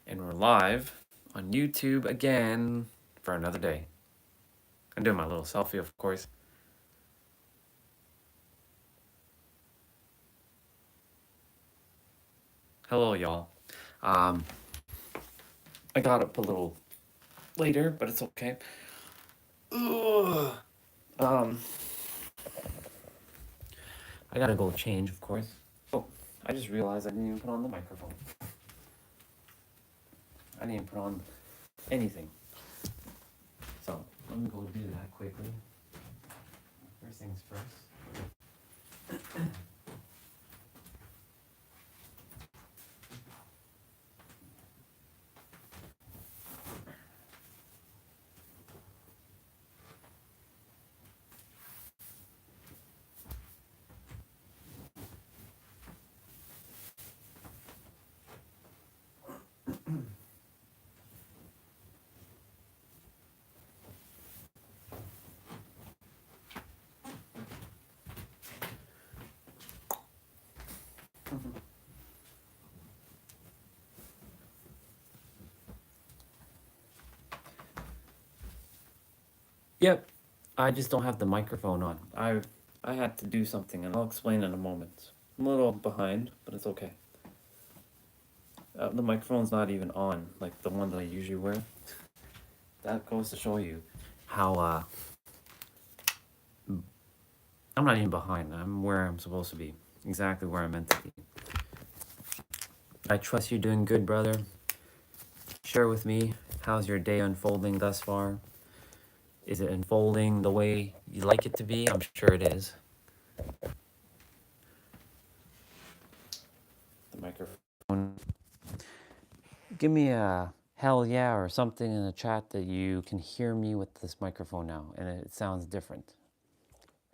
And we're live on YouTube again for another day. I'm doing my little selfie, of course. Hello, y'all. I got up a little later, but it's okay. Ugh. I gotta go change, of course. Oh, I just realized I didn't even put on the microphone. I didn't even put on anything. So, let me go do that quickly. First things first. Yep, I just don't have the microphone on. I had to do something, and I'll explain in a moment. I'm a little behind, but it's okay. The microphone's not even on, like the one that I usually wear. That goes to show you how I'm not even behind. I'm where I'm supposed to be, exactly where I'm meant to be. I trust you're doing good, brother. Share with me, how's your day unfolding thus far? Is it unfolding the way you like it to be? I'm sure it is. The microphone. Give me a hell yeah or something in the chat that you can hear me with this microphone now, and it sounds different.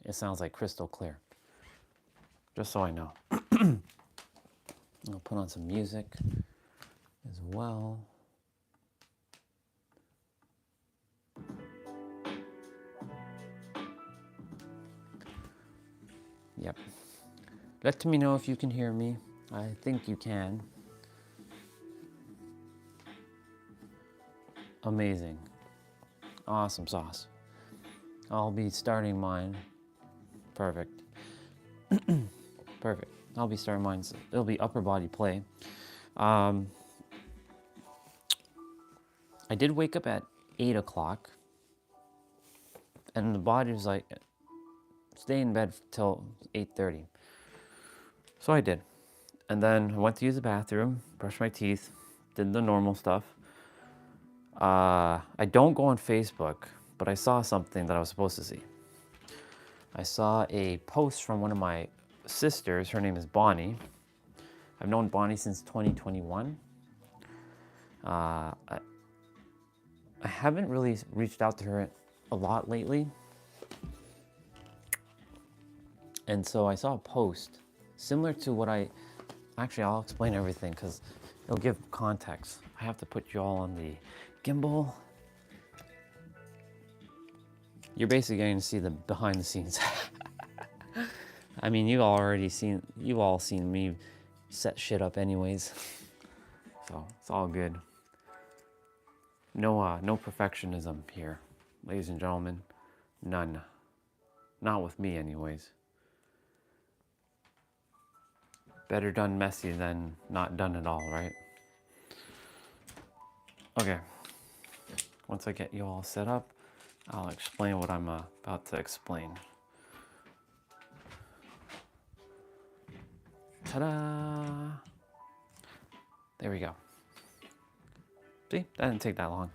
It sounds like crystal clear. Just so I know. I'll put on some music as well. Yep. Let me know if you can hear me. I think you can. Amazing. Awesome sauce. I'll be starting mine. Perfect. Perfect. I'll be starting mine. It'll be upper body play. I did wake up at 8 o'clock. And the body was like, stay in bed till 8:30. So I did. And then I went to use the bathroom, brushed my teeth, did the normal stuff. I don't go on Facebook, but I saw something that I was supposed to see. I saw a post from one of my sisters. Her name is Bonnie. I've known Bonnie since 2021. I haven't really reached out to her a lot lately. And so I saw a post similar to what actually, I'll explain everything because it'll give context. I have to put you all on the gimbal. You're basically getting to see the behind the scenes. I mean, you've all seen me set shit up anyways. So it's all good. No perfectionism here, ladies and gentlemen. None. Not with me anyways. Better done messy than not done at all, right? Okay. Once I get you all set up, I'll explain what I'm about to explain. Ta-da! There we go. See, that didn't take that long.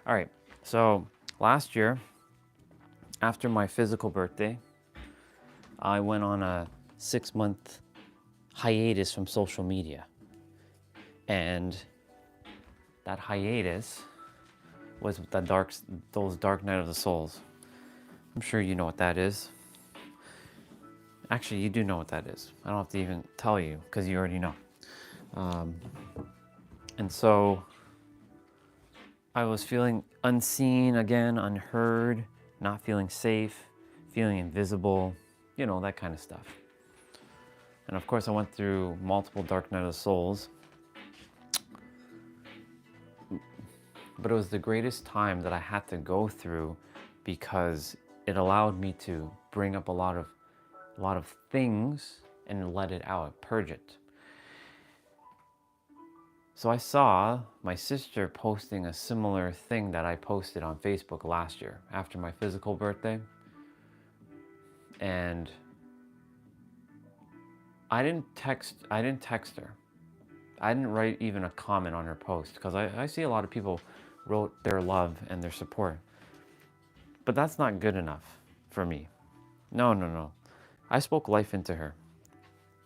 All right, so last year, after my physical birthday, I went on a 6-month hiatus from social media. And that hiatus was those dark night of the souls. I'm sure you know what that is. Actually, you do know what that is. I don't have to even tell you because you already know. And so I was feeling unseen again, unheard, not feeling safe, feeling invisible, you know, that kind of stuff. And of course, I went through multiple dark night of the souls. but it was the greatest time that I had to go through because it allowed me to bring up a lot of things and let it out, purge it. So I saw my sister posting a similar thing that I posted on Facebook last year after my physical birthday. And I didn't text her. I didn't write even a comment on her post because I see a lot of people wrote their love and their support. But that's not good enough for me. No. I spoke life into her.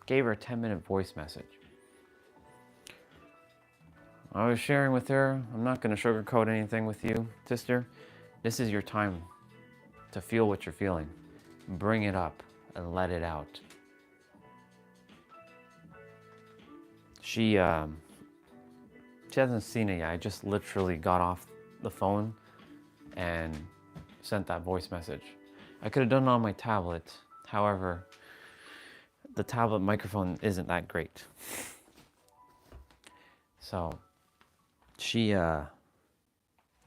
Gave her a 10-minute voice message. I was sharing with her, I'm not going to sugarcoat anything with you, sister. This is your time to feel what you're feeling. Bring it up and let it out. She hasn't seen it yet. I just literally got off the phone and sent that voice message. I could have done it on my tablet. However, the tablet microphone isn't that great. So she'll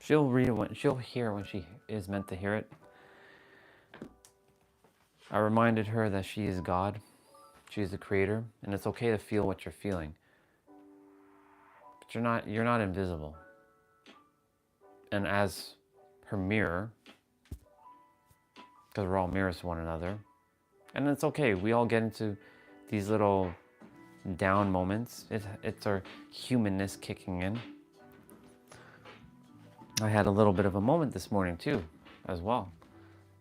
read it she'll hear when she is meant to hear it. I reminded her that she is God. She is the creator, and it's okay to feel what you're feeling. But you're not invisible. And as her mirror, because we're all mirrors to one another, and it's okay. We all get into these little down moments. It's our humanness kicking in. I had a little bit of a moment this morning too, as well.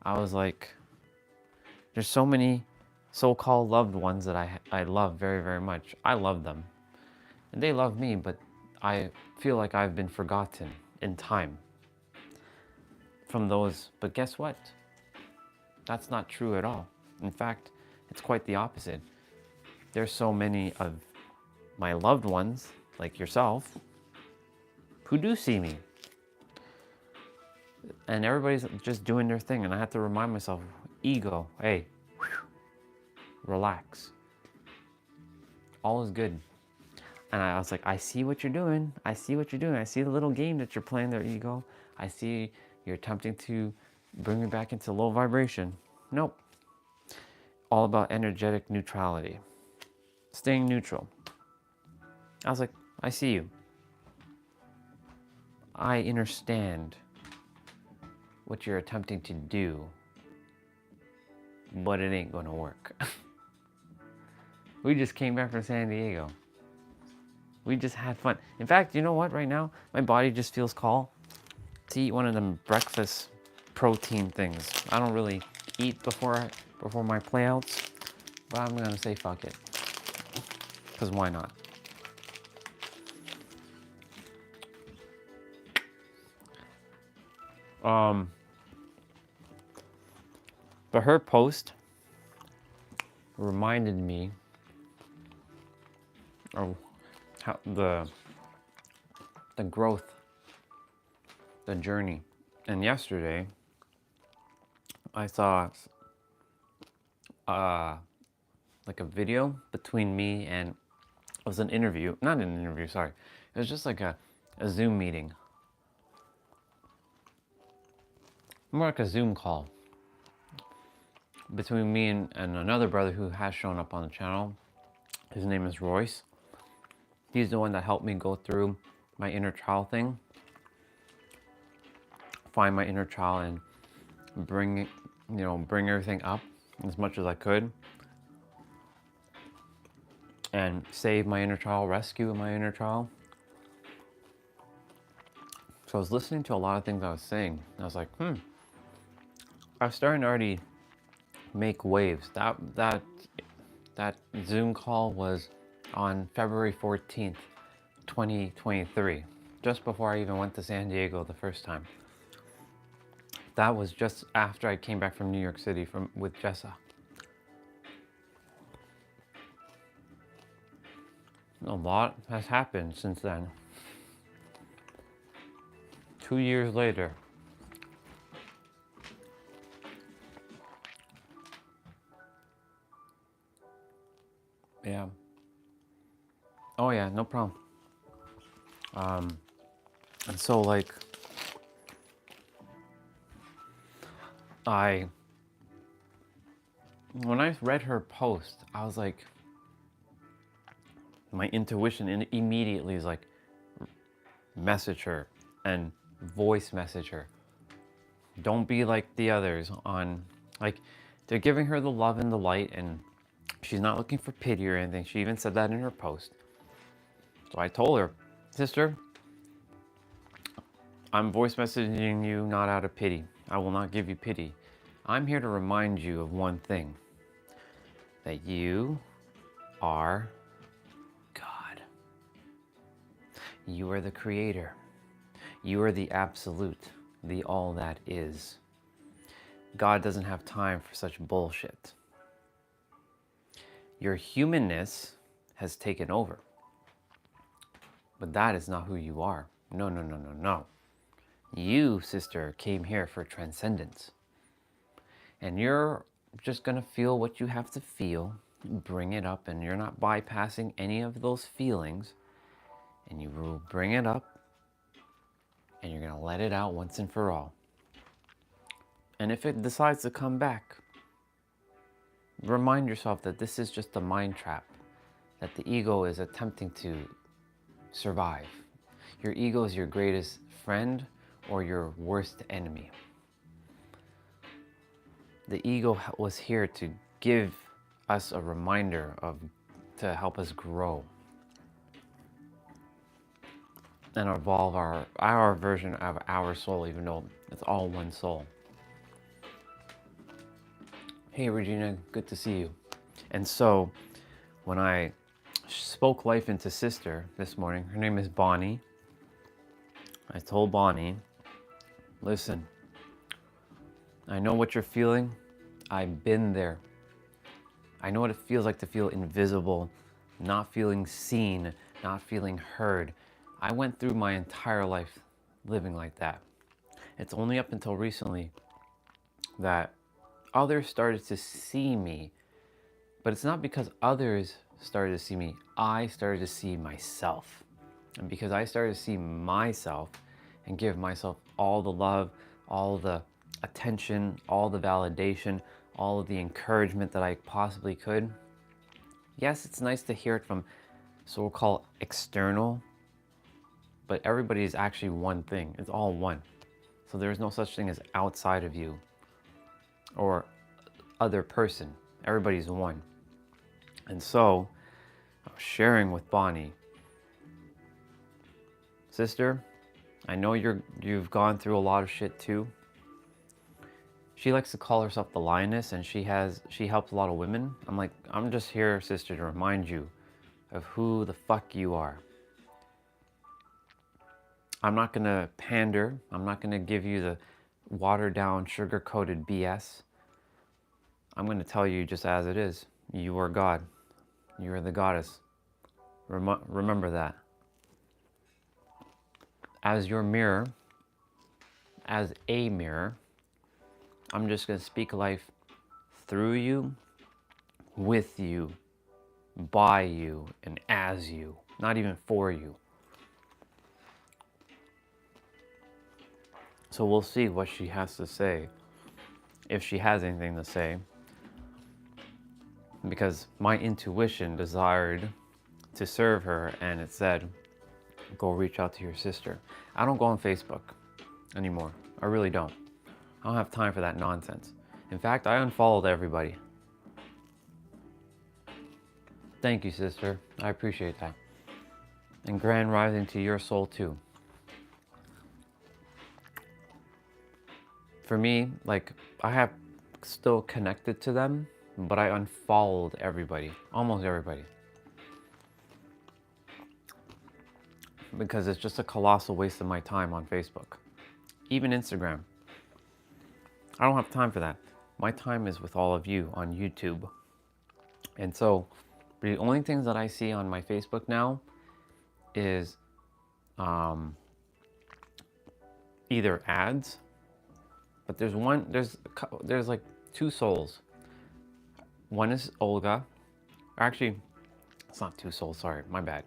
I was like, there's so many so-called loved ones that I love very, very much. I love them. And they love me, but I feel like I've been forgotten in time from those. But guess what? That's not true at all. In fact, it's quite the opposite. There's so many of my loved ones, like yourself, who do see me. And everybody's just doing their thing. And I have to remind myself, ego, hey, relax. All is good. And I was like, I see what you're doing. I see what you're doing. I see the little game that you're playing there, ego. I see you're attempting to bring me back into low vibration. Nope. All about energetic neutrality. Staying neutral. I was like, I see you. I understand what you're attempting to do, but it ain't gonna work. We just came back from San Diego. We just had fun. In fact, you know what? Right now, my body just feels call to eat one of them breakfast protein things. I don't really eat before my playouts, but I'm gonna say fuck it, because why not? But her post reminded me of how the growth, the journey. And yesterday, I saw like a video between me and, it was an interview, not an interview, sorry. It was just like a Zoom meeting. More like a Zoom call between me and another brother who has shown up on the channel. His name is Royce. He's the one that helped me go through my inner child thing. Find my inner child and bring everything up as much as I could. And save my inner child, rescue my inner child. So I was listening to a lot of things I was saying. I was like, I was starting to already make waves. That Zoom call was on February 14th, 2023, just before I even went to San Diego the first time. That was just after I came back from New York City with Jessa. A lot has happened since then. 2 years later. Yeah. Oh yeah, no problem. And so like, when I read her post, I was like, my intuition immediately is like, message her and voice message her. Don't be like the others on, like, they're giving her the love and the light, and she's not looking for pity or anything. She even said that in her post. So I told her, sister, I'm voice messaging you not out of pity. I will not give you pity. I'm here to remind you of one thing, that you are God. You are the creator. You are the absolute, the all that is. God doesn't have time for such bullshit. Your humanness has taken over. But that is not who you are. No, no, no, no, no. You, sister, came here for transcendence. And you're just going to feel what you have to feel, bring it up, and you're not bypassing any of those feelings. And you will bring it up, and you're going to let it out once and for all. And if it decides to come back, remind yourself that this is just a mind trap, that the ego is attempting to survive. Your ego is your greatest friend or your worst enemy. The ego was here to give us a reminder to help us grow and evolve our version of our soul, even though it's all one soul. Hey Regina, good to see you. And so when I spoke life into sister this morning, her name is Bonnie. I told Bonnie, listen, I know what you're feeling. I've been there. I know what it feels like to feel invisible, not feeling seen, not feeling heard. I went through my entire life living like that. It's only up until recently that others started to see me, but it's not because others started to see me. I started to see myself. And because I started to see myself and give myself all the love, all the attention, all the validation, all of the encouragement that I possibly could. Yes, it's nice to hear it from so-called external, but everybody is actually one thing. It's all one. So there's no such thing as outside of you or other person. Everybody's one. And so I was sharing with Bonnie, sister, I know you've gone through a lot of shit too. She likes to call herself the lioness, and she helps a lot of women. I'm like, I'm just here, sister, to remind you of who the fuck you are. I'm not gonna pander. I'm not gonna give you the watered down, sugar-coated BS. I'm gonna tell you just as it is. You are God. You are the goddess. Remember that. As your mirror, as a mirror, I'm just going to speak life through you, with you, by you, and as you, not even for you. So we'll see what she has to say, if she has anything to say, because my intuition desired to serve her, and it said, go reach out to your sister. I don't go on Facebook anymore. I really don't. I don't have time for that nonsense. In fact, I unfollowed everybody. Thank you, sister. I appreciate that. And grand rising to your soul too. For me, like, I have still connected to them, but I unfollowed everybody, almost everybody. Because it's just a colossal waste of my time on Facebook. Even Instagram. I don't have time for that. My time is with all of you on YouTube. And so the only things that I see on my Facebook now is either ads, but there's like two souls. One is Olga. Actually, it's not two souls, sorry, my bad.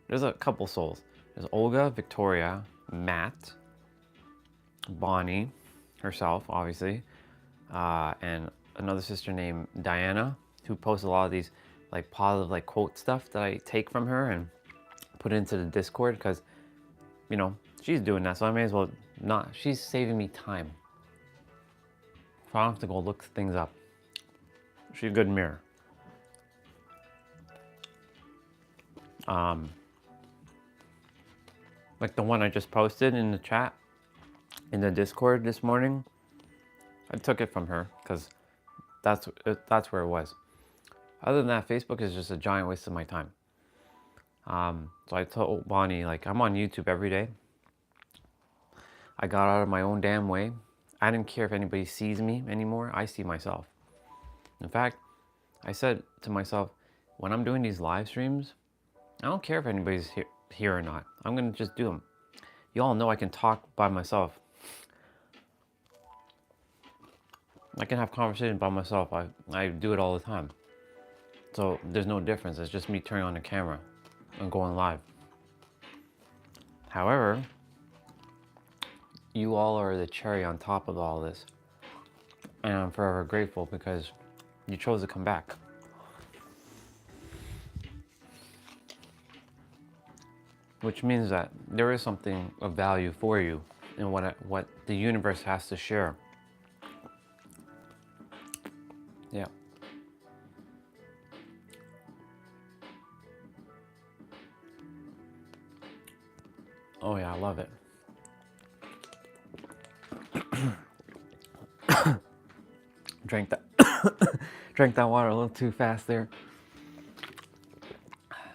There's a couple souls. There's Olga, Victoria, Matt, Bonnie, herself, obviously, and another sister named Diana, who posts a lot of these like positive like quote stuff that I take from her and put into the Discord, because you know she's doing that, so I may as well not. She's saving me time, so I don't have to go look things up. She's a good mirror. Like the one I just posted in the chat in the Discord this morning, I took it from her because that's where it was. Other than that, Facebook is just a giant waste of my time. So I told Bonnie, like, I'm on YouTube every day. I got out of my own damn way. I didn't care if anybody sees me anymore. I see myself. In fact, I said to myself, when I'm doing these live streams, I don't care if anybody's here or not. I'm going to just do them. You all know I can talk by myself. I can have conversations by myself. I do it all the time. So there's no difference. It's just me turning on the camera and going live. However, you all are the cherry on top of all this. And I'm forever grateful because you chose to come back. Which means that there is something of value for you in what the universe has to share. Yeah. Oh yeah, I love it. Drank that water a little too fast there.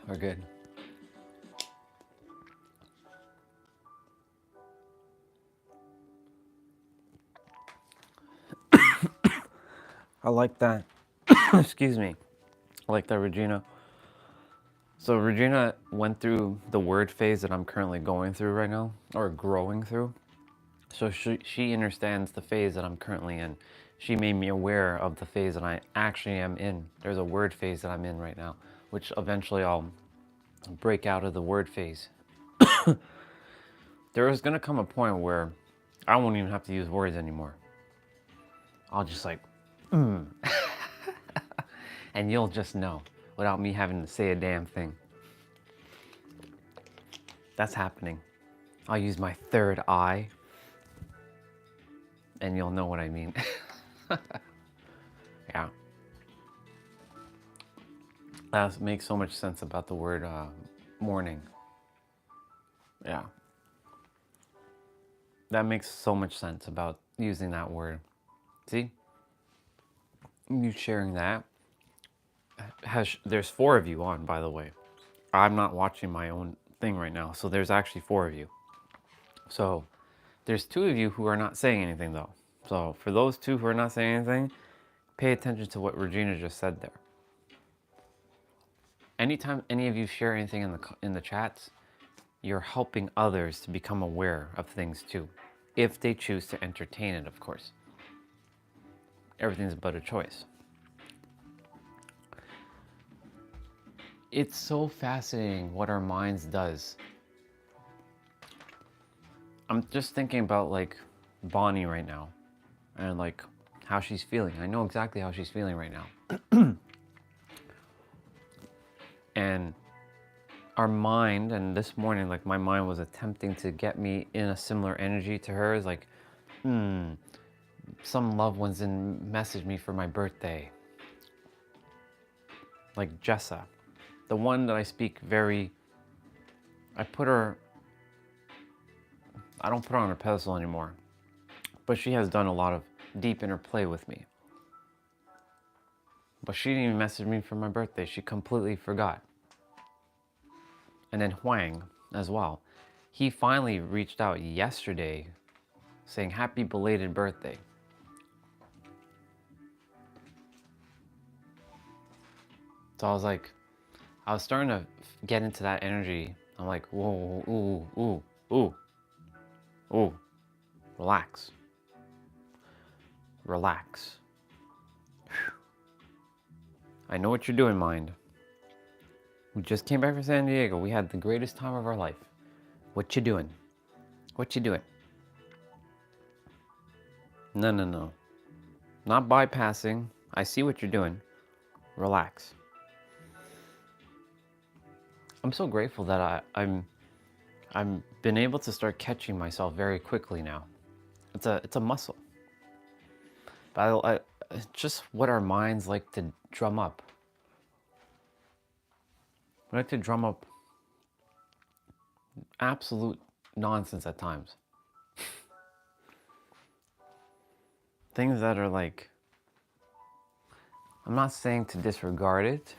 We're good. I like that. Excuse me. I like that, Regina. So Regina went through the word phase that I'm currently going through right now, or growing through. So she understands the phase that I'm currently in. She made me aware of the phase that I actually am in. There's a word phase that I'm in right now, which eventually I'll break out of the word phase. There is going to come a point where I won't even have to use words anymore. I'll just like, and you'll just know without me having to say a damn thing. That's happening. I'll use my third eye and you'll know what I mean. Yeah. That makes so much sense about the word morning. Yeah. That makes so much sense about using that word. See? You sharing that. There's 4 of you on, by the way. I'm not watching my own thing right now, so there's actually 4 of you. So there's 2 of you who are not saying anything though. So for those 2 who are not saying anything, pay attention to what Regina just said there. Anytime any of you share anything in the chats, you're helping others to become aware of things too, if they choose to entertain it, of course. Everything's but a choice. It's so fascinating what our minds does. I'm just thinking about like Bonnie right now and like how she's feeling. I know exactly how she's feeling right now. And our mind, and this morning, like my mind was attempting to get me in a similar energy to hers, like, some loved ones didn't message me for my birthday. Like Jessa, the one that I speak very, I don't put her on a pedestal anymore, but she has done a lot of deep inner play with me. But she didn't even message me for my birthday. She completely forgot. And then Huang as well. He finally reached out yesterday saying happy belated birthday. So I was like, I was starting to get into that energy. I'm like, whoa, ooh, relax. Relax. Whew. I know what you're doing, mind. We just came back from San Diego. We had the greatest time of our life. What you doing? What you doing? No, no, no. Not bypassing. I see what you're doing. Relax. I'm so grateful that I'm been able to start catching myself very quickly now. It's a muscle. But it's just what our minds like to drum up. We like to drum up absolute nonsense at times. Things that are like, I'm not saying to disregard it.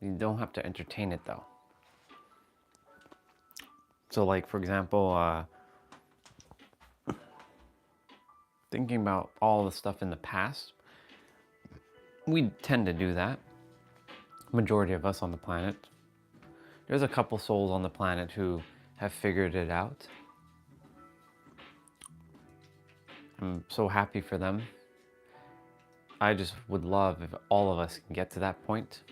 You don't have to entertain it though. So like, for example, thinking about all the stuff in the past, we tend to do that. Majority of us on the planet. There's a couple souls on the planet who have figured it out. I'm so happy for them. I just would love if all of us can get to that point.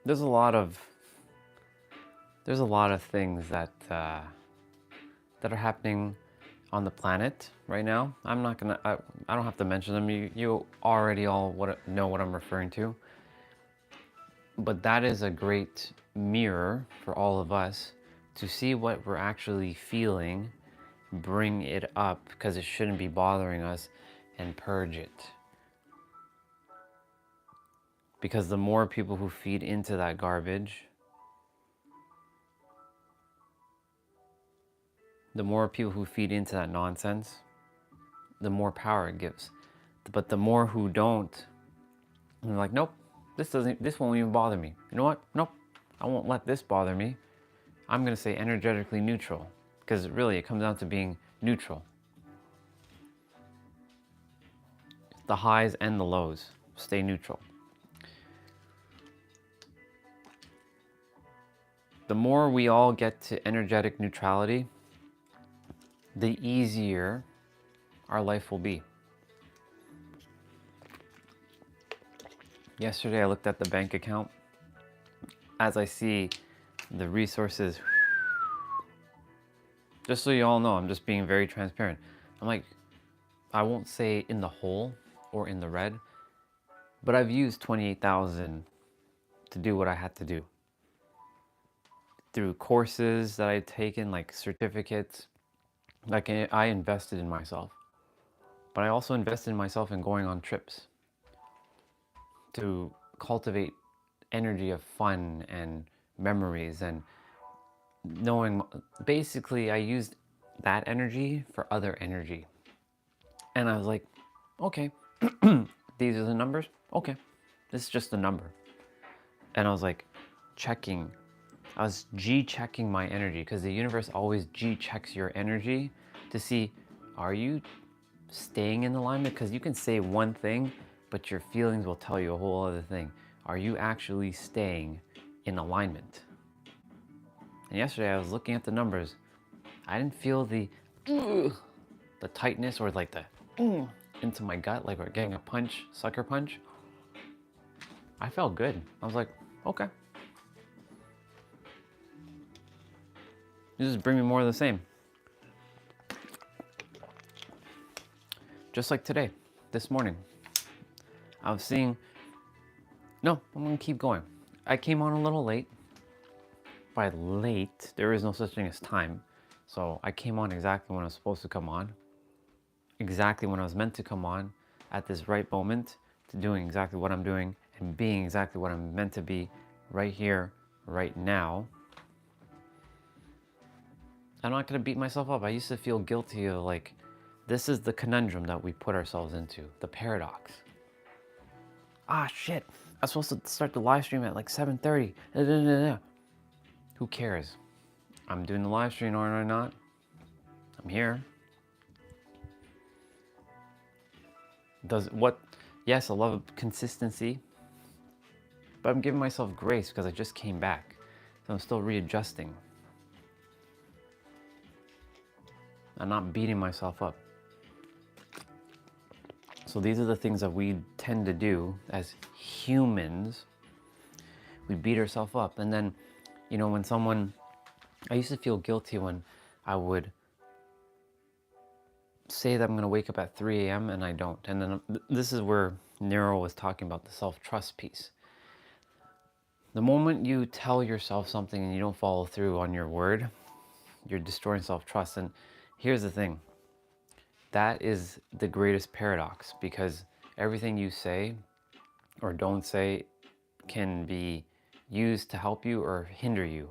There's a lot of things that that are happening on the planet right now. I'm not gonna. I don't have to mention them. You already all know what I'm referring to. But that is a great mirror for all of us to see what we're actually feeling, bring it up because it shouldn't be bothering us, and purge it. Because the more people who feed into that garbage, the more people who feed into that nonsense, the more power it gives. But the more who don't, they're like, nope, this won't even bother me. You know what? Nope, I won't let this bother me. I'm gonna say energetically neutral, because really it comes down to being neutral. The highs and the lows, stay neutral. The more we all get to energetic neutrality, the easier our life will be. Yesterday I looked at the bank account. As I see the resources, just so you all know, I'm just being very transparent. I'm like, I won't say in the hole or in the red, but I've used 28,000 to do what I had to do. Through courses that I'd taken, like certificates, like I invested in myself. But I also invested in myself in going on trips to cultivate energy of fun and memories and knowing. Basically, I used that energy for other energy. And I was like, okay, these are the numbers. Okay, this is just a number. And I was like, I was G-checking my energy, because the universe always G-checks your energy to see, are you staying in alignment? Because you can say one thing, but your feelings will tell you a whole other thing. Are you actually staying in alignment? And yesterday I was looking at the numbers. I didn't feel the tightness or like the into my gut, like we're getting a punch, sucker punch. I felt good. I was like, okay. You just bring me more of the same. Just like today, this morning. I was seeing, no, I'm gonna keep going. I came on a little late. By late, there is no such thing as time. So I came on exactly when I was supposed to come on. Exactly when I was meant to come on, at this right moment, to doing exactly what I'm doing and being exactly what I'm meant to be right here, right now. I'm not gonna beat myself up. I used to feel guilty of like, this is the conundrum that we put ourselves into, the paradox. Ah, shit, I was supposed to start the live stream at like 7:30. Who cares? I'm doing the live stream, or am I not? I'm here. Yes, I love consistency, but I'm giving myself grace because I just came back. So I'm still readjusting. I'm not beating myself up. So these are the things that we tend to do as humans we beat ourselves up. And then, you know, when someone, I used to feel guilty when I would say that I'm going to wake up at 3 a.m. and I don't. And then this is where Nero was talking about the self-trust piece. The moment you tell yourself something and you don't follow through on your word, you're destroying self-trust. And here's the thing. That is the greatest paradox, because everything you say or don't say can be used to help you or hinder you.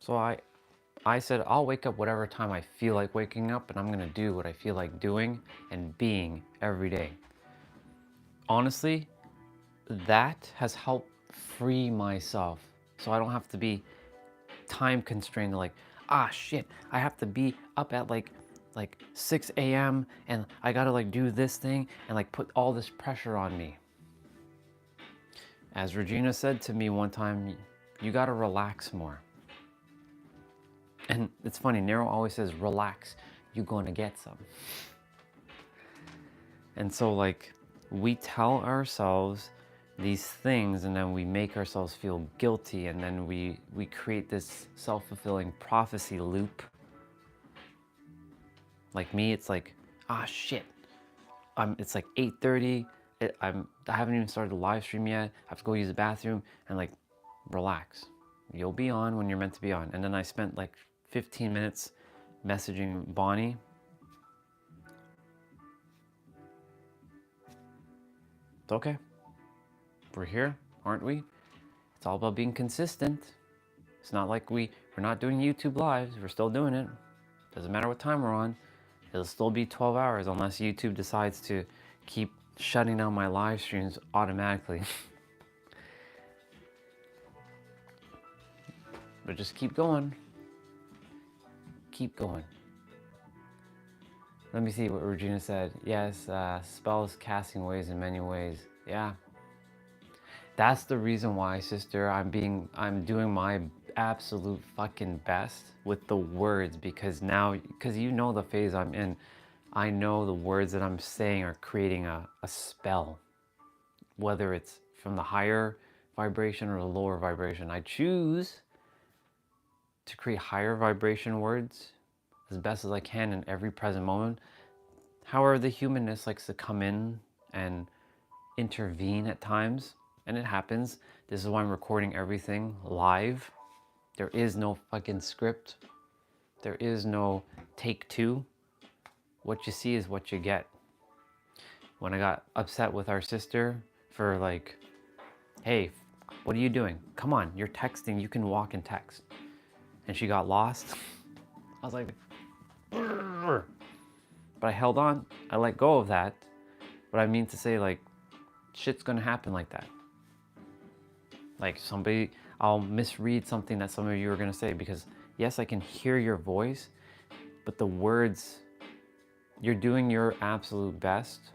So I said, I'll wake up whatever time I feel like waking up, and I'm going to do what I feel like doing and being every day. Honestly, that has helped free myself, so I don't have to be time constrained, like, ah shit, I have to be up at like 6 a.m. and I gotta like do this thing and like put all this pressure on me. As Regina said to me one time, you gotta relax more. And it's funny, Nero always says, relax, you're gonna get some. And so like, we tell ourselves these things and then we make ourselves feel guilty, and then we create this self-fulfilling prophecy loop. Like me, it's like, ah shit, it's like 8:30, I haven't even started the live stream yet, I have to go use the bathroom, and like, relax. You'll be on when you're meant to be on. And then I spent like 15 minutes messaging Bonnie. It's okay. We're here, aren't we? It's all about being consistent. It's not like we're not doing YouTube lives. We're still doing it. Doesn't matter what time we're on. It'll still be 12 hours unless YouTube decides to keep shutting down my live streams automatically. But just keep going. Keep going. Let me see what Regina said. Yes, spells casting ways in many ways. Yeah. That's the reason why, sister, I'm doing my absolute fucking best with the words, because you know the phase I'm in. I know the words that I'm saying are creating a spell, whether it's from the higher vibration or the lower vibration. I choose to create higher vibration words as best as I can in every present moment. However, the humanness likes to come in and intervene at times, and it happens. This is why I'm recording everything live. There is no fucking script. There is no take two. What you see is what you get. When I got upset with our sister for like, hey, what are you doing? Come on, you're texting, you can walk and text. And she got lost. I was like, "Brr." But I held on, I let go of that. But I mean to say, like, shit's gonna happen like that. Like I'll misread something that some of you are gonna say, because yes, I can hear your voice, but the words, you're doing your absolute best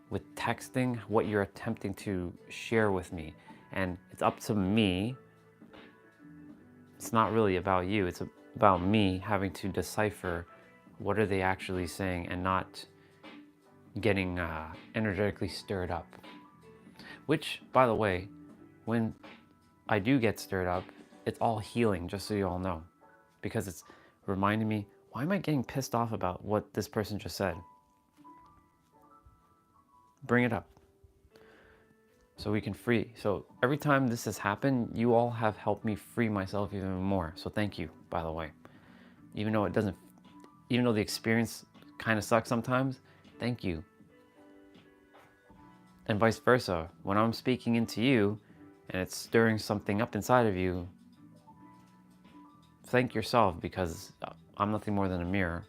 with texting what you're attempting to share with me. And it's up to me. It's not really about you. It's about me having to decipher what are they actually saying and not getting energetically stirred up. Which, by the way, when I do get stirred up, it's all healing, just so you all know. Because it's reminding me, why am I getting pissed off about what this person just said? Bring it up so we can free. So every time this has happened, you all have helped me free myself even more. So thank you, by the way. Even though the experience kind of sucks sometimes, thank you. And vice versa. When I'm speaking into you and it's stirring something up inside of you, thank yourself, because I'm nothing more than a mirror.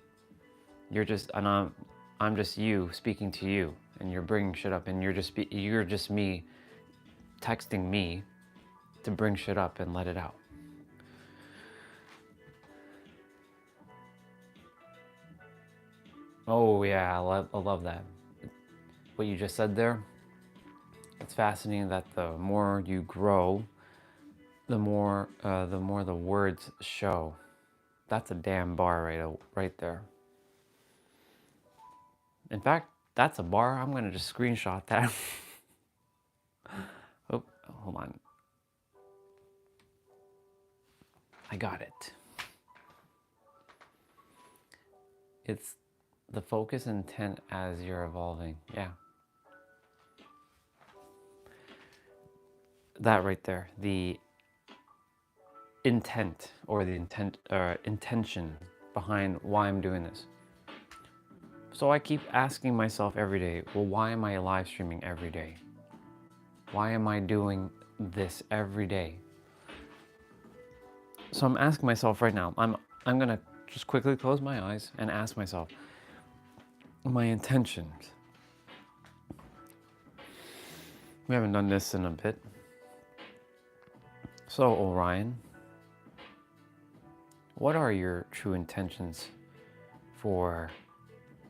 I'm just you speaking to you, and you're bringing shit up, and you're just me texting me to bring shit up and let it out. Oh yeah, I love that. What you just said there. It's fascinating that the more you grow, the more the words show. That's a damn bar right there. In fact, that's a bar. I'm gonna just screenshot that. Oh, hold on. I got it. It's the focus and intent as you're evolving. Yeah. That right there. The intent or the intention behind why I'm doing this. So I keep asking myself every day, well, why am I live streaming every day? Why am I doing this every day? So I'm asking myself right now, I'm gonna just quickly close my eyes and ask myself my intentions. We haven't done this in a bit. So Orion, what are your true intentions for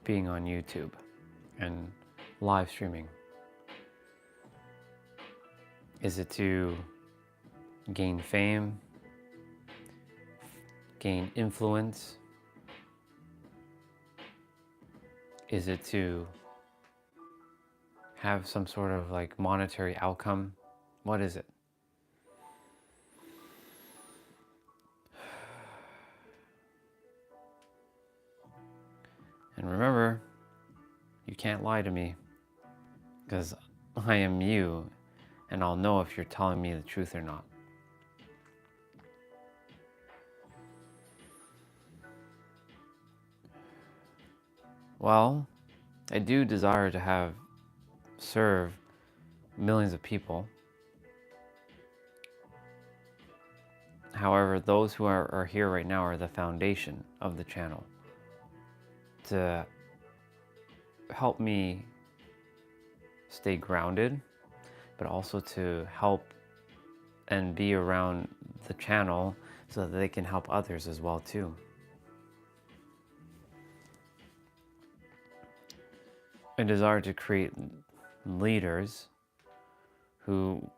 being on YouTube and live streaming? Is it to gain fame, gain influence? Is it to have some sort of like monetary outcome? What is it? And remember, you can't lie to me because I am you and I'll know if you're telling me the truth or not. Well, I do desire to serve millions of people. However, those who are here right now are the foundation of the channel to help me stay grounded, but also to help and be around the channel so that they can help others as well too. I desire to create leaders who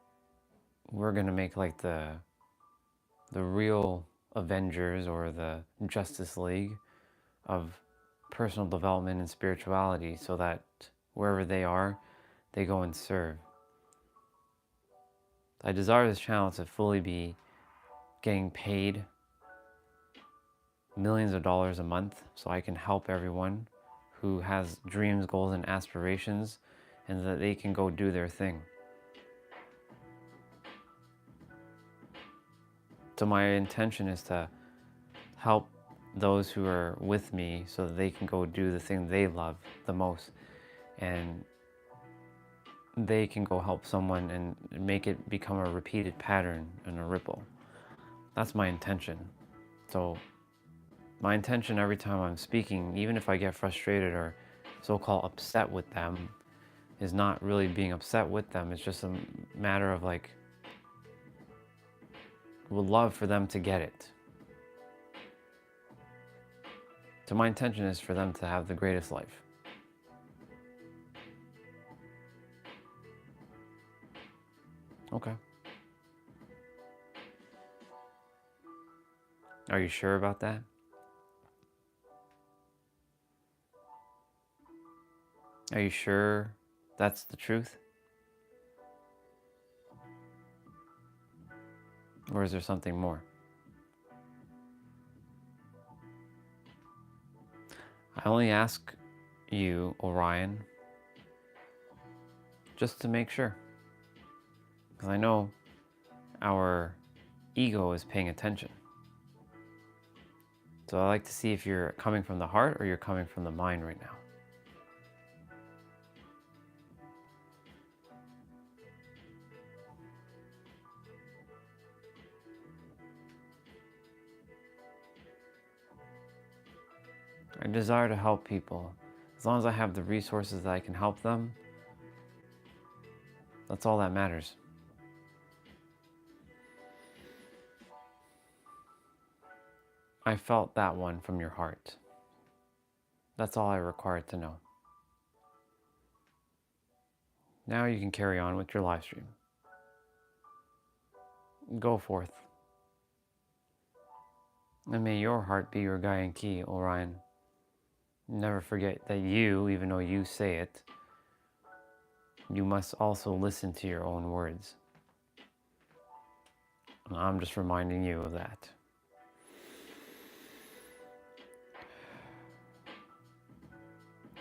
we're going to make like the real Avengers or the Justice League of personal development and spirituality, so that wherever they are, they go and serve. I desire this channel to fully be getting paid millions of dollars a month so I can help everyone who has dreams, goals, and aspirations, and that they can go do their thing. So my intention is to help those who are with me so that they can go do the thing they love the most, and they can go help someone and make it become a repeated pattern and a ripple. That's my intention. So my intention every time I'm speaking, even if I get frustrated or so-called upset with them, is not really being upset with them. It's just a matter of like, would love for them to get it. So my intention is for them to have the greatest life. Okay. Are you sure about that? Are you sure that's the truth? Or is there something more? I only ask you, Orion, just to make sure. Because I know our ego is paying attention. So I like to see if you're coming from the heart or you're coming from the mind right now. I desire to help people. As long as I have the resources that I can help them, that's all that matters. I felt that one from your heart. That's all I required to know. Now you can carry on with your live stream. Go forth. And may your heart be your guiding key, Orion. Never forget that you, even though you say it, you must also listen to your own words. And I'm just reminding you of that.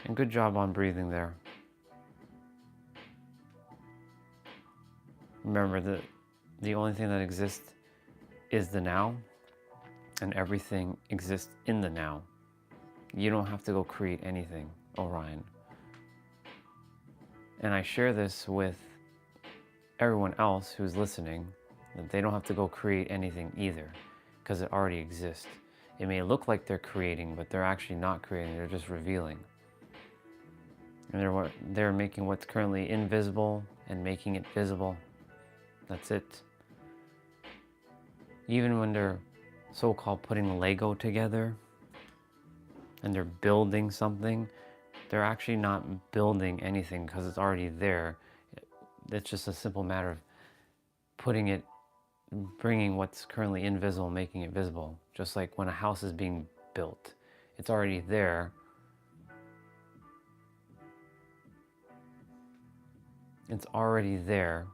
And good job on breathing there. Remember that the only thing that exists is the now, and everything exists in the now. You don't have to go create anything, Orion. And I share this with everyone else who's listening, that they don't have to go create anything either, because it already exists. It may look like they're creating, but they're actually not creating, they're just revealing. And they're making what's currently invisible and making it visible. That's it. Even when they're so-called putting Lego together and they're building something, they're actually not building anything because it's already there. It's just a simple matter of bringing what's currently invisible, making it visible. Just like when a house is being built, it's already there. It's already there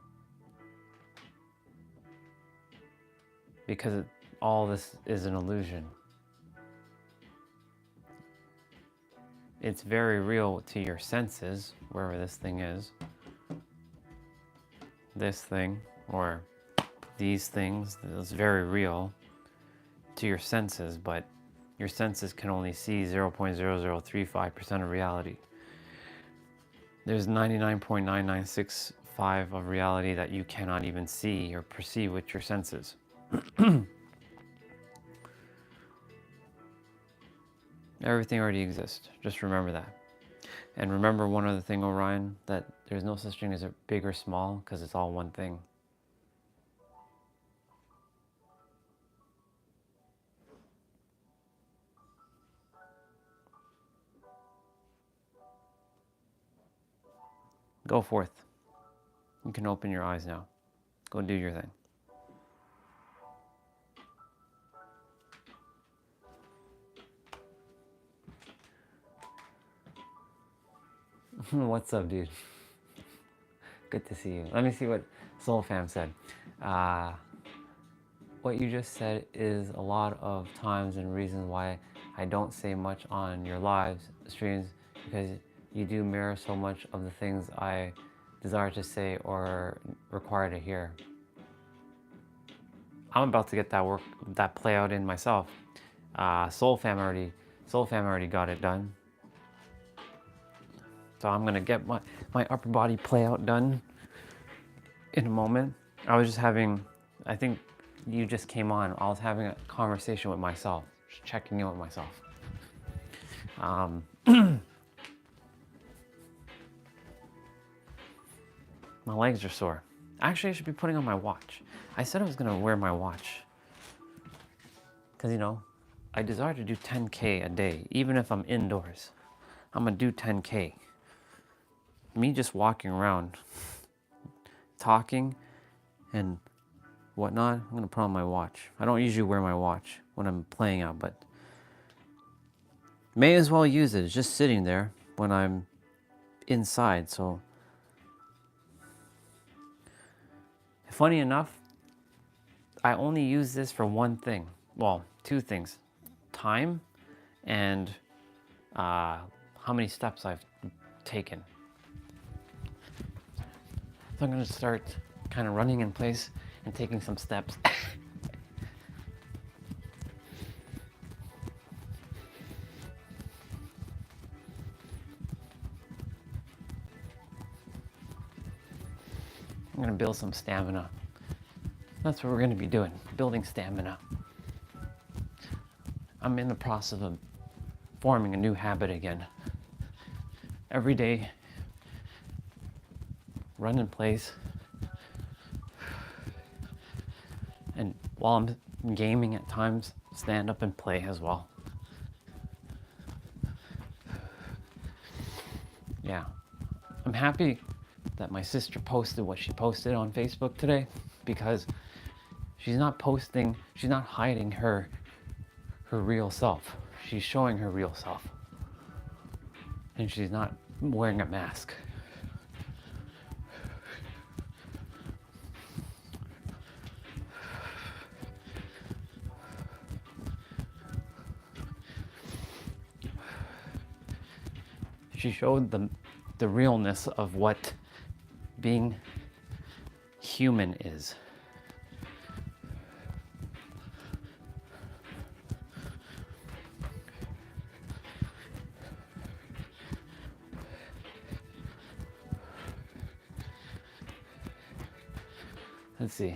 because all this is an illusion. It's very real to your senses, wherever this thing is. This thing, or these things, is very real to your senses, but your senses can only see 0.0035% of reality. There's 99.9965 of reality that you cannot even see or perceive with your senses. Everything already exists. Just remember that. And remember one other thing, Orion, that there's no such thing as a big or small, because it's all one thing. Go forth. You can open your eyes now. Go do your thing. What's up, dude? Good to see you. Let me see what Soul Fam said. What you just said is a lot of times and reasons why I don't say much on your lives streams, because you do mirror so much of the things I desire to say or require to hear. I'm about to get that play out in myself. Soul Fam already got it done. So I'm gonna get my upper body play out done in a moment. I was just having, I think you just came on, I was having a conversation with myself, just checking in with myself. My legs are sore. Actually, I should be putting on my watch. I said I was gonna wear my watch, because, you know, I desire to do 10K a day, even if I'm indoors. I'm gonna do 10K. Me just walking around, talking and whatnot, I'm gonna put on my watch. I don't usually wear my watch when I'm playing out, but may as well use it. It's just sitting there when I'm inside, so. Funny enough, I only use this for one thing. Well, two things. Time and how many steps I've taken. So I'm gonna start kind of running in place and taking some steps. I'm gonna build some stamina. That's what we're gonna be doing, building stamina. I'm in the process of forming a new habit again. Every day, run in place. And while I'm gaming at times, stand up and play as well. Yeah, I'm happy that my sister posted what she posted on Facebook today, because she's not hiding her real self. She's showing her real self. And she's not wearing a mask. She showed the realness of what being human is. Let's see.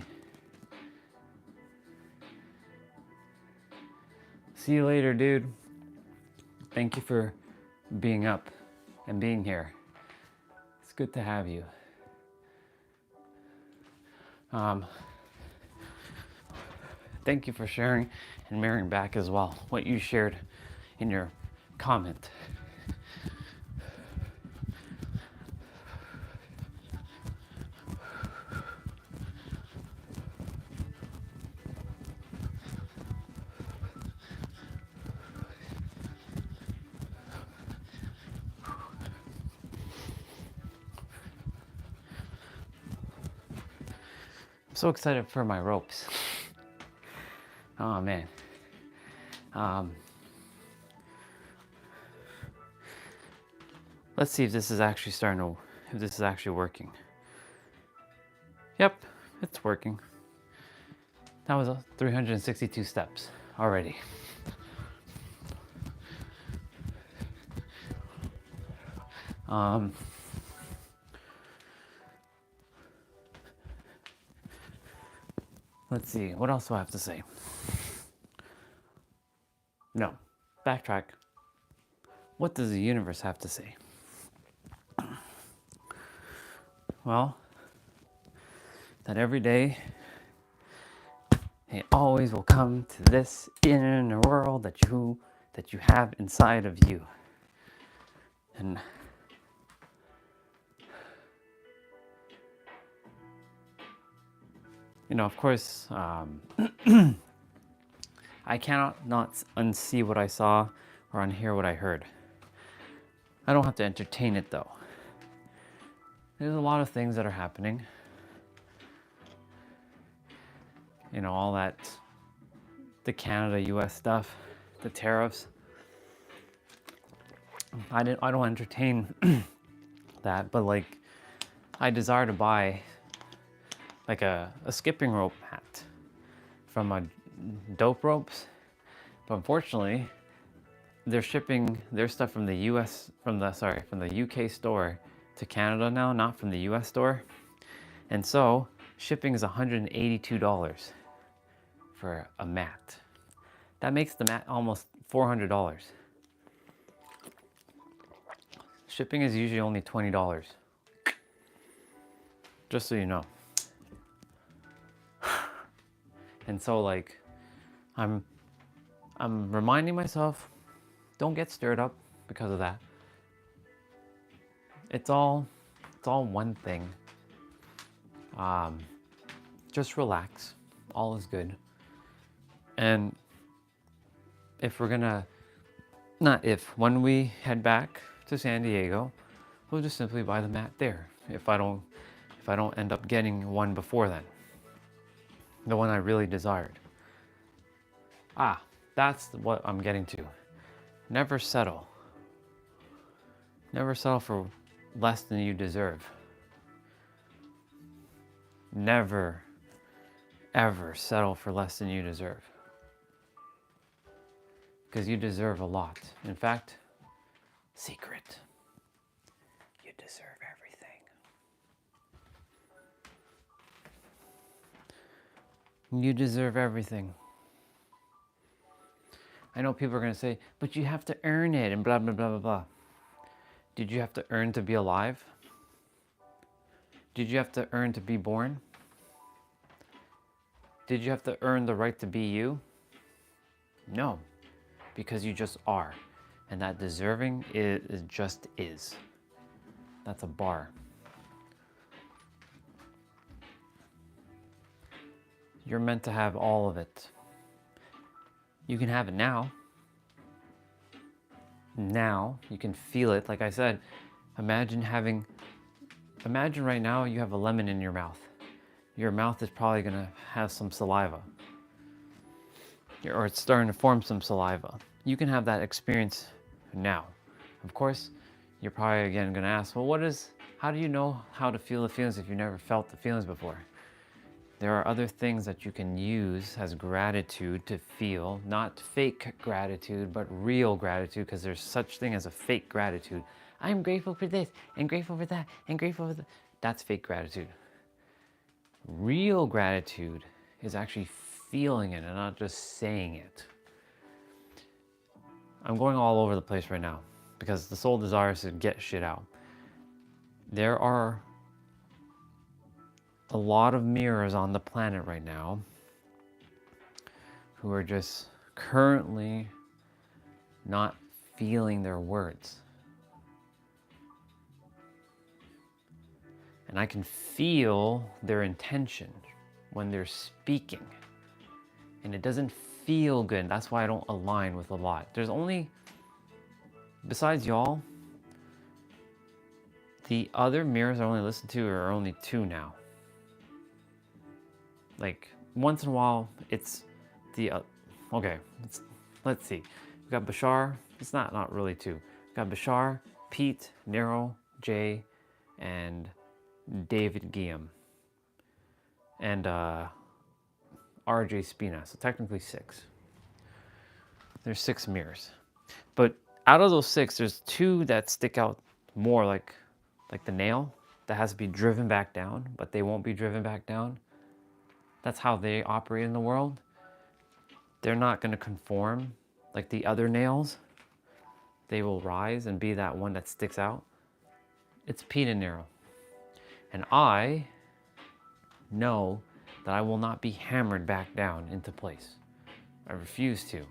See you later, dude. Thank you for being up and being here. It's good to have you. Thank you for sharing and mirroring back as well what you shared in your comment. I'm so excited for my ropes. Oh man. Let's see if this is actually if this is actually working. Yep, it's working. That was 362 steps already. Let's see, what else do I have to say? No, backtrack. What does the universe have to say? Well, that every day it always will come to this inner world that you have inside of you. And of course, I cannot not unsee what I saw or unhear what I heard. I don't have to entertain it though. There's a lot of things that are happening. All that, the Canada-US stuff, the tariffs. I don't entertain that, but like, I desire to buy like a skipping rope mat from a Dope Ropes, but unfortunately, they're shipping their stuff from the UK store to Canada now, not from the US store, and so shipping is $182 for a mat. That makes the mat almost $400. Shipping is usually only $20. Just so you know. And so like, I'm reminding myself, don't get stirred up because of that. It's all one thing. Just relax. All is good. And if we're gonna, when we head back to San Diego, we'll just simply buy the mat there. If I don't end up getting one before then. The one I really desired. That's what I'm getting to. Never settle. Never settle for less than you deserve. Never, ever settle for less than you deserve. Because you deserve a lot. In fact, secret. You deserve everything. You deserve everything. I know people are going to say, but you have to earn it and blah, blah, blah, blah, blah. Did you have to earn to be alive? Did you have to earn to be born? Did you have to earn the right to be you? No, because you just are. And that deserving is just is. That's a bar. You're meant to have all of it. You can have it now. Now, you can feel it. Like I said, imagine right now you have a lemon in your mouth. Your mouth is probably gonna have some saliva. Or it's starting to form some saliva. You can have that experience now. Of course, you're probably again going to ask, well, how do you know how to feel the feelings if you've never felt the feelings before? There are other things that you can use as gratitude to feel, not fake gratitude, but real gratitude, because there's such thing as a fake gratitude. I'm grateful for this, and grateful for that, and grateful for that. That's fake gratitude. Real gratitude is actually feeling it and not just saying it. I'm going all over the place right now because the soul desires to get shit out. There are a lot of mirrors on the planet right now who are just currently not feeling their words. And I can feel their intention when they're speaking. And it doesn't feel good. That's why I don't align with a lot. There's only, besides y'all, the other mirrors I only listen to are only 2 now. Like, once in a while, it's the, okay, let's see. We've got Bashar, it's not really 2. We've got Bashar, Pete, Nero, Jay, and David Guillaume. And RJ Spina, so technically 6. There's 6 mirrors. But out of those 6, there's 2 that stick out more, like the nail that has to be driven back down, but they won't be driven back down. That's how they operate in the world. They're not going to conform like the other nails. They will rise and be that one that sticks out. It's Pete and Nero. And I know that I will not be hammered back down into place. I refuse to.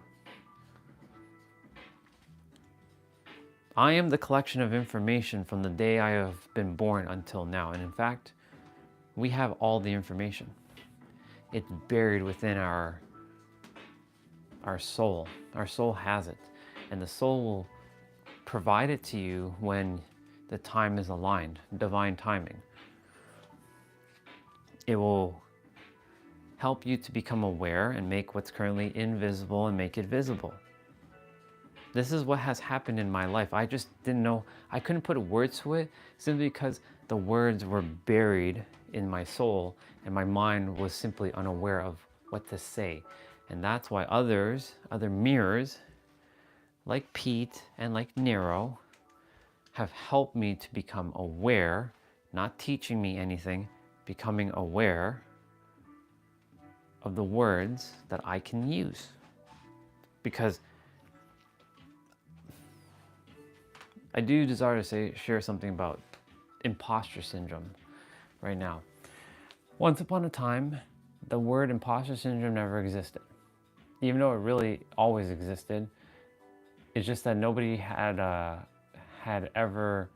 I am the collection of information from the day I have been born until now. And in fact, we have all the information. It's buried within our soul. Our soul has it. And the soul will provide it to you when the time is aligned, divine timing. It will help you to become aware and make what's currently invisible and make it visible. This is what has happened in my life. I just didn't know, I couldn't put words to it simply because the words were buried in my soul and my mind was simply unaware of what to say. And that's why other mirrors, like Pete and like Nero, have helped me to become aware, not teaching me anything, becoming aware of the words that I can use. Because I do desire to share something about imposter syndrome right now. Once upon a time, the word imposter syndrome never existed. Even though it really always existed, it's just that nobody had ever,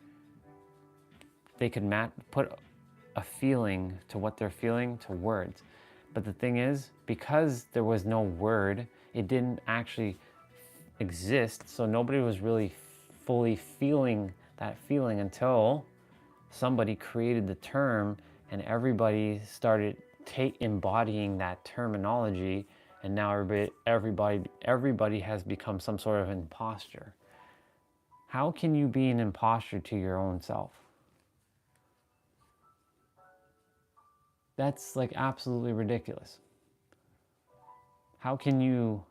they could put a feeling to what they're feeling to words. But the thing is, because there was no word, it didn't actually exist, so nobody was really fully feeling that feeling until somebody created the term and everybody started embodying that terminology, and now everybody has become some sort of imposter. How can you be an imposter to your own self? That's like absolutely ridiculous. How can you,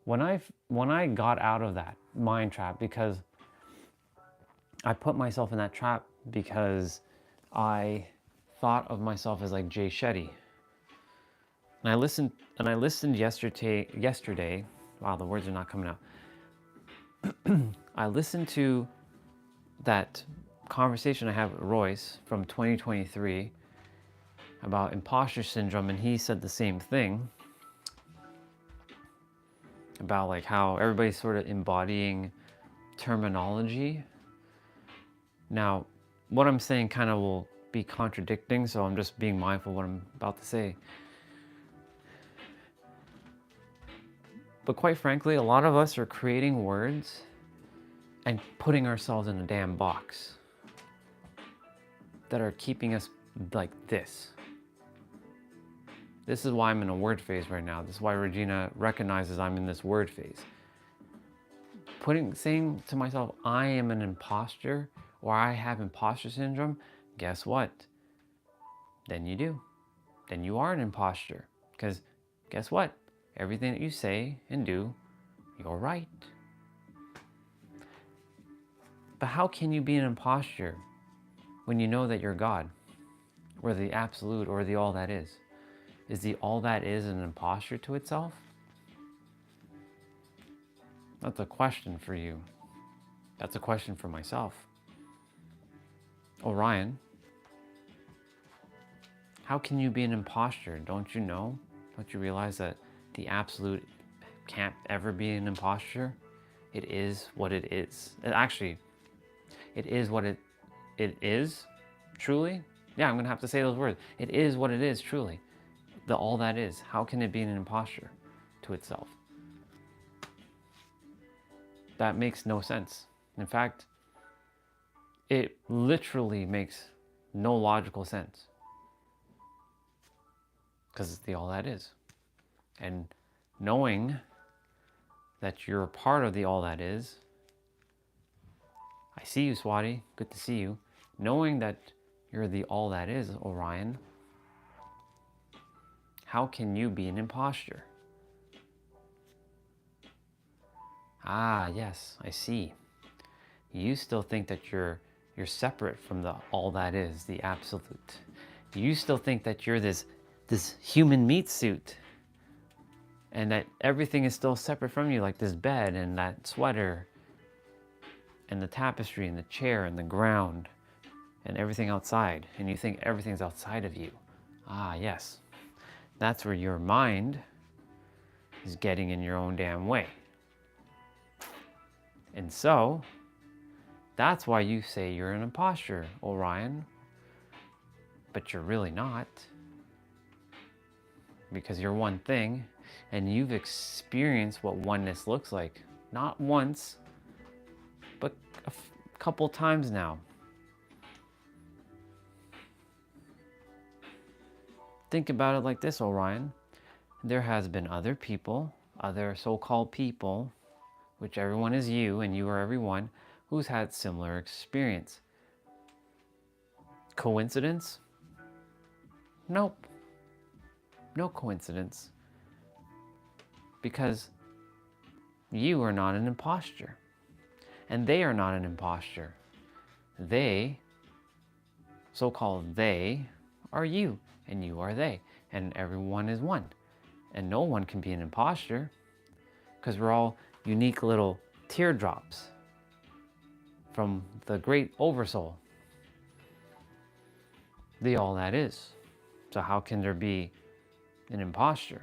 when I got out of that mind trap, because I put myself in that trap because I thought of myself as like Jay Shetty. And I listened yesterday. Wow, the words are not coming out. I listened to that conversation I had with Royce from 2023 about imposter syndrome, and he said the same thing about like how everybody's sort of embodying terminology. Now, what I'm saying kind of will be contradicting, so I'm just being mindful of what I'm about to say. But quite frankly, a lot of us are creating words and putting ourselves in a damn box that are keeping us like this. This is why I'm in a word phase right now. This is why Regina recognizes I'm in this word phase. saying to myself, I am an imposter, or I have imposter syndrome, guess what? Then you do. Then you are an imposter. Because guess what? Everything that you say and do, you're right. But how can you be an imposter when you know that you're God, or the absolute, or the all that is? Is the all that is an imposter to itself? That's a question for you. That's a question for myself. Orion, how can you be an imposter? Don't you know? Don't you realize that the absolute can't ever be an imposter? It is what it is. It is what it is, truly. Yeah, I'm going to have to say those words. It is what it is, truly. The all that is. How can it be an imposter to itself? That makes no sense. In fact, it literally makes no logical sense. Because it's the all that is. And knowing that you're a part of the all that is, I see you, Swati, good to see you. Knowing that you're the all that is, Orion, how can you be an imposter? Ah, yes, I see. You still think that you're separate from the all that is, the absolute. You still think that you're this human meat suit, and that everything is still separate from you, like this bed and that sweater and the tapestry and the chair and the ground and everything outside, and you think everything's outside of you. Ah, yes. That's where your mind is getting in your own damn way. And so, that's why you say you're an imposter, Orion. But you're really not. Because you're one thing, and you've experienced what oneness looks like. Not once, but a couple times now. Think about it like this, Orion. There has been other people, other so-called people, which everyone is you, and you are everyone, who's had similar experience. Coincidence? Nope. No coincidence. Because you are not an imposter. And they are not an imposter. They, so-called they, are you, and you are they, and everyone is one. And no one can be an imposter, because we're all unique little teardrops from the great oversoul, the all that is. So how can there be an imposter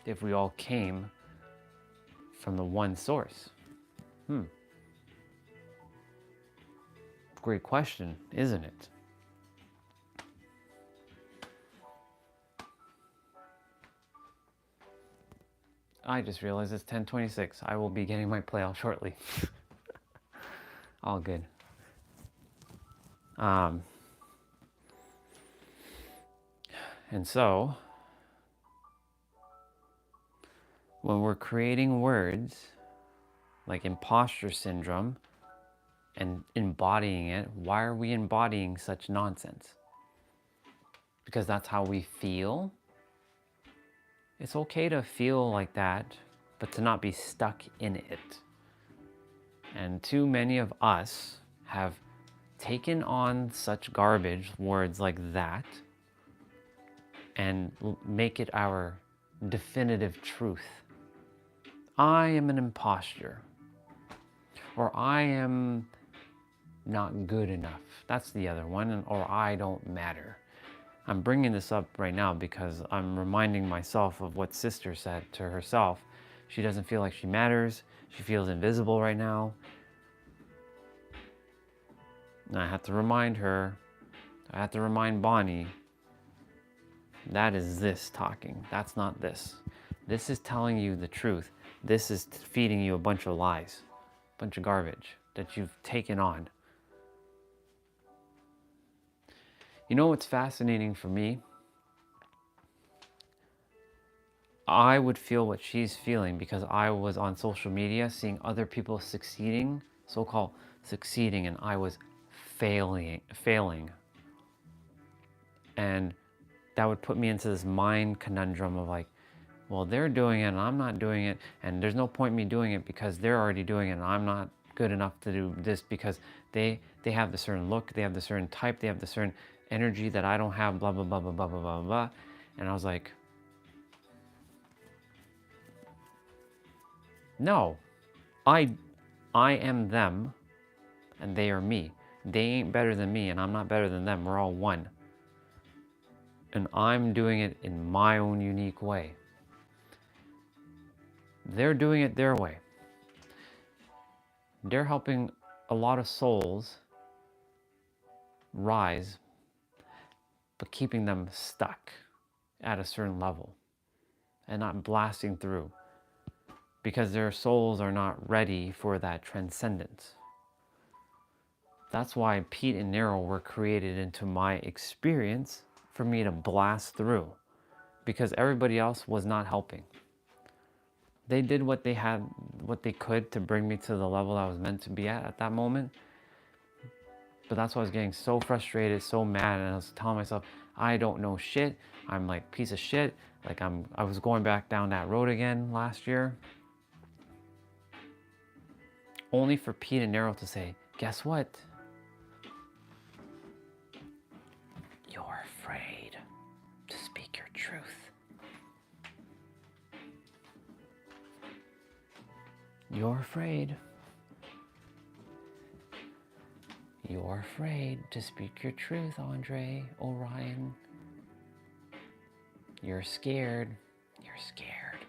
if we all came from the one source? Great question, isn't it? I just realized it's 10:26. I will be getting my play out shortly. All good. And so, when we're creating words like imposter syndrome and embodying it, why are we embodying such nonsense? Because that's how we feel. It's okay to feel like that, but to not be stuck in it. And too many of us have taken on such garbage, words like that, and make it our definitive truth. I am an imposter, or I am not good enough. That's the other one, or I don't matter. I'm bringing this up right now because I'm reminding myself of what Sister said to herself. She doesn't feel like she matters. She feels invisible right now. And I have to remind her, I have to remind Bonnie, that is this talking. That's not this. This is telling you the truth. This is feeding you a bunch of lies, a bunch of garbage that you've taken on. You know what's fascinating for me? I would feel what she's feeling because I was on social media seeing other people succeeding, so-called succeeding, and I was failing. And that would put me into this mind conundrum of like, well, they're doing it and I'm not doing it, and there's no point me doing it because they're already doing it and I'm not good enough to do this because they have the certain look, they have the certain type, they have the certain energy that I don't have, blah, blah, blah, blah, blah, blah, blah, blah. And I was like, no, I am them and they are me. They ain't better than me and I'm not better than them. We're all one. And I'm doing it in my own unique way. They're doing it their way. They're helping a lot of souls rise, but keeping them stuck at a certain level and not blasting through because their souls are not ready for that transcendence. That's why Pete and Nero were created into my experience for me to blast through, because everybody else was not helping. They did what they had, what they could to bring me to the level I was meant to be at that moment. But that's why I was getting so frustrated, so mad, and I was telling myself, I don't know shit. I'm like piece of shit. Like I was going back down that road again last year. Only for Pete and Nero to say, guess what? You're afraid to speak your truth. You're afraid. You're afraid to speak your truth, Andre Orion. You're scared. You're scared.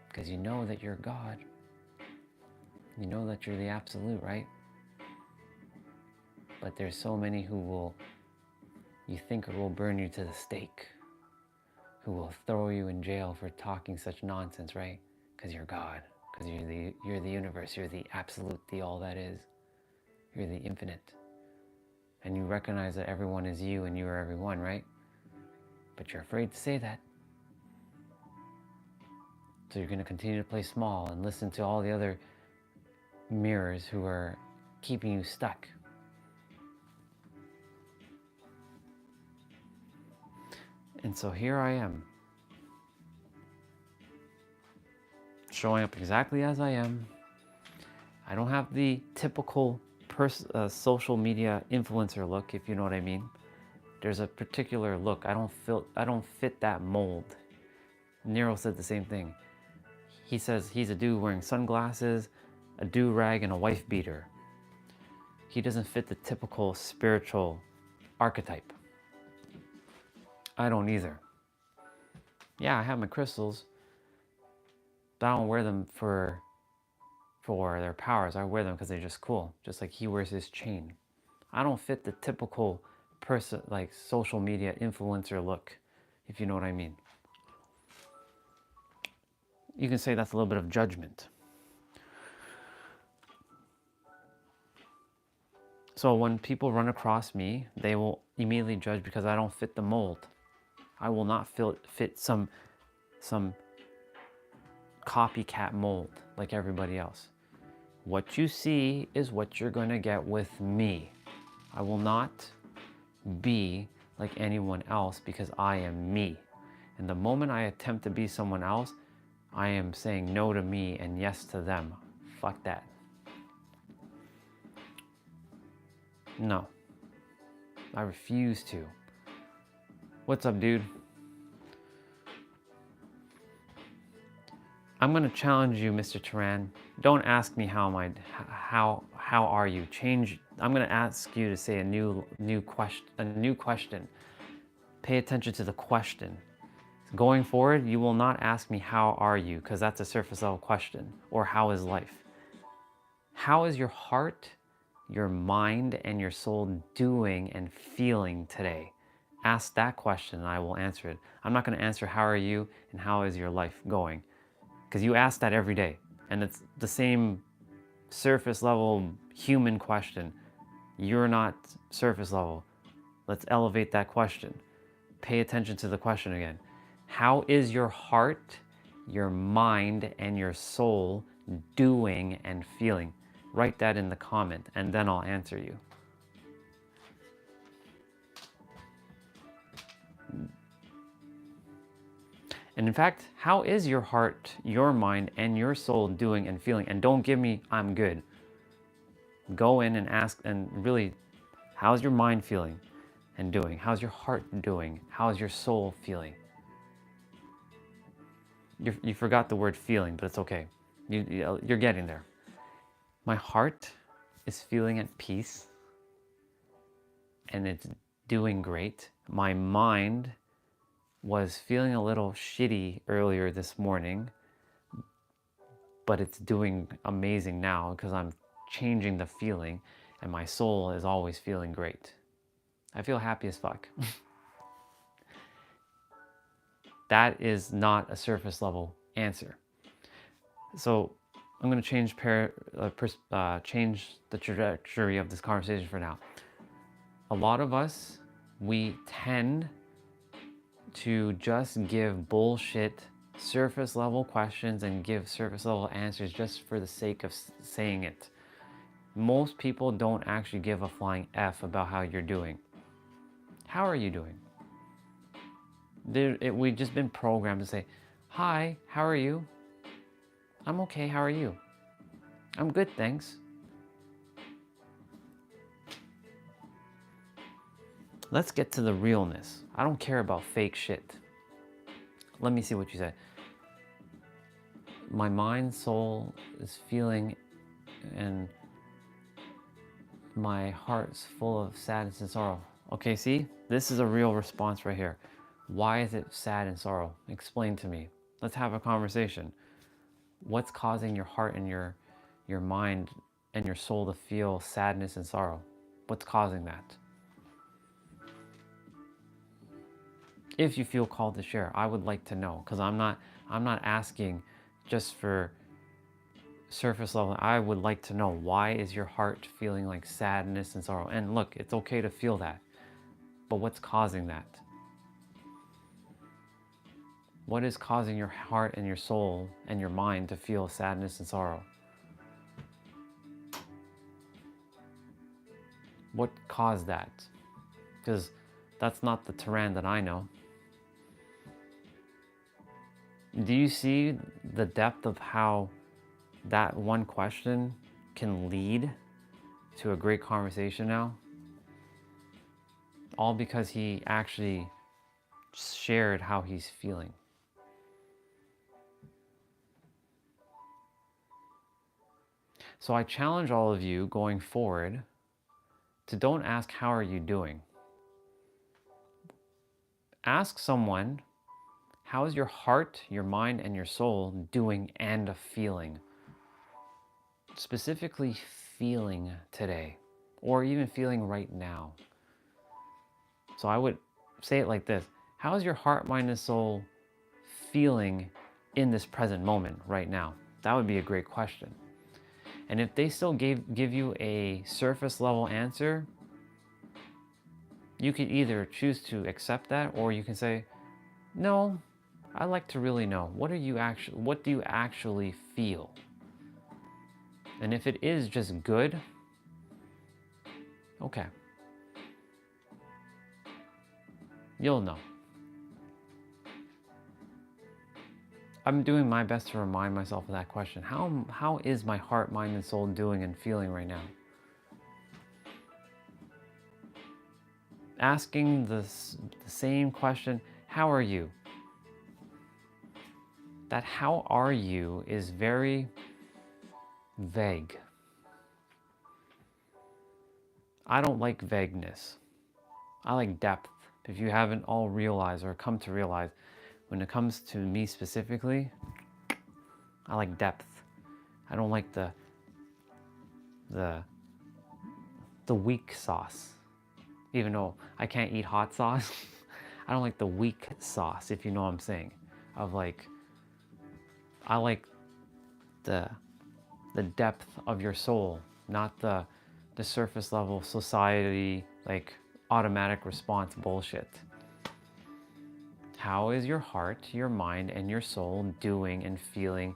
Because you know that you're God. You know that you're the absolute, right? But there's so many who will, you think will burn you to the stake. Who will throw you in jail for talking such nonsense, right? Because you're God. Because you're the universe. You're the absolute, the all that is. You're the infinite. And you recognize that everyone is you and you are everyone, right? But you're afraid to say that. So you're going to continue to play small and listen to all the other mirrors who are keeping you stuck. And so here I am, showing up exactly as I am. I don't have the typical social media influencer look, if you know what I mean. There's a particular look. I don't fit that mold. Nero said the same thing. He says he's a dude wearing sunglasses, a do-rag, and a wife beater. He doesn't fit the typical spiritual archetype. I don't either. Yeah, I have my crystals, but I don't wear them for their powers. I wear them because they're just cool. Just like he wears his chain. I don't fit the typical person, like social media influencer look, if you know what I mean. You can say that's a little bit of judgment. So when people run across me, they will immediately judge because I don't fit the mold. I will not fit some copycat mold like everybody else. What you see is what you're going to get with me. I will not be like anyone else because I am me. And the moment I attempt to be someone else, I am saying no to me and yes to them. Fuck that. No. I refuse to. What's up, dude? I'm going to challenge you, Mr. Turan. Don't ask me how are you? I'm going to ask you to say a new question. Pay attention to the question. Going forward, you will not ask me how are you, because that's a surface level question, or how is life. How is your heart, your mind, and your soul doing and feeling today? Ask that question and I will answer it. I'm not going to answer how are you and how is your life going, because you ask that every day and it's the same surface level human question. You're not surface level. Let's elevate that question. Pay attention to the question again. How is your heart your mind and your soul doing and feeling? Write that in the comment and then I'll answer you. And in fact, how is your heart, your mind, and your soul doing and feeling? And don't give me, I'm good. Go in and ask, and really, how's your mind feeling and doing? How's your heart doing? How's your soul feeling? You forgot the word feeling, but it's okay. You're getting there. My heart is feeling at peace and it's doing great. My mind was feeling a little shitty earlier this morning, but it's doing amazing now because I'm changing the feeling, and my soul is always feeling great. I feel happy as fuck. That is not a surface level answer. So I'm going to change the trajectory of this conversation for now. A lot of us, we tend to just give bullshit surface level questions and give surface level answers just for the sake of saying it. Most people don't actually give a flying F about how you're doing. How are you doing? We've just been programmed to say, hi, how are you? I'm okay, how are you? I'm good, thanks. Let's get to the realness. I don't care about fake shit. Let me see what you said. My mind, soul is feeling, and my heart's full of sadness and sorrow. Okay, see? This is a real response right here. Why is it sad and sorrow? Explain to me. Let's have a conversation. What's causing your heart and your mind and your soul to feel sadness and sorrow? What's causing that? If you feel called to share, I would like to know, because I'm not asking just for surface level. I would like to know, why is your heart feeling like sadness and sorrow? And look, it's okay to feel that, but what's causing that? What is causing your heart and your soul and your mind to feel sadness and sorrow? What caused that? Because that's not the Turan that I know. Do you see the depth of how that one question can lead to a great conversation now? All because he actually shared how he's feeling. So I challenge all of you going forward to don't ask, how are you doing? Ask someone, how is your heart, your mind, and your soul doing and feeling? Specifically feeling today, or even feeling right now. So I would say it like this. How is your heart, mind, and soul feeling in this present moment right now? That would be a great question. And if they still give you a surface level answer, you could either choose to accept that, or you can say, no, I'd like to really know, what do you actually feel? And if it is just good, okay, you'll know. I'm doing my best to remind myself of that question. How is my heart, mind, and soul doing and feeling right now? Asking the same question, how are you? That how are you is very vague. I don't like vagueness. I like depth. If you haven't all realized or come to realize, when it comes to me specifically, I like depth. I don't like the weak sauce. Even though I can't eat hot sauce, I don't like the weak sauce, if you know what I'm saying. Of like, I like the depth of your soul, not the surface level society, like automatic response bullshit. How is your heart, your mind, and your soul doing and feeling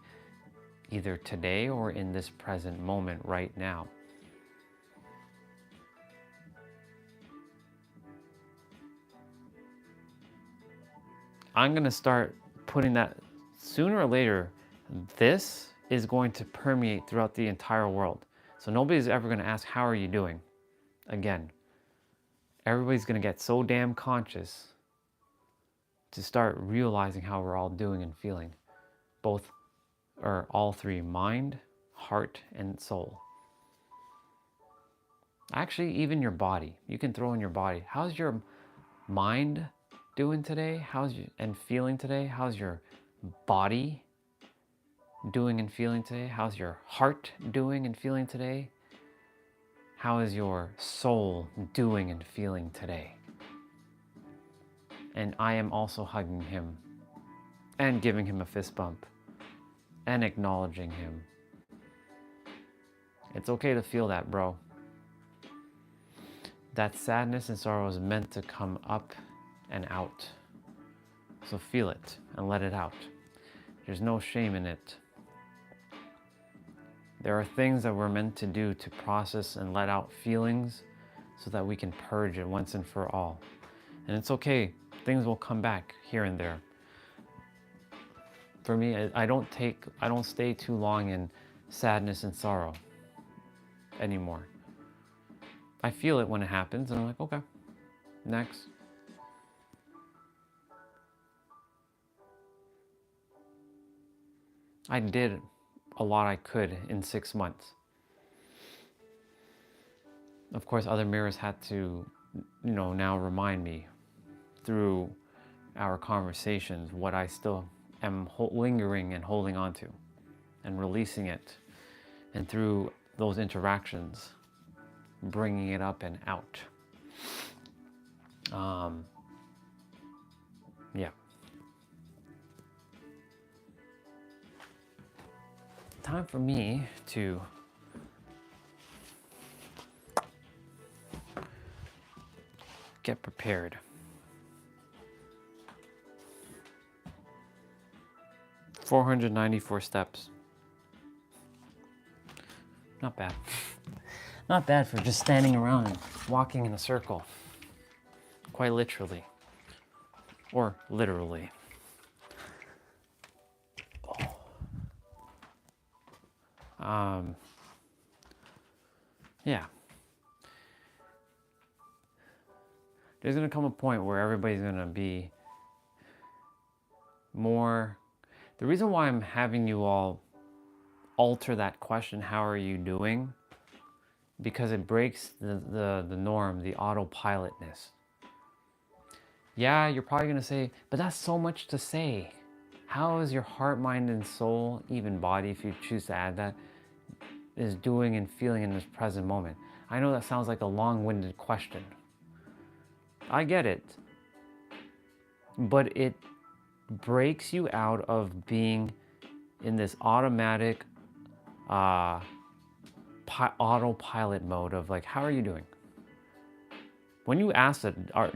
either today or in this present moment right now? I'm going to start putting that sooner or later. This is going to permeate throughout the entire world. So nobody's ever going to ask, how are you doing? Again, everybody's going to get so damn conscious to start realizing how we're all doing and feeling. Both, or all three: mind, heart, and soul. Actually, even your body. You can throw in your body. How's your mind doing today? And feeling today? How's your body doing and feeling today? How's your heart doing and feeling today? How is your soul doing and feeling today? And I am also hugging him and giving him a fist bump and acknowledging him. It's okay to feel that, bro. That sadness and sorrow is meant to come up and out. So feel it and let it out. There's no shame in it. There are things that we're meant to do to process and let out feelings so that we can purge it once and for all. And it's okay. Things will come back here and there. For me, I don't stay too long in sadness and sorrow anymore. I feel it when it happens and I'm like, okay, next. I did a lot I could in 6 months. Of course, other mirrors had to, now remind me through our conversations what I still am lingering and holding on to and releasing it. And through those interactions, bringing it up and out. Yeah. Time for me to get prepared. 494 steps. Not bad. Not bad for just standing around and walking in a circle. Quite literally. Or literally. Yeah. There's going to come a point where everybody's going to be more... The reason why I'm having you all alter that question, how are you doing? Because it breaks the norm, the autopilotness. Yeah, you're probably going to say, but that's so much to say. How is your heart, mind, and soul, even body, if you choose to add that, is doing and feeling in this present moment? I know that sounds like a long-winded question. I get it. But it breaks you out of being in this automatic autopilot mode of like, how are you doing? When you ask it,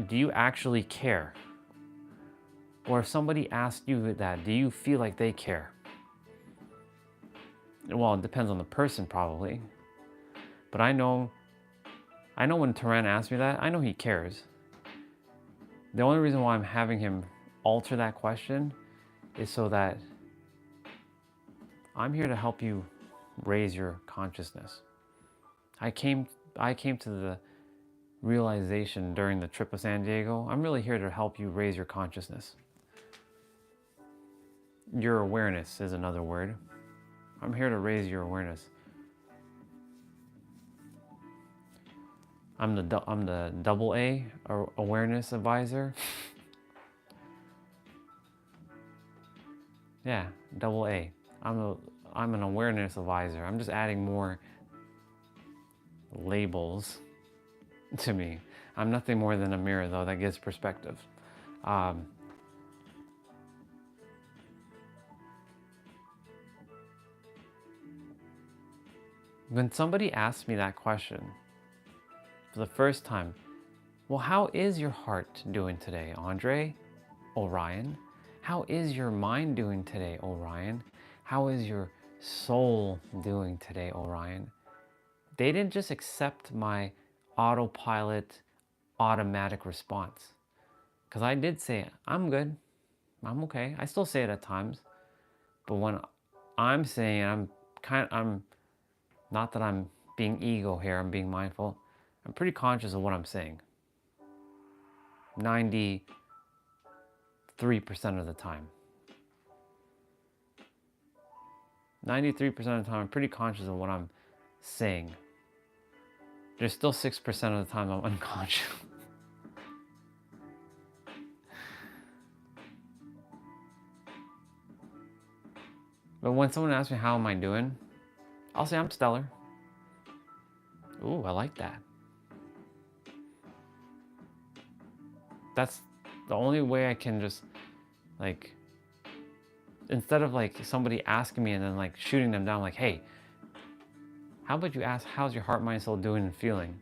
do you actually care? Or if somebody asked you that, do you feel like they care? Well, it depends on the person probably. But I know when Turan asked me that, I know he cares. The only reason why I'm having him alter that question is so that I'm here to help you raise your consciousness. I came to the realization during the trip of San Diego, I'm really here to help you raise your consciousness. Your awareness is another word. I'm here to raise your awareness. I'm the double A awareness advisor. Yeah, double A. I'm an awareness advisor. I'm just adding more labels to me. I'm nothing more than a mirror though that gives perspective. When somebody asks me that question for the first time, well, how is your heart doing today, Andre? Orion? How is your mind doing today, Orion? How is your soul doing today, Orion? They didn't just accept my autopilot, automatic response. Because I did say, I'm good, I'm okay. I still say it at times. But when I'm saying, I'm not that I'm being ego here, I'm being mindful. I'm pretty conscious of what I'm saying. 93% of the time. 93% of the time, I'm pretty conscious of what I'm saying. There's still 6% of the time I'm unconscious. But when someone asks me how am I doing, I'll say I'm stellar. Ooh, I like that. That's the only way I can just, like, instead of like somebody asking me and then like shooting them down, like, hey, how about you ask, how's your heart, mind, soul doing and feeling?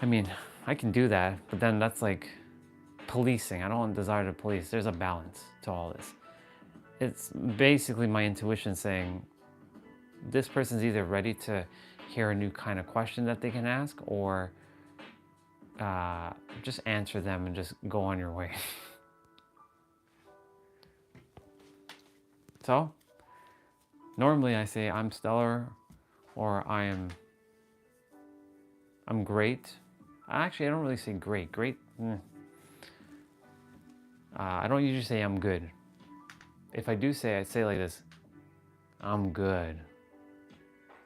I mean, I can do that, but then that's like policing. I don't desire to police. There's a balance to all this. It's basically my intuition saying this person's either ready to hear a new kind of question that they can ask, or just answer them and just go on your way. So normally I say I'm stellar, or I'm great. Actually, I don't really say great. I don't usually say I'm good. If I do say, I say like this: I'm good,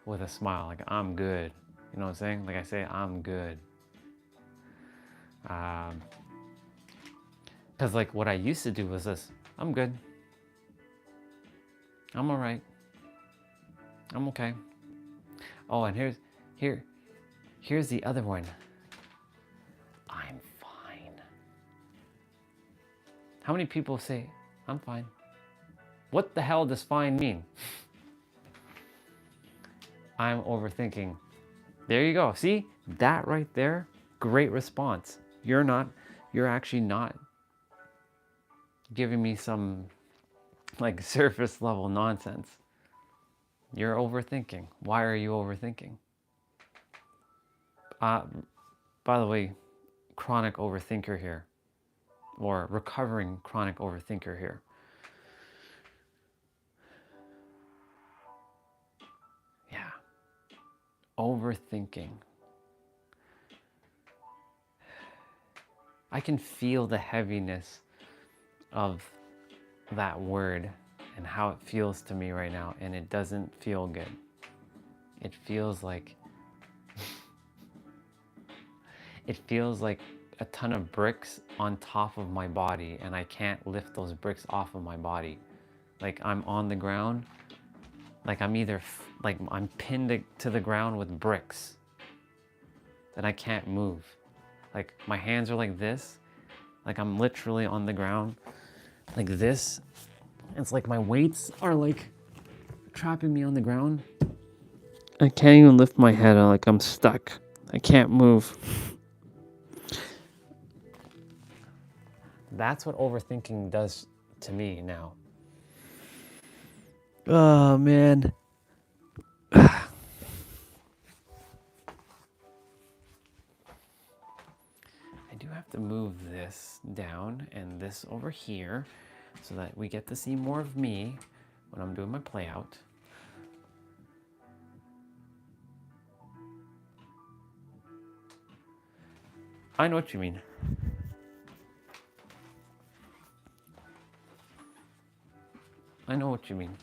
with a smile, like I'm good. You know what I'm saying? Like I say, I'm good. Because like what I used to do was this: I'm good. I'm all right. I'm okay. Oh, and here's the other one. I'm fine. How many people say, I'm fine? What the hell does fine mean? I'm overthinking. There you go. See, that right there, great response. You're actually not giving me some like surface level nonsense. You're overthinking. Why are you overthinking? By the way, chronic overthinker here, or recovering chronic overthinker here. Yeah. Overthinking. I can feel the heaviness of that word and how it feels to me right now, and it doesn't feel good. It feels like a ton of bricks on top of my body, and I can't lift those bricks off of my body. Like I'm on the ground, like I'm I'm pinned to the ground with bricks, and I can't move. Like my hands are like this, like I'm literally on the ground like this. It's like my weights are like trapping me on the ground. I can't even lift my head. Like I'm stuck. I can't move. That's what overthinking does to me now. Oh, man. I do have to move this down and this over here so that we get to see more of me when I'm doing my play out. I know what you mean. I know what you mean.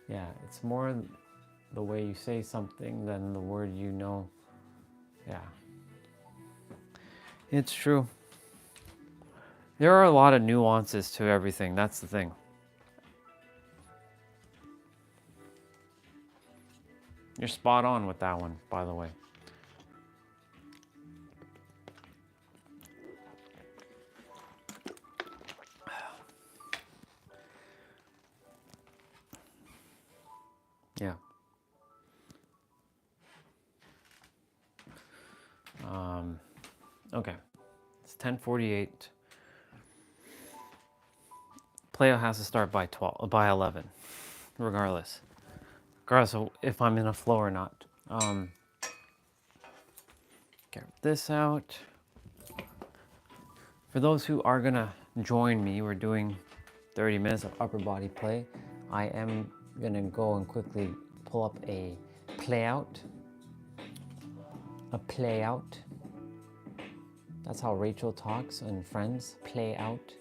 Yeah, it's more the way you say something than the word you know. Yeah. It's true. There are a lot of nuances to everything. That's the thing. You're spot on with that one, by the way. Yeah. Okay, it's 10:48. Playout has to start by 11, regardless of if I'm in a flow or not. Get this out. For those who are gonna join me, we're doing 30 minutes of upper body play. I am gonna go and quickly pull up a play out. A play out. That's how Rachel talks in Friends. Play out.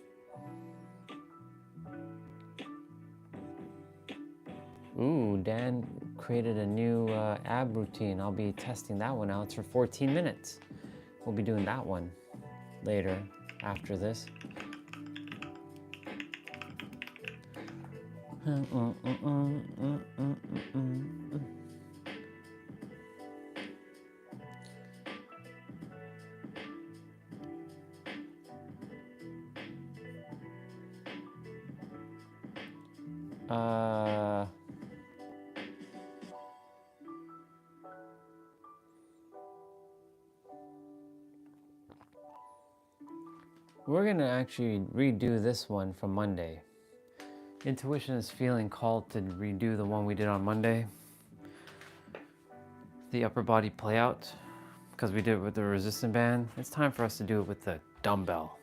Ooh, Dan created a new ab routine. I'll be testing that one out. It's for 14 minutes. We'll be doing that one later after this. We're gonna actually redo this one from Monday. Intuition is feeling called to redo the one we did on Monday. The upper body play out, because we did it with the resistant band. It's time for us to do it with the dumbbell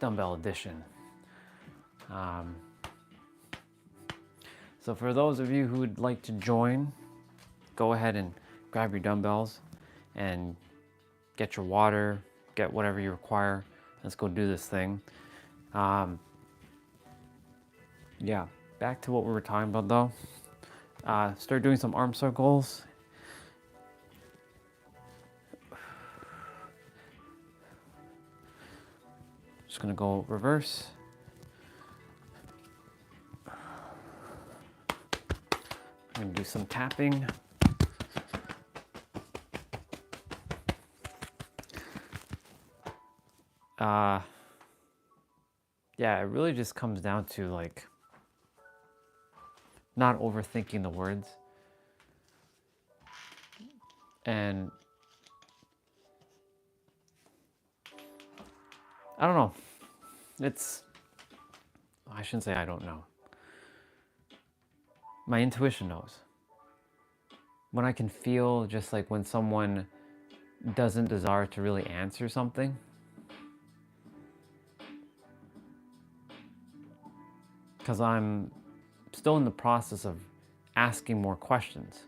edition. So for those of you who would like to join, go ahead and grab your dumbbells and get your water, get whatever you require. Let's go do this thing. Yeah, back to what we were talking about though. Start doing some arm circles. Just gonna go reverse. I'm gonna do some tapping. Yeah, it really just comes down to like not overthinking the words. And I don't know. I shouldn't say I don't know. My intuition knows. When I can feel just like when someone doesn't desire to really answer something. Because I'm still in the process of asking more questions.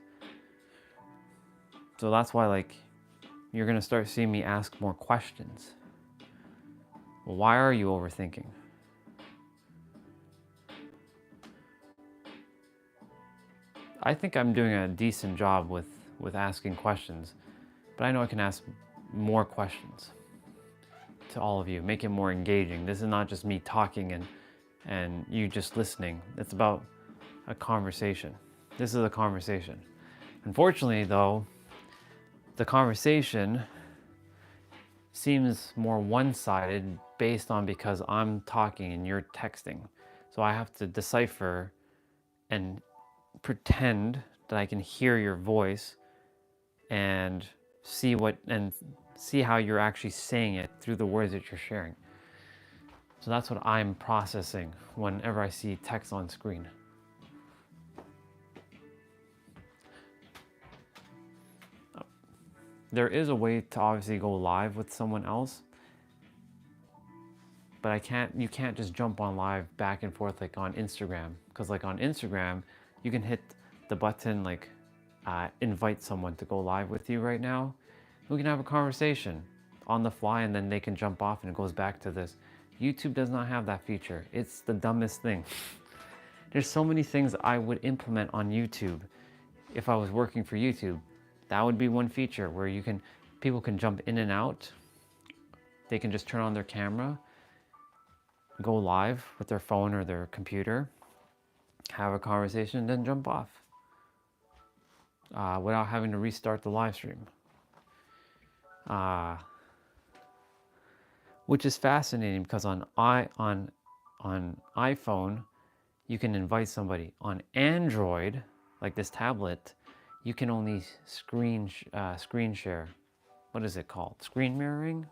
So that's why like you're gonna start seeing me ask more questions. Well, why are you overthinking? I think I'm doing a decent job with asking questions, but I know I can ask more questions to all of you, make it more engaging. This is not just me talking and you just listening. It's about a conversation. This is a conversation. Unfortunately though, the conversation seems more one-sided based on because I'm talking and you're texting. So I have to decipher and pretend that I can hear your voice and see how you're actually saying it through the words that you're sharing. So that's what I'm processing whenever I see text on screen. There is a way to obviously go live with someone else, but you can't just jump on live back and forth like on Instagram. Because like on Instagram, you can hit the button like invite someone to go live with you right now. We can have a conversation on the fly and then they can jump off and it goes back to this. YouTube does not have that feature. It's the dumbest thing. There's so many things I would implement on YouTube if I was working for YouTube. That would be one feature where people can jump in and out. They can just turn on their camera, go live with their phone or their computer, have a conversation, and then jump off without having to restart the live stream. Which is fascinating because on iPhone, you can invite somebody. On Android, like this tablet, you can only screen share. What is it called? Screen mirroring?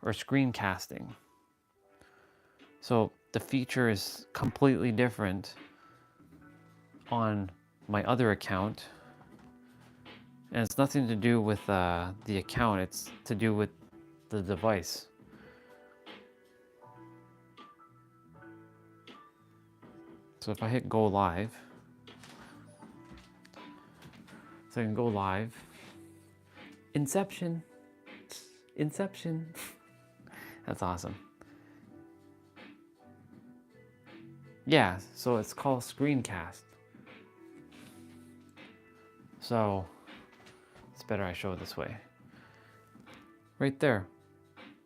or screencasting. So the feature is completely different on my other account, and it's nothing to do with the account, it's to do with the device. So if I hit go live, so I can go live. Inception. Inception. That's awesome. Yeah, so it's called screencast. So it's better I show it this way. Right there.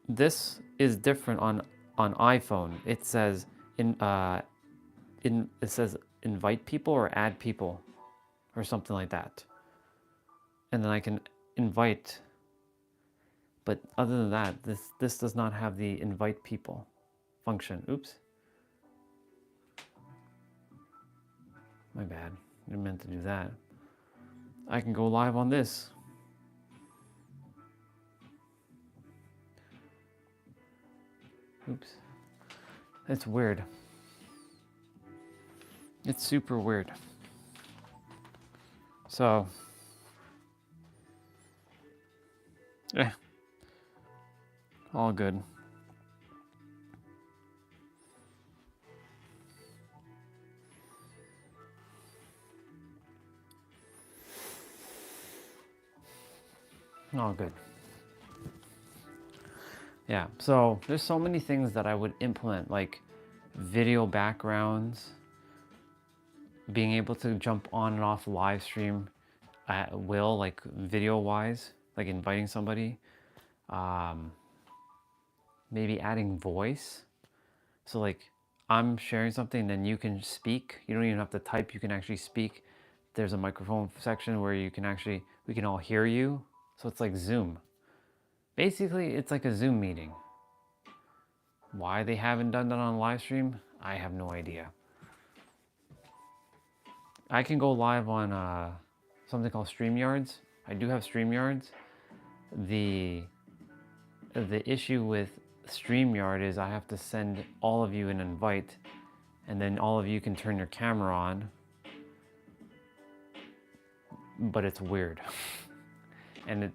This is different on iPhone. It says it says invite people or add people or something like that. And then I can invite. But other than that, this does not have the invite people function. Oops. My bad. I didn't meant to do that. I can go live on this. Oops. It's weird. It's super weird. So, all good. All good. Yeah, so there's so many things that I would implement, like video backgrounds, being able to jump on and off live stream at will, like video wise, like inviting somebody, maybe adding voice. So like I'm sharing something, then you can speak. You don't even have to type, you can actually speak. There's a microphone section where you can actually, we can all hear you. So it's like Zoom. Basically, it's like a Zoom meeting. Why they haven't done that on live stream, I have no idea. I can go live on something called StreamYards. I do have StreamYards. The issue with StreamYard is I have to send all of you an invite, and then all of you can turn your camera on, but it's weird. And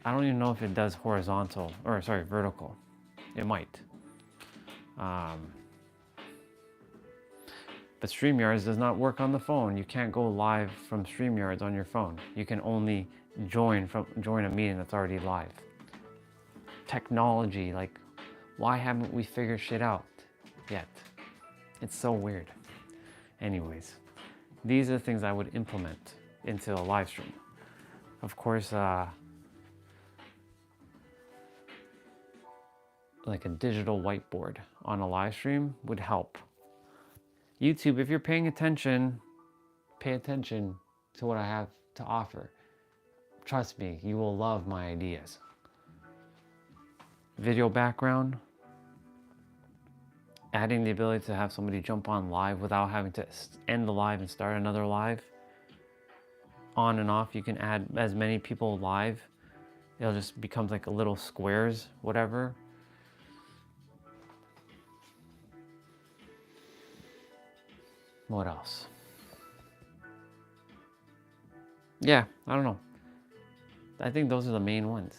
I don't even know if it does horizontal, or sorry, vertical. It might. But StreamYards does not work on the phone. You can't go live from StreamYards on your phone. You can only join a meeting that's already live. Technology, like, why haven't we figured shit out yet? It's so weird. Anyways, these are the things I would implement into a live stream. Of course, like a digital whiteboard on a live stream would help. YouTube, if you're paying attention, pay attention to what I have to offer. Trust me, you will love my ideas. Video background, adding the ability to have somebody jump on live without having to end the live and start another live. On and off, you can add as many people live. It'll just become like a little squares, whatever. What else? Yeah, I don't know. I think those are the main ones.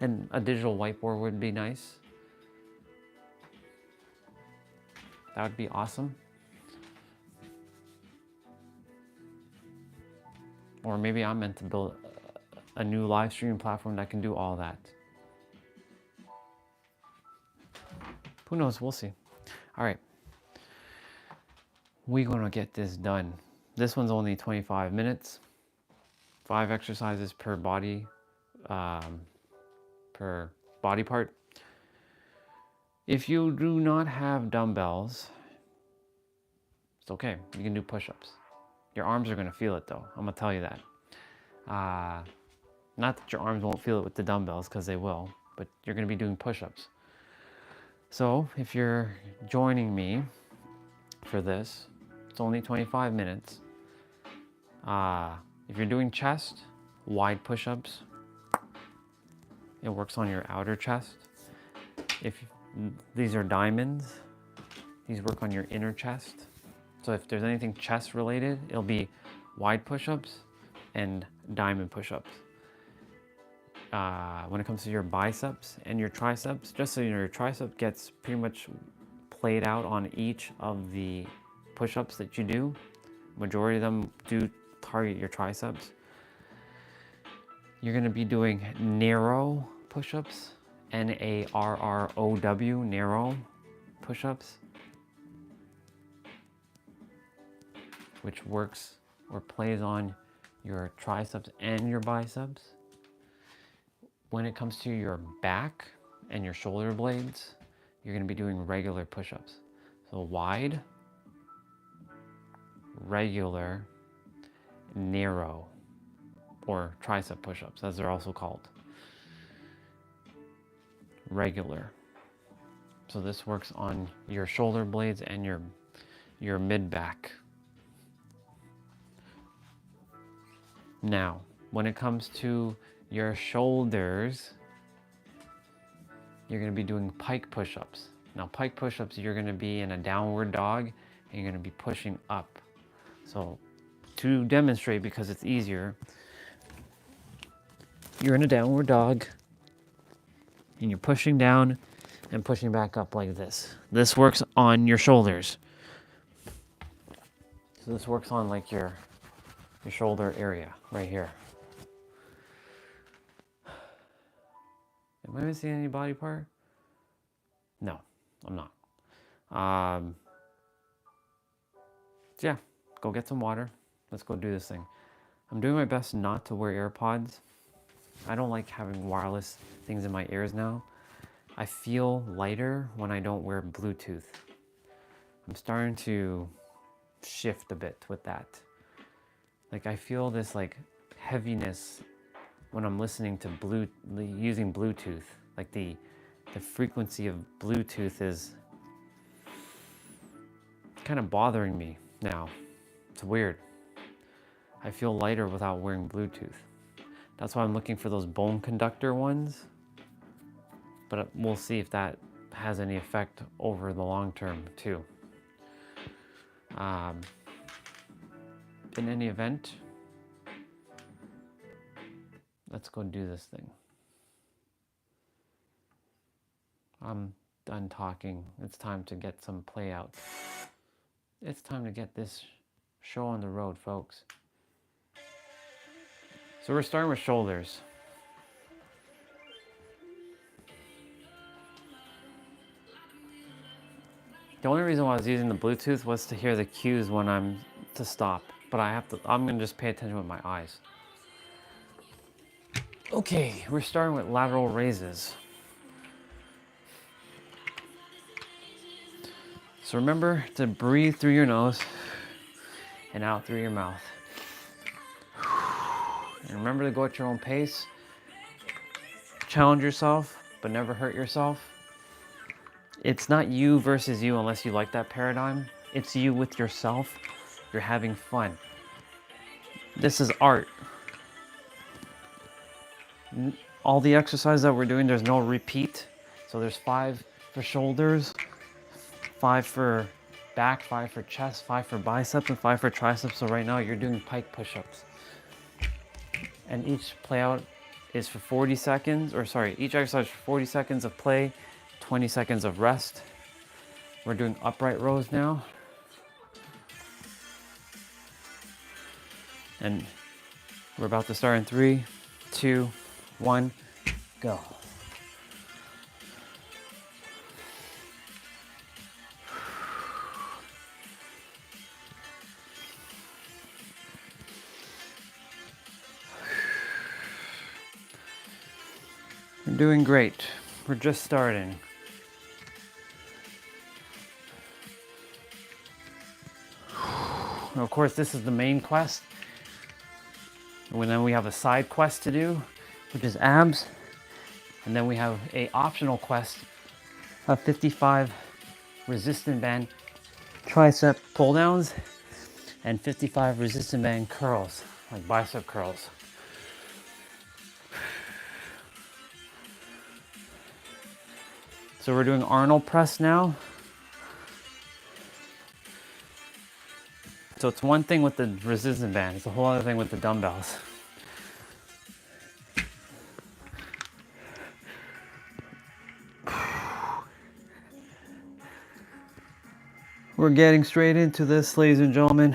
And a digital whiteboard would be nice. That would be awesome. Or maybe I'm meant to build a new live streaming platform that can do all that. Who knows? We'll see. All right. We're going to get this done. This one's only 25 minutes. 5 exercises per body part. If you do not have dumbbells, it's okay. You can do push-ups. Your arms are going to feel it though. I'm going to tell you that. Not that your arms won't feel it with the dumbbells, because they will, but you're going to be doing push-ups. So if you're joining me for this, it's only 25 minutes. If you're doing chest, wide push-ups. it works on your outer chest. If these are diamonds, these work on your inner chest. So if there's anything chest related, it'll be wide push-ups and diamond push-ups. When it comes to your biceps and your triceps, just so you know, your tricep gets pretty much played out on each of the push-ups that you do. Majority of them do target your triceps. You're going to be doing narrow push-ups, N-A-R-R-O-W, narrow push-ups, which works or plays on your triceps and your biceps. When it comes to your back and your shoulder blades, you're going to be doing regular push-ups. So wide, regular, narrow, or tricep push-ups, as they're also called. Regular. So this works on your shoulder blades and your mid-back. Now, when it comes to your shoulders, you're going to be doing pike push-ups. Now, pike push-ups, you're going to be in a downward dog, and you're going to be pushing up. So, to demonstrate, because it's easier, you're in a downward dog, and you're pushing down and pushing back up like this. This works on your shoulders. So this works on like your shoulder area right here. Am I missing any body part? No, I'm not. So yeah, go get some water. Let's go do this thing. I'm doing my best not to wear AirPods. I don't like having wireless things in my ears now. I feel lighter when I don't wear Bluetooth. I'm starting to shift a bit with that. Like I feel this like heaviness when I'm listening to using Bluetooth. Like the frequency of Bluetooth is kind of bothering me now. It's weird. I feel lighter without wearing Bluetooth. That's why I'm looking for those bone conductor ones. But we'll see if that has any effect over the long term too. In any event, let's go do this thing. I'm done talking. It's time to get some play out. It's time to get this show on the road, folks. So we're starting with shoulders. The only reason why I was using the Bluetooth was to hear the cues when I'm to stop. But I'm gonna just pay attention with my eyes. Okay, we're starting with lateral raises. So remember to breathe through your nose and out through your mouth. And remember to go at your own pace. Challenge yourself, but never hurt yourself. It's not you versus you unless you like that paradigm. It's you with yourself. You're having fun. This is art. All the exercises that we're doing, there's no repeat. So there's 5 for shoulders, 5 for back, 5 for chest, 5 for biceps, and 5 for triceps. So right now you're doing pike push-ups. And each play out is for 40 seconds, each exercise for 40 seconds of play, 20 seconds of rest. We're doing upright rows now. And we're about to start in 3, 2, 1, go. We're doing great. We're just starting. Of course, this is the main quest. And then we have a side quest to do, which is abs. And then we have a optional quest of 55 resistant band tricep pull downs and 55 resistant band curls, like bicep curls. So we're doing Arnold press now. So it's one thing with the resistance band, it's a whole other thing with the dumbbells. We're getting straight into this, ladies and gentlemen.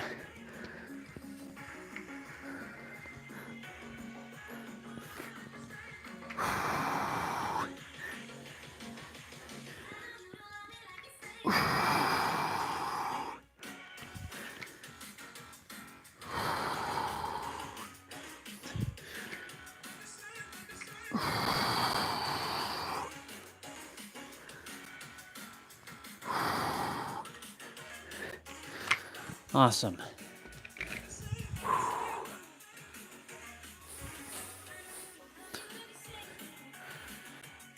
Awesome.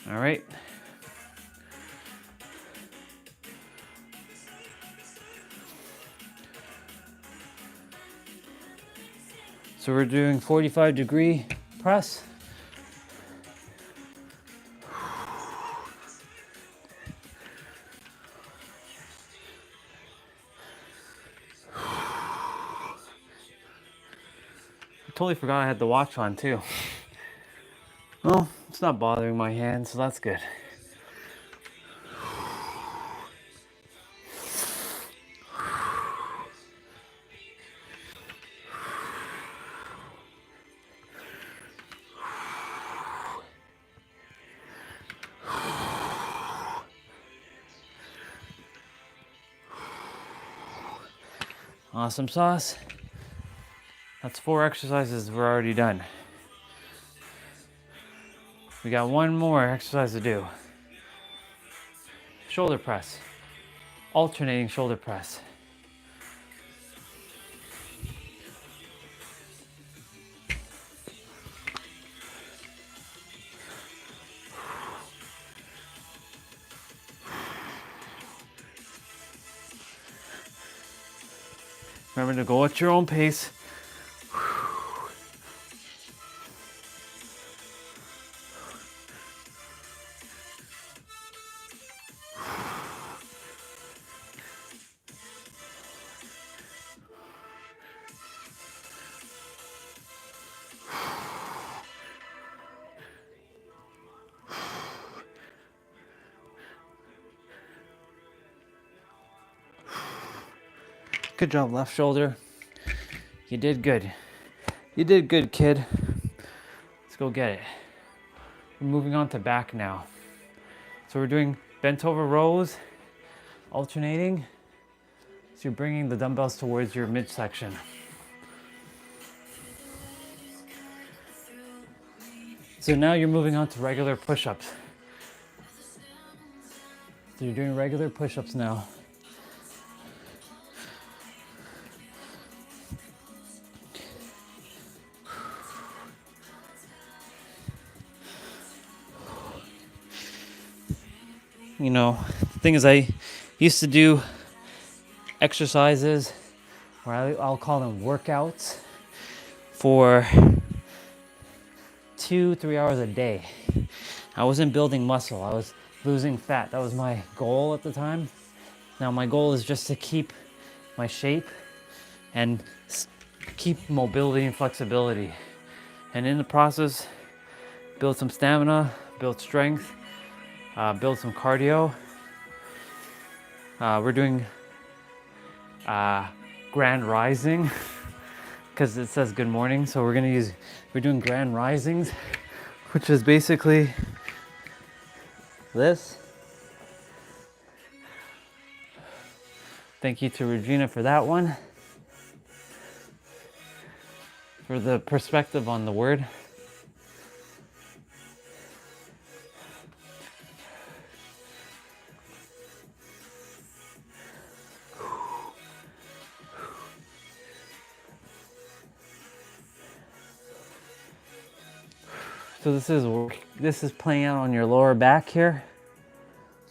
All right. So we're doing 45-degree press. I totally forgot I had the watch on too. Well, it's not bothering my hand, so that's good. Awesome sauce. That's 4 exercises we're already done. We got one more exercise to do. Shoulder press. Alternating shoulder press. Remember to go at your own pace. Good job, left shoulder. You did good. You did good, kid. Let's go get it. We're moving on to back now. So we're doing bent over rows, alternating. So you're bringing the dumbbells towards your midsection. So now you're moving on to regular push-ups. So you're doing regular push-ups now. You know, the thing is, I used to do exercises, or I'll call them workouts, for 2-3 hours a day. I wasn't building muscle, I was losing fat. That was my goal at the time. Now my goal is just to keep my shape and keep mobility and flexibility. And in the process, build some stamina, build strength, build some cardio. We're doing grand rising because it says good morning, so we're doing grand risings, which is basically this. Thank you to Regina for that one, for the perspective on the word. So this is playing out on your lower back here.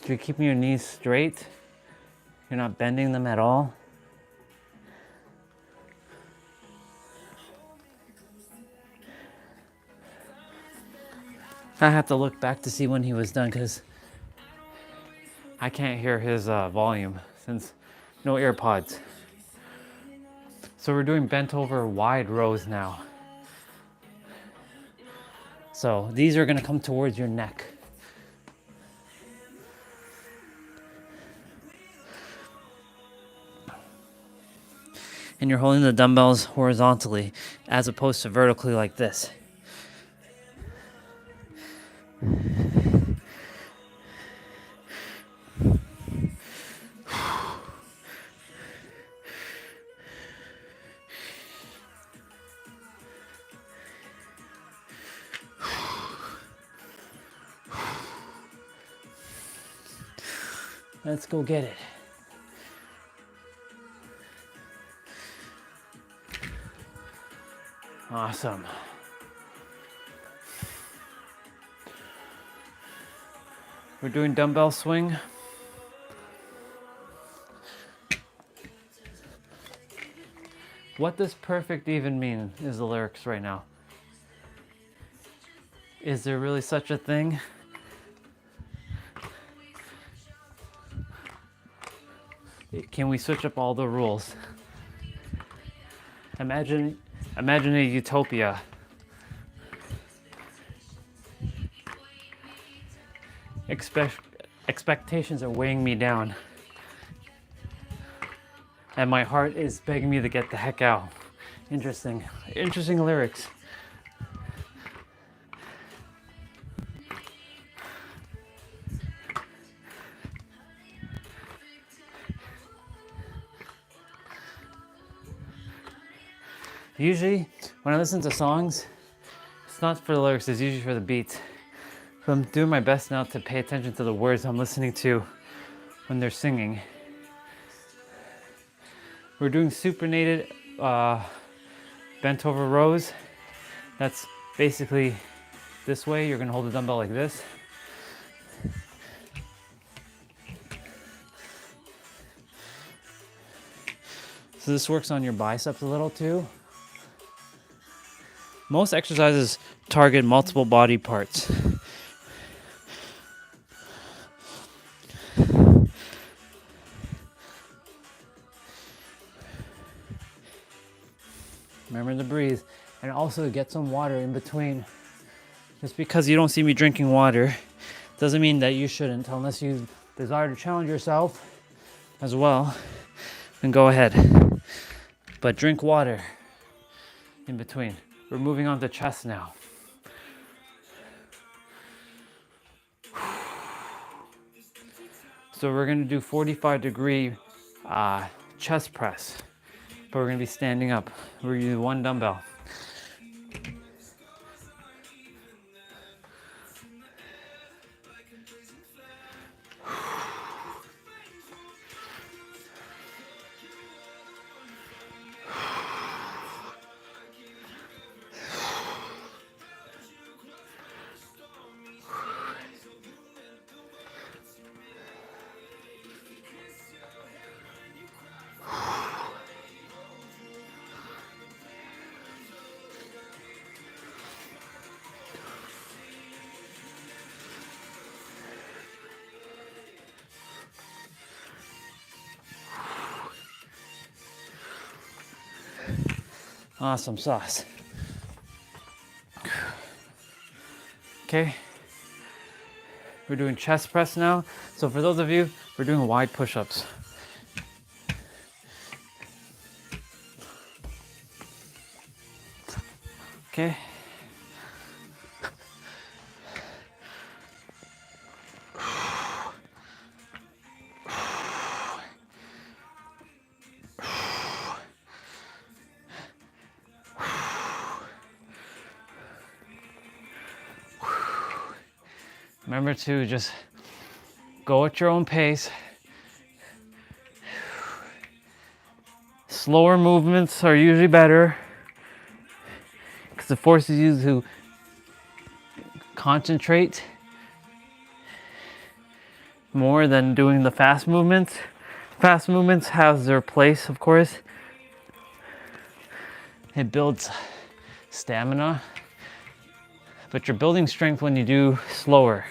So you're keeping your knees straight. You're not bending them at all. I have to look back to see when he was done, because I can't hear his volume since no AirPods. So we're doing bent over wide rows now. So these are gonna come towards your neck. And you're holding the dumbbells horizontally as opposed to vertically like this. Let's go get it. Awesome. We're doing dumbbell swing. What does perfect even mean is the lyrics right now. Is there really such a thing? Can we switch up all the rules? Imagine a utopia. Expectations are weighing me down. And my heart is begging me to get the heck out. Interesting lyrics. Usually, when I listen to songs, it's not for the lyrics, it's usually for the beats. So I'm doing my best now to pay attention to the words I'm listening to when they're singing. We're doing supinated bent over rows. That's basically this way. You're gonna hold the dumbbell like this. So this works on your biceps a little too. Most exercises target multiple body parts. Remember to breathe, and also get some water in between. Just because you don't see me drinking water doesn't mean that you shouldn't, unless you desire to challenge yourself as well, then go ahead. But drink water in between. We're moving on to chest now. So we're gonna do 45-degree chest press, but we're gonna be standing up. We're using one dumbbell. Awesome sauce. Okay, we're doing chest press now. So for those of you, we're doing wide push-ups. Okay. Remember to just go at your own pace. Slower movements are usually better because it forces you to concentrate more than doing the fast movements. Fast movements have their place, of course. It builds stamina, but you're building strength when you do slower.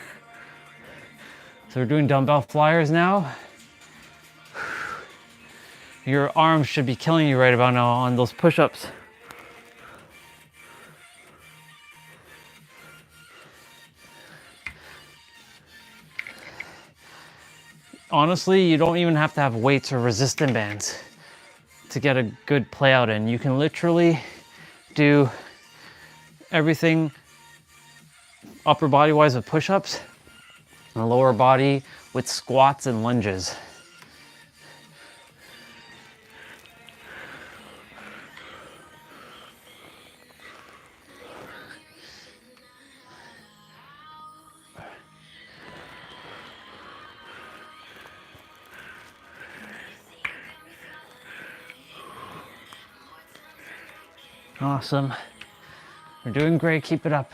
So we're doing dumbbell flyers now. Your arms should be killing you right about now on those push-ups. Honestly, you don't even have to have weights or resistance bands to get a good play out in. You can literally do everything upper body wise with push-ups and lower body with squats and lunges. Awesome. We're doing great, keep it up.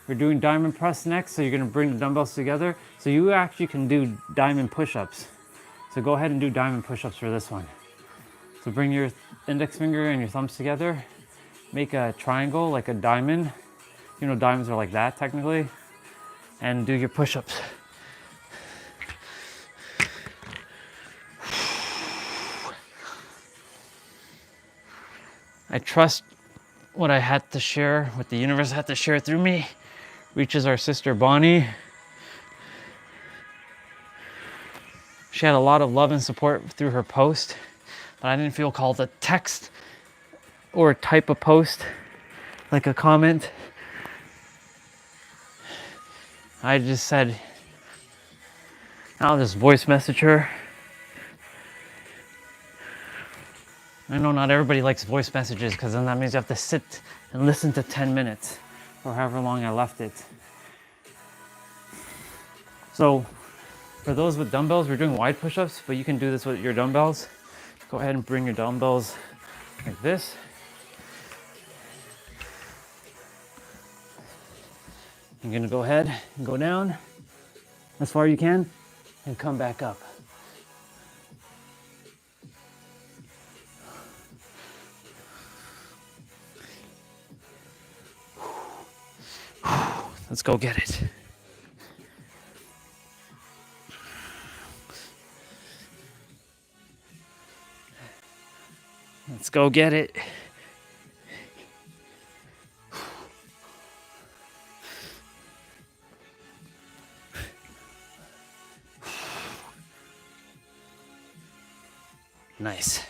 We're doing diamond press next, so you're gonna bring the dumbbells together. So you actually can do diamond push-ups. So go ahead and do diamond push-ups for this one. So bring your index finger and your thumbs together. Make a triangle, like a diamond. You know, diamonds are like that, technically. And do your push-ups. I trust what I had to share, what the universe had to share through me, reaches our sister Bonnie. She had a lot of love and support through her post, but I didn't feel called to text or type a post, like a comment. I just said, I'll just voice message her. I know not everybody likes voice messages because then that means you have to sit and listen to 10 minutes or however long I left it. So for those with dumbbells, we're doing wide push-ups, but you can do this with your dumbbells. Go ahead and bring your dumbbells like this. You're gonna go ahead and go down as far as you can and come back up. Let's go get it. Let's go get it. Nice.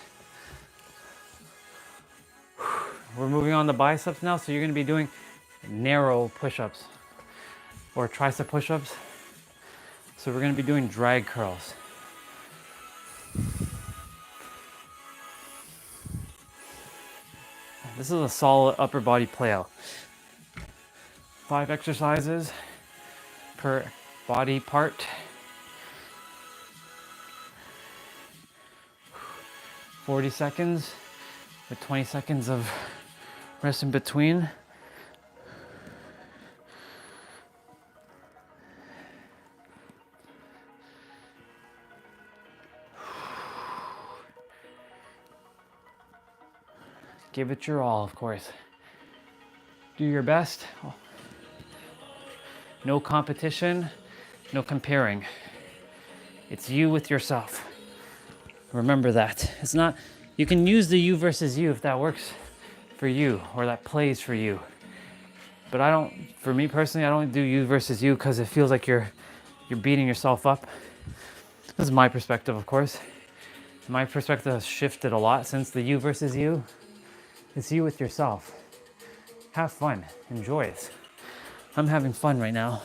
We're moving on to biceps now, so you're going to be doing narrow push-ups or tricep push-ups. So we're going to be doing drag curls. This is a solid upper body play out. 5 exercises per body part. 40 seconds with 20 seconds of rest in between. Give it your all, of course. Do your best. No competition, no comparing. It's you with yourself. Remember that. It's not, you can use the you versus you if that works for you or that plays for you. But I don't, for me personally, I don't do you versus you because it feels like you're beating yourself up. This is my perspective, of course. My perspective has shifted a lot since the you versus you. It's you with yourself. Have fun, enjoy it. I'm having fun right now.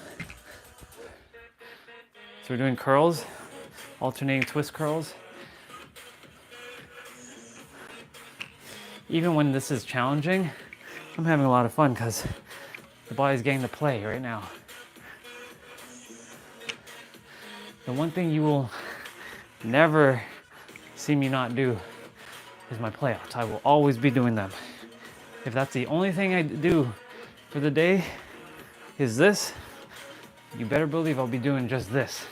So we're doing curls, alternating twist curls. Even when this is challenging, I'm having a lot of fun because the body's getting to play right now. The one thing you will never see me not do is my playouts. I will always be doing them. If that's the only thing I do for the day is this, you better believe I'll be doing just this.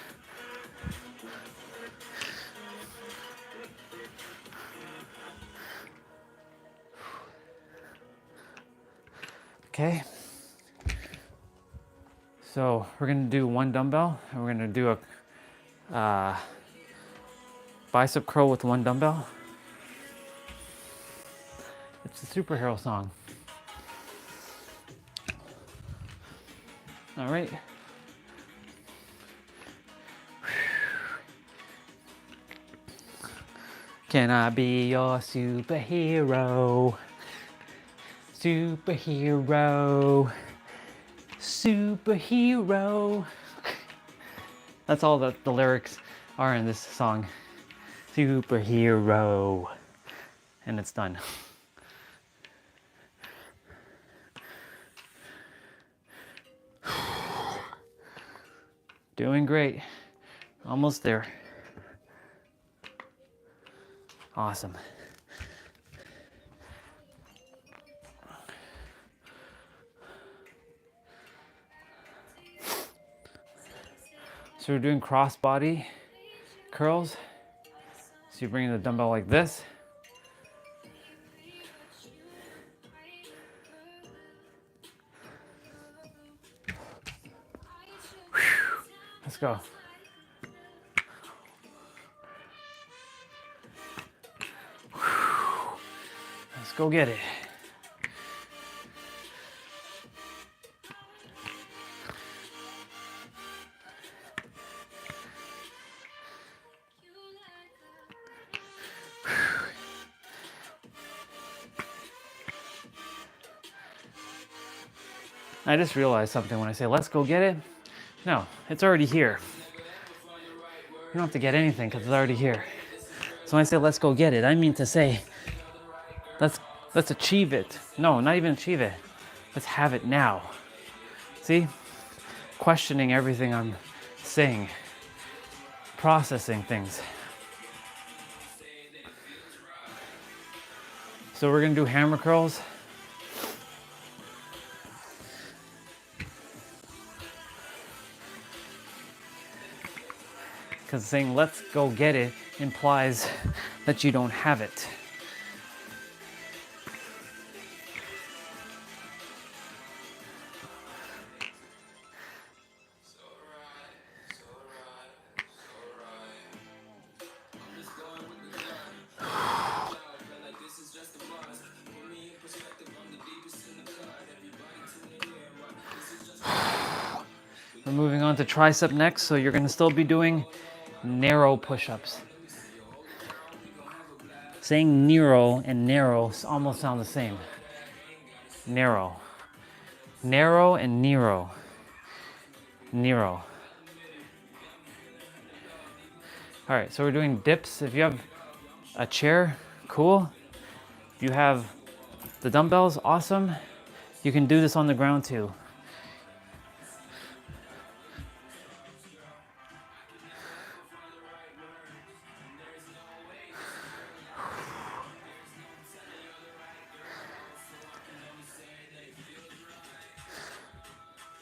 Okay. So we're gonna do one dumbbell, and we're gonna do a bicep curl with one dumbbell. It's a superhero song. All right. Can I be your superhero? Superhero. Superhero. That's all that the lyrics are in this song. Superhero. And it's done. Doing great. Almost there. Awesome. So we're doing cross body curls. So you're bringing the dumbbell like this. Let's go. Let's go get it. I just realized something when I say let's go get it. No, it's already here. You don't have to get anything because it's already here. So when I say let's go get it, I mean to say let's achieve it. No, not even achieve it. Let's have it now. See? Questioning everything I'm saying. Processing things. So we're gonna do hammer curls. Because saying let's go get it implies that you don't have it. We're moving on to tricep next, so you're gonna still be doing narrow push-ups. Saying narrow and narrow almost sound the same. Narrow. Narrow and narrow. Narrow. All right, so we're doing dips. If you have a chair, cool. If you have the dumbbells, awesome. You can do this on the ground too.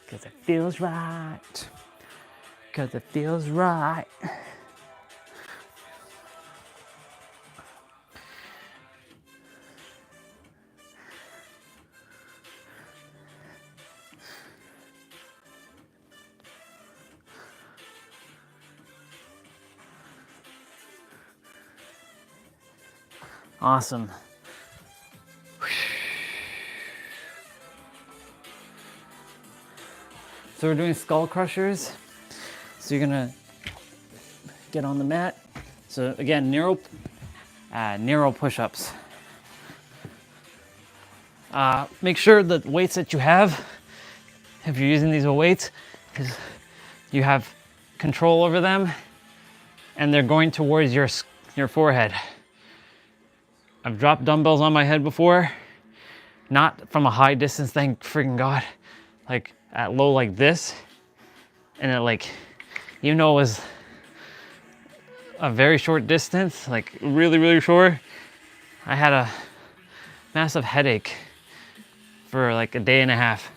Cause it feels right. Cause it feels right. Awesome. So we're doing skull crushers. So you're gonna get on the mat. So again, narrow push-ups. Make sure the weights that you have, if you're using these weights, is you have control over them and they're going towards your forehead. I've dropped dumbbells on my head before, not from a high distance, thank freaking God, like at low like this, and it like, even though it was a very short distance, like really, really short, I had a massive headache for like a day and a half.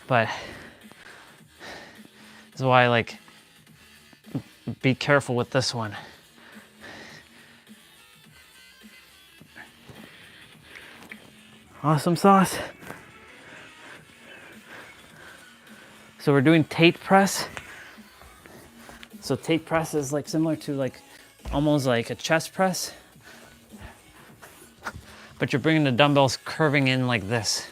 But that's why, like, be careful with this one. Awesome sauce. So we're doing Tate press. So Tate press is like similar to like almost like a chest press, but you're bringing the dumbbells curving in like this.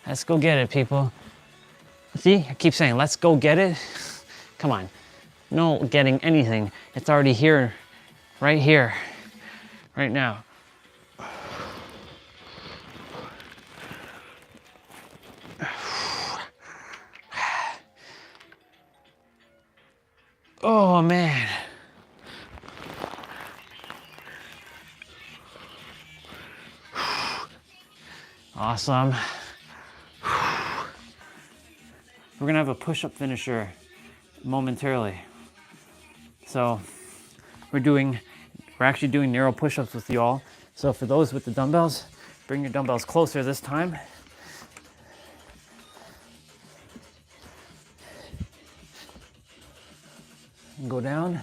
Let's go get it, people. See, I keep saying, let's go get it. Come on, no getting anything. It's already here, right now. Oh man. Awesome. We're gonna have a push-up finisher momentarily. So we're actually doing narrow push-ups with y'all. So for those with the dumbbells, bring your dumbbells closer this time. And go down.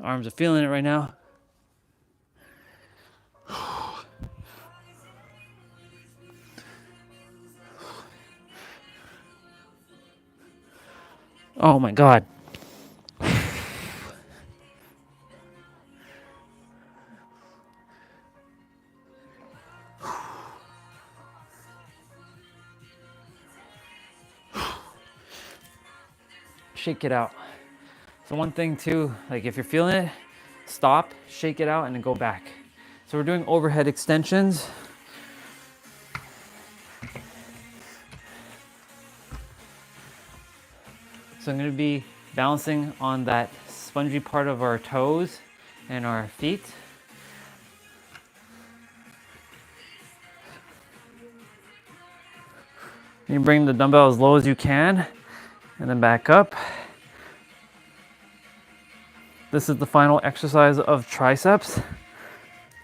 Arms are feeling it right now. Oh my God. Shake it out. So one thing too, like if you're feeling it, stop, shake it out, and then go back. So we're doing overhead extensions. So I'm gonna be balancing on that spongy part of our toes and our feet. You bring the dumbbell as low as you can, and then back up. This is the final exercise of triceps.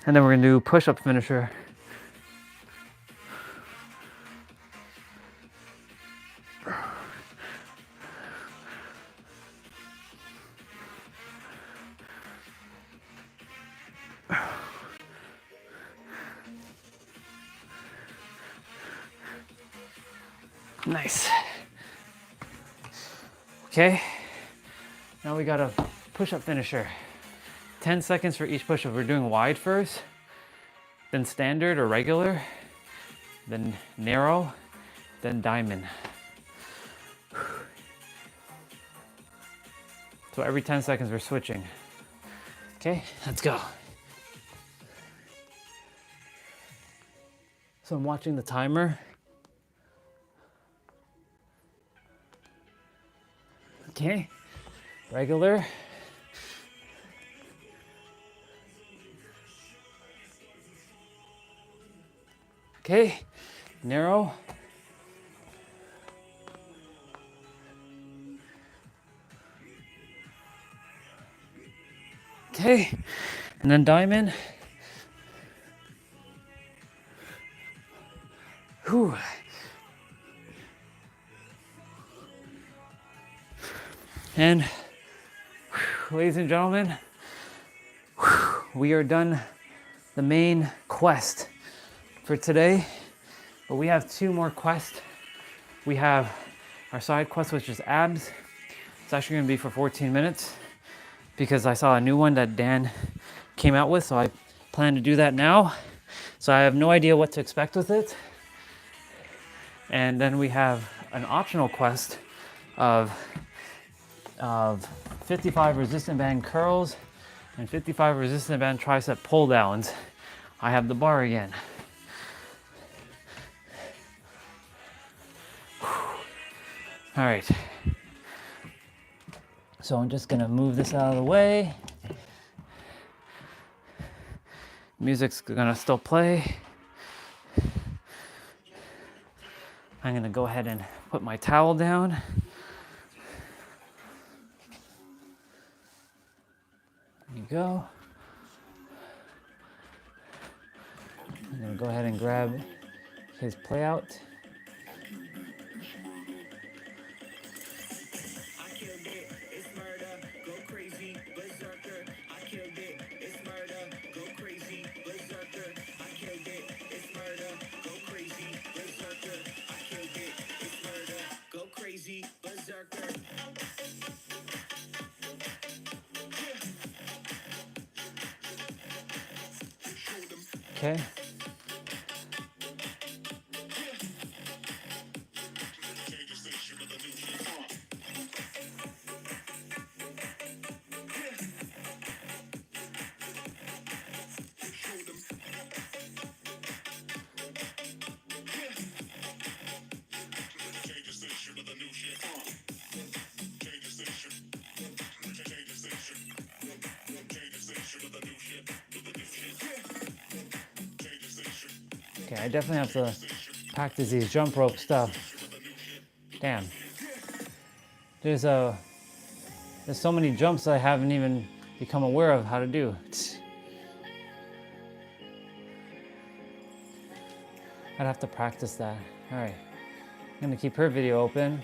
And then we're gonna do push-up finisher. Nice. Okay, now we got a push-up finisher. 10 seconds for each push-up. We're doing wide first, then standard or regular, then narrow, then diamond. So every 10 seconds we're switching. Okay, let's go. So I'm watching the timer. Okay, regular. Okay, narrow. Okay, and then diamond. Whew. And ladies and gentlemen, we are done the main quest for today, but we have 2 more quests. We have our side quest, which is abs. It's actually gonna be for 14 minutes because I saw a new one that Dan came out with, so I plan to do that now. So I have no idea what to expect with it. And then we have an optional quest of 55 resistant band curls and 55 resistant band tricep pull downs. I have the bar again. All right. So I'm just gonna move this out of the way. Music's gonna still play. I'm gonna go ahead and put my towel down. There you go. I'm gonna go ahead and grab his playout. Okay. Okay, I definitely have to practice these jump rope stuff. Damn. There's so many jumps I haven't even become aware of how to do. I'd have to practice that. All right, I'm gonna keep her video open.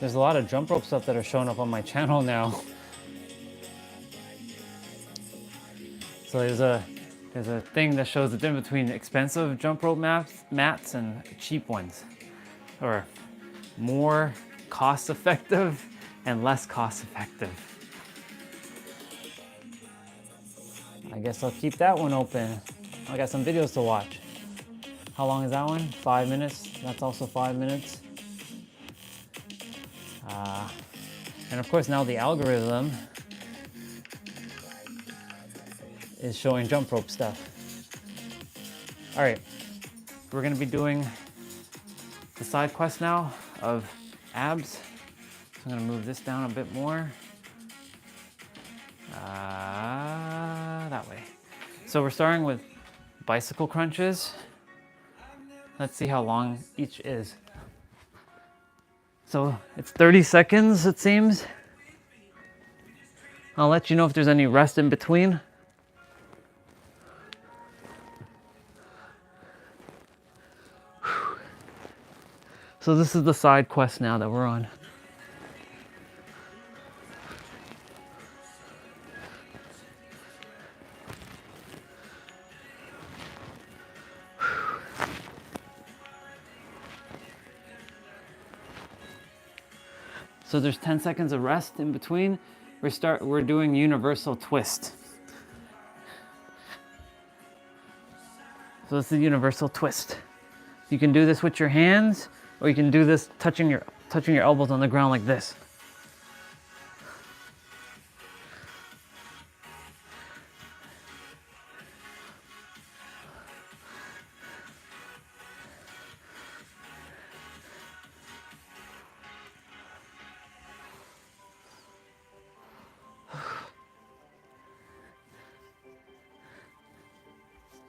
There's a lot of jump rope stuff that are showing up on my channel now. So there's a thing that shows the difference between expensive jump rope mats and cheap ones, or more cost effective and less cost effective. I guess I'll keep that one open. I got some videos to watch. How long is that one? 5 minutes. That's also 5 minutes. And of course now the algorithm is showing jump rope stuff. All right, we're gonna be doing the side quest now of abs. So I'm gonna move this down a bit more. That way. So we're starting with bicycle crunches. Let's see how long each is. So it's 30 seconds, it seems. I'll let you know if there's any rest in between. So this is the side quest now that we're on. So there's 10 seconds of rest in between. We're doing universal twist. So this is universal twist. You can do this with your hands, or you can do this touching your elbows on the ground like this.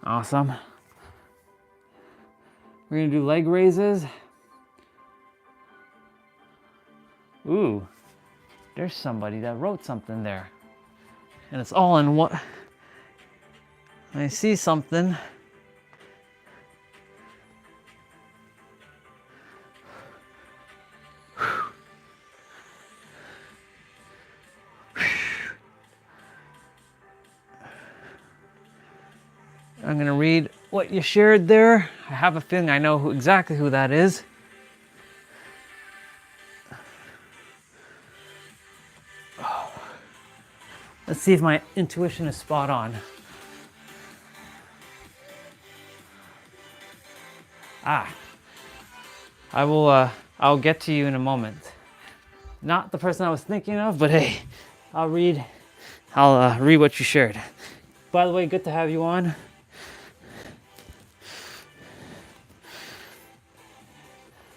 Awesome. We're gonna do leg raises. Ooh, there's somebody that wrote something there. And it's all in one. I see something. I'm gonna read what you shared there. I have a feeling I know exactly who that is. Let's see if my intuition is spot on. I'll get to you in a moment. Not the person I was thinking of, but hey, I'll read what you shared. By the way, good to have you on.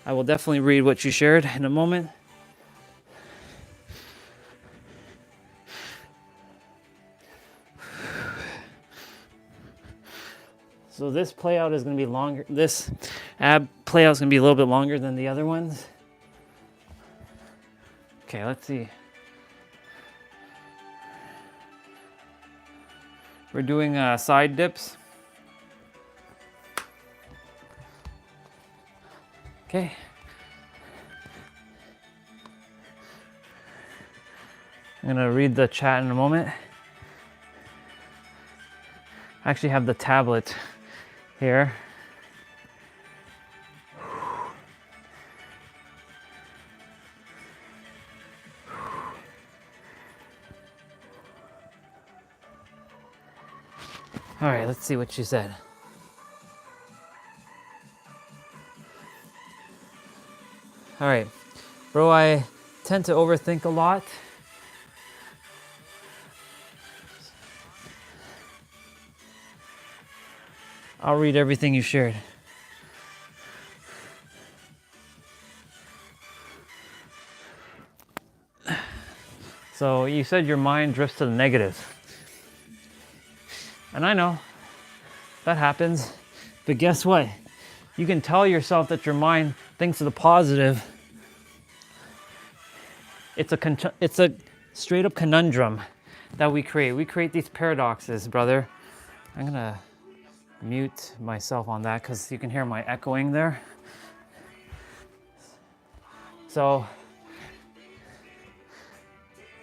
I will definitely read what you shared in a moment. So this play out is going to be longer. This ab play out is going to be a little bit longer than the other ones. Okay, let's see. We're doing side dips. Okay. I'm gonna read the chat in a moment. I actually have the tablet here. All right, let's see what she said. All right, bro, I tend to overthink a lot. I'll read everything you shared. So you said your mind drifts to the negative. And I know that happens, but guess what? You can tell yourself that your mind thinks of the positive. It's a straight up conundrum that we create. We create these paradoxes, brother. I'm gonna mute myself on that because you can hear my echoing there. So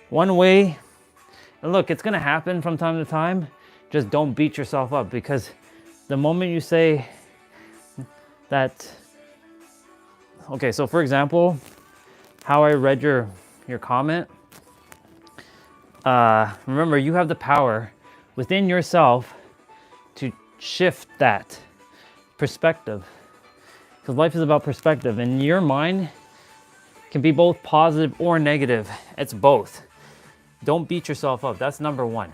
one way, and look, it's gonna happen from time to time. Just don't beat yourself up, because the moment you say that, okay, so for example, how I read your comment, remember, you have the power within yourself to shift that perspective, because life is about perspective, and your mind can be both positive or negative. It's both. Don't beat yourself up. That's number one.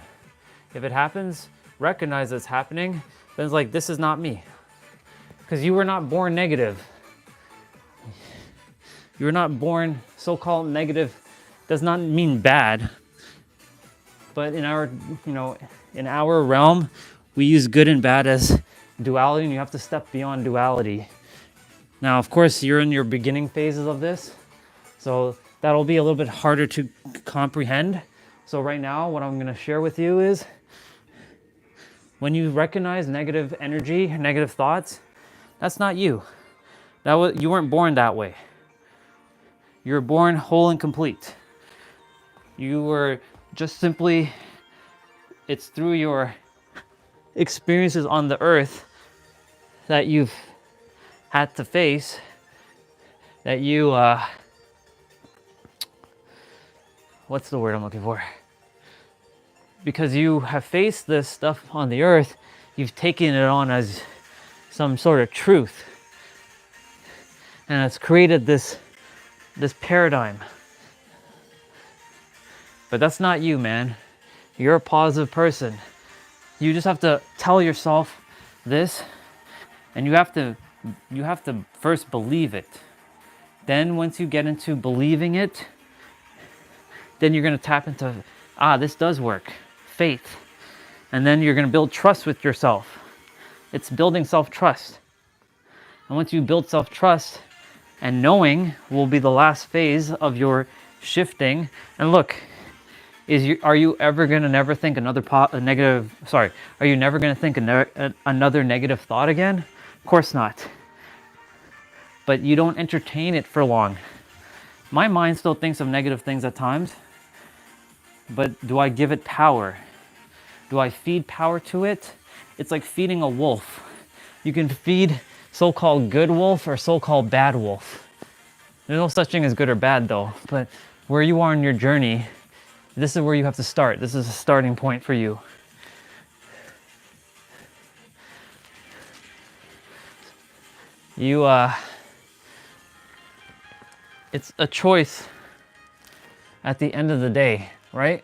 If it happens, recognize it's happening. Then it's like, this is not me. Because you were not born negative. You were not born so-called negative. Does not mean bad. But in our, in our realm, we use good and bad as duality, and you have to step beyond duality. Now, of course, you're in your beginning phases of this, so that'll be a little bit harder to comprehend. So right now, what I'm going to share with you is, when you recognize negative energy, negative thoughts, that's not you. You weren't born that way. You were born whole and complete. You were just simply, it's through your experiences on the earth that you've had to face, that you, what's the word I'm looking for? Because you have faced this stuff on the earth, you've taken it on as some sort of truth. And it's created this paradigm. But that's not you, man. You're a positive person. You just have to tell yourself this, and you have to first believe it. Then once you get into believing it, then you're going to tap into, this does work. Faith. And then you're going to build trust with yourself. It's building self-trust. And once you build self-trust, and knowing will be the last phase of your shifting. And look, are you ever going to never think Are you never going to think another negative thought again? Of course not. But you don't entertain it for long. My mind still thinks of negative things at times. But do I give it power? Do I feed power to it? It's like feeding a wolf. You can feed so-called good wolf or so-called bad wolf. There's no such thing as good or bad though, but where you are in your journey, this is where you have to start. This is a starting point for you. It's a choice at the end of the day, right?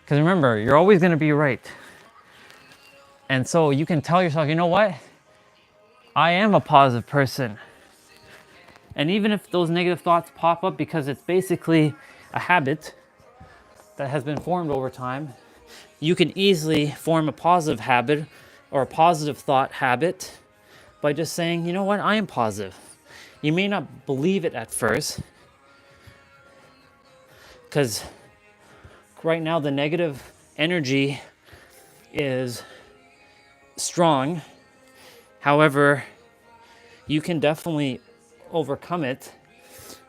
Because remember, you're always going to be right. And so you can tell yourself, you know what? I am a positive person. And even if those negative thoughts pop up, because it's basically a habit that has been formed over time, you can easily form a positive habit or a positive thought habit by just saying, you know what, I am positive. You may not believe it at first, because right now the negative energy is strong. However, you can definitely overcome it,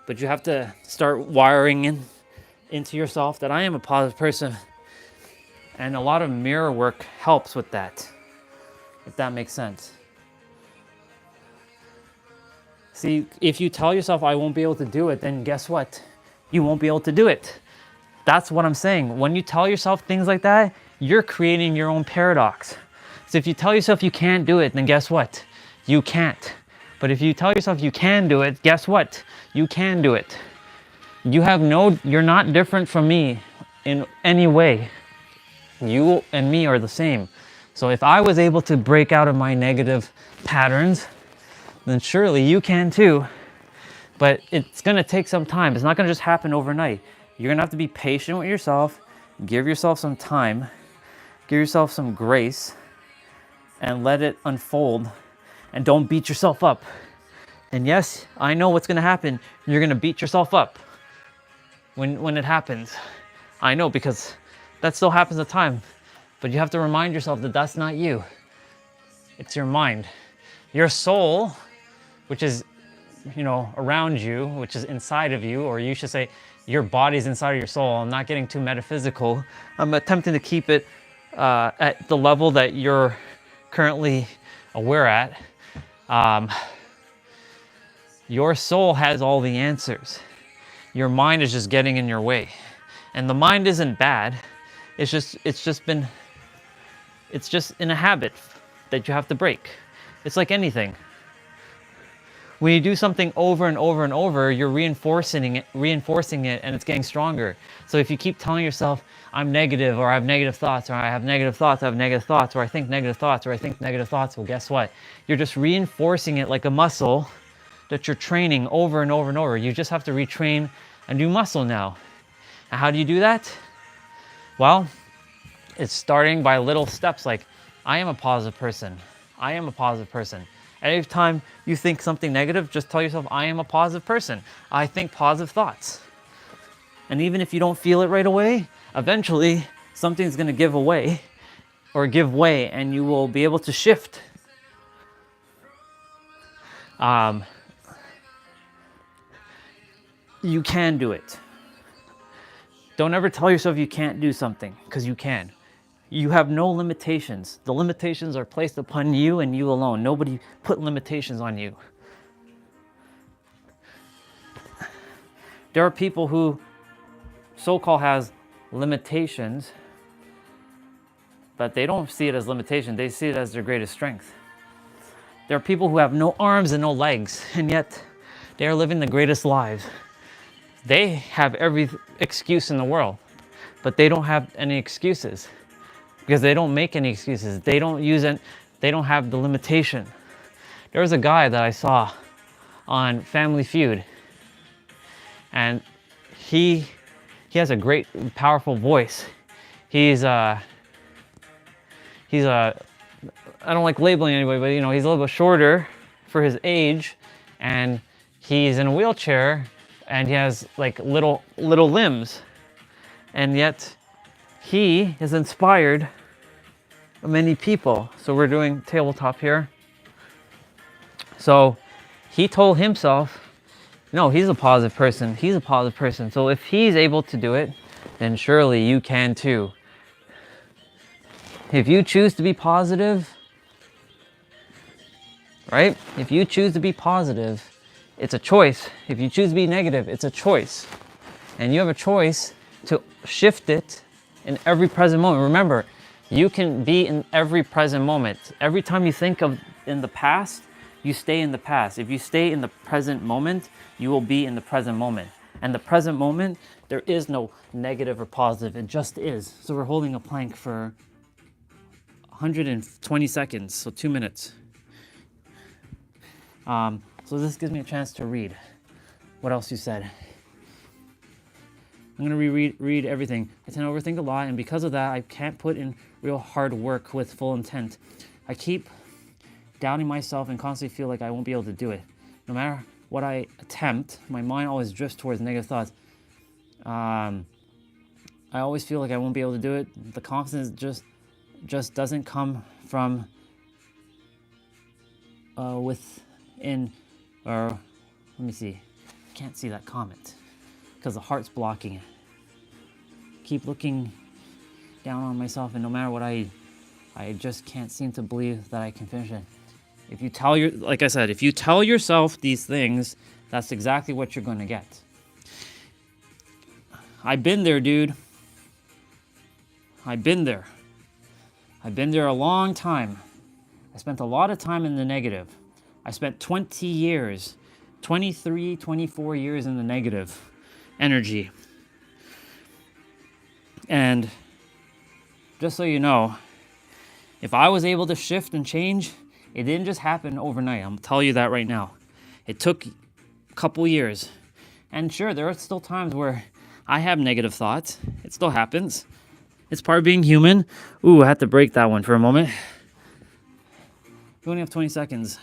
but you have to start wiring into yourself that I am a positive person. And a lot of mirror work helps with that, if that makes sense. See, if you tell yourself I won't be able to do it, then guess what? You won't be able to do it. That's what I'm saying. When you tell yourself things like that, you're creating your own paradox. So if you tell yourself you can't do it, then guess what? You can't. But if you tell yourself you can do it, guess what? You can do it. You're not different from me in any way. You and me are the same. So if I was able to break out of my negative patterns, then surely you can too. But it's gonna take some time. It's not gonna just happen overnight. You're gonna have to be patient with yourself, give yourself some time, give yourself some grace, and let it unfold. And don't beat yourself up. And yes, I know what's gonna happen. You're gonna beat yourself up when it happens. I know, because that still happens at times. But you have to remind yourself that that's not you. It's your mind. Your soul, which is, around you, which is inside of you, or you should say your body's inside of your soul. I'm not getting too metaphysical. I'm attempting to keep it at the level that you're currently aware at. Your soul has all the answers. Your mind is just getting in your way. And the mind isn't bad. It's just in a habit that you have to break. It's like anything. When you do something over and over and over, you're reinforcing it, and it's getting stronger. So if you keep telling yourself, I'm negative, or I have negative thoughts, or I have negative thoughts, I have negative thoughts, or I think negative thoughts, or I think negative thoughts, well, guess what? You're just reinforcing it like a muscle that you're training over and over and over. You just have to retrain a new muscle now. And how do you do that? Well, it's starting by little steps like, I am a positive person. I am a positive person. Every time you think something negative, just tell yourself, I am a positive person. I think positive thoughts. And even if you don't feel it right away, eventually something's going to give way, and you will be able to shift. You can do it. Don't ever tell yourself you can't do something, because you can. You have no limitations. The limitations are placed upon you and you alone. Nobody put limitations on you. There are people who so-called has limitations, but they don't see it as limitation. They see it as their greatest strength. There are people who have no arms and no legs, and yet they are living the greatest lives. They have every excuse in the world, but they don't have any excuses. Because they don't make any excuses. They don't use it. They don't have the limitation. There was a guy that I saw on Family Feud, and he has a great, powerful voice. He's I don't like labeling anybody, but he's a little bit shorter for his age, and he's in a wheelchair, and he has like little limbs, and yet he has inspired many people. So we're doing tabletop here. So he told himself, no, he's a positive person. He's a positive person. So if he's able to do it, then surely you can too. If you choose to be positive, right? If you choose to be positive, it's a choice. If you choose to be negative, it's a choice. And you have a choice to shift it in every present moment. Remember, you can be in every present moment. Every time you think of in the past, you stay in the past. If you stay in the present moment, you will be in the present moment. And the present moment, there is no negative or positive. It just is. So we're holding a plank for 120 seconds, so 2 minutes. So this gives me a chance to read what else you said. I'm going to read everything. I tend to overthink a lot, and because of that, I can't put in real hard work with full intent. I keep doubting myself and constantly feel like I won't be able to do it. No matter what I attempt, my mind always drifts towards negative thoughts. I always feel like I won't be able to do it. The confidence just doesn't come from within, or let me see. I can't see that comment because the heart's blocking it. Keep looking down on myself, and no matter what I just can't seem to believe that I can finish it. If you tell like I said, if you tell yourself these things, that's exactly what you're going to get. I've been there, dude. I've been there. I've been there a long time. I spent a lot of time in the negative. I spent 20 years, 23, 24 years in the negative energy. And just so you know, if I was able to shift and change, it didn't just happen overnight. I'll tell you that right now. It took a couple years. And sure, there are still times where I have negative thoughts. It still happens. It's part of being human. Ooh, I had to break that one for a moment. We only have 20 seconds.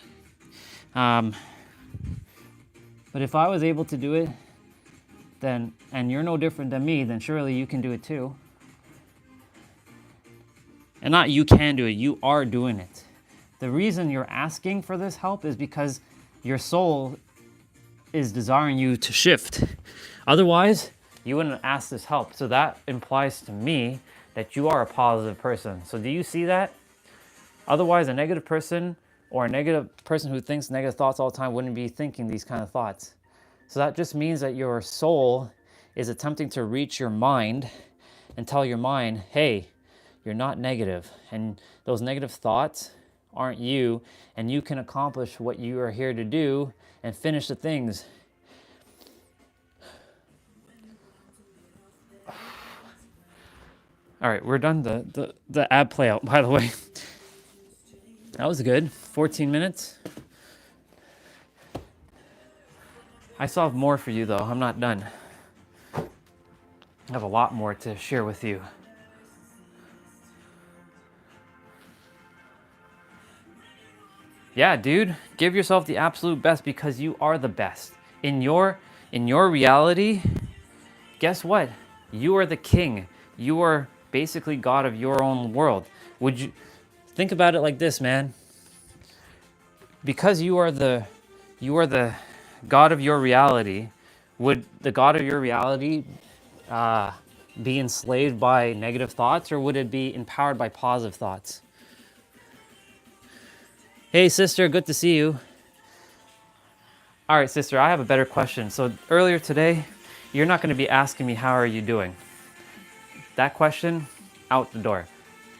But if I was able to do it, then, and you're no different than me, then surely you can do it too. And not you can do it, you are doing it. The reason you're asking for this help is because your soul is desiring you to shift. Otherwise, you wouldn't ask this help. So that implies to me that you are a positive person. So do you see that? Otherwise, a negative person or a negative person who thinks negative thoughts all the time wouldn't be thinking these kind of thoughts. So that just means that your soul is attempting to reach your mind and tell your mind, hey, you're not negative. And those negative thoughts aren't you, and you can accomplish what you are here to do and finish the things. All right, we're done the ab play out, by the way. That was good. 14 minutes. I still have more for you, though. I'm not done. I have a lot more to share with you. Yeah, dude, give yourself the absolute best because you are the best. In your reality, guess what? You are the king. You are basically God of your own world. Would you think about it like this, man? Because you are the God of your reality, would the God of your reality be enslaved by negative thoughts, or would it be empowered by positive thoughts? Hey, sister, good to see you. All right, sister, I have a better question. So earlier today, you're not going to be asking me, how are you doing? That question, out the door.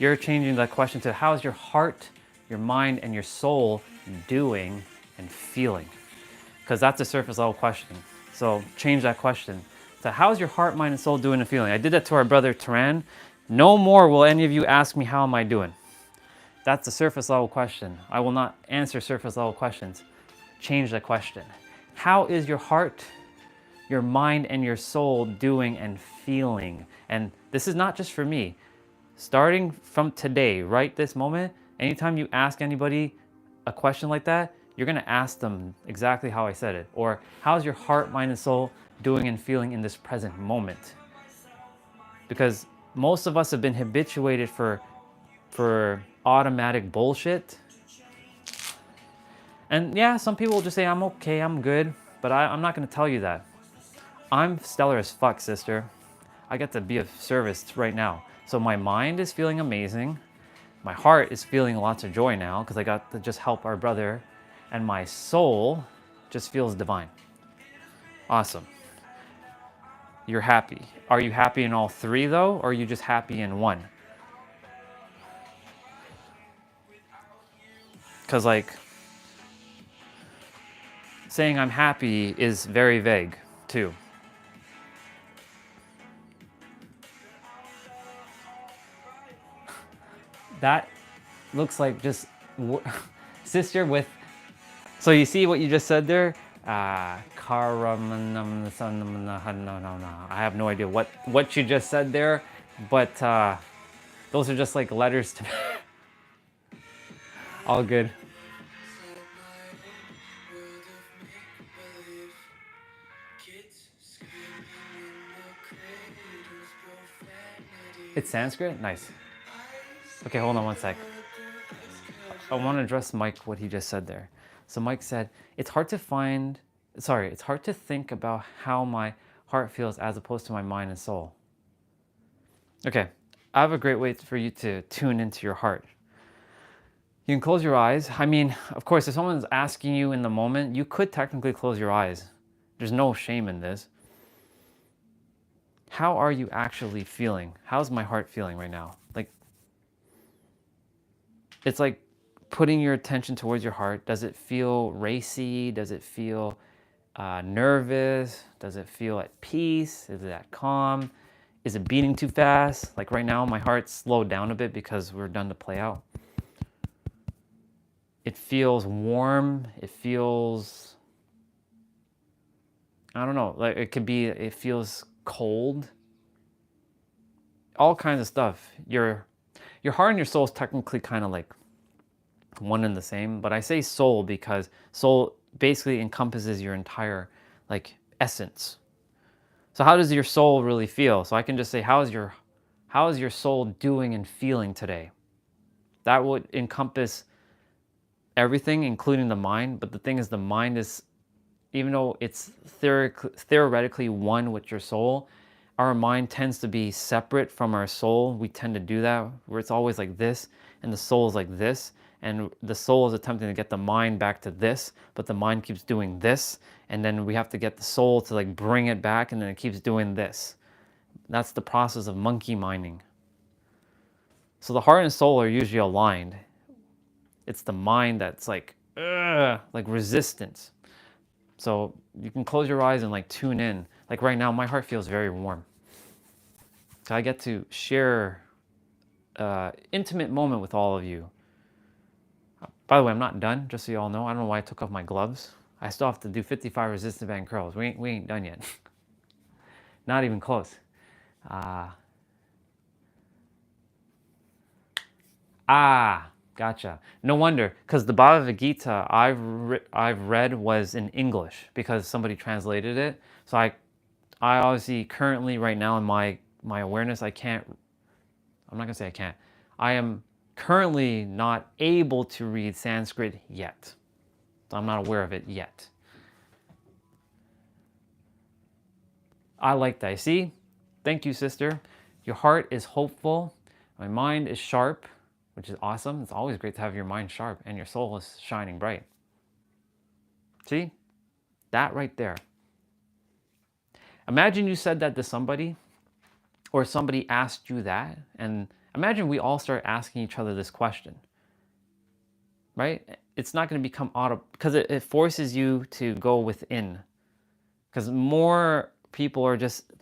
You're changing that question to, how's your heart, your mind, and your soul doing and feeling? Because that's a surface level question. So change that question. So how's your heart, mind, and soul doing and feeling? I did that to our brother Taran. No more will any of you ask me, how am I doing? That's a surface level question. I will not answer surface level questions. Change the question. How is your heart, your mind, and your soul doing and feeling? And this is not just for me. Starting from today, right this moment, anytime you ask anybody a question like that, you're going to ask them exactly how I said it. Or how's your heart, mind, and soul doing and feeling in this present moment? Because most of us have been habituated for automatic bullshit. And yeah, some people will just say, I'm okay, I'm good. But I'm not going to tell you that. I'm stellar as fuck, sister. I get to be of service right now. So my mind is feeling amazing. My heart is feeling lots of joy now because I got to just help our brother. And my soul just feels divine. Awesome. You're happy. Are you happy in all three, though? Or are you just happy in one? Because, like, saying I'm happy is very vague, too. That looks like just sister with... So you see what you just said there? I have no idea what you just said there, but those are just like letters to All good. It's Sanskrit? Nice. Okay, hold on one sec. I want to address Mike, what he just said there. So Mike said, it's hard to think about how my heart feels as opposed to my mind and soul. Okay, I have a great way for you to tune into your heart. You can close your eyes. I mean, of course, if someone's asking you in the moment, you could technically close your eyes. There's no shame in this. How are you actually feeling? How's my heart feeling right now? Like, it's like putting your attention towards your heart. Does it feel racy? Does it feel nervous? Does it feel at peace? Is it at calm? Is it beating too fast? Like right now, my heart's slowed down a bit because we're done to play out. It feels warm. It feels, I don't know, like it feels cold. All kinds of stuff. Your heart and your soul is technically kind of like one and the same, but I say soul because soul basically encompasses your entire like essence. So how does your soul really feel? So I can just say, how is your soul doing and feeling today? That would encompass everything, including the mind. But the thing is, the mind is, even though it's theoretically one with your soul, our mind tends to be separate from our soul. We tend to do that, where it's always like this, and the soul is like this. And the soul is attempting to get the mind back to this, but the mind keeps doing this. And then we have to get the soul to like bring it back, and then it keeps doing this. That's the process of monkey minding. So the heart and soul are usually aligned. It's the mind that's like resistance. So you can close your eyes and like tune in. Like right now, my heart feels very warm. So I get to share an intimate moment with all of you. By the way, I'm not done, just so you all know. I don't know why I took off my gloves. I still have to do 55 resistance band curls. We ain't done yet. Not even close. Gotcha. No wonder, because the Bhagavad Gita I've read was in English because somebody translated it. So I obviously currently right now in my awareness, I'm not gonna say I can't. I am currently not able to read Sanskrit yet. So I'm not aware of it yet. I like that. See? Thank you, sister. Your heart is hopeful. My mind is sharp, which is awesome. It's always great to have your mind sharp and your soul is shining bright. See? That right there. Imagine you said that to somebody, or somebody asked you that, and imagine we all start asking each other this question, right? It's not going to become auto, because it forces you to go within, because more people are just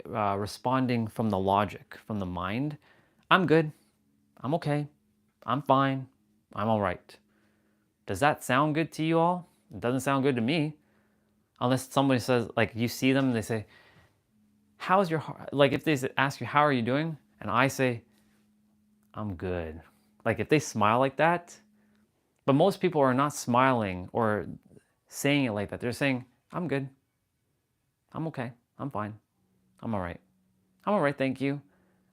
responding from the logic, from the mind. I'm good. I'm okay. I'm fine. I'm all right. Does that sound good to you all? It doesn't sound good to me. Unless somebody says, like, you see them and they say, how's your heart? Like, if they ask you, how are you doing? And I say, I'm good. Like, if they smile like that, but most people are not smiling or saying it like that. They're saying, I'm good. I'm okay. I'm fine. I'm all right. I'm all right, thank you.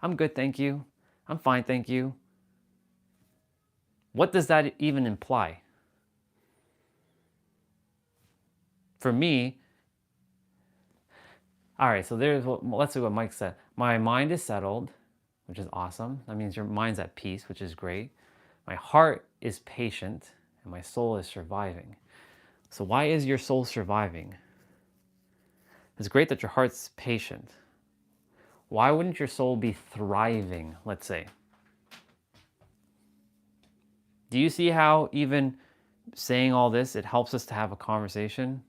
I'm good, thank you. I'm fine, thank you. What does that even imply? For me, all right, so let's see what Mike said. My mind is settled, which is awesome. That means your mind's at peace, which is great. My heart is patient, and my soul is surviving. So why is your soul surviving? It's great that your heart's patient. Why wouldn't your soul be thriving, let's say? Do you see how even saying all this, it helps us to have a conversation?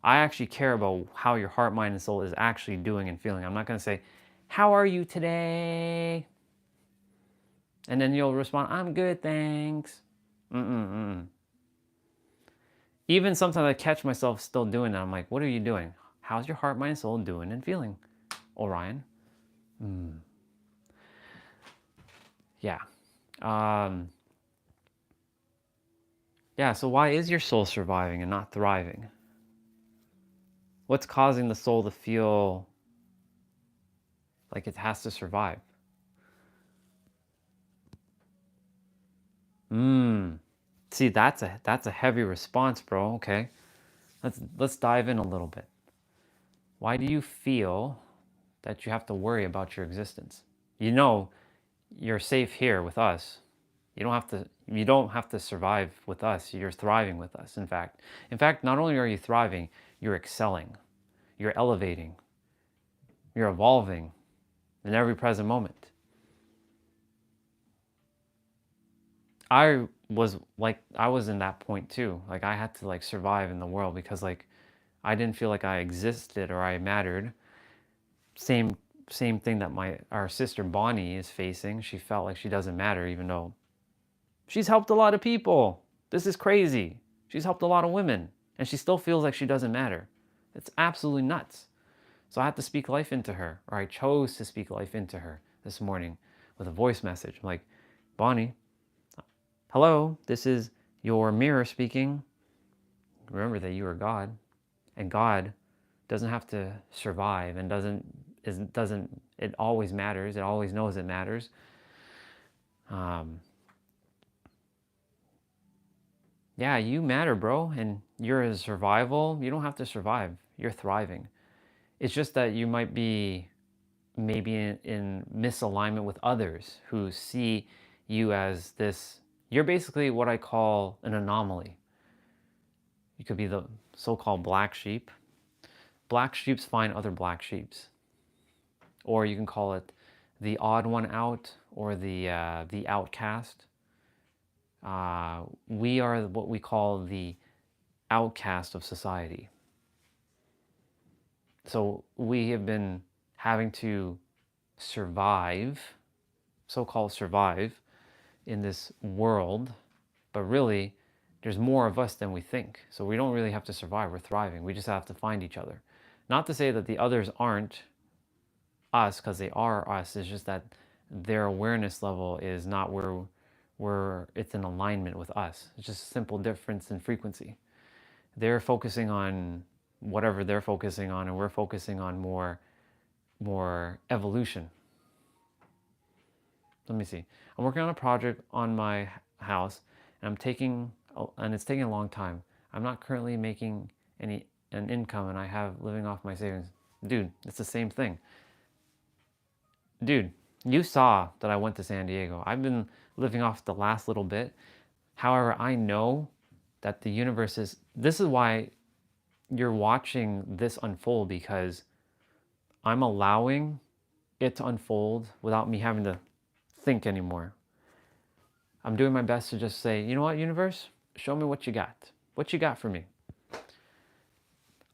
I actually care about how your heart, mind, and soul is actually doing and feeling. I'm not going to say, how are you today? And then you'll respond, I'm good, thanks. Even sometimes I catch myself still doing that. I'm like, what are you doing? How's your heart, mind, and soul doing and feeling, Orion? Yeah. Yeah, so why is your soul surviving and not thriving? What's causing the soul to feel like it has to survive? See, that's a heavy response, bro. Okay. Let's dive in a little bit. Why do you feel that you have to worry about your existence? You know you're safe here with us. You don't have to survive with us. You're thriving with us, in fact. In fact, not only are you thriving, you're excelling. You're elevating. You're evolving in every present moment. I was in that point too. Like I had to like survive in the world because like I didn't feel like I existed or I mattered. Same same thing that my our sister Bonnie is facing. She felt like she doesn't matter even though she's helped a lot of people. This is crazy. She's helped a lot of women and she still feels like she doesn't matter. It's absolutely nuts. So I had to speak life into her, or I chose to speak life into her this morning with a voice message. I'm like, Bonnie, hello, this is your mirror speaking. Remember that you are God, and God doesn't have to survive and doesn't it always matters. It always knows it matters. Um, yeah, you matter, bro, and you're a survival. You don't have to survive. You're thriving. It's just that you might be maybe in misalignment with others who see you as this. You're basically what I call an anomaly. You could be the so-called black sheep. Black sheeps find other black sheeps, or you can call it the odd one out or the outcast. We are what we call the outcast of society. So we have been having to survive, so-called survive, in this world, but really there's more of us than we think. So we don't really have to survive, we're thriving. We just have to find each other. Not to say that the others aren't us, because they are us. It's just that their awareness level is not where it's in alignment with us. It's just a simple difference in frequency. They're focusing on whatever they're focusing on, and we're focusing on more evolution. Let me see. I'm working on a project on my house, and it's taking a long time. I'm not currently making an income, and I have living off my savings. Dude, it's the same thing. Dude, you saw that I went to San Diego. I've been living off the last little bit. However, I know that the universe is. This is why you're watching this unfold, because I'm allowing it to unfold without me having to think anymore. I'm doing my best to just say, you know what, universe, show me what you got. What you got for me?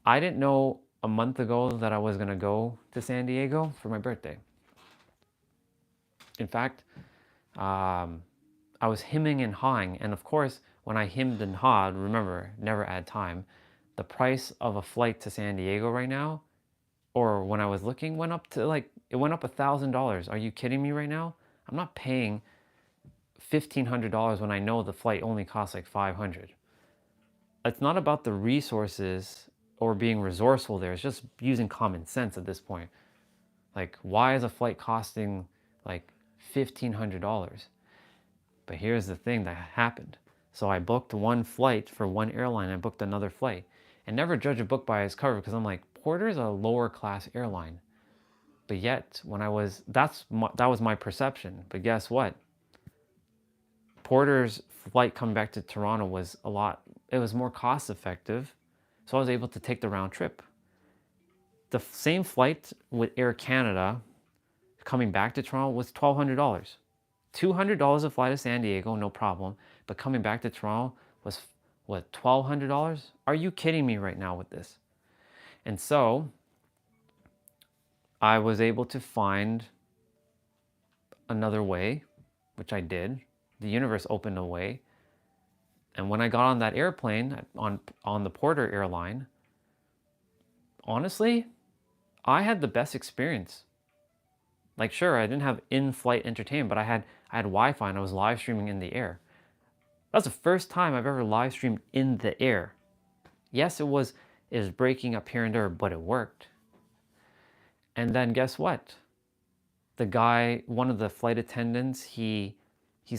I didn't know a month ago that I was going to go to San Diego for my birthday. In fact, I was hemming and hawing. And of course, when I hemmed and hawed, remember, never add time, the price of a flight to San Diego right now, or when I was looking, went up to like, it went up $1,000. Are you kidding me right now? I'm not paying $1,500 when I know the flight only costs like $500. It's not about the resources or being resourceful there. It's just using common sense at this point. Like, why is a flight costing like $1,500? But here's the thing that happened. So I booked one flight for one airline. I booked another flight. And never judge a book by its cover, because I'm like, Porter is a lower class airline. But yet, that was my perception. But guess what? Porter's flight coming back to Toronto was it was more cost effective. So I was able to take the round trip. The same flight with Air Canada coming back to Toronto was $1,200. $200 a flight to San Diego, no problem. But coming back to Toronto was, what, $1,200? Are you kidding me right now with this? And so I was able to find another way, which I did. The universe opened a way. And when I got on that airplane, on the Porter airline, honestly, I had the best experience. Like, sure, I didn't have in-flight entertainment, but I had Wi-Fi and I was live streaming in the air. That's the first time I've ever live streamed in the air. Yes, it was breaking up here and there, but it worked. And then guess what? The guy, one of the flight attendants, he's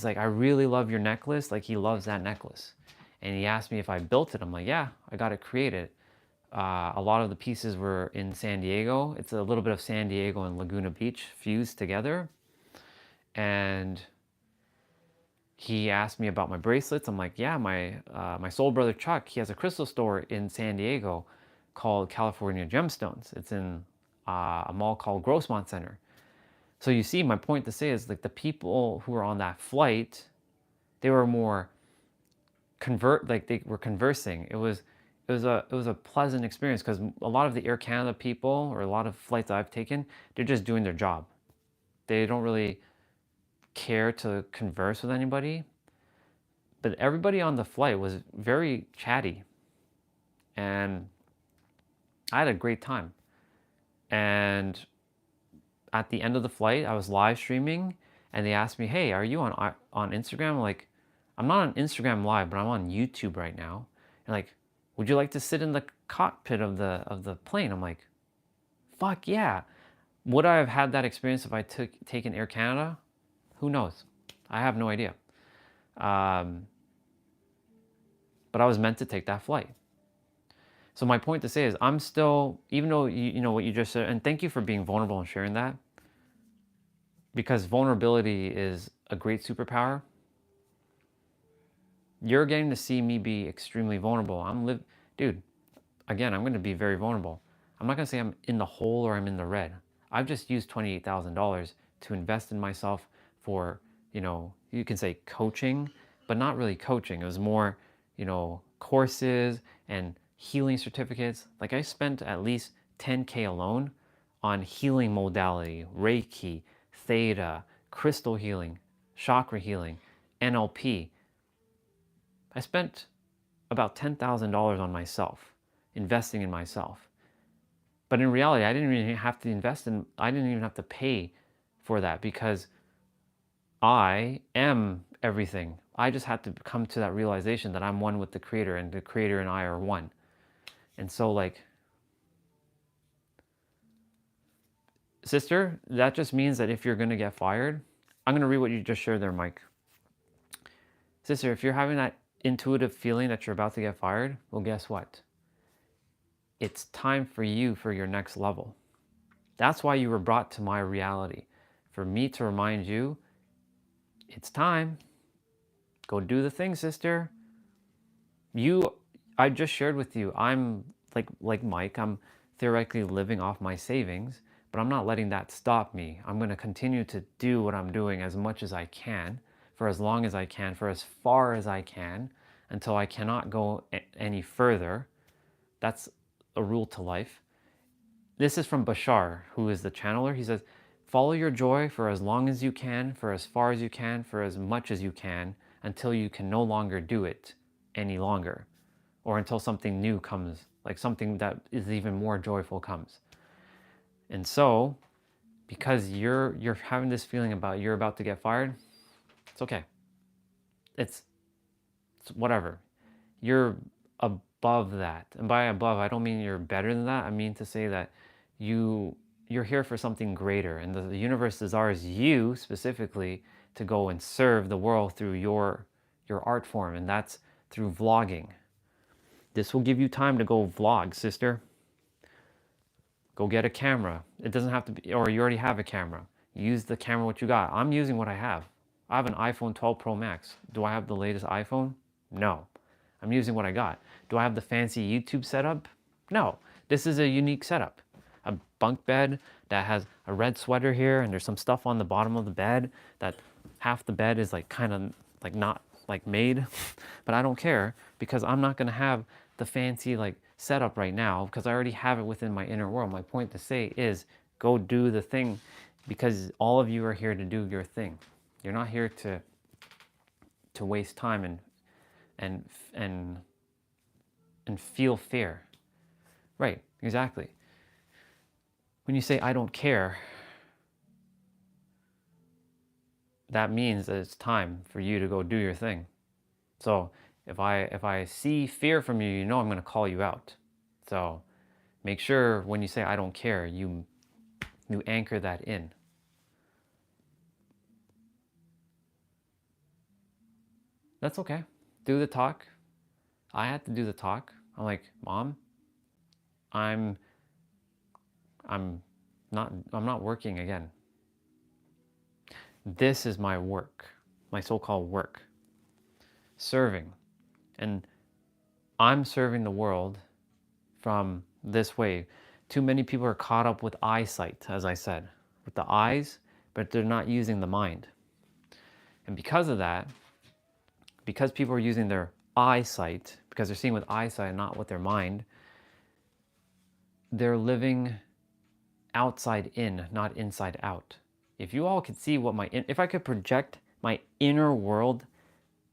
like, I really love your necklace. Like, he loves that necklace. And he asked me if I built it. I'm like, yeah, I got it created. A lot of the pieces were in San Diego. It's a little bit of San Diego and Laguna Beach fused together. And he asked me about my bracelets. I'm like, yeah, my soul brother Chuck, he has a crystal store in San Diego called California Gemstones. It's in a mall called Grossmont Center. So you see, my point to say is, like, the people who were on that flight, they were more like they were conversing. It was a pleasant experience, because a lot of the Air Canada people, or a lot of flights I've taken, they're just doing their job. They don't really care to converse with anybody. But everybody on the flight was very chatty, and I had a great time. And at the end of the flight, I was live streaming, and they asked me, "Hey, are you on Instagram?" I'm like, I'm not on Instagram Live, but I'm on YouTube right now. And like, would you like to sit in the cockpit of the plane? I'm like, fuck yeah. Would I have had that experience if I taken Air Canada? Who knows? I have no idea. But I was meant to take that flight. So my point to say is, I'm still, even though you know what you just said, and thank you for being vulnerable and sharing that, because vulnerability is a great superpower. You're getting to see me be extremely vulnerable. Dude, again, I'm going to be very vulnerable. I'm not going to say I'm in the hole or I'm in the red. I've just used $28,000 to invest in myself for, you can say coaching, but not really coaching. It was more, courses and healing certificates. Like, I spent at least 10K alone on healing modality, Reiki, Theta, crystal healing, chakra healing, NLP. I spent about $10,000 on myself, investing in myself. But in reality, I didn't even have to I didn't even have to pay for that, because I am everything. I just had to come to that realization that I'm one with the Creator, and the Creator and I are one. And so, like, sister, that just means that if you're going to get fired, I'm going to read what you just shared there, Mike. Sister, if you're having that intuitive feeling that you're about to get fired, well, guess what? It's time for you for your next level. That's why you were brought to my reality. For me to remind you, it's time. Go do the thing, sister. I just shared with you, I'm like Mike, I'm theoretically living off my savings, but I'm not letting that stop me. I'm going to continue to do what I'm doing as much as I can, for as long as I can, for as far as I can, until I cannot go any further. That's a rule to life. This is from Bashar, who is the channeler. He says, follow your joy for as long as you can, for as far as you can, for as much as you can, until you can no longer do it any longer, or until something new comes, like something that is even more joyful comes. And so, because you're having this feeling about you're about to get fired, it's okay. It's whatever. You're above that. And by above, I don't mean you're better than that. I mean to say that you're here for something greater, and the universe desires you specifically to go and serve the world through your art form, and that's through vlogging. This will give you time to go vlog, sister. Go get a camera. It doesn't have to be, or you already have a camera. Use the camera what you got. I'm using what I have. I have an iPhone 12 Pro Max. Do I have the latest iPhone? No. I'm using what I got. Do I have the fancy YouTube setup? No. This is a unique setup. A bunk bed that has a red sweater here, and there's some stuff on the bottom of the bed that half the bed is like kind of like not like made, but I don't care, because I'm not going to have the fancy like setup right now, because I already have it within my inner world. My point to say is, go do the thing, because all of you are here to do your thing. You're not here to waste time and feel fear. Right, exactly. When you say I don't care, that means that it's time for you to go do your thing. So if I see fear from you, you know I'm going to call you out. So make sure when you say I don't care, you anchor that in. That's okay. Do the talk. I had to do the talk. I'm like, Mom, I'm I'm I'm not working again. This is my work, my so-called work. Serving. And I'm serving the world from this way. Too many people are caught up with eyesight, as I said, with the eyes, but they're not using the mind. And because of that, because people are using their eyesight, because they're seeing with eyesight and not with their mind, they're living outside in, not inside out. If you all could see what if I could project my inner world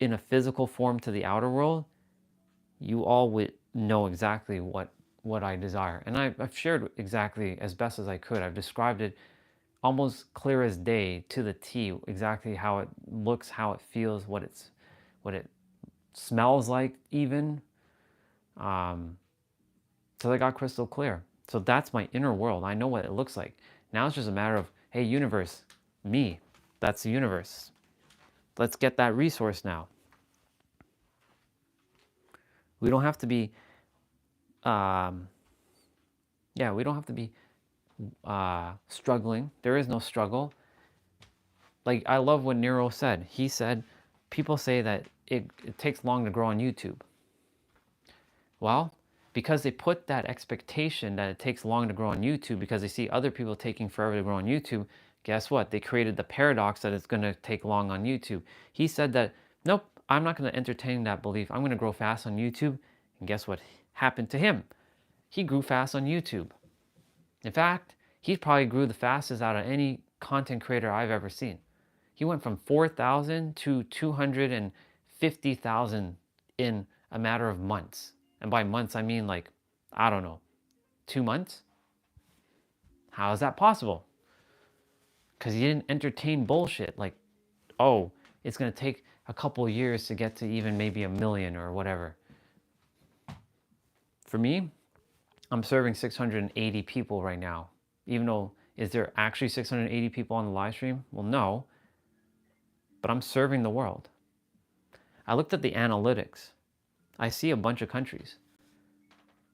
in a physical form to the outer world, you all would know exactly what I desire. And I've shared exactly as best as I could. I've described it almost clear as day to the T, exactly how it looks, how it feels, what it smells like even. So they got crystal clear. So that's my inner world. I know what it looks like. Now it's just a matter of, hey, universe, me, that's the universe. Let's get that resource now. We don't have to be, we don't have to be struggling. There is no struggle. Like, I love what Nero said. He said, people say that it takes long to grow on YouTube. Well, because they put that expectation that it takes long to grow on YouTube because they see other people taking forever to grow on YouTube, guess what? They created the paradox that it's going to take long on YouTube. He said that, nope, I'm not going to entertain that belief. I'm going to grow fast on YouTube. And guess what happened to him? He grew fast on YouTube. In fact, he probably grew the fastest out of any content creator I've ever seen. He went from 4,000 to 250,000 in a matter of months. And by months, I mean like, I don't know, 2 months? How is that possible? Because he didn't entertain bullshit like, oh, it's going to take a couple years to get to even maybe 1 million or whatever. For me, I'm serving 680 people right now. Even though, is there actually 680 people on the live stream? Well, no. But I'm serving the world. I looked at the analytics. I see a bunch of countries.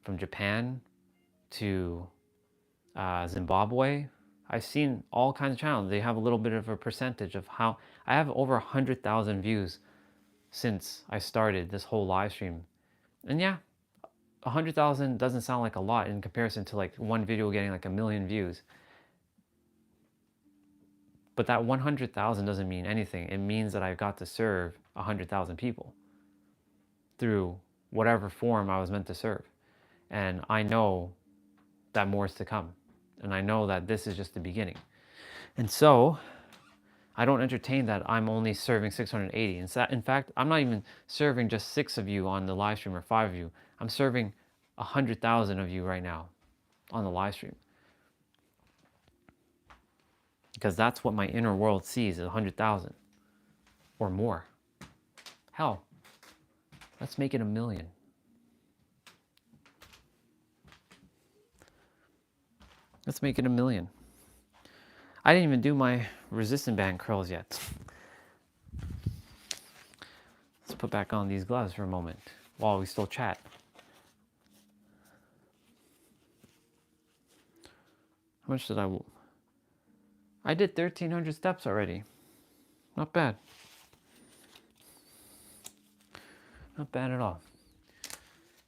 From Japan to Zimbabwe. I've seen all kinds of channels. They have a little bit of a percentage of how... I have over 100,000 views since I started this whole live stream. And yeah, 100,000 doesn't sound like a lot in comparison to like one video getting like 1 million views. But that 100,000 doesn't mean anything. It means that I've got to serve 100,000 people through whatever form I was meant to serve. And I know that more is to come. And I know that this is just the beginning. And so I don't entertain that I'm only serving 680. In fact, I'm not even serving just 6 of you on the live stream or 5 of you. I'm serving 100,000 of you right now on the live stream. Because that's what my inner world sees, is 100,000 or more. Hell, let's make it 1 million. Let's make it 1 million. I didn't even do my resistant band curls yet. Let's put back on these gloves for a moment while we still chat. How much did I did 1,300 steps already. Not bad. Not bad at all.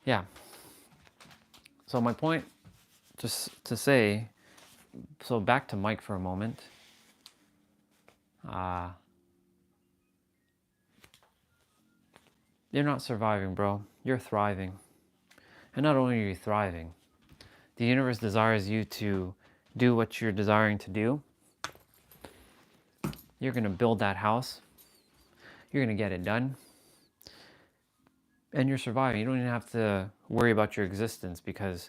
Yeah. So my point, just to say, so back to Mike for a moment. You're not surviving, bro. You're thriving. And not only are you thriving, the universe desires you to do what you're desiring to do. You're going to build that house. You're going to get it done. And you're surviving. You don't even have to worry about your existence because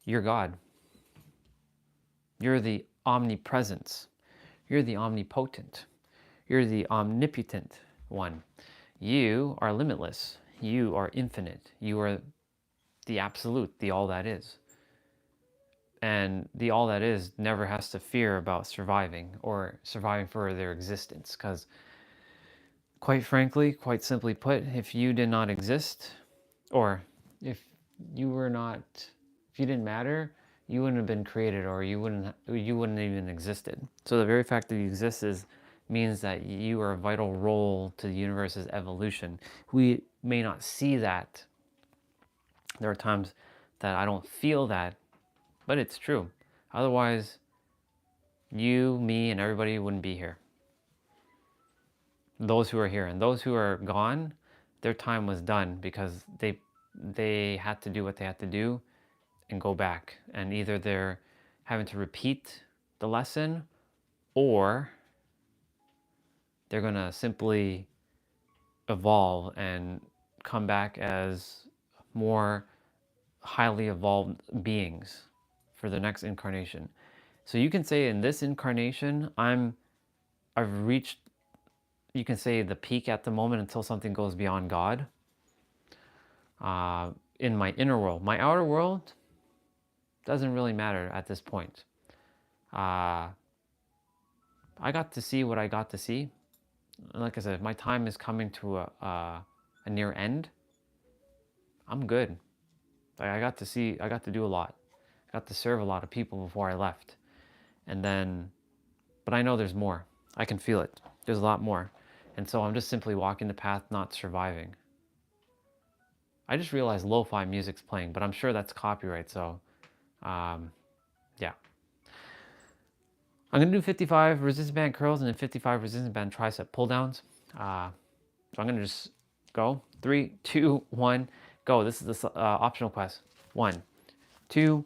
you're God. You're the omnipresence. You're the omnipotent. You're the omnipotent one. You are limitless. You are infinite. You are the absolute, the all that is. And the all that is never has to fear about surviving or surviving for their existence. Because, quite frankly, quite simply put, if you did not exist, or if you were not, if you didn't matter, you wouldn't have been created, or you wouldn't even existed. So the very fact that you exist means that you are a vital role to the universe's evolution. We may not see that. There are times that I don't feel that, but it's true. Otherwise, you, me, and everybody wouldn't be here. Those who are here and those who are gone, their time was done because they had to do what they had to do and go back. And either they're having to repeat the lesson, or they're going to simply evolve and come back as more highly evolved beings for the next incarnation. So you can say in this incarnation, I've reached, you can say, the peak at the moment until something goes beyond God. In my inner world, my outer world doesn't really matter at this point. I got to see what I got to see. Like I said, my time is coming to a near end. I'm good. I got to do a lot. I got to serve a lot of people before I left. And then, but I know there's more. I can feel it. There's a lot more. And so I'm just simply walking the path, not surviving. I just realized lo-fi music's playing, but I'm sure that's copyright, so yeah. I'm gonna do 55 resistance band curls and then 55 resistance band tricep pull downs. So I'm gonna just go. 3, 2, 1, go. This is the optional quest. 1, 2,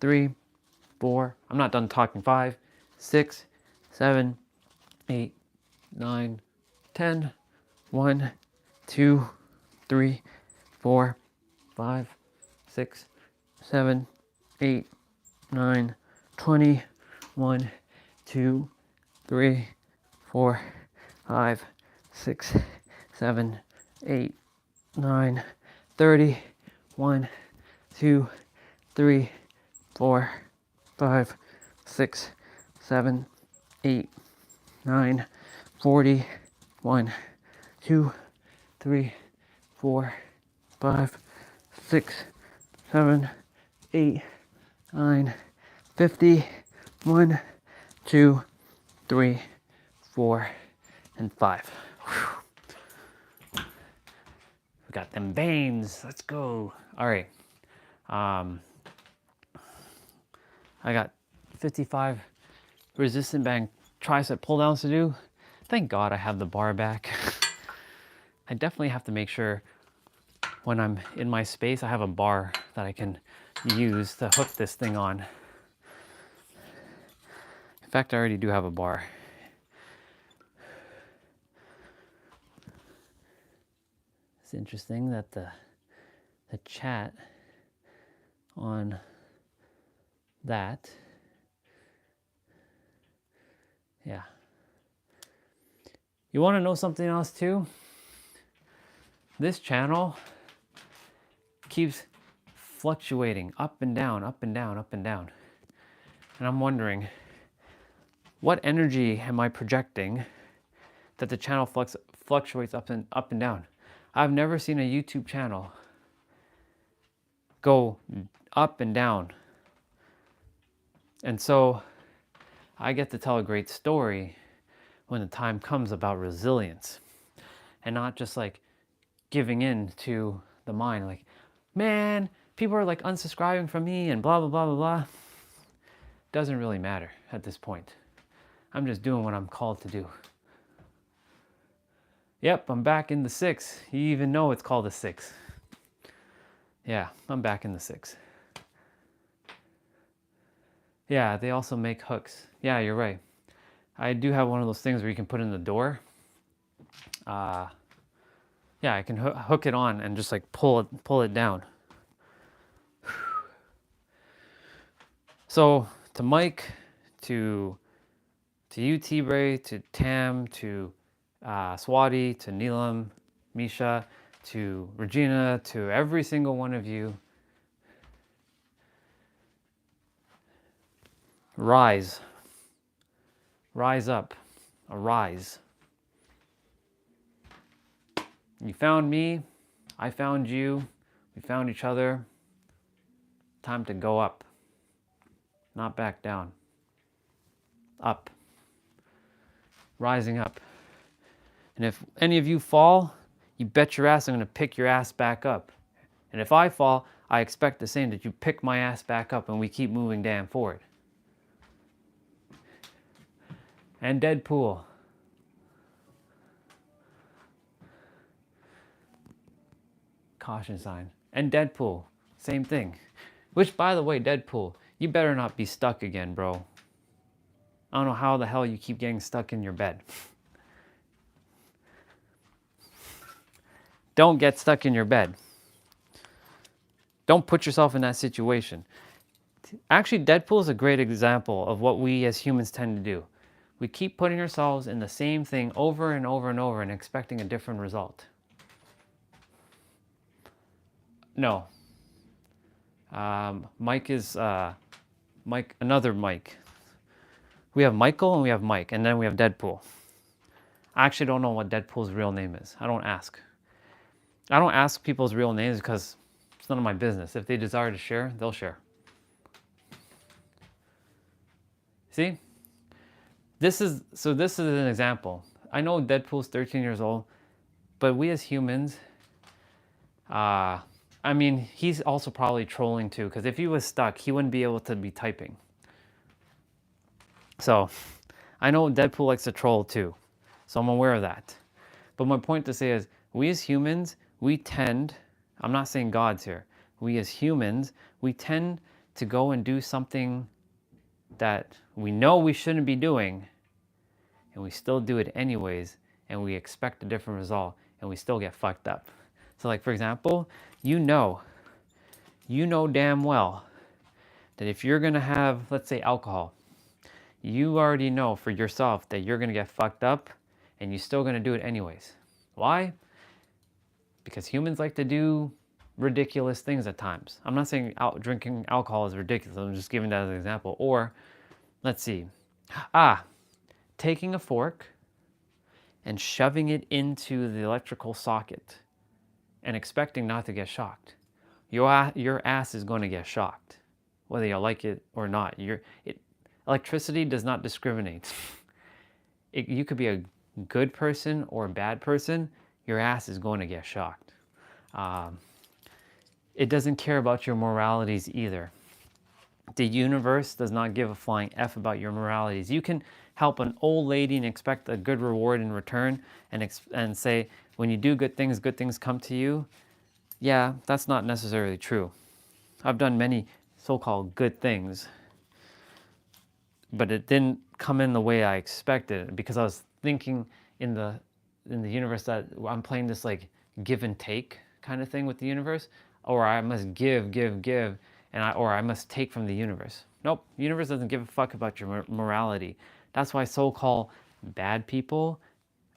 3, 4. I'm not done talking. 5, 6, 7, 8, 9, 10. 1, 2, 3, 4, 5, 6, 7, 8, 9, 20. 1, 2, 3, 4, 5, 6, 7, 8, 9, 30. 1, 2, 3, 4, 5, 6, 7, 8, 9, 40. 1, 2, 3, 4, 5, 6, 7, 8, 9, 50. 1, 2, 3, 4, and 5. Whew. We got them veins. Let's go. All right. I got 55 resistant band tricep pull downs to do. Thank God I have the bar back. I definitely have to make sure when I'm in my space, I have a bar that I can use to hook this thing on. In fact, I already do have a bar. It's interesting that the chat on that, yeah. You want to know something else too? This channel keeps fluctuating up and down, up and down, up and down. And I'm wondering, what energy am I projecting that the channel fluctuates up and down? I've never seen a YouTube channel go up and down. And so I get to tell a great story when the time comes about resilience, and not just like giving in to the mind, like, man, people are like unsubscribing from me and blah, blah, blah, blah, blah. Doesn't really matter at this point. I'm just doing what I'm called to do. Yep, I'm back in the 6. You even know it's called a 6. Yeah, I'm back in the 6. Yeah, they also make hooks. Yeah, you're right. I do have one of those things where you can put in the door. Yeah, I can hook it on and just like pull it down. So to Mike, to you, T-Bray, to Tam, to Swati, to Neelam, Misha, to Regina, to every single one of you. Rise. Rise up. Arise. You found me. I found you. We found each other. Time to go up. Not back down. Up. Rising up. And if any of you fall, you bet your ass I'm going to pick your ass back up. And if I fall, I expect the same, that you pick my ass back up and we keep moving damn forward. And Deadpool. Caution sign. And Deadpool. Same thing. Which, by the way, Deadpool, you better not be stuck again, bro. I don't know how the hell you keep getting stuck in your bed. Don't get stuck in your bed. Don't put yourself in that situation. Actually, Deadpool is a great example of what we as humans tend to do. We keep putting ourselves in the same thing over and over and over and expecting a different result. No. Mike is Mike, another Mike. We have Michael and we have Mike, and then we have Deadpool. I actually don't know what Deadpool's real name is. I don't ask. I don't ask people's real names because it's none of my business. If they desire to share, they'll share. See? This is an example. I know Deadpool's 13 years old, but we as humans, I mean, he's also probably trolling too, because if he was stuck, he wouldn't be able to be typing. So, I know Deadpool likes to troll too, so I'm aware of that. But my point to say is, we as humans, we tend, I'm not saying gods here, we as humans, we tend to go and do something that we know we shouldn't be doing, and we still do it anyways, and we expect a different result, and we still get fucked up. So like, for example, you know damn well that if you're gonna have, let's say, alcohol, you already know for yourself that you're gonna get fucked up, and you're still gonna do it anyways. Why? Because humans like to do ridiculous things at times. I'm not saying drinking alcohol is ridiculous, I'm just giving that as an example. Or, let's see, taking a fork and shoving it into the electrical socket and expecting not to get shocked. Your ass is going to get shocked, whether you like it or not. Electricity does not discriminate. You could be a good person or a bad person, your ass is going to get shocked. It doesn't care about your moralities either. The universe does not give a flying F about your moralities. You can help an old lady and expect a good reward in return, and say, when you do good things come to you. Yeah, that's not necessarily true. I've done many so-called good things, but it didn't come in the way I expected, because I was thinking in the universe that I'm playing this like give and take kind of thing with the universe, or I must give, or I must take from the universe. Nope, the universe doesn't give a fuck about your morality. That's why so-called bad people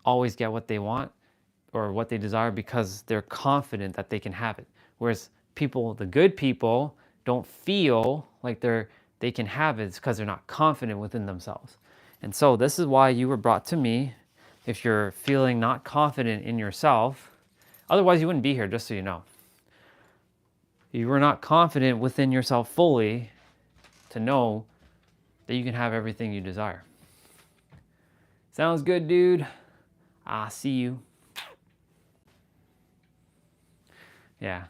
always get what they want or what they desire, because they're confident that they can have it. Whereas the good people, don't feel like they can have it, because they're not confident within themselves. And so this is why you were brought to me. If you're feeling not confident in yourself, otherwise you wouldn't be here, just so you know. You were not confident within yourself fully to know that you can have everything you desire. Sounds good, dude. I'll see you. Yeah.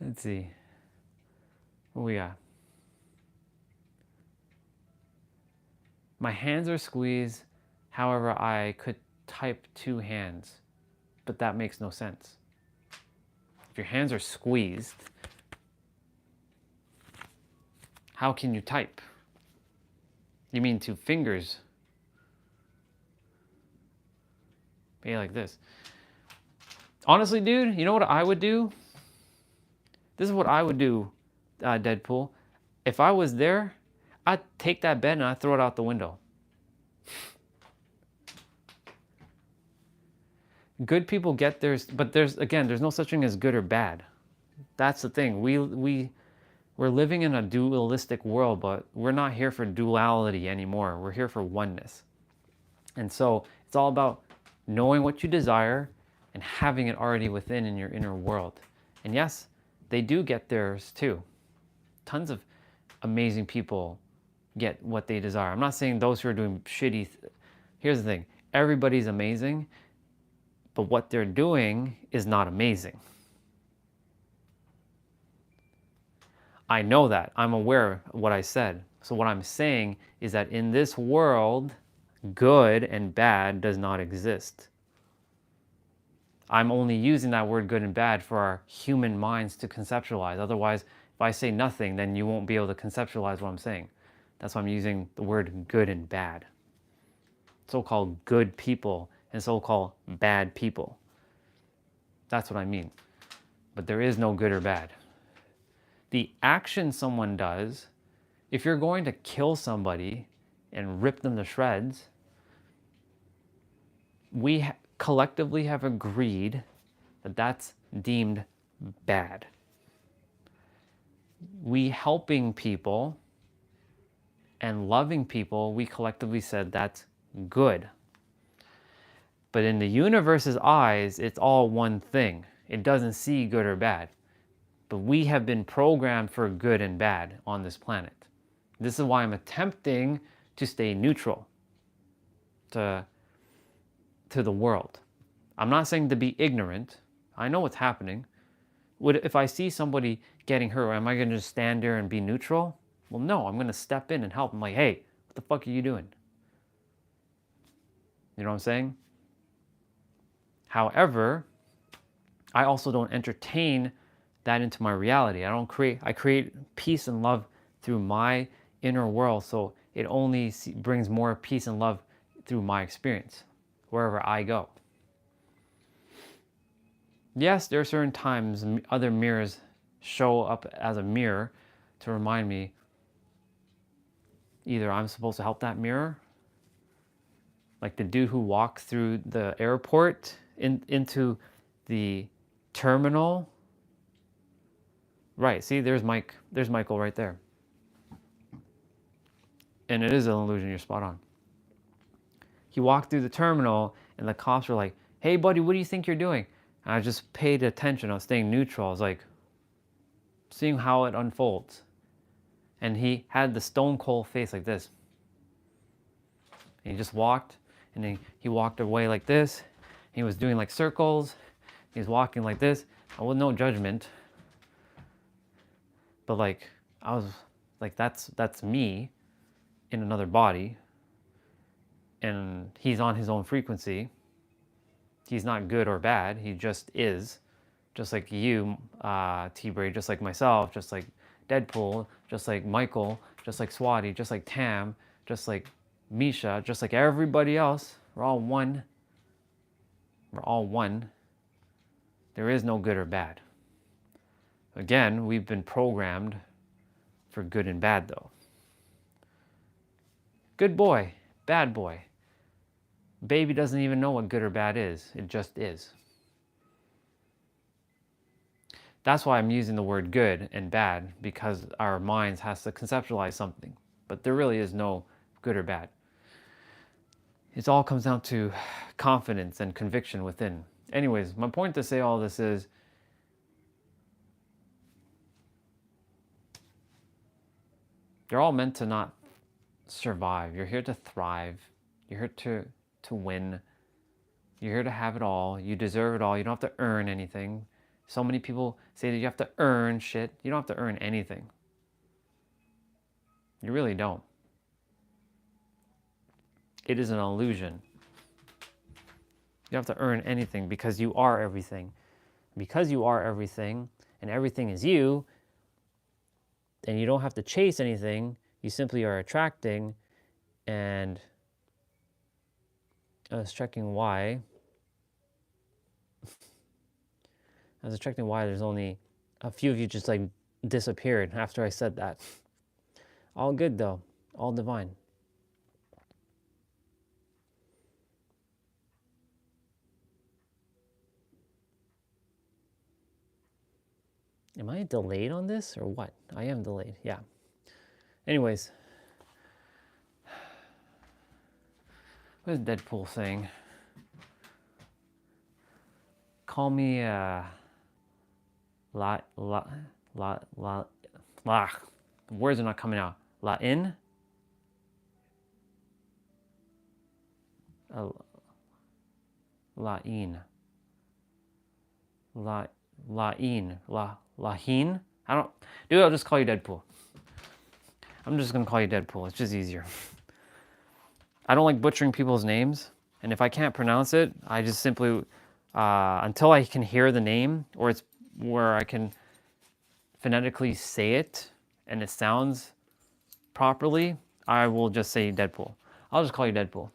Let's see. What we got? My hands are squeezed. However, I could type two hands, but that makes no sense. If your hands are squeezed, how can you type? You mean two fingers? Be like this. Honestly, dude, you know what I would do? This is what I would do, Deadpool. If I was there, I'd take that bed and I'd throw it out the window. Good people get theirs, but there's no such thing as good or bad. That's the thing. We're living in a dualistic world, but we're not here for duality anymore. We're here for oneness. And so it's all about knowing what you desire and having it already within in your inner world. And yes, they do get theirs too. Tons of amazing people get what they desire. I'm not saying those who are doing shitty. Here's the thing. Everybody's amazing, but what they're doing is not amazing. I know that. I'm aware of what I said. So what I'm saying is that in this world, good and bad does not exist. I'm only using that word good and bad for our human minds to conceptualize. Otherwise, if I say nothing, then you won't be able to conceptualize what I'm saying. That's why I'm using the word good and bad. So-called good people and so-called bad people. That's what I mean. But there is no good or bad. The action someone does, if you're going to kill somebody and rip them to shreds, we collectively have agreed that that's deemed bad. We helping people and loving people, we collectively said that's good. But in the universe's eyes, it's all one thing. It doesn't see good or bad. But we have been programmed for good and bad on this planet. This is why I'm attempting to stay neutral to the world. I'm not saying to be ignorant. I know what's happening. If I see somebody getting hurt, am I going to just stand there and be neutral? Well, no, I'm going to step in and help. I'm like, hey, what the fuck are you doing? You know what I'm saying? However, I also don't entertain that into my reality. I create peace and love through my inner world, so it only brings more peace and love through my experience wherever I go. Yes, there are certain times other mirrors show up as a mirror to remind me either I'm supposed to help that mirror, like the dude who walked through the airport into the terminal. Right, see, there's Michael right there. And it is an illusion, you're spot on. He walked through the terminal and the cops were like, hey buddy, what do you think you're doing? And I just paid attention, I was staying neutral. I was like, seeing how it unfolds. And he had the stone cold face like this. And he just walked, and then he walked away like this. He was doing like circles. He was walking like this. I was no judgment. But like, I was like, that's me in another body. And he's on his own frequency. He's not good or bad. He just is. Just like you, T-Bray, just like myself, just like Deadpool, just like Michael, just like Swati, just like Tam, just like Misha, just like everybody else. We're all one. We're all one. There is no good or bad. Again, we've been programmed for good and bad though. Good boy, bad boy. Baby doesn't even know what good or bad is. It just is. That's why I'm using the word good and bad, because our minds has to conceptualize something. But there really is no good or bad. It all comes down to confidence and conviction within. Anyways, my point to say all this is, you're all meant to not survive. You're here to thrive. You're here to win. You're here to have it all. You deserve it all. You don't have to earn anything. So many people say that you have to earn shit. You don't have to earn anything. You really don't. It is an illusion. You don't have to earn anything because you are everything. Because you are everything and everything is you, then you don't have to chase anything. You simply are attracting. And I was checking why. I was checking why there's only a few of you just like disappeared after I said that. All good though, all divine. Am I delayed on this or what? I am delayed, yeah. Anyways, what is Deadpool saying? Call me la la la la la. The words are not coming out. La in. La in. Lahin. I don't. Dude, I'll just call you Deadpool. I'm just gonna call you Deadpool. It's just easier. I don't like butchering people's names, and if I can't pronounce it, I just simply until I can hear the name or it's where I can phonetically say it and it sounds properly, I will just say Deadpool. I'll just call you Deadpool.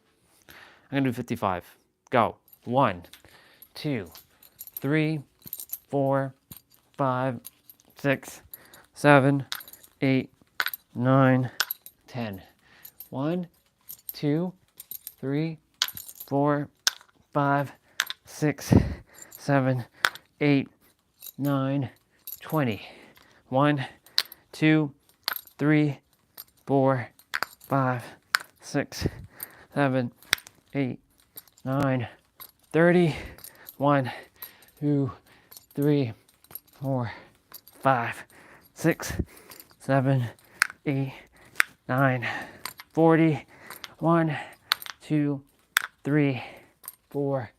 I'm gonna do 55. Go. 1, 2, 3, 4, 5, 6, 7, 8, 9, 10. 1, 2, 3, 4, 5, 6, 7, 8, 9, 20. 1, 2, 3, 4, 5, 6, 7, 8, 9, 30. 1, 2, 3, 4, 5, 6, 7, 8, 9, 40. 1, 2, 3, 4,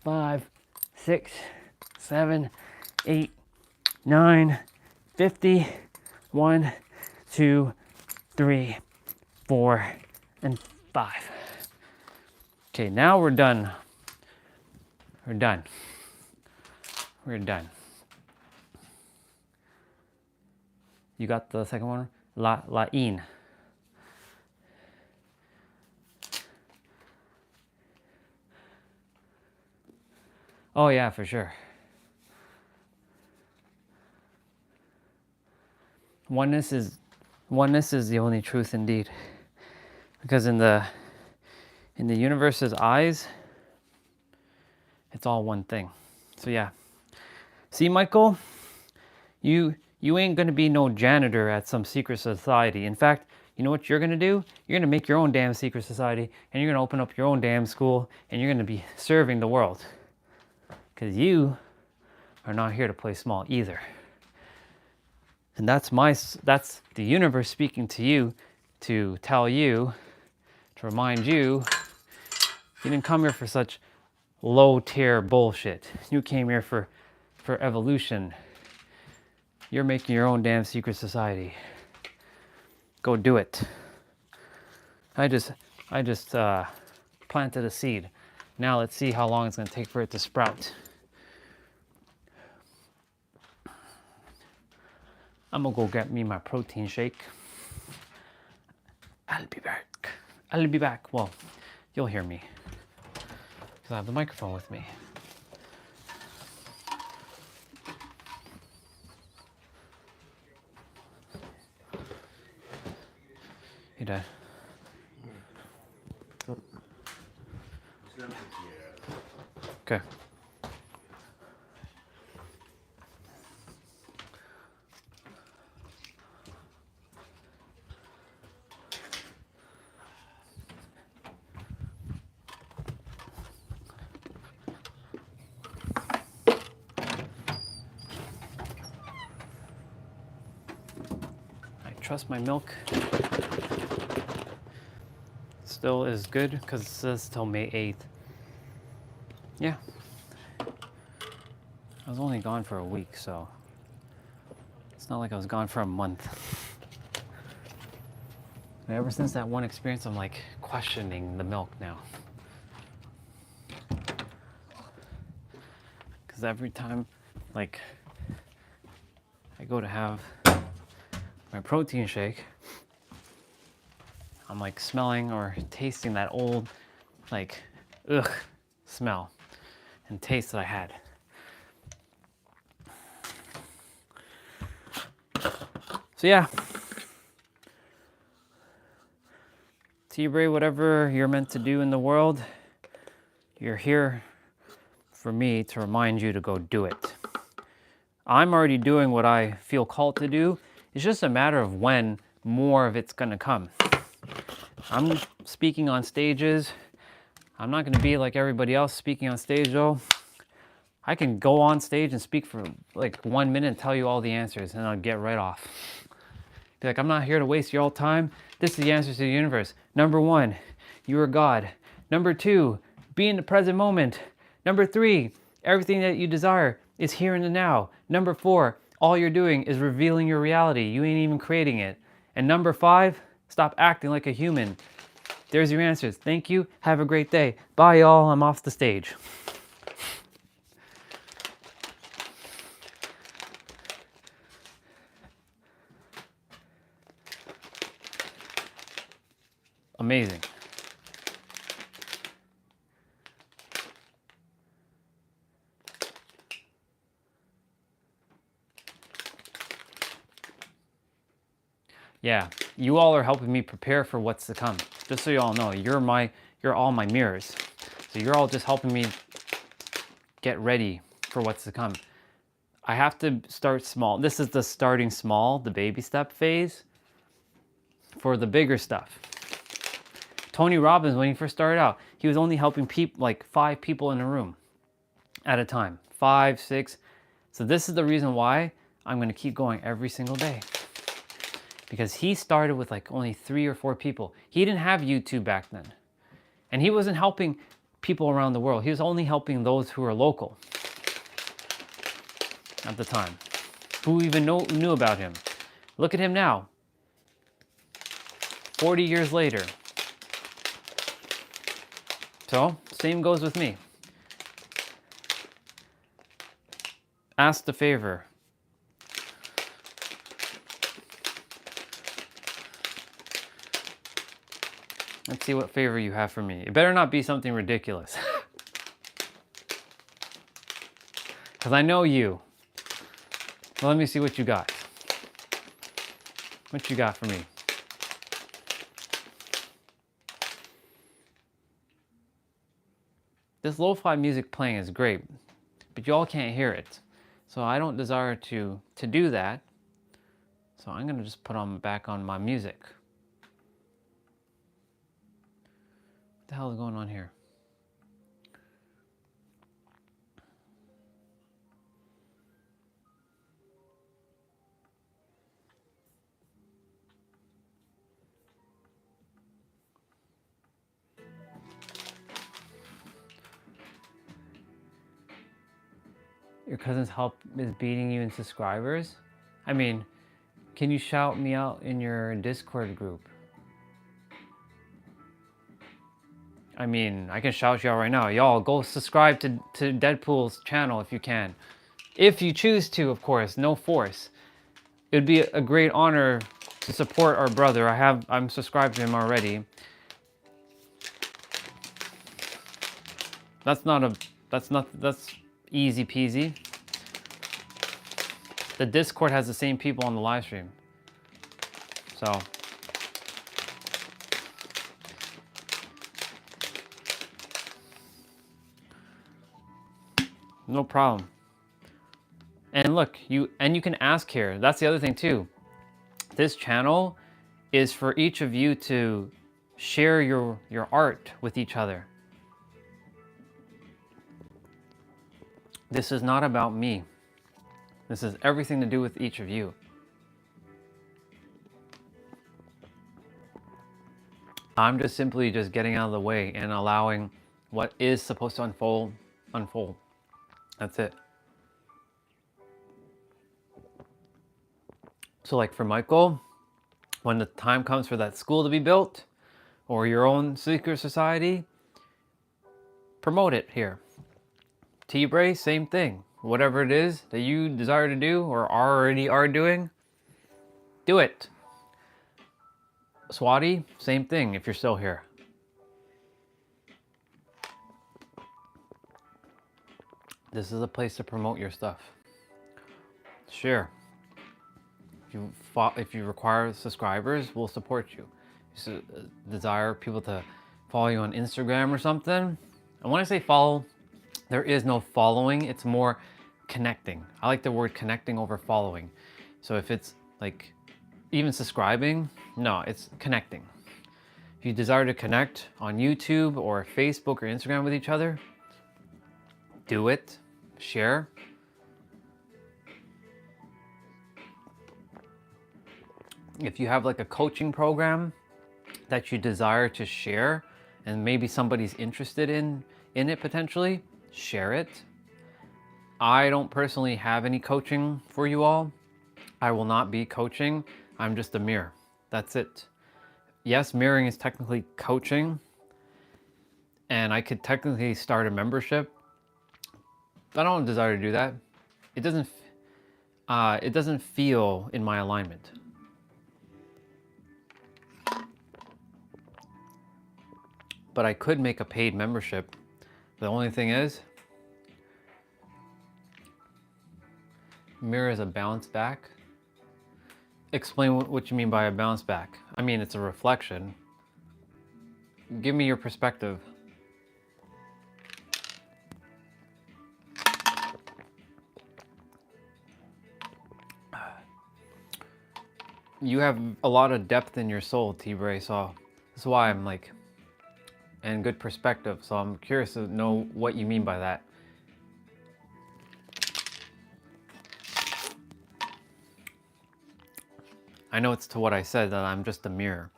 5, 6, 7, 8, 9, 50. 1, 2, 3, 4, and 5. Okay, now we're done. We're done. We're done. You got the second one? La-in. Oh yeah, for sure. Oneness is the only truth indeed. Because in the universe's eyes, it's all one thing. So yeah. See, Michael, you ain't gonna be no janitor at some secret society. In fact, you know what you're gonna do? You're gonna make your own damn secret society, and you're gonna open up your own damn school, and you're gonna be serving the world. Because you are not here to play small either. And that's the universe speaking to you to tell you, to remind you, you didn't come here for such low tier bullshit. You came here for evolution. You're making your own damn secret society. Go do it. I just planted a seed. Now let's see how long it's gonna take for it to sprout. I'm gonna go get me my protein shake. I'll be back. I'll be back. Well, you'll hear me. Because I have the microphone with me. Hey, Dad. Okay. I trust my milk still is good because it says till May 8th. Yeah. I was only gone for a week, so it's not like I was gone for a month. And ever since that one experience, I'm like questioning the milk now. Because every time, like, I go to have my protein shake, I'm like smelling or tasting that old, like, ugh, smell and taste that I had. So yeah, T-Bray, whatever you're meant to do in the world, you're here for me to remind you to go do it. I'm already doing what I feel called to do. It's just a matter of when more of it's gonna come. I'm speaking on stages. I'm not gonna be like everybody else speaking on stage though. I can go on stage and speak for like 1 minute and tell you all the answers and I'll get right off. Be like, I'm not here to waste your all time. This is the answers to the universe. Number 1, you are God. Number 2, be in the present moment. Number 3, everything that you desire is here in the now. Number 4, all you're doing is revealing your reality. You ain't even creating it. And number 5, stop acting like a human. There's your answers. Thank you. Have a great day. Bye, y'all. I'm off the stage. Amazing. Yeah, you all are helping me prepare for what's to come. Just so you all know, you're all my mirrors. So you're all just helping me get ready for what's to come. I have to start small. This is the starting small, the baby step phase for the bigger stuff. Tony Robbins, when he first started out, he was only helping people, like 5 people in a room at a time. 5, 6. So this is the reason why I'm going to keep going every single day. Because he started with like only 3 or 4 people. He didn't have YouTube back then. And he wasn't helping people around the world. He was only helping those who were local at the time, who even knew about him. Look at him now, 40 years later. So, same goes with me. Ask the favor. Let's see what favor you have for me. It better not be something ridiculous. Because I know you. Well, let me see what you got. What you got for me? This lo-fi music playing is great, but y'all can't hear it. So I don't desire to do that. So I'm gonna just put back on my music. What the hell is going on here? Your cousin's help is beating you in subscribers? I mean, can you shout me out in your Discord group? I mean, I can shout you out right now. Y'all, go subscribe to Deadpool's channel if you can. If you choose to, of course, no force. It would be a great honor to support our brother. I'm subscribed to him already. That's easy peasy. The Discord has the same people on the live stream. So no problem. And look, you can ask here. That's the other thing too. This channel is for each of you to share your art with each other. This is not about me. This is everything to do with each of you. I'm just simply just getting out of the way and allowing what is supposed to unfold. That's it. So like for Michael, when the time comes for that school to be built or your own secret society, promote it here. T-Bray, same thing. Whatever it is that you desire to do or already are doing, do it. Swati, same thing if you're still here. This is a place to promote your stuff. Share. If you require subscribers, we'll support you. If you desire people to follow you on Instagram or something. And when I say follow, there is no following. It's more connecting. I like the word connecting over following. So if it's like even subscribing, no, it's connecting. If you desire to connect on YouTube or Facebook or Instagram with each other, do it, share. If you have like a coaching program that you desire to share and maybe somebody's interested in it potentially, share it. I don't personally have any coaching for you all. I will not be coaching. I'm just a mirror. That's it. Yes, mirroring is technically coaching, and I could technically start a membership, but I don't desire to do that. It doesn't feel in my alignment. But I could make a paid membership. The only thing is, mirror is a bounce back. Explain what you mean by a bounce back. I mean, it's a reflection. Give me your perspective. You have a lot of depth in your soul, T-Bray, so that's why I'm like, and good perspective, so I'm curious to know what you mean by that. I know it's to what I said, that I'm just a mirror.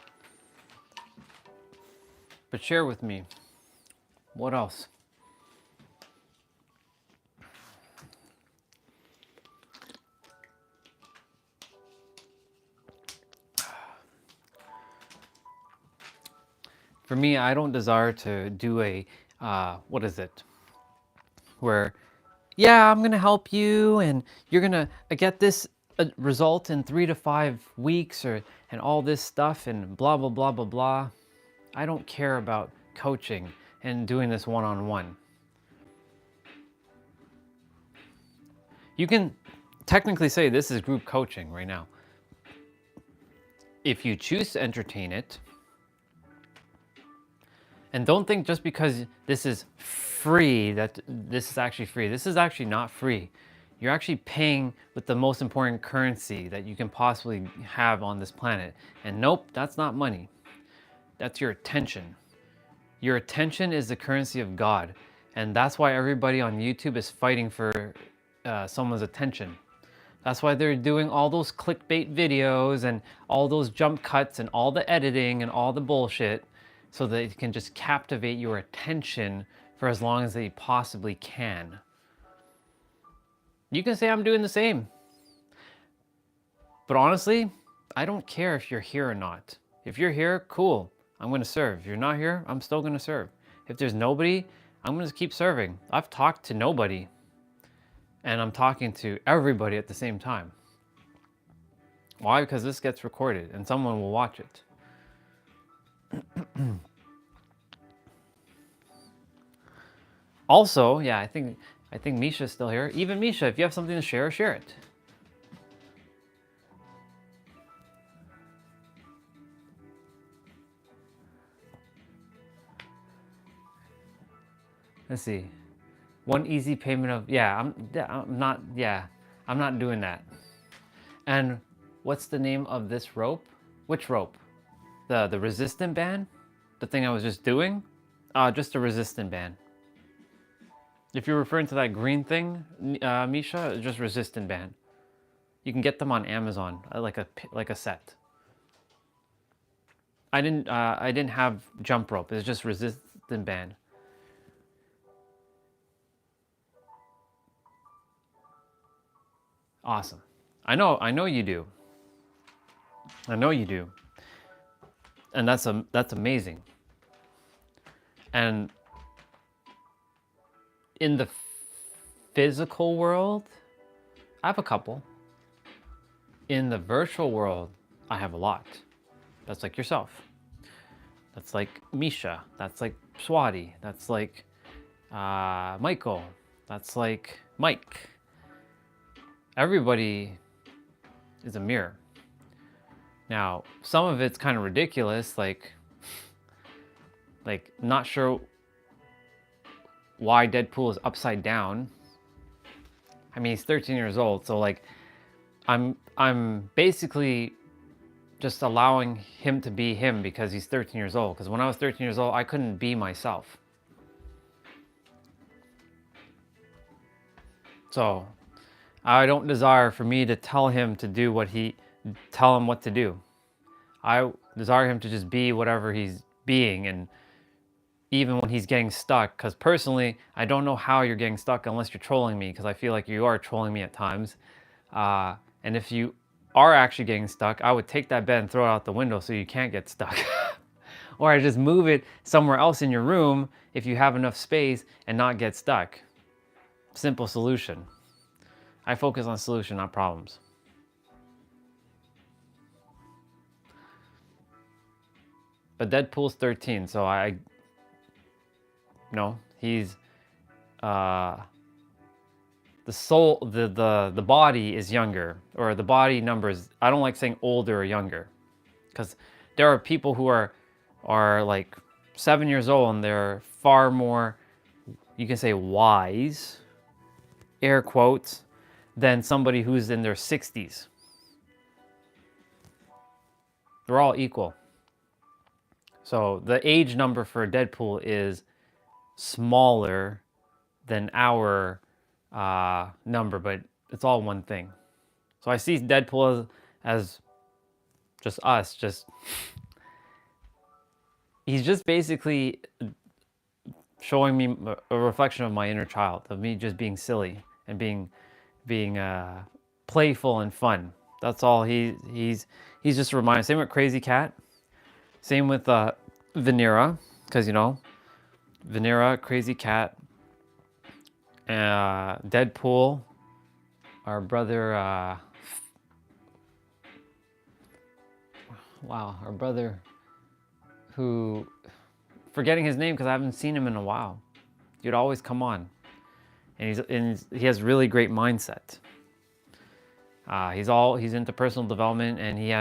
But share with me, what else? For me, I don't desire to do a, what is it? Where, yeah, I'm gonna help you and you're gonna get this result in 3 to 5 weeks and all this stuff and blah, blah, blah, blah, blah. I don't care about coaching and doing this one-on-one. You can technically say this is group coaching right now. If you choose to entertain it, and don't think just because this is free that this is actually free. This is actually not free. You're actually paying with the most important currency that you can possibly have on this planet. And nope, that's not money. That's your attention. Your attention is the currency of God. And that's why everybody on YouTube is fighting for someone's attention. That's why they're doing all those clickbait videos and all those jump cuts and all the editing and all the bullshit, so that it can just captivate your attention for as long as they possibly can. You can say I'm doing the same. But honestly, I don't care if you're here or not. If you're here, cool, I'm gonna serve. If you're not here, I'm still gonna serve. If there's nobody, I'm gonna keep serving. I've talked to nobody, and I'm talking to everybody at the same time. Why? Because this gets recorded and someone will watch it. Also, yeah, I think Misha's still here. Even Misha, if you have something to share, share it. Let's see. One easy payment of, I'm not doing that. And what's the name of this rope? Which rope? The resistant band? The thing I was just doing? Just a resistant band. If you're referring to that green thing, Misha, just resistant band. You can get them on Amazon, like a set. I didn't have jump rope. It's just resistant band. Awesome. I know you do. I know you do. And that's amazing. And in the physical world, I have a couple. In the virtual world, I have a lot. That's like yourself. That's like Misha. That's like Swati. That's like Michael. That's like Mike. Everybody is a mirror. Now, some of it's kind of ridiculous, like not sure why Deadpool is upside down. I mean, he's 13 years old, so like I'm basically just allowing him to be him because he's 13 years old. Because when I was 13 years old, I couldn't be myself. So I don't desire for me to tell him to do tell him what to do. I desire him to just be whatever he's being, and even when he's getting stuck, because personally, I don't know how you're getting stuck unless you're trolling me, because I feel like you are trolling me at times. And if you are actually getting stuck, I would take that bed and throw it out the window so you can't get stuck. Or I just move it somewhere else in your room if you have enough space and not get stuck. Simple solution. I focus on solution, not problems. But Deadpool's 13, so he's the soul, the body is younger, or the body numbers. I don't like saying older or younger, because there are people who are like 7 years old and they're far more, you can say, wise, air quotes, than somebody who's in their 60s. They're all equal. So the age number for Deadpool is smaller than our number, but it's all one thing. So I see Deadpool as just us, he's just basically showing me a reflection of my inner child, of me just being silly and being playful and fun. That's all he's just a reminder. Same with Crazy Cat. Same with Vanera, because Vanera, Crazy Cat, Deadpool, our brother. Our brother, who, forgetting his name because I haven't seen him in a while. He'd always come on, and he has really great mindset. He's into personal development, and he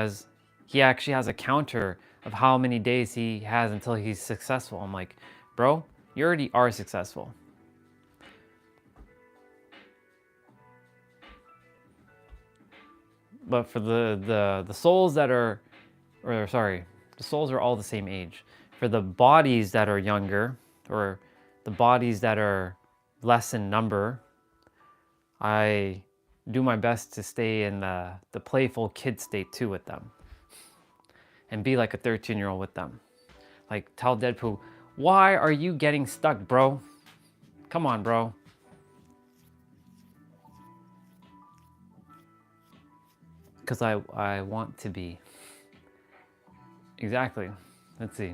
actually has a counter of how many days he has until he's successful. I'm like, bro, you already are successful. But for the souls that are, the souls are all the same age. For the bodies that are younger, or the bodies that are less in number, I do my best to stay in the playful kid state too with them. And be like a 13-year-old with them. Like, tell Deadpool, why are you getting stuck, bro? Come on, bro. Because I want to be. Exactly. Let's see.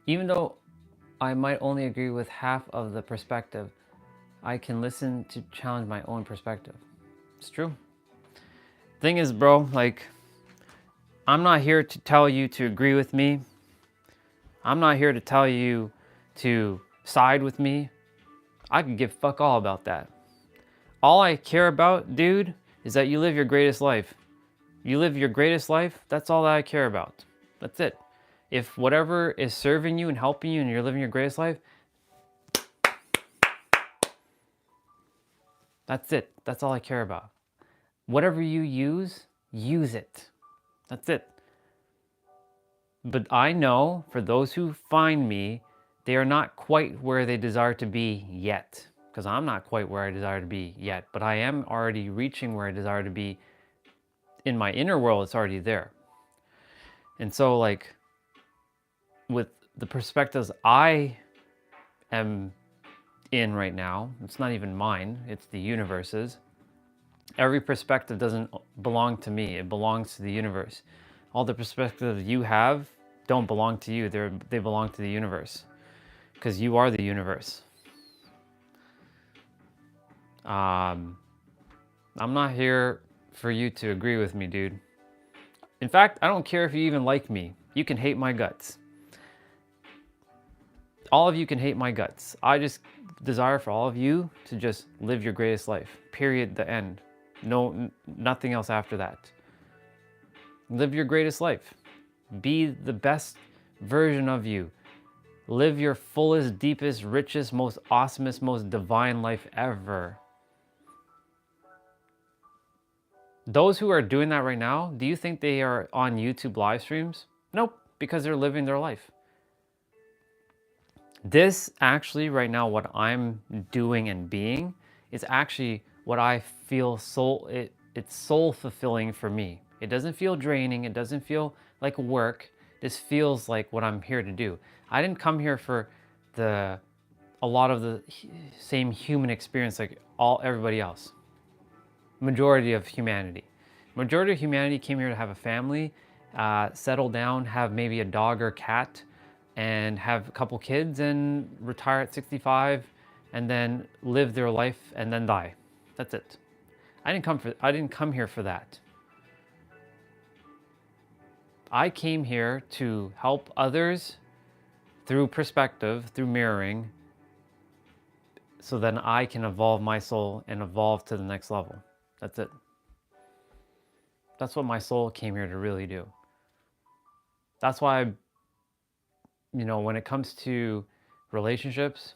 Even though I might only agree with half of the perspective, I can listen to challenge my own perspective. It's true. Thing is, bro, like, I'm not here to tell you to agree with me. I'm not here to tell you to side with me. I could give fuck all about that. All I care about, dude, is that you live your greatest life. You live your greatest life, that's all that I care about. That's it. If whatever is serving you and helping you and you're living your greatest life, that's it. That's all I care about. Whatever you use it. That's it. But I know for those who find me, they are not quite where they desire to be yet. Because I'm not quite where I desire to be yet. But I am already reaching where I desire to be. In my inner world, it's already there. And so, like, with the perspectives I am in right now, it's not even mine, it's the universe's. Every perspective doesn't belong to me, it belongs to the universe. All the perspectives you have don't belong to you, they belong to the universe. Because you are the universe. I'm not here for you to agree with me, dude. In fact, I don't care if you even like me. You can hate my guts. All of you can hate my guts. I just desire for all of you to just live your greatest life. Period. The end. No, nothing else after that. Live your greatest life. Be the best version of you. Live your fullest, deepest, richest, most awesomest, most divine life ever. Those who are doing that right now, do you think they are on YouTube live streams? Nope, because they're living their life. This actually right now, what I'm doing and being is actually what I feel it's soul fulfilling for me. It doesn't feel draining. It doesn't feel like work. This feels like what I'm here to do. I didn't come here for a lot of the same human experience like everybody else. Majority of humanity. Majority of humanity came here to have a family, settle down, have maybe a dog or cat, and have a couple kids and retire at 65 and then live their life and then die. That's it. I didn't come here for that. I came here to help others through perspective, through mirroring, so then I can evolve my soul and evolve to the next level. That's it. That's what my soul came here to really do. That's why when it comes to relationships,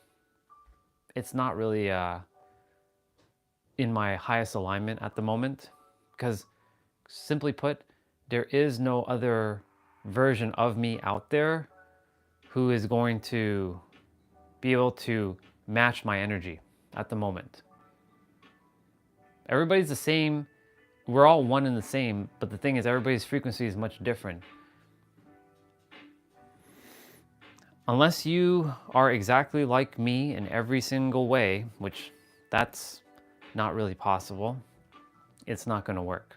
it's not really in my highest alignment at the moment, because simply put, there is no other version of me out there who is going to be able to match my energy at the moment. Everybody's the same. We're all one and the same, but the thing is, everybody's frequency is much different. Unless you are exactly like me in every single way, which that's not really possible, it's not going to work.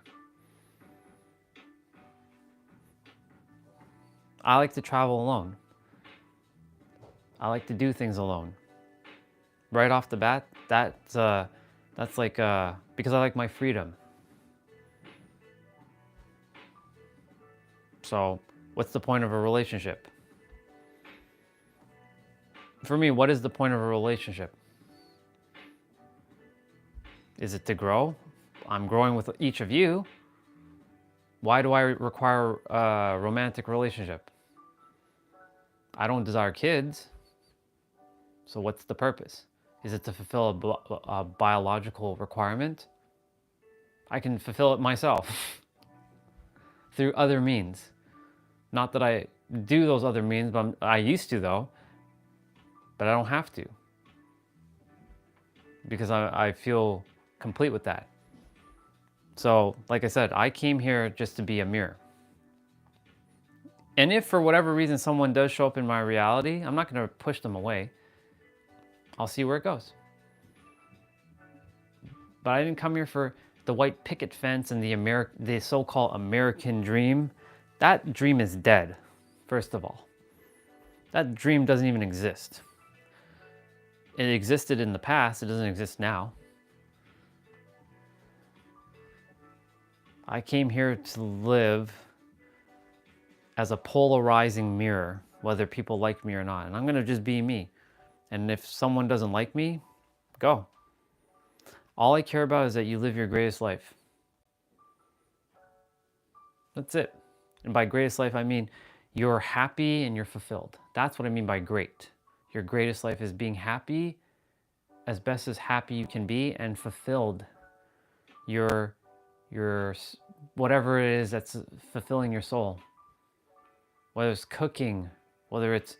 I like to travel alone. I like to do things alone. Right off the bat, that's like because I like my freedom. So, what's the point of a relationship? For me, what is the point of a relationship? Is it to grow? I'm growing with each of you. Why do I require a romantic relationship? I don't desire kids. So what's the purpose? Is it to fulfill a biological requirement? I can fulfill it myself through other means. Not that I do those other means, but I used to though. But I don't have to, because I feel complete with that. So, like I said, I came here just to be a mirror. And if for whatever reason someone does show up in my reality, I'm not going to push them away. I'll see where it goes. But I didn't come here for the white picket fence and the so-called American dream. That dream is dead, first of all. That dream doesn't even exist. It existed in the past, it doesn't exist now. I came here to live as a polarizing mirror, whether people like me or not. And I'm going to just be me. And if someone doesn't like me, go. All I care about is that you live your greatest life. That's it. And by greatest life, I mean you're happy and you're fulfilled. That's what I mean by great. Your greatest life is being happy, as best as happy you can be, and fulfilled. Your whatever it is that's fulfilling your soul. Whether it's cooking, whether it's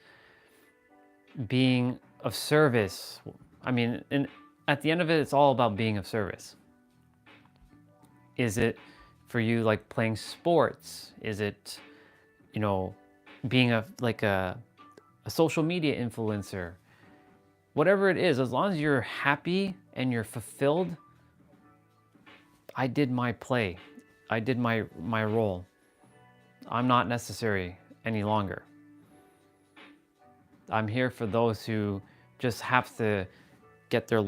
being of service. I mean, at the end of it, it's all about being of service. Is it for you like playing sports? Is it, being a social media influencer? Whatever it is, as long as you're happy and you're fulfilled, I did my play. I did my role. I'm not necessary any longer. I'm here for those who just have to get their,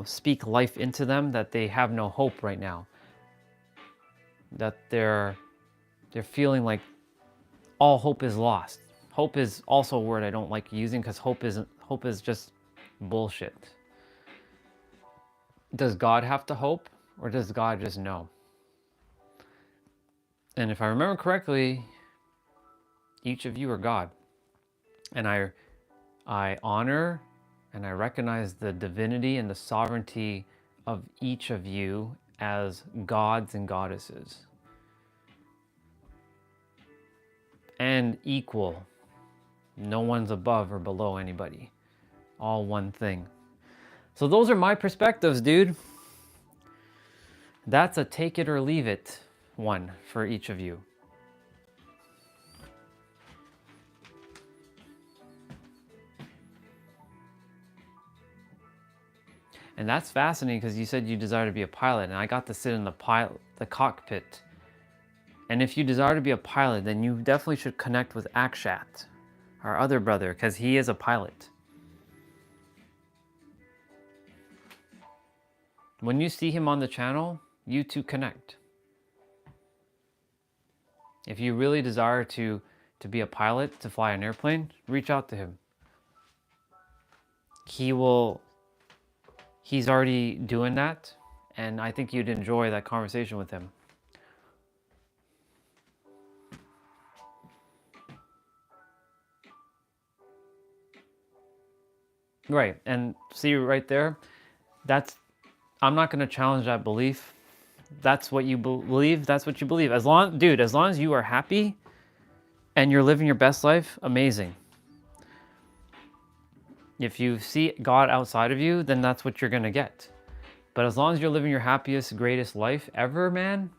speak life into them, that they have no hope right now. That they're feeling like all hope is lost. Hope is also a word I don't like using, because hope is just bullshit. Does God have to hope, or does God just know? And if I remember correctly, each of you are God. And I I honor and I recognize the divinity and the sovereignty of each of you as gods and goddesses and equal. No one's above or below anybody. All one thing. So those are my perspectives, dude. That's a take it or leave it one for each of you. And that's fascinating because you said you desire to be a pilot, and I got to sit in the cockpit. And if you desire to be a pilot, then you definitely should connect with Akshat, our other brother, because he is a pilot. When you see him on the channel, you two connect. If you really desire to be a pilot, to fly an airplane, reach out to him. He's already doing that, and I think you'd enjoy that conversation with him. Right, and see right there, I'm not going to challenge that belief. That's what you believe, that's what you believe. As long as you are happy and you're living your best life, amazing. If you see God outside of you, then that's what you're going to get. But as long as you're living your happiest, greatest life ever, man,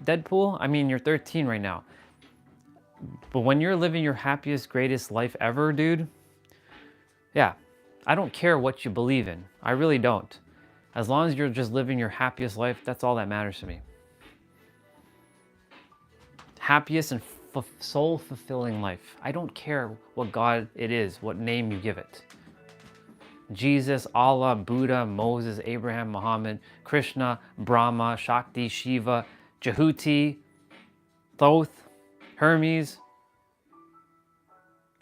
Deadpool, I mean, you're 13 right now. But when you're living your happiest, greatest life ever, dude, yeah, I don't care what you believe in. I really don't. As long as you're just living your happiest life, that's all that matters to me. Happiest and soul-fulfilling life. I don't care what God it is, what name you give it. Jesus, Allah, Buddha, Moses, Abraham, Muhammad, Krishna, Brahma, Shakti, Shiva, Jehuti, Thoth, Hermes,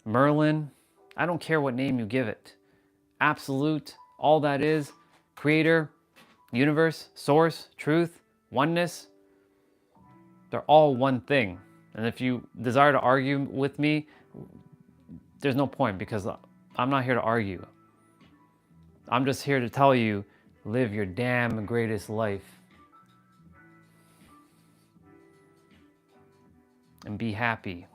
Merlin. I don't care what name you give it. Absolute, all that is, creator, universe, source, truth, oneness. They're all one thing. And if you desire to argue with me, there's no point because I'm not here to argue. I'm just here to tell you, live your damn greatest life. And be happy.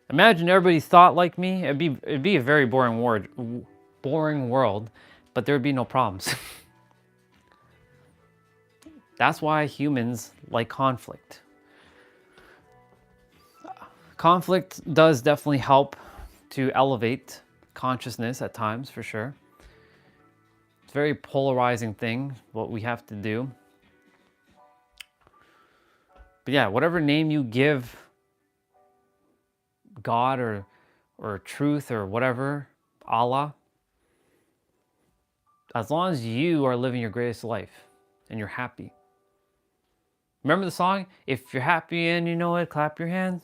Imagine everybody thought like me. It'd be a very boring world, but there'd be no problems. That's why humans like conflict. Conflict does definitely help to elevate consciousness at times, for sure. It's a very polarizing thing, what we have to do. But yeah, whatever name you give God or truth or whatever, Allah, as long as you are living your greatest life and you're happy. Remember the song? If you're happy and you know it, clap your hands.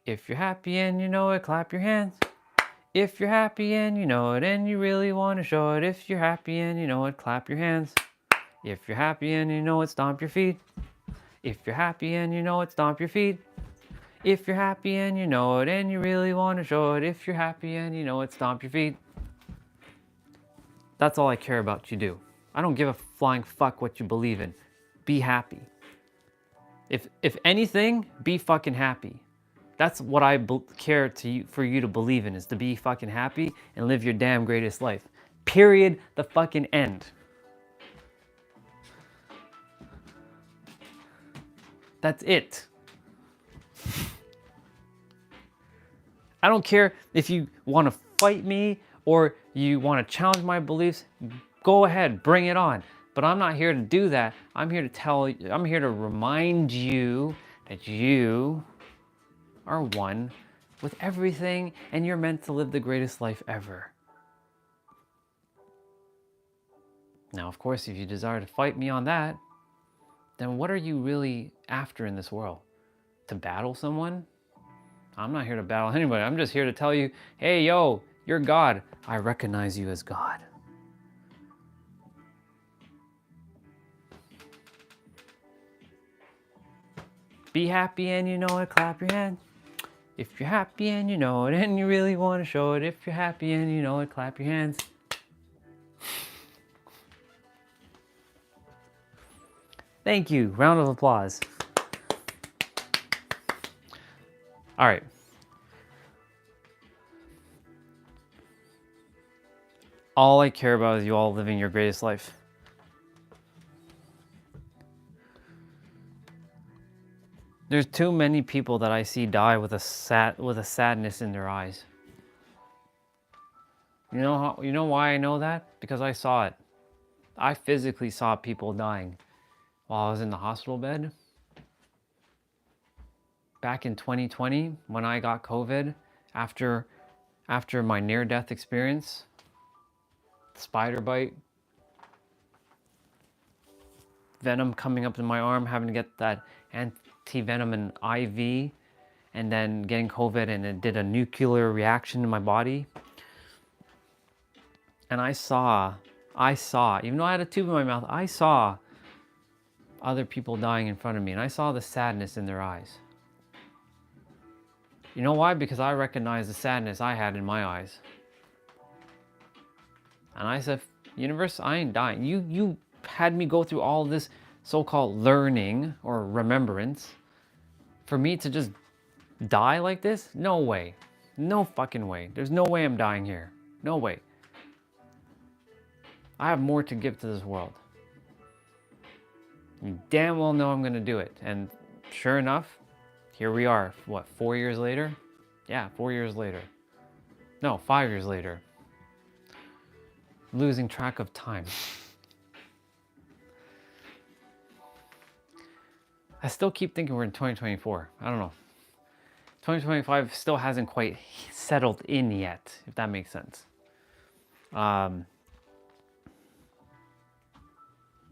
If you're happy and you know it, clap your hands. If you're happy and you know it and you really want to show it. If you're happy and you know it, clap your hands. If you're happy and you know it, stomp your feet. If you're happy and you know it, stomp your feet. If you're happy and you know it and you really want to show it. If you're happy and you know it, stomp your feet. That's all I care about you do. I don't give a flying fuck what you believe in. Be happy. If anything, be fucking happy. That's what I care for you to believe in, is to be fucking happy and live your damn greatest life. Period. The fucking end. That's it. I don't care if you want to fight me or you want to challenge my beliefs. Go ahead, bring it on. But I'm not here to do that. I'm here to remind you that you are one with everything and you're meant to live the greatest life ever. Now, of course, if you desire to fight me on that, then what are you really after in this world? To battle someone? I'm not here to battle anybody. I'm just here to tell you, hey, yo, you're God. I recognize you as God. Be happy and you know it, clap your hands. If you're happy and you know it and you really want to show it, if you're happy and you know it, clap your hands. Thank you. Round of applause. All right. All I care about is you all living your greatest life. There's too many people that I see die with a sadness in their eyes. You know why I know that? Because I saw it. I physically saw people dying while I was in the hospital bed. Back in 2020, when I got COVID, after my near-death experience, spider bite, venom coming up in my arm, having to get that anti-venom and IV, and then getting COVID, and it did a nuclear reaction in my body. And I saw, even though I had a tube in my mouth, I saw other people dying in front of me, and I saw the sadness in their eyes. You know why? Because I recognized the sadness I had in my eyes. And I said, universe, I ain't dying. You had me go through all this so-called learning or remembrance for me to just die like this? No way. No fucking way. There's no way I'm dying here. No way. I have more to give to this world. You damn well know I'm gonna do it. And sure enough, here we are. What, 4 years later? Yeah, 4 years later. No, 5 years later. Losing track of time. I still keep thinking we're in 2024. I don't know. 2025 still hasn't quite settled in yet, if that makes sense. I'll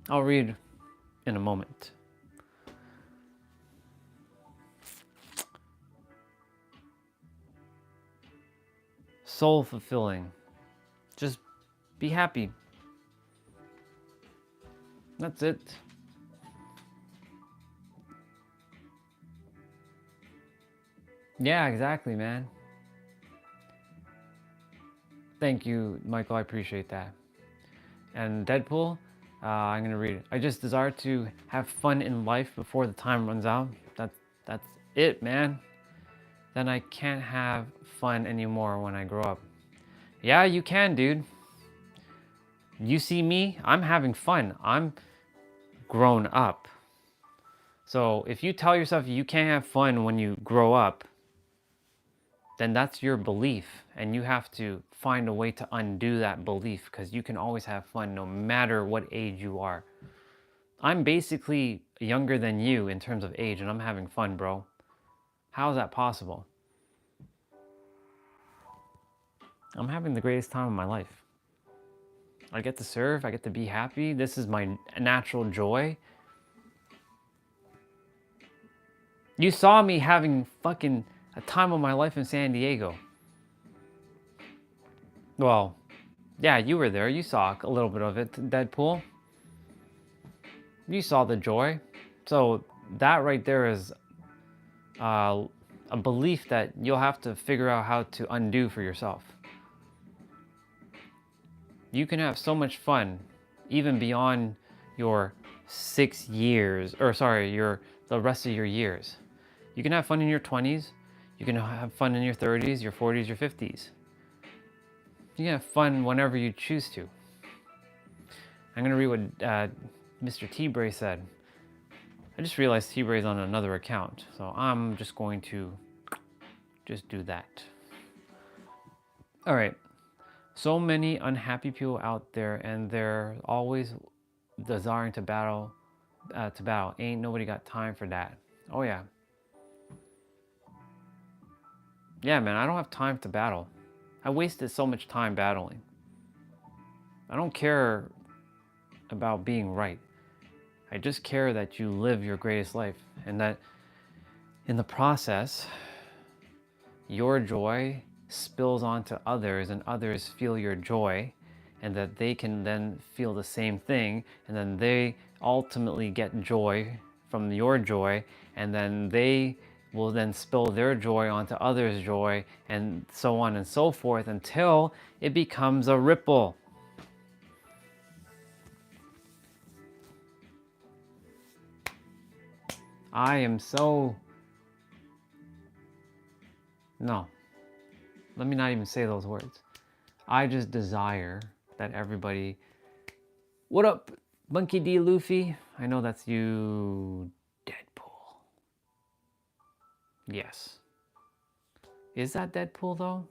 read in a moment. Soul fulfilling. Just be happy. That's it. Yeah, exactly, man. Thank you, Michael. I appreciate that. And Deadpool, I'm gonna read it. I just desire to have fun in life before the time runs out. That's it, man. Then I can't have fun anymore when I grow up. Yeah, you can, dude. You see me, I'm having fun. I'm grown up. So if you tell yourself you can't have fun when you grow up, then that's your belief, and you have to find a way to undo that belief, because you can always have fun no matter what age you are. I'm basically younger than you in terms of age, and I'm having fun, bro. How is that possible? I'm having the greatest time of my life. I get to serve, I get to be happy. This is my natural joy. You saw me having fucking a time of my life in San Diego. Well, yeah, you were there. You saw a little bit of it, Deadpool. You saw the joy. So that right there is a belief that you'll have to figure out how to undo for yourself. You can have so much fun, even beyond your 6 years, or sorry, the rest of your years. You can have fun in your 20s. You can have fun in your 30s, your 40s, your 50s. You can have fun whenever you choose to. I'm going to read what Mr. T-Bray said. I just realized T-Bray's on another account, so I'm just going to just do that. All right. So many unhappy people out there, and they're always desiring to battle. Ain't nobody got time for that. Oh yeah. Yeah, man, I don't have time to battle. I wasted so much time battling. I don't care about being right. I just care that you live your greatest life, and that in the process, your joy spills onto others, and others feel your joy, and that they can then feel the same thing, and then they ultimately get joy from your joy, and then they will then spill their joy onto others' joy, and so on and so forth until it becomes a ripple. I am so... No, let me not even say those words. I just desire that everybody... What up, Monkey D. Luffy? I know that's you, Deadpool. Yes. Is that Deadpool though?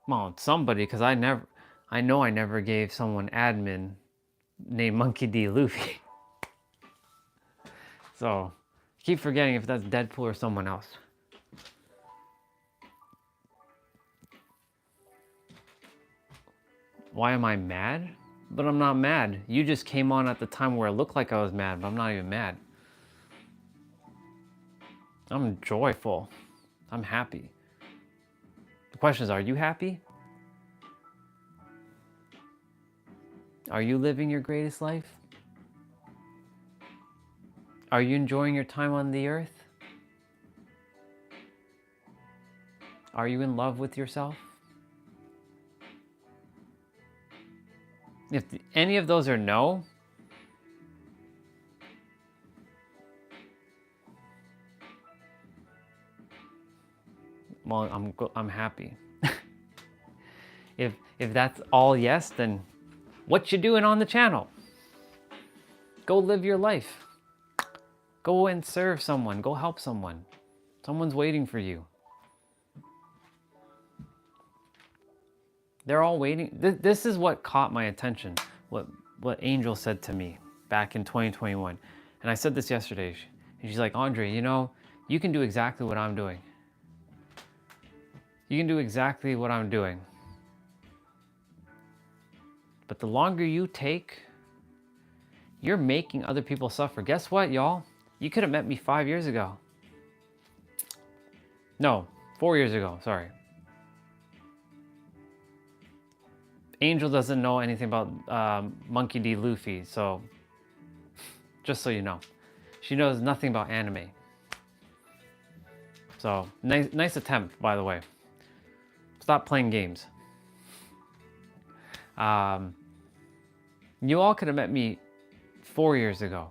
Well, it's somebody, because I know I never gave someone admin named Monkey D. Luffy. So, keep forgetting if that's Deadpool or someone else. Why am I mad? But I'm not mad. You just came on at the time where it looked like I was mad, but I'm not even mad. I'm joyful. I'm happy. The question is, are you happy? Are you living your greatest life? Are you enjoying your time on the earth? Are you in love with yourself? If any of those are no, well, I'm happy. If that's all yes, then what you doing on the channel? Go live your life. Go and serve someone. Go help someone. Someone's waiting for you. They're all waiting. This is what caught my attention. What Angel said to me back in 2021. And I said this yesterday. And she's like, Andre, you know, you can do exactly what I'm doing. You can do exactly what I'm doing. But the longer you take, you're making other people suffer. Guess what, y'all? You could have met me 5 years ago. No, 4 years ago, sorry. Angel doesn't know anything about Monkey D. Luffy, so just so you know. She knows nothing about anime. So, nice attempt, by the way. Stop playing games. You all could have met me 4 years ago.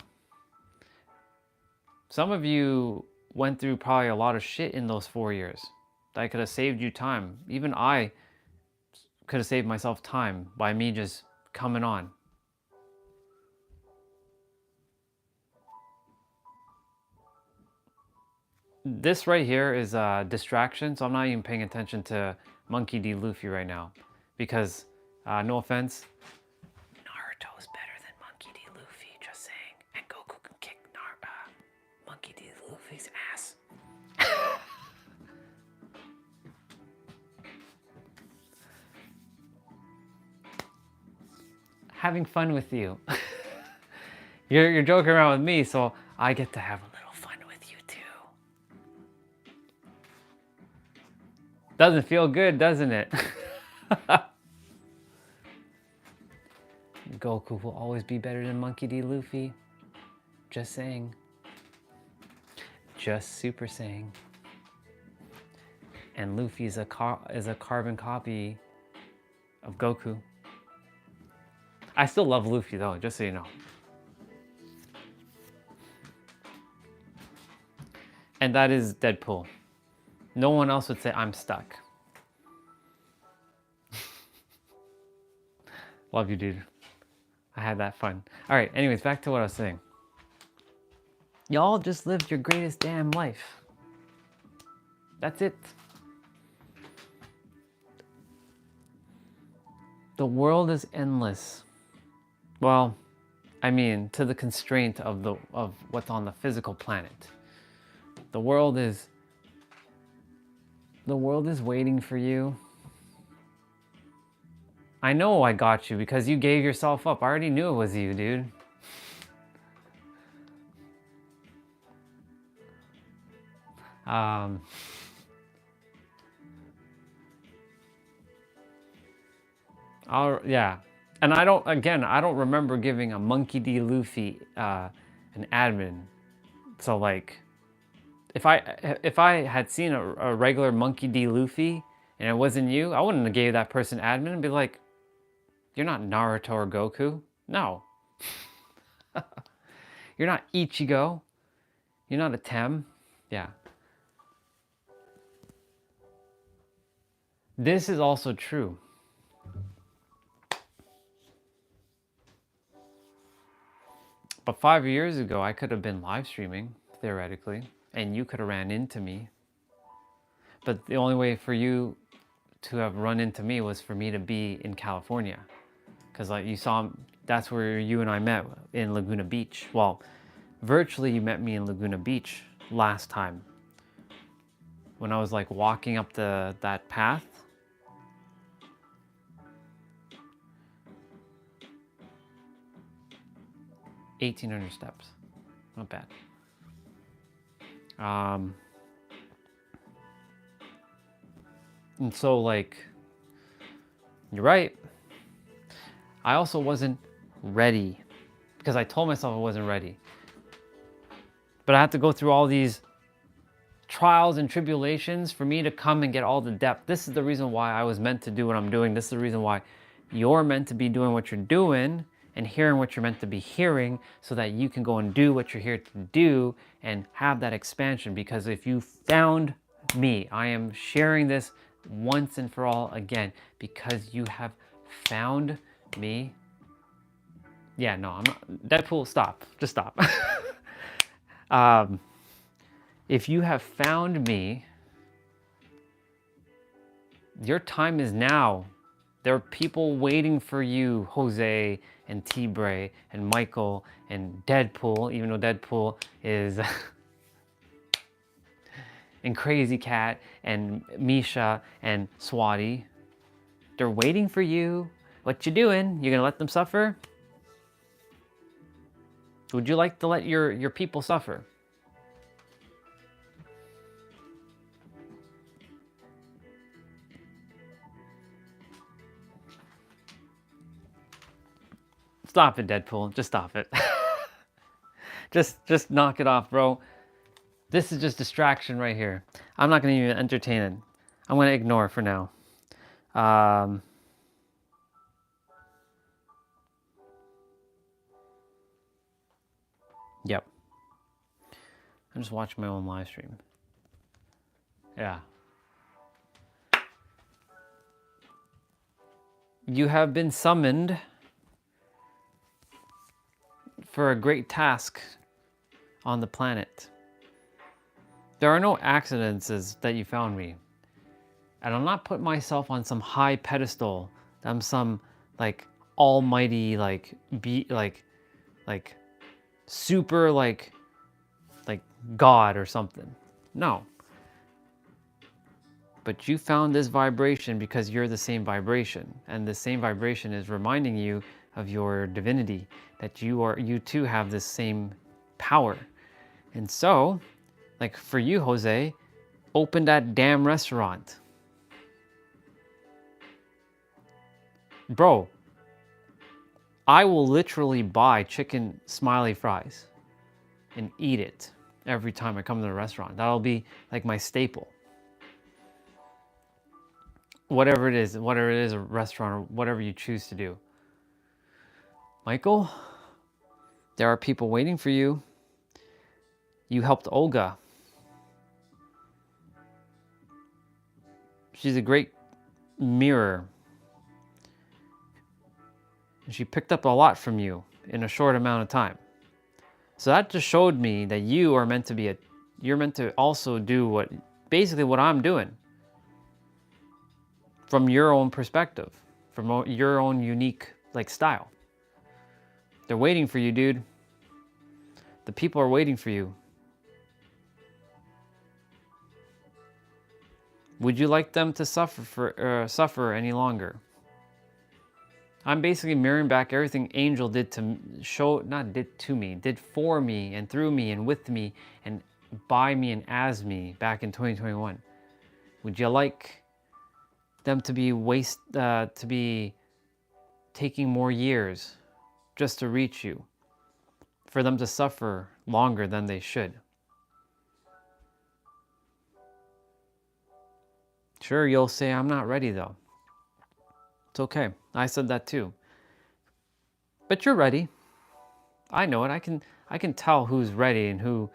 Some of you went through probably a lot of shit in those 4 years. That could have saved you time. Even I could have saved myself time by me just coming on. This right here is a distraction, so I'm not even paying attention to Monkey D. Luffy right now. Because, no offense, Naruto's better than Monkey D. Luffy, just saying. And Goku can kick Monkey D. Luffy's ass. Having fun with you. You're joking around with me, so I get to have a little fun with you too. Doesn't feel good, doesn't it? Goku will always be better than Monkey D. Luffy. Just saying. Just super saying. And Luffy is a carbon copy of Goku. I still love Luffy though, just so you know. And that is Deadpool. No one else would say I'm stuck. Love you, dude. I had that fun. All right, anyways, back to what I was saying. Y'all just lived your greatest damn life. That's it. The world is endless. Well, I mean, to the constraint of what's on the physical planet. The world is waiting for you. I know I got you because you gave yourself up. I already knew it was you, dude. Yeah. And I don't remember giving a Monkey D. Luffy an an admin. So like, if I had seen a regular Monkey D. Luffy and it wasn't you, I wouldn't have gave that person admin and be like, you're not Naruto or Goku. No. You're not Ichigo. You're not a Tem. Yeah. This is also true. But 5 years ago, I could have been live streaming, theoretically, and you could have ran into me. But the only way for you to have run into me was for me to be in California. Because like you saw, that's where you and I met, in Laguna Beach. Well, virtually you met me in Laguna Beach last time. When I was like walking up that path. 1,800 steps. Not bad. And so like, you're right. I also wasn't ready because I told myself I wasn't ready. But I had to go through all these trials and tribulations for me to come and get all the depth. This is the reason why I was meant to do what I'm doing. This is the reason why you're meant to be doing what you're doing and hearing what you're meant to be hearing, so that you can go and do what you're here to do and have that expansion. Because if you found me, I am sharing this once and for all again, because you have found me. Yeah, no, I'm not. Deadpool, stop. Just stop. If you have found me, your time is now. There are people waiting for you, Jose and T-Bray and Michael and Deadpool, even though Deadpool is and Crazy Cat and Misha and Swati. They're waiting for you. What you doing? You gonna let them suffer? Would you like to let your people suffer? Stop it, Deadpool. Just stop it. just knock it off, bro. This is just distraction right here. I'm not going to even entertain it. I'm going to ignore for now. Yep. I'm just watching my own live stream. Yeah. You have been summoned for a great task on the planet. There are no accidents that you found me. And I'm not putting myself on some high pedestal. I'm some like almighty super like God or something. No. But you found this vibration because you're the same vibration. And the same vibration is reminding you of your divinity, that you too have this same power. And so, like for you, Jose, open that damn restaurant. Bro, I will literally buy chicken smiley fries and eat it every time I come to the restaurant. That'll be like my staple. Whatever it is, a restaurant or whatever you choose to do. Michael, there are people waiting for you. You helped Olga. She's a great mirror. And she picked up a lot from you in a short amount of time. So that just showed me that you are meant to be you're meant to also do basically what I'm doing. From your own perspective, from your own unique style. They're waiting for you, dude. The people are waiting for you. Would you like them to suffer any longer? I'm basically mirroring back everything Angel did for me and through me and with me and by me and as me back in 2021. Would you like them to be taking more years just to reach you? for them to suffer longer than they should. Sure, you'll say, I'm not ready though. It's okay. I said that too. But you're ready. I know it. I can tell who's ready and who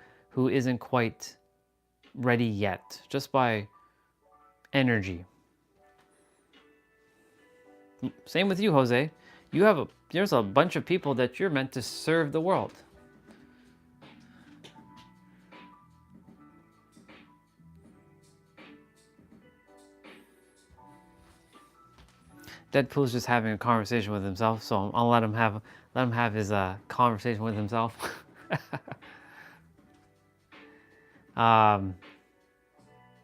isn't quite ready yet, just by energy. Same with you, Jose. There's a bunch of people that you're meant to serve the world. Deadpool's just having a conversation with himself, so I'll let him have his conversation with himself.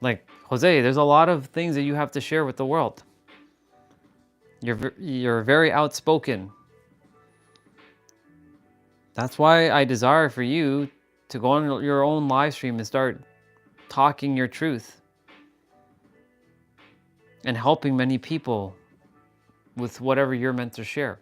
Like Jose, there's a lot of things that you have to share with the world. You're very outspoken. That's why I desire for you to go on your own live stream and start talking your truth and helping many people with whatever you're meant to share.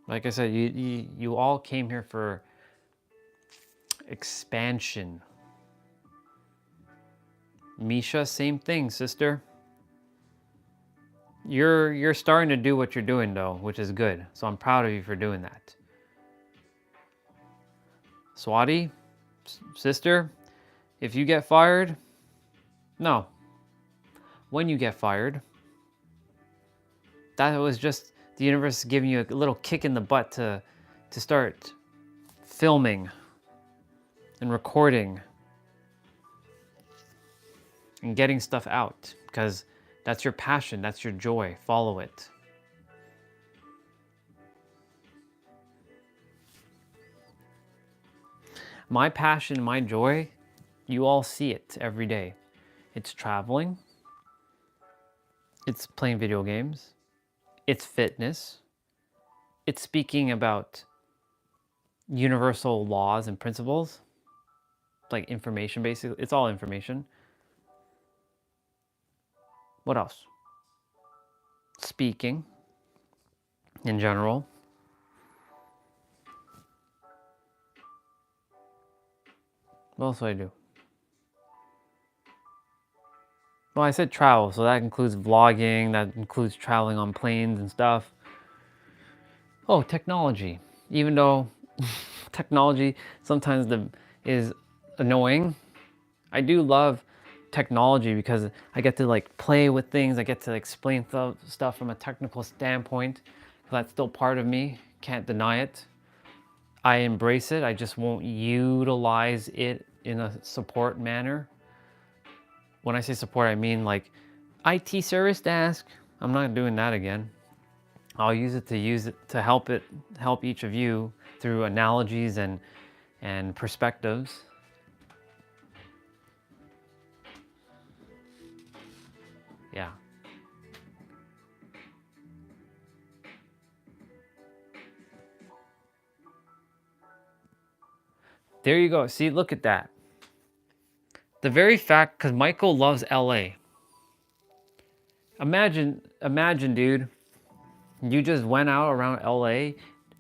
Like I said, you all came here for expansion. Misha, same thing, sister. You're starting to do what you're doing though, which is good. So I'm proud of you for doing that. Swati, sister, if you get fired, no. When you get fired, that was just the universe giving you a little kick in the butt to start filming and recording and getting stuff out, because that's your passion, that's your joy. Follow it. My passion, my joy, you all see it every day. It's traveling. It's playing video games. It's fitness. It's speaking about universal laws and principles. Like information, basically. It's all information. What else? Speaking in general. What else do I do? Well, I said travel, so that includes vlogging, that includes traveling on planes and stuff. Oh, technology. Even though technology sometimes is annoying, I do love technology because I get to like play with things. I get to explain stuff from a technical standpoint. That's still part of me. Can't deny it. I embrace it. I just won't utilize it in a support manner. When I say support, I mean like IT service desk. I'm not doing that again. I'll use it to help each of you through analogies and perspectives. Yeah. There you go. See, look at that. The very fact, because Michael loves LA. Imagine, dude, you just went out around LA.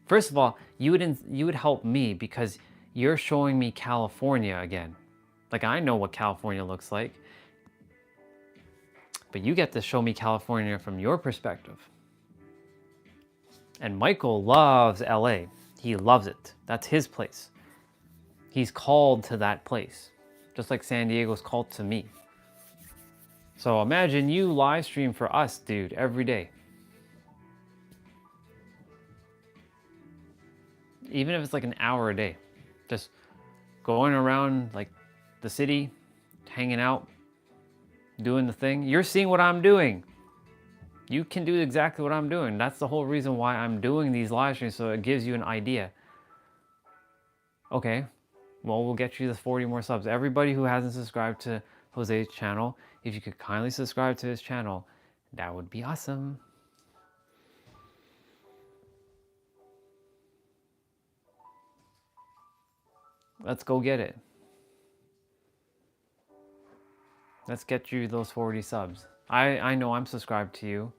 First of all, you would help me because you're showing me California again. Like, I know what California looks like. But you get to show me California from your perspective. And Michael loves LA. He loves it. That's his place. He's called to that place. Just like San Diego's called to me. So imagine you live stream for us, dude, every day. Even if it's like an hour a day. Just going around like the city, hanging out, doing the thing. You're seeing what I'm doing. You can do exactly what I'm doing. That's the whole reason why I'm doing these live streams, so it gives you an idea. Okay, well, we'll get you the 40 more subs. Everybody who hasn't subscribed to Jose's channel, if you could kindly subscribe to his channel, that would be awesome. Let's go get it. Let's get you those 40 subs. I know I'm subscribed to you.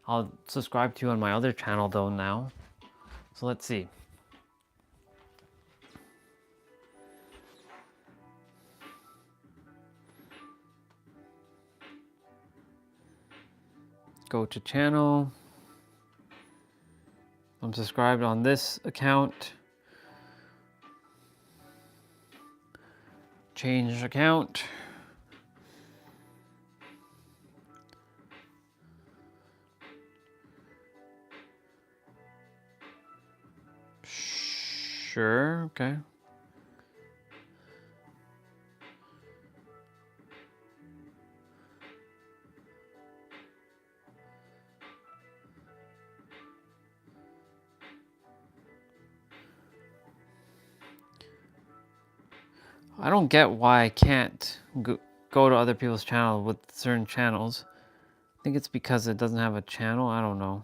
I'll subscribe to you on my other channel though now. So let's see. Go to channel. I'm subscribed on this account. Change account. Sure, okay. I don't get why I can't go to other people's channel with certain channels. I think it's because it doesn't have a channel. I don't know.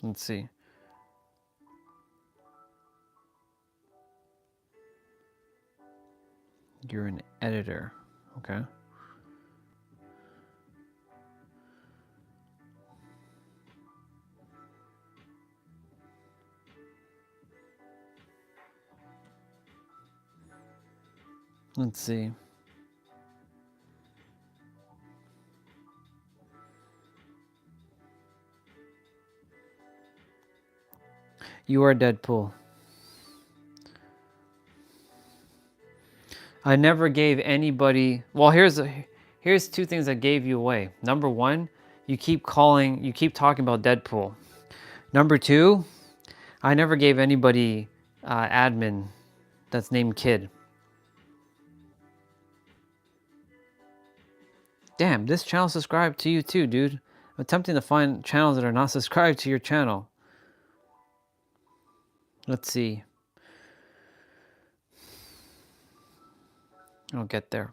Let's see. You're an editor. Okay. Let's see. You are Deadpool. I never gave anybody. Well, here's two things that gave you away. Number one, you keep talking about Deadpool. Number two, I never gave anybody admin that's named Kid. Damn, this channel subscribed to you too, dude. I'm attempting to find channels that are not subscribed to your channel. Let's see. I'll get there.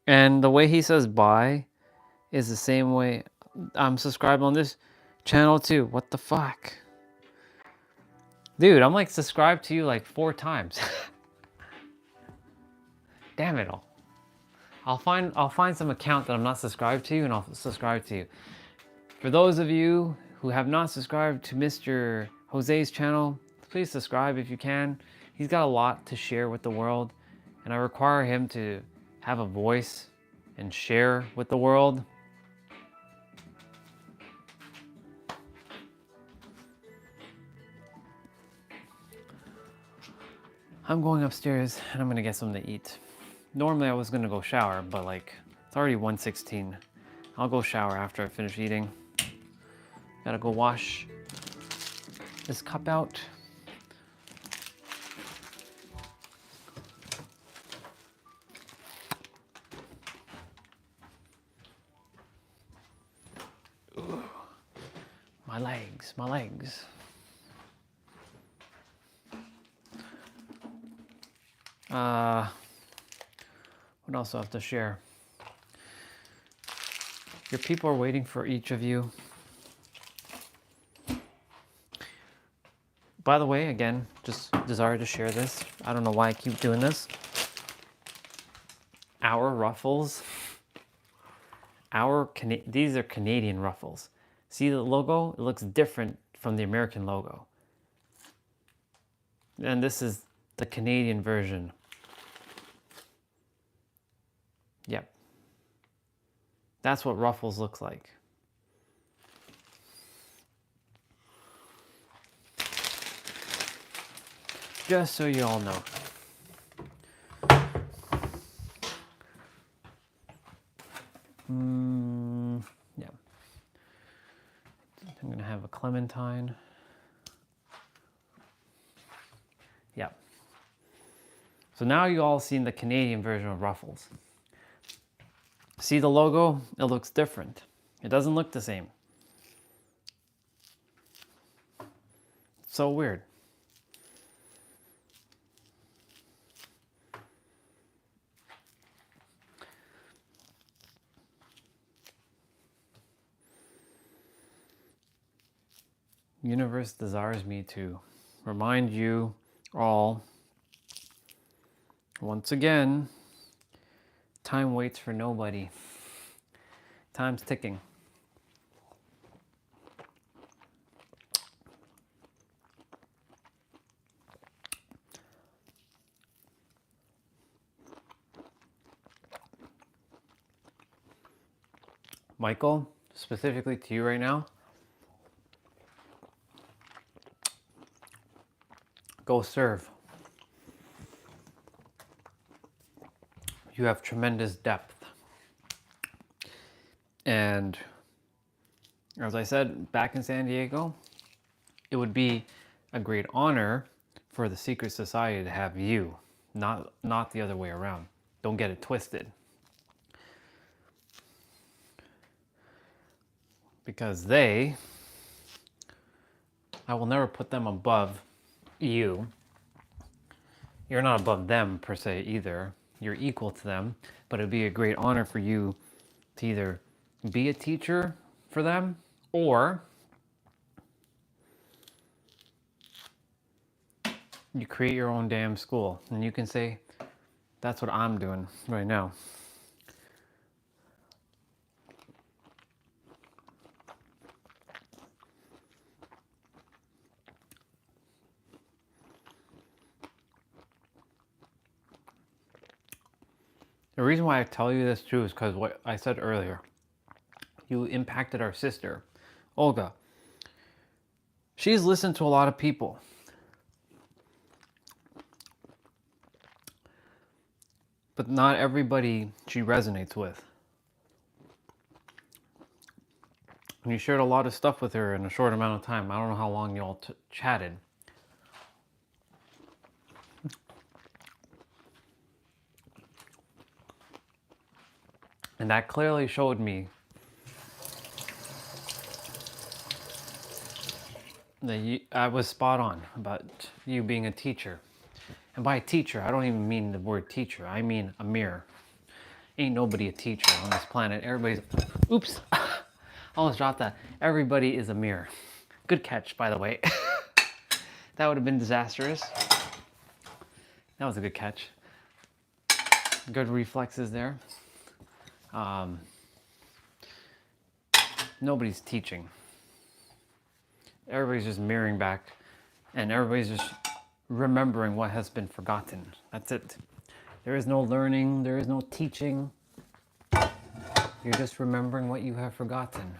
And the way he says bye is the same way I'm subscribed on this channel too. What the fuck? Dude, I'm like subscribed to you like 4 times. Damn it all. I'll find some account that I'm not subscribed to and I'll subscribe to you. For those of you who have not subscribed to Mr. Jose's channel, please subscribe if you can. He's got a lot to share with the world and I require him to have a voice and share with the world. I'm going upstairs and I'm gonna get something to eat. Normally I was gonna go shower, but like it's already 1:16. I'll go shower after I finish eating. Gotta go wash this cup out. Ooh, my legs, my legs. What else do I have to share? Your people are waiting for each of you. By the way, again, just desire to share this. I don't know why I keep doing this. Our ruffles, these are Canadian ruffles. See the logo? It looks different from the American logo. And this is the Canadian version. Yep. That's what ruffles looks like. Just so you all know. Yeah. I'm gonna have a clementine. Yeah. So now you all seen the Canadian version of ruffles. See the logo? It looks different. It doesn't look the same. It's so weird. Universe desires me to remind you all, once again, time waits for nobody. Time's ticking. Michael, specifically to you right now, go serve. You have tremendous depth. And as I said, back in San Diego, it would be a great honor for the secret society to have you, not the other way around. Don't get it twisted. Because I will never put them above you. You're not above them per se either. You're equal to them, but it'd be a great honor for you to either be a teacher for them or you create your own damn school and you can say, that's what I'm doing right now. The reason why I tell you this too is because what I said earlier. You impacted our sister, Olga. She's listened to a lot of people. But not everybody she resonates with. And you shared a lot of stuff with her in a short amount of time. I don't know how long you all chatted. And that clearly showed me that I was spot on about you being a teacher. And by teacher, I don't even mean the word teacher. I mean a mirror. Ain't nobody a teacher on this planet. Everybody's... Oops. Almost dropped that. Everybody is a mirror. Good catch, by the way. That would have been disastrous. That was a good catch. Good reflexes there. Nobody's teaching. Everybody's just mirroring back and everybody's just remembering what has been forgotten. That's it. There is no learning, there is no teaching. You're just remembering what you have forgotten.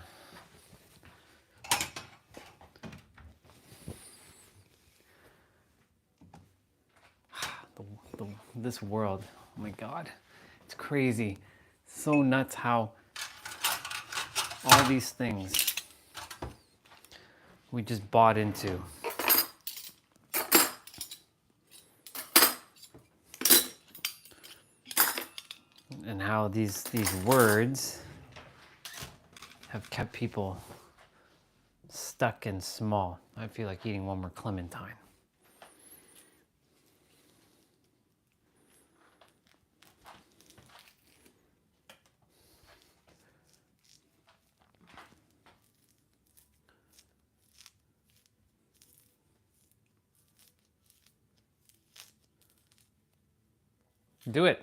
This world, oh my God, it's crazy. It's so nuts how all these things we just bought into. And how these words have kept people stuck and small. I feel like eating one more clementine. Do it.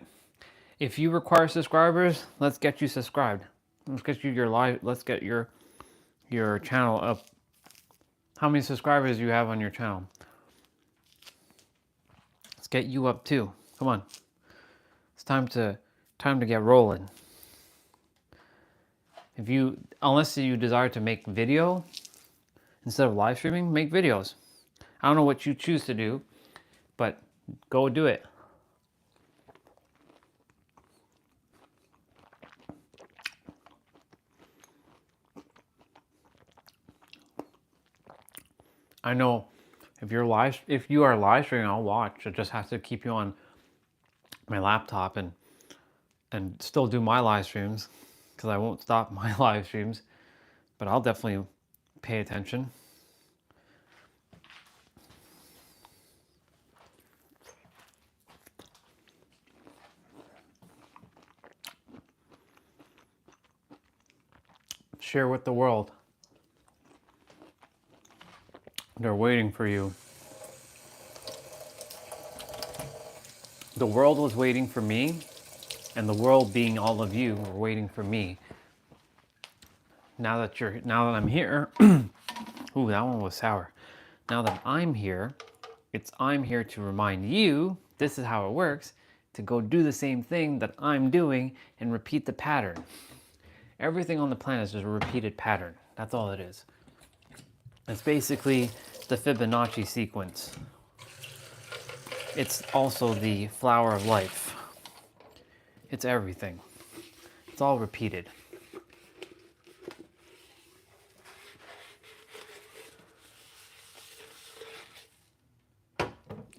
If you require subscribers, let's get you subscribed. Let's get you your live. Let's get your channel up. How many subscribers do you have on your channel? Let's get you up too. Come on. It's time to get rolling. Unless you desire to make video instead of live streaming, make videos. I don't know what you choose to do, but go do it. I know if you are live streaming, I'll watch. It just has to keep you on my laptop and still do my live streams because I won't stop my live streams, but I'll definitely pay attention. Share with the world. They're waiting for you. The world was waiting for me, and the world being all of you were waiting for me. Now that I'm here, ooh, that one was sour. Now that I'm here, I'm here to remind you, this is how it works, to go do the same thing that I'm doing and repeat the pattern. Everything on the planet is just a repeated pattern. That's all it is. It's basically the Fibonacci sequence. It's also the flower of life. It's everything. It's all repeated.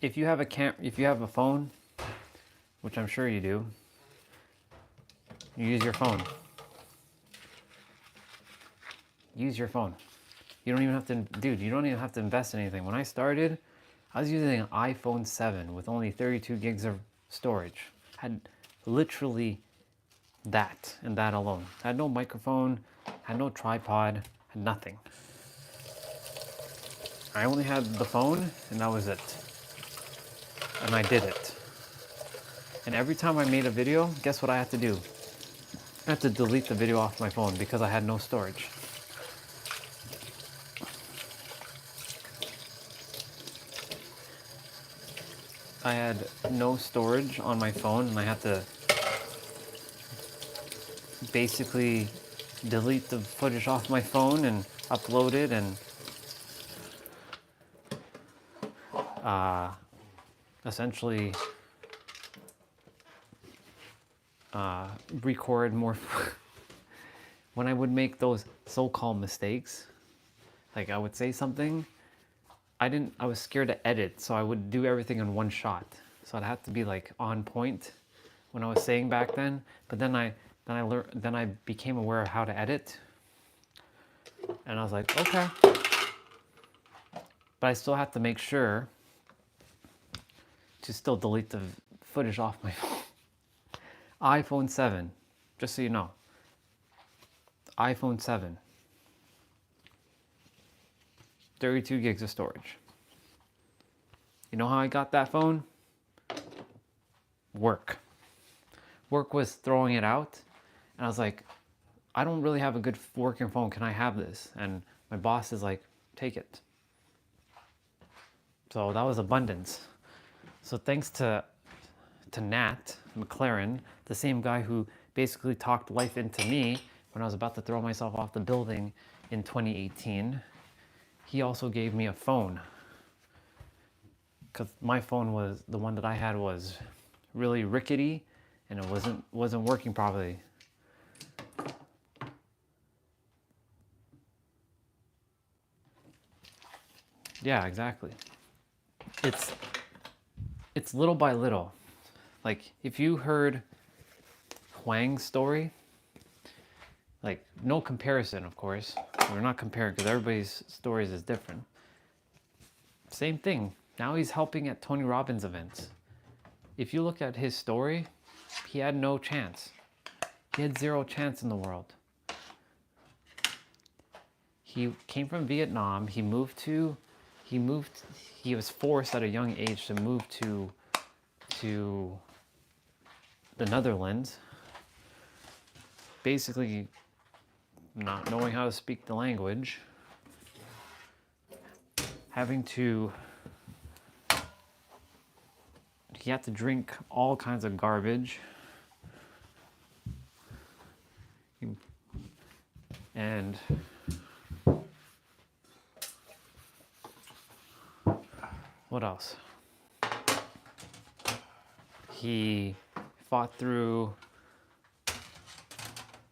If you have a phone, which I'm sure you do, you use your phone. Use your phone. You don't even have to, dude, you don't even have to invest in anything. When I started, I was using an iPhone 7 with only 32 gigs of storage. Had literally that and that alone. Had no microphone, had no tripod, had nothing. I only had the phone and that was it. And I did it. And every time I made a video, guess what I had to do? I had to delete the video off my phone because I had no storage. I had no storage on my phone and I had to basically delete the footage off my phone and upload it and essentially record more. When I would make those so-called mistakes, like I would say something, I was scared to edit, so I would do everything in one shot. So I'd have to be like on point when I was saying back then. But then I became aware of how to edit. And I was like, okay. But I still have to make sure to still delete the footage off my phone. iPhone 7, just so you know. iPhone 7. 32 gigs of storage. You know how I got that phone? Work. Work was throwing it out, and I was like, I don't really have a good working phone. Can I have this? And my boss is like, take it. So that was abundance. So thanks to Nat McLaren, the same guy who basically talked life into me when I was about to throw myself off the building in 2018, he also gave me a phone. Because my phone was, the one that I had was really rickety and it wasn't working properly. Yeah, exactly. It's little by little. Like if you heard Huang's story, like no comparison, of course. We're not comparing because everybody's stories is different. Same thing. Now he's helping at Tony Robbins events. If you look at his story, he had no chance. He had zero chance in the world. He came from Vietnam. He was forced at a young age to move to the Netherlands. Basically, not knowing how to speak the language, he had to drink all kinds of garbage. And what else? He fought through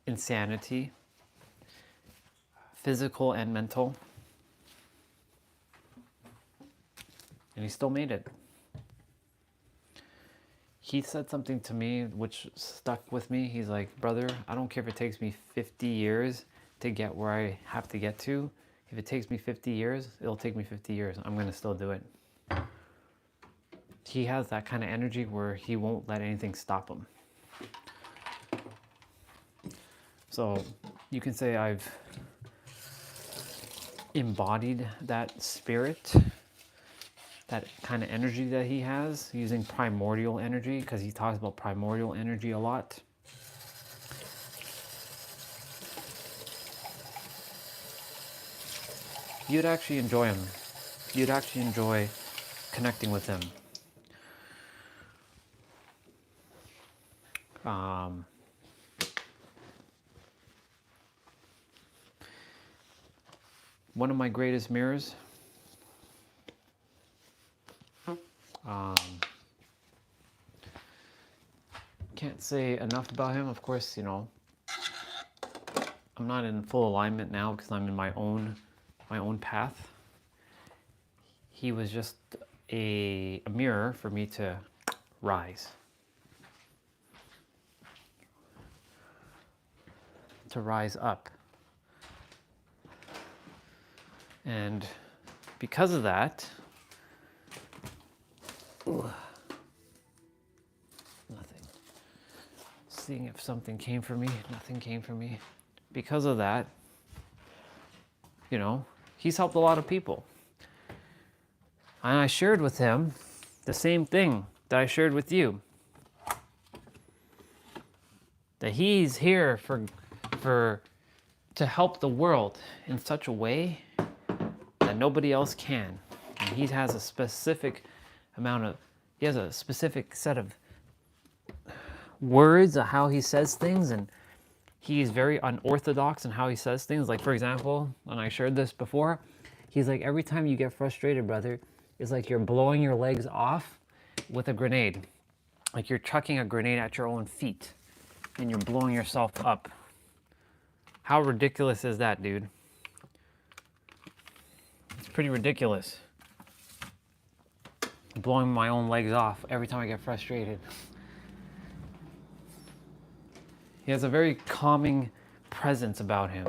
insanity, physical and mental, and he still made it. He said something to me which stuck with me. He's like, brother, I don't care if it takes me 50 years to get where I have to get to. If it takes me 50 years, it'll take me 50 years. I'm gonna still do it. He has that kind of energy where he won't let anything stop him. So you can say embodied that spirit, that kind of energy that he has, using primordial energy, because he talks about primordial energy a lot. You'd actually enjoy him. You'd actually enjoy connecting with him. One of my greatest mirrors. Can't say enough about him. Of course, you know, I'm not in full alignment now because I'm in my own path. He was just a mirror for me to rise. To rise up. And because of that, nothing. Seeing if something came for me, nothing came for me. Because of that, you know, he's helped a lot of people. And I shared with him the same thing that I shared with you. That he's here to help the world in such a way that nobody else can. And he has a specific set of words of how he says things, and he's very unorthodox in how he says things. Like, for example, when I shared this before, he's like, every time you get frustrated, brother, it's like you're blowing your legs off with a grenade. Like you're chucking a grenade at your own feet and you're blowing yourself up. How ridiculous is that, dude? It's pretty ridiculous. Blowing my own legs off every time I get frustrated. He has a very calming presence about him.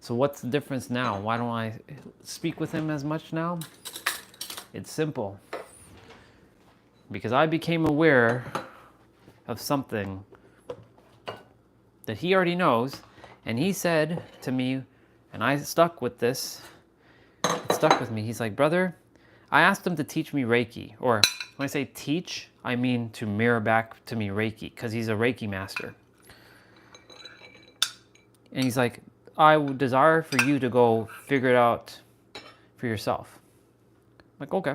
So what's the difference now? Why don't I speak with him as much now? It's simple. Because I became aware of something that he already knows, and he said to me, and I stuck with this, it stuck with me. He's like, brother, I asked him to teach me Reiki, or when I say teach, I mean to mirror back to me Reiki, because he's a Reiki master. And he's like, I would desire for you to go figure it out for yourself. I'm like, okay.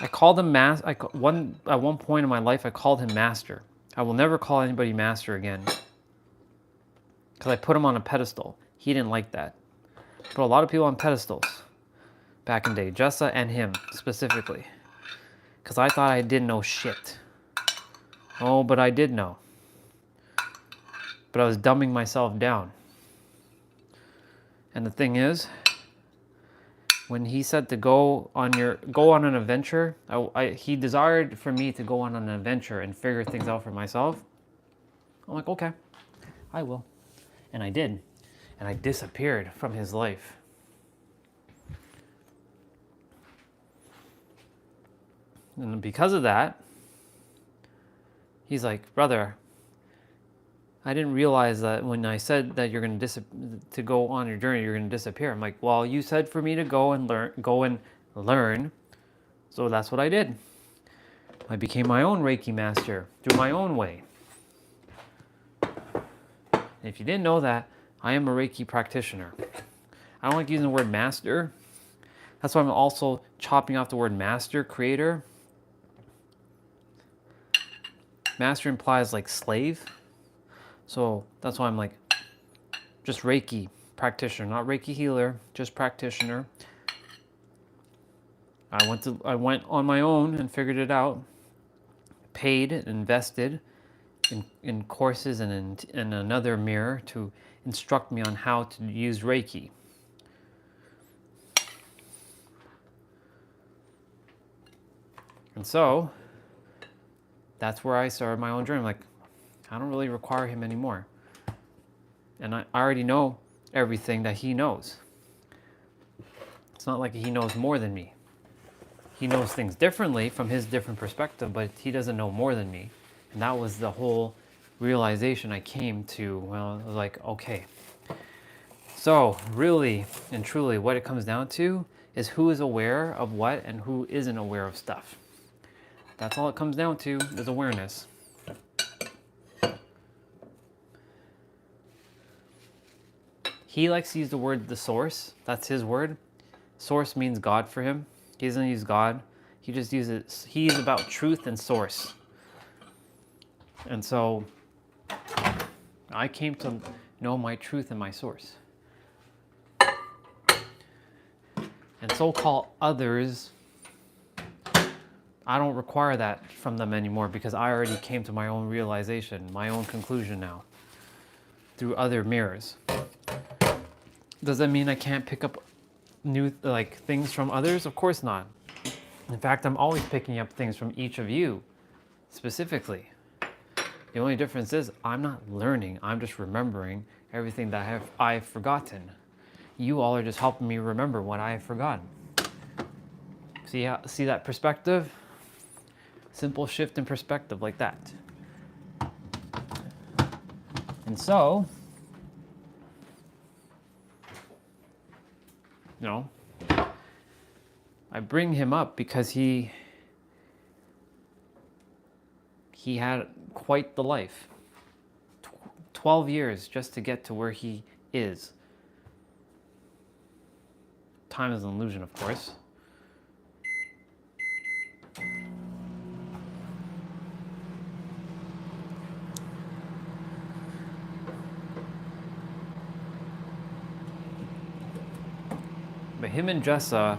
I called him at one point in my life, I called him master. I will never call anybody master again, because I put him on a pedestal. He didn't like that. Put a lot of people on pedestals back in the day, Jessa and him specifically, because I thought I didn't know shit. Oh, but I did know. But I was dumbing myself down. And the thing is, when he said to go on an adventure, he desired for me to go on an adventure and figure things out for myself. I'm like, okay, I will. And I did. And I disappeared from his life. And because of that, he's like, brother, I didn't realize that when I said that you're going to go on your journey, you're going to disappear. I'm like, well, you said for me to go and learn. So that's what I did. I became my own Reiki master through my own way. And if you didn't know that, I am a Reiki practitioner. I don't like using the word master. That's why I'm also chopping off the word master, creator. Master implies like slave. So that's why I'm like, just Reiki practitioner, not Reiki healer, just practitioner. I went on my own and figured it out, paid and invested in courses and in another mirror to instruct me on how to use Reiki. And so that's where I started my own journey. I'm like, I don't really require him anymore. And I already know everything that he knows. It's not like he knows more than me. He knows things differently from his different perspective, but he doesn't know more than me. And that was the whole realization I came to, well, it was like, okay, so really and truly what it comes down to is who is aware of what and who isn't aware of stuff. That's all it comes down to, is awareness. He likes to use the word the source. That's his word. Source means God for him. He doesn't use God. He just uses, he's about truth and source. And so I came to know my truth and my source. And so-called others, I don't require that from them anymore because I already came to my own realization, my own conclusion now, through other mirrors. Does that mean I can't pick up new things from others? Of course not. In fact, I'm always picking up things from each of you, specifically. The only difference is I'm not learning, I'm just remembering everything that I've forgotten. You all are just helping me remember what I have forgotten. See that perspective? Simple shift in perspective like that. And so, you know, I bring him up because he had quite the life. 12 years just to get to where he is. Time is an illusion, of course. But him and Jessa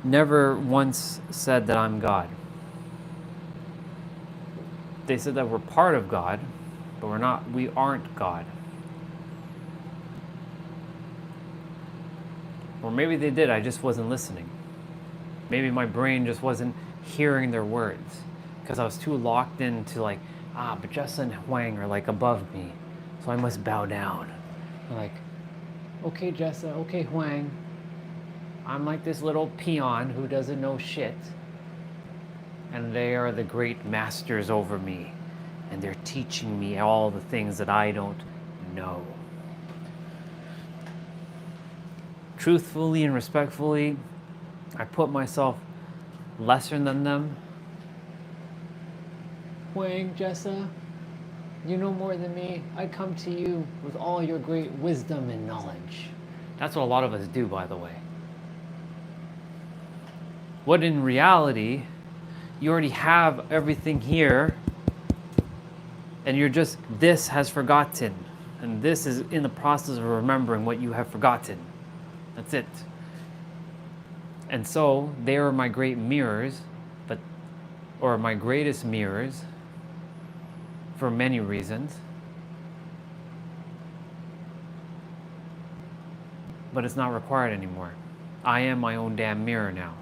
never once said that I'm God. They said that we're part of God, but we aren't God. Or maybe they did, I just wasn't listening. Maybe my brain just wasn't hearing their words because I was too locked into but Jessa and Huang are above me, so I must bow down. I'm okay Jessa, okay Huang, I'm like this little peon who doesn't know shit, and they are the great masters over me, and they're teaching me all the things that I don't know. Truthfully and respectfully, I put myself lesser than them. Huang, Jessa, you know more than me. I come to you with all your great wisdom and knowledge. That's what a lot of us do, by the way. What in reality, you already have everything here, and this has forgotten, and this is in the process of remembering what you have forgotten. That's it. And so they are my great mirrors, or my greatest mirrors, for many reasons. But it's not required anymore. I am my own damn mirror now.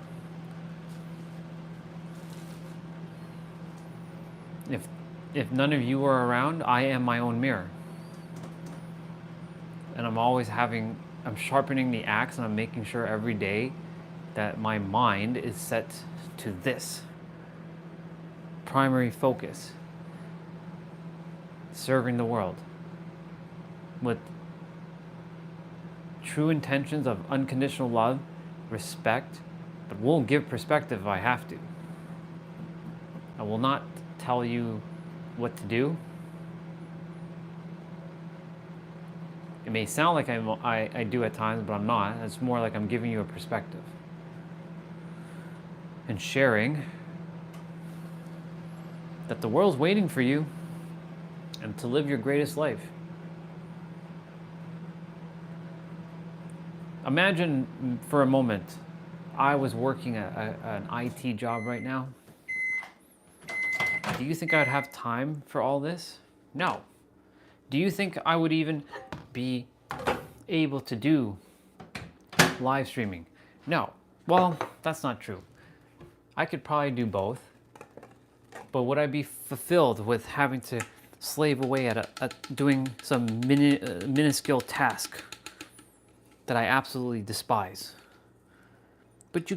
If none of you are around, I am my own mirror. And I'm sharpening the axe, and I'm making sure every day that my mind is set to this primary focus: serving the world with true intentions of unconditional love, respect, but won't give perspective if I have to. I will not tell you what to do. It may sound like I do at times, but I'm not. It's more like I'm giving you a perspective and sharing that the world's waiting for you and to live your greatest life. Imagine for a moment I was working an IT job right now. Do you think I'd have time for all this? No. Do you think I would even be able to do live streaming? No. Well, that's not true. I could probably do both. But would I be fulfilled with having to slave away at doing some minuscule task that I absolutely despise? But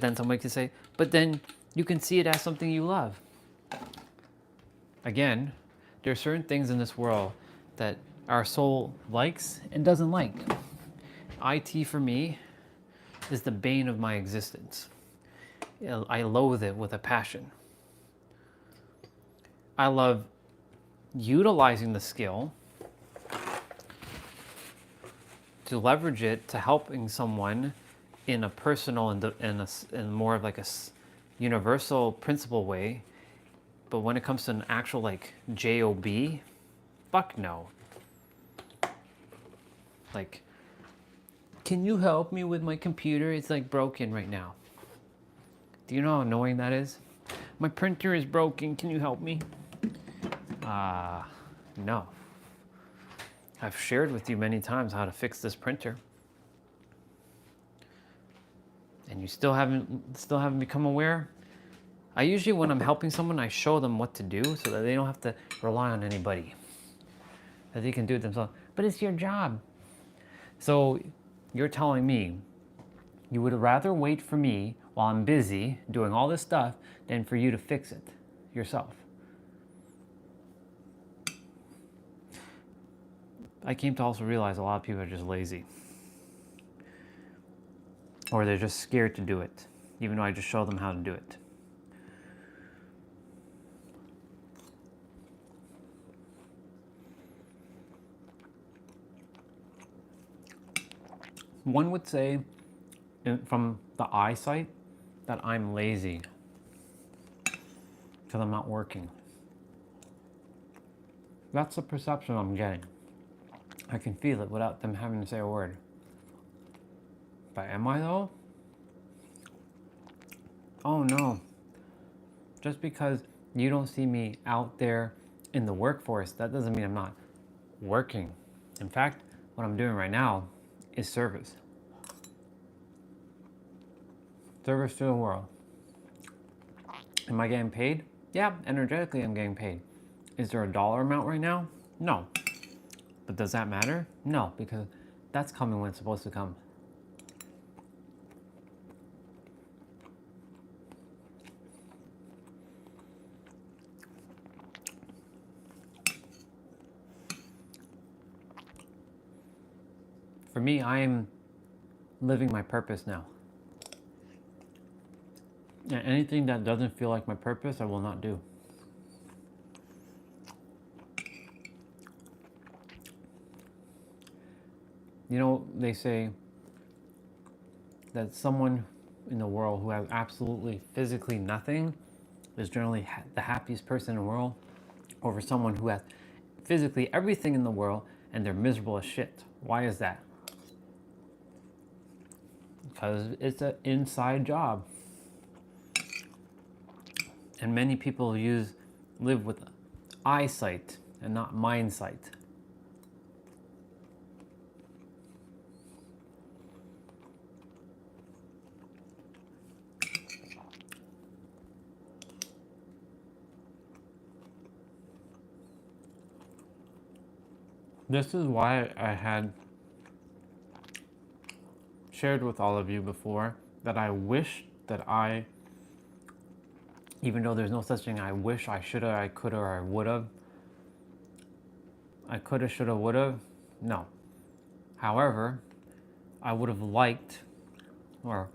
then somebody can say, but then you can see it as something you love. Again, There are certain things in this world that our soul likes and doesn't like. IT for me is the bane of my existence. I loathe it with a passion. I love utilizing the skill to leverage it to helping someone in a personal and in more of like a universal principle way. But when it comes to an actual like job, fuck no. Like, can you help me with my computer? It's like broken right now. Do you know how annoying that is? My printer is broken. Can you help me? No. I've shared with you many times how to fix this printer. And you still haven't become aware? I usually, when I'm helping someone, I show them what to do so that they don't have to rely on anybody. That they can do it themselves. But it's your job. So you're telling me you would rather wait for me while I'm busy doing all this stuff than for you to fix it yourself. I came to also realize a lot of people are just lazy. Or they're just scared to do it, even though I just show them how to do it. One would say, from the eyesight, that I'm lazy because I'm not working. That's the perception I'm getting. I can feel it without them having to say a word. But am I though? Oh no. Just because you don't see me out there in the workforce, that doesn't mean I'm not working. In fact, what I'm doing right now is service. Service to the world. Am I getting paid? Yeah, energetically I'm getting paid. Is there a dollar amount right now? No. But does that matter? No, because that's coming when it's supposed to come. For me, I am living my purpose now. And anything that doesn't feel like my purpose, I will not do. You know, they say that someone in the world who has absolutely physically nothing is generally the happiest person in the world over someone who has physically everything in the world and they're miserable as shit. Why is that? Because it's an inside job. And many people live with eyesight and not mind sight. This is why I had shared with all of you before that I wish that even though there's no such thing, I wish I shoulda, I coulda, or I would've. I coulda, shoulda, would've. No. However, I would have liked, or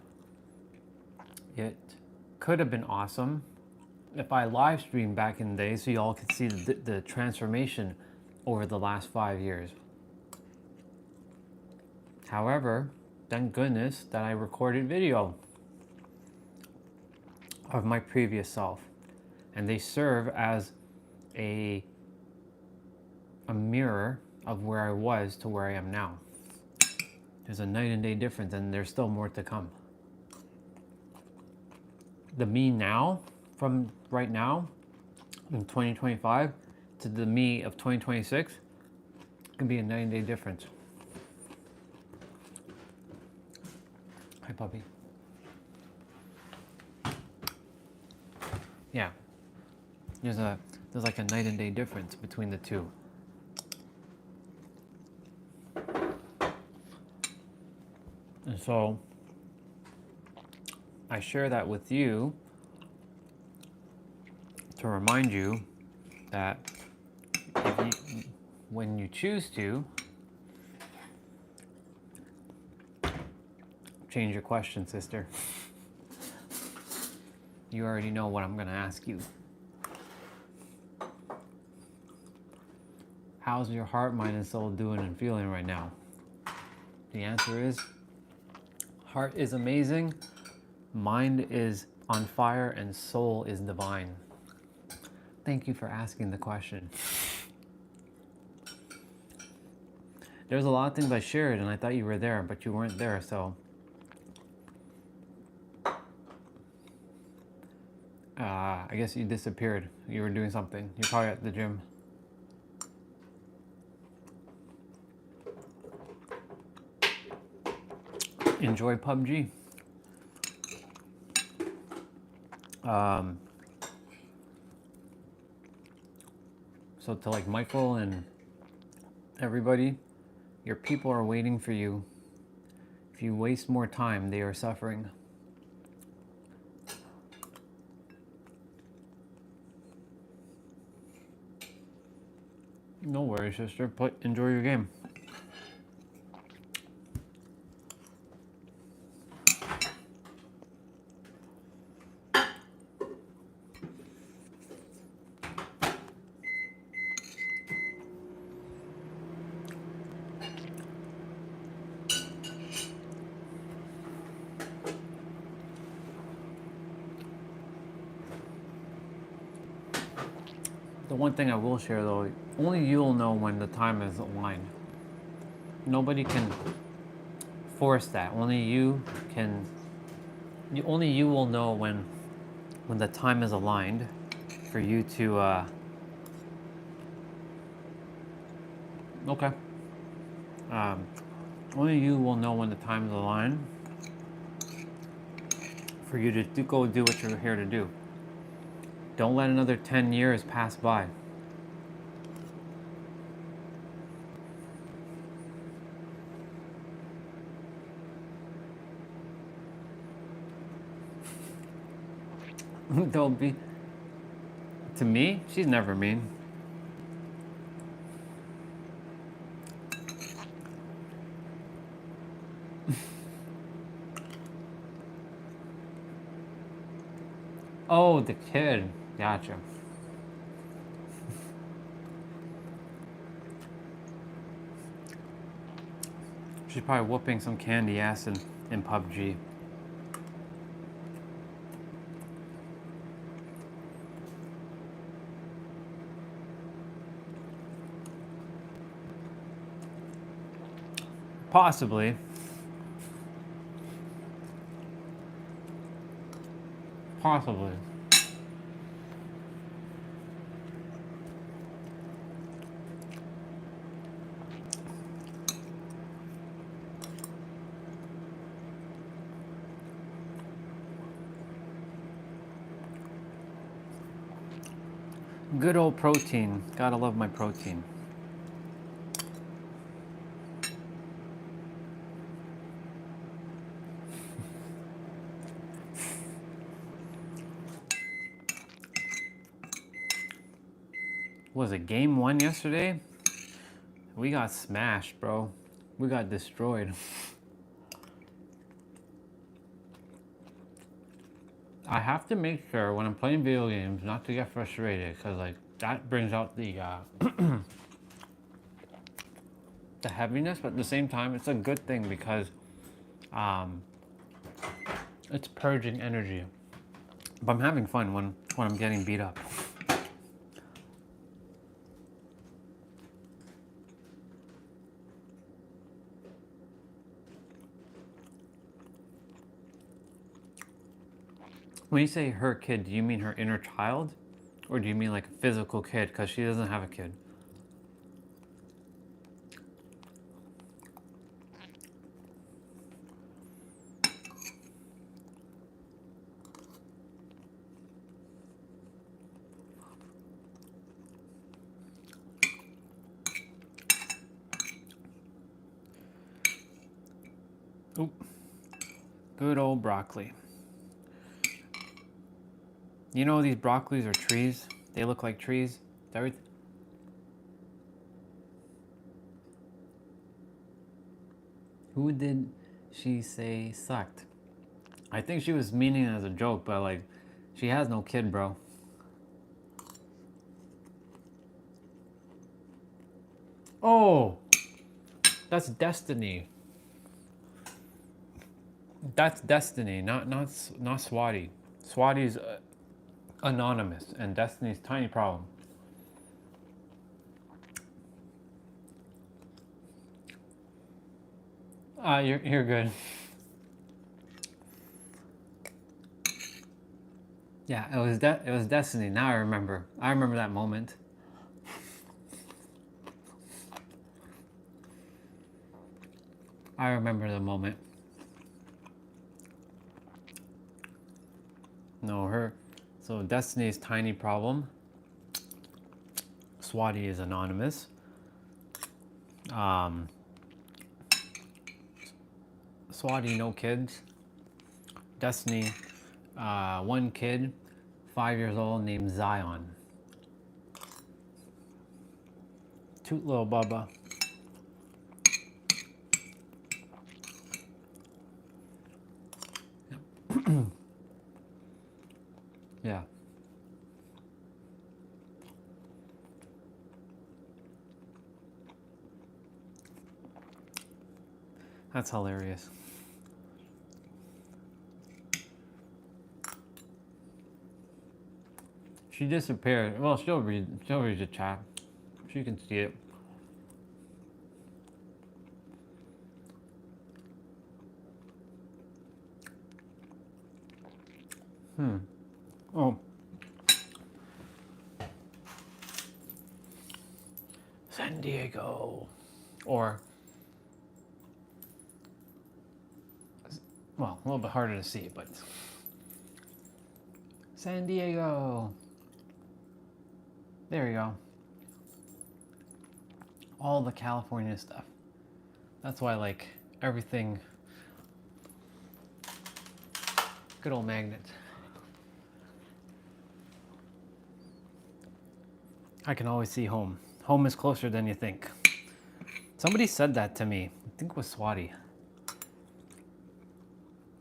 it could have been awesome if I live streamed back in the day so y'all could see the transformation over the last 5 years. However, thank goodness that I recorded video of my previous self, and they serve as a mirror of where I was to where I am now. There's a night and day difference, and there's still more to come. The me now, from right now in 2025 to the me of 2026, can be a night and day difference. Hi, puppy. Yeah, there's like a night and day difference between the two. And so I share that with you to remind you that when you choose to, change your question, sister. You already know what I'm gonna ask you. How's your heart, mind, and soul doing and feeling right now? The answer is, heart is amazing, mind is on fire, and soul is divine. Thank you for asking the question. There's a lot of things I shared and I thought you were there, but you weren't there, so I guess you disappeared. You were doing something. You're probably at the gym. Enjoy PUBG. So to like Michael and everybody, your people are waiting for you. If you waste more time, they are suffering. No worries, sister. Enjoy your game. The one thing I will share though, only you'll know when the time is aligned. Nobody can force that. Only you will know when the time is aligned for you to okay. Only you will know when the time is aligned for you to go do what you're here to do. Don't let another 10 years pass by. Don't be. To me, she's never mean. Oh, the kid. Gotcha. She's probably whooping some candy ass in PUBG. Possibly. Possibly. Good old protein. Gotta love my protein. Was it game 1 yesterday? We got smashed, bro. We got destroyed. I have to make sure when I'm playing video games not to get frustrated, because like that brings out the the heaviness, but at the same time it's a good thing because it's purging energy. But I'm having fun when I'm getting beat up. When you say her kid, do you mean her inner child? Or do you mean like a physical kid? Because she doesn't have a kid. Oop. Good old broccoli. You know these broccolis are trees? They look like trees. Everything. Who did she say sucked? I think she was meaning it as a joke, but like, she has no kid, bro. Oh, that's Destiny. That's Destiny, not Swati. Swati's anonymous, and Destiny's tiny problem. You're good. Yeah, it was Destiny. Now I remember. I remember that moment. I remember the moment. No, her. So Destiny's tiny problem. Swati is anonymous. Swati, no kids. Destiny, one kid, 5 years old, named Zion. Cute little Bubba. Yeah. That's hilarious. She disappeared. Well, she'll read the chat. She can see it. Oh. San Diego. Or, well, a little bit harder to see, but San Diego. There you go. All the California stuff. That's why I like everything. Good old magnet. I can always see home. Home is closer than you think. Somebody said that to me. I think it was Swati.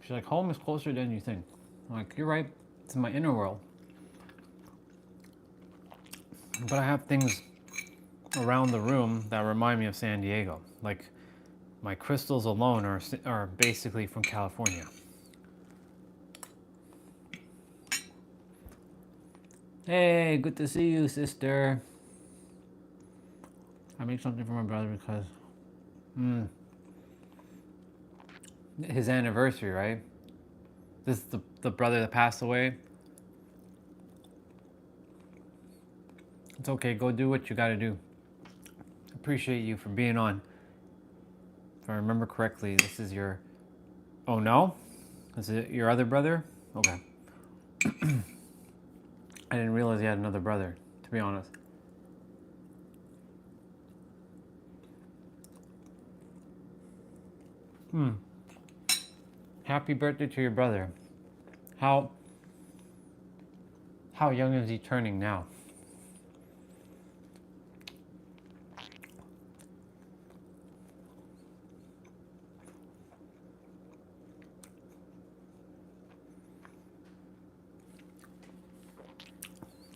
She's like, home is closer than you think. I'm like, you're right. It's in my inner world. But I have things around the room that remind me of San Diego. Like, my crystals alone are basically from California. Hey, good to see you, sister. I make something for my brother because his anniversary, right? This is the brother that passed away. It's okay, go do what you gotta do. Appreciate you for being on. If I remember correctly, this is your... Oh no? Is it your other brother? Okay. I didn't realize you had another brother, to be honest. Happy birthday to your brother. How young is he turning now?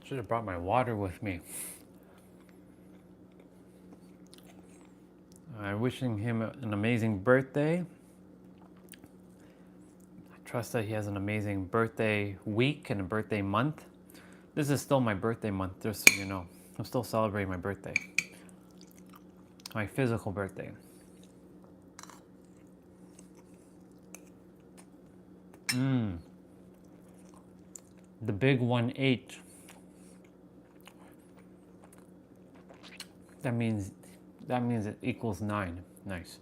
Should have brought my water with me. I'm wishing him an amazing birthday. I trust that he has an amazing birthday week and a birthday month. This is still my birthday month, just so you know. I'm still celebrating my birthday. My physical birthday. The big 1-8. That means it equals 9. Nice.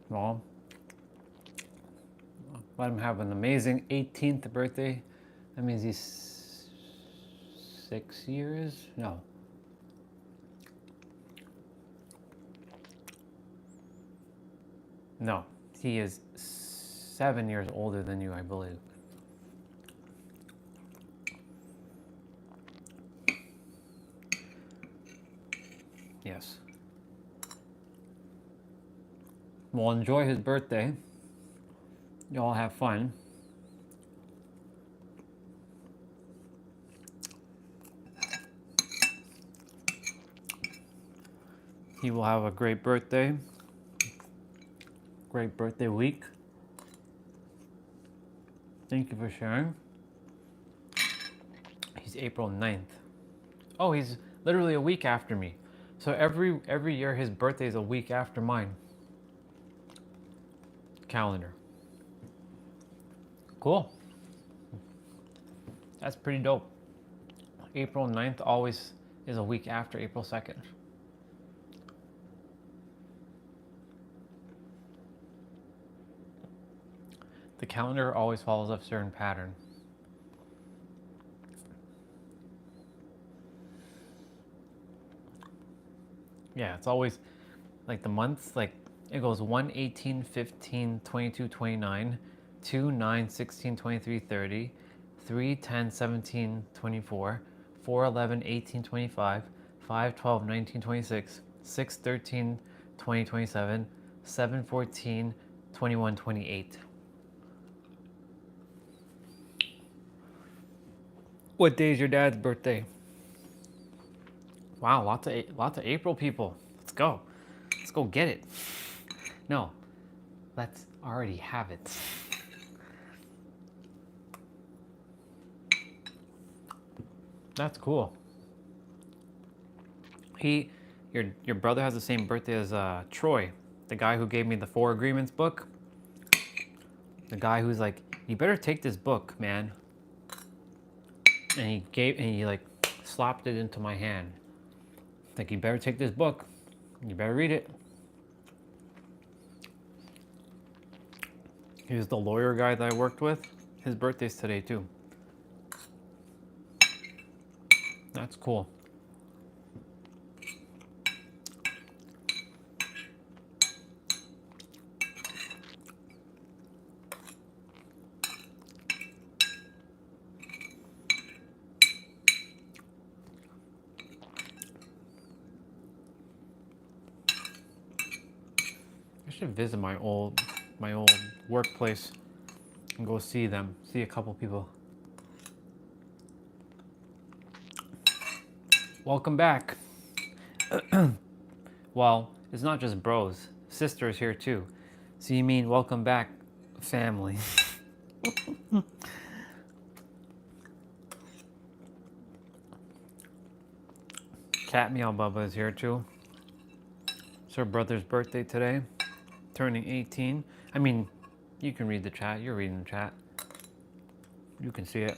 Well, let him have an amazing 18th birthday. That means he's 6 years? No. No, he is 7 years older than you, I believe. Yes. Well, enjoy his birthday. Y'all have fun. He will have a great birthday. Great birthday week. Thank you for sharing. He's April 9th. Oh, he's literally a week after me. So every year his birthday is a week after mine. Calendar. Cool. That's pretty dope. April 9th always is a week after April 2nd. The calendar always follows a certain pattern. Yeah, it's always like the months, like it goes 1, 18, 15, 22, 29, 2, 9, 16, 23, 30, 3, 10, 17, 24, 4, 11, 18, 25, 5, 12, 19, 26, 6, 13, 20, 27, 7, 14, 21, 28. What day is your dad's birthday? Wow, lots of April people. Let's go. Let's go get it. No, let's already have it. That's cool. Your brother has the same birthday as Troy, the guy who gave me the 4 Agreements book. The guy who's like, you better take this book, man. And he like slapped it into my hand. Like, you better take this book. You better read it. He was the lawyer guy that I worked with. His birthday's today too. That's cool. I should visit my old workplace and go see them. See a couple people. Welcome back. Well, it's not just bros. Sister's here too. So you mean welcome back, family. Cat Meow Bubba is here too. It's her brother's birthday today. Turning 18. I mean, you can read the chat. You're reading the chat. You can see it.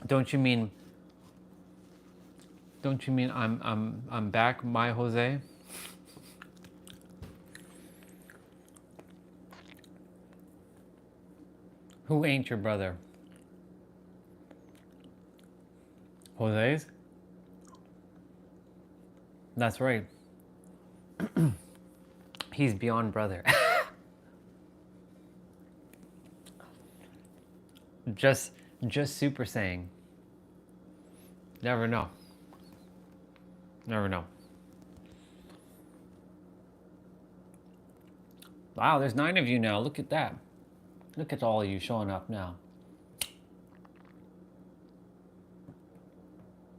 Don't you mean I'm back, my Jose? Who ain't your brother? Jose's? That's right. He's beyond brother. just super saying. Never know. Never know. Wow, there's 9 of you now. Look at that. Look at all of you showing up now.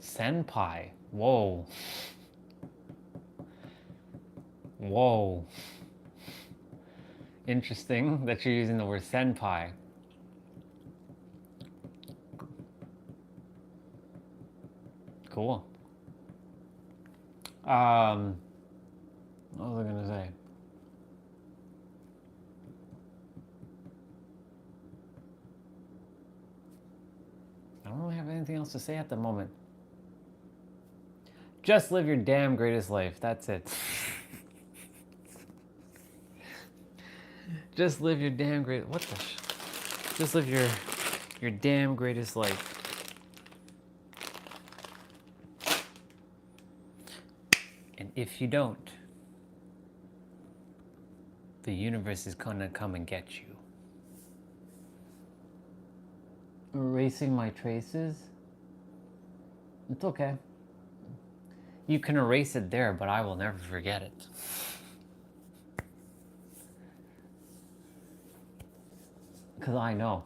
Senpai. Whoa. Whoa. Interesting that you're using the word senpai. Cool. What was I gonna say? I don't really have anything else to say at the moment. Just live your damn greatest life. That's it. Just live your damn great. What the? Just live your damn greatest life. And if you don't, the universe is gonna come and get you. Erasing my traces? It's okay. You can erase it there, but I will never forget it. Because I know.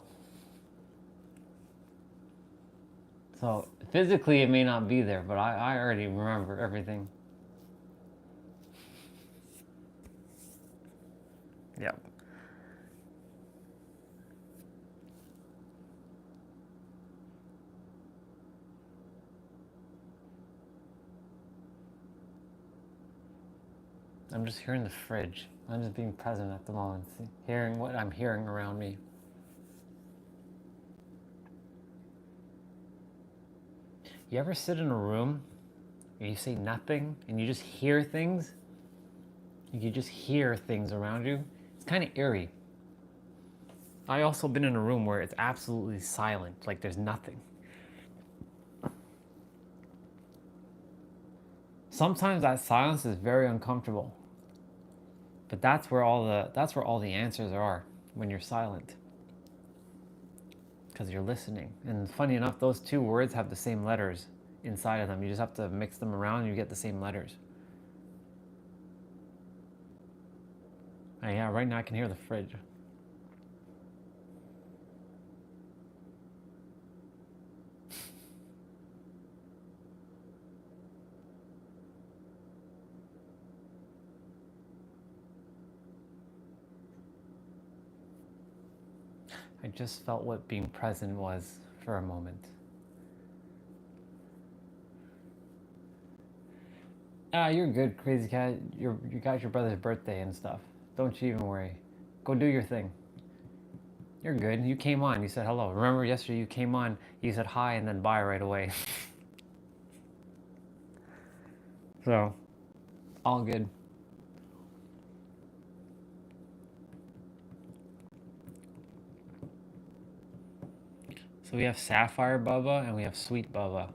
So physically it may not be there, but I already remember everything. Yep. I'm just hearing the fridge. I'm just being present at the moment, hearing what I'm hearing around me. You ever sit in a room and you say nothing and you just hear things? You just hear things around you. It's kind of eerie. I also been in a room where it's absolutely silent, like there's nothing. Sometimes that silence is very uncomfortable. But that's where all the answers are when you're silent. Because you're listening. And funny enough, those two words have the same letters inside of them. You just have to mix them around and you get the same letters. And yeah, right now I can hear the fridge. I just felt what being present was for a moment. You're good, crazy cat. You got your brother's birthday and stuff. Don't you even worry. Go do your thing. You're good. You came on. You said hello. Remember yesterday you came on. You said hi and then bye right away. So, all good. So we have Sapphire Bubba and we have Sweet Bubba.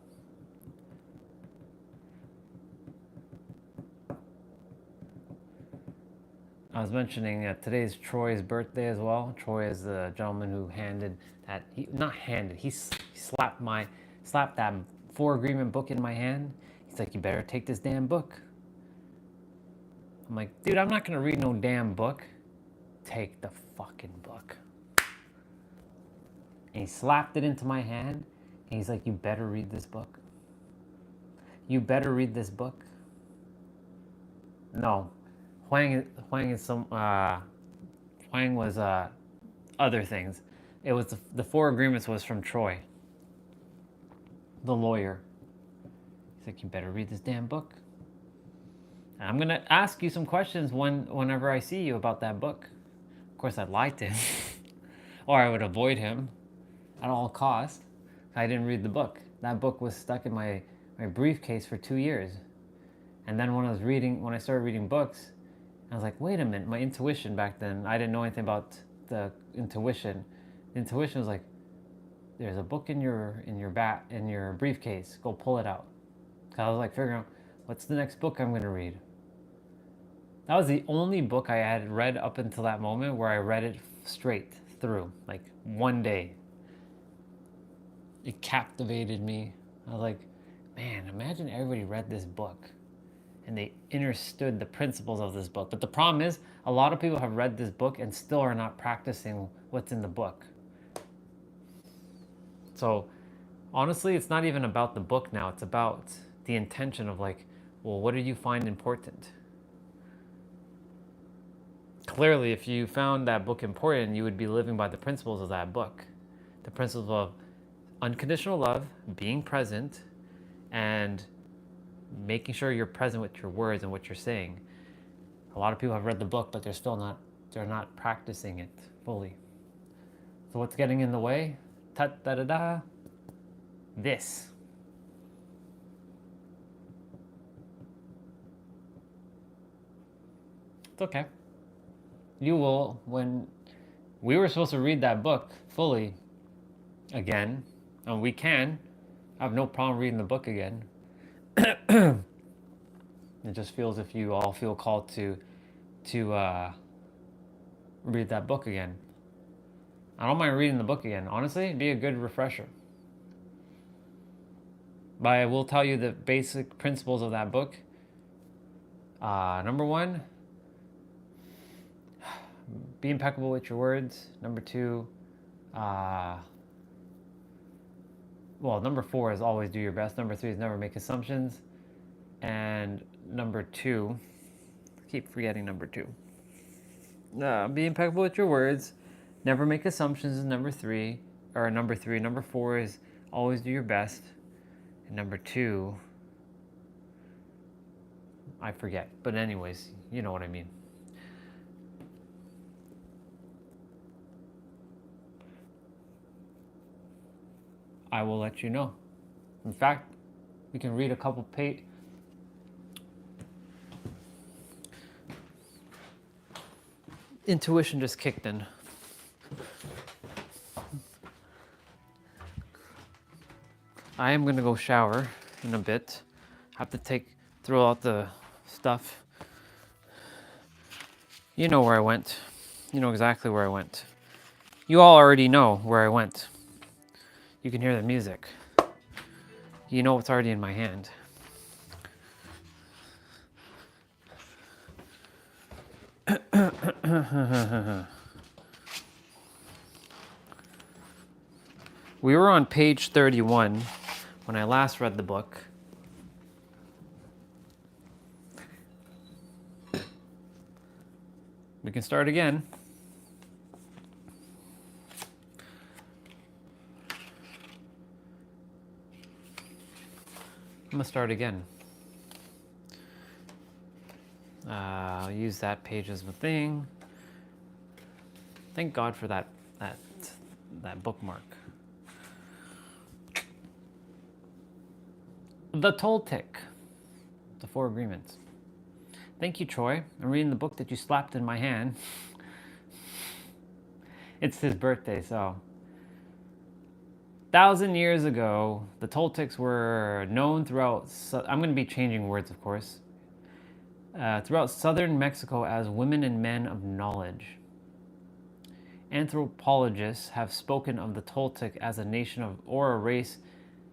I was mentioning today's Troy's birthday as well. Troy is the gentleman who handed that, he slapped that 4 Agreement book in my hand. He's like, you better take this damn book. I'm like, dude, I'm not gonna read no damn book. Take the fucking book. And he slapped it into my hand. And he's like, you better read this book. You better read this book. No. Huang is some, Huang was other things. It was the 4 Agreements was from Troy, the lawyer. He's like, you better read this damn book. And I'm gonna ask you some questions whenever I see you about that book. Of course, I'd lie to him, or I would avoid him at all costs. I didn't read the book. That book was stuck in my briefcase for 2 years. And then when I started reading books, I was like, wait a minute, my intuition back then, I didn't know anything about the intuition. The intuition was like, there's a book in your briefcase, go pull it out. I was like figuring out, what's the next book I'm gonna read? That was the only book I had read up until that moment where I read it straight through, like one day. It captivated me. I was like, man, imagine everybody read this book and they understood the principles of this book. But the problem is, a lot of people have read this book and still are not practicing what's in the book. So honestly, it's not even about the book now. It's about the intention of like, well, what do you find important? Clearly, if you found that book important, you would be living by the principles of that book. The principles of unconditional love, being present, and making sure you're present with your words and what you're saying. A lot of people have read the book, but they're not practicing it fully. So what's getting in the way? Ta-da-da-da. This. It's okay. You will, when we were supposed to read that book fully again, and we can. I have no problem reading the book again. It just feels if you all feel called to read that book again. I don't mind reading the book again. Honestly, it'd be a good refresher. But I will tell you the basic principles of that book. Number one, be impeccable with your words. Number two, number four is always do your best. Number three is never make assumptions. And number two, I keep forgetting number two. Be impeccable with your words. Never make assumptions is number three. Or number three. Number four is always do your best. And number two, I forget. But anyways, you know what I mean. I will let you know. In fact, we can read a couple pages. Intuition just kicked in. I am going to go shower in a bit. Have to throw out the stuff. You know where I went. You know exactly where I went. You all already know where I went. You can hear the music. You know what's already in my hand. We were on page 31 when I last read the book. We can start again. I'm gonna start again. I'll use that page as a thing. Thank God for that bookmark. The Toltec, the Four Agreements. Thank you, Troy. I'm reading the book that you slapped in my hand. It's his birthday, so. 1,000 years ago, the Toltecs were known throughout, I'm going to be changing words, of course, throughout southern Mexico as women and men of knowledge. Anthropologists have spoken of the Toltec as a nation or a race.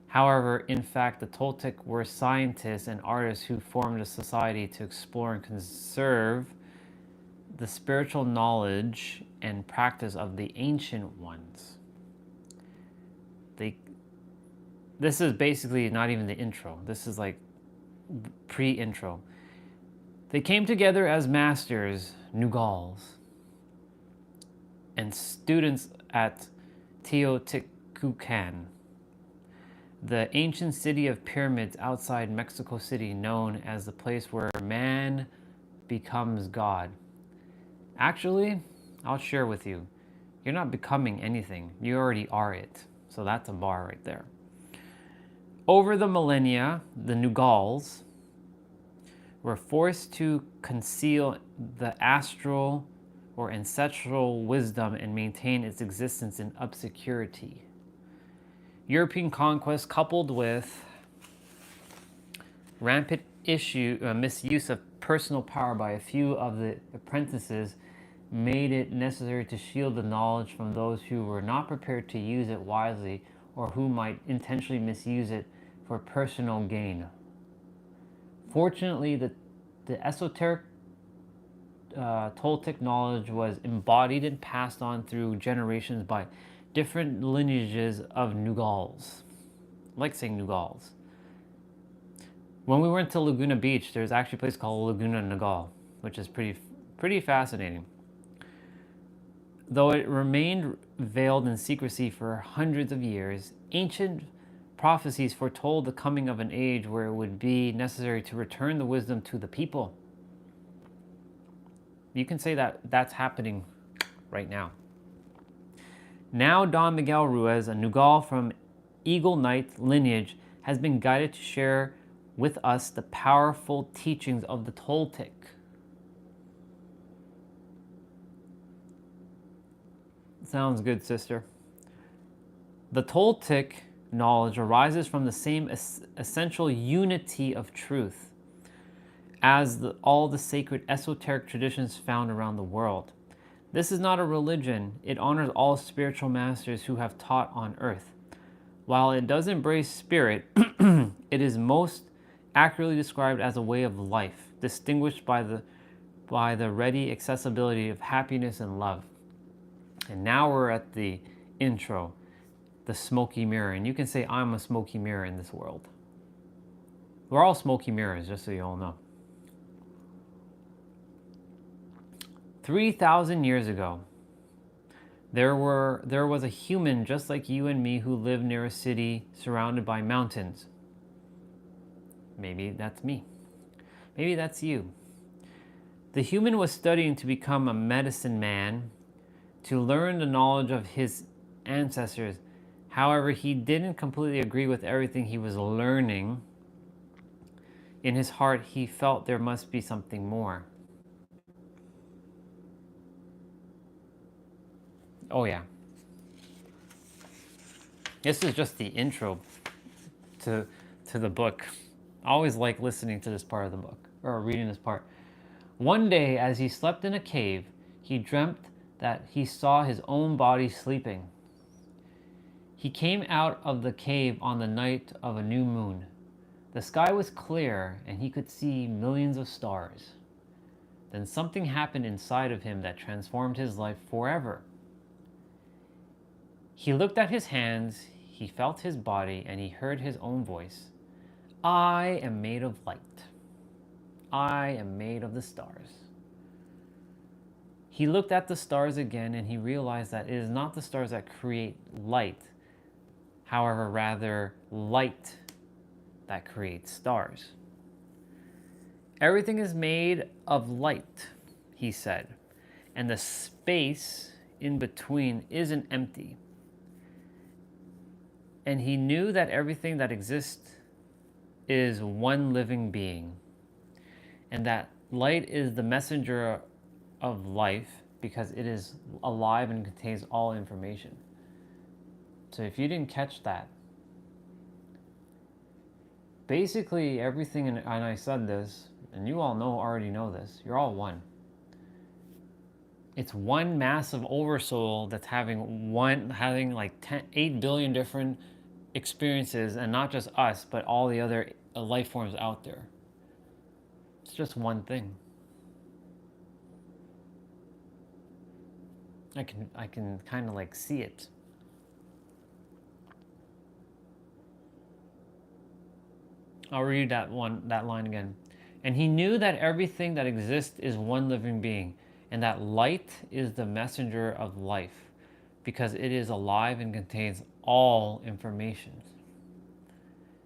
However, in fact, the Toltec were scientists and artists who formed a society to explore and conserve the spiritual knowledge and practice of the ancient ones. This is basically not even the intro. This is like pre-intro. They came together as masters, Nugals, and students at Teotihuacan, the ancient city of pyramids outside Mexico City, known as the place where man becomes God. Actually, I'll share with you, you're not becoming anything. You already are it. So that's a bar right there. Over the millennia, the Nugals were forced to conceal the astral or ancestral wisdom and maintain its existence in obscurity. European conquest, coupled with rampant misuse of personal power by a few of the apprentices, made it necessary to shield the knowledge from those who were not prepared to use it wisely or who might intentionally misuse it for personal gain. Fortunately, the esoteric Toltec knowledge was embodied and passed on through generations by different lineages of Nugals. I like saying Nugals. When we went to Laguna Beach, there's actually a place called Laguna Nugal, which is pretty fascinating. Though it remained veiled in secrecy for hundreds of years, ancient prophecies foretold the coming of an age where it would be necessary to return the wisdom to the people. You can say that that's happening right now. Now Don Miguel Ruiz, a Nugal from Eagle Knight lineage, has been guided to share with us the powerful teachings of the Toltec. Sounds good, sister. The Toltec knowledge arises from the same essential unity of truth as all the sacred esoteric traditions found around the world. This is not a religion. It honors all spiritual masters who have taught on earth. While it does embrace spirit, it is most accurately described as a way of life, distinguished by the ready accessibility of happiness and love. And now we're at the intro, the smoky mirror. And you can say, I'm a smoky mirror in this world. We're all smoky mirrors, just so you all know. 3,000 years ago, there was a human just like you and me who lived near a city surrounded by mountains. Maybe that's me. Maybe that's you. The human was studying to become a medicine man, to learn the knowledge of his ancestors. However, he didn't completely agree with everything he was learning. In his heart, he felt there must be something more. Oh yeah. This is just the intro to the book. I always like listening to this part of the book, or reading this part. One day, as he slept in a cave, he dreamt that he saw his own body sleeping. He came out of the cave on the night of a new moon. The sky was clear, and he could see millions of stars. Then something happened inside of him that transformed his life forever. He looked at his hands, he felt his body, and he heard his own voice. I am made of light. I am made of the stars. He looked at the stars again, and he realized that it is not the stars that create light. However, rather light that creates stars. Everything is made of light, he said, and the space in between isn't empty. And he knew that everything that exists is one living being, and that light is the messenger of life because it is alive and contains all information. So if you didn't catch that, basically everything, and I said this, and you all already know this, you're all one. It's one massive oversoul that's having like 8 billion different experiences, and not just us, but all the other life forms out there. It's just one thing. I can kind of like see it. I'll read that line again. And he knew that everything that exists is one living being, and that light is the messenger of life, because it is alive and contains all information.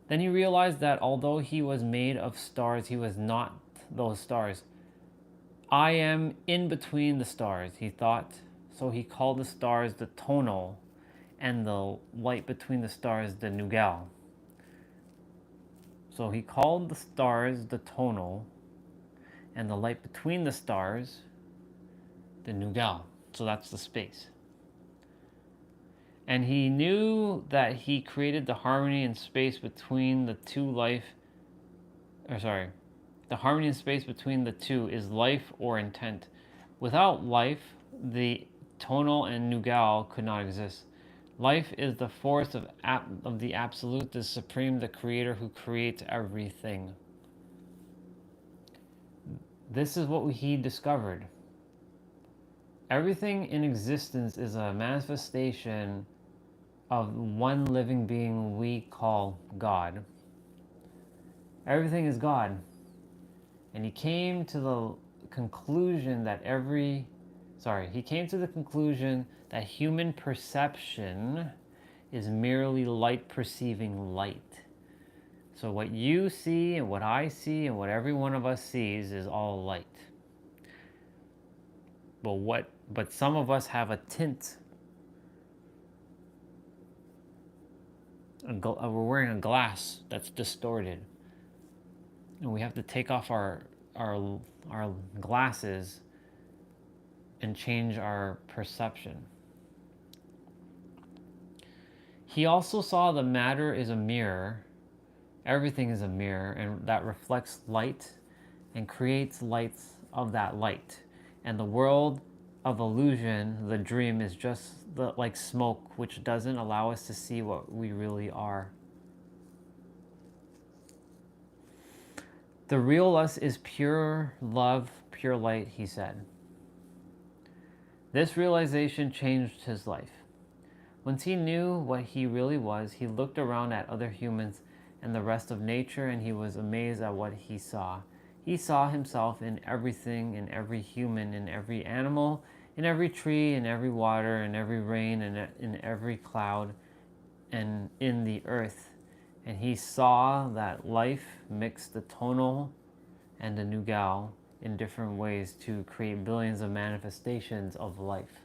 Then he realized that although he was made of stars, he was not those stars. I am in between the stars, he thought. So he called the stars the tonal, and the light between the stars the nugal. So he called the stars the tonal, and the light between the stars the nugal. So that's the space. And he knew that he created the harmony and space between the two the harmony and space between the two is life or intent. Without life, the tonal and nugal could not exist. Life is the force of the absolute, the supreme, the creator who creates everything. This is what he discovered. Everything in existence is a manifestation of one living being we call God. Everything is God. And he came to the conclusion that human perception is merely light perceiving light. So what you see and what I see and what every one of us sees is all light. But some of us have a tint. We're wearing a glass that's distorted. And we have to take off our glasses and change our perception. He also saw the matter is a mirror. Everything is a mirror, and that reflects light and creates lights of that light. And the world of illusion, the dream, is just like smoke, which doesn't allow us to see what we really are. The real us is pure love, pure light, he said. This realization changed his life. Once he knew what he really was, he looked around at other humans and the rest of nature, and he was amazed at what he saw. He saw himself in everything, in every human, in every animal, in every tree, in every water, in every rain, and in every cloud, and in the earth. And he saw that life mixed the tonal and the nugal in different ways to create billions of manifestations of life.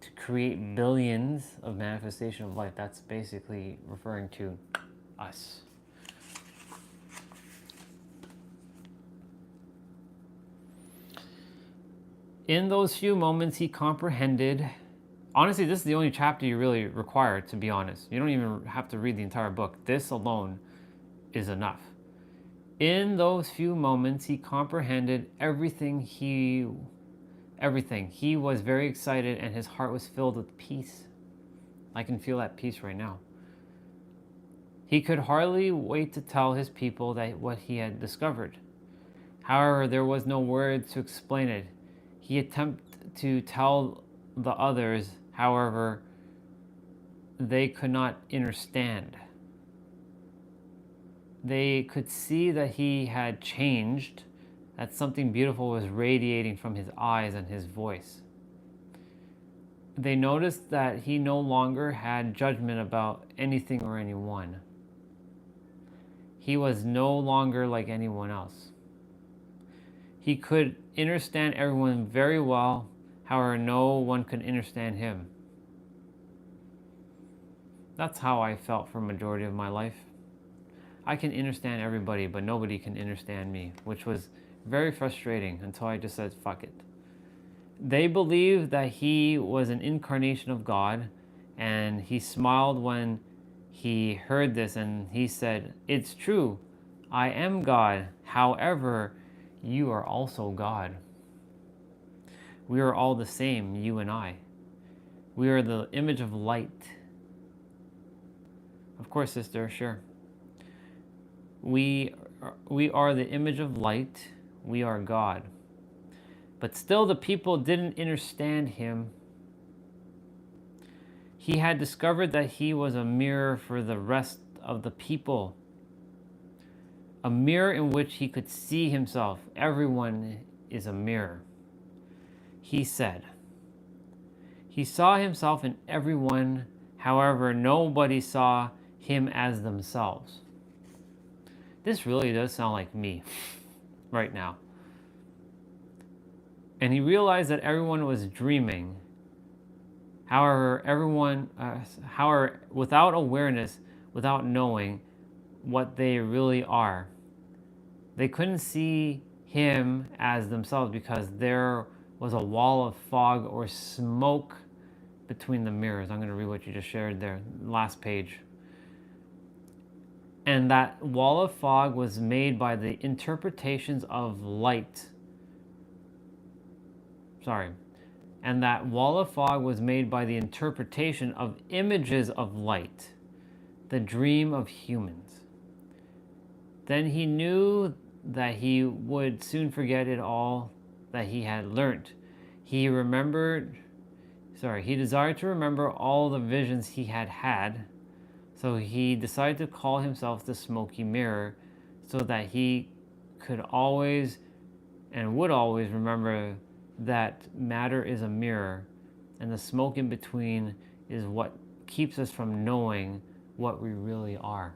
To create billions of manifestation of life, that's basically referring to us. In those few moments, he comprehended. Honestly, this is the only chapter you really require, to be honest. You don't even have to read the entire book. This alone is enough. In those few moments, he comprehended everything. He was very excited, and his heart was filled with peace. I can feel that peace right now. He could hardly wait to tell his people that what he had discovered. However, there was no words to explain it. He attempted to tell the others, however, they could not understand. They could see that he had changed, that something beautiful was radiating from his eyes and his voice. They noticed that he no longer had judgment about anything or anyone. He was no longer like anyone else. He could understand everyone very well, however, no one could understand him. That's how I felt for a majority of my life. I can understand everybody, but nobody can understand me, which was very frustrating until I just said, fuck it. They believed that he was an incarnation of God, and he smiled when he heard this, and he said, "It's true, I am God. However, you are also God. We are all the same, you and I. We are the image of light." Of course, sister, sure. We are the image of light. We are God. But still, the people didn't understand him. He had discovered that he was a mirror for the rest of the people. A mirror in which he could see himself. Everyone is a mirror, he said. He saw himself in everyone. However, nobody saw him as themselves. This really does sound like me right now. And he realized that everyone was dreaming. However, without awareness, without knowing what they really are, they couldn't see him as themselves because there was a wall of fog or smoke between the mirrors. I'm going to read what you just shared there, last page. And that wall of fog was made by the interpretations of light. And that wall of fog was made by the interpretation of images of light, the dream of humans. Then he knew that he would soon forget it all that he had learned. He desired to remember all the visions he had had, so he decided to call himself the smoky mirror so that he could always and would always remember that matter is a mirror, and the smoke in between is what keeps us from knowing what we really are.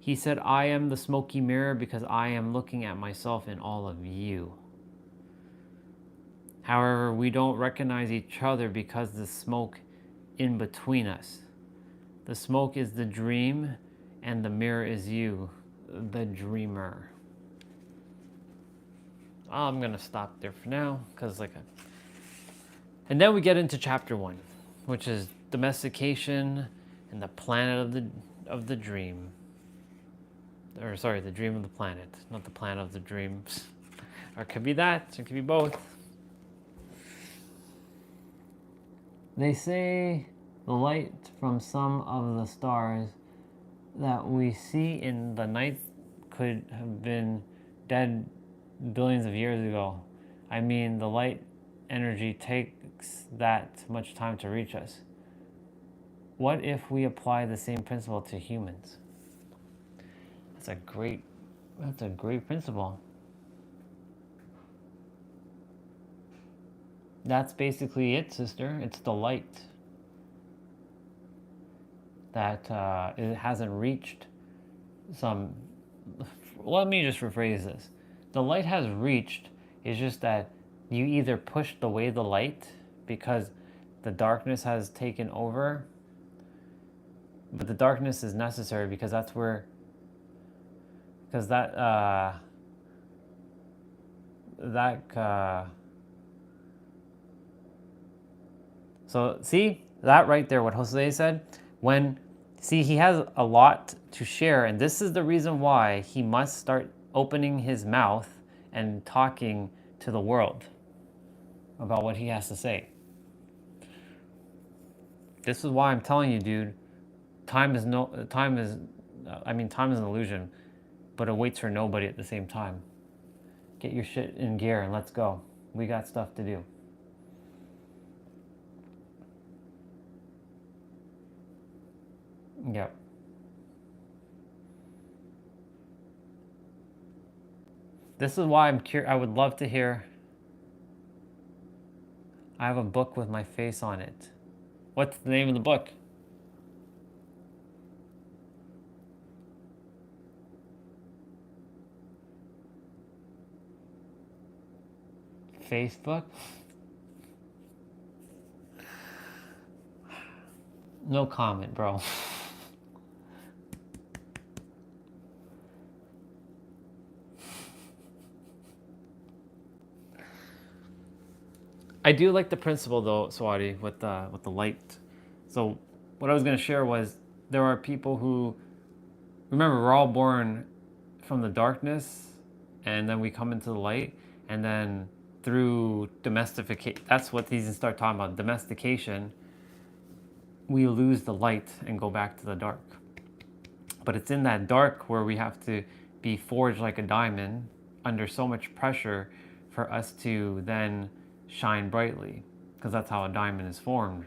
He said, "I am the smoky mirror because I am looking at myself in all of you." However, we don't recognize each other because the smoke in between us. The smoke is the dream, and the mirror is you, the dreamer. I'm going to stop there for now, and then we get into chapter 1, which is domestication and the planet of the dream. The dream of the planet, not the planet of the dreams. Or it could be that, it could be both. They say the light from some of the stars that we see in the night could have been dead billions of years ago. I mean, the light energy takes that much time to reach us. What if we apply the same principle to humans? That's a great principle. That's basically it, sister. It's the light that it hasn't reached some. Let me just rephrase this. The light has reached. It's just that you either pushed away the light because the darkness has taken over. But the darkness is necessary because that's where. Because so see that right there, what Jose said? See, he has a lot to share, and this is the reason why he must start opening his mouth and talking to the world about what he has to say. This is why I'm telling you, dude, time is an illusion, but it waits for nobody at the same time. Get your shit in gear and let's go. We got stuff to do. Yep. This is why I'm curious. I would love to hear. I have a book with my face on it. What's the name of the book? Facebook? No comment, bro. I do like the principle though, Swati, with the light. So what I was going to share was there are people who remember we're all born from the darkness, and then we come into the light, and then through domestication, that's what these start talking about, domestication, we lose the light and go back to the dark. But it's in that dark where we have to be forged like a diamond under so much pressure for us to then shine brightly, because that's how a diamond is formed.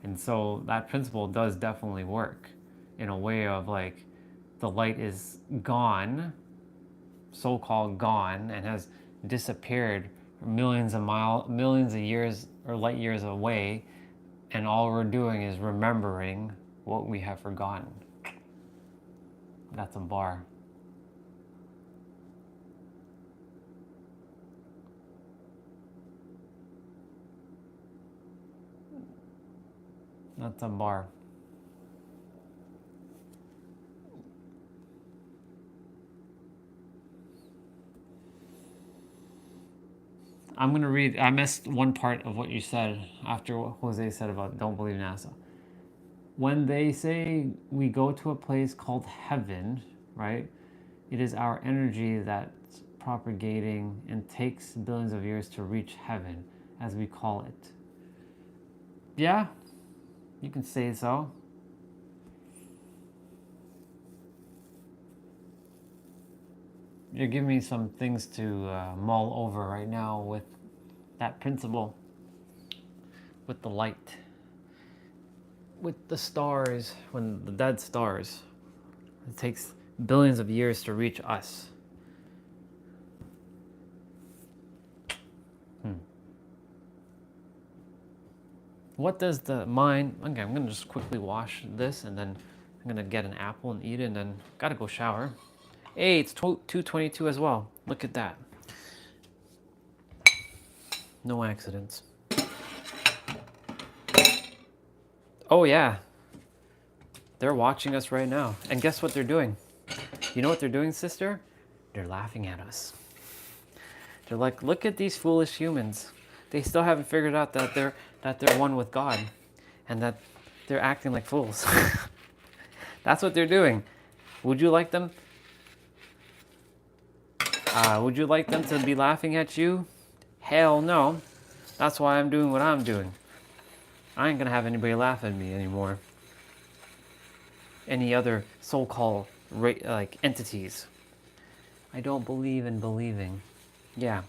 And so that principle does definitely work in a way of like the light is gone, so-called gone, and has disappeared millions of years or light years away, and all we're doing is remembering what we have forgotten. That's a bar. That's a bar. I'm going to read. I missed one part of what you said after what Jose said about don't believe NASA. When they say we go to a place called heaven, right? It is our energy that's propagating and takes billions of years to reach heaven, as we call it. Yeah, you can say so. You're giving me some things to mull over right now with that principle, with the light, with the stars, when the dead stars. It takes billions of years to reach us. What does the mind... Okay, I'm going to just quickly wash this, and then I'm going to get an apple and eat it, and then got to go shower. Hey, it's 2:22 as well. Look at that. No accidents. Oh, yeah. They're watching us right now. And guess what they're doing? You know what they're doing, sister? They're laughing at us. They're like, look at these foolish humans. They still haven't figured out that they're one with God, and that they're acting like fools. That's what they're doing. Would you like them? Would you like them to be laughing at you? Hell no. That's why I'm doing what I'm doing. I ain't gonna have anybody laugh at me anymore. Any other so-called like entities. I don't believe in believing. Yeah,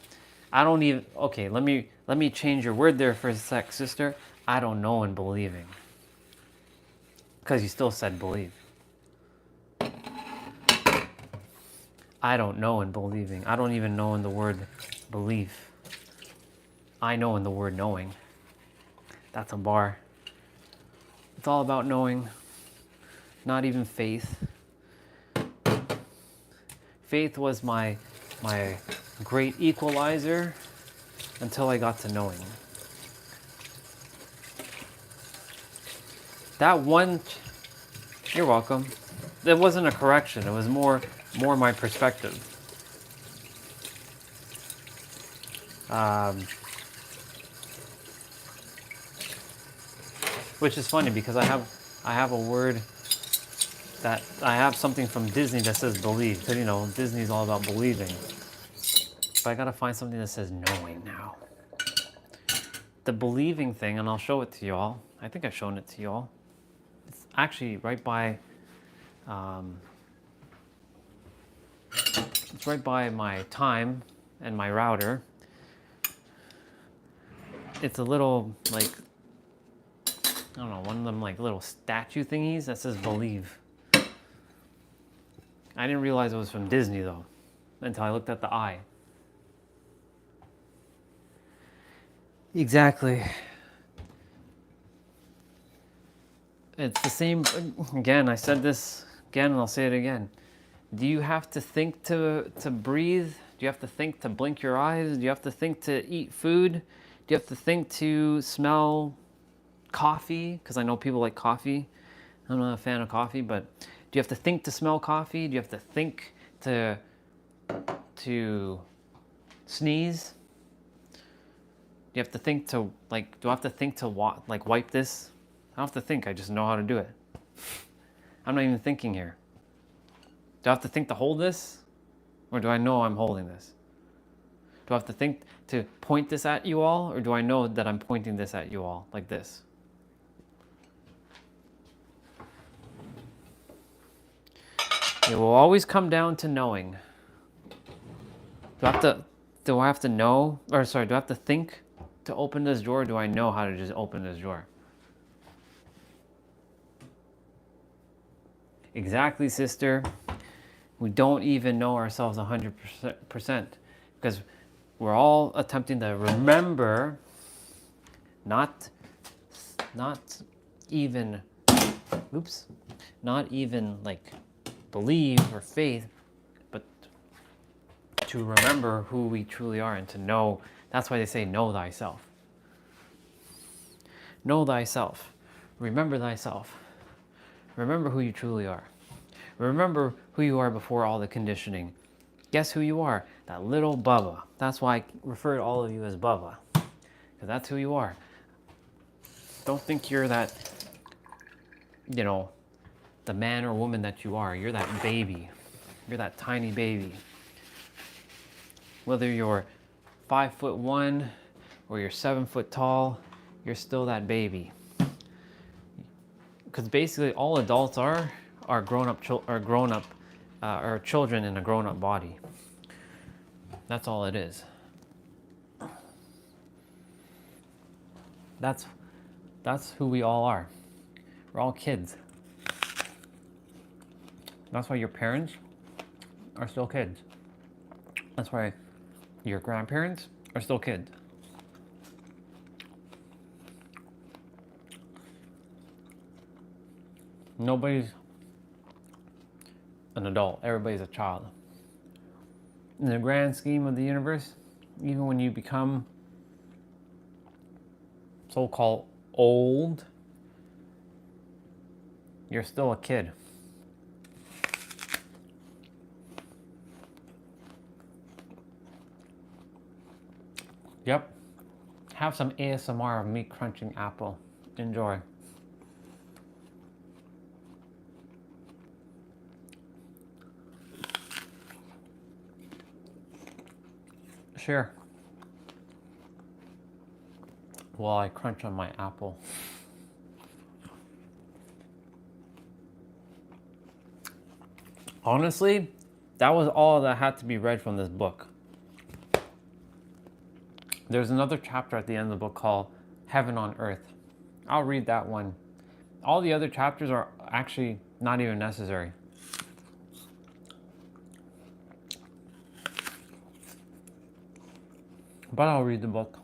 I don't even. Okay, let me change your word there for a sec, sister. I don't know in believing. Because you still said believe. I don't know in believing. I don't even know in the word belief. I know in the word knowing. That's a bar. It's all about knowing. Not even faith. Faith was my great equalizer until I got to knowing. That one, you're welcome. It wasn't a correction. It was more my perspective. Which is funny because I have a word that I have something from Disney that says believe, because you know Disney's all about believing. But I gotta find something that says knowing now. The believing thing, and I'll show it to y'all. I think I've shown it to y'all. It's actually right by. It's right by my time and my router. It's a little like, I don't know, one of them like little statue thingies that says believe. I didn't realize it was from Disney though, until I looked at the eye. Exactly. It's the same, again, I said this again and I'll say it again. Do you have to think to breathe? Do you have to think to blink your eyes? Do you have to think to eat food? Do you have to think to smell coffee? Because I know people like coffee. I'm not a fan of coffee, but do you have to think to smell coffee? Do you have to think to sneeze? Do you have to think to, like, do I have to think to like wipe this? I don't have to think, I just know how to do it. I'm not even thinking here. Do I have to think to hold this? Or do I know I'm holding this? Do I have to think to point this at you all? Or do I know that I'm pointing this at you all, like this? It will always come down to knowing. Do I have to know, or sorry, do I have to think to open this drawer? Or do I know how to just open this drawer? Exactly, sister. We don't even know ourselves 100% because we're all attempting to remember, not even like believe or faith, but to remember who we truly are and to know. That's why they say know thyself. Know thyself. Remember thyself. Remember who you truly are. Remember who you are before all the conditioning. Guess who you are? That little Bubba. That's why I refer to all of you as Bubba. Because that's who you are. Don't think you're that, you know, the man or woman that you are. You're that baby. You're that tiny baby. Whether you're 5'1" or you're 7 foot tall, you're still that baby. Because basically all adults are grown-up or children in a grown-up body. That's all it is. That's who we all are. We're all kids. That's why your parents are still kids. That's why your grandparents are still kids. Nobody's an adult. Everybody's a child. In the grand scheme of the universe, even when you become so-called old, you're still a kid. Yep. Have some ASMR of me crunching apple. Enjoy. Sure. While I crunch on my apple. Honestly, that was all that had to be read from this book. There's another chapter at the end of the book called Heaven on Earth. I'll read that one. All the other chapters are actually not even necessary. But I'll read the book.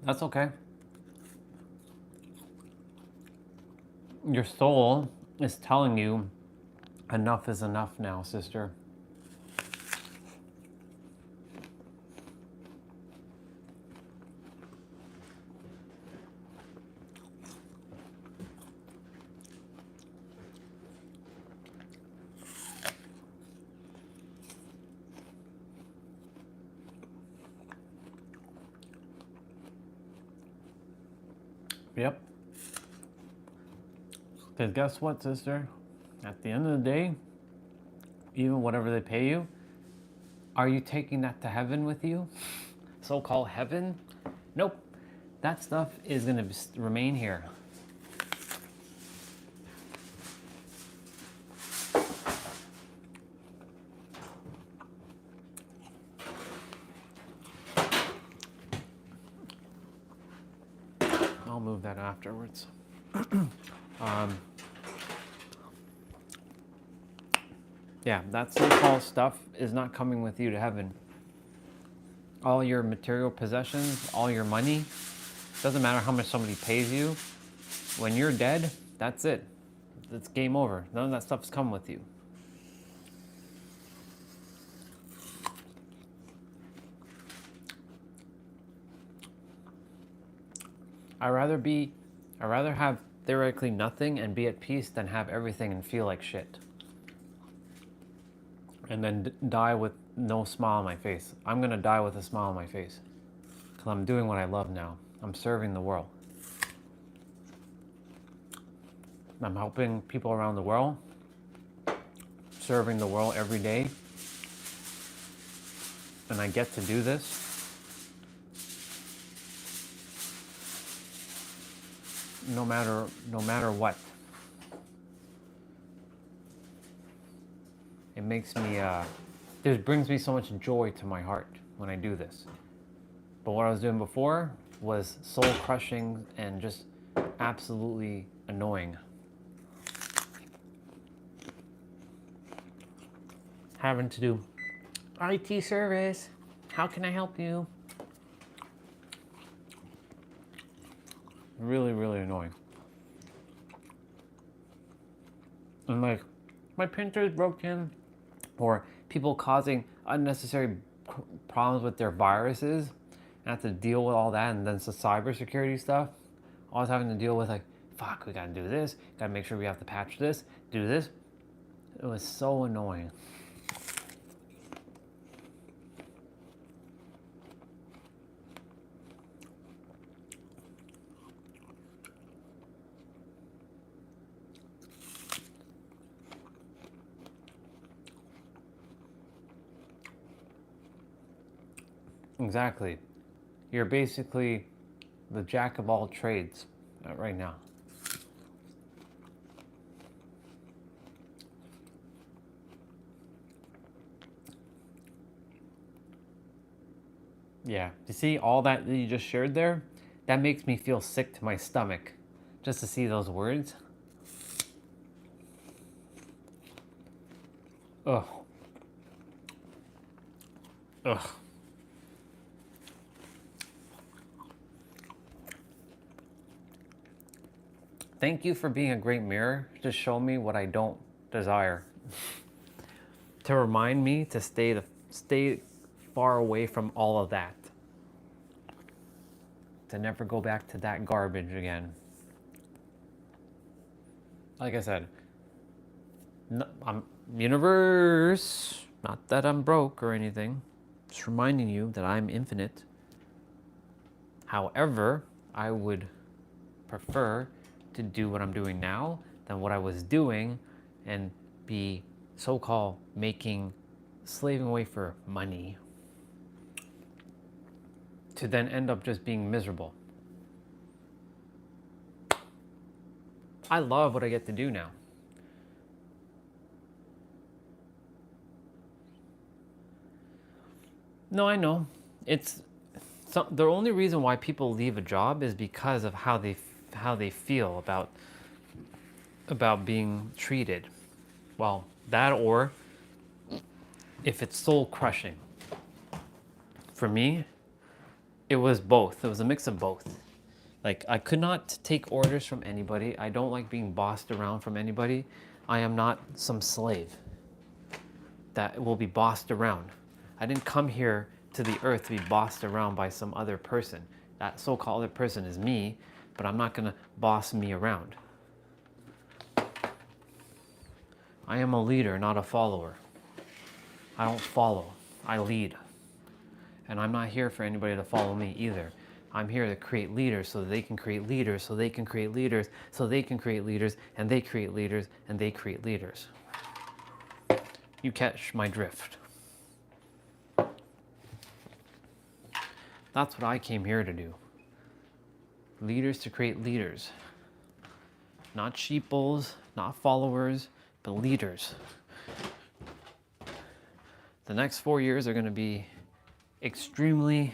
That's okay. Your soul is telling you enough is enough now, sister. Yep. Because guess what, sister? At the end of the day, even whatever they pay you, are you taking that to heaven with you? So-called heaven? Nope. That stuff is going to remain here. I'll move that afterwards. Yeah, that so-called stuff is not coming with you to heaven. All your material possessions, all your money, doesn't matter how much somebody pays you. When you're dead, that's it. It's game over. None of that stuff's coming with you. I'd rather have theoretically nothing and be at peace than have everything and feel like shit. And then die with no smile on my face. I'm gonna die with a smile on my face. Because I'm doing what I love now. I'm serving the world. I'm helping people around the world. Serving the world every day. And I get to do this. No matter what. It makes me, this brings me so much joy to my heart when I do this. But what I was doing before was soul crushing and just absolutely annoying. Having to do IT service. How can I help you? Really, really annoying. And like, my printer is broken, or people causing unnecessary problems with their viruses. I have to deal with all that, and then some cybersecurity stuff. I was having to deal with like, fuck, we gotta do this. Gotta make sure we have to patch this, do this. It was so annoying. Exactly. You're basically the jack of all trades right now. Yeah. You see all that you just shared there? That makes me feel sick to my stomach just to see those words. Ugh. Ugh. Thank you for being a great mirror to show me what I don't desire. To remind me to stay far away from all of that. To never go back to that garbage again. Like I said, I'm universe, not that I'm broke or anything. Just reminding you that I'm infinite. However, I would prefer to do what I'm doing now than what I was doing and be so-called slaving away for money. to then end up just being miserable. I love what I get to do now. No, I know. The only reason why people leave a job is because of how they feel about being treated. Well, that, or if it's soul crushing. For me, it was both. It was a mix of both. Like, I could not take orders from anybody. I don't like being bossed around from anybody. I am not some slave that will be bossed around. I didn't come here to the earth to be bossed around by some other person. That so-called other person is me, but I'm not gonna boss me around. I am a leader, not a follower. I don't follow, I lead. And I'm not here for anybody to follow me either. I'm here to create leaders so that they can create leaders, so they can create leaders, so they can create leaders, and they create leaders, and they create leaders. You catch my drift. That's what I came here to do. Leaders to create leaders. Not sheeples, not followers, but leaders. The next 4 years are going to be extremely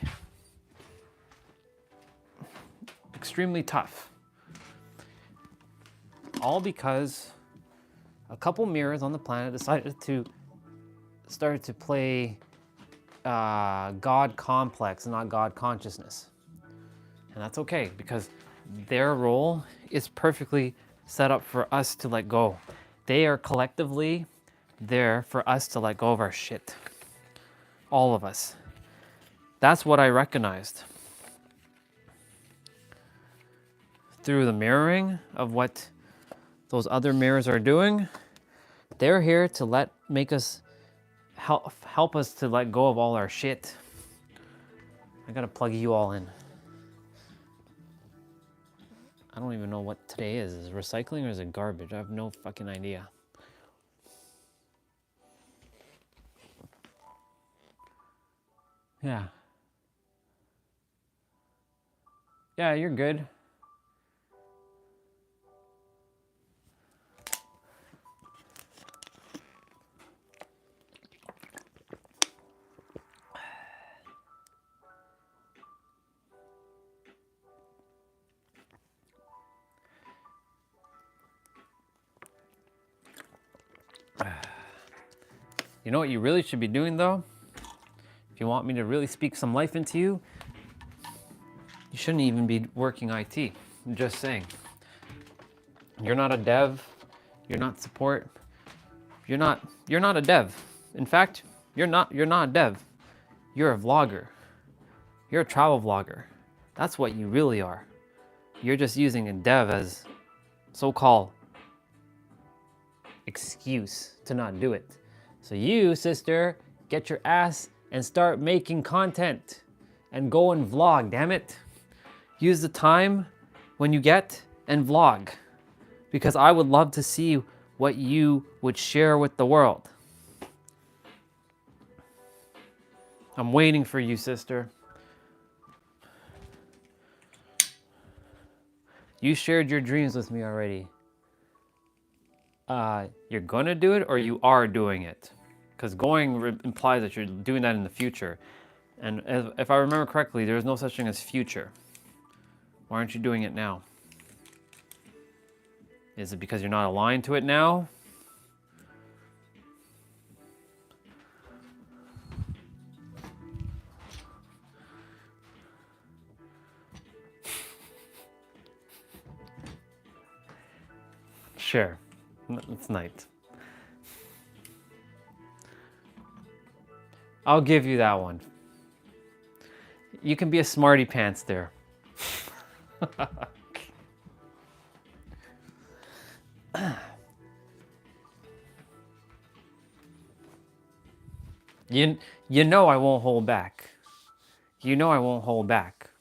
tough. All because a couple mirrors on the planet decided to start to play God complex, not God consciousness. And that's okay, because their role is perfectly set up for us to let go. They are collectively there for us to let go of our shit. All of us. That's what I recognized. Through the mirroring of what those other mirrors are doing, they're here to make us help us to let go of all our shit. I gotta plug you all in. I don't even know what today is. Is it recycling or is it garbage? I have no fucking idea. Yeah. Yeah, you're good. You know what you really should be doing though? If you want me to really speak some life into you, you shouldn't even be working IT. I'm just saying. You're not a dev. You're not support. You're not a dev. In fact, you're not a dev. You're a vlogger. You're a travel vlogger. That's what you really are. You're just using a dev as so-called excuse to not do it. So you, sister, get your ass and start making content and go and vlog, damn it. Use the time when you get and vlog, because I would love to see what you would share with the world. I'm waiting for you, sister. You shared your dreams with me already. You're gonna do it or you are doing it? Because going implies that you're doing that in the future. And if I remember correctly, there's no such thing as future. Why aren't you doing it now? Is it because you're not aligned to it now? Sure, it's night. I'll give you that one. You can be a smarty pants there. You know I won't hold back. You know I won't hold back.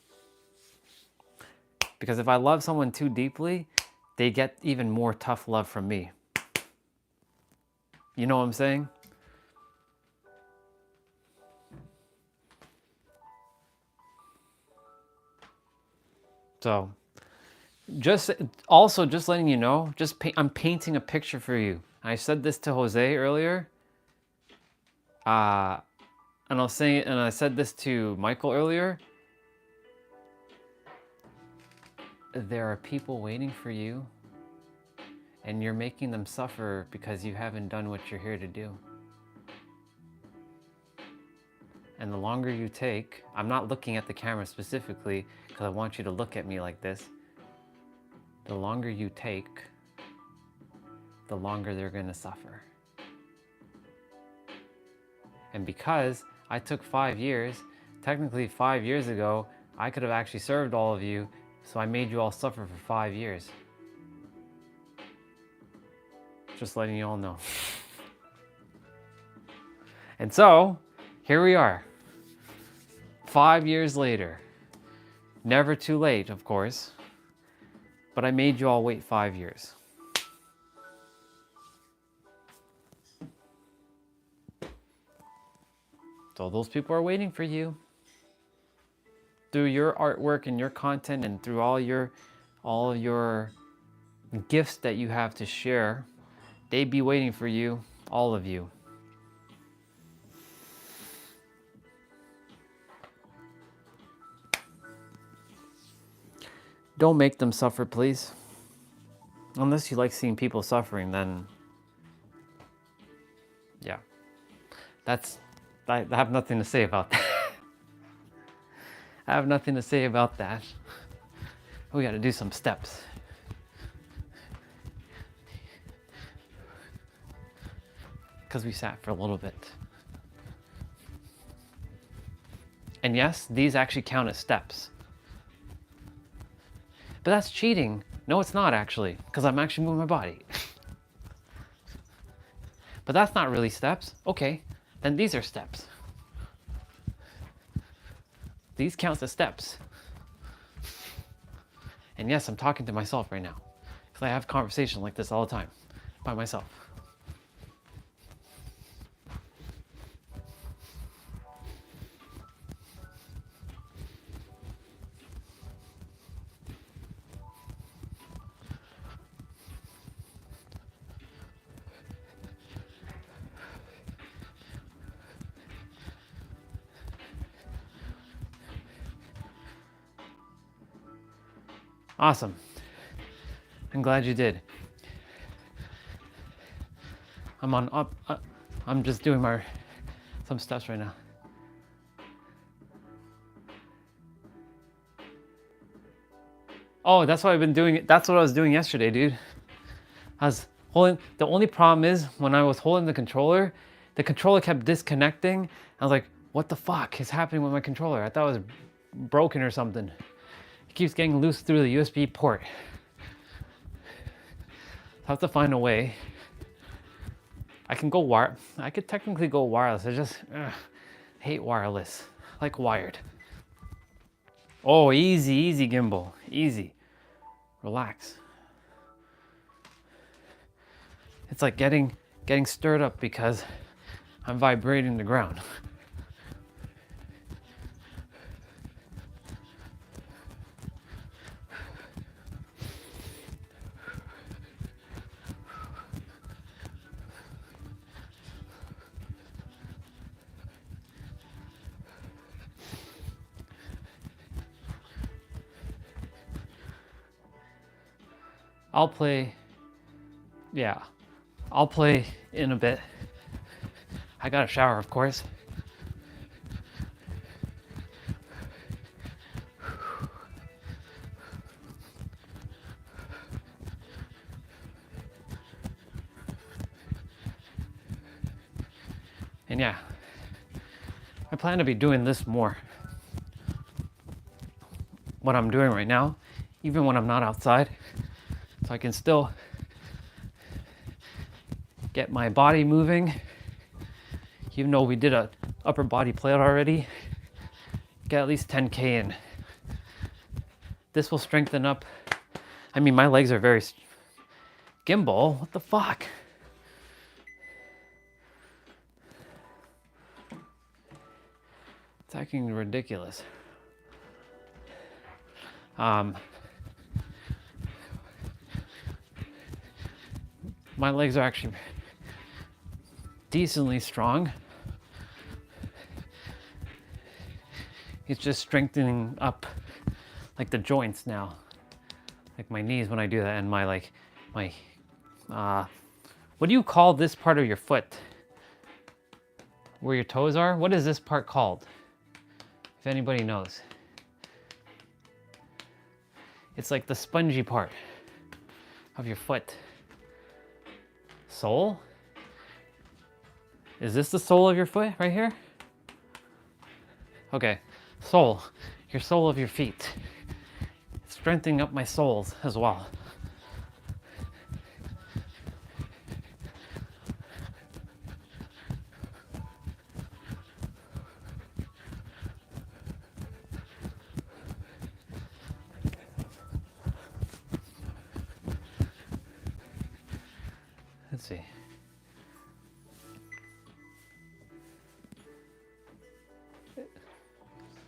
Because if I love someone too deeply, they get even more tough love from me. You know what I'm saying? So just letting you know, I'm painting a picture for you. I said this to Jose earlier. And I said this to Michael earlier. There are people waiting for you, and you're making them suffer because you haven't done what you're here to do. And the longer you take, I'm not looking at the camera specifically because I want you to look at me like this. The longer you take, the longer they're going to suffer. And because I took 5 years, technically 5 years ago, I could have actually served all of you, so I made you all suffer for 5 years. Just letting you all know. And so, here we are. 5 years later. Never too late, of course. But I made you all wait 5 years. So those people are waiting for you. Through your artwork and your content and through all of your gifts that you have to share, they'd be waiting for you, all of you. Don't make them suffer, please. Unless you like seeing people suffering, then yeah. I have nothing to say about that. I have nothing to say about that. We got to do some steps. Because we sat for a little bit. And yes, these actually count as steps. But that's cheating. No, it's not actually, because I'm actually moving my body. But that's not really steps. Okay, then these are steps. These count as steps. And yes, I'm talking to myself right now, because I have conversations like this all the time, by myself. Awesome. I'm glad you did. I'm just doing some steps right now. Oh, that's what I've been doing. That's what I was doing yesterday, dude. I was holding. The only problem is when I was holding the controller kept disconnecting. I was like, what the fuck is happening with my controller? I thought it was broken or something. It keeps getting loose through the USB port. I have to find a way. I could technically go wireless. I just hate wireless. I like wired. Oh, easy gimbal. Easy. Relax. It's like getting stirred up because I'm vibrating the ground. I'll play in a bit. I got a shower, of course. And yeah, I plan to be doing this more. What I'm doing right now, even when I'm not outside, so I can still get my body moving. Even though we did a upper body plate already, get at least 10K in. This will strengthen up. I mean, my legs are very gimbal. What the fuck? It's acting ridiculous. My legs are actually decently strong. It's just strengthening up like the joints now, like my knees when I do that, and my what do you call this part of your foot where your toes are? What is this part called, if anybody knows? It's like the spongy part of your foot. Sole? Is this the sole of your foot right here? Okay, sole, your sole of your feet. It's strengthening up my soles as well. Let's see.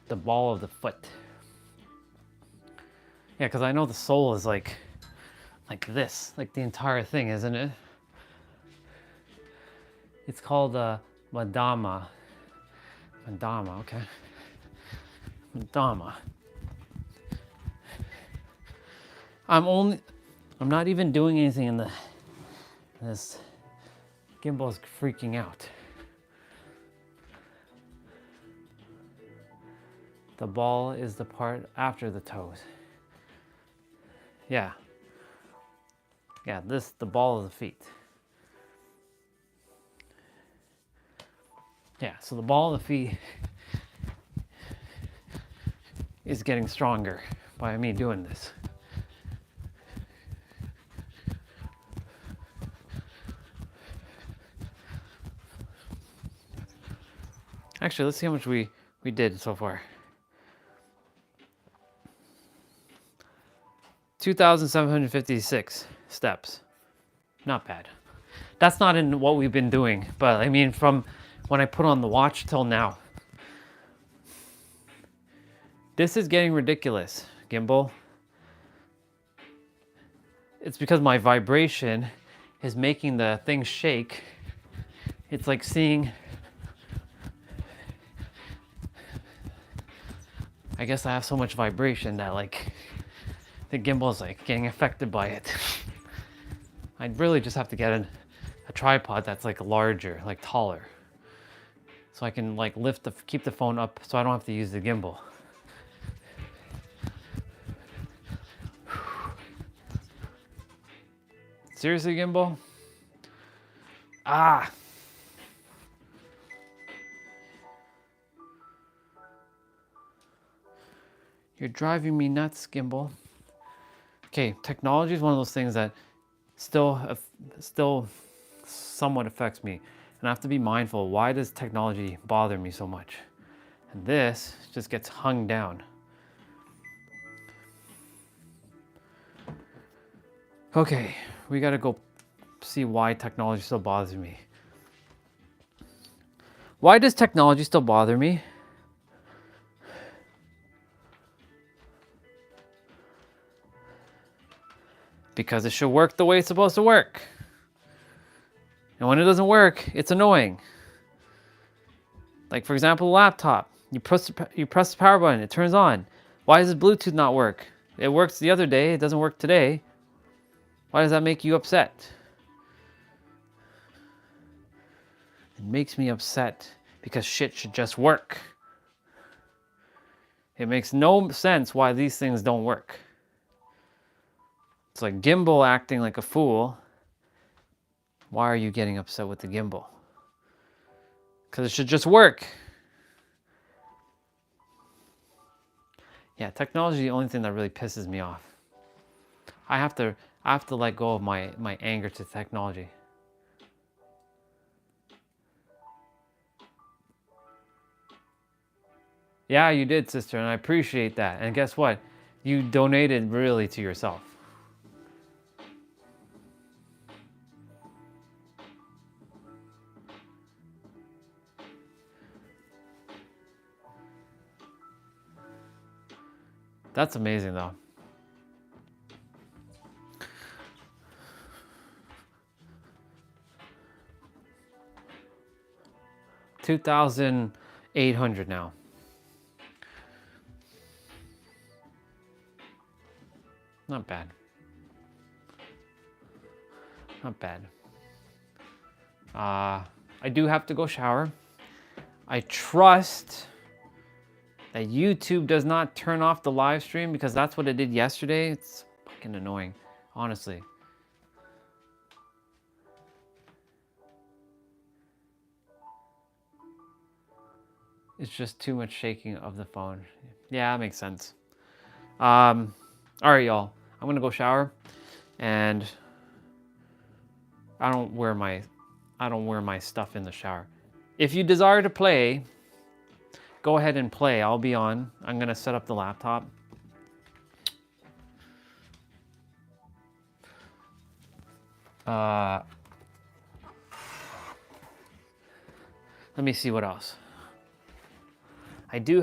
The ball of the foot. Yeah, because I know the sole is like this, like the entire thing, isn't it? It's called Madama. Madama, okay. Madama. I'm not even doing anything in this gimbal is freaking out. The ball is the part after the toes. Yeah. Yeah, the ball of the feet. Yeah, so the ball of the feet is getting stronger by me doing this. Actually, let's see how much we did so far. 2,756 steps. Not bad. That's not in what we've been doing, but I mean from when I put on the watch till now. This is getting ridiculous, gimbal. It's because my vibration is making the thing shake. It's like seeing, I guess I have so much vibration that like the gimbal is like getting affected by it. I'd really just have to get a tripod that's like larger, like taller, so I can like keep the phone up so I don't have to use the gimbal. Seriously, gimbal? Ah! You're driving me nuts, gimbal. Okay, technology is one of those things that still somewhat affects me. And I have to be mindful, why does technology bother me so much? And this just gets hung down. Okay, we gotta go see why technology still bothers me. Why does technology still bother me? Because it should work the way it's supposed to work. And when it doesn't work, it's annoying. Like for example, a laptop. You press the power button, it turns on. Why does Bluetooth not work? It works the other day, it doesn't work today. Why does that make you upset? It makes me upset because shit should just work. It makes no sense why these things don't work. It's like gimbal acting like a fool. Why are you getting upset with the gimbal? Because it should just work. Yeah, technology is the only thing that really pisses me off. I have to let go of my anger to technology. Yeah, you did, sister, and I appreciate that. And guess what? You donated really to yourself. That's amazing though. $2,800 now. Not bad. Not bad. I do have to go shower. I trust that YouTube does not turn off the live stream, because that's what it did yesterday. It's fucking annoying, honestly. It's just too much shaking of the phone. Yeah, that makes sense. All right, y'all. I'm gonna go shower, and I don't wear my stuff in the shower. If you desire to play, go ahead and play. I'll be on. I'm gonna set up the laptop. Let me see what else. I do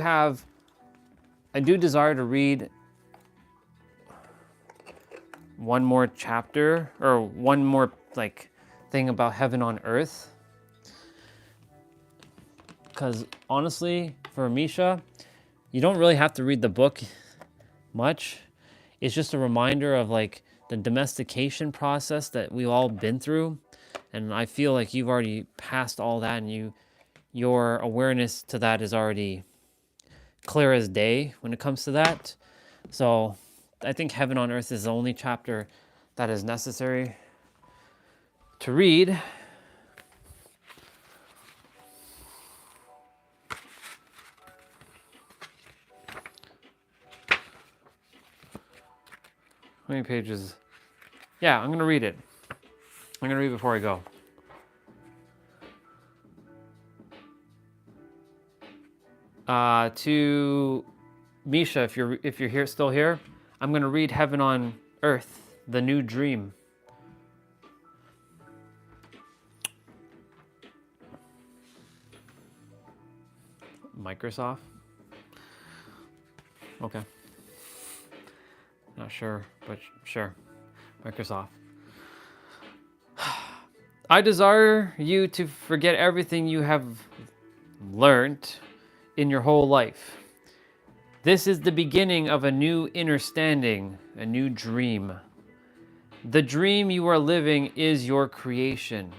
desire to read one more chapter, or one more like thing about heaven on earth. Because honestly, for Misha, you don't really have to read the book much. It's just a reminder of like the domestication process that we've all been through. And I feel like you've already passed all that, and your awareness to that is already clear as day when it comes to that. So I think Heaven on Earth is the only chapter that is necessary to read. How many pages? Yeah, I'm going to read it. I'm going to read before I go. To Misha, if you're here, still here, I'm going to read Heaven on Earth, The New Dream. Microsoft? Okay. Not sure, but sure. Microsoft. I desire you to forget everything you have learned in your whole life. This is the beginning of a new understanding, a new dream. The dream you are living is your creation.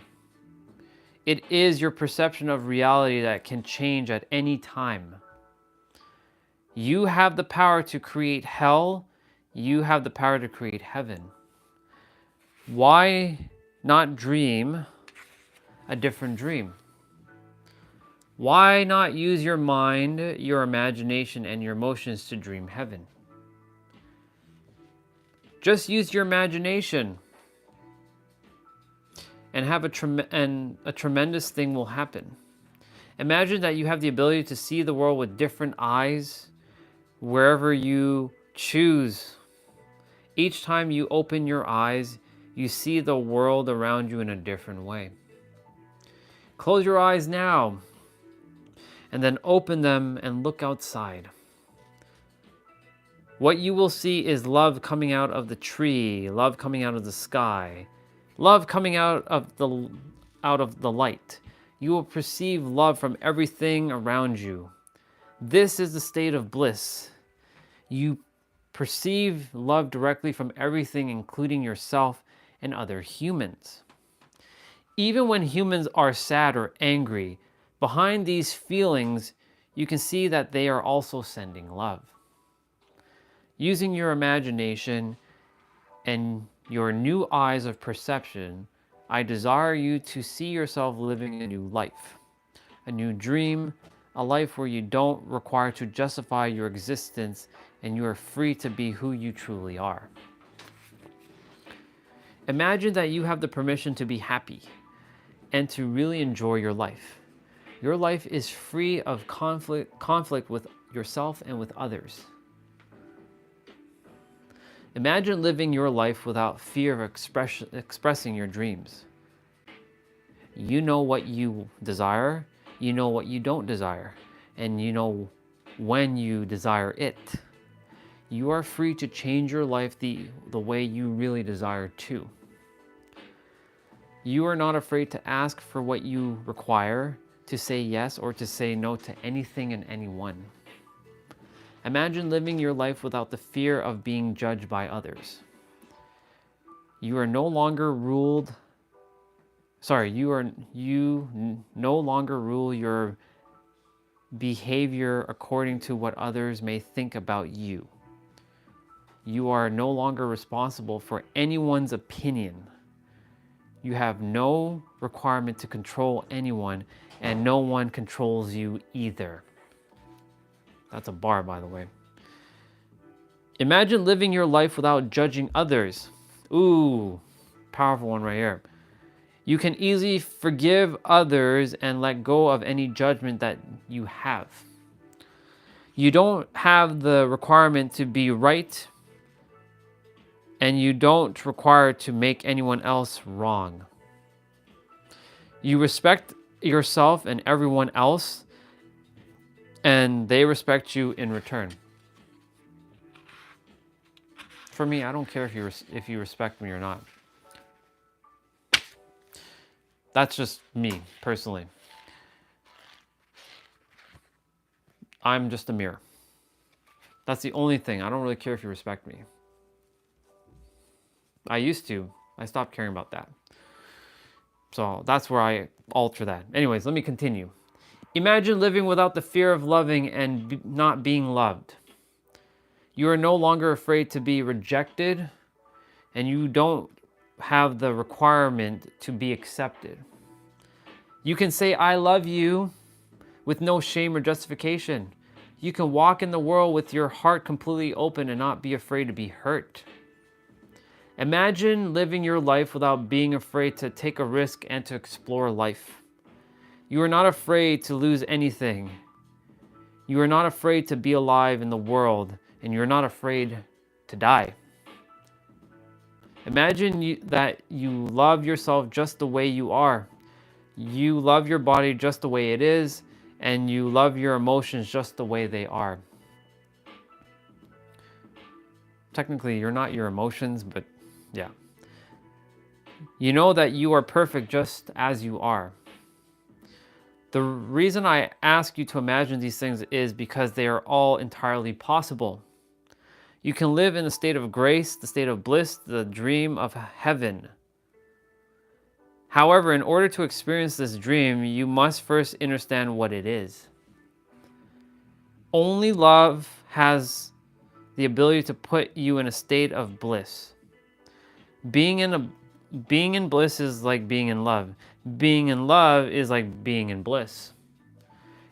It is your perception of reality that can change at any time. You have the power to create hell. You have the power to create heaven. Why not dream a different dream? Why not use your mind, your imagination, and your emotions to dream heaven? Just use your imagination, and a tremendous thing will happen. Imagine that you have the ability to see the world with different eyes wherever you choose. Each time you open your eyes, you see the world around you in a different way. Close your eyes now, and then open them and look outside. What you will see is love coming out of the tree, love coming out of the sky, love coming out of the light. You will perceive love from everything around you. This is the state of bliss. You perceive love directly from everything, including yourself and other humans. Even when humans are sad or angry, behind these feelings, you can see that they are also sending love. Using your imagination and your new eyes of perception, I desire you to see yourself living a new life, a new dream, a life where you don't require to justify your existence and you are free to be who you truly are. Imagine that you have the permission to be happy and to really enjoy your life. Your life is free of conflict with yourself and with others. Imagine living your life without fear of expressing your dreams. You know what you desire, you know what you don't desire, and you know when you desire it. You are free to change your life the way you really desire to. You are not afraid to ask for what you require, to say yes or to say no to anything and anyone. Imagine living your life without the fear of being judged by others. You no longer rule your behavior according to what others may think about you. You are no longer responsible for anyone's opinion. You have no requirement to control anyone, and no one controls you either. That's a bar, by the way. Imagine living your life without judging others. Ooh, powerful one right here. You can easily forgive others and let go of any judgment that you have. You don't have the requirement to be right, and you don't require to make anyone else wrong. You respect yourself and everyone else, and they respect you in return. For me, I don't care if you respect me or not. That's just me, personally. I'm just a mirror. That's the only thing. I don't really care if you respect me. I used to. I stopped caring about that. So that's where I alter that. Anyways, let me continue. Imagine living without the fear of loving and not being loved. You are no longer afraid to be rejected, and you don't have the requirement to be accepted. You can say, I love you, with no shame or justification. You can walk in the world with your heart completely open and not be afraid to be hurt. Imagine living your life without being afraid to take a risk and to explore life. You are not afraid to lose anything. You are not afraid to be alive in the world, and you're not afraid to die. Imagine that you love yourself just the way you are. You love your body just the way it is, and you love your emotions just the way they are. Technically, you're not your emotions, but yeah. You know that you are perfect just as you are. The reason I ask you to imagine these things is because they are all entirely possible. You can live in a state of grace, the state of bliss, the dream of heaven. However, in order to experience this dream, you must first understand what it is. Only love has the ability to put you in a state of bliss. Being in bliss is like being in love. Being in love is like being in bliss.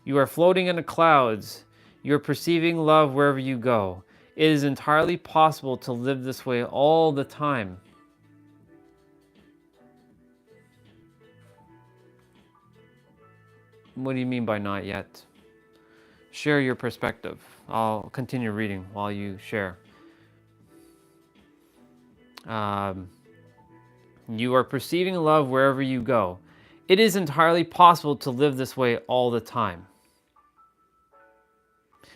You are floating in the clouds. You're perceiving love wherever you go. It is entirely possible to live this way all the time. What do you mean by not yet? Share your perspective. I'll continue reading while you share. You are perceiving love wherever you go. It is entirely possible to live this way all the time.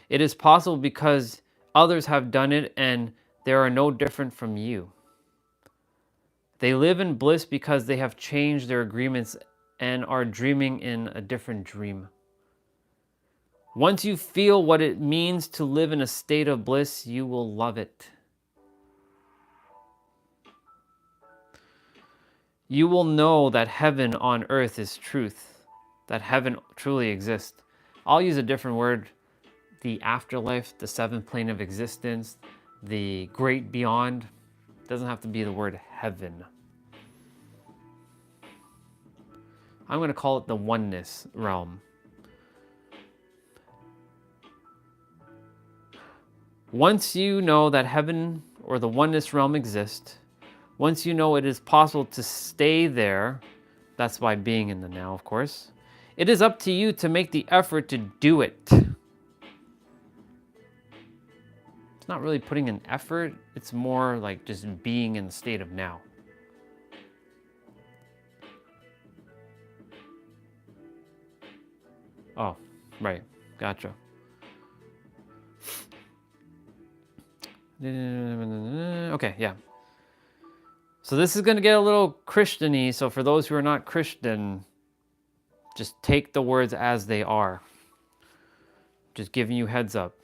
It is possible because others have done it and they are no different from you. They live in bliss because they have changed their agreements and are dreaming in a different dream. Once you feel what it means to live in a state of bliss, you will love it. You will know that heaven on earth is truth, that heaven truly exists. I'll use a different word, the afterlife, the seventh plane of existence, the great beyond. It doesn't have to be the word heaven. I'm going to call it the oneness realm. Once you know that heaven or the oneness realm exists, once you know it is possible to stay there, that's by being in the now, of course, it is up to you to make the effort to do it. It's not really putting in effort, it's more like just being in the state of now. Oh, right, gotcha. Okay, yeah. So this is going to get a little Christian-y. So for those who are not Christian, just take the words as they are. Just giving you heads up.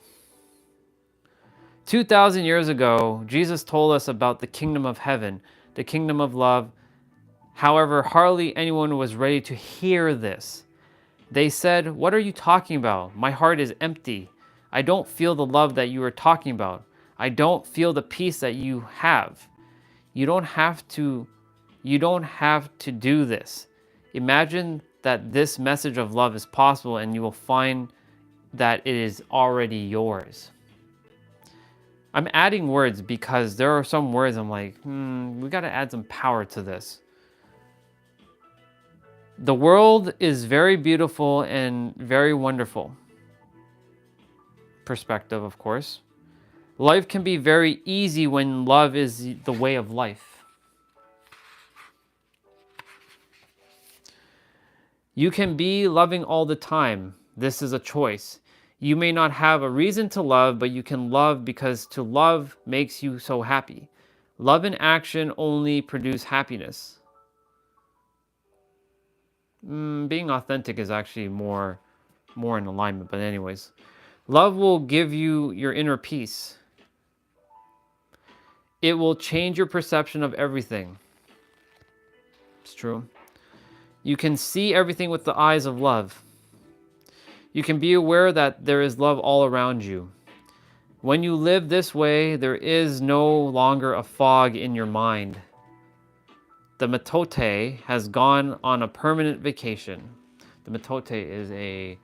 2,000 years ago, Jesus told us about the kingdom of heaven, the kingdom of love. However, hardly anyone was ready to hear this. They said, "What are you talking about? My heart is empty. I don't feel the love that you are talking about. I don't feel the peace that you have. You don't have to do this. Imagine that this message of love is possible and you will find that it is already yours." I'm adding words because there are some words I'm like, we got to add some power to this. The world is very beautiful and very wonderful. Perspective, of course. Life can be very easy when love is the way of life. You can be loving all the time. This is a choice. You may not have a reason to love, but you can love because to love makes you so happy. Love and action only produce happiness. Being authentic is actually more in alignment, but anyways. Love will give you your inner peace. It will change your perception of everything. It's true. You can see everything with the eyes of love. You can be aware that there is love all around you. When you live this way, there is no longer a fog in your mind. The mitote has gone on a permanent vacation. The mitote is a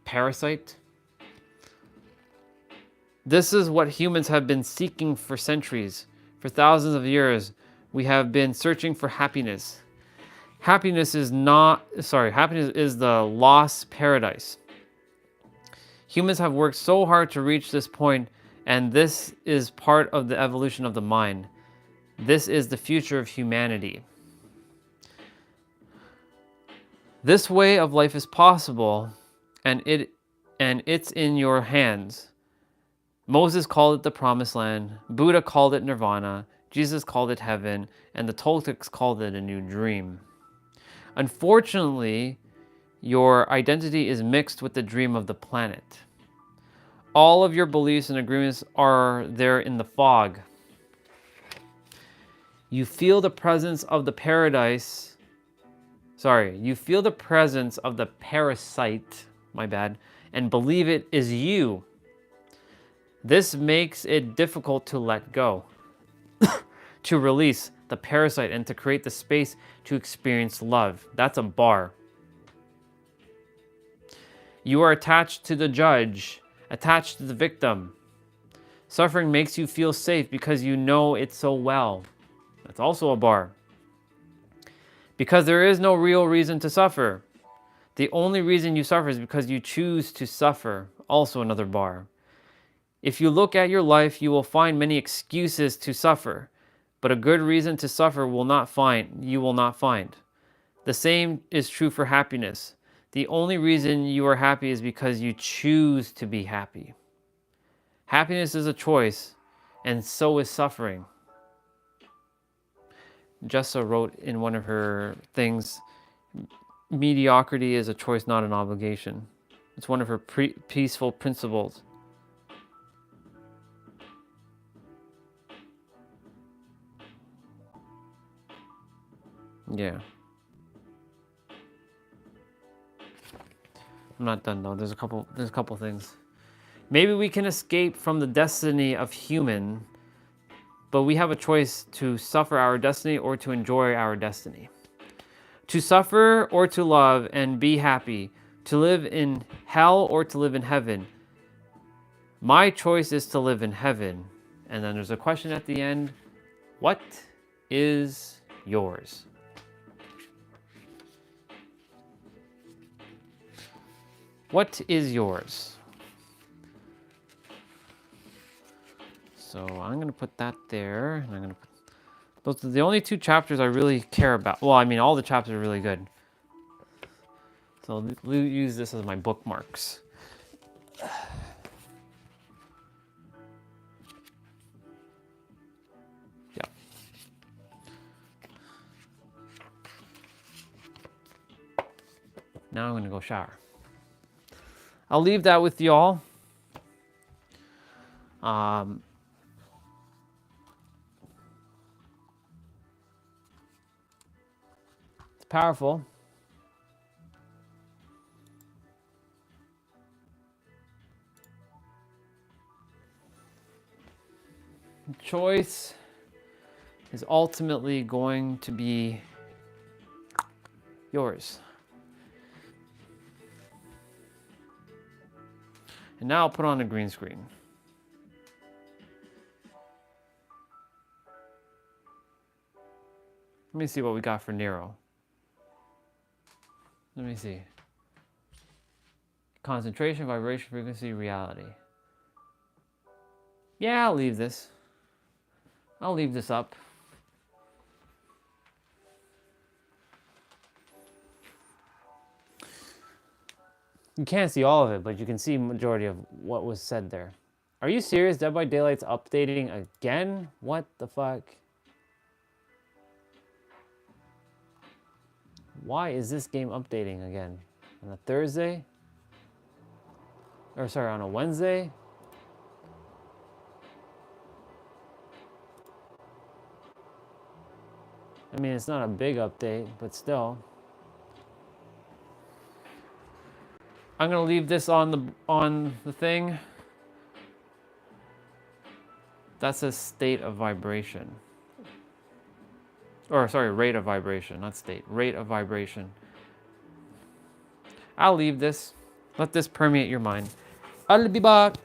parasite. This is what humans have been seeking for centuries. For thousands of years, we have been searching for happiness. Happiness is the lost paradise. Humans have worked so hard to reach this point, and this is part of the evolution of the mind. This is the future of humanity. This way of life is possible, and it's in your hands. Moses called it the promised land, Buddha called it nirvana, Jesus called it heaven, and the Toltecs called it a new dream. Unfortunately, your identity is mixed with the dream of the planet. All of your beliefs and agreements are there in the fog. You feel the presence of the paradise. You feel the presence of the parasite, and believe it is you. This makes it difficult to let go, to release the parasite, and to create the space to experience love. That's a bar. You are attached to the judge, attached to the victim. Suffering makes you feel safe because you know it so well. That's also a bar. Because there is no real reason to suffer. The only reason you suffer is because you choose to suffer. Also another bar. If you look at your life, you will find many excuses to suffer, but a good reason to suffer you will not find. The same is true for happiness. The only reason you are happy is because you choose to be happy. Happiness is a choice, and so is suffering. Jessa wrote in one of her things, mediocrity is a choice, not an obligation. It's one of her peaceful principles. Yeah. I'm not done though. There's a couple things. Maybe we can escape from the destiny of human, but we have a choice to suffer our destiny or to enjoy our destiny. To suffer or to love and be happy. To live in hell or to live in heaven. My choice is to live in heaven. And then there's a question at the end. What is yours? What is yours? So I'm going to put that there. And I'm going to put those are the only two chapters I really care about. Well, I mean, all the chapters are really good. So I'll use this as my bookmarks. Now I'm gonna go shower. I'll leave that with y'all. It's powerful. Choice is ultimately going to be yours. And now I'll put on a green screen. Let me see what we got for Nero. Let me see. Concentration, vibration, frequency, reality. Yeah, I'll leave this. I'll leave this up. You can't see all of it, but you can see majority of what was said there. Are you serious? Dead by Daylight's updating again? What the fuck? Why is this game updating again? On a Thursday? Or sorry, on a Wednesday? I mean, it's not a big update, but still. I'm gonna leave this on the thing. That's a state of vibration. Or sorry, rate of vibration, not state. Rate of vibration. I'll leave this. Let this permeate your mind. I'll be back.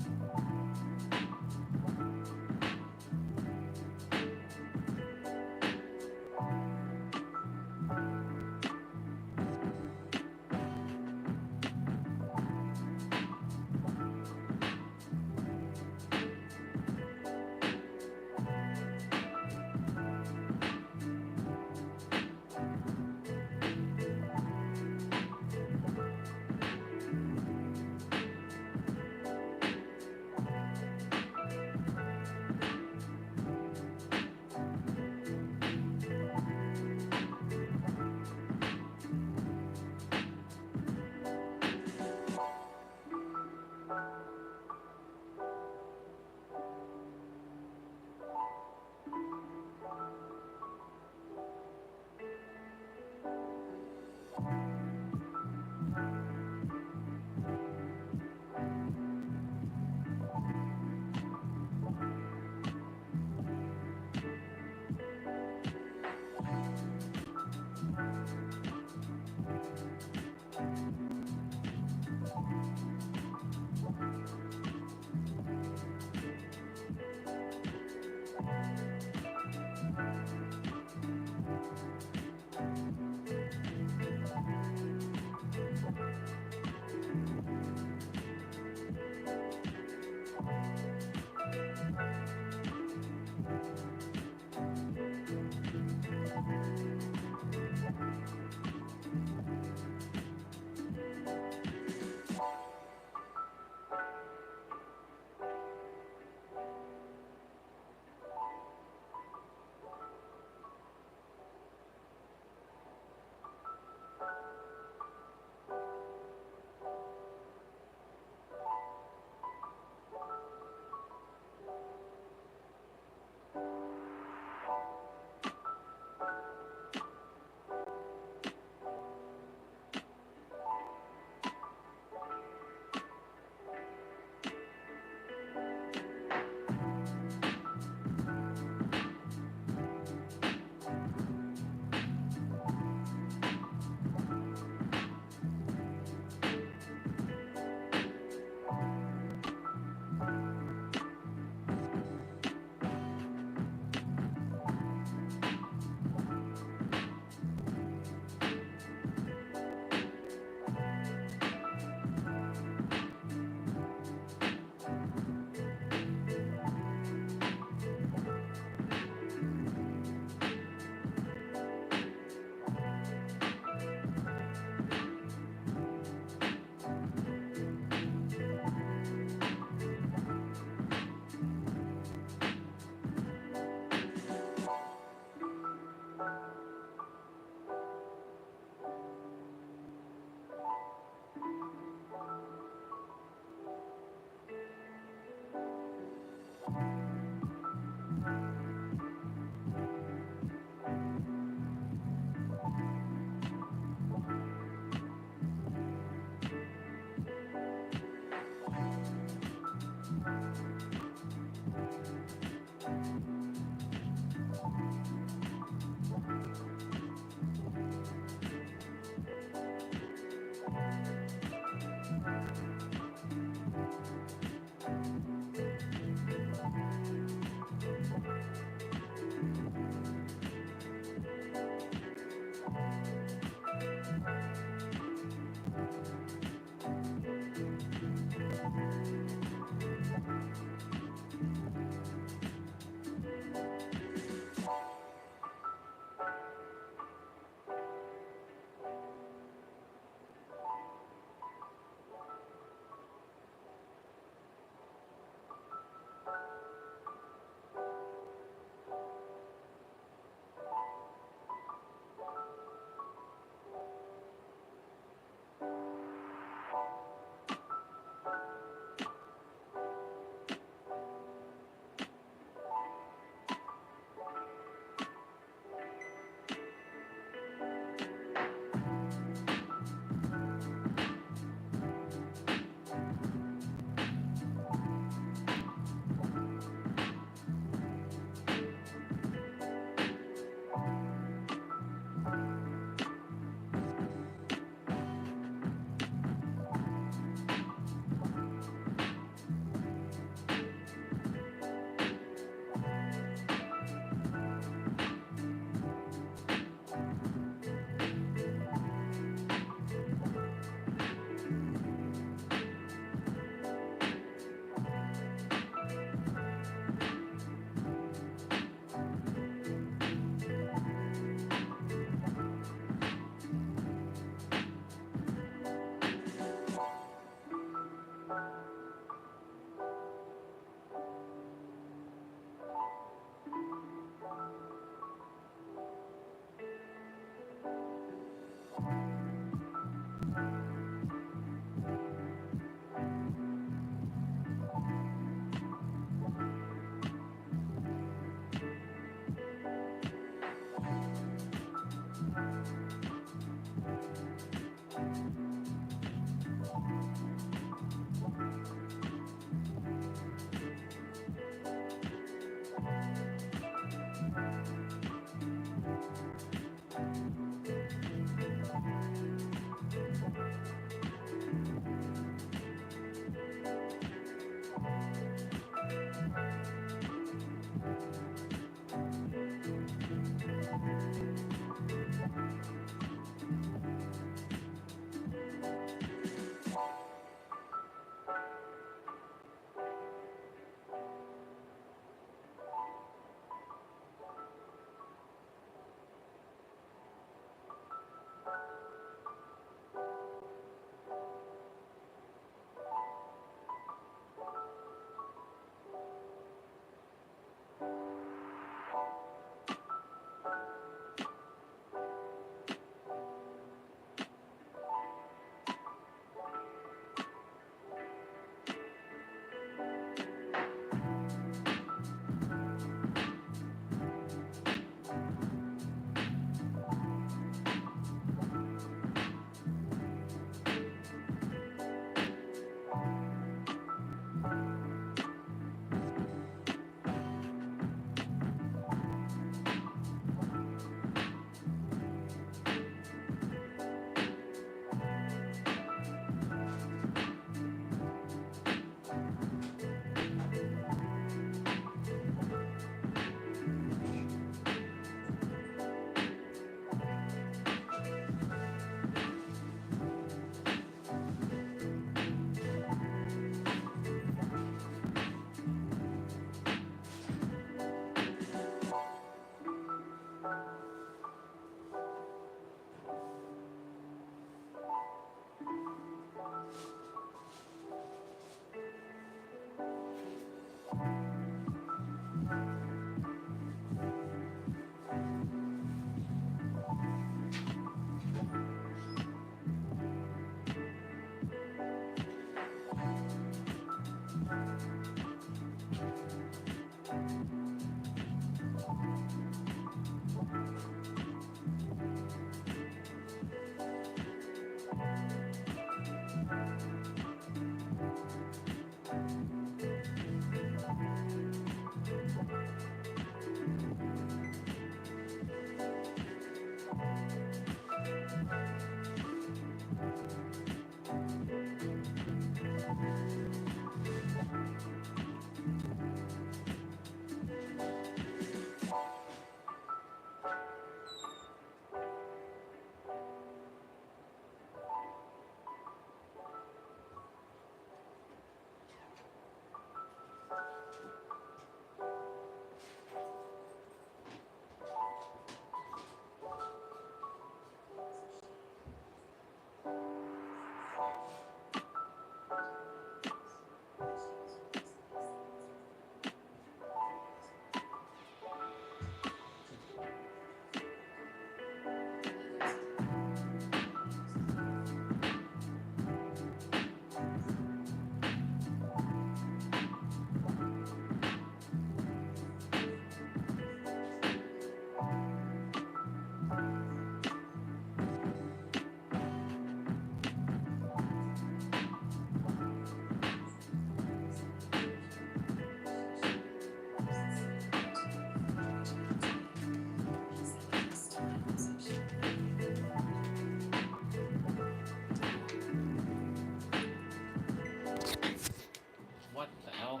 What the hell?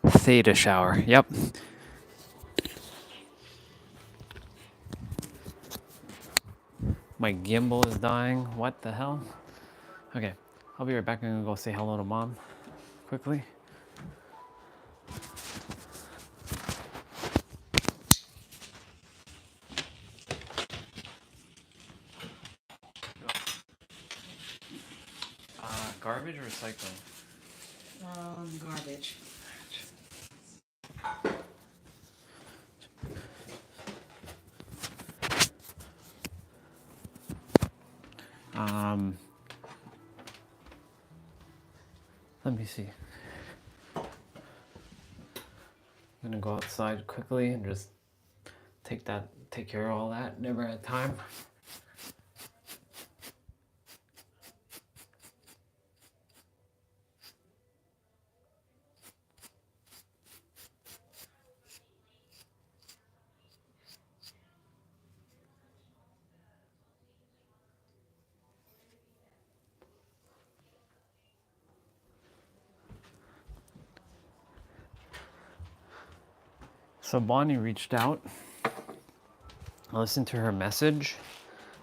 Theta shower. Yep. My gimbal is dying. What the hell? Okay, I'll be right back. I'm gonna go say hello to mom quickly. Garbage or recycling? Garbage. Let me see. I'm gonna go outside quickly and just take care of all that. Never had time. So Bonnie reached out. I listened to her message.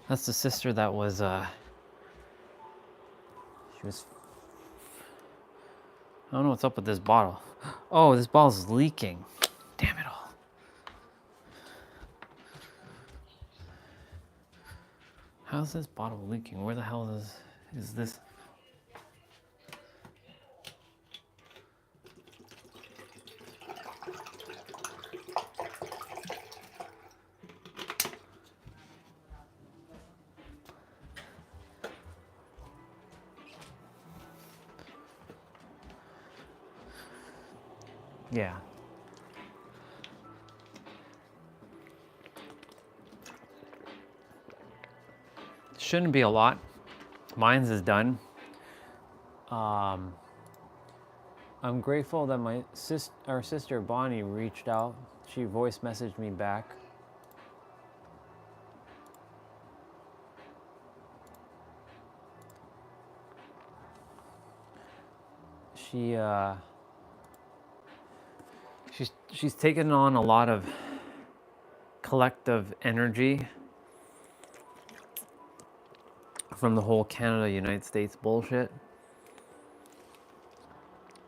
That's the sister that was, I don't know what's up with this bottle. Oh, this bottle's leaking. Damn it all. How's this bottle leaking? Where the hell is this? Yeah. Shouldn't be a lot. Mine's is done. I'm grateful that our sister Bonnie reached out. She voice messaged me back. She's taken on a lot of collective energy from the whole Canada, United States bullshit.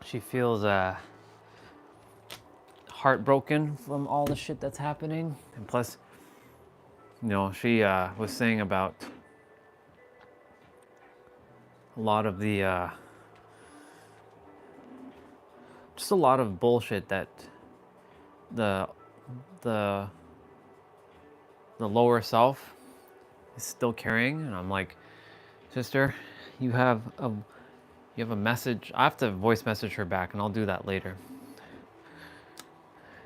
She feels heartbroken from all the shit that's happening. And plus, she was saying about a lot of the, just a lot of bullshit that the lower self is still carrying. And I'm like, sister, you have a message. I have to voice message her back, and I'll do that later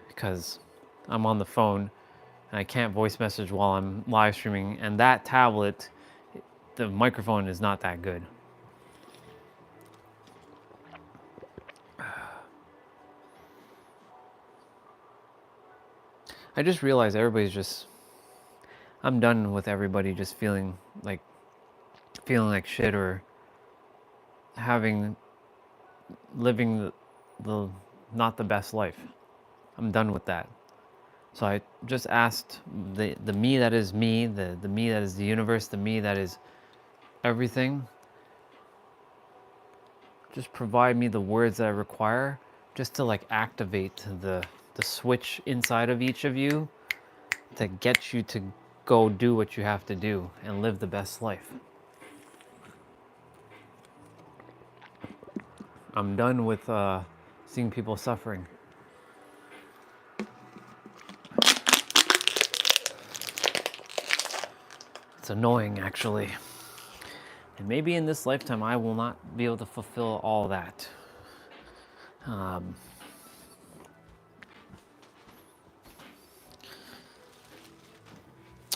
because I'm on the phone and I can't voice message while I'm live streaming, and that tablet, the microphone is not that good. I just realized I'm done with everybody just feeling like shit or living the not the best life. I'm done with that. So I just asked the me that is me, the me that is the universe, the me that is everything, just provide me the words that I require just to activate the switch inside of each of you to get you to go do what you have to do and live the best life. I'm done with seeing people suffering. It's annoying, actually. And maybe in this lifetime, I will not be able to fulfill all that.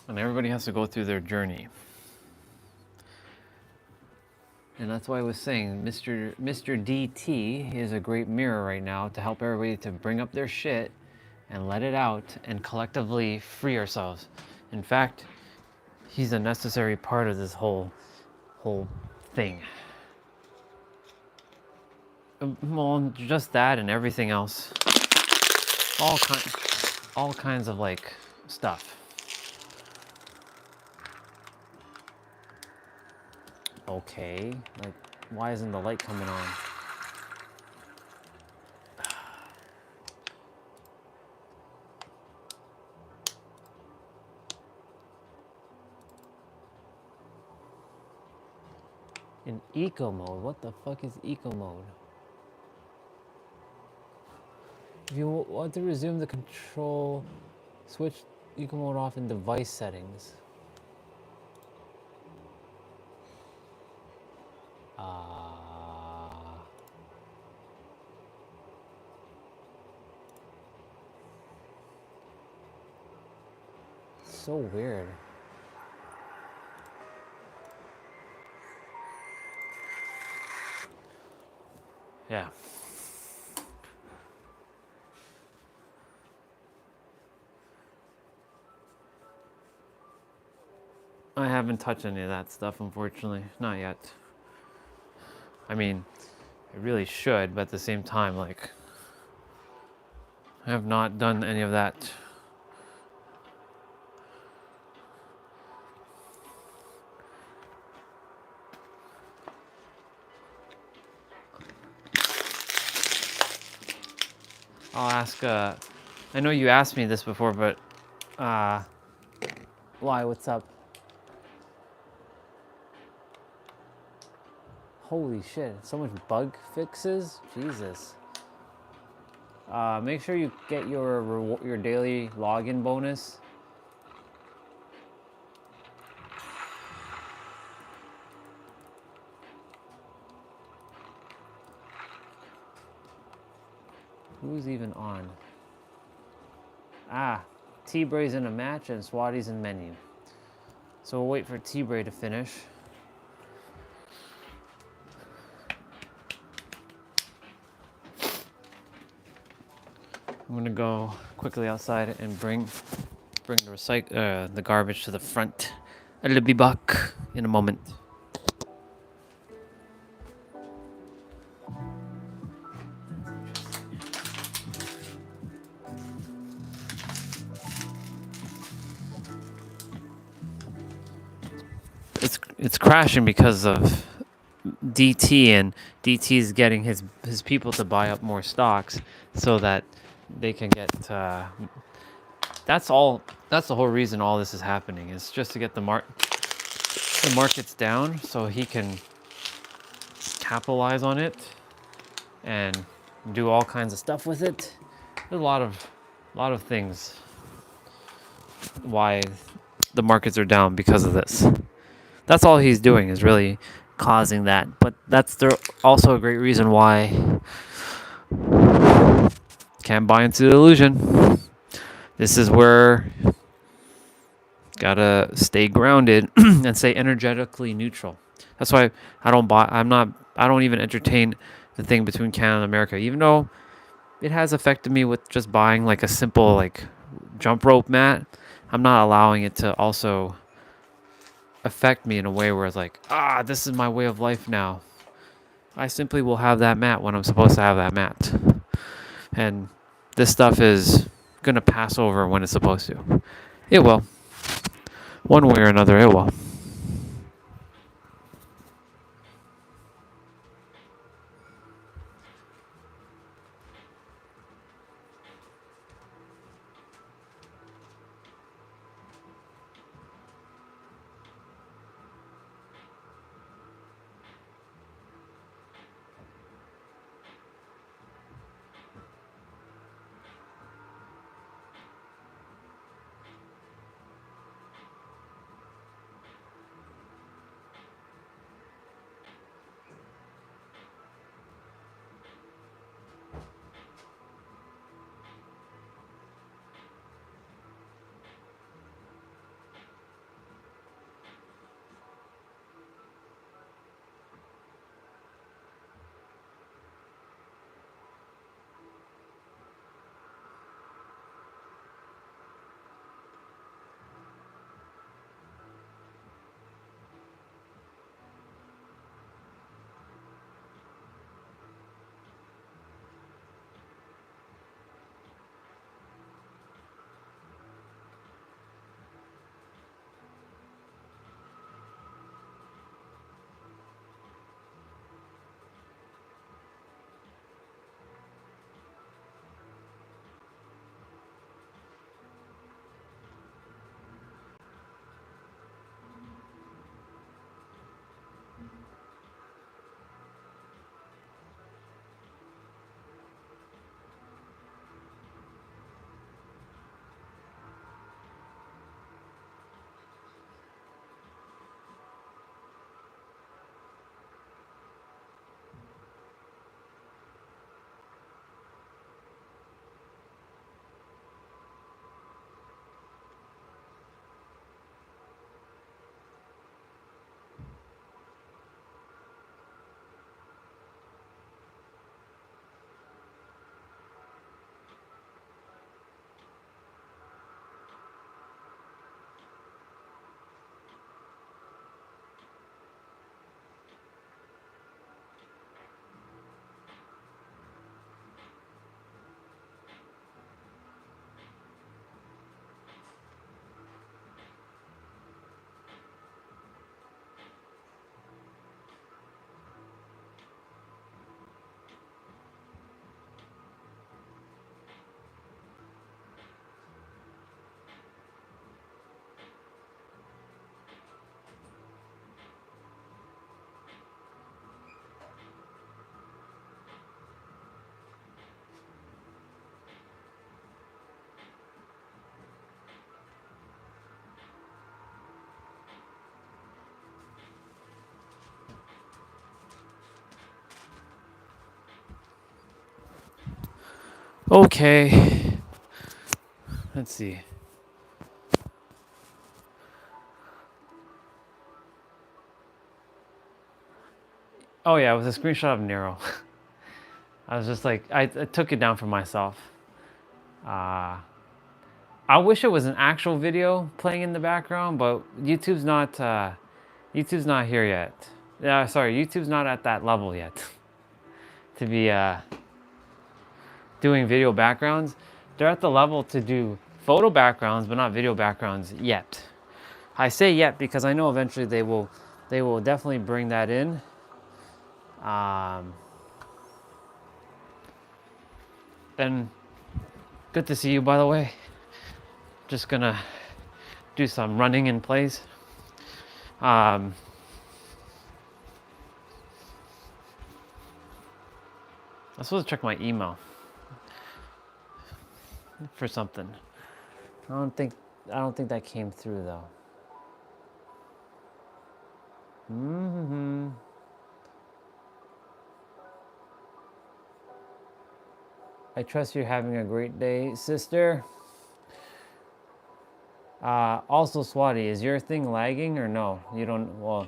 And everybody has to go through their journey. And that's why I was saying Mr. DT is a great mirror right now to help everybody to bring up their shit and let it out and collectively free ourselves. In fact, he's a necessary part of this whole thing. Well, just that and everything else. All kinds of like stuff. Okay, like why isn't the light coming on? In eco mode? What the fuck is eco mode? If you want to resume the control, switch eco mode off in device settings. So weird. Yeah. I haven't touched any of that stuff, unfortunately. Not yet. I mean, I really should, but at the same time, like, I have not done any of that. I'll ask, I know you asked me this before, but, why, what's up? Holy shit, so much bug fixes? Jesus. Make sure you get your daily login bonus. Who's even on? T-Bray's in a match and Swati's in menu. So we'll wait for T-Bray to finish. I'm gonna go quickly outside and bring the garbage to the front. I'll be back in a moment. It's crashing because of DT, and DT is getting his people to buy up more stocks so that they can get. That's all. That's the whole reason all this is happening. Is just to get the markets down so he can capitalize on it and do all kinds of stuff with it. There's a lot of things why the markets are down because of this. That's all he's doing is really causing that. But that's also a great reason why can't buy into the illusion. This is where gotta stay grounded and stay energetically neutral. That's why I don't even entertain the thing between Canada and America, even though it has affected me with just buying like a simple like jump rope mat. I'm not allowing it to also affect me in a way where it's like, this is my way of life now. I simply will have that mat when I'm supposed to have that mat. And this stuff is going to pass over when it's supposed to. It will. One way or another, it will. Okay. Let's see. Oh yeah, it was a screenshot of Nero. I was just like, I took it down for myself. I wish it was an actual video playing in the background, but YouTube's not here yet. Yeah, sorry, YouTube's not at that level yet to be doing video backgrounds. They're at the level to do photo backgrounds, but not video backgrounds yet. I say yet because I know eventually they will definitely bring that in. Then good to see you, by the way. Just gonna do some running in place. I'm supposed to check my email for something. I don't think that came through though. I trust you're having a great day, sister. Also, Swati, is your thing lagging or no? You don't. Well,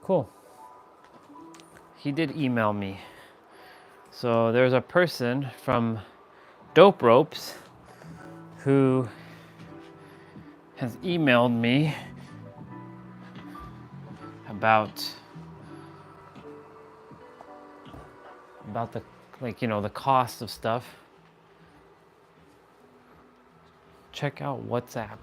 cool. He did email me. So there's a person from Dope Ropes who has emailed me about the, like, you know, the cost of stuff. Check out WhatsApp.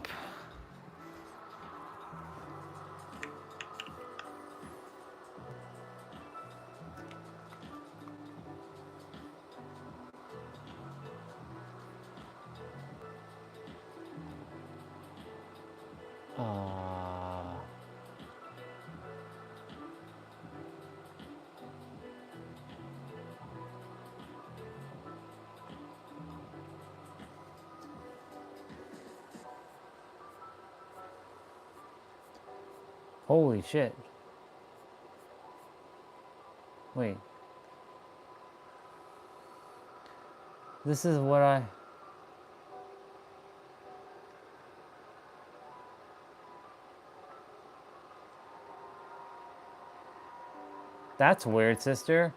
Holy shit. Wait. This is what I... That's weird, sister.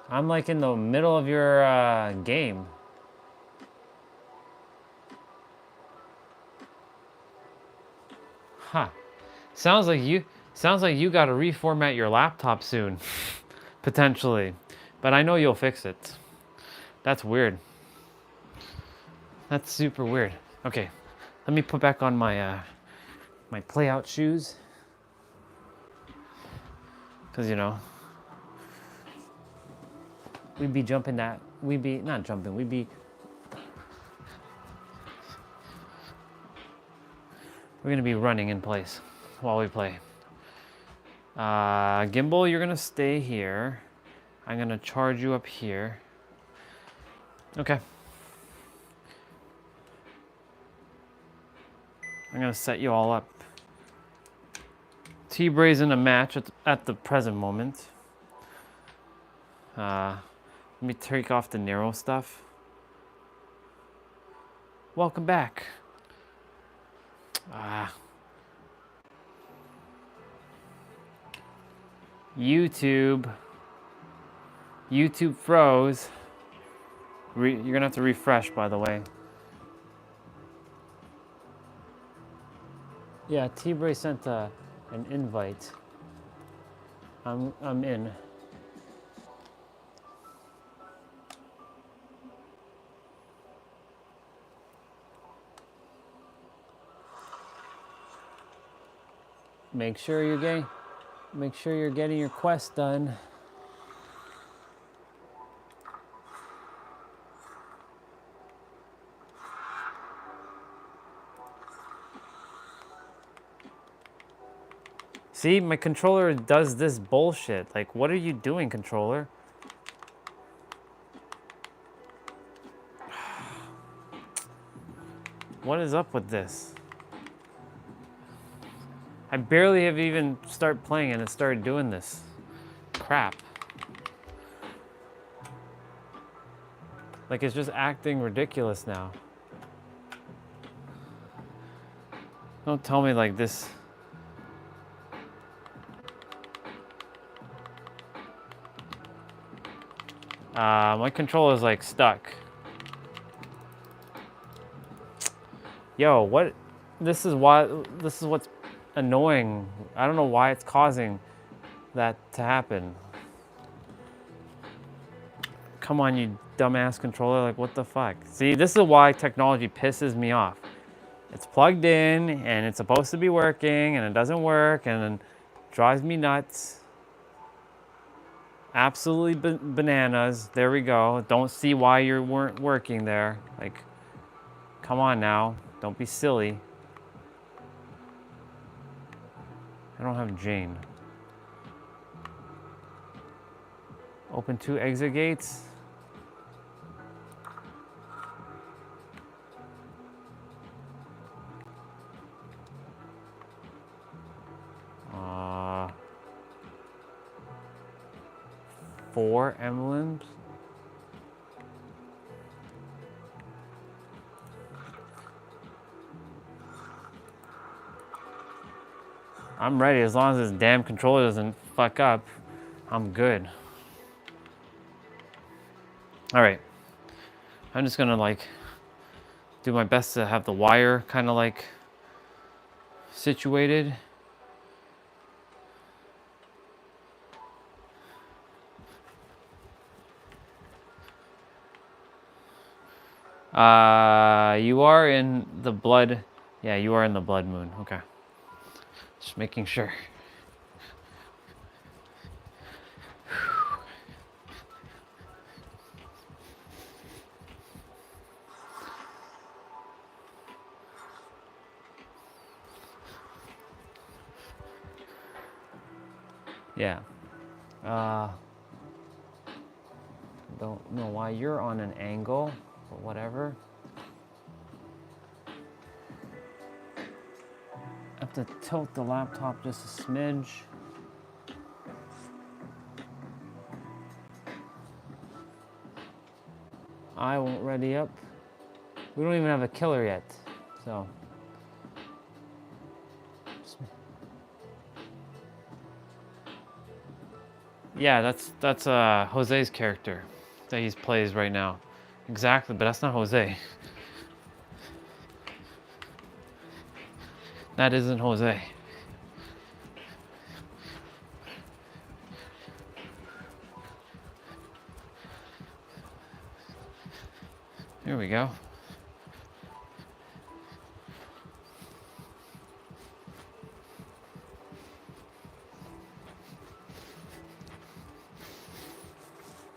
I'm like in the middle of your game. Huh. Sounds like you got to reformat your laptop soon, potentially. But I know you'll fix it. That's weird. That's super weird. Okay, let me put back on my my play out shoes, cause you know we'd be jumping that. We'd be not jumping. We'd be. We're gonna be running in place while we play. Gimbal, you're gonna stay here. I'm gonna charge you up here. Okay. I'm gonna set you all up. T-Bray's in a match at the present moment. Let me take off the narrow stuff. Welcome back. YouTube. YouTube froze. You're gonna have to refresh, by the way. Yeah, T-Bray sent an invite. I'm in. Make sure you're getting your quest done. See, my controller does this bullshit. Like, what are you doing, controller? What is up with this? I barely have even started playing and it started doing this. Crap. Like, it's just acting ridiculous now. Don't tell me like this. My controller's like stuck. Yo, what? This is what's annoying. I don't know why it's causing that to happen. Come on, you dumbass controller, like what the fuck? See, this is why technology pisses me off. It's plugged in and it's supposed to be working and it doesn't work and then drives me nuts. Absolutely bananas. There we go. Don't see why you weren't working there. Like, come on now. Don't be silly. I don't have Jane. Open 2 exit gates. Uh, 4 emblems. I'm ready. As long as this damn controller doesn't fuck up, I'm good. All right. I'm just gonna like do my best to have the wire kind of like situated. You are in the blood. Yeah, you are in the blood moon. Okay. Just making sure. Yeah. Don't know why you're on an angle, but whatever. I have to tilt the laptop just a smidge. I won't ready up. We don't even have a killer yet, so. Yeah, that's Jose's character that he plays right now. Exactly, but that's not Jose. That isn't Jose. Here we go.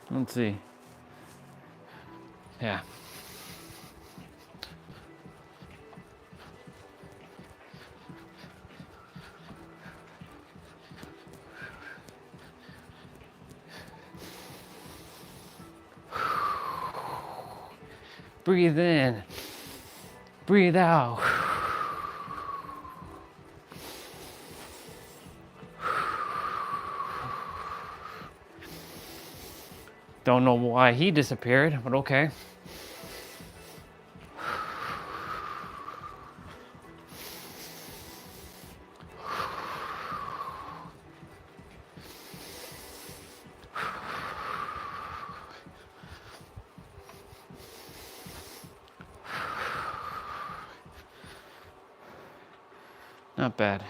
Let's see. Yeah. Breathe in. Breathe out. Don't know why he disappeared, but okay. Not bad.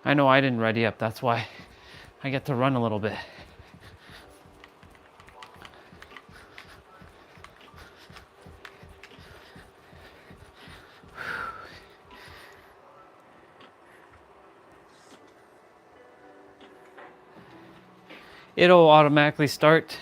I know I didn't ready up. That's why I get to run a little bit. It'll automatically start.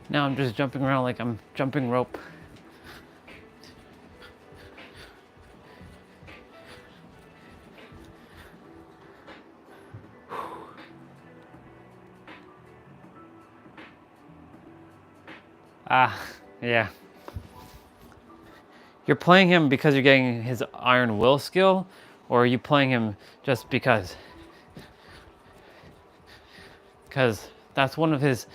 Now I'm just jumping around like I'm jumping rope. Yeah. You're playing him because you're getting his iron will skill, or are you playing him just because? Because that's one of his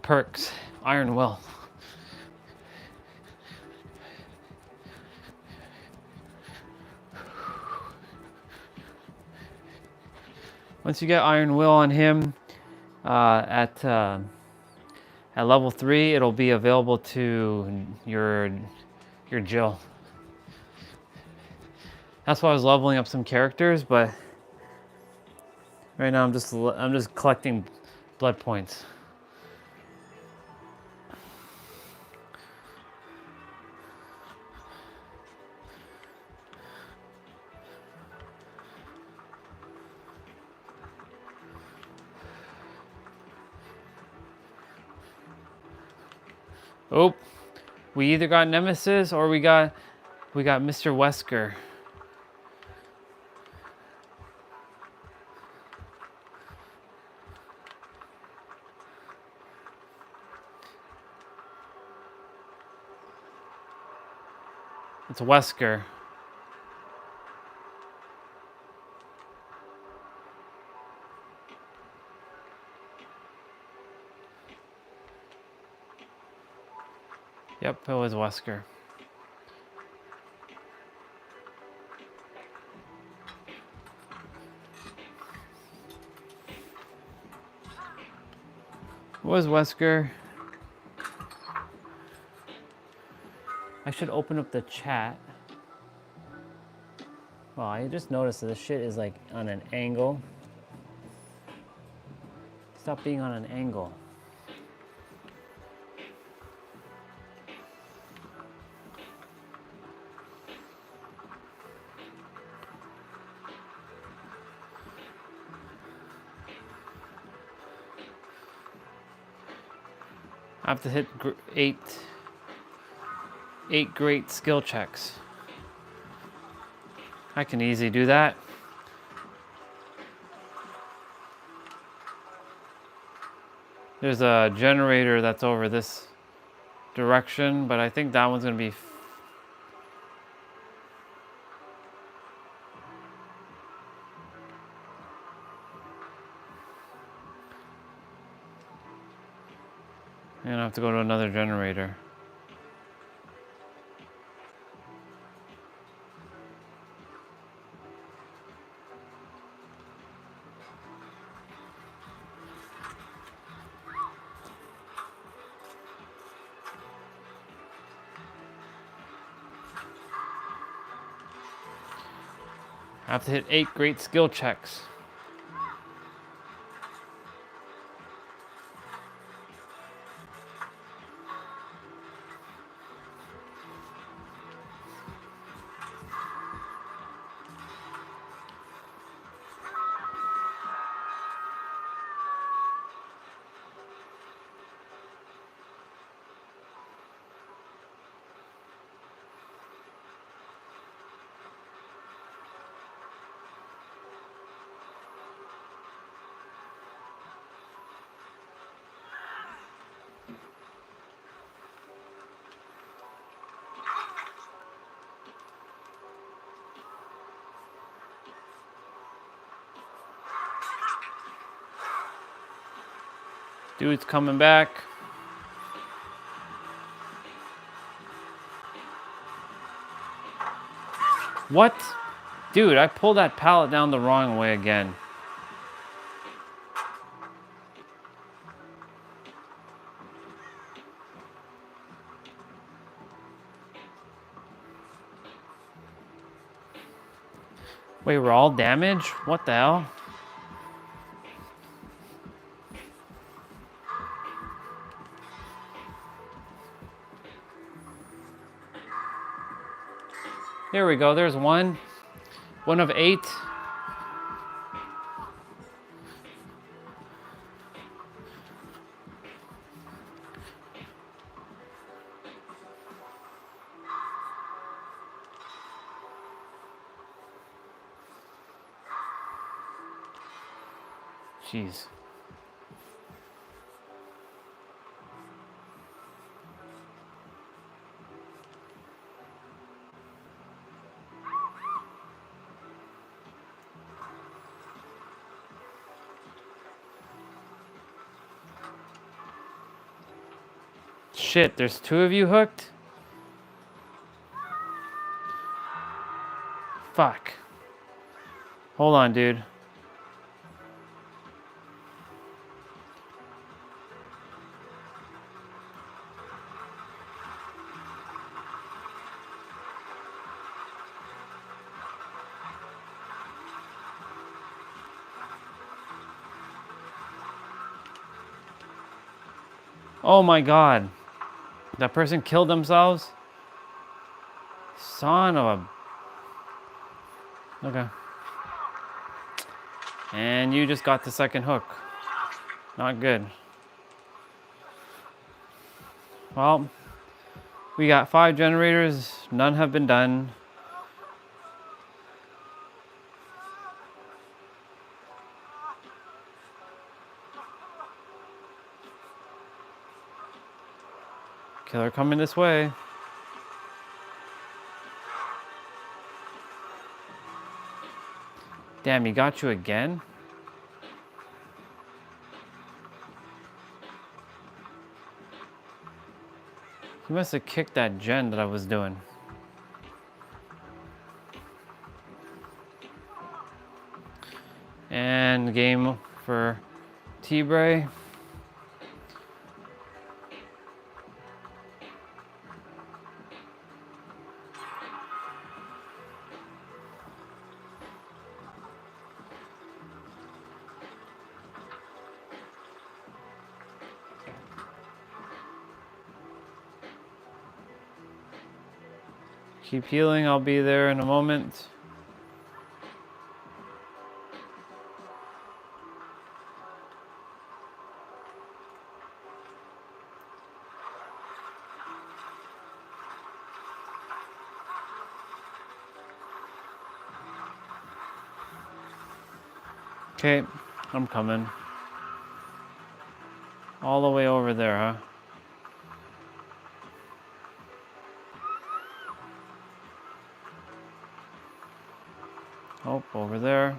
perks, iron will. Once you get iron will on him at level 3, it'll be available to your Jill. That's why I was leveling up some characters, but right now I'm just collecting blood points. Oh, we either got Nemesis or we got Mr. Wesker. It's Wesker. Yep, it was Wesker. It was Wesker. I should open up the chat. Well, I just noticed that this shit is like on an angle. Stop being on an angle. I have to hit eight great skill checks. I can easily do that. There's a generator that's over this direction, but I think that one's gonna be I'm gonna have to go to another generator. I have to hit 8 great skill checks. Dude's coming back. What? Dude, I pulled that pallet down the wrong way again. Wait, we're all damaged? What the hell? Here we go, there's one. One of 8. Jeez. Shit, there's 2 of you hooked? Fuck. Hold on, dude. Oh my god. That person killed themselves? Son of a... Okay. And you just got the second hook. Not good. Well, we got 5 generators. None have been done. Killer coming this way. Damn, he got you again? He must have kicked that gen that I was doing. And game for T-Bray. Keep healing, I'll be there in a moment. Okay, I'm coming. All the way over there, huh? Oh, over there.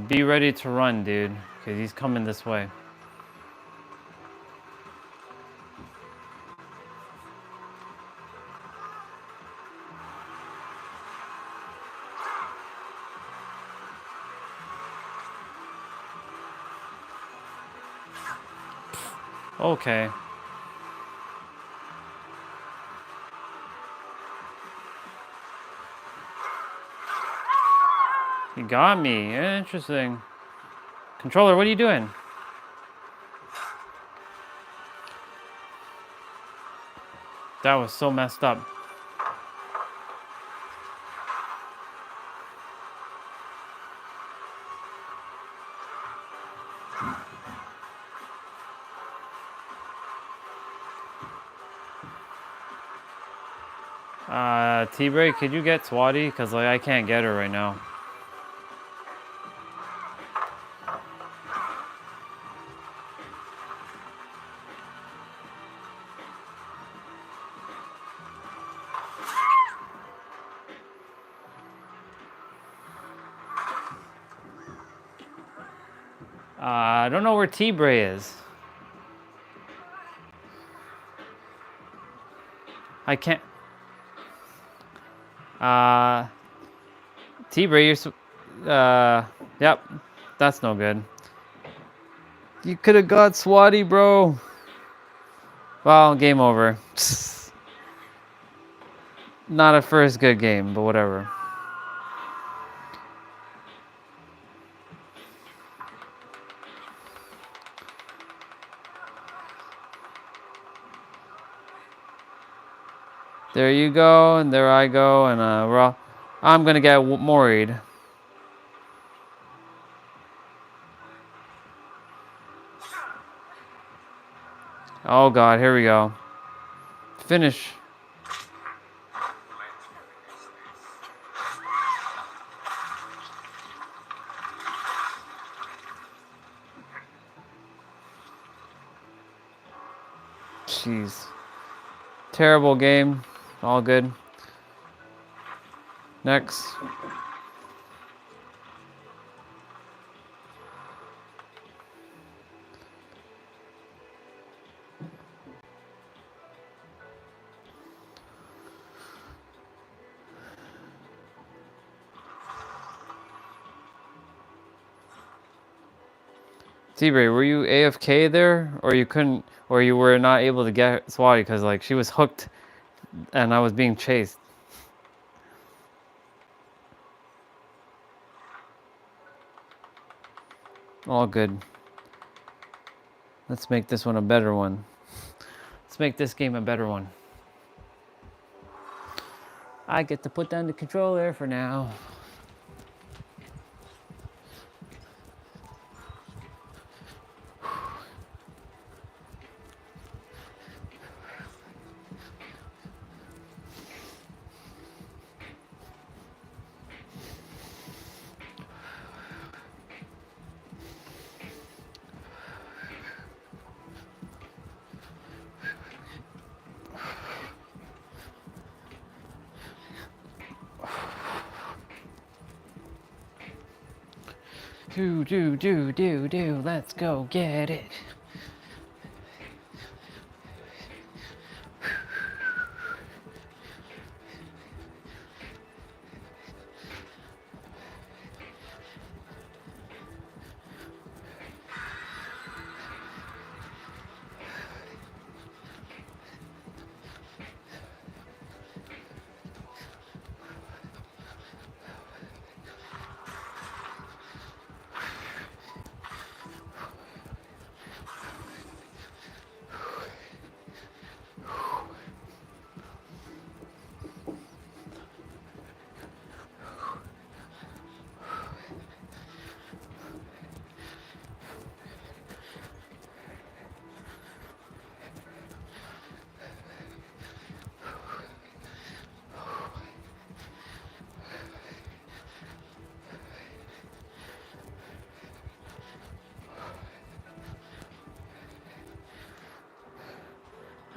Be ready to run, dude, because he's coming this way. Okay. You got me. Interesting. Controller, what are you doing? That was so messed up. T-Bray, could you get Swati? Because like, I can't get her right now. I don't know where T-Bray is. I can't. T-Bray, yep, that's no good. You could have got Swatty, bro. Well, game over. Not a first good game, but whatever. There you go, and there I go, and I'm gonna get worried. Oh God, here we go. Finish. Jeez. Terrible game. All good. Next. T-Bray, were you AFK there, or you couldn't, or you were not able to get Swatty because like she was hooked, and I was being chased? All good. Let's make this one a better one. Let's make this game a better one. I get to put down the controller for now. Do, let's go get it.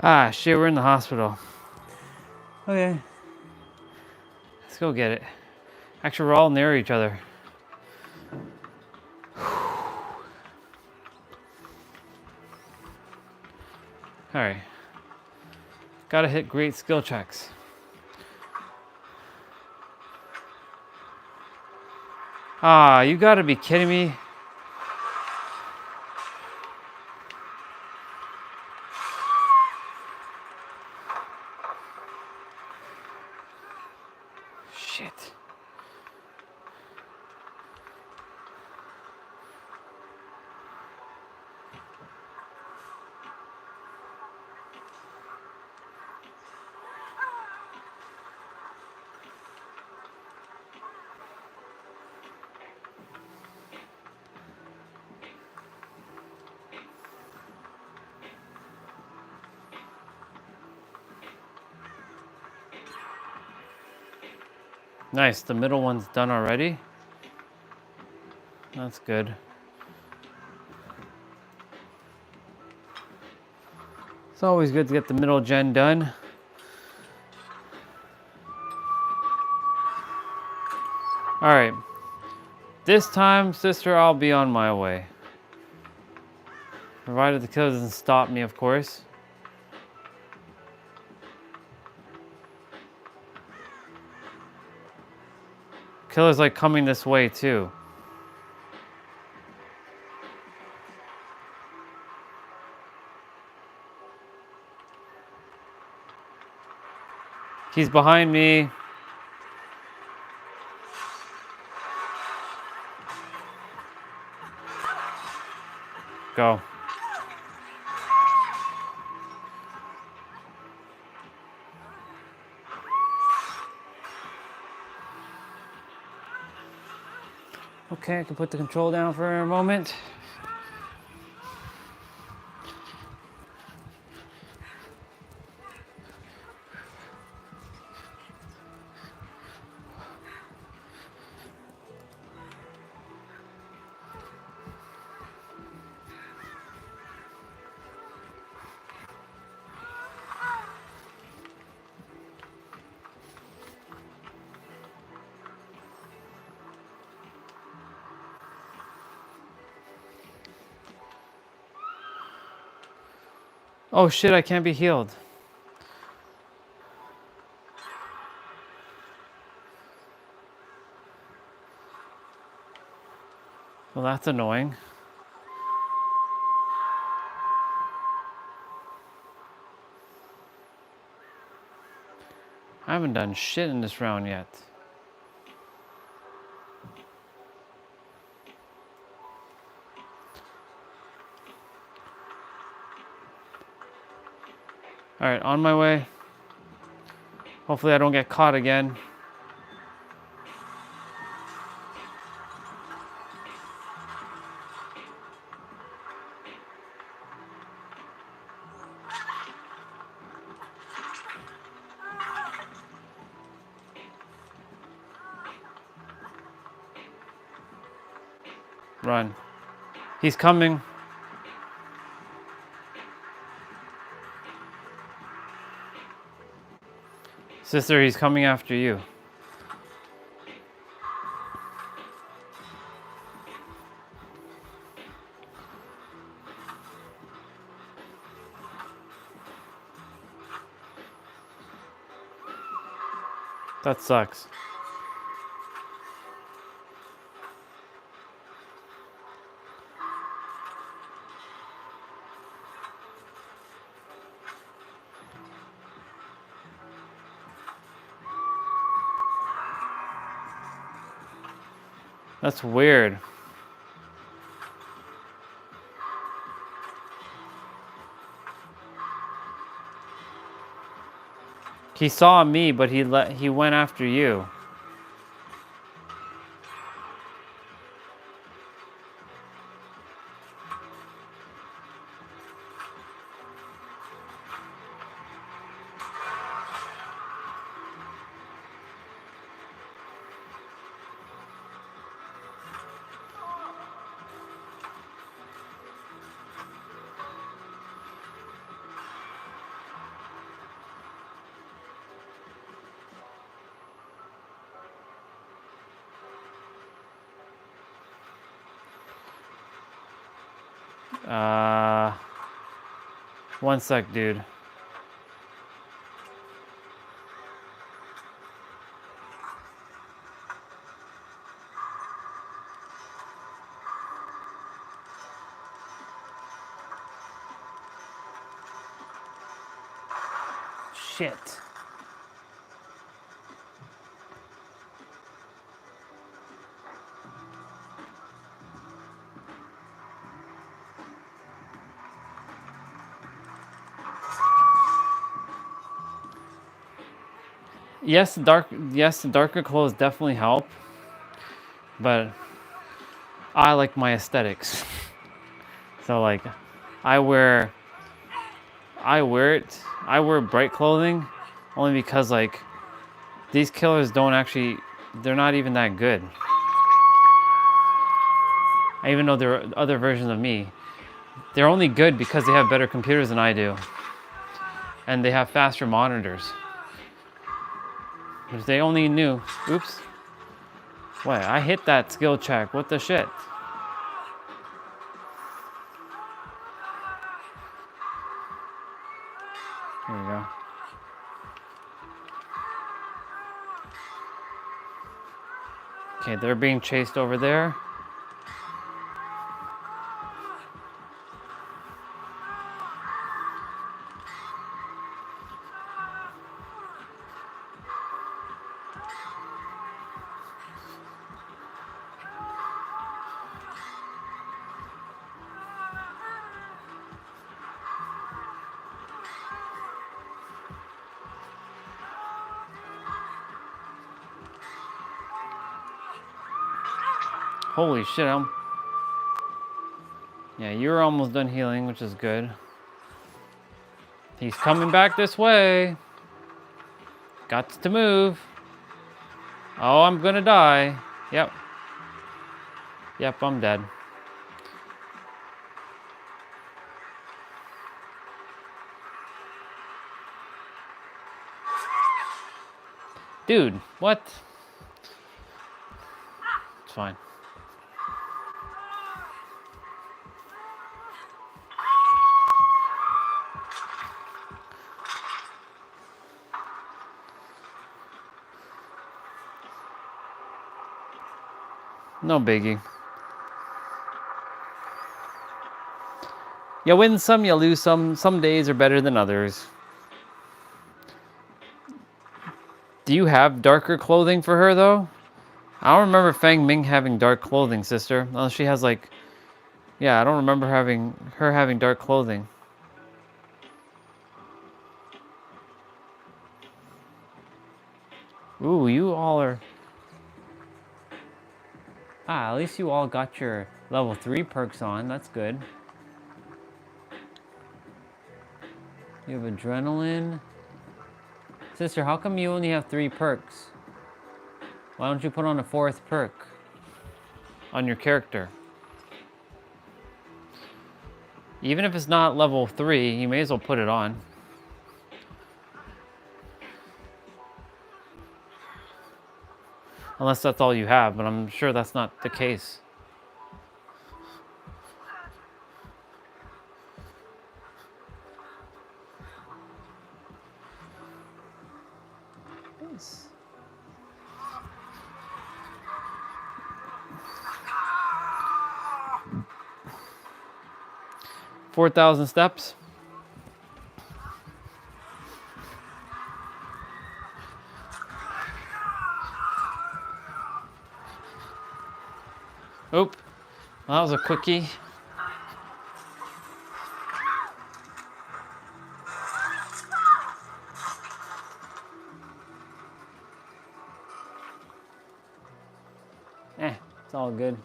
Ah, shit, we're in the hospital. Okay. Let's go get it. Actually, we're all near each other. Alright. Gotta hit great skill checks. Ah, you gotta be kidding me. Shit. Nice, the middle one's done already. That's good. It's always good to get the middle gen done. All right. This time, sister, I'll be on my way. Provided the killer doesn't stop me, of course. Killer's like coming this way too. He's behind me. Go. Okay, I can put the control down for a moment. Oh shit, I can't be healed. Well, that's annoying. I haven't done shit in this round yet. All right, on my way. Hopefully I don't get caught again. Run. He's coming. Sister, he's coming after you. That sucks. That's weird. He saw me, but he went after you. One sec, dude. Shit. Yes, the darker clothes definitely help, but I like my aesthetics. So like, I wear bright clothing only because like these killers they're not even that good. Even though there are other versions of me, they're only good because they have better computers than I do, and they have faster monitors. If they only knew, oops. Wait, I hit that skill check, what the shit? There we go. Okay, they're being chased over there. Holy shit, yeah, you're almost done healing, which is good. He's coming back this way. Got to move. Oh, I'm gonna die. Yep. Yep, I'm dead. Dude, what? It's fine. No biggie. You win some, you lose some. Some days are better than others. Do you have darker clothing for her, though? I don't remember Fang Ming having dark clothing, sister. Unless she has, like... Yeah, I don't remember her having dark clothing. Ooh, you all are... Ah, at least you all got your level 3 perks on. That's good. You have adrenaline. Sister, how come you only have 3 perks? Why don't you put on a 4th perk on your character? Even if it's not level 3, you may as well put it on. Unless that's all you have, but I'm sure that's not the case. Nice. 4,000 steps. Oop. Well, that was a quickie. It's all good.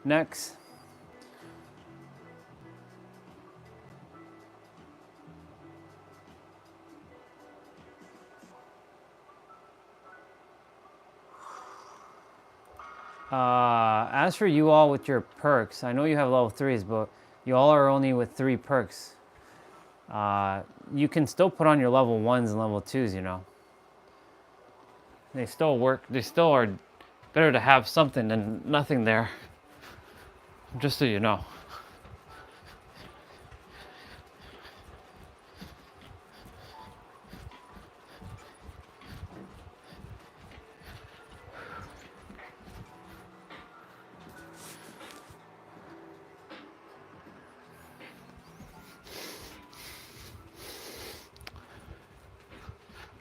Next. As for you all with your perks, I know you have level 3s, but you all are only with 3 perks. You can still put on your level 1s and level 2s, you know. They still work. They still are better to have something than nothing there. Just so you know.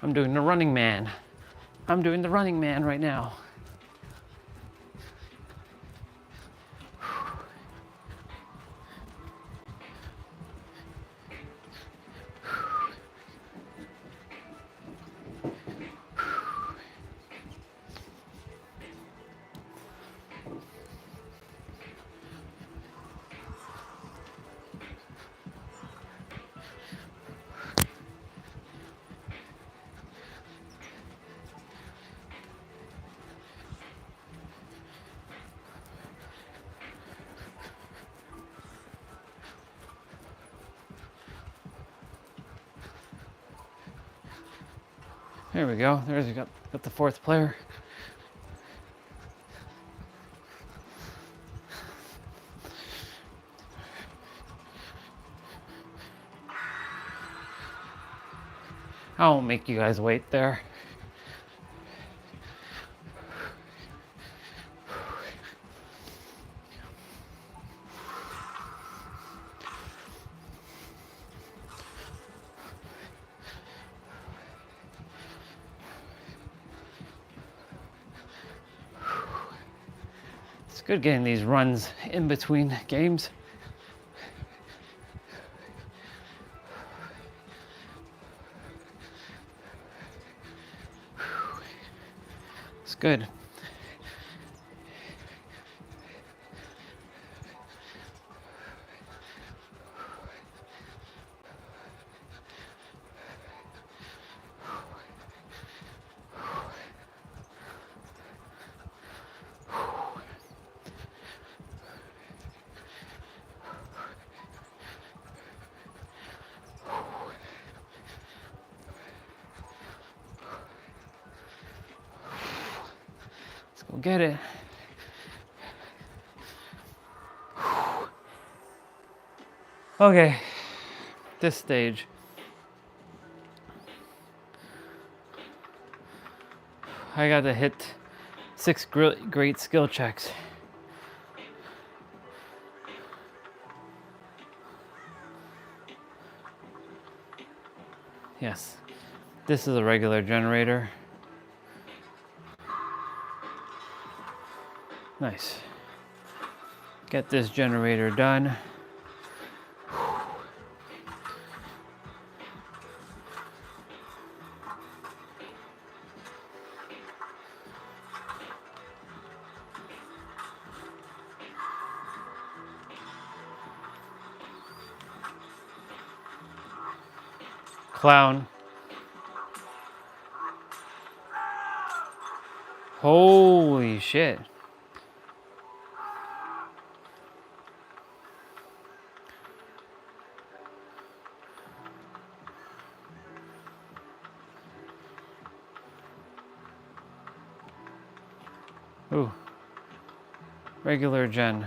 I'm doing the running man. I'm doing the running man right now. There we go. There's you got the 4th player. I won't make you guys wait there. It's good getting these runs in between games. It's good. Let's go get it. Okay, this stage. I got to hit 6 great skill checks. Yes, this is a regular generator. Nice. Get this generator done. Clown. Holy shit. Ooh. Regular gen.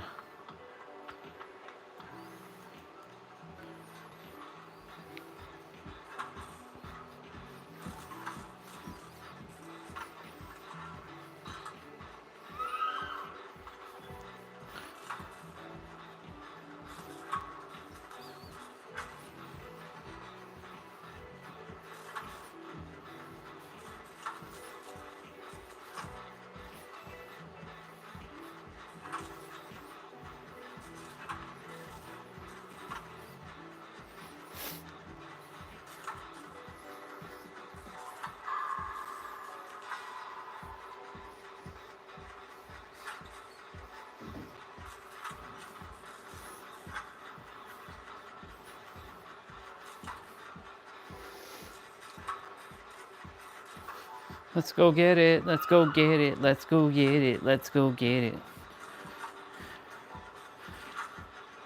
Let's go get it. Let's go get it. Let's go get it. Let's go get it.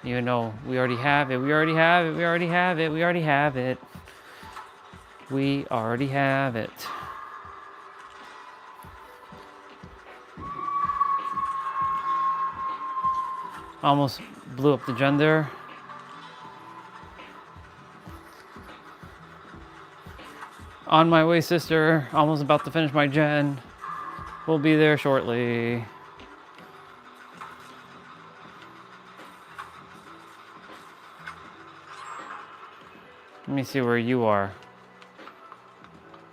You know, we already have it. We already have it. We already have it. We already have it. We already have it. Almost blew up the gen there. On my way, sister. Almost about to finish my gen. We'll be there shortly. Let me see where you are.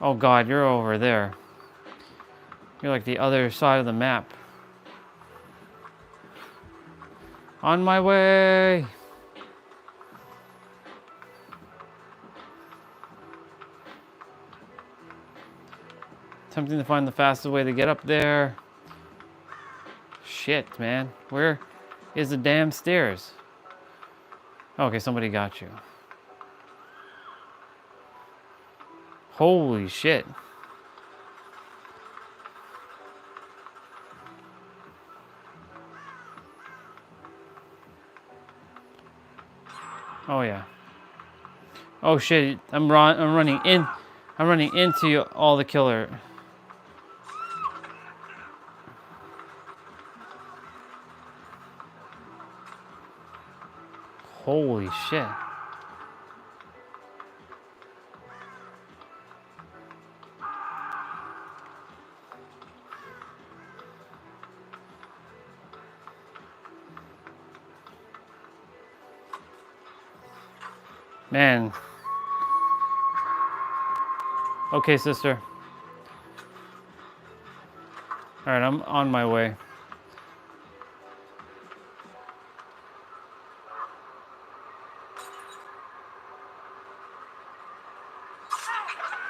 Oh God, you're over there. You're like the other side of the map. On my way. Attempting to find the fastest way to get up there. Shit, man. Where is the damn stairs? Okay, somebody got you. Holy shit. Oh yeah. Oh shit, I'm running into all the killer. Holy shit. Man. Okay, sister. All right, I'm on my way.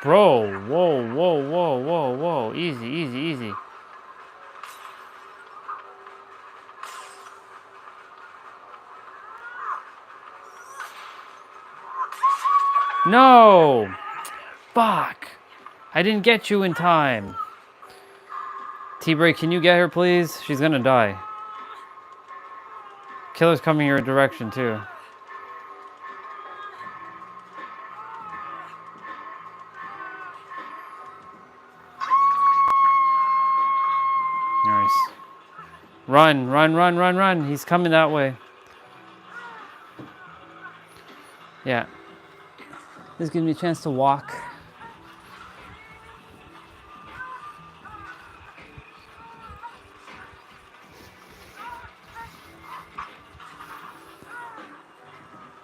Bro, whoa, whoa, whoa, whoa, whoa. Easy, easy, easy. No! Fuck! I didn't get you in time. T-Bray, can you get her, please? She's gonna die. Killer's coming your direction, too. Nice. Run, run, run, run, run. He's coming that way. Yeah. This gives me a chance to walk.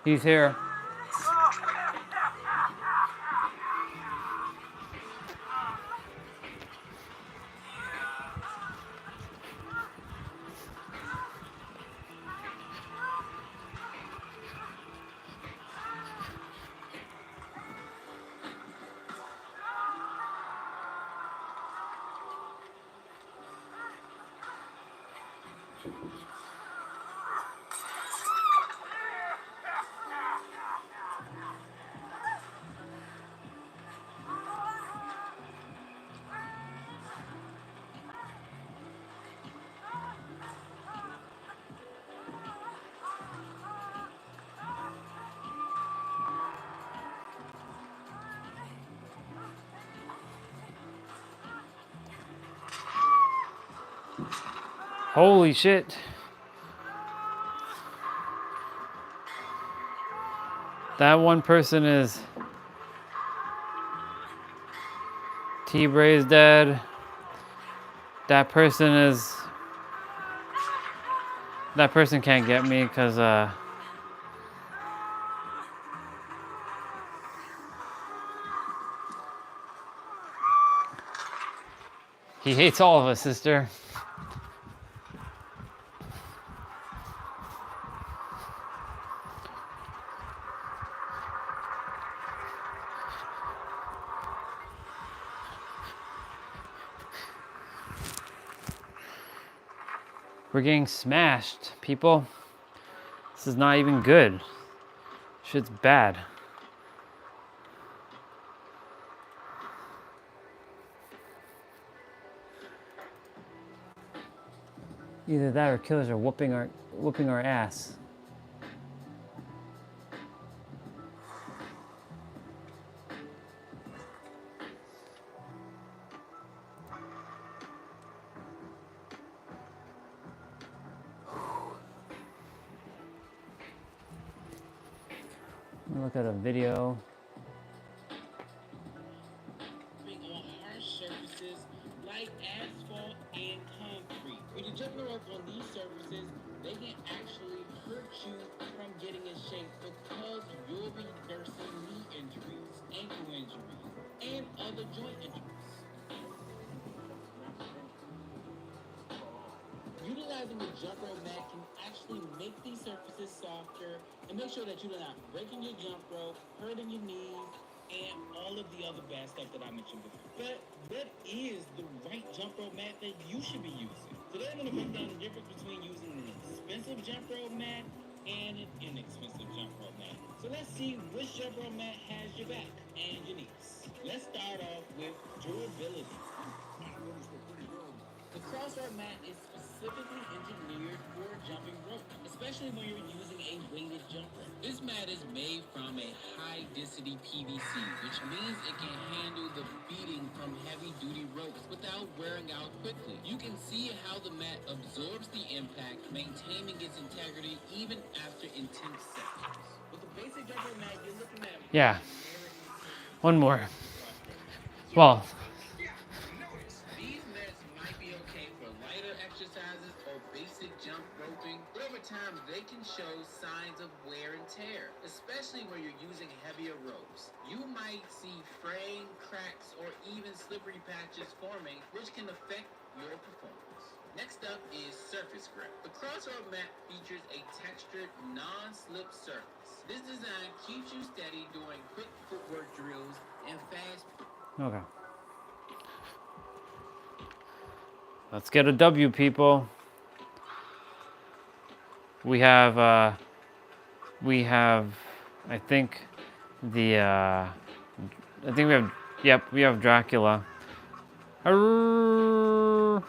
He's here. Holy shit. That one person is... T-Bray is dead. That person is... That person can't get me because, he hates all of us, sister. We're getting smashed, people. This is not even good. Shit's bad. Either that or killers are whooping our ass. Look at a video. On harsh surfaces like asphalt and concrete. When you jump rope on these surfaces, they can actually hurt you from getting in shape because you'll be nursing knee injuries, ankle injuries, and other joint injuries. Utilizing the jump rope mat can actually make these surfaces softer and make sure that you're not breaking your jump rope, hurting your knees, and all of the other bad stuff that I mentioned before. But what is the right jump rope mat that you should be using? Today I'm going to break down the difference between using an expensive jump rope mat and an inexpensive jump rope mat. So let's see which jump rope mat has your back and your needs. Let's start off with durability. The crossrope mat is specifically engineered for jumping rope, especially when you're using a weighted jump rope. This mat is made from a high-density PVC, which means it can handle the beating from heavy-duty ropes without wearing out quickly. You can see how the mat absorbs the impact, maintaining its integrity even after intense sections. With the basic jump rope mat, you're looking at... Yeah. One more. Well... exercises or basic jump roping, but over time they can show signs of wear and tear, especially when you're using heavier ropes. You might see fraying, cracks, or even slippery patches forming, which can affect your performance. Next up is surface grip. The crossroad mat features a textured, non-slip surface. This design keeps you steady during quick footwork drills and fast. Okay. Let's get a W, people. We have, I think, I think we have, yep, we have Dracula. Arrrr.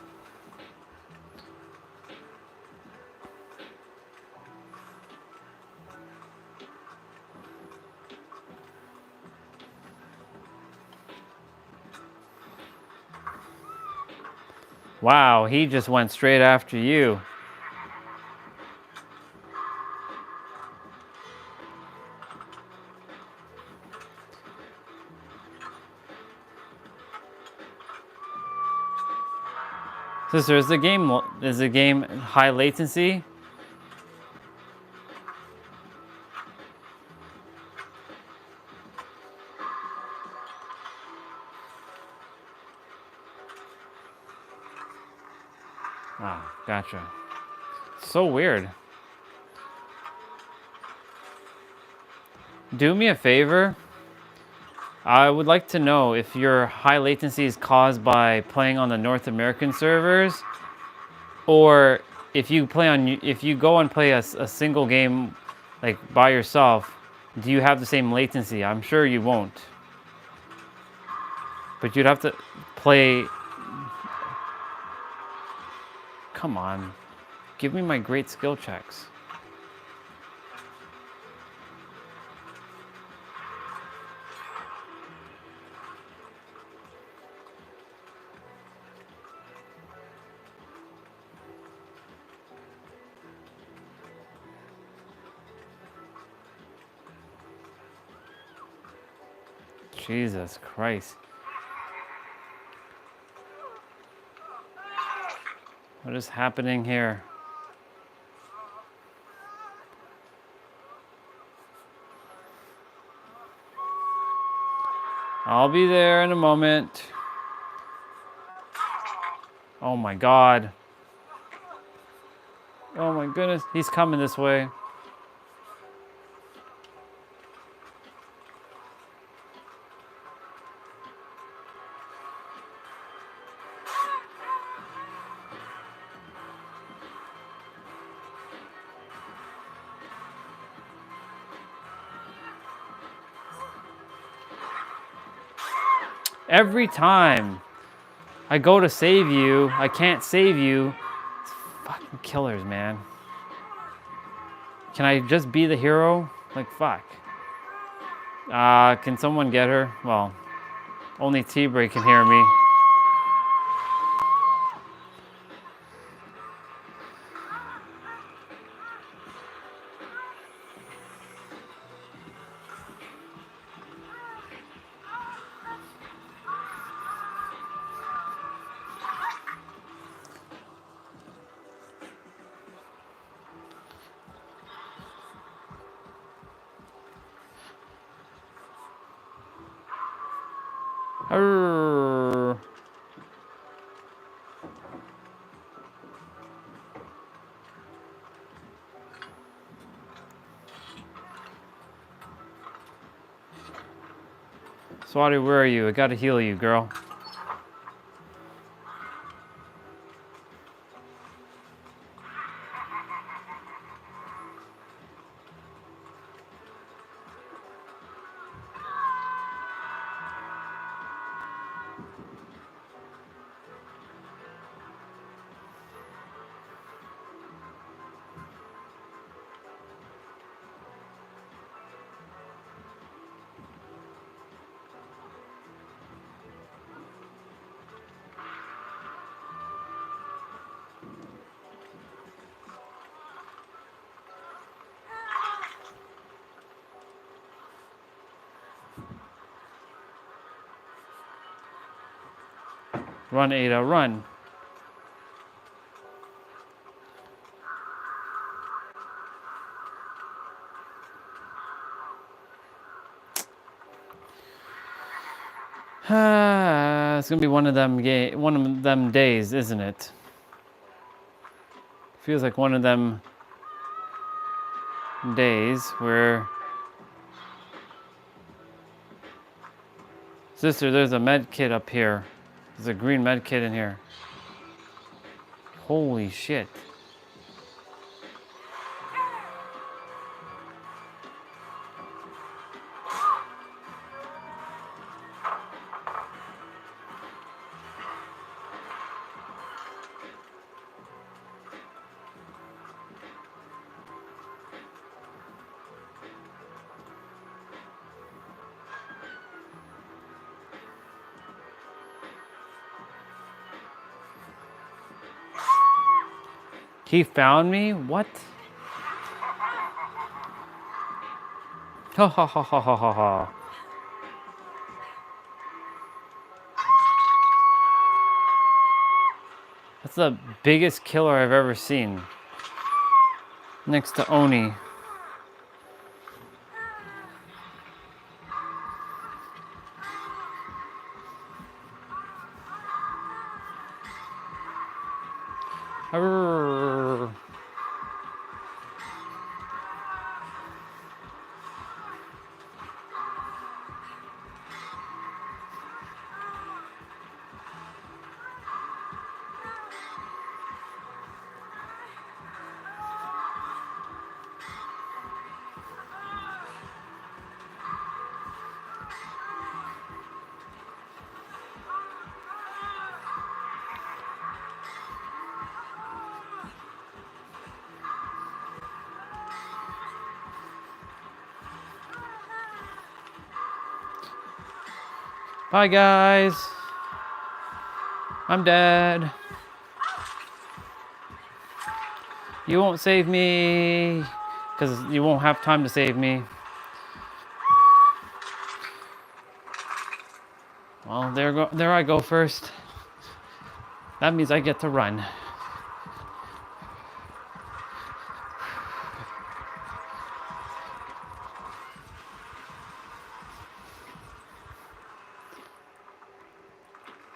Wow, he just went straight after you. Sister, is the game high latency? Ah, gotcha. So weird. Do me a favor. I would like to know if your high latency is caused by playing on the North American servers, or if you go and play a single game like by yourself, do you have the same latency? I'm sure you won't. But you'd have to play. Come on. Give me my great skill checks. Jesus Christ. What is happening here? I'll be there in a moment. Oh my God. Oh my goodness, he's coming this way. Every time I go to save you, I can't save you. It's fucking killers, man. Can I just be the hero? Like, fuck. Can someone get her? Well, only T-Bray can hear me. Arrgh. Swati, where are you? I gotta heal you, girl. Run, Ada, run. It's gonna be one of them days, isn't it? Feels like one of them days where, sister, there's a med kit up here. There's a green med kit in here. Holy shit. He found me? What? Ha ha ha ha ha ha ha. That's the biggest killer I've ever seen. Next to Oni. Arrgh. Bye, guys. I'm dead. You won't save me, because you won't have time to save me. Well, there I go first. That means I get to run.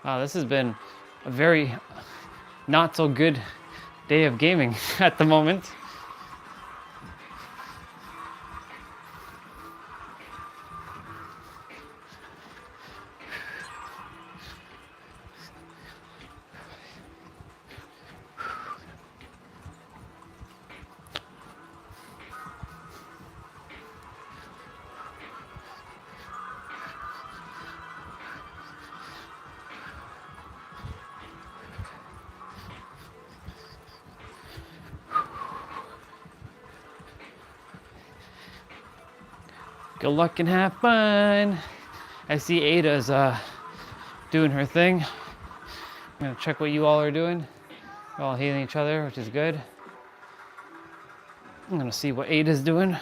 Wow, this has been a very not so good day of gaming at the moment. Good luck and have fun. I see Ada's doing her thing. I'm gonna check what you all are doing. You're all healing each other, which is good. I'm gonna see what Ada's doing.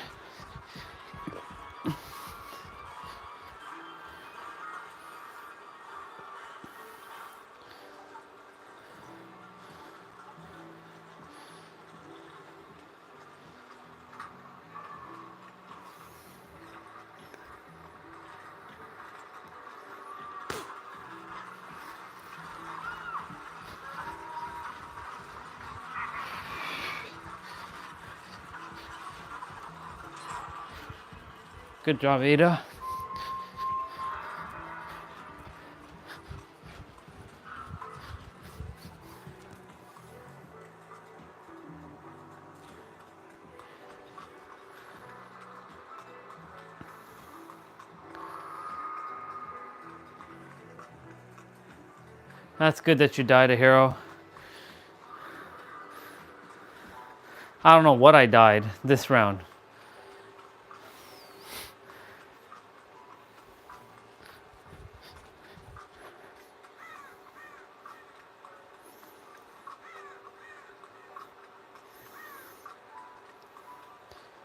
Good job, Ada. That's good that you died a hero. I don't know what I died this round.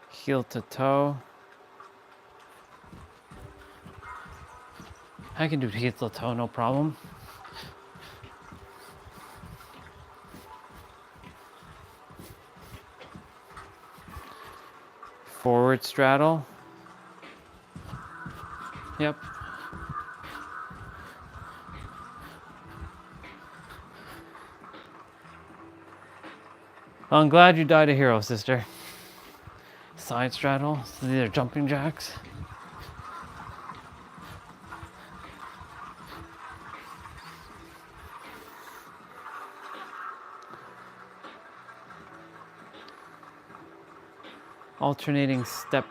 Heel to toe. I can do heel to toe, no problem. Forward straddle. Yep. Well, I'm glad you died a hero, sister. Side straddle. So these are jumping jacks. Alternating steps.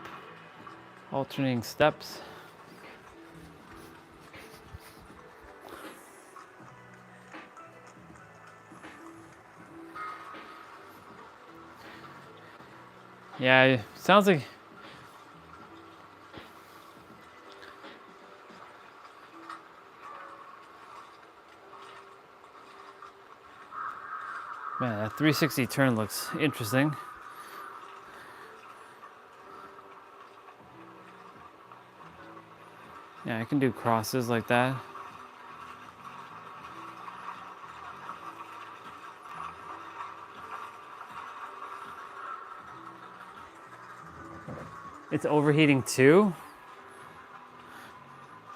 Yeah, it sounds like man, that 360 turn looks interesting. Yeah, I can do crosses like that. It's overheating too?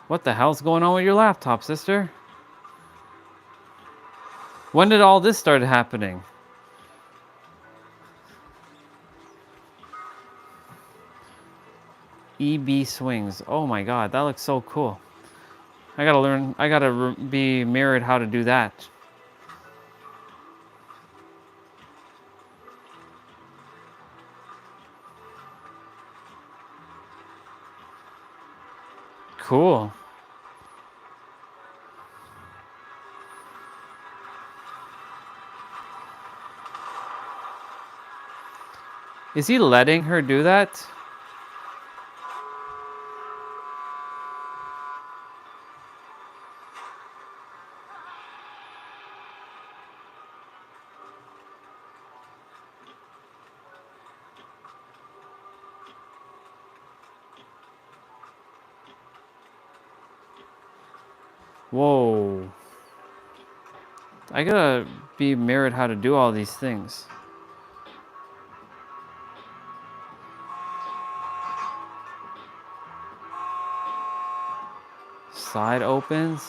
What the hell's going on with your laptop, sister? When did all this start happening? EB swings. Oh my god, that looks so cool. I gotta learn, I gotta be mirrored how to do that. Cool. Is he letting her do that? Whoa. I gotta be mirrored how to do all these things. Side opens.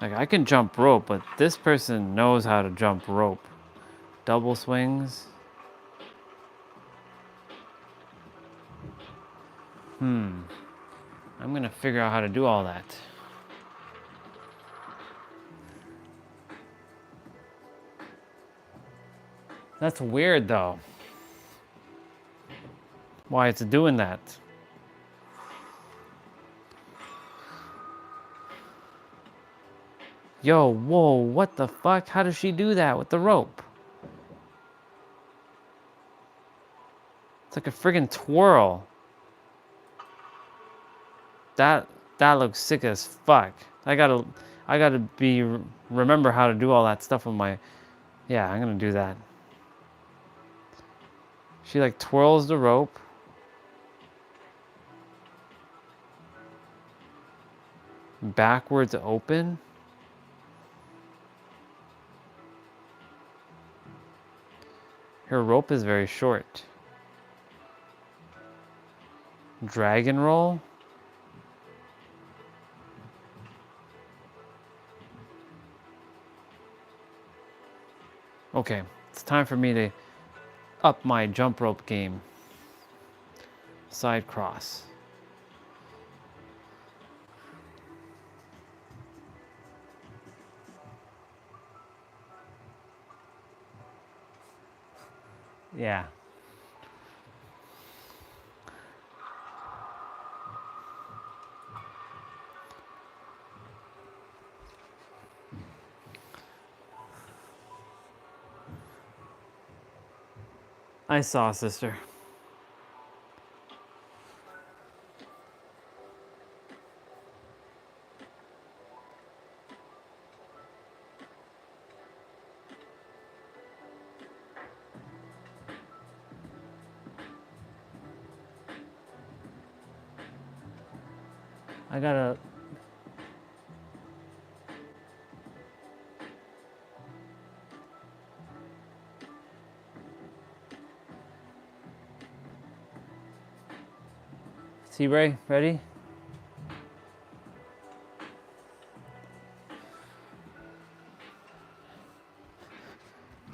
Like I can jump rope, but this person knows how to jump rope. Double swings. I'm gonna figure out how to do all that. That's weird though. Why it's doing that. Yo, whoa, what the fuck? How does she do that with the rope? It's like a friggin' twirl. That looks sick as fuck. I gotta remember how to do all that stuff with my, yeah, I'm gonna do that. She like twirls the rope. Backwards open. Her rope is very short. Dragon roll. Okay, it's time for me to up my jump rope game. Side cross. Yeah. I saw, sister. I gotta. T-Ray, ready?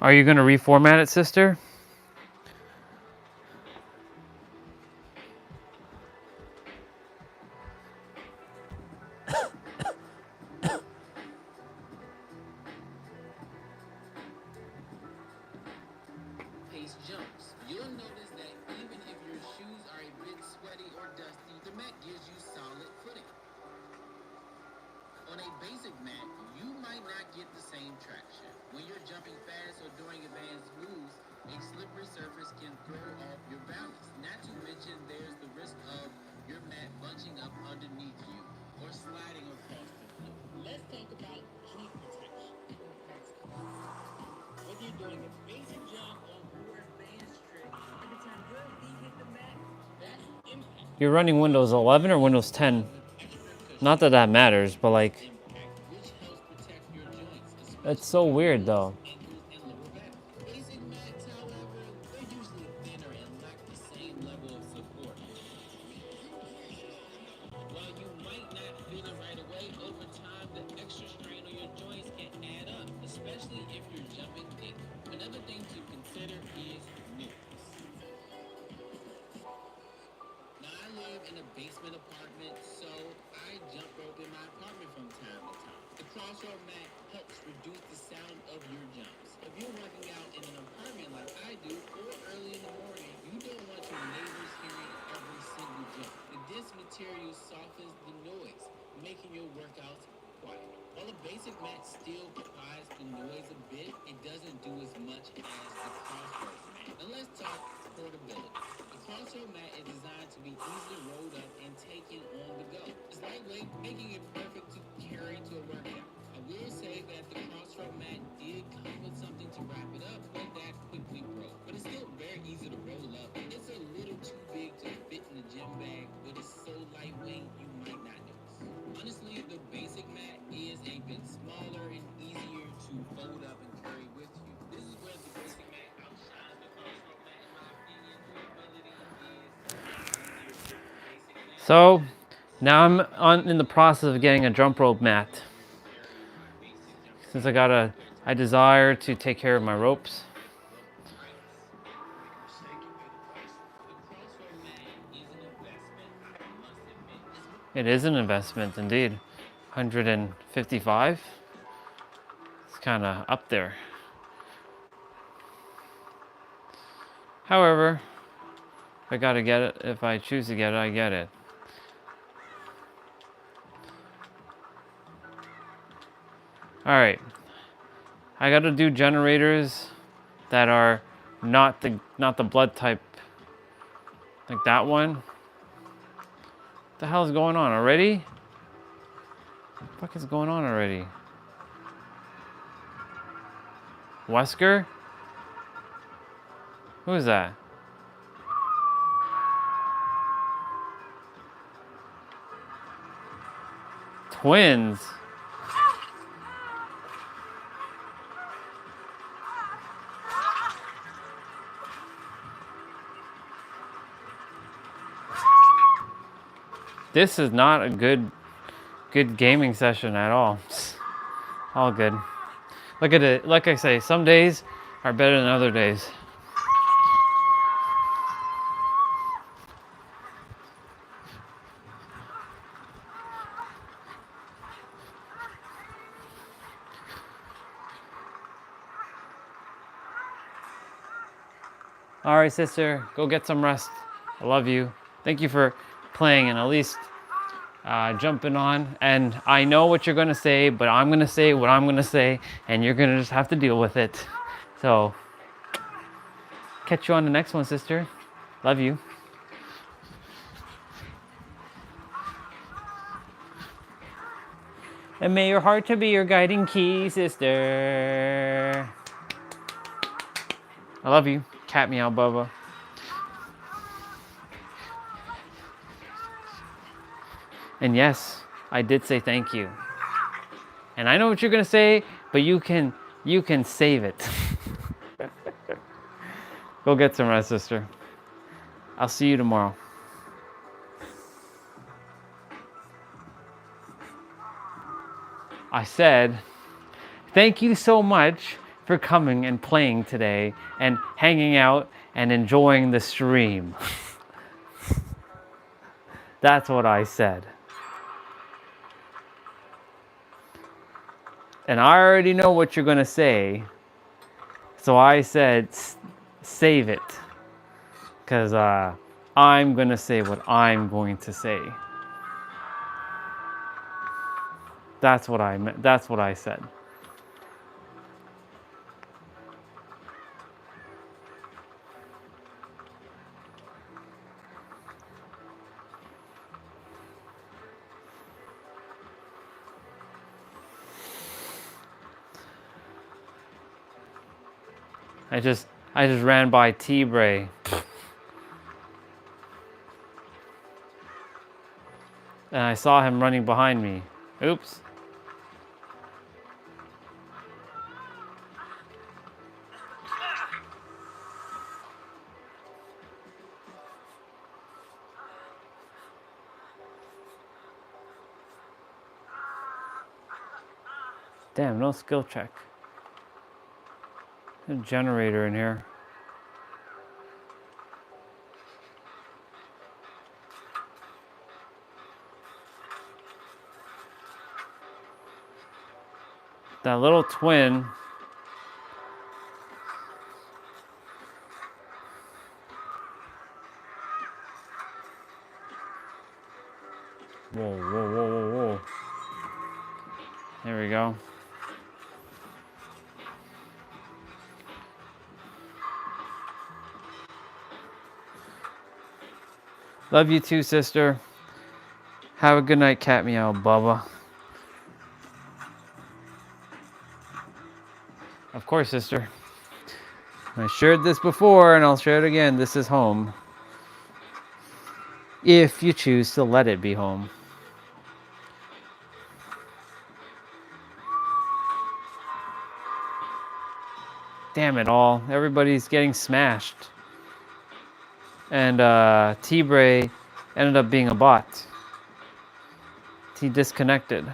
Are you gonna reformat it, sister? Pace jumps. You'll notice that even if your shoes are a bit sweaty or dusty, the mat gives you solid footing. On a basic mat, you might not get the same traction. When you're jumping fast or doing advanced moves, a slippery surface can throw off your balance. Not to mention there's the risk of your mat bunching up underneath you or sliding across the floor. Let's talk about joint protection. Whether you're doing a basic jump or more advanced trick, every time your feet hit the mat, that's impact. You're running Windows 11 or Windows 10? Not that that matters, but like, Which helps protect your joints, it's especially so your weird knees, though. ankles, and lower back. Basic mats, however, they're usually thinner and lack the same level of support. While you might not feel it right away, over time, the extra strain on your joints can add up, especially if you're jumping thick. Another thing to consider is noise. Now, I live in a basement apartment, so I jump rope in my apartment from time to time. The crossroad mat helps reduce the sound of your jumps. If you're working out in an apartment like I do, or early in the morning, you don't want your neighbors hearing every single jump. This material softens the noise, making your workouts quiet. While a basic mat still provides the noise a bit, it doesn't do as much as the crossroad mat. Now let's talk portability. The crossroad mat is designed to be easily rolled up and taken on the go. It's lightweight, making it perfect to carry to a workout. I will say that the crossroad mat did come with something to wrap it up, but that quickly broke. But it's still very easy to roll up. It's a little too big to fit in the gym bag, but it's so lightweight you might not notice. Honestly, the basic mat is a bit smaller and easier to fold up and carry with you. This is where the basic mat outshines the crossroad mat in my opinion. Durability is easier with the basic mat. So now I'm in the process of getting a jump rope mat. Since I desire to take care of my ropes. It is an investment indeed. 155. It's kind of up there. However, I gotta get it. If I choose to get it, I get it. All right. I gotta do generators that are not the blood type, like that one. What the hell is going on already? What the fuck is going on already? Wesker? Who is that? Twins. This is not a good gaming session at all. All good. Look at it. Like I say, some days are better than other days. All right, sister, go get some rest. I love you. Thank you for playing and at least jumping on. And I know what you're gonna say, but I'm gonna say what I'm gonna say, and you're gonna just have to deal with it. So, catch you on the next one, sister. Love you. And may your heart to be your guiding key, sister. I love you. Cat meow, Bubba. And yes, I did say thank you. And I know what you're gonna say, but you can save it. Go get some rest, sister. I'll see you tomorrow. I said, thank you so much for coming and playing today and hanging out and enjoying the stream. That's what I said. And I already know what you're going to say. So I said, save it. Because I'm going to say what I'm going to say. That's what I meant. That's what I said. I just ran by T-Bray. And I saw him running behind me. Oops. Damn, no skill check. There's a generator in here. That little twin. Whoa, whoa, whoa, whoa, whoa. There we go. Love you too, sister. Have a good night, cat meow, Bubba. Of course, sister. I shared this before and I'll share it again. This is home. If you choose to let it be home. Damn it all. Everybody's getting smashed. And T-Bray ended up being a bot. He disconnected.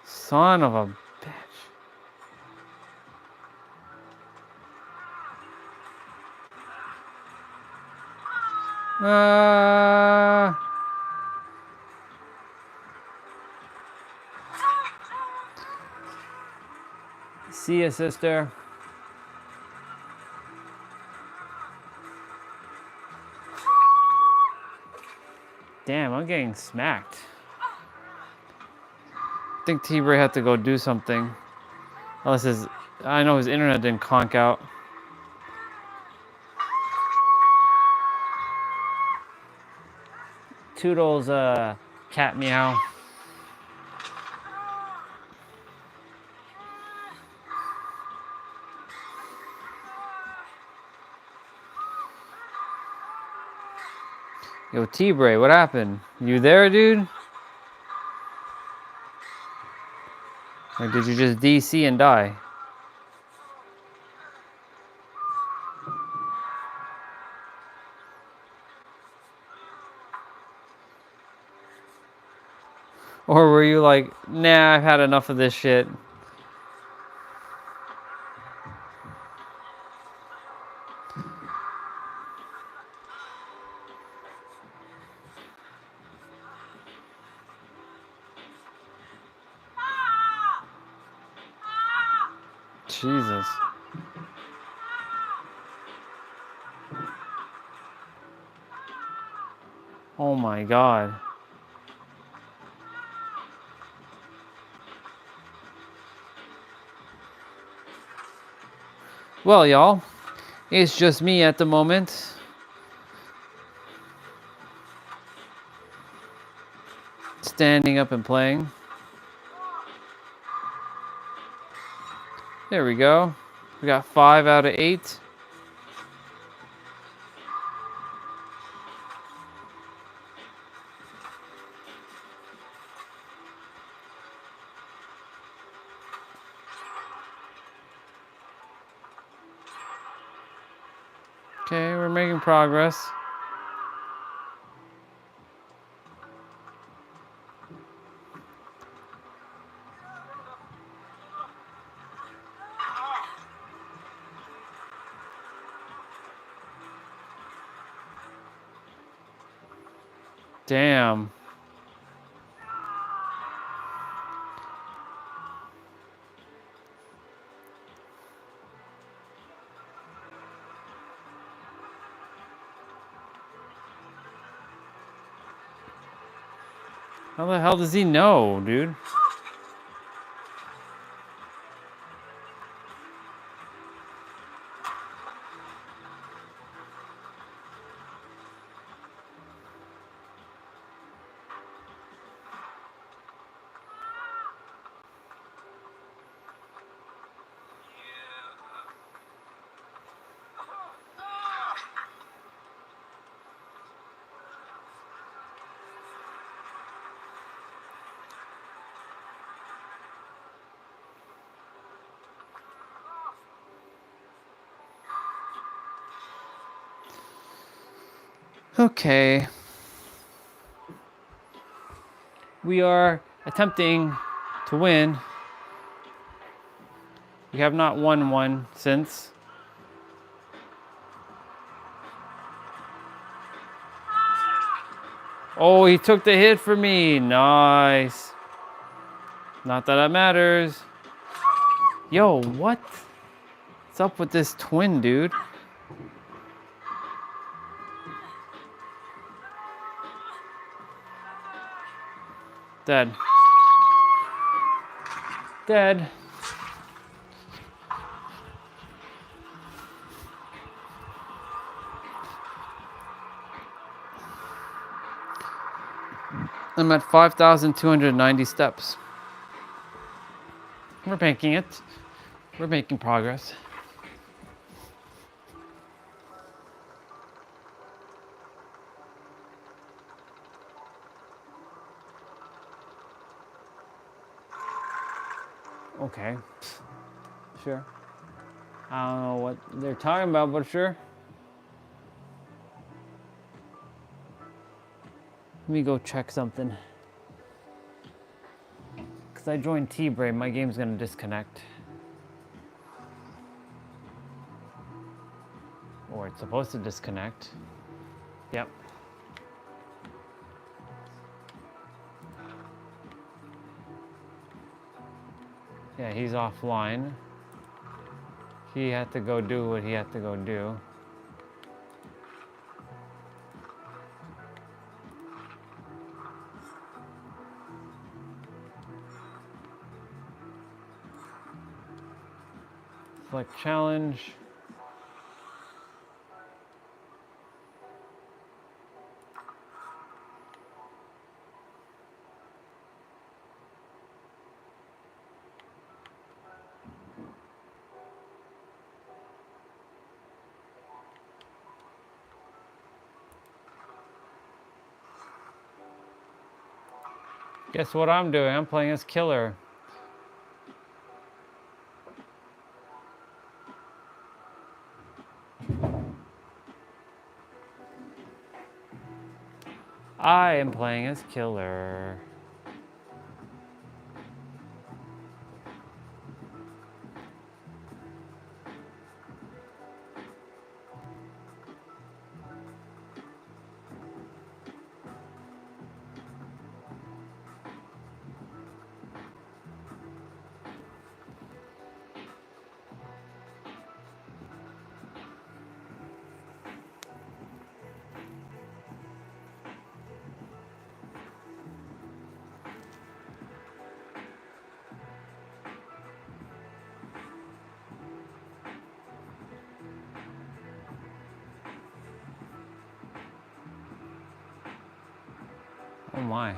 Son of a bitch. See ya, sister. Damn, I'm getting smacked. I think T-Bray had to go do something. Unless I know his internet didn't conk out. Toodles, cat meow. Yo, T-Bray, what happened? You there, dude? Or did you just DC and die? Or were you like, nah, I've had enough of this shit? Jesus. Oh my God. Well, y'all, it's just me at the moment. Standing up and playing. There we go. We got 5 out of 8. Okay, We're making progress. Damn. How the hell does he know, dude? Okay. We are attempting to win. We have not won one since. Oh, he took the hit for me. Nice. Not that it matters. Yo, what? What's up with this twin, dude? Dead. Dead. I'm at 5,290 steps. We're making it. We're making progress. Okay. Sure. I don't know what they're talking about, but sure. Let me go check something. Because I joined T-Brain, my game's gonna disconnect. Or it's supposed to disconnect. Yep. Yeah, he's offline. He had to go do what he had to go do. Select challenge. Guess what I'm doing? I'm playing as killer. I am playing as killer. Oh my.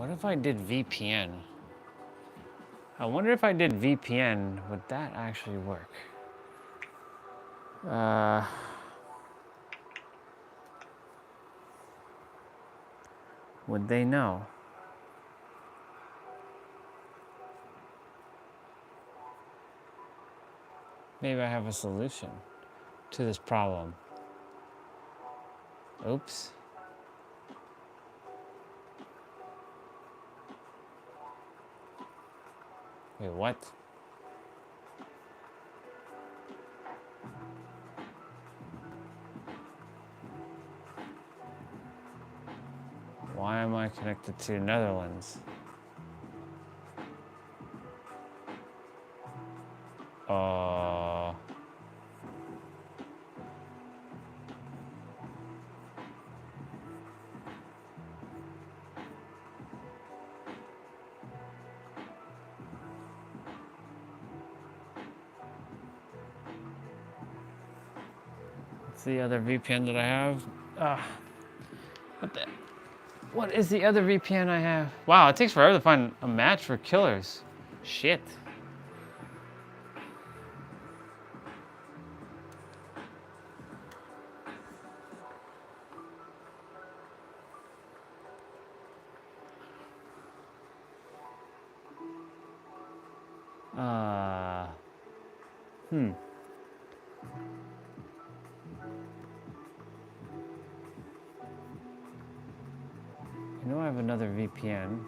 What if I did VPN? I wonder if I did VPN, would that actually work? Would they know? Maybe I have a solution to this problem. Oops. Wait, what? Why am I connected to Netherlands? What's the other VPN that I have? What is the other VPN I have? Wow, it takes forever to find a match for killers. Shit. I know I have another VPN.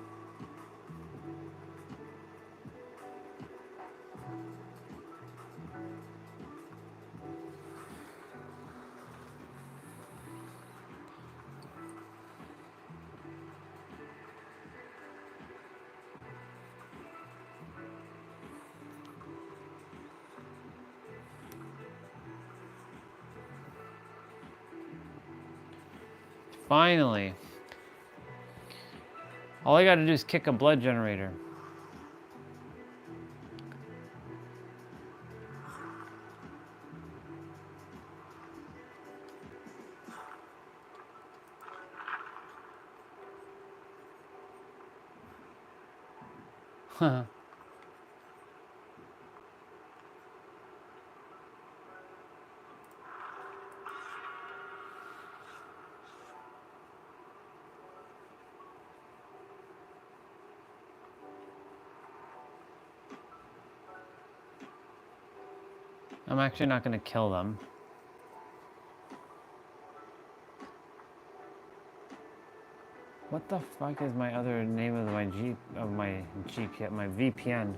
Finally. All I gotta do is kick a blood generator. I'm actually not gonna kill them. What the fuck is my other name of my GPN, my VPN?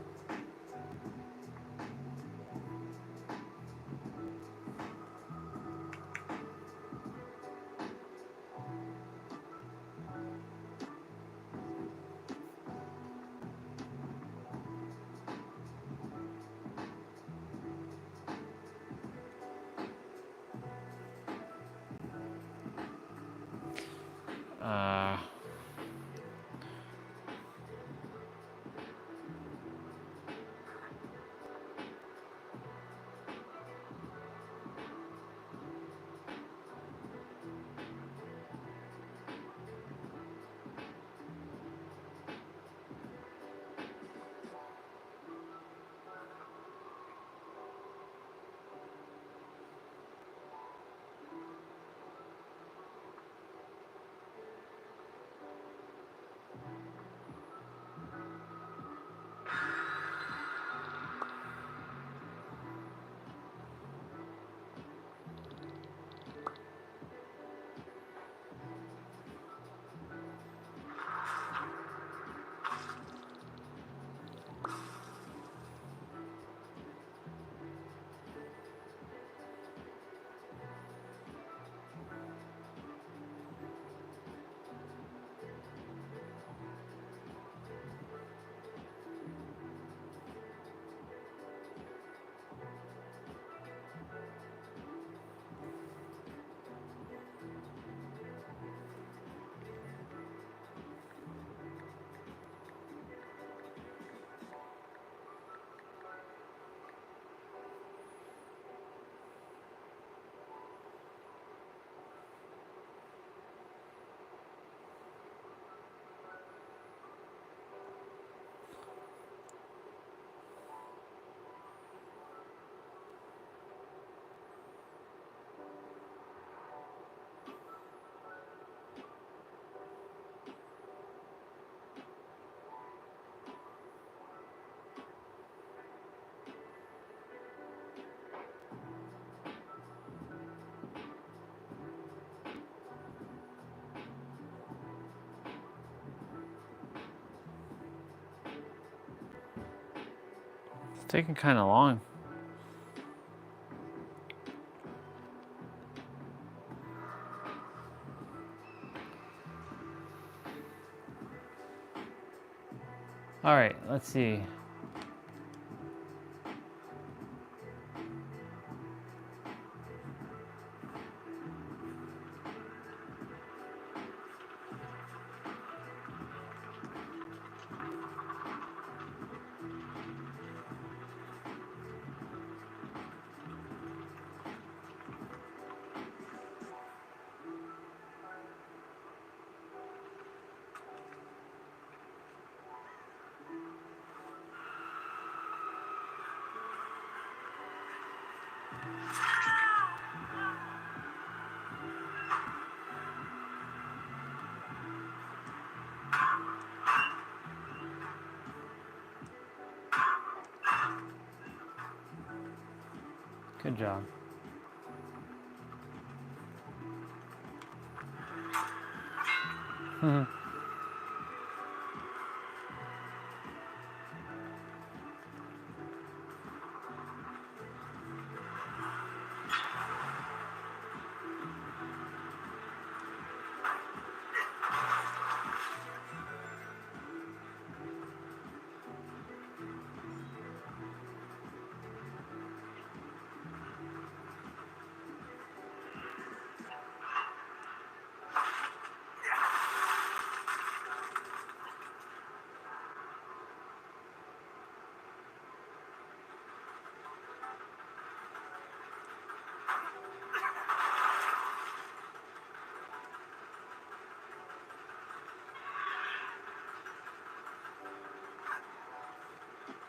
taking kind of long. All right, let's see. Good job.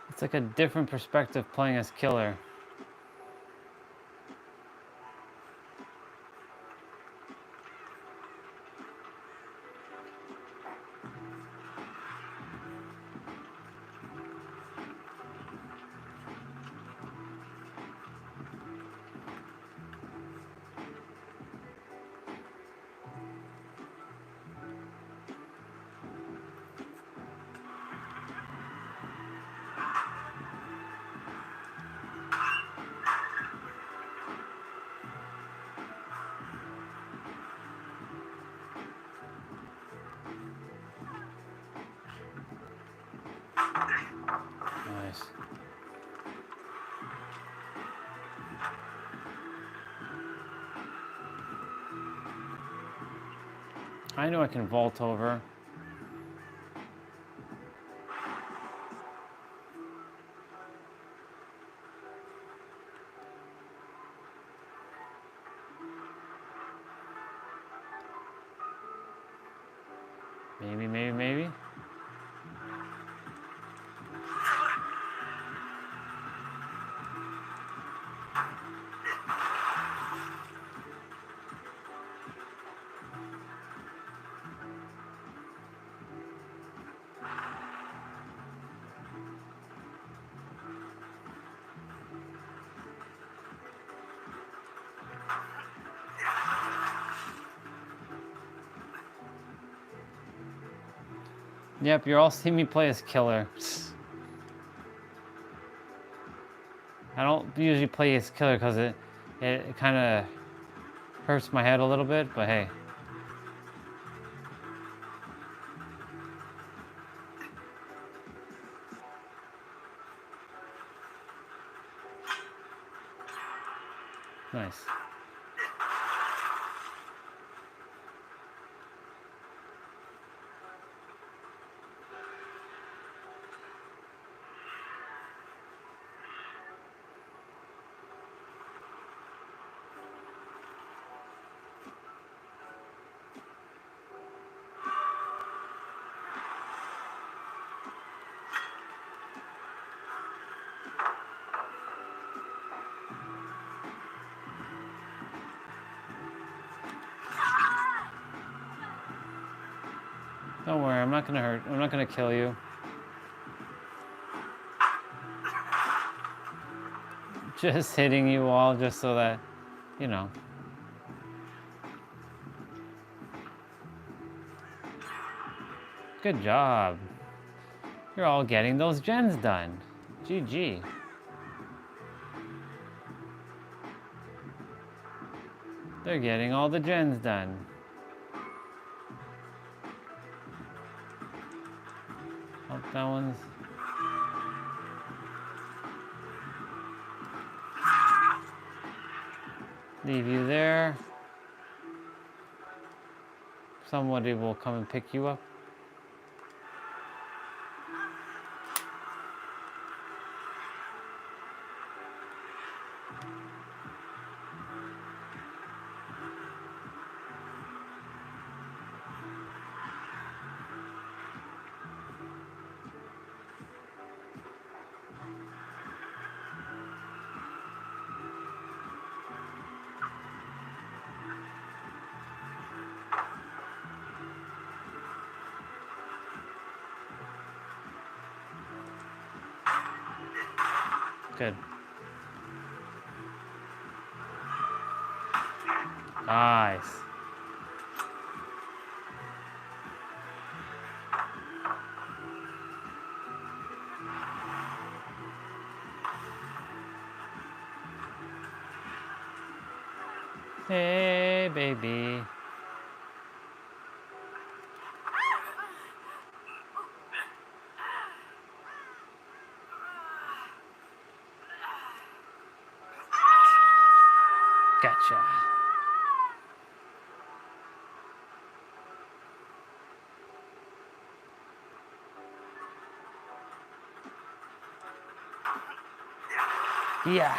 It's like a different perspective playing as killer. Nice. I know I can vault over. Maybe, maybe, maybe. Yep, you're all seeing me play as killer. I don't usually play as killer because it kind of hurts my head a little bit, but hey. Nice. Don't worry, I'm not gonna hurt. I'm not gonna kill you. Just hitting you all just so that, you know. Good job. You're all getting those gens done. GG. They're getting all the gens done. Oh, that one's... Leave you there. Somebody will come and pick you up. Good. Nice. Hey, baby. Gotcha. Yeah.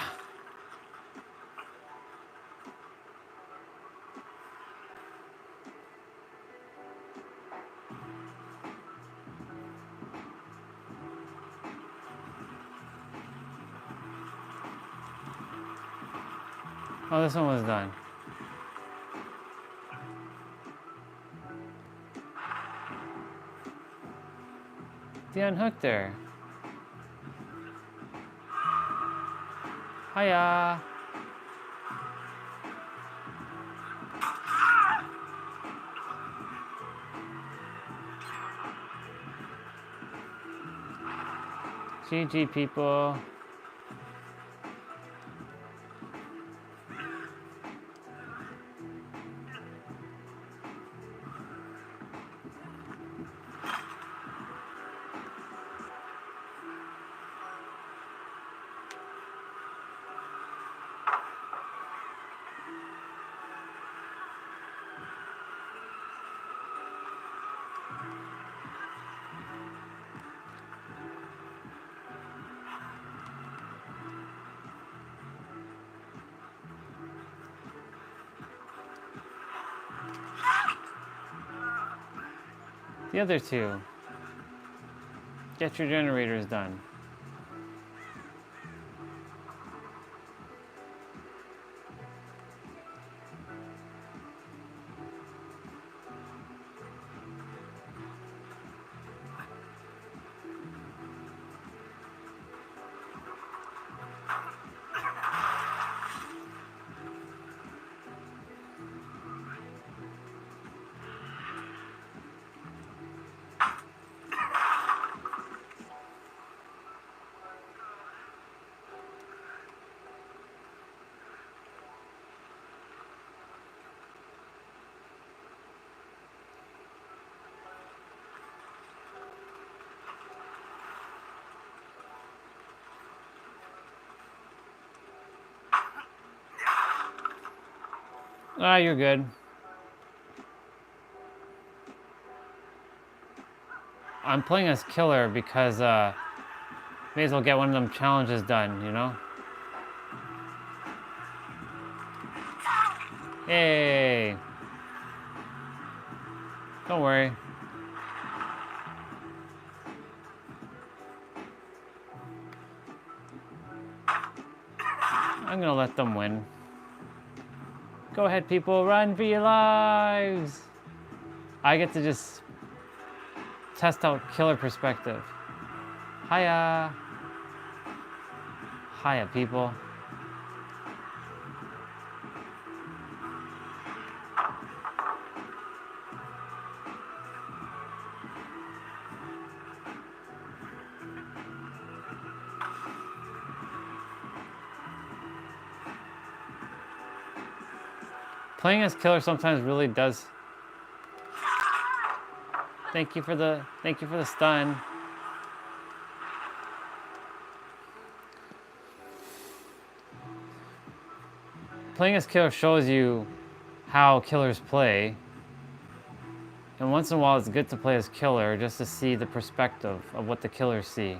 Oh, this one was done. He unhooked her. Hiya. GG, people. The other two. Get your generators done. Ah, you're good. I'm playing as killer because may as well get one of them challenges done, you know? Hey. Don't worry. I'm gonna let them win. Go ahead, people, run for your lives. I get to just test out killer perspective. Hiya. Hiya, people. Playing as killer sometimes really does. Thank you for the stun. Playing as killer shows you how killers play. And once in a while it's good to play as killer just to see the perspective of what the killers see.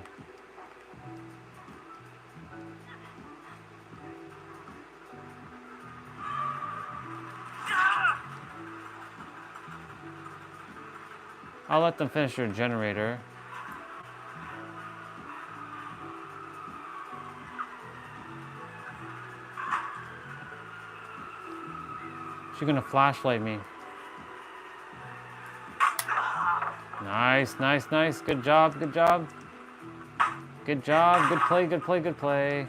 I'll let them finish their generator. She's gonna flashlight me. Nice, nice, nice. Good job, good job. Good job, good play, good play, good play.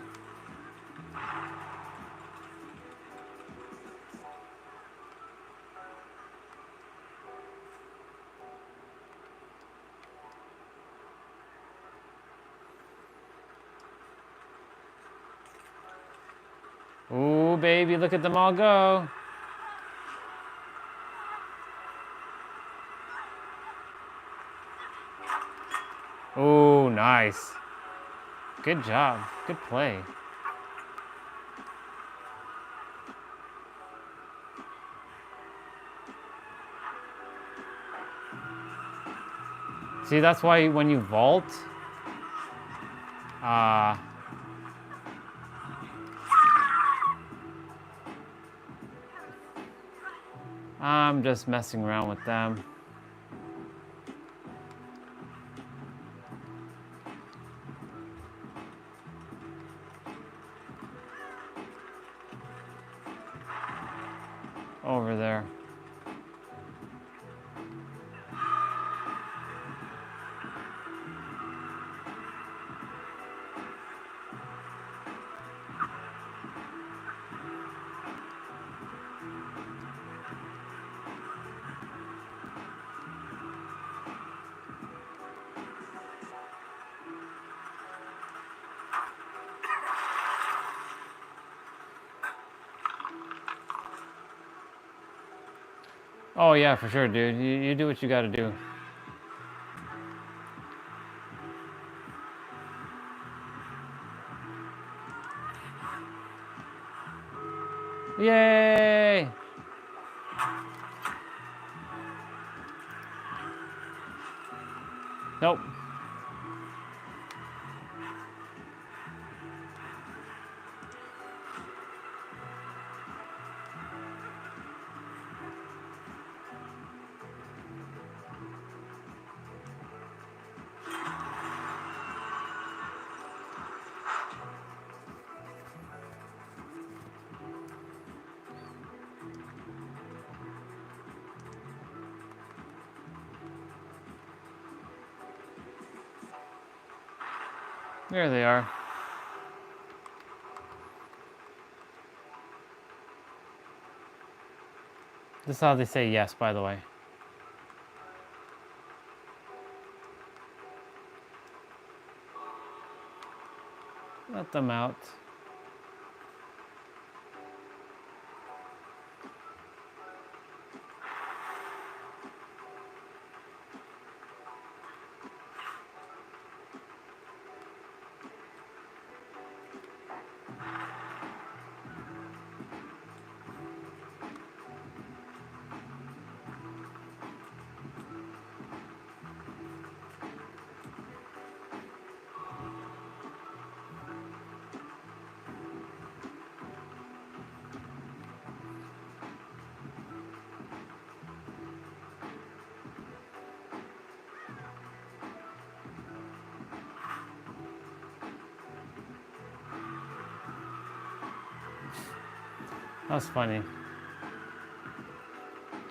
Ooh, baby, look at them all go. Ooh, nice. Good job. Good play. See, that's why when you vault, I'm just messing around with them. Over there. Oh yeah, for sure, dude. You do what you gotta do. Yay! Nope. There they are. This is how they say yes, by the way. Let them out. That's funny.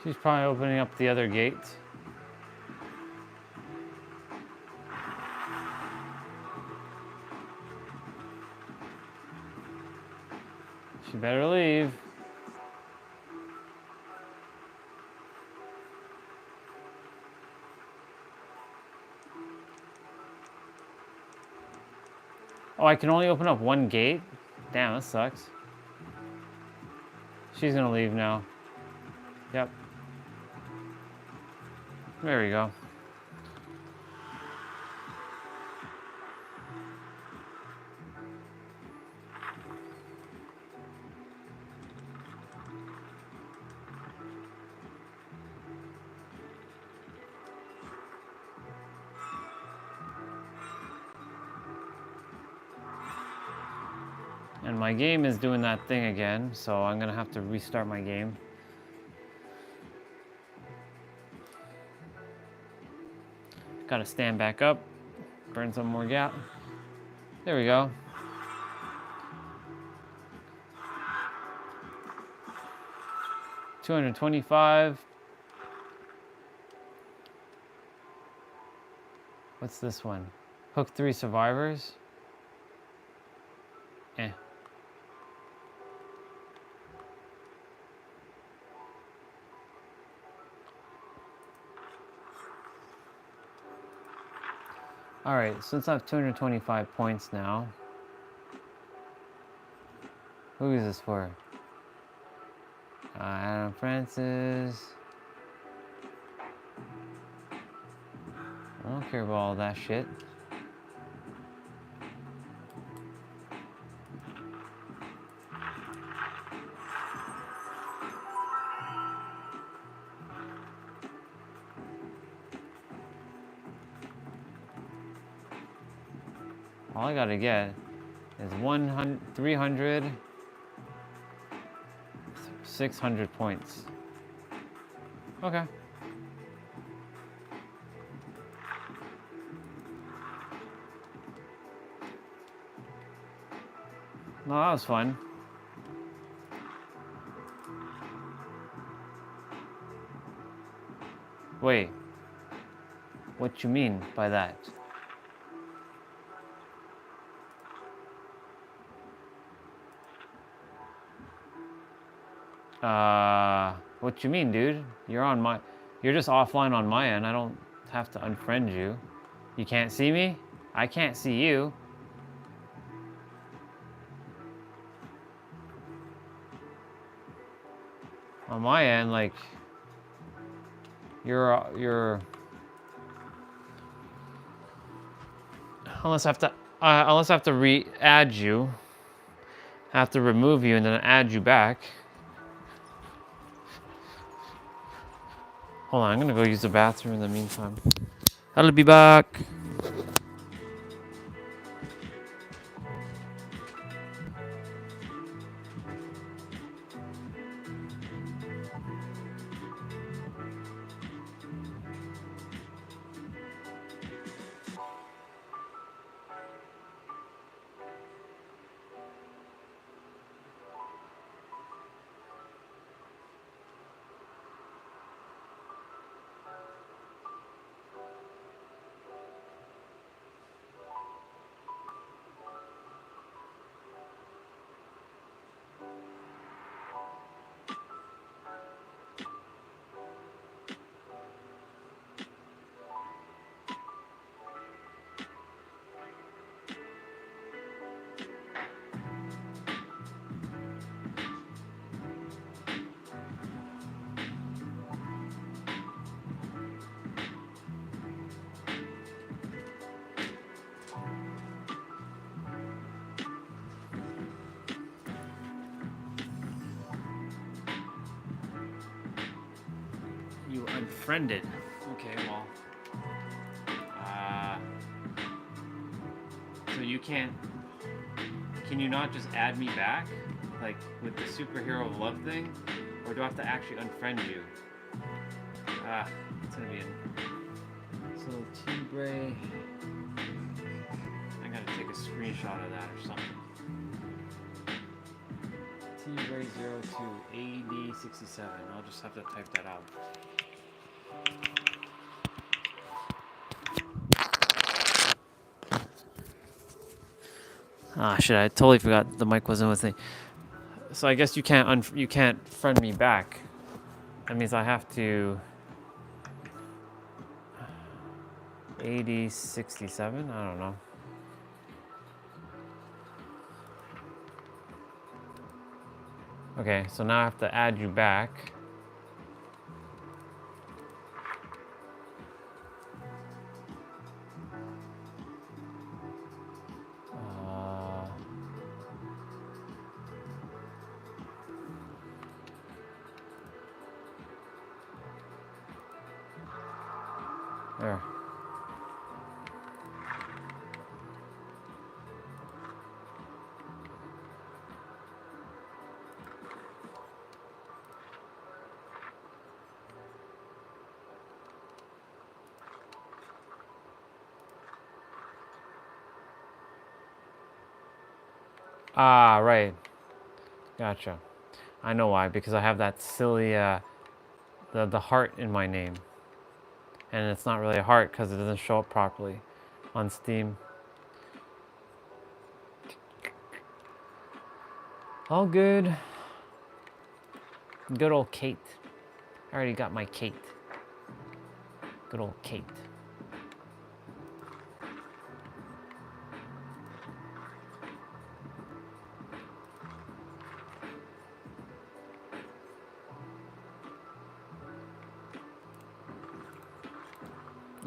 She's probably opening up the other gate. She better leave. Oh, I can only open up one gate? Damn, that sucks. She's gonna leave now. Yep. There we go. And my game is doing that thing again, so I'm gonna have to restart my game. Gotta stand back up, burn some more gas. There we go. $225. What's this one? Hook 3 survivors. Eh. All right, since I have 225 points now, who is this for? Adam Francis. I don't care about all that shit. All I gotta get is 100, 300, 600 points. Okay. No, that was fun. Wait. What you mean by that? What you mean, dude? You're just offline on my end. I don't have to unfriend you. You can't see me? I can't see you. On my end, like, you're unless I have to re-add you, I have to remove you and then add you back. Hold on, I'm gonna go use the bathroom in the meantime. I'll be back. You unfriended. Okay, well. So you can't. Can you not just add me back? Like with the superhero of love thing? Or do I have to actually unfriend you? It's gonna be So T-Bray. I gotta take a screenshot of that or something. T-Bray02AD67. I'll just have to type that out. Ah, shit! I totally forgot the mic wasn't with me. So I guess you can't friend me back. That means I have to. AD67. I don't know. Okay, so now I have to add you back. There. Ah, right. Gotcha. I know why, because I have that silly, the heart in my name. And it's not really a heart because it doesn't show up properly on Steam. All good. Good old Kate. I already got my Kate. Good old Kate.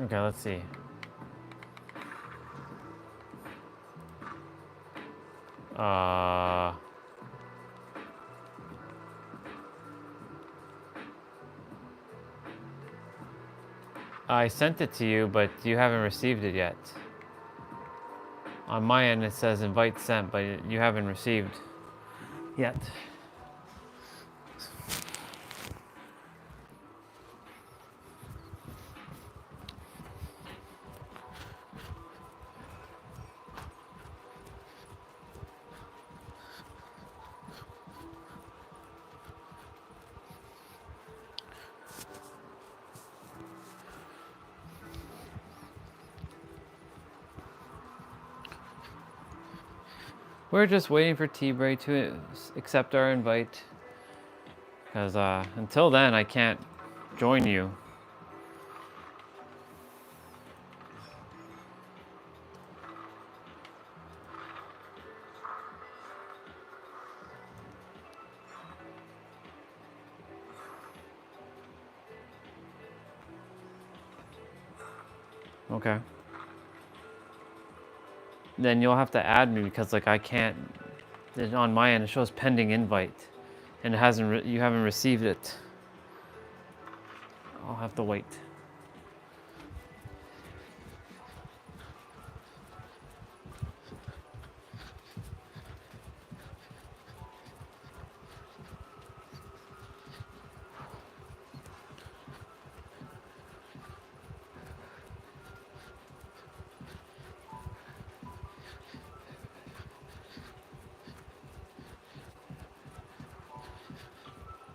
Okay, let's see. I sent it to you, but you haven't received it yet. On my end, it says invite sent, but you haven't received yet. We're just waiting for T-Bray to accept our invite. Because until then, I can't join you. Okay. Then you'll have to add me because like I can't. On my end, it shows pending invite, and it hasn't. You haven't received it. I'll have to wait.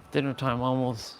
Dinner time almost.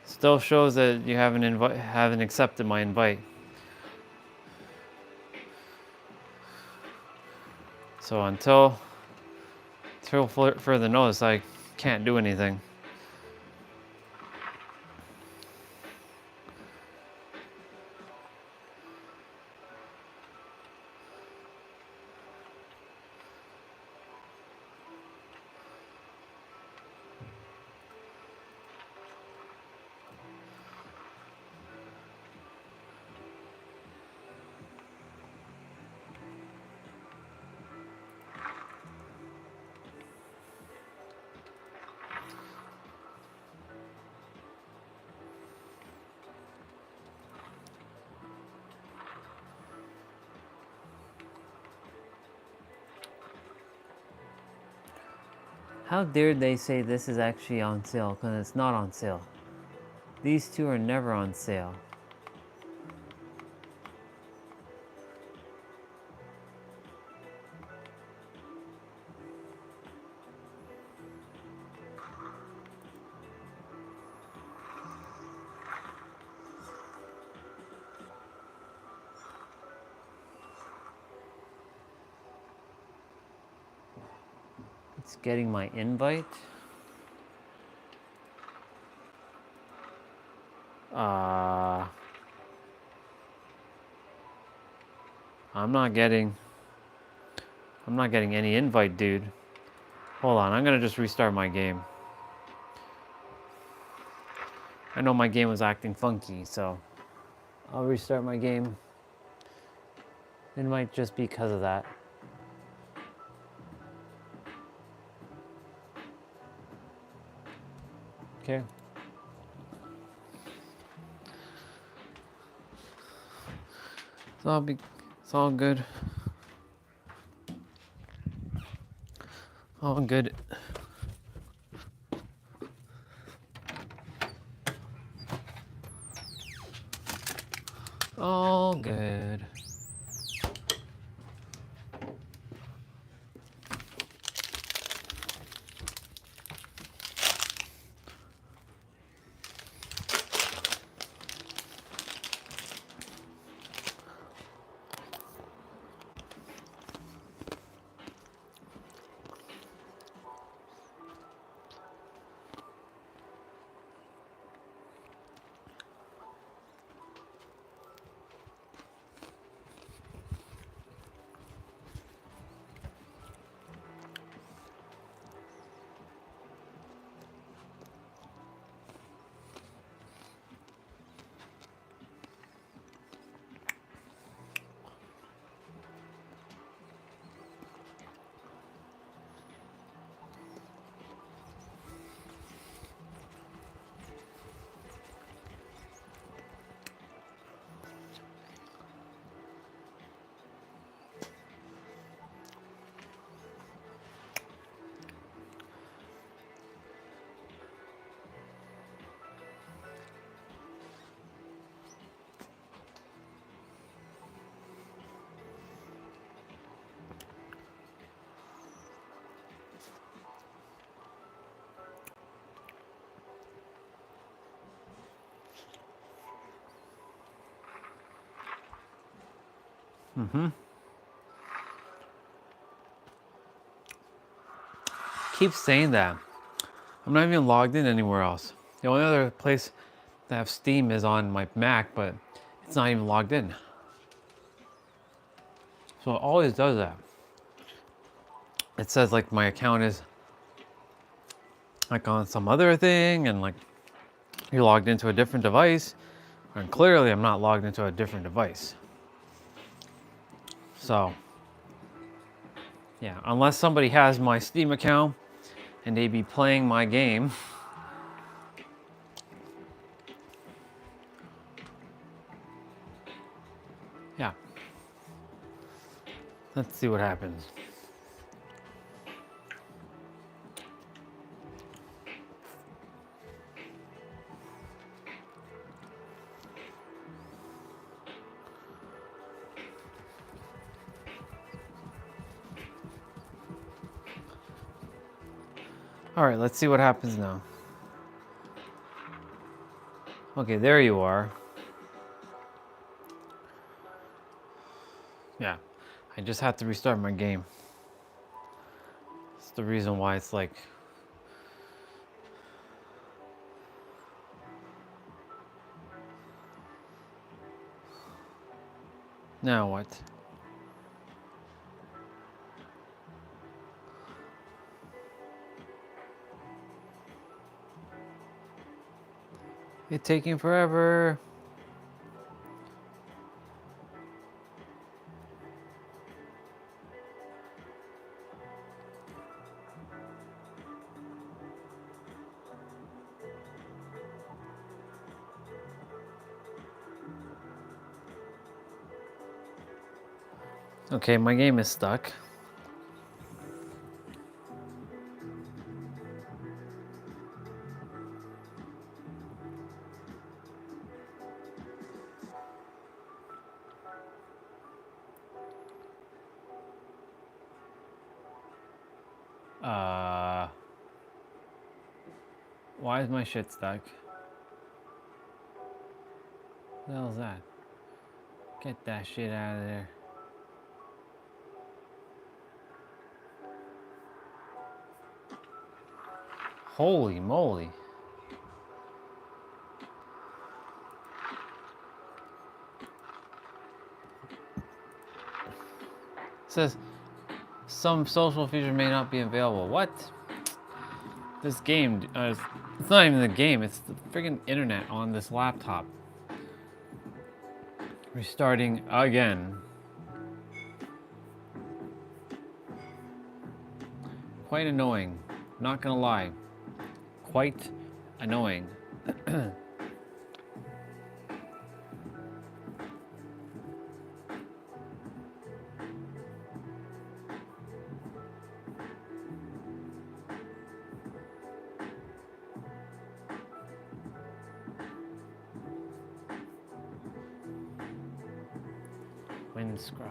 Still shows that you haven't accepted my invite. So until further notice, I can't do anything. How dare they say this is actually on sale, because it's not on sale. These two are never on sale. It's getting my invite. I'm not getting any invite, dude. Hold on, I'm gonna just restart my game. I know my game was acting funky, so I'll restart my game. It might just be because of that. Okay. It's all good. All good. All good. Keep saying that. I'm not even logged in anywhere else. The only other place that have Steam is on my Mac, but it's not even logged in. So it always does that. It says like my account is like on some other thing, and like you're logged into a different device, and clearly I'm not logged into a different device. So yeah, unless somebody has my Steam account and they be playing my game. Yeah. Let's see what happens. All right, let's see what happens now. Okay, there you are. Yeah, I just have to restart my game. It's the reason why it's like... Now what? It's taking forever. Okay, my game is stuck. Why is my shit stuck? What the hell is that? Get that shit out of there. Holy moly. It says some social features may not be available. What? This game, it's not even the game, it's the friggin' internet on this laptop. Restarting again. Quite annoying, not gonna lie. Quite annoying. Winscribe.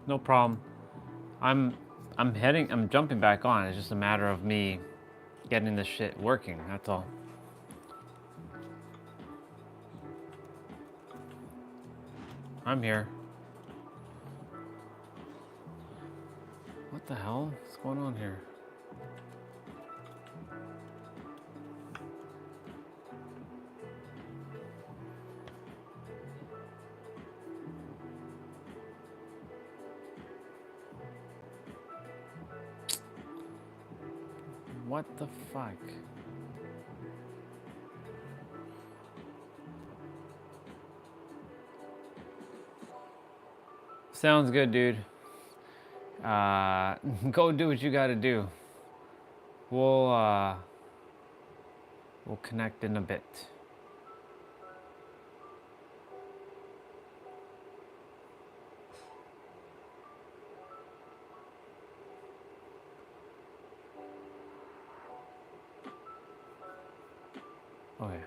No problem. I'm jumping back on. It's just a matter of me getting this shit working, that's all. I'm here. What the hell? What's going on here? What the fuck? Sounds good, dude. Go do what you gotta do. We'll connect in a bit. Okay.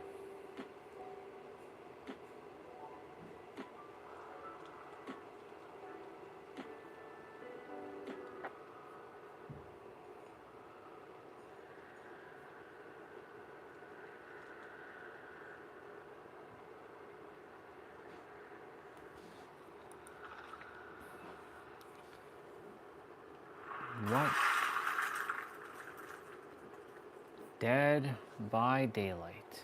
What? Dead by Daylight.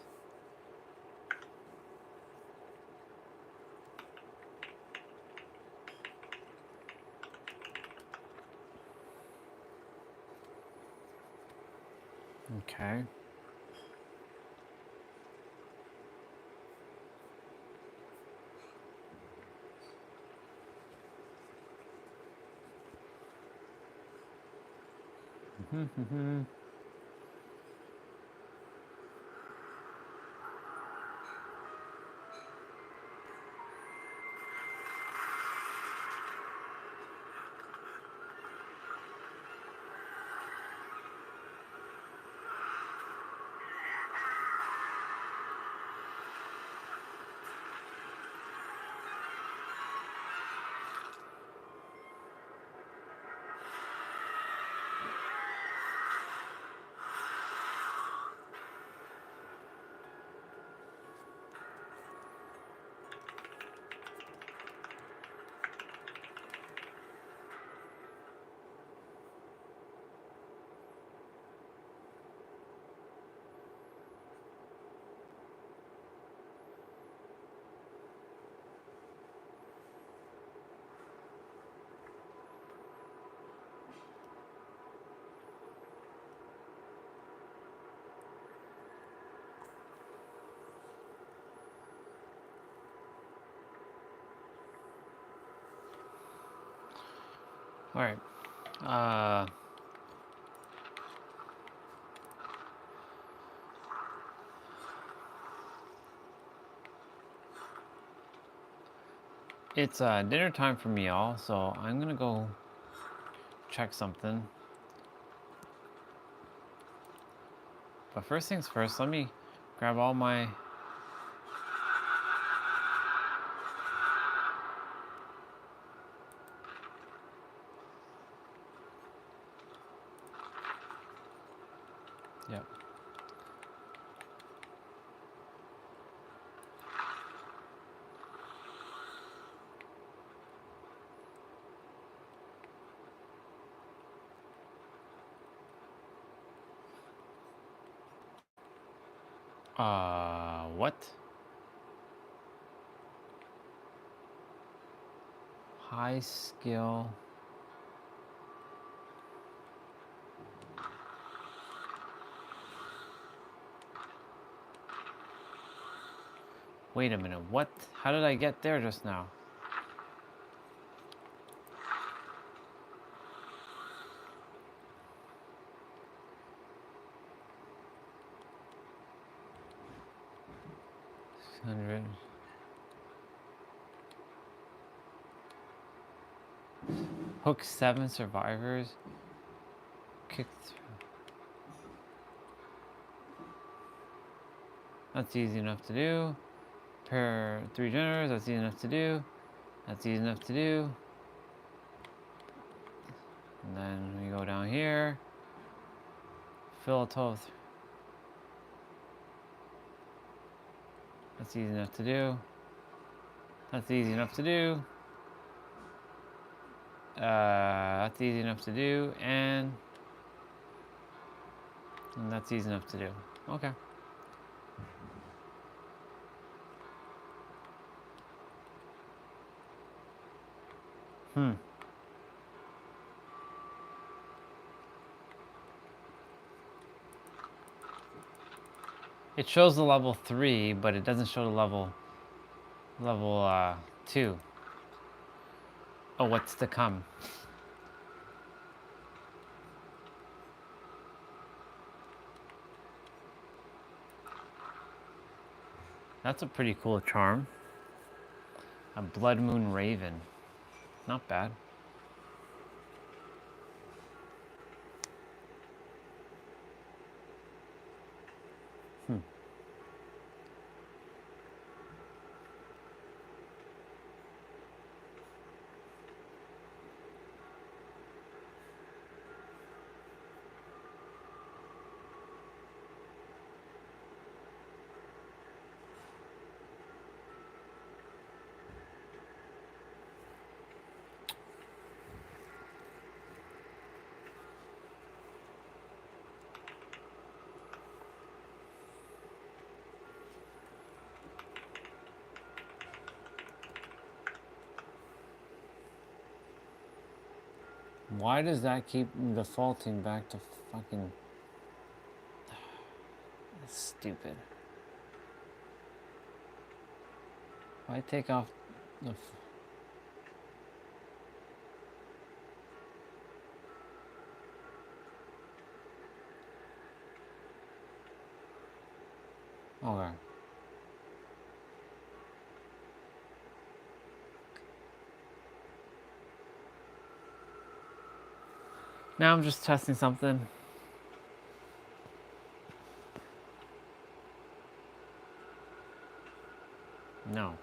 Okay. All right. It's dinner time for me, all. So I'm gonna go check something. But first things first, let me grab all my. Yep. What? High skill. Wait a minute, what? How did I get there just now? $600. Hook 7 survivors. Kick through. That's easy enough to do. Pair 3 generators, that's easy enough to do. That's easy enough to do. And then we go down here. Fill a 12. That's easy enough to do. That's easy enough to do. That's easy enough to do. And that's easy enough to do. Okay. It shows the level 3, but it doesn't show the level 2. Oh, what's to come? That's a pretty cool charm. A Blood Moon Raven. Not bad. Why does that keep defaulting back to fucking... That's stupid. If I take off the... Okay. Now I'm just testing something. No.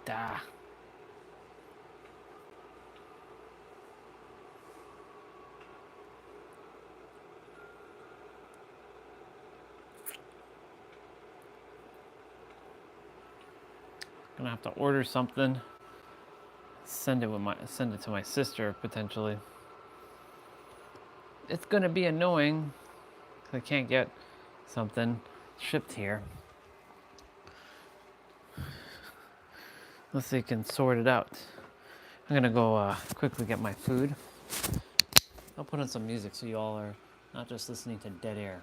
Da. Gonna have to order something. Send it to my sister potentially. It's gonna be annoying. I can't get something shipped here. Unless they can sort it out. I'm gonna go quickly get my food. I'll put on some music so you all are not just listening to dead air.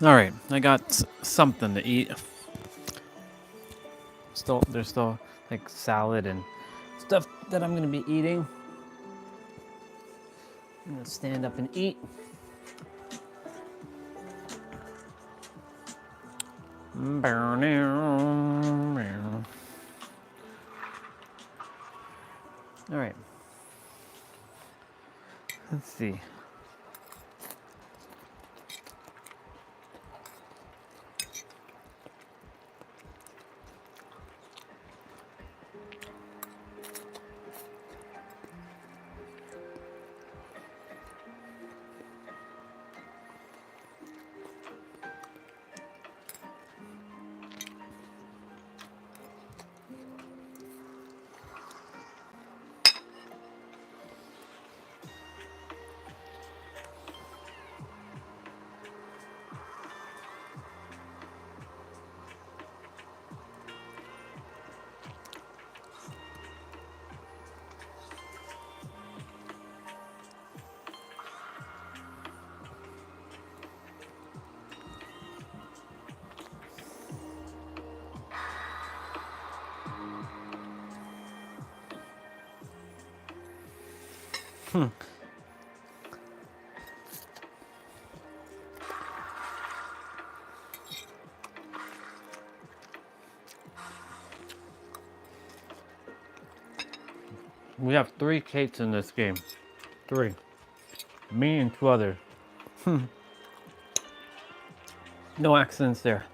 All right, I got something to eat. There's still like salad and stuff that I'm gonna be eating. I'm gonna stand up and eat. All right. Let's see. We have 3 Kates in this game. 3. Me and 2 others. No accidents there.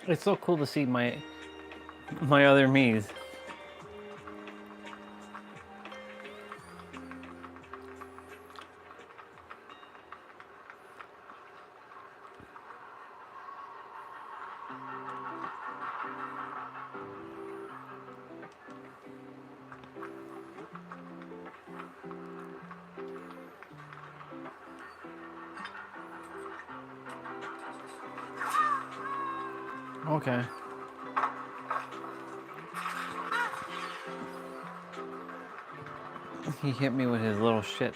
It's so cool to see my other me's. Okay. He hit me with his little shit.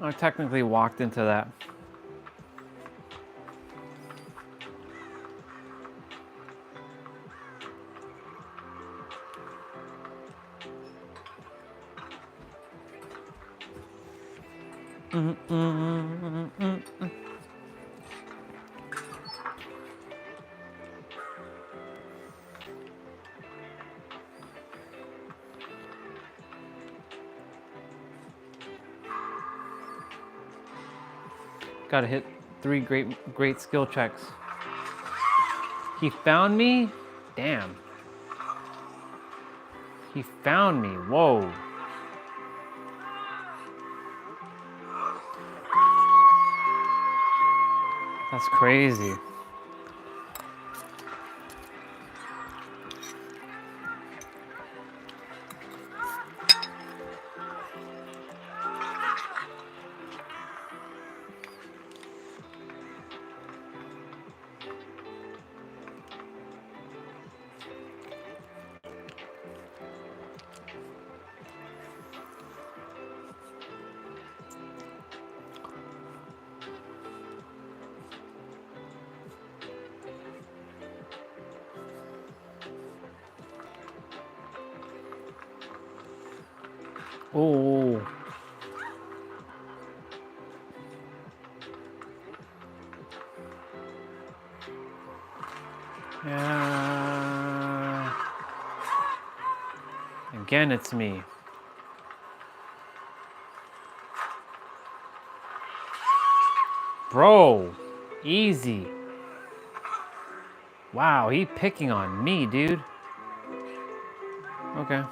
I technically walked into that. Gotta hit 3 great skill checks. He found me? Damn. He found me. Whoa. That's crazy. Oh. Yeah. Again, it's me. Bro, easy. Wow, he picking on me, dude. Okay.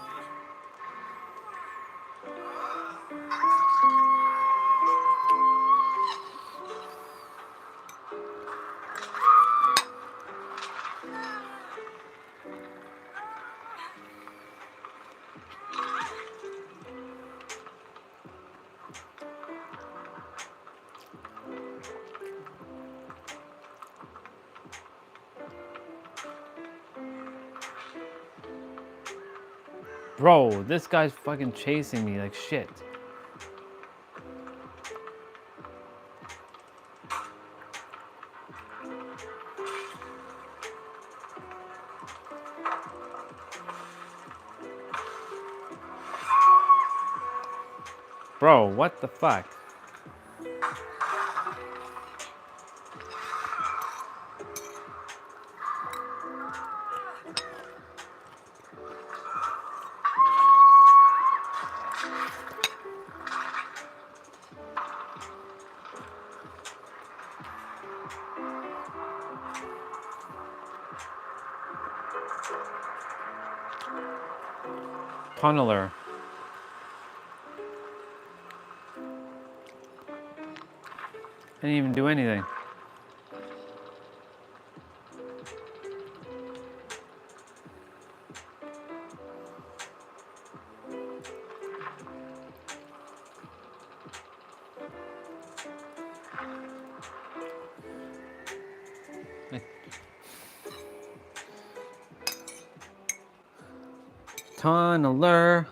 Bro, this guy's fucking chasing me like shit. Bro, what the fuck? Tunneler. I didn't even do anything. Tunneler.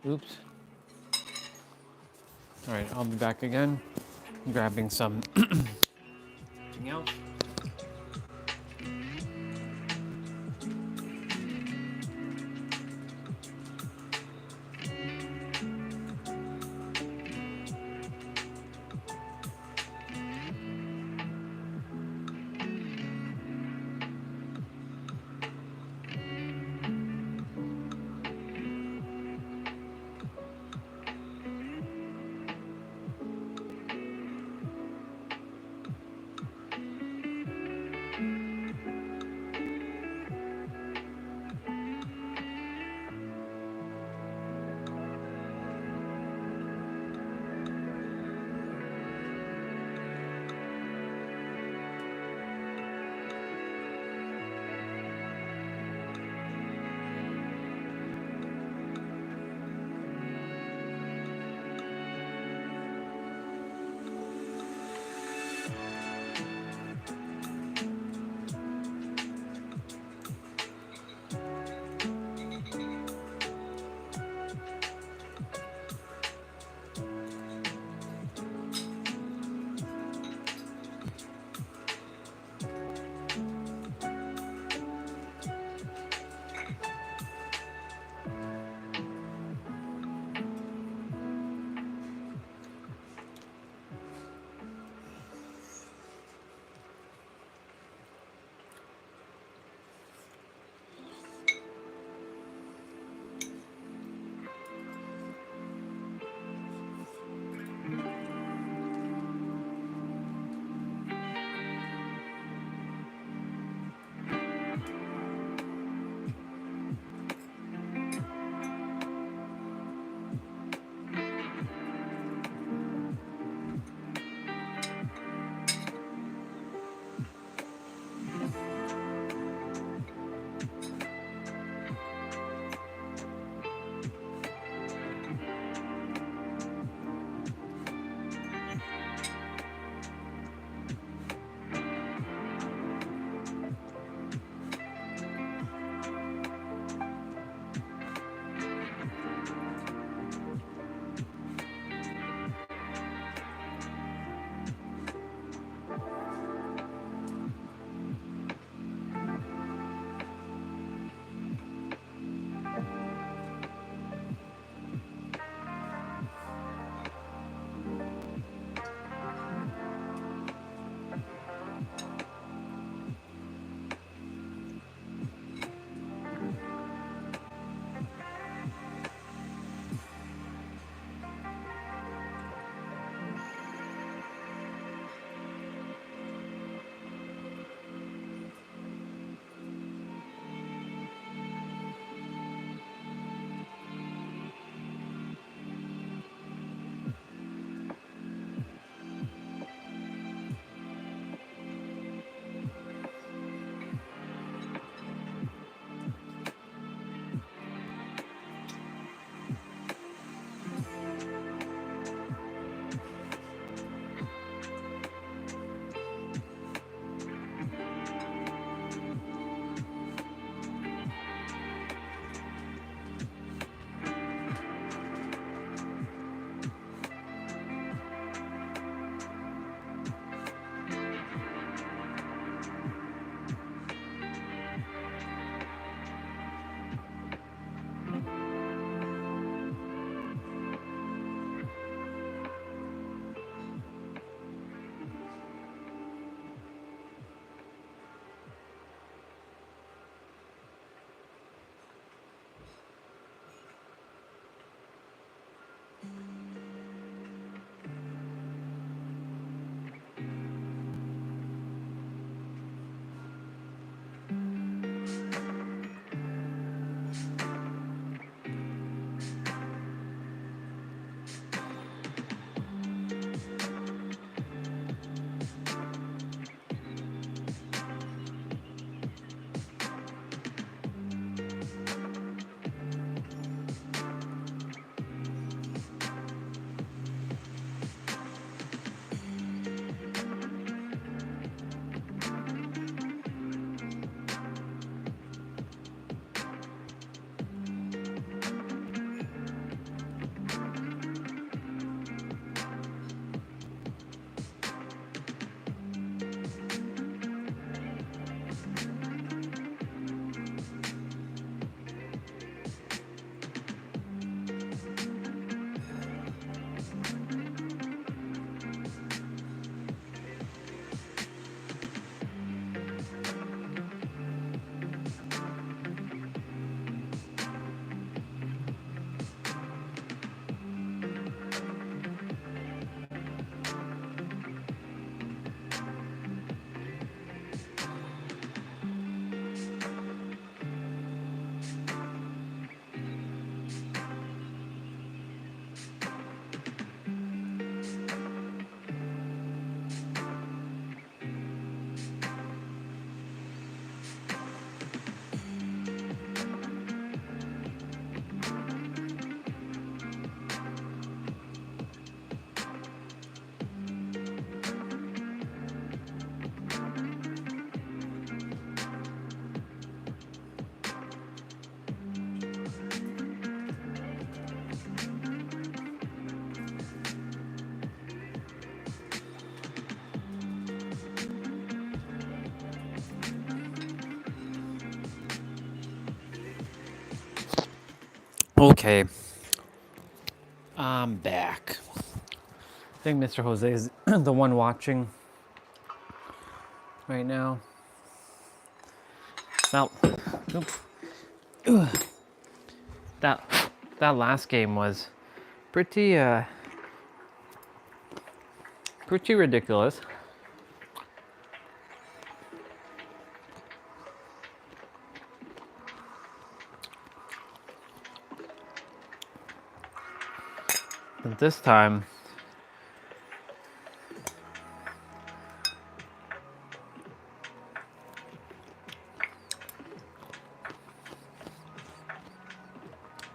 Oops. All right, I'll be back again, grabbing some something else. Okay, I'm back. I think Mr. Jose is the one watching right now. Now, that that last game was pretty pretty ridiculous. But this time,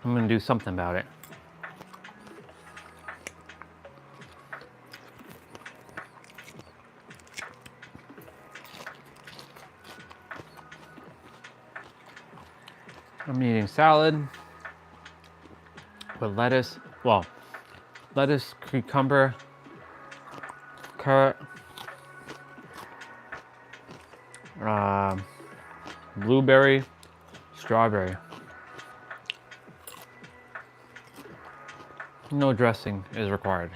I'm gonna do something about it. I'm eating salad with lettuce. Well, lettuce, cucumber, carrot, blueberry, strawberry. No dressing is required.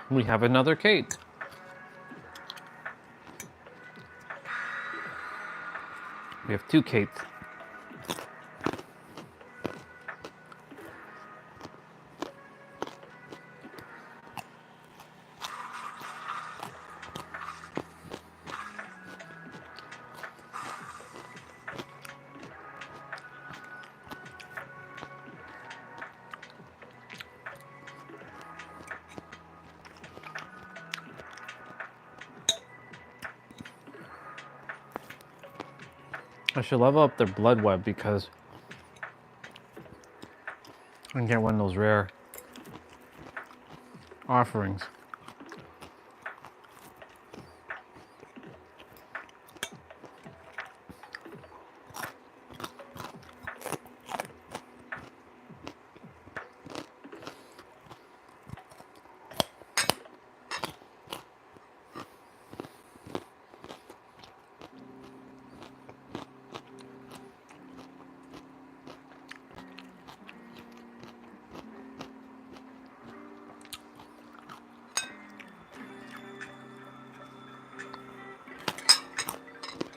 We have another cake. We have two cakes. I should level up their blood web because I can get one of those rare offerings.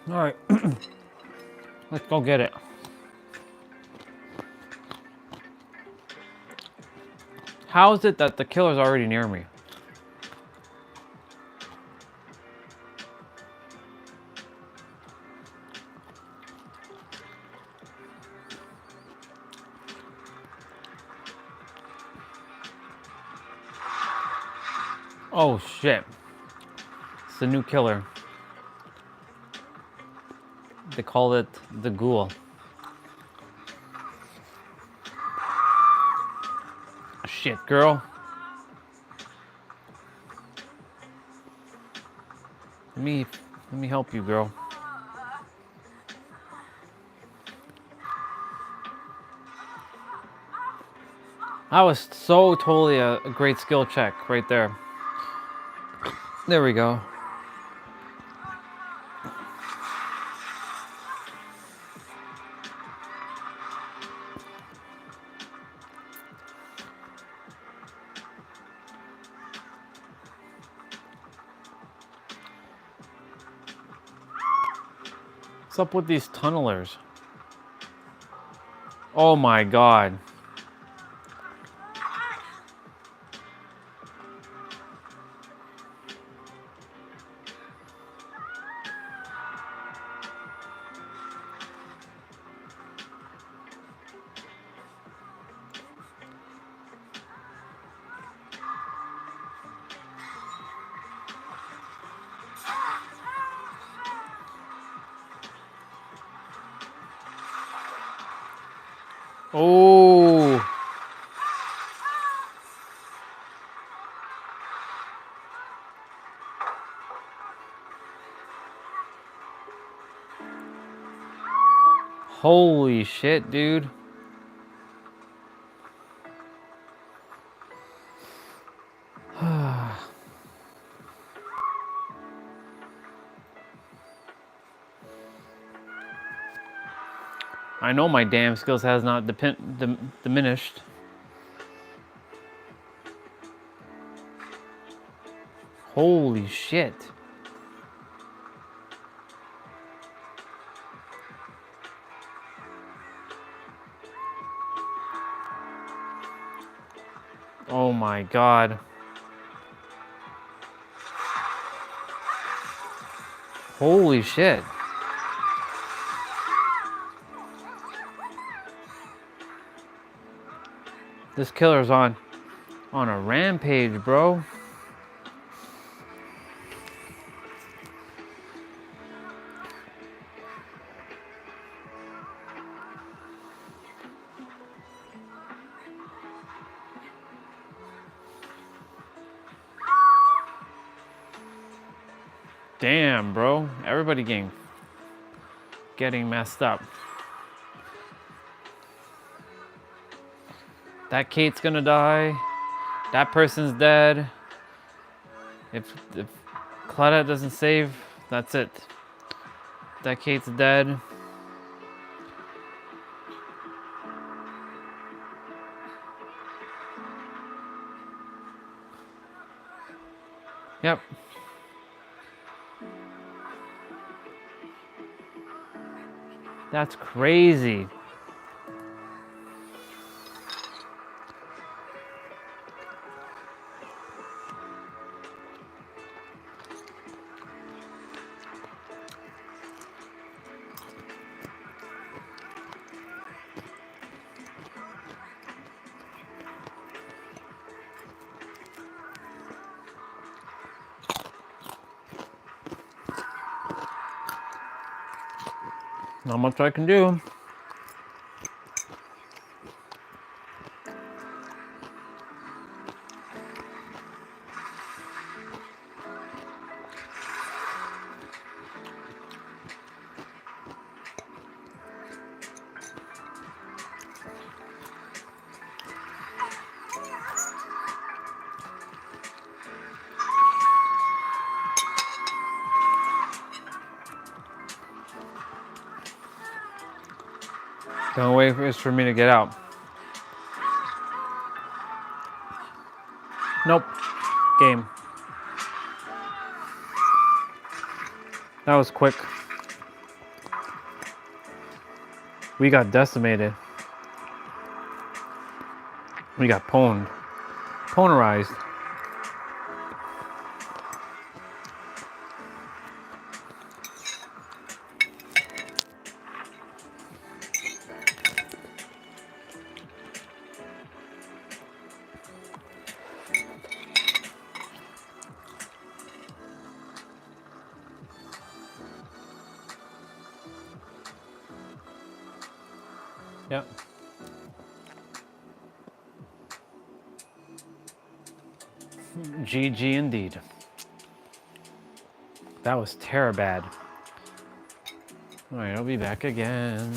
All right, let's go get it. How is it that the killer's already near me? Oh shit. It's the new killer. They call it the ghoul. Shit, girl. Let me help you, girl. That was so totally a great skill check right there. There we go. What's up with these tunnelers? Oh my god. Oh. Holy shit, dude. know my damn skills has not diminished. Holy shit. Oh my god. Holy shit. This killer's on a rampage, bro. Damn, bro. Everybody getting messed up. That Kate's gonna die. That person's dead. If Claudette doesn't save, that's it. That Kate's dead. Yep. That's crazy. Not much I can do. The only way is for me to get out. Nope. Game. That was quick. We got decimated. We got pwned. Pwnerized. Yep. GG indeed. That was terribad. Alright, I'll be back again.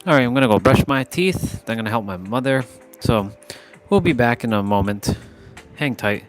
All right, I'm gonna go brush my teeth. I'm gonna help my mother. So we'll be back in a moment. Hang tight.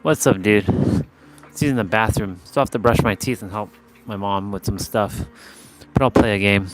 What's up, dude? She's in the bathroom. Still have to brush my teeth and help my mom with some stuff. But I'll play a game.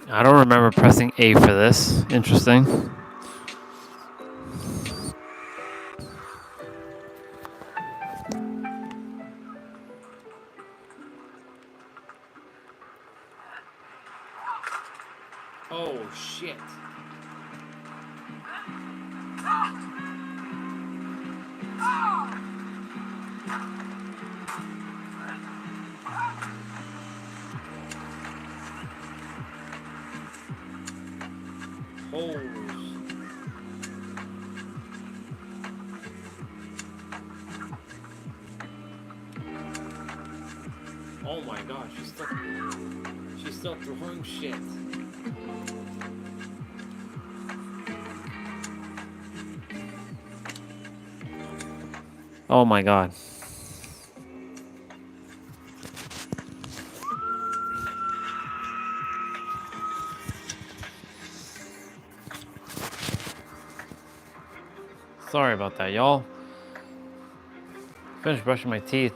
I don't remember pressing A for this. Interesting. Oh, shit. Oh. Oh my gosh, she's still throwing shit. Oh my god. Sorry about that, y'all. Finished brushing my teeth.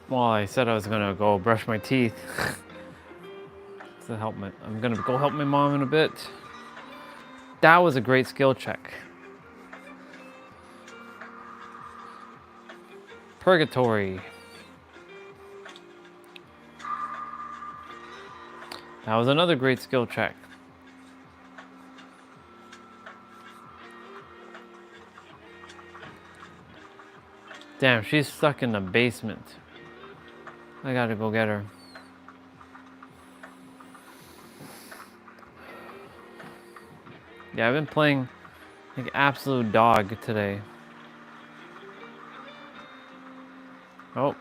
Well, I said I was gonna go brush my teeth. To help my, I'm gonna go help my mom in a bit. That was a great skill check. Purgatory. That was another great skill check. Damn, she's stuck in the basement. I gotta go get her. Yeah, I've been playing like absolute dog today. Oh.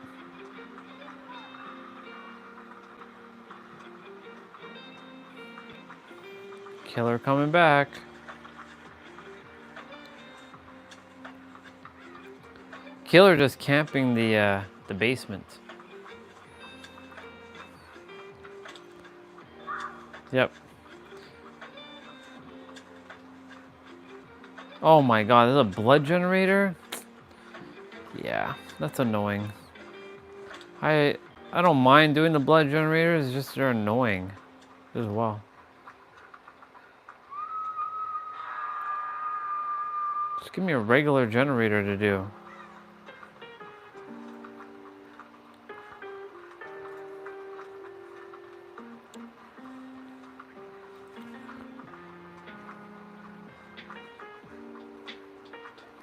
Killer coming back. Killer just camping the basement. Yep. Oh my god, there's a blood generator? Yeah, that's annoying. I don't mind doing the blood generators, it's just they're annoying as well. Just give me a regular generator to do.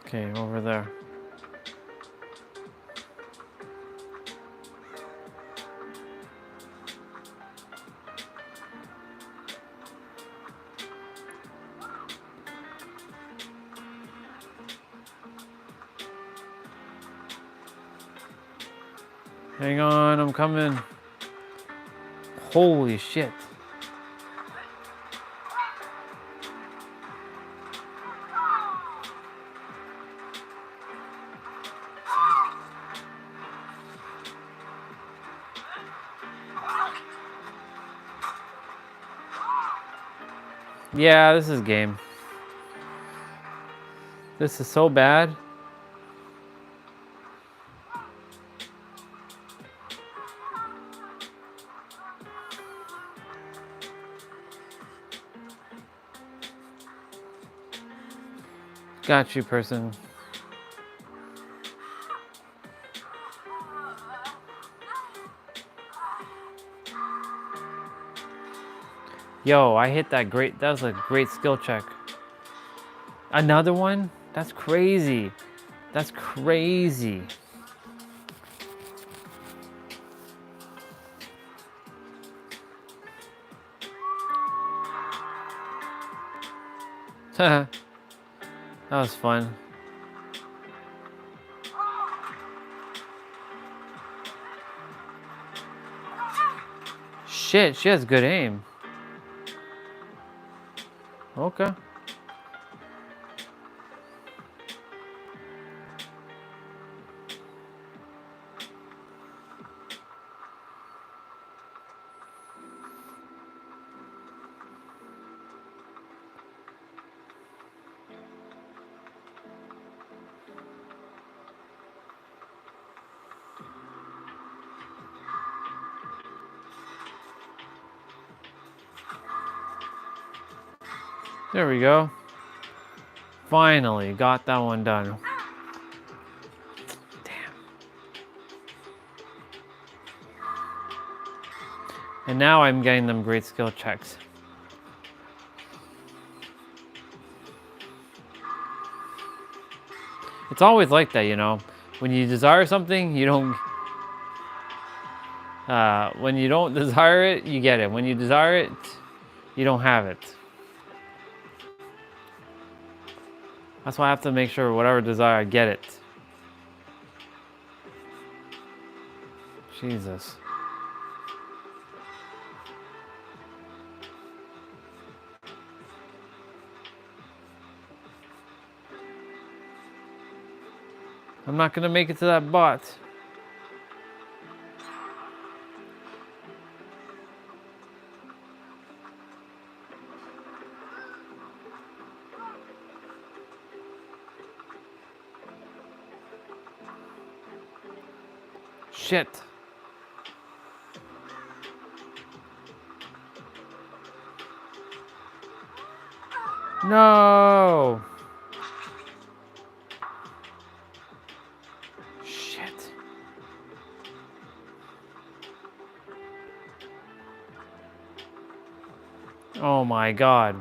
Okay, over there. Hang on, I'm coming. Holy shit. Yeah, this is game. This is so bad. Got you, person. Yo, I hit that great. That was a great skill check. Another one? That's crazy. That's crazy. That was fun. Shit, she has good aim. Okay. There we go. Finally got that one done. Damn. And now I'm getting them great skill checks. It's always like that, you know. When you desire something, you don't. When you don't desire it, you get it. When you desire it, you don't have it. That's why I have to make sure whatever desire I get it. Jesus. I'm not gonna make it to that bot. Shit. No. Shit. Oh my God.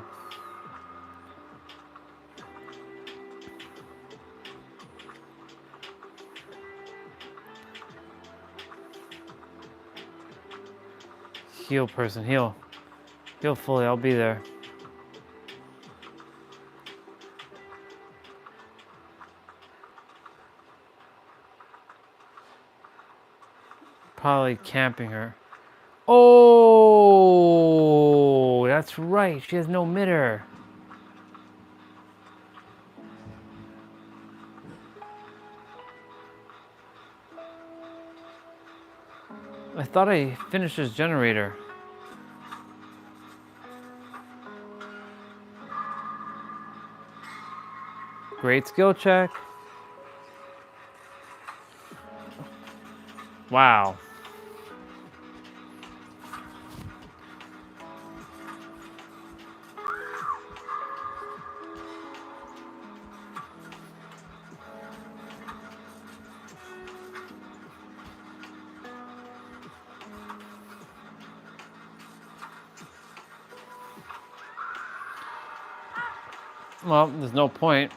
Heal, person, heal. Heal fully, I'll be there. Probably camping her. Oh, that's right. She has no mitter. I thought I finished this generator. Great skill check. Wow. Well, there's no point.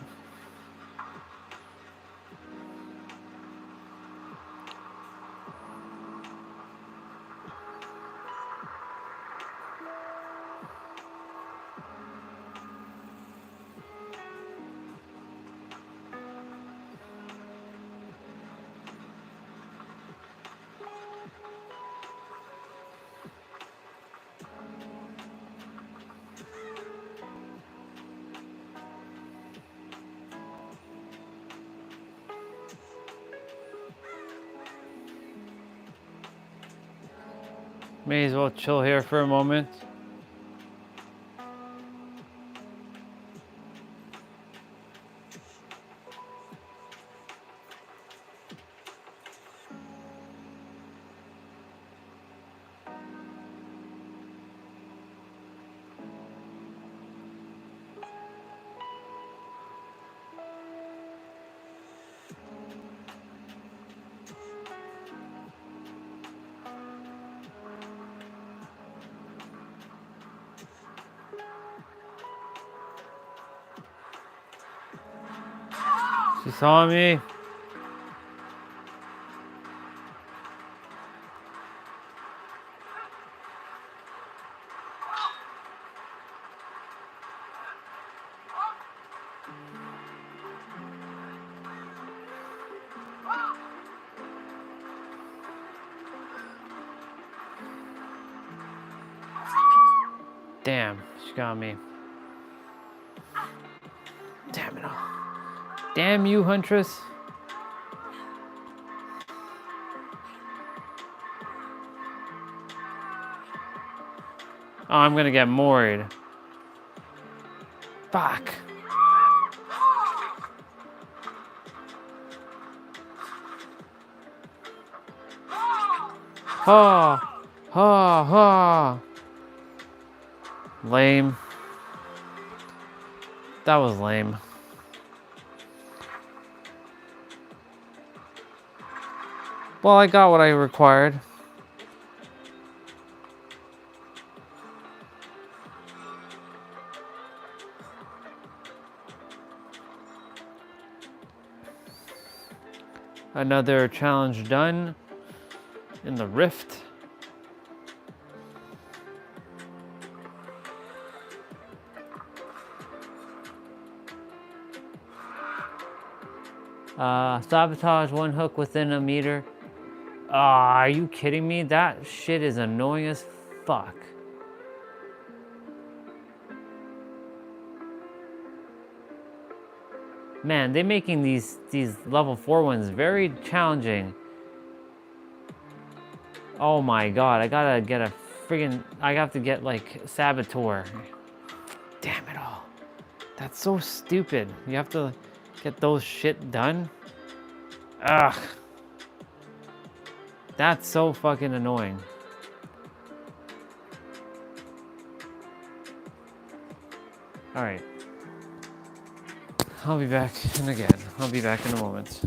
May as well chill here for a moment. She saw me. Damn, she got me. Damn it all. Damn you, Huntress. Oh, I'm gonna get moored. Fuck. Ha! Ha! Ha! Lame. That was lame. Well, I got what I required. Another challenge done in the rift. Sabotage one hook within a meter. Ah, are you kidding me? That shit is annoying as fuck. Man, they're making these level 4 ones very challenging. Oh my god, I gotta get a friggin'... I have to get, like, Saboteur. Damn it all. That's so stupid. You have to get those shit done? Ugh. That's so fucking annoying. All right. I'll be back in again. I'll be back in a moment.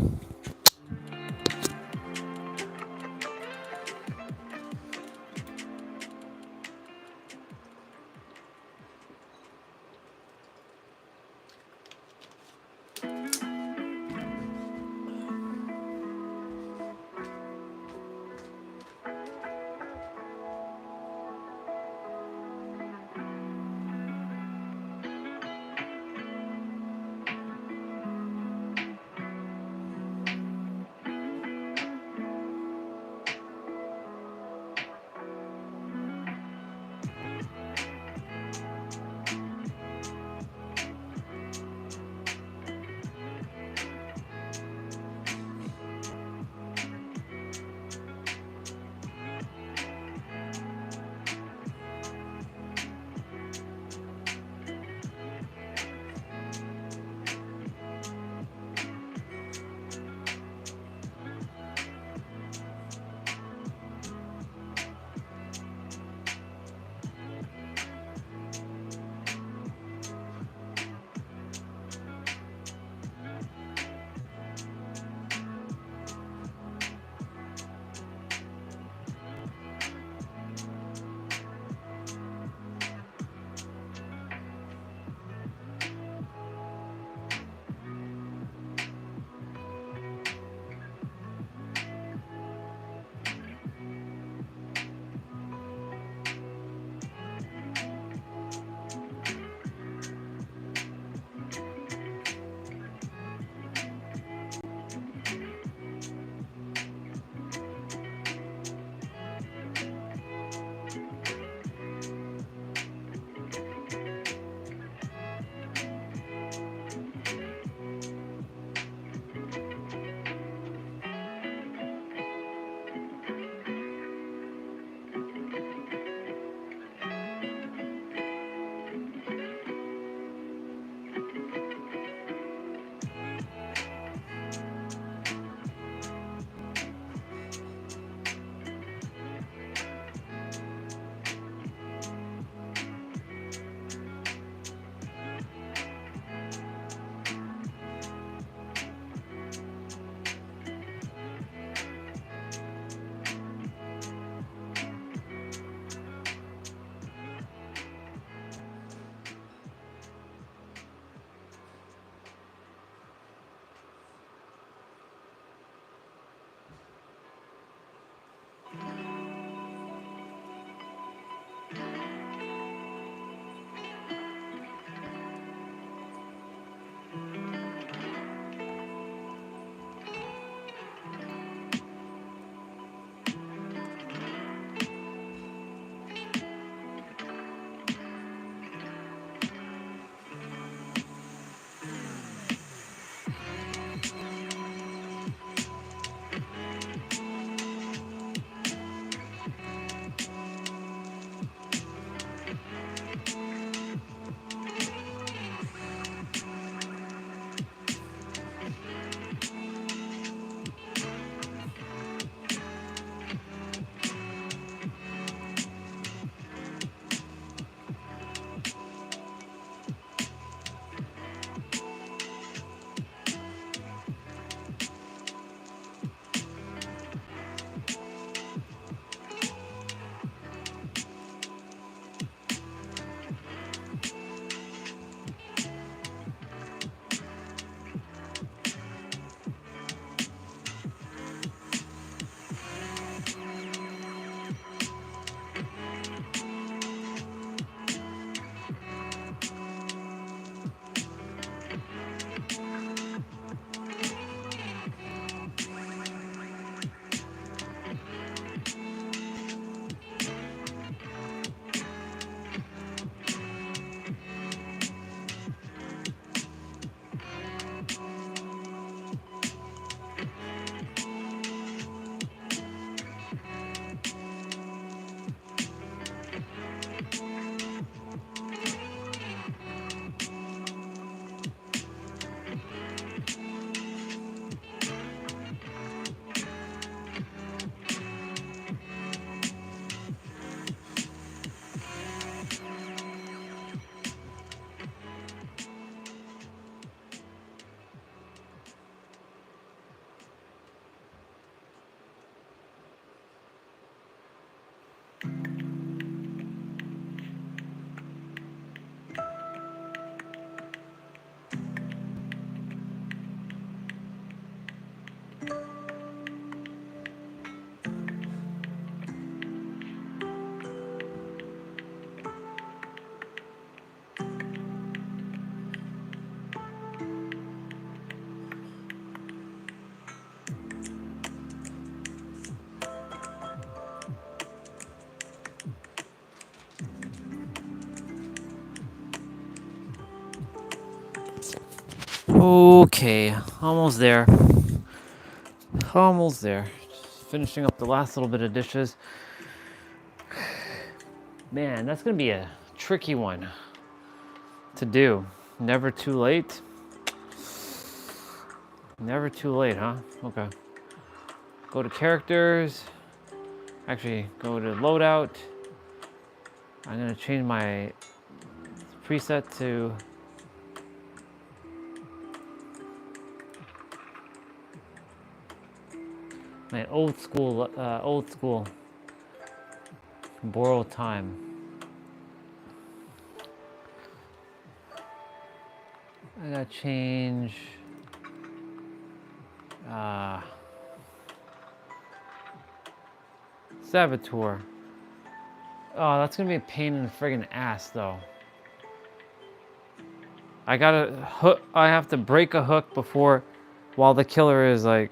Okay, almost there. Almost there. Just finishing up the last little bit of dishes. Man, that's gonna be a tricky one to do. Never too late. Never too late, huh? Okay. Go to characters. Actually, go to loadout. I'm gonna change my preset to my old school borrow time. I gotta change Saboteur. Oh, that's gonna be a pain in the friggin' ass though. I gotta hook. I have to break a hook before, while the killer is like.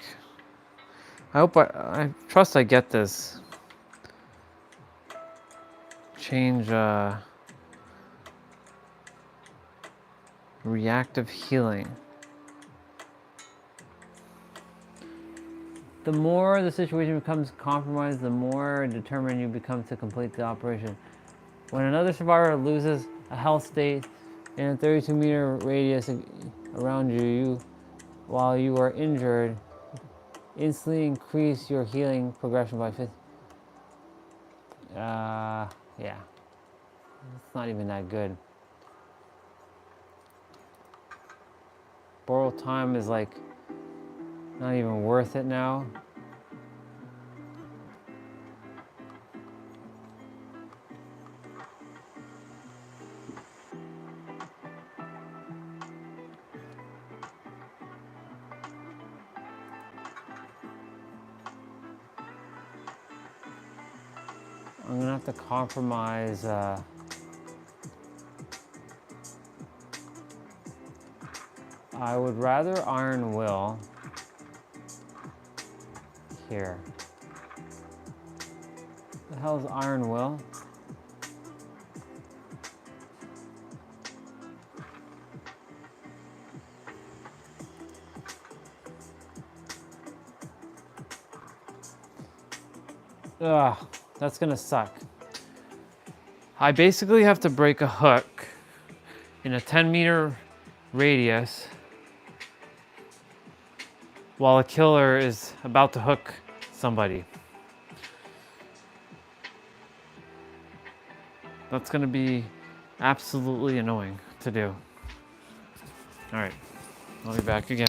I hope I trust I get this. Change reactive healing. The more the situation becomes compromised, the more determined you become to complete the operation. When another survivor loses a health state in a 32-meter radius around you, while you are injured, instantly increase your healing progression by 50. Yeah. It's not even that good. Borrow time is like not even worth it now. I'm gonna have to compromise. I would rather Iron Will here. The hell is Iron Will? Ugh, that's gonna suck. I basically have to break a hook in a 10-meter radius while a killer is about to hook somebody. That's gonna be absolutely annoying to do. All right, I'll be back again.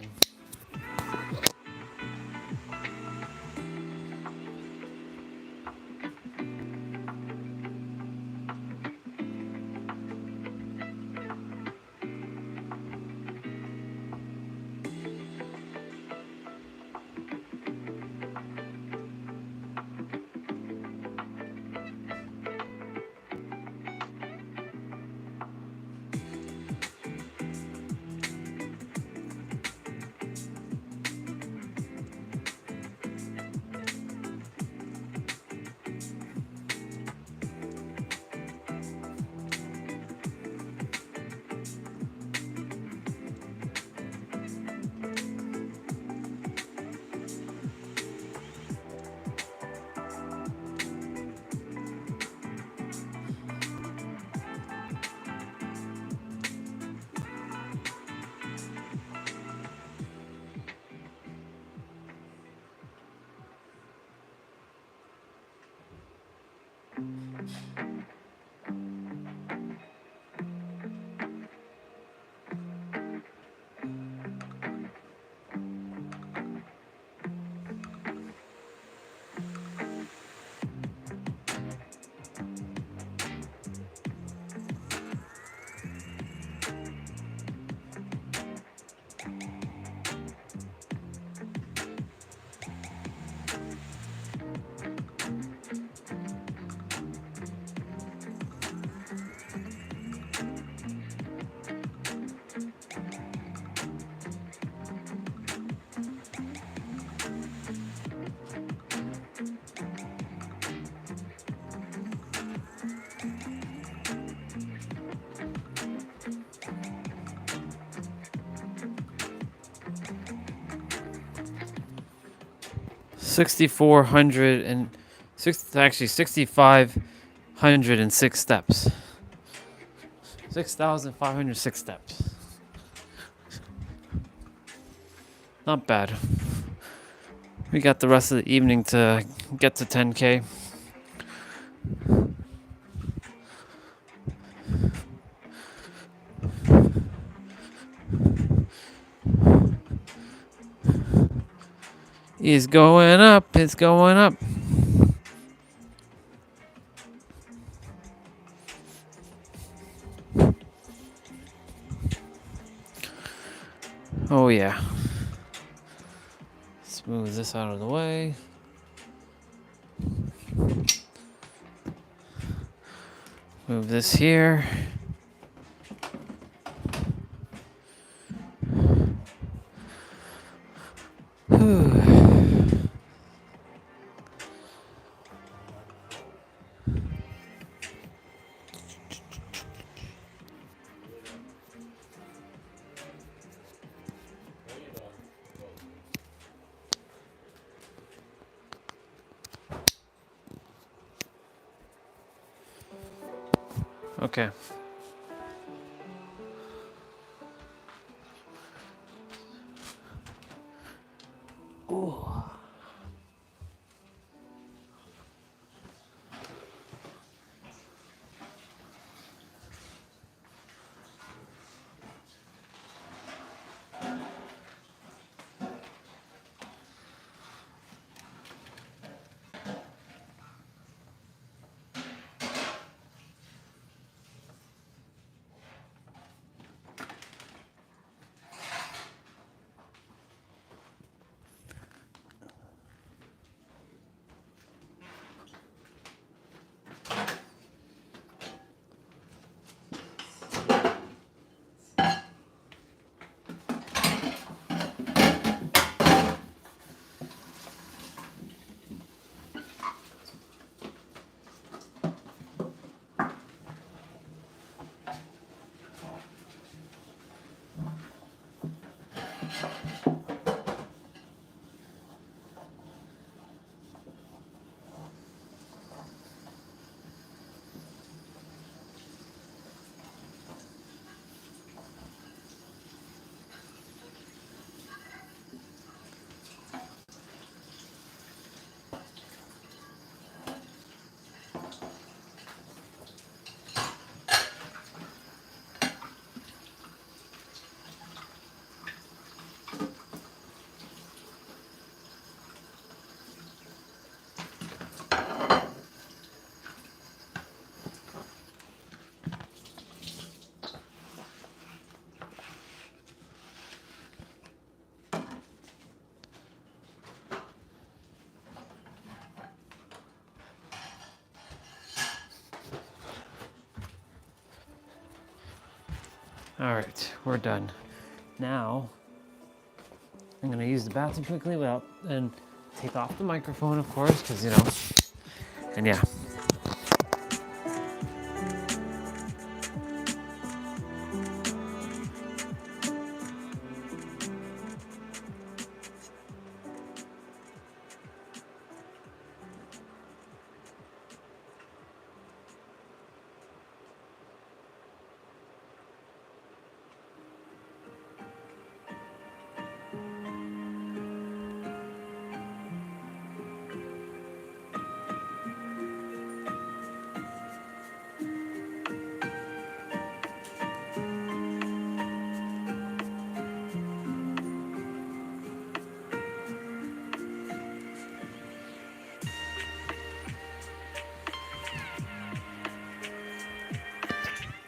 actually 6,506 steps. 6,506 steps. Not bad. We got the rest of the evening to get to 10K. It's going up. It's going up. Oh yeah. Smooth this out of the way. Move this here. Okay. Ooh. All right, we're done. Now, I'm gonna use the bathroom quickly and take off the microphone, of course, because and yeah.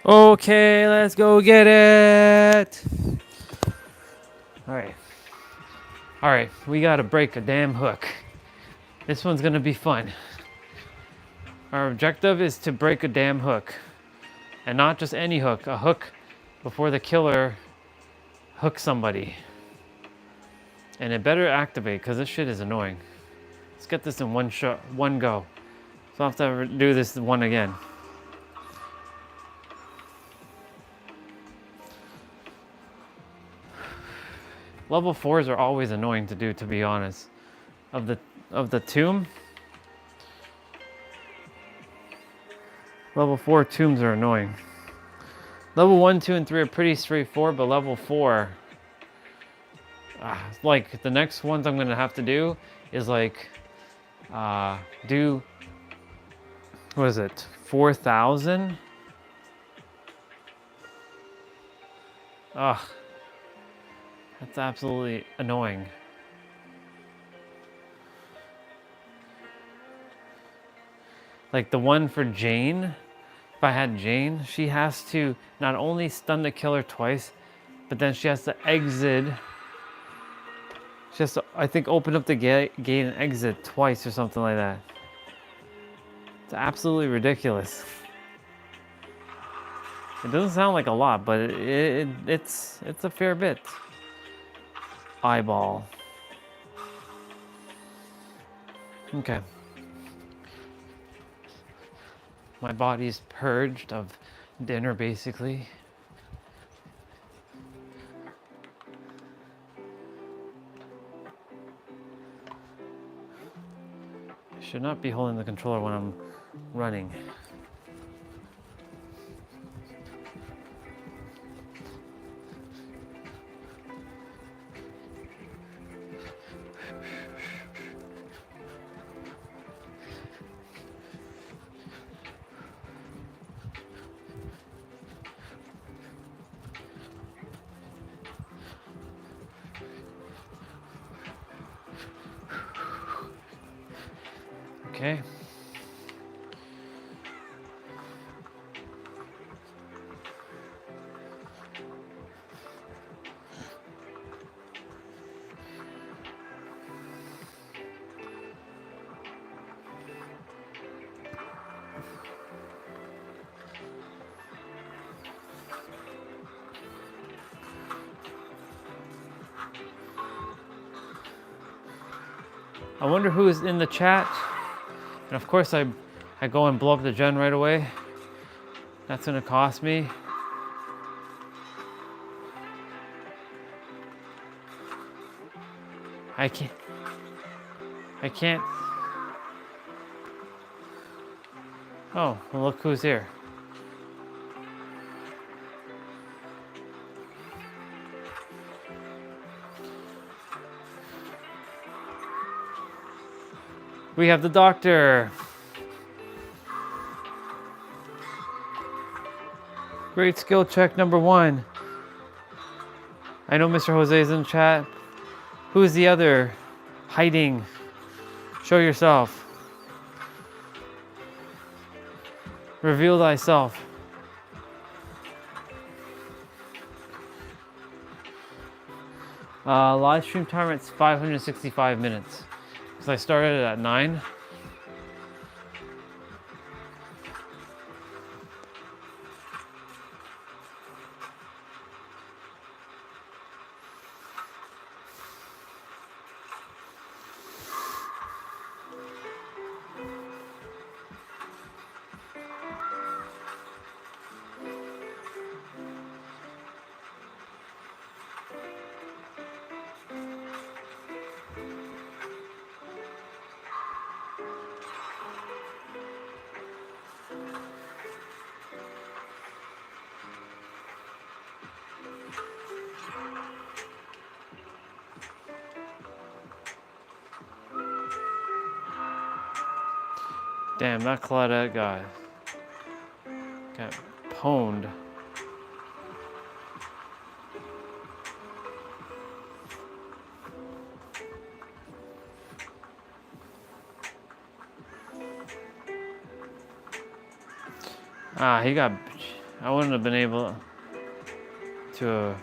Okay, let's go get it. All right, we gotta break a damn hook. This one's gonna be fun. Our objective is to break a damn hook. And not just any hook, a hook before the killer hooks somebody. And it better activate, because this shit is annoying. Let's get this in one shot, one go. So I'll have to do this one again. Level 4s are always annoying to do, to be honest. of the tomb. Level 4 tombs are annoying. Level 1, 2, and 3 are pretty straightforward, but level 4, like the next ones I'm gonna have to do is like do, what is it, 4,000? Ugh, that's absolutely annoying. Like the one for Jane, if I had Jane, she has to not only stun the killer twice, but then she has to exit. She has to, I think, open up the gate and exit twice or something like that. It's absolutely ridiculous. It doesn't sound like a lot, but it's a fair bit. Eyeball. Okay. My body's purged of dinner, basically. I should not be holding the controller when I'm running. Okay. I wonder who is in the chat. And of course I go and blow up the gen right away. That's gonna cost me. I can't. Oh, well, look who's here. We have the doctor. Great skill check number 1. I know Mr. Jose's in chat. Who's the other hiding? Show yourself. Reveal thyself. Live stream timer, it's 565 minutes. Because I started at 9. Damn, that Claudette guy got pwned. He got, I wouldn't have been able to,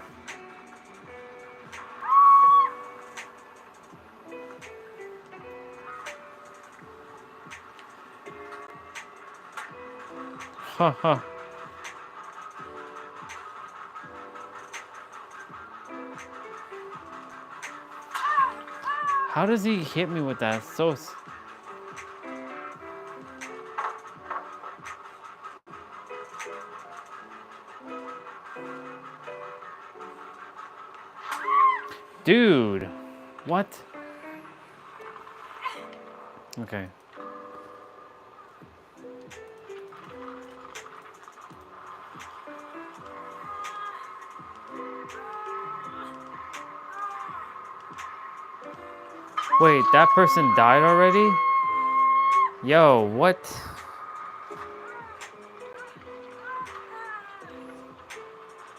haha. How does he hit me with that? So. Dude, what? Okay. Wait, that person died already? Yo, what?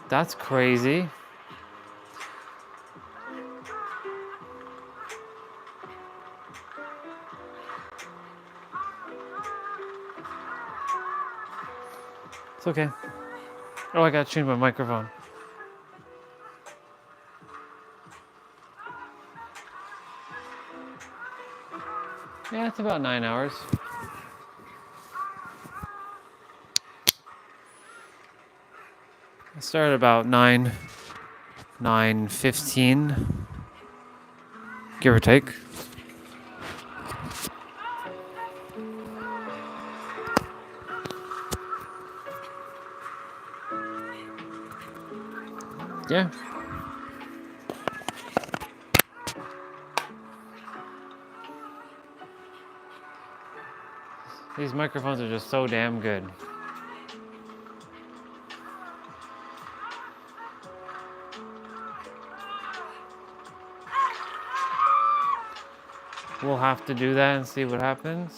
That's crazy. It's okay. Oh, I gotta change my microphone. Yeah, it's about 9 hours. I started about 9:15, give or take. Yeah. These microphones are just so damn good. We'll have to do that and see what happens.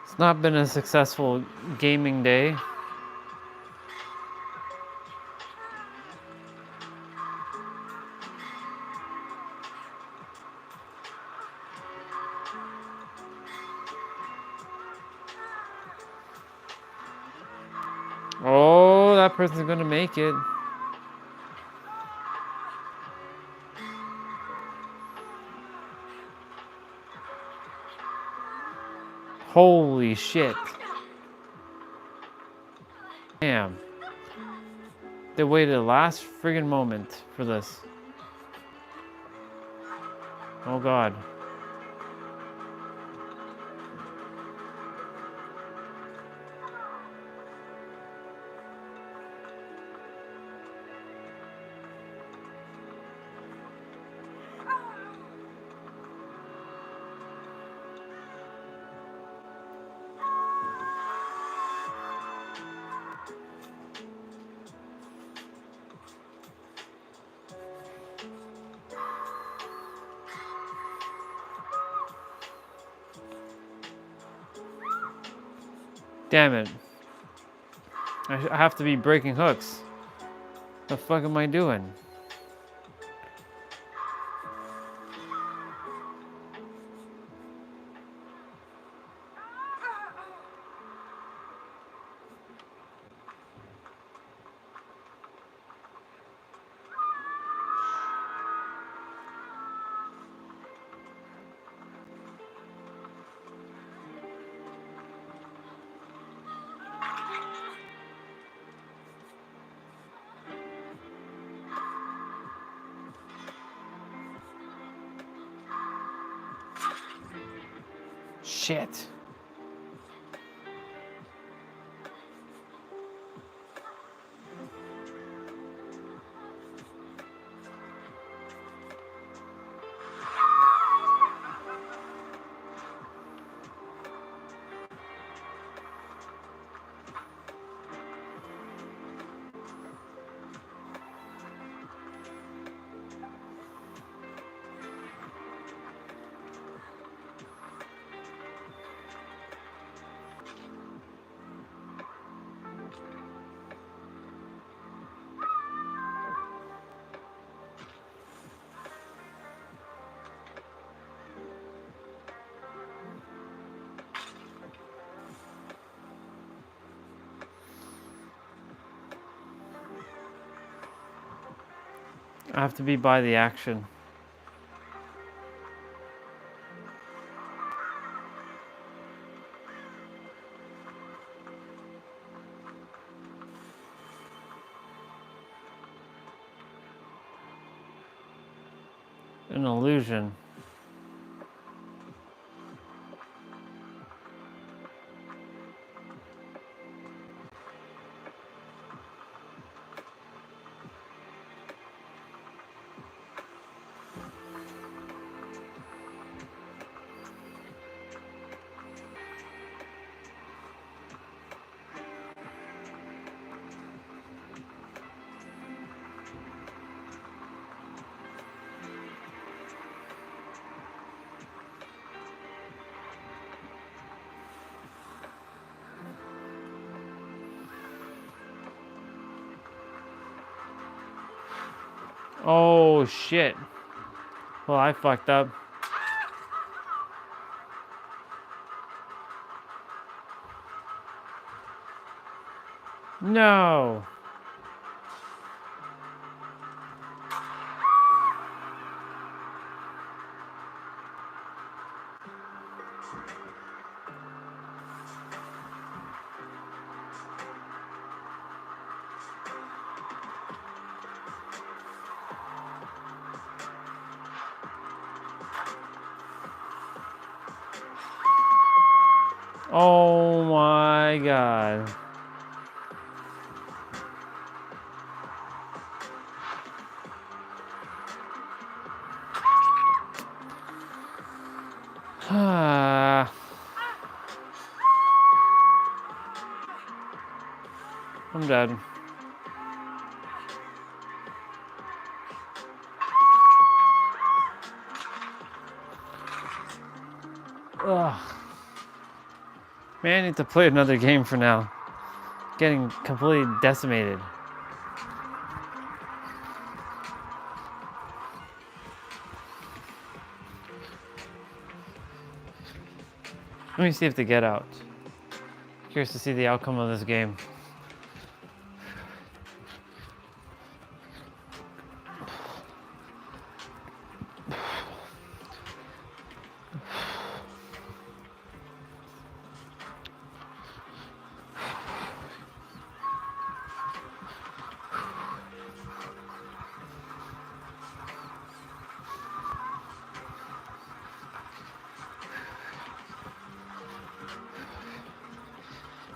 It's not been a successful gaming day. Oh, that person's gonna make it. Holy shit. Damn. They waited the last friggin' moment for this. Oh god. Damn it. I have to be breaking hooks. The fuck am I doing? Shit. I have to be by the action. An illusion. Oh shit. Well, I fucked up. No. Oh my god. I'm dead. Ugh. Man, I need to play another game for now. Getting completely decimated. Let me see if they get out. Curious to see the outcome of this game.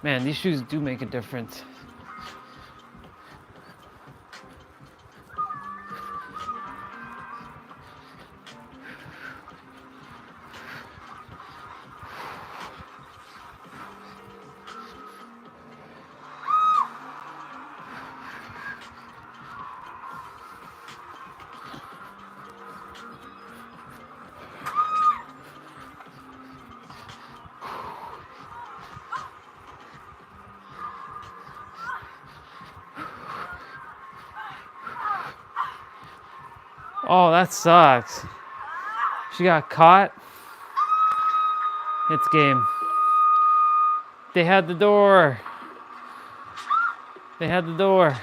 Man, these shoes do make a difference. Oh, that sucks. She got caught. It's game. They had the door. They had the door.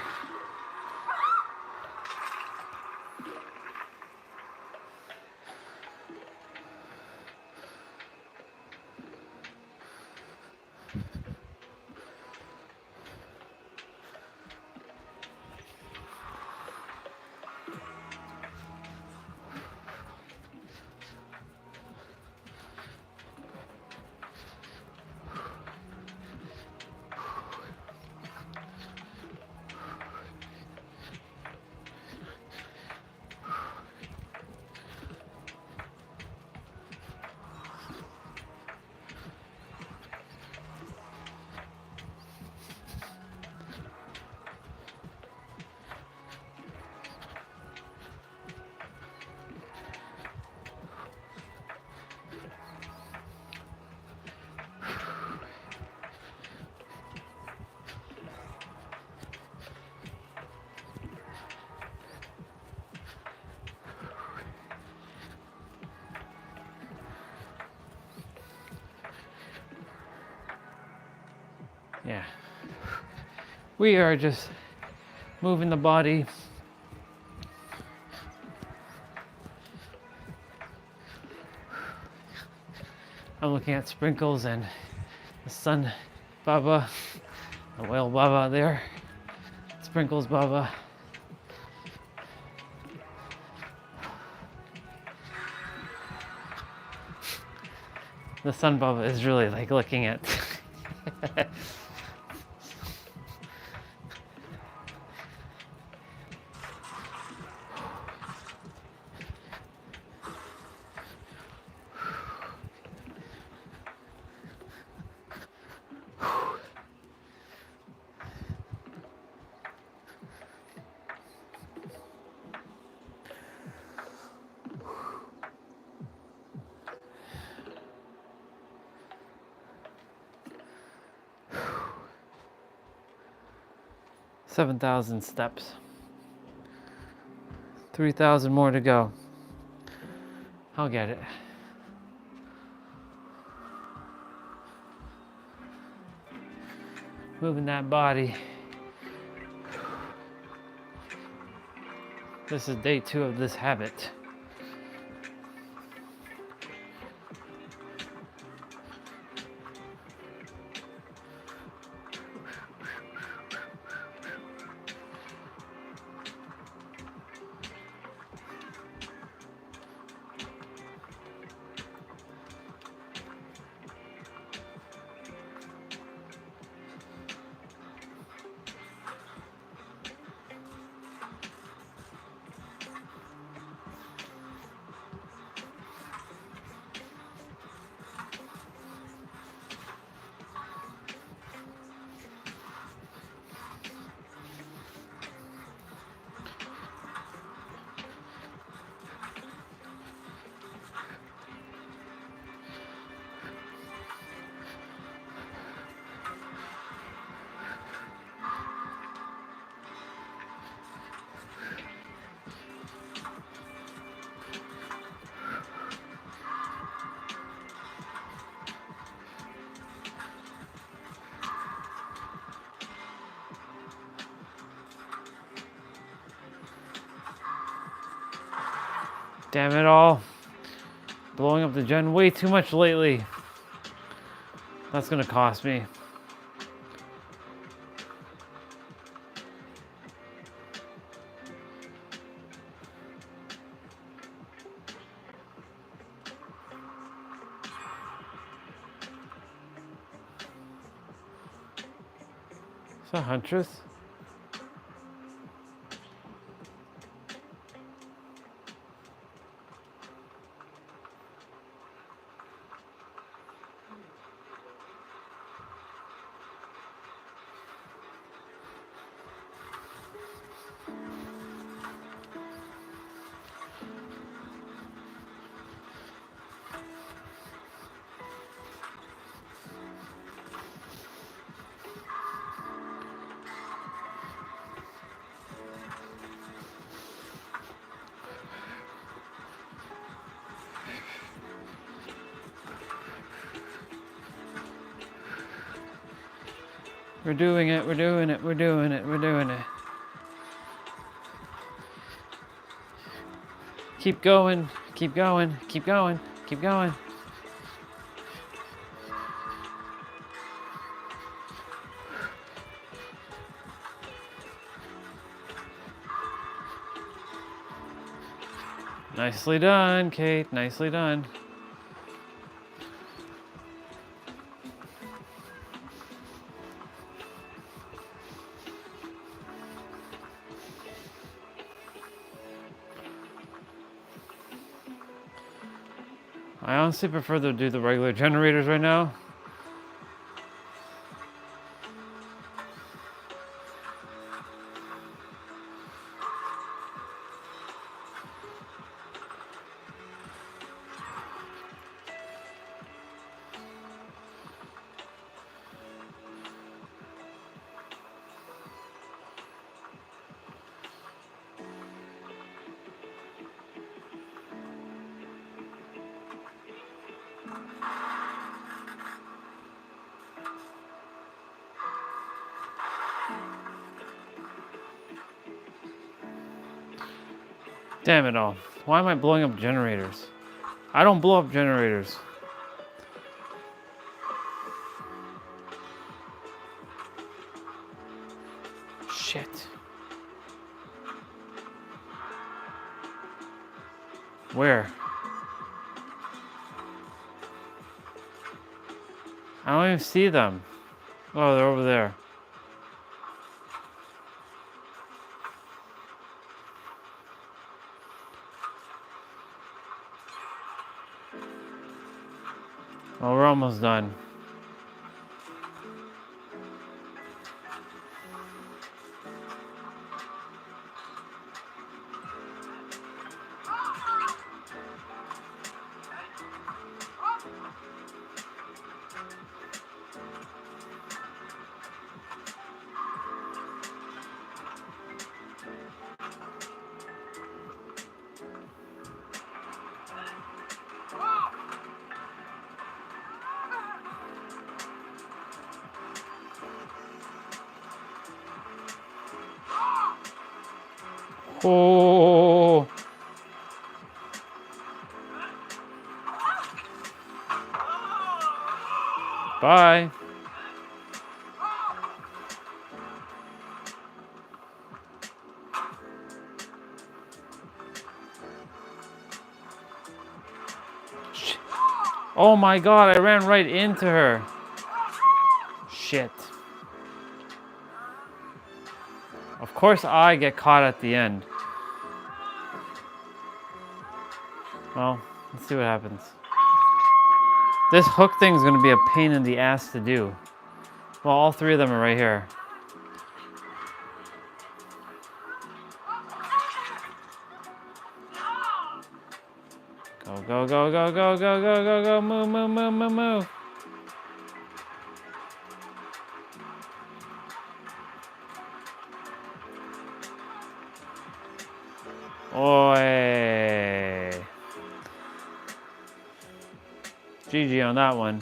Yeah. We are just moving the body. I'm looking at Sprinkles and the sun Baba, the whale Baba there. Sprinkles Baba. The sun Baba is really like looking at $7,000 steps 3,000 more to go. I'll get it. Moving that body. This is day 2 of this habit. Damn it all. Blowing up the gen way too much lately. That's gonna cost me. Is that Huntress? We're doing it, we're doing it, we're doing it, we're doing it. Keep going, keep going, keep going, keep going. Nicely done, Kate, nicely done. I honestly prefer to do the regular generators right now. Damn it all. Why am I blowing up generators? I don't blow up generators. Shit. Where? I don't even see them. Oh, they're over there. Oh, we're almost done. Oh. Bye. Oh my God, I ran right into her. Shit. Of course I get caught at the end. Well, let's see what happens. This hook thing is going to be a pain in the ass to do. Well, all three of them are right here. Go, go, go, go, go, go, go, go, go, move, move, move, move, move. Oi. GG on that one.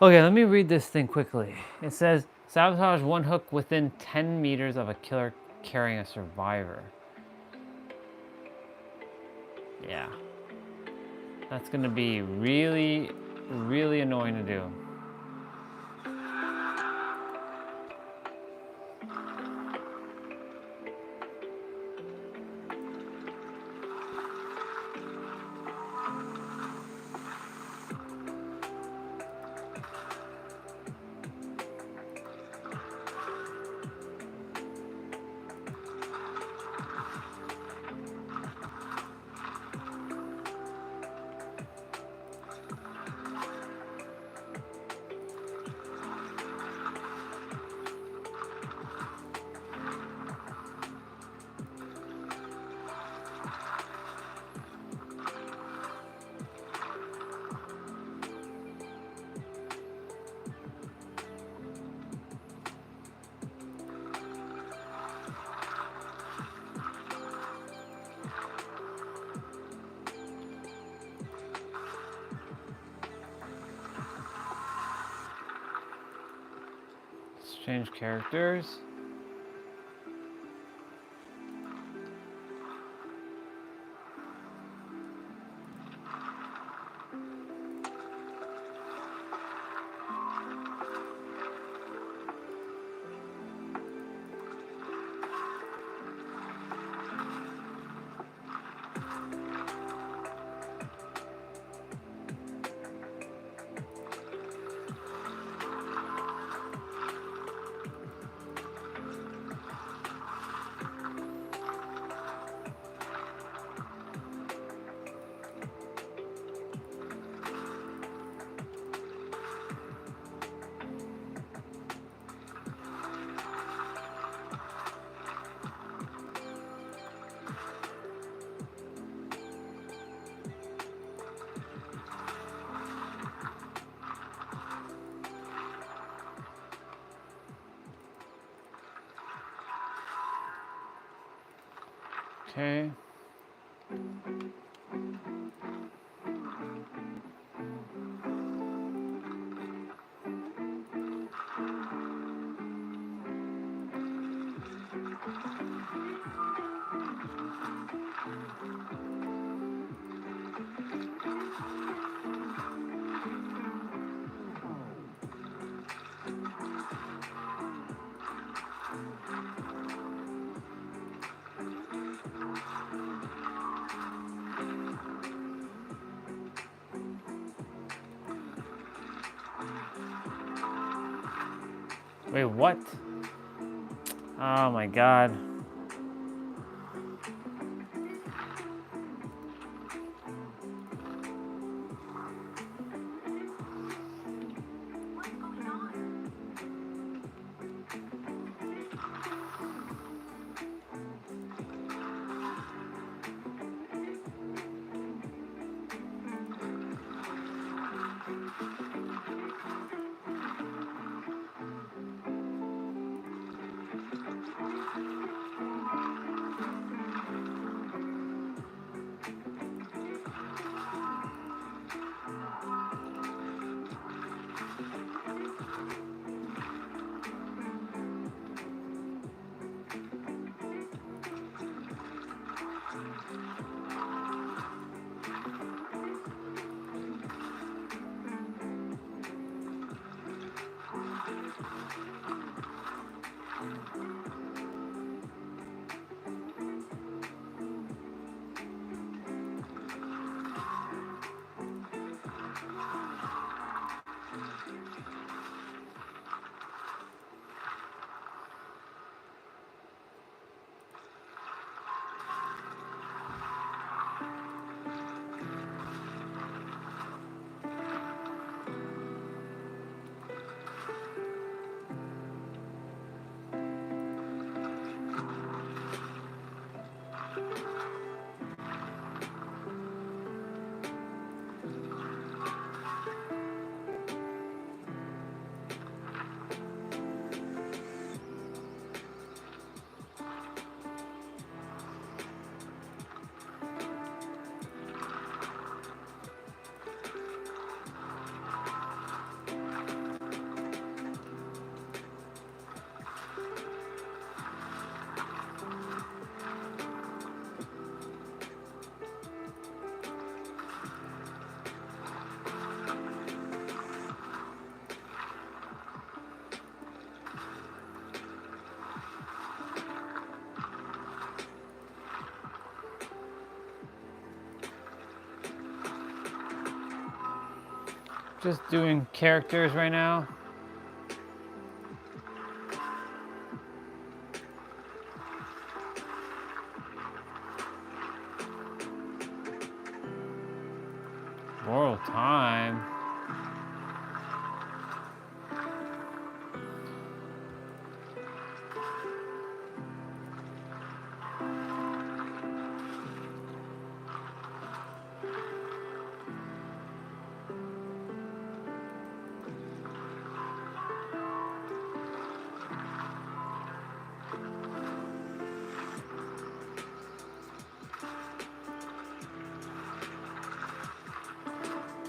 Okay, let me read this thing quickly. It says, sabotage one hook within 10 meters of a killer carrying a survivor. Yeah. That's gonna be really, really annoying to do. Let's change characters. Okay. Wait, what? Oh my God. Just doing characters right now. Royal time.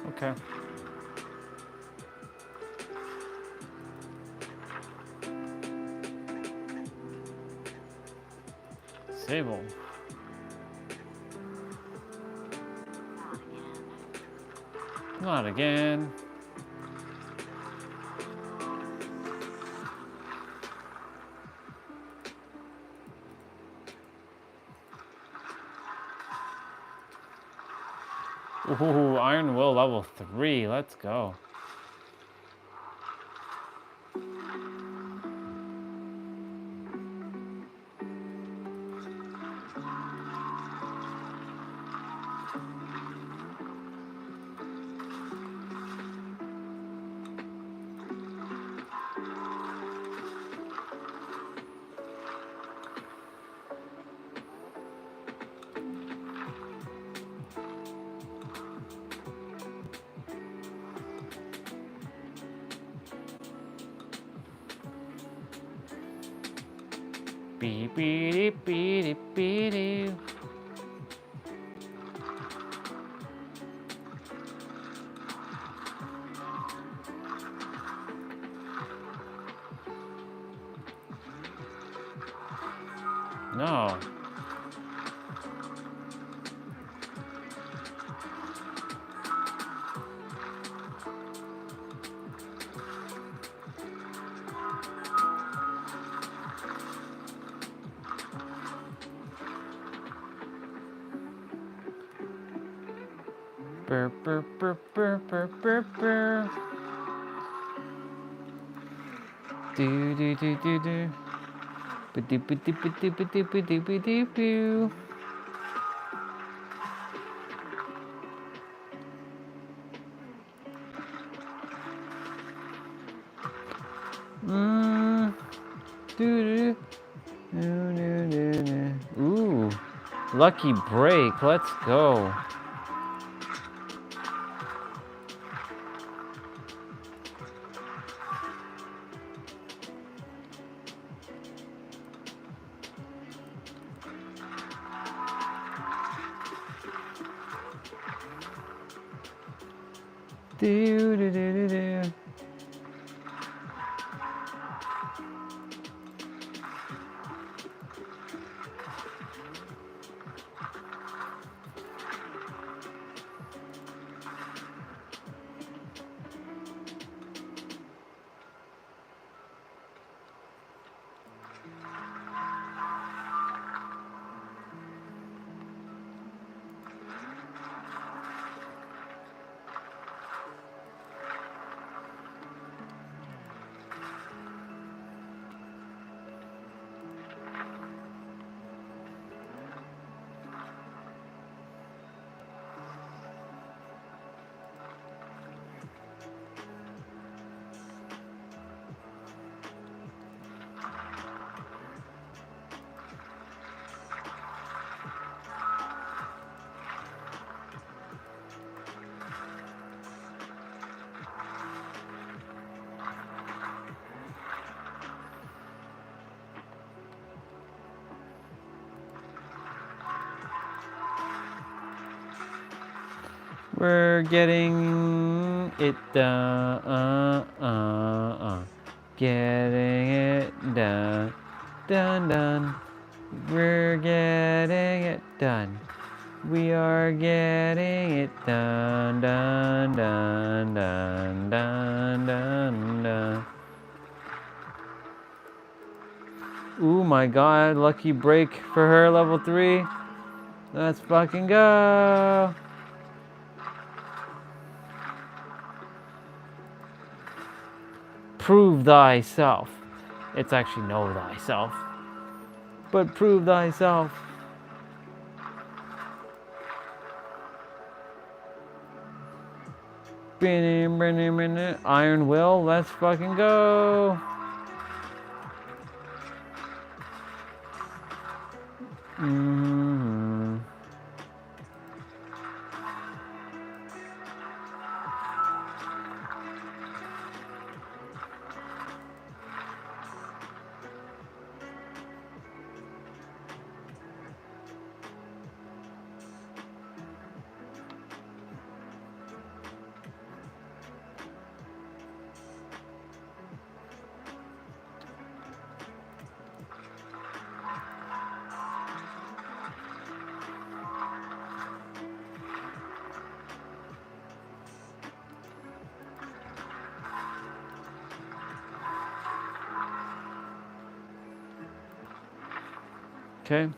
Okay. Sable. Not again. Ooh, Iron Will level 3. Let's go. Beep beep beep beep beep. No. Burr, burr, burr, burr, burr, burr, burr. Do do do do do. Ba-do, ba-do, ba-do, ba-do, ba-do, ba-do, boo. Do do do do do. Ooh, lucky break. Let's go. Do do do do do. We're getting it done. Getting it done. Done. We're getting it done. We are getting it done. Done. Ooh my god, lucky break for her, level 3. Let's fucking go. prove thyself. It's actually know thyself. But prove thyself. Iron will, let's fucking go. Mm-hmm. Okay.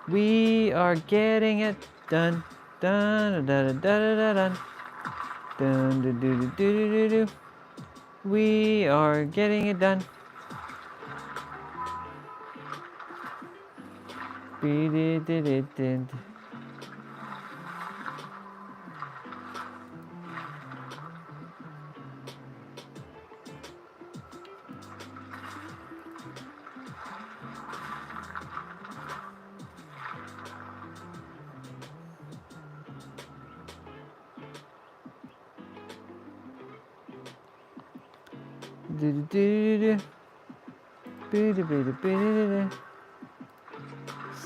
We are getting it done. Dun, dun, dun, dun, dun, dun, dun, dun, dun, dun, dun. We are getting it done.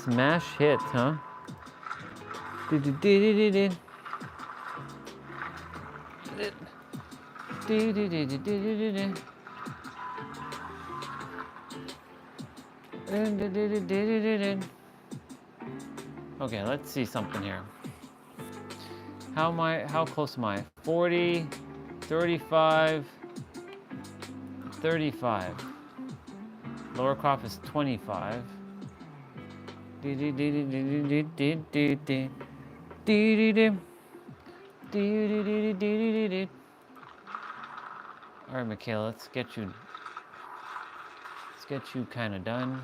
Smash hit, huh? Okay, let's see something here. How close am I? 40, 35, 35. Lower cough is 25. All right, Michaela, let's get you kind of done.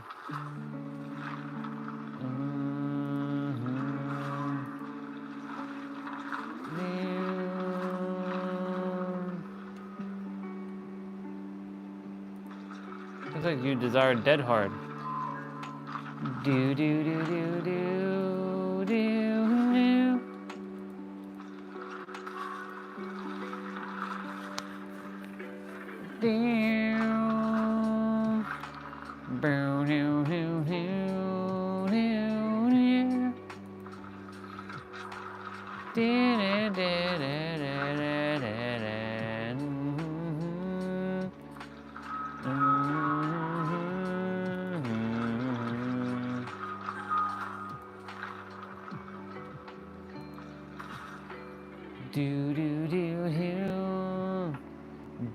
Looks like you desire dead hard. Do do do do do do. Do do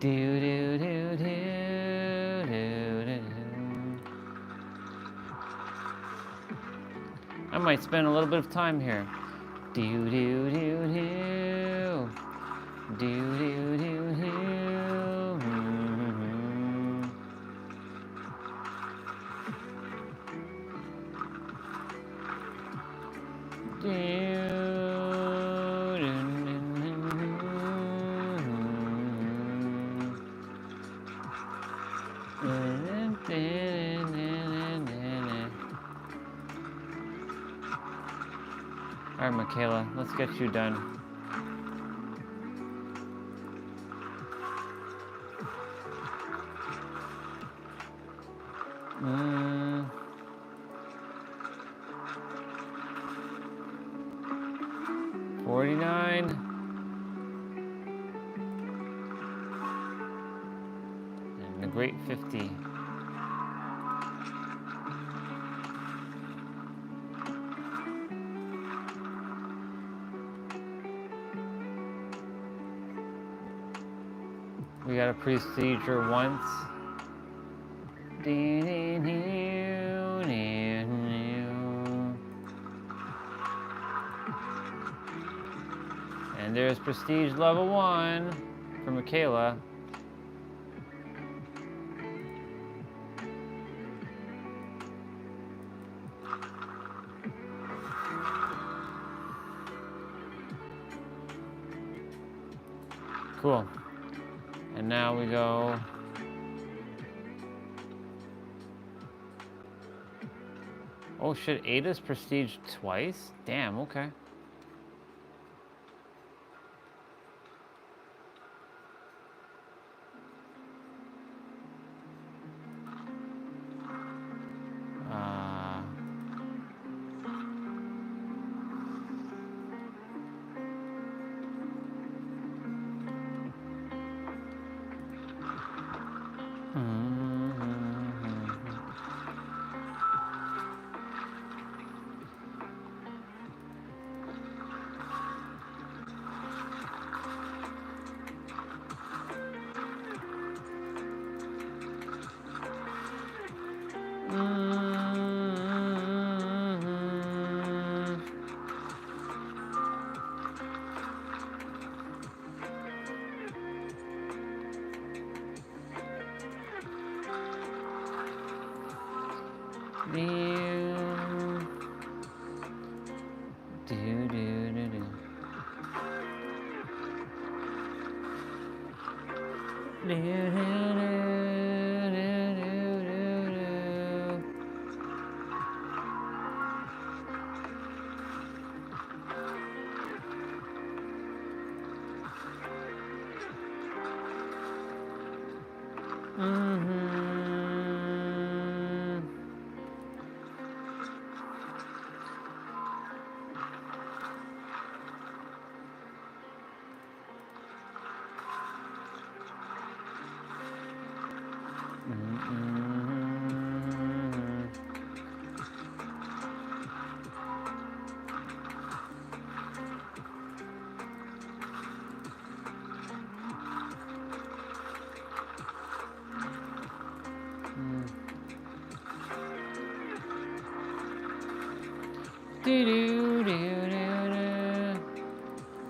do do do do do do do. I might spend a little bit of time here. Do do do do do do do do. All right, Michaela, let's get you done. Mm. 49. And the great 50. We got a procedure once. And there's prestige level 1 for Michaela. Cool. And now we go. Oh shit, Ada's prestige twice? Damn, okay.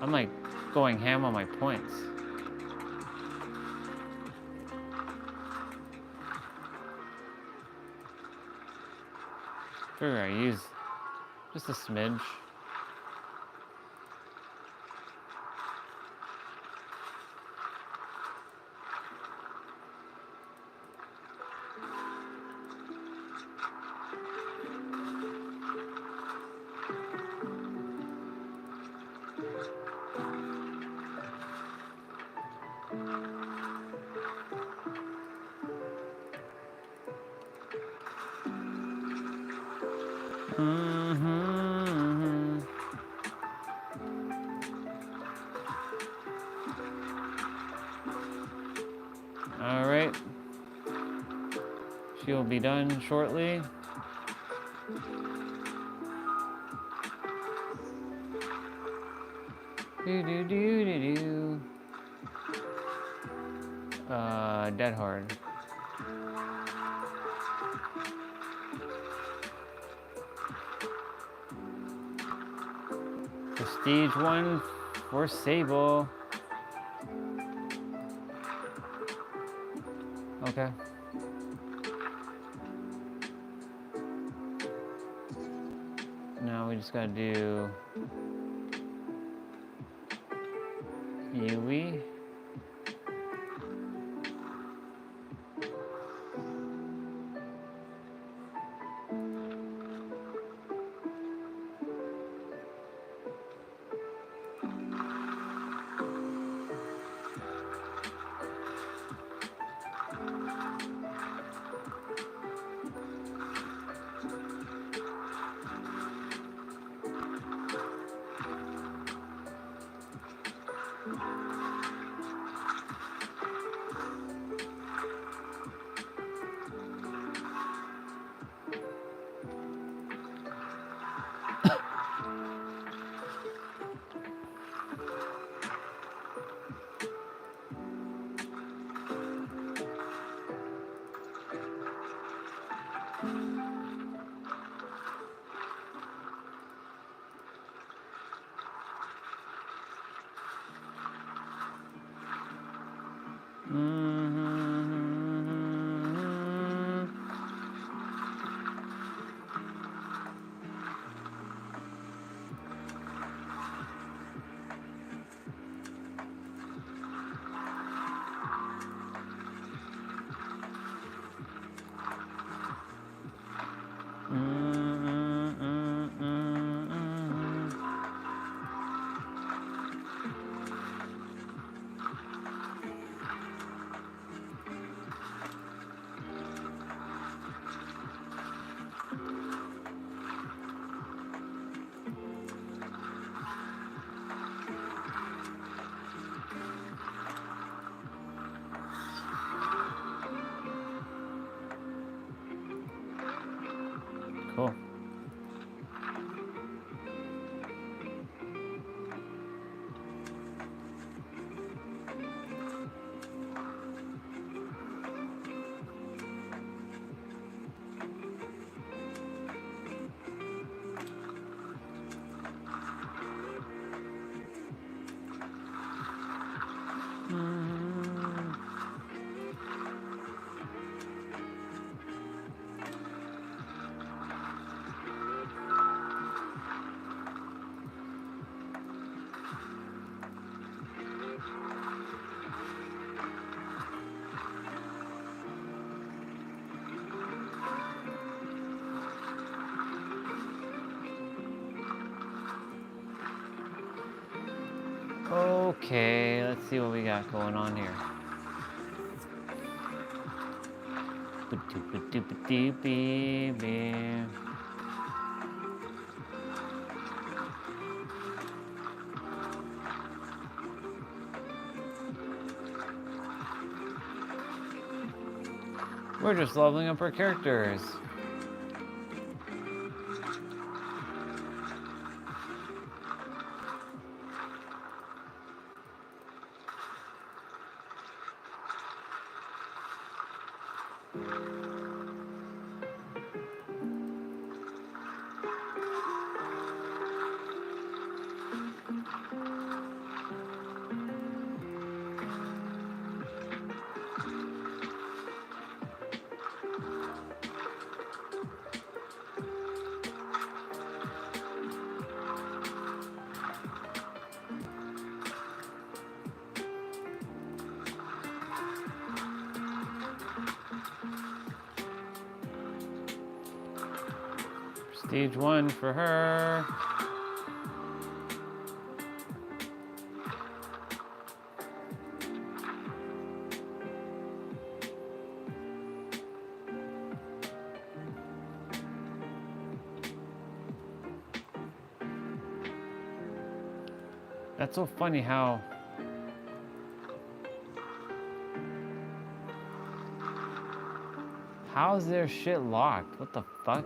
I'm like going ham on my points. Figure I use just a smidge. All right. She'll be done shortly. Dead hard. Prestige 1 for Sable. Okay. Now we just gotta do Yui. Okay, let's see what we got going on here. We're just leveling up our characters. Stage 1 for her. That's so funny how how's their shit locked? What the fuck?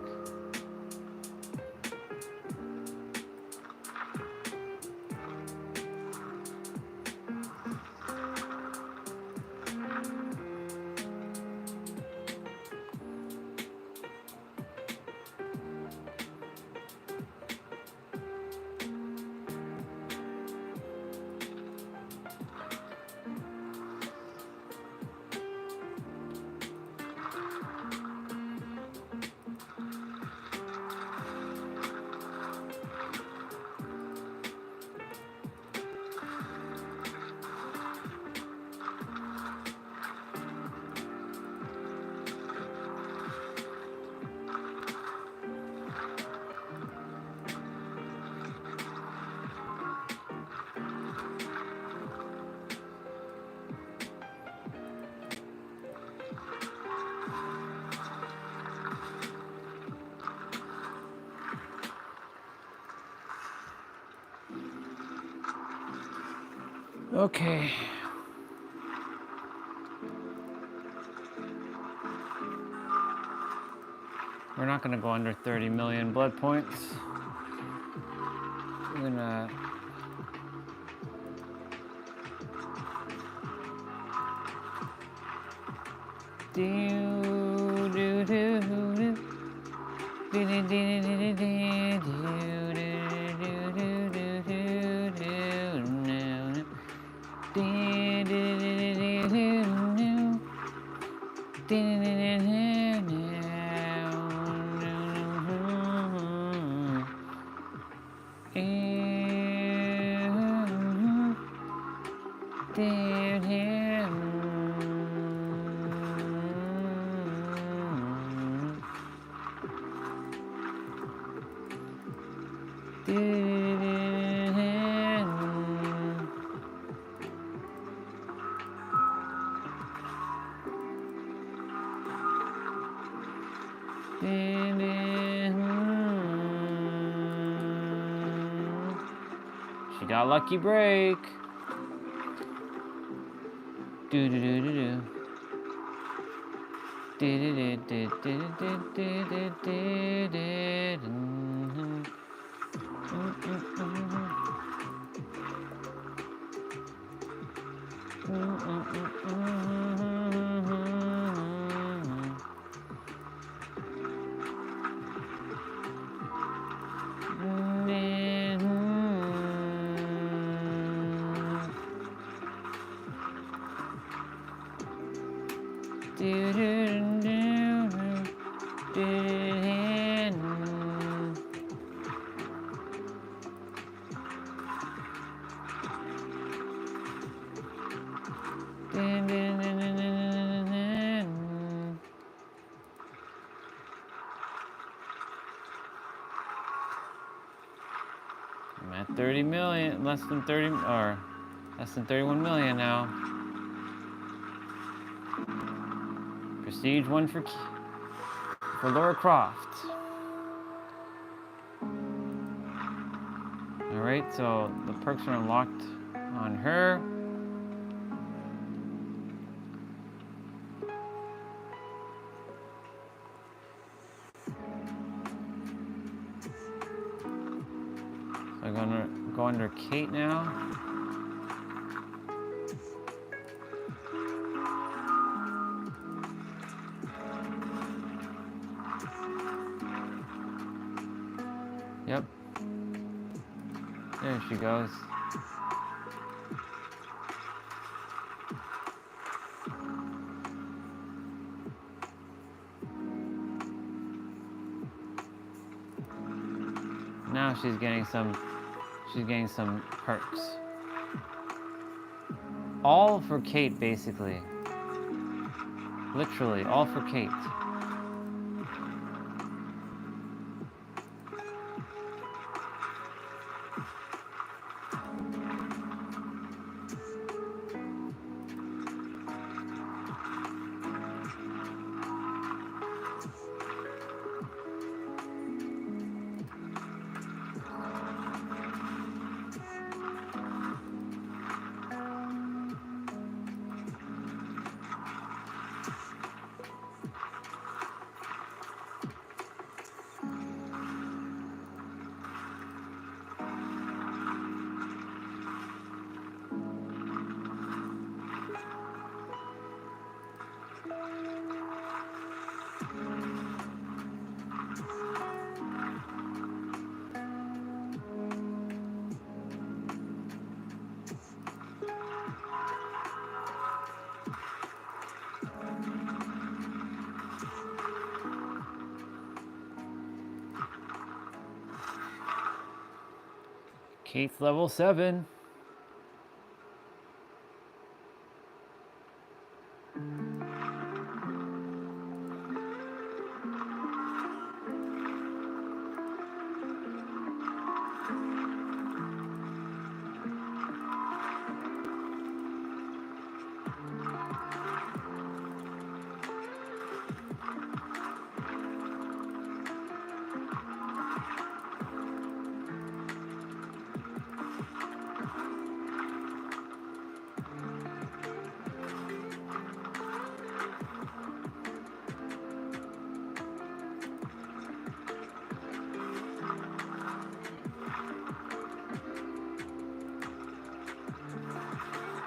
Okay. We're not gonna go under 30 million blood points. We're gonna She got lucky break. Do do do do do. Do do do do do do do do do do. I'm at 30 million, less than 30, or Less than 31 million now. Prestige 1 for Laura Croft. Alright, so the perks are unlocked on her. So I'm gonna go under Kate now. Yep. There she goes. Now she's getting some perks. All for Kate, basically. Literally, all for Kate. Kate's level 7.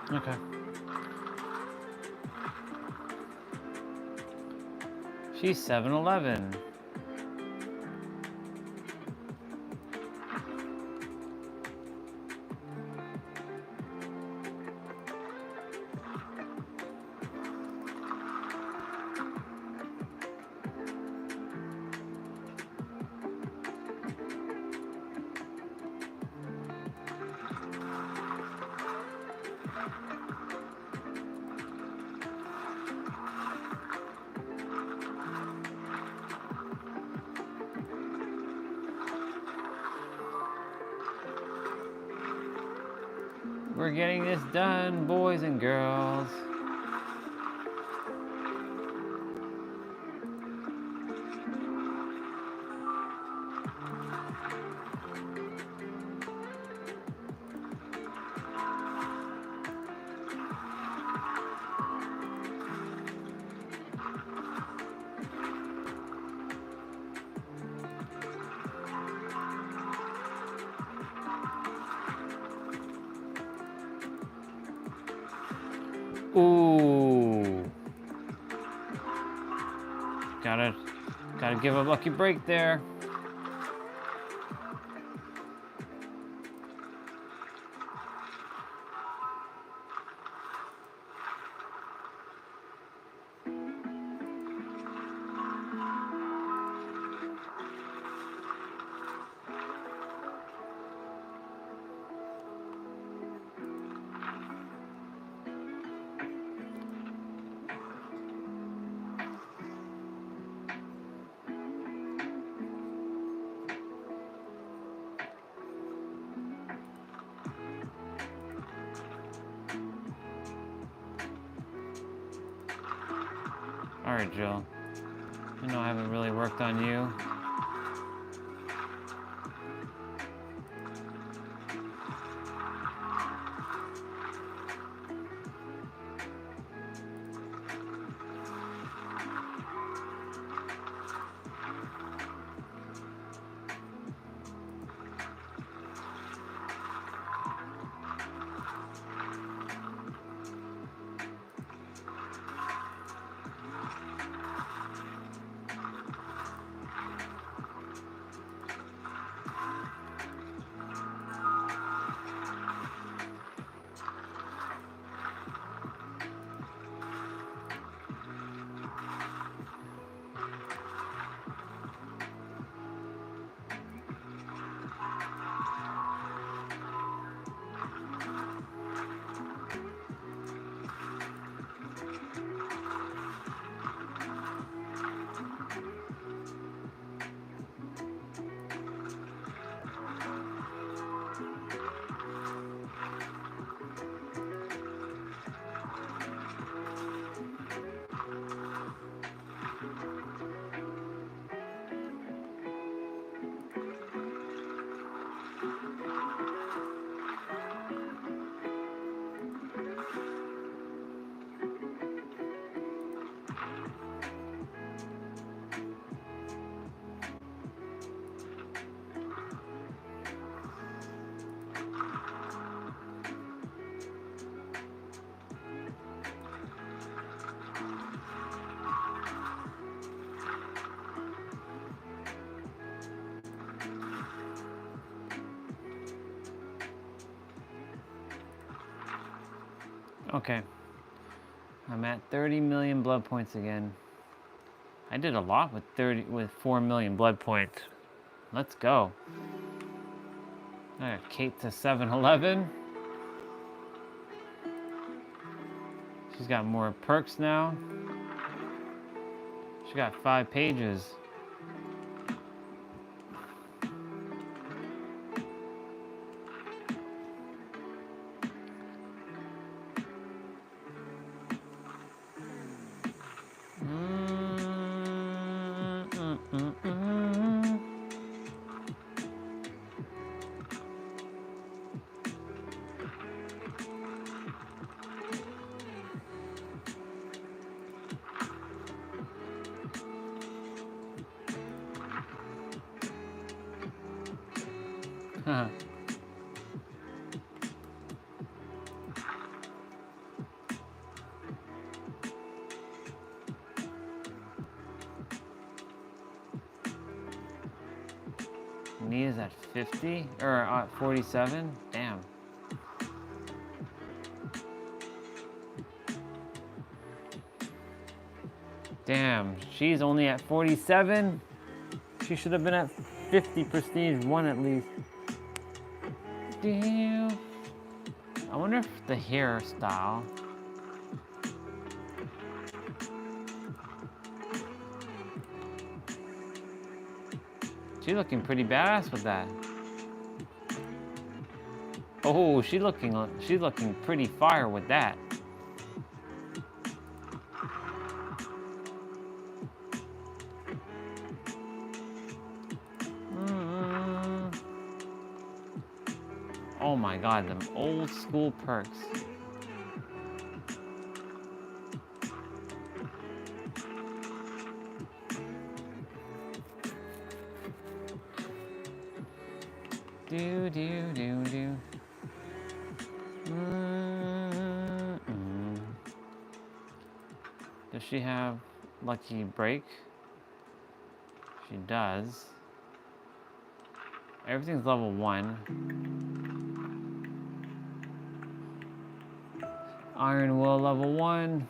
Okay. She's 7'11". We're getting this done, boys and girls. Ooh. Gotta give a lucky break there. Sorry, Jill. I know I haven't really worked on you. Okay. I'm at 30 million blood points again. I did a lot with 4 million blood points. Let's go. I got Kate to 7-Eleven. She's got more perks now. She got 5 pages. Nia's at 50 or at 47. Damn. Damn, she's only at 47. She should have been at 50 prestige 1 at least. Damn. I wonder if the hairstyle. She's looking pretty badass with that. Oh, she's looking pretty fire with that. Oh my god, them old school perks. Do do do do. Does she have lucky break? She does. Everything's level 1. Iron Will level 1.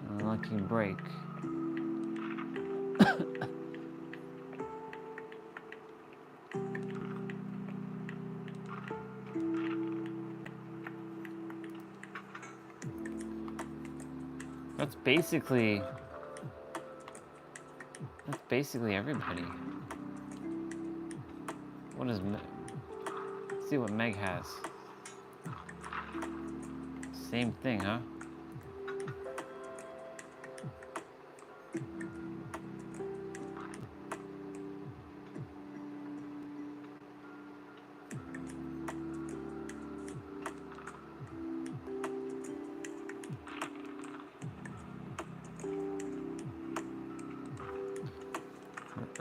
And lucky break. That's basically everybody. What is Meg? Let's see what Meg has. same thing, huh?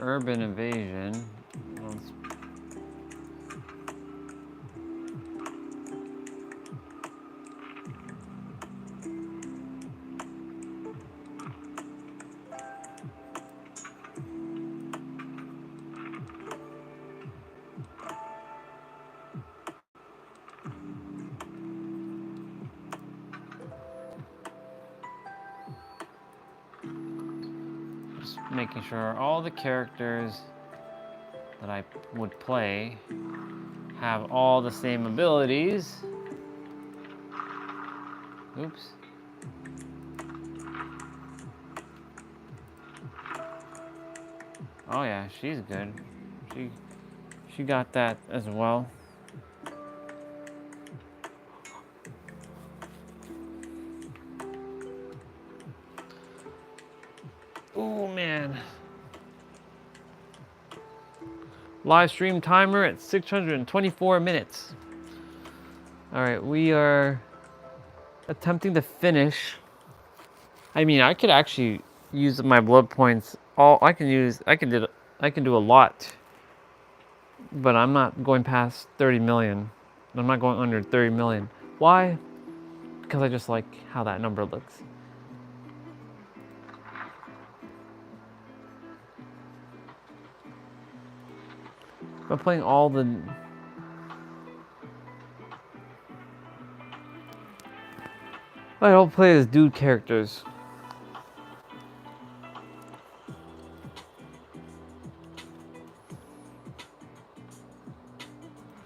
Urban invasion. Let's just making sure all the characters that I would play have all the same abilities. Oops. Oh yeah, she's good. She got that as well. Oh man. Live stream timer at 624 minutes. All right, we are attempting to finish. I mean, I could actually use my blood points. I can do a lot, but I'm not going past 30 million. I'm not going under 30 million. Why? Because I just like how that number looks. I'm playing all the... I don't play as dude characters.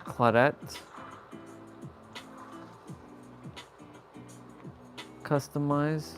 Claudette. Customize.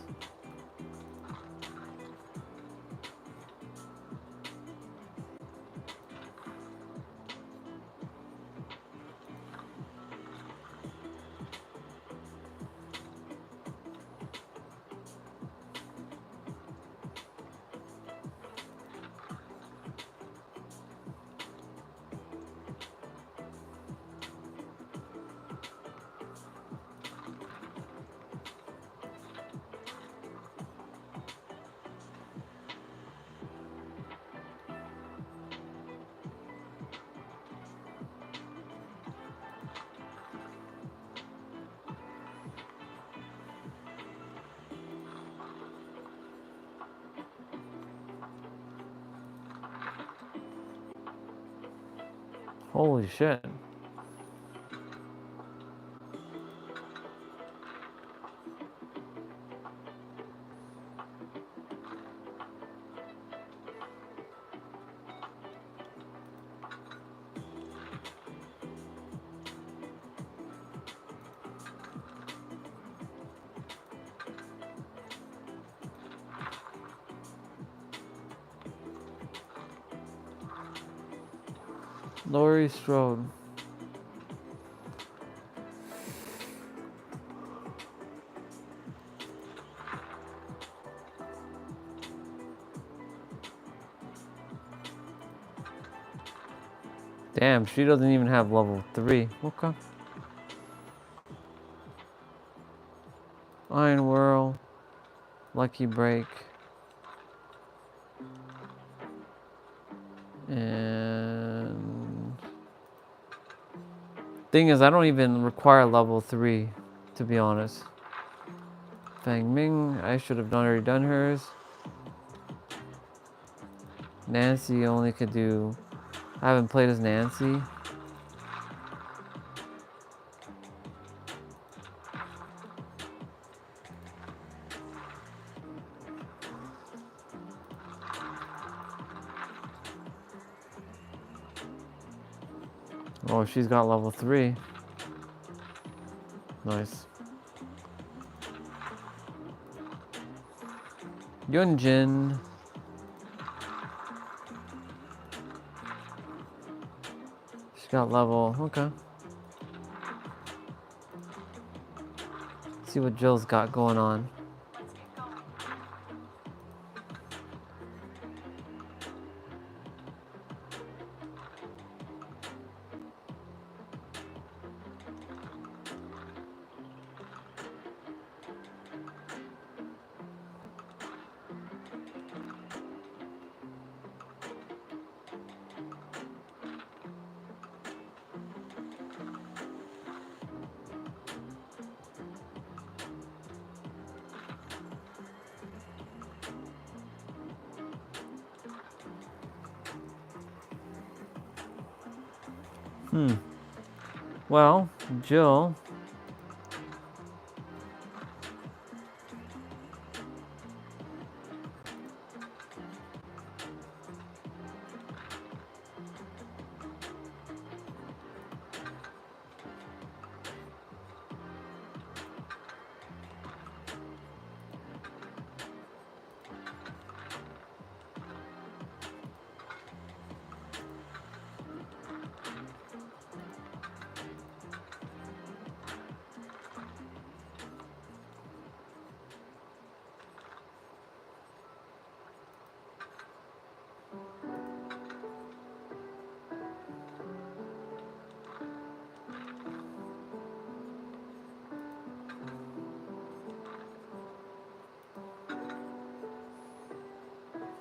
Holy shit. Laurie Strode. Damn, she doesn't even have level 3. Okay. Iron Whirl. Lucky Break. And... thing is, I don't even require level 3, to be honest. Fang Ming, I should have already done hers. Nancy only could do... I haven't played as Nancy. Oh, she's got level 3. Nice. Yunjin. She got level, okay. See what Jill's got going on. Well, Jill.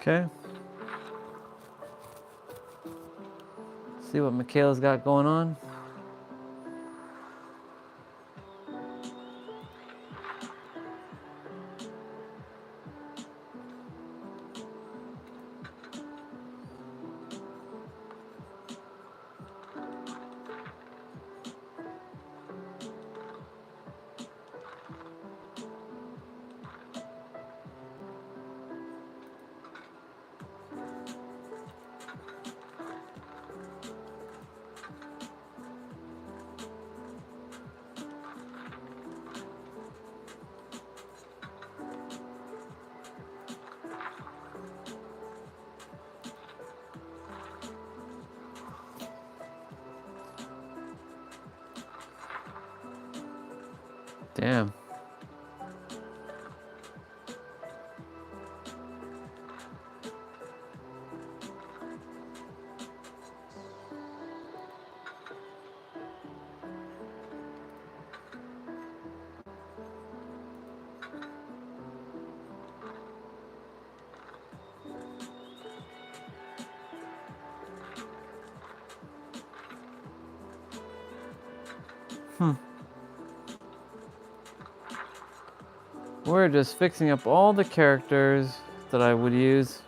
Okay. See what Michaela's got going on. Damn. We're just fixing up all the characters that I would use.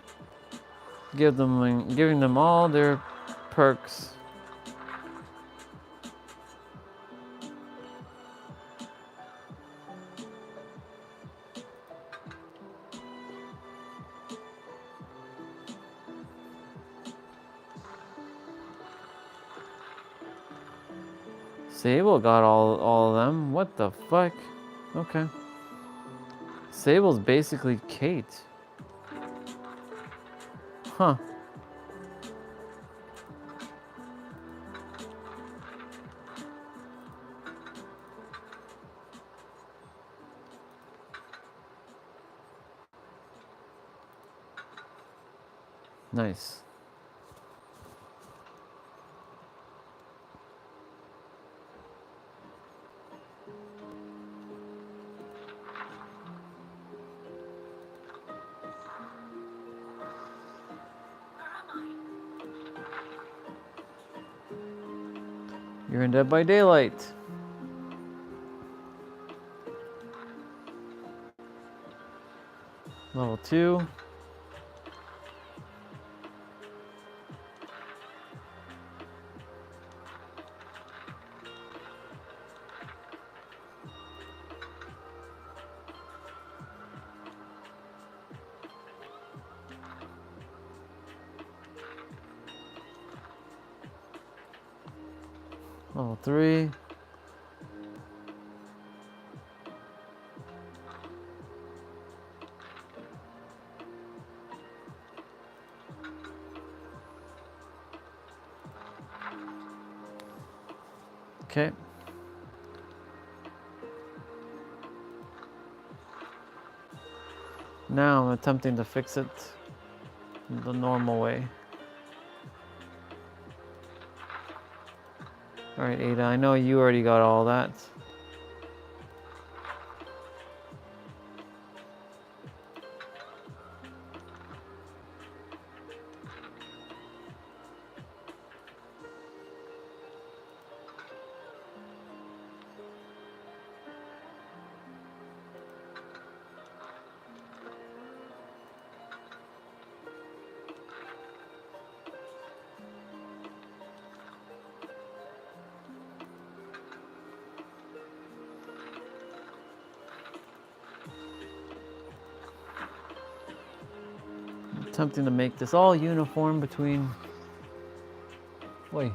Giving them all their perks. Sable got all of them. What the fuck? Okay. Sable's basically Kate. Huh. Nice. You're in Dead by Daylight. Level 2. Level 3. Okay. Now I'm attempting to fix it the normal way. All right, Ada, I know you already got all that. Attempting to make this all uniform between. Wait.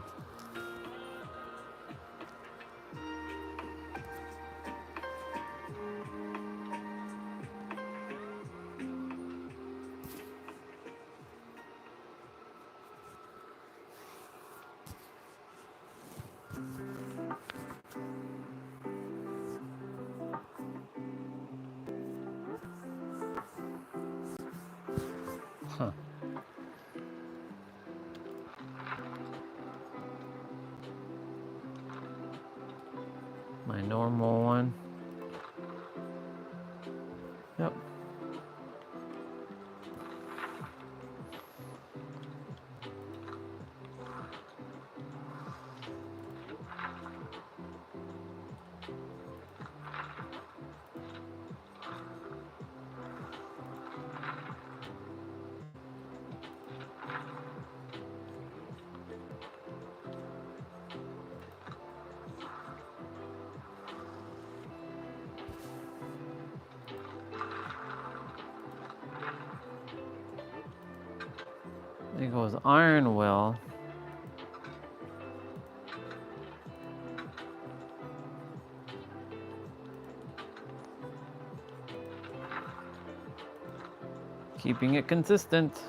Huh. My normal one. Yep. There goes iron will. Keeping it consistent.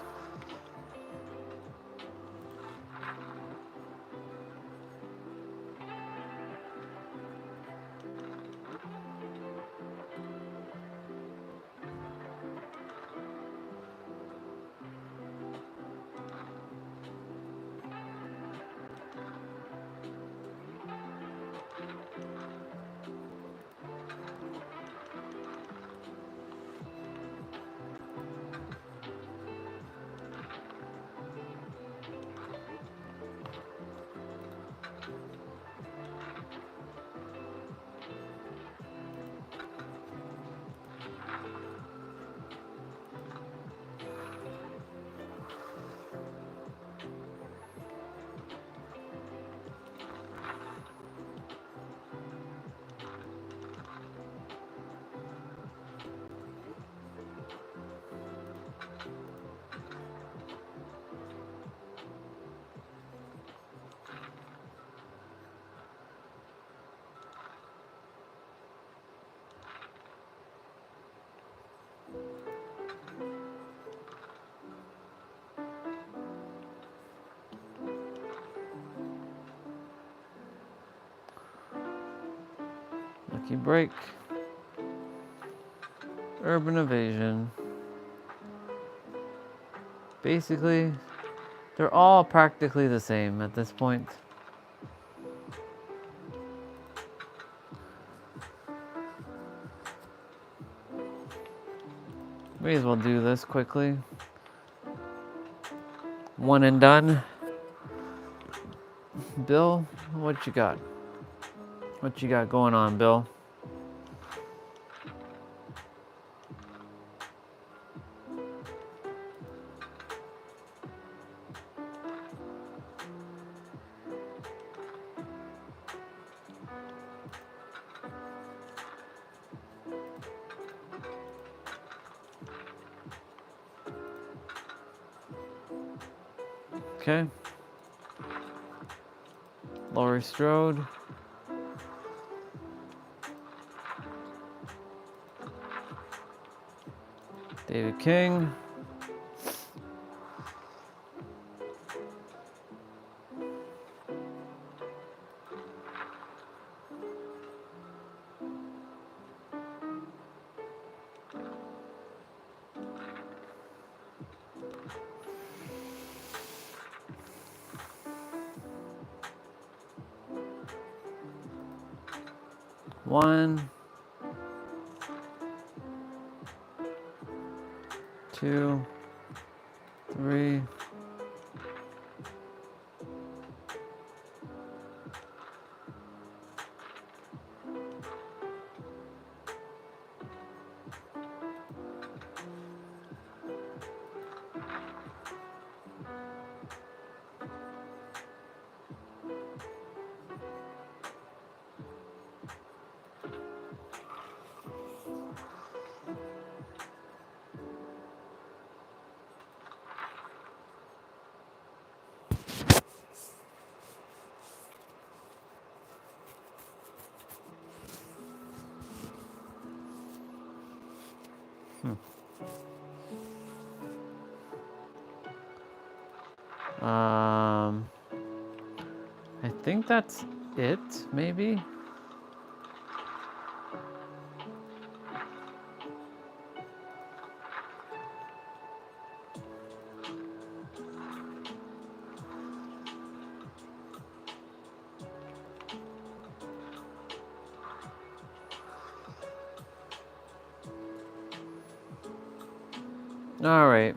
Lucky break. Urban evasion. Basically, they're all practically the same at this point. May as well do this quickly. One and done. Bill, what you got? What you got going on, Bill? Okay. Laurie Strode. David King. 1, 2, 3. I think that's it, maybe. All right.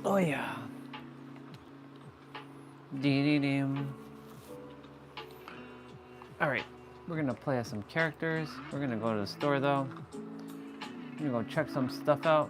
Oh yeah. Dee-dee-dim. All right, we're gonna play as some characters. We're gonna go to the store though. I'm gonna go check some stuff out.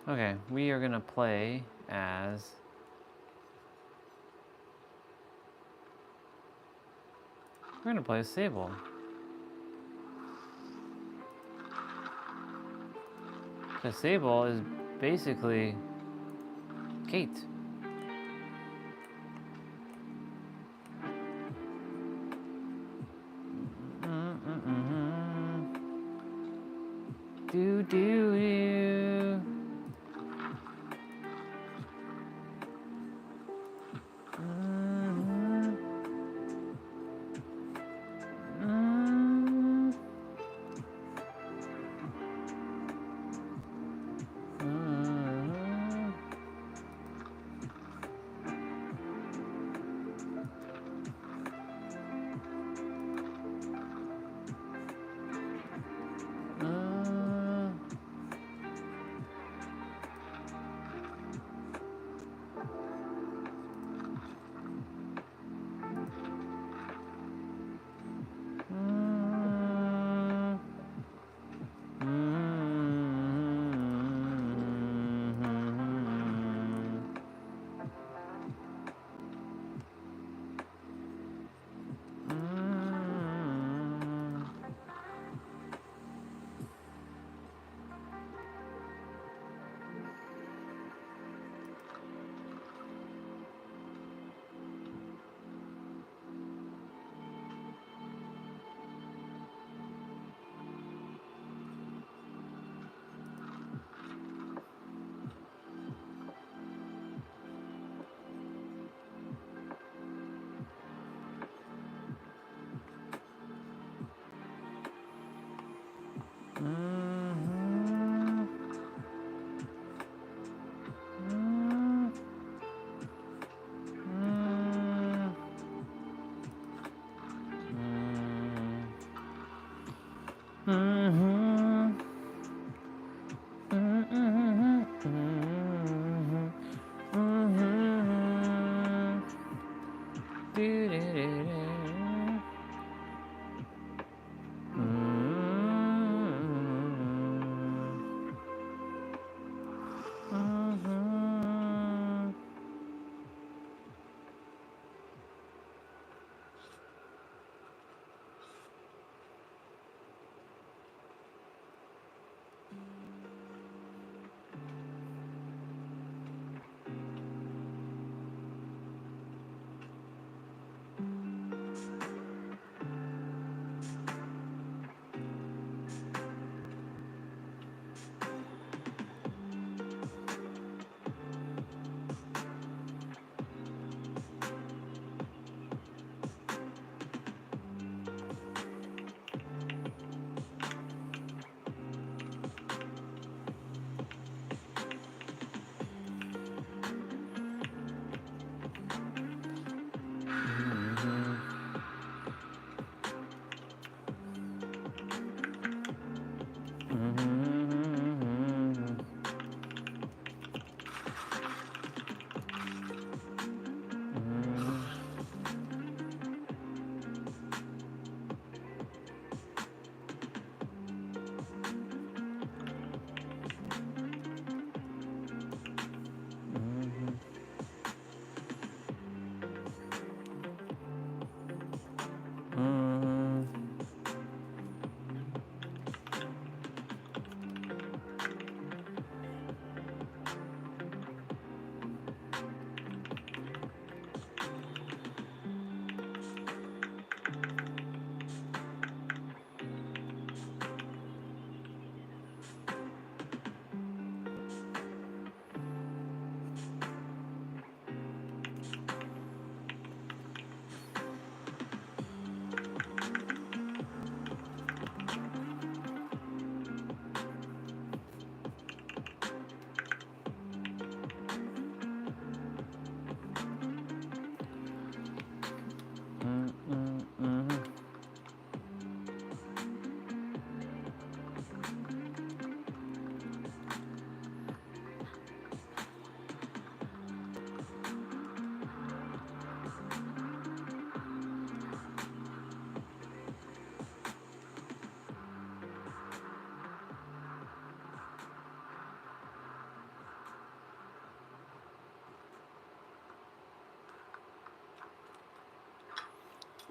Okay, we are gonna play as Sable. Because Sable is basically Kate. Do do do.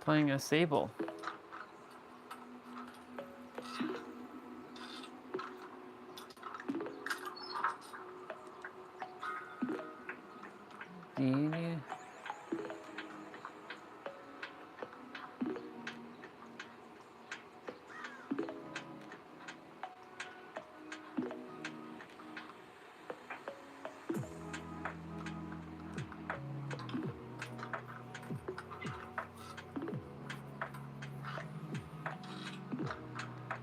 playing a Sable.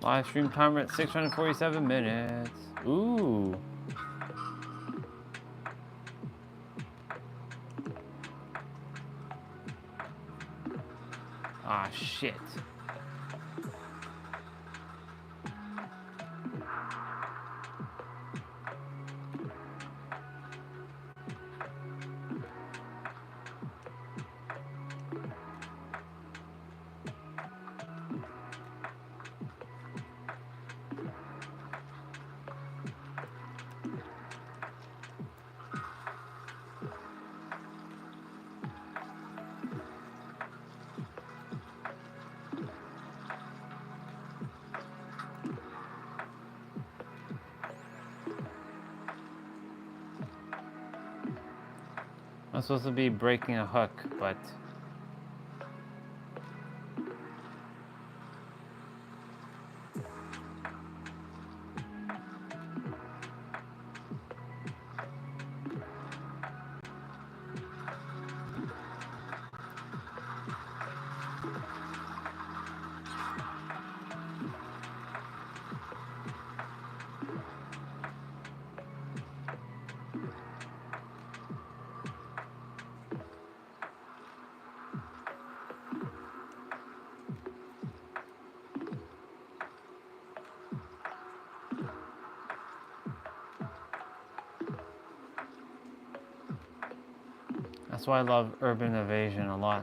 Live stream timer at 647 minutes. Ooh. Ah, shit. I'm supposed to be breaking a hook, but that's why I love Urban Evasion a lot.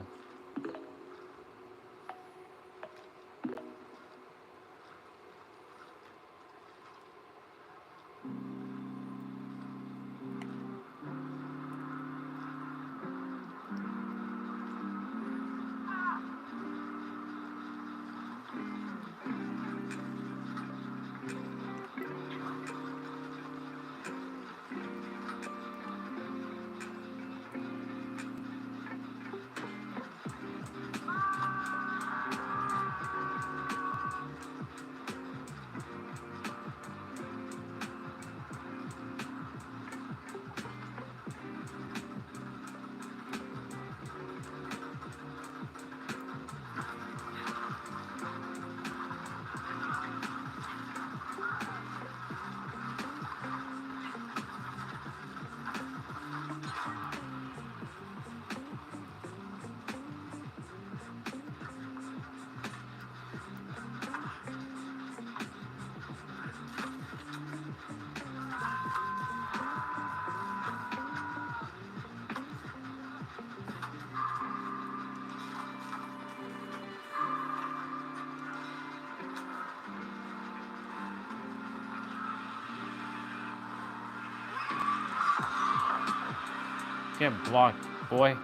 Get blocked, boy.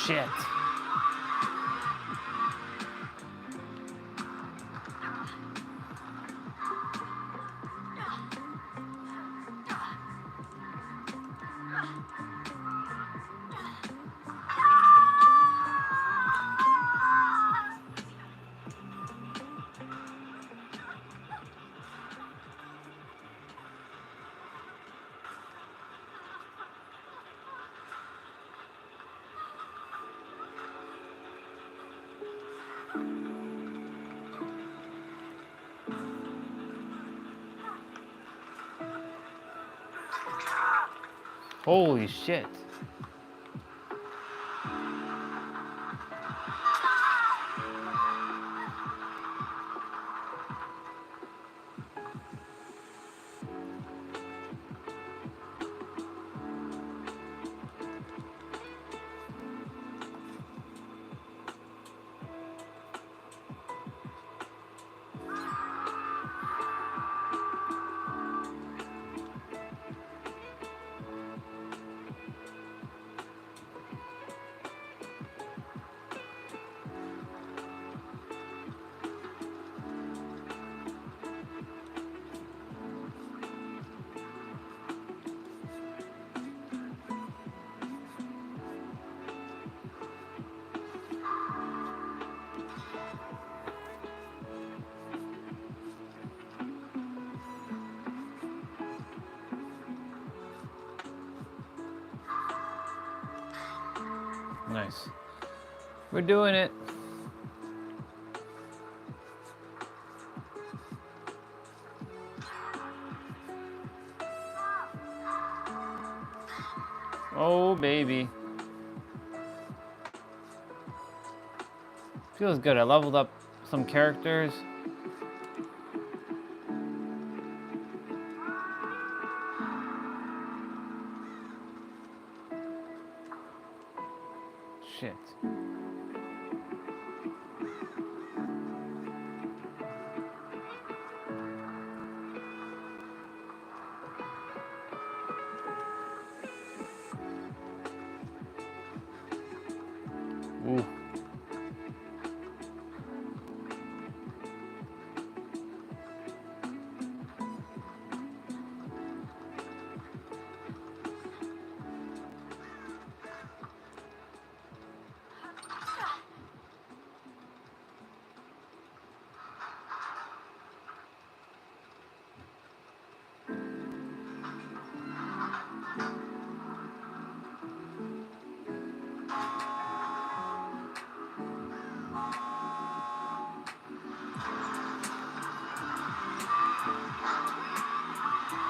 Shit. Holy shit. Nice. We're doing it. Oh, baby. Feels good. I leveled up some characters. Shit. Ooh.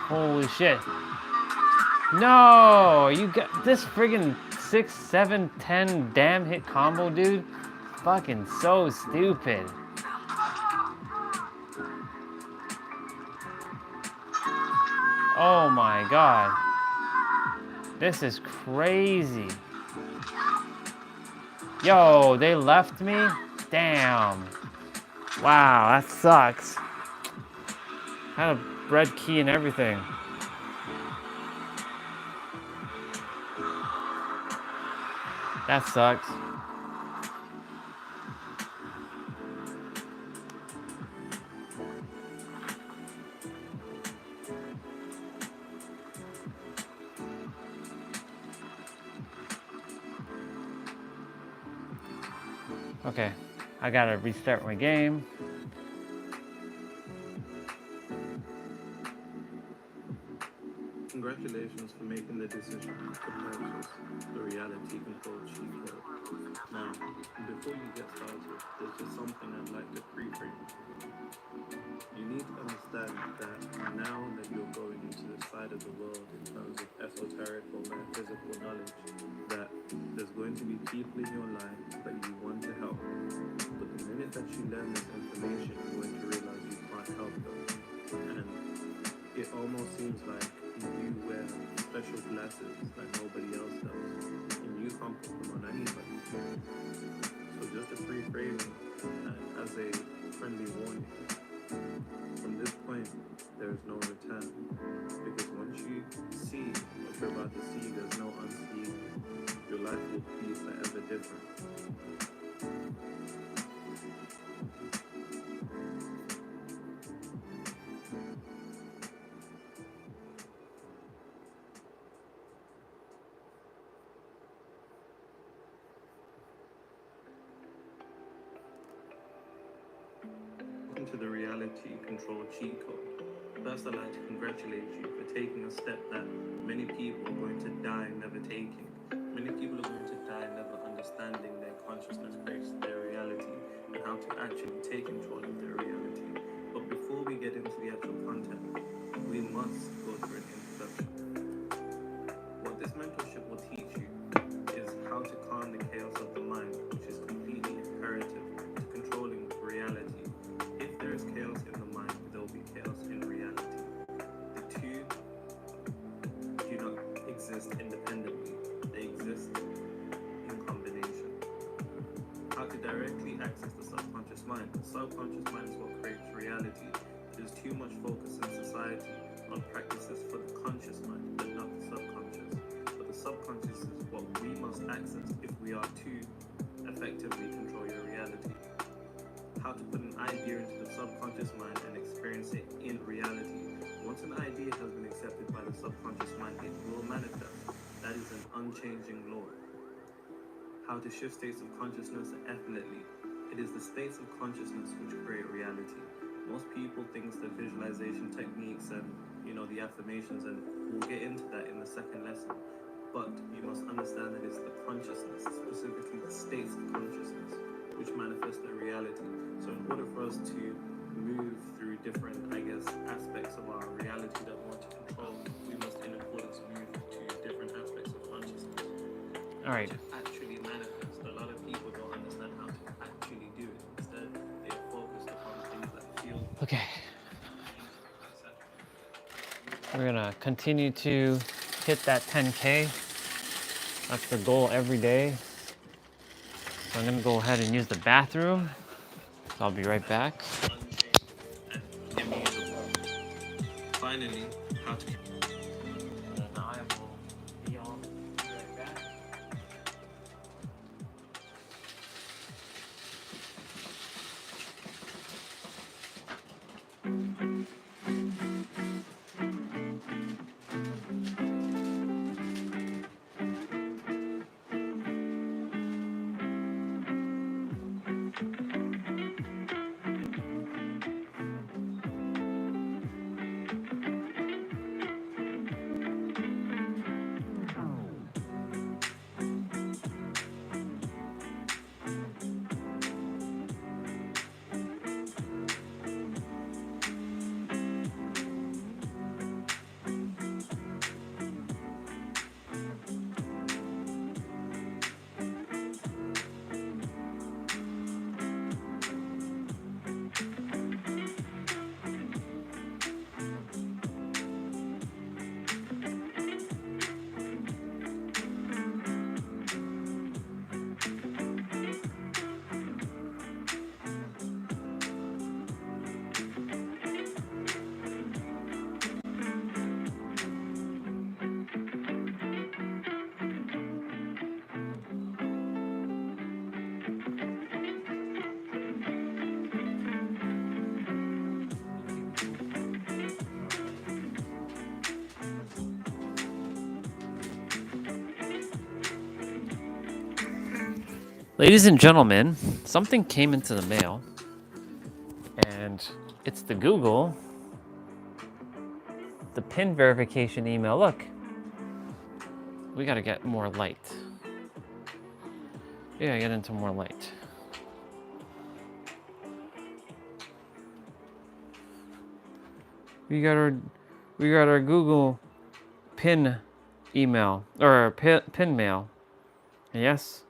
Holy shit. No, you got this friggin' 6, 7, 10 damn hit combo, dude. Fucking so stupid. Oh my god. This is crazy. Yo, they left me? Damn. Wow, that sucks. Had a red key and everything. That sucks. Okay, I gotta restart my game. Congratulations for making the decision to purchase the reality control cheat code. Now, before you get started, there's just something I'd like to pre-frame. You need to understand that now that you're going into this side of the world in terms of esoteric or metaphysical knowledge, that there's going to be people in your life that you want to help. But the minute that you learn this information, you're going to realize you can't help them. And it almost seems like you wear special glasses that nobody else does, and you can't put them on anybody. So just a free framing as a friendly warning. From this point, there is no return, because once you see what you're about to see, there's no unseeing. Your life will be forever different. To the reality control cheat code. First, I'd like to congratulate you for taking a step that many people are going to die never taking. Many people are going to die never understanding their consciousness creates their reality and how to actually take control of their reality. But before we get into the actual content, we must go through an introduction. What this mentorship will teach you is how to calm the chaos of the mind, which is completely imperative to controlling reality. If there is chaos in the mind, there will be chaos in reality. The two do not exist independently, they exist in combination. How to directly access the subconscious mind. The subconscious mind is what creates reality. There's too much focus in society on practices for the conscious mind, but not the subconscious. But the subconscious is what we must access if we are to effectively control your reality. How to put an idea into the subconscious mind and experience it in reality. Once an idea has been accepted by the subconscious mind, it will manifest. That is an unchanging law. How to shift states of consciousness effortlessly. It is the states of consciousness which create reality. Most people think the visualization techniques and the affirmations, and we'll get into that in the second lesson. but you must understand that it's the consciousness, specifically the states of consciousness, which manifest the reality. So in order for us to move through different, I guess, aspects of our reality that we want to control, we must in accordance move to different aspects of consciousness. All right. To actually manifest. A lot of people don't understand how to actually do it. Instead, they are focused upon things that feel Okay. We're gonna continue to hit that 10K. That's the goal every day. So I'm gonna go ahead and use the bathroom. So I'll be right back. unchanged and immutable. Finally, how to And I will be on right back. Ladies and gentlemen, something came into the mail, and it's the PIN verification email. Look, we gotta get more light. We gotta get into more light. We got our Google PIN email or PIN mail. Yes.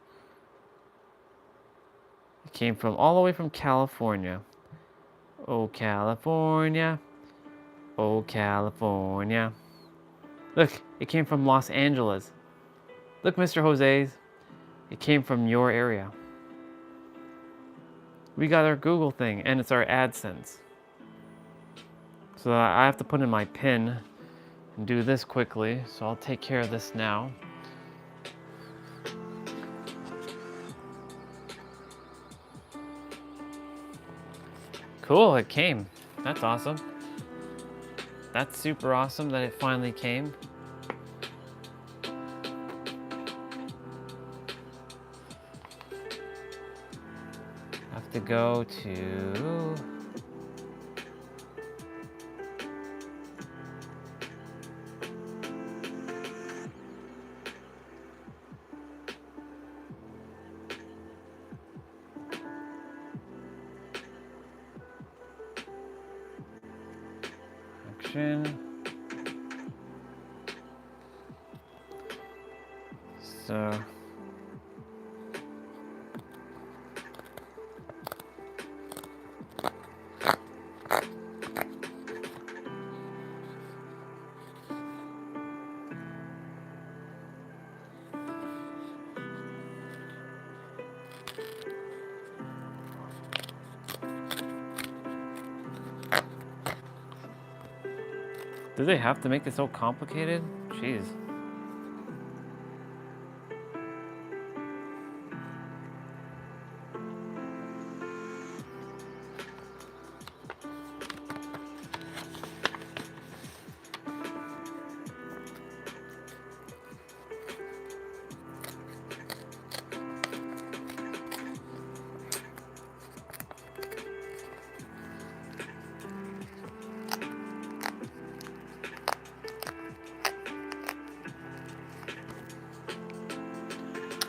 It came from all the way from California. Oh, California. Oh, California. Look, it came from Los Angeles. Look, Mr. Jose's. It came from your area. We got our Google thing, and it's our AdSense. So I have to put in my PIN and do this quickly. So I'll take care of this now. Cool, it came. That's awesome. That's super awesome that it finally came. Have to go to action. So do they have to make it so complicated? Jeez.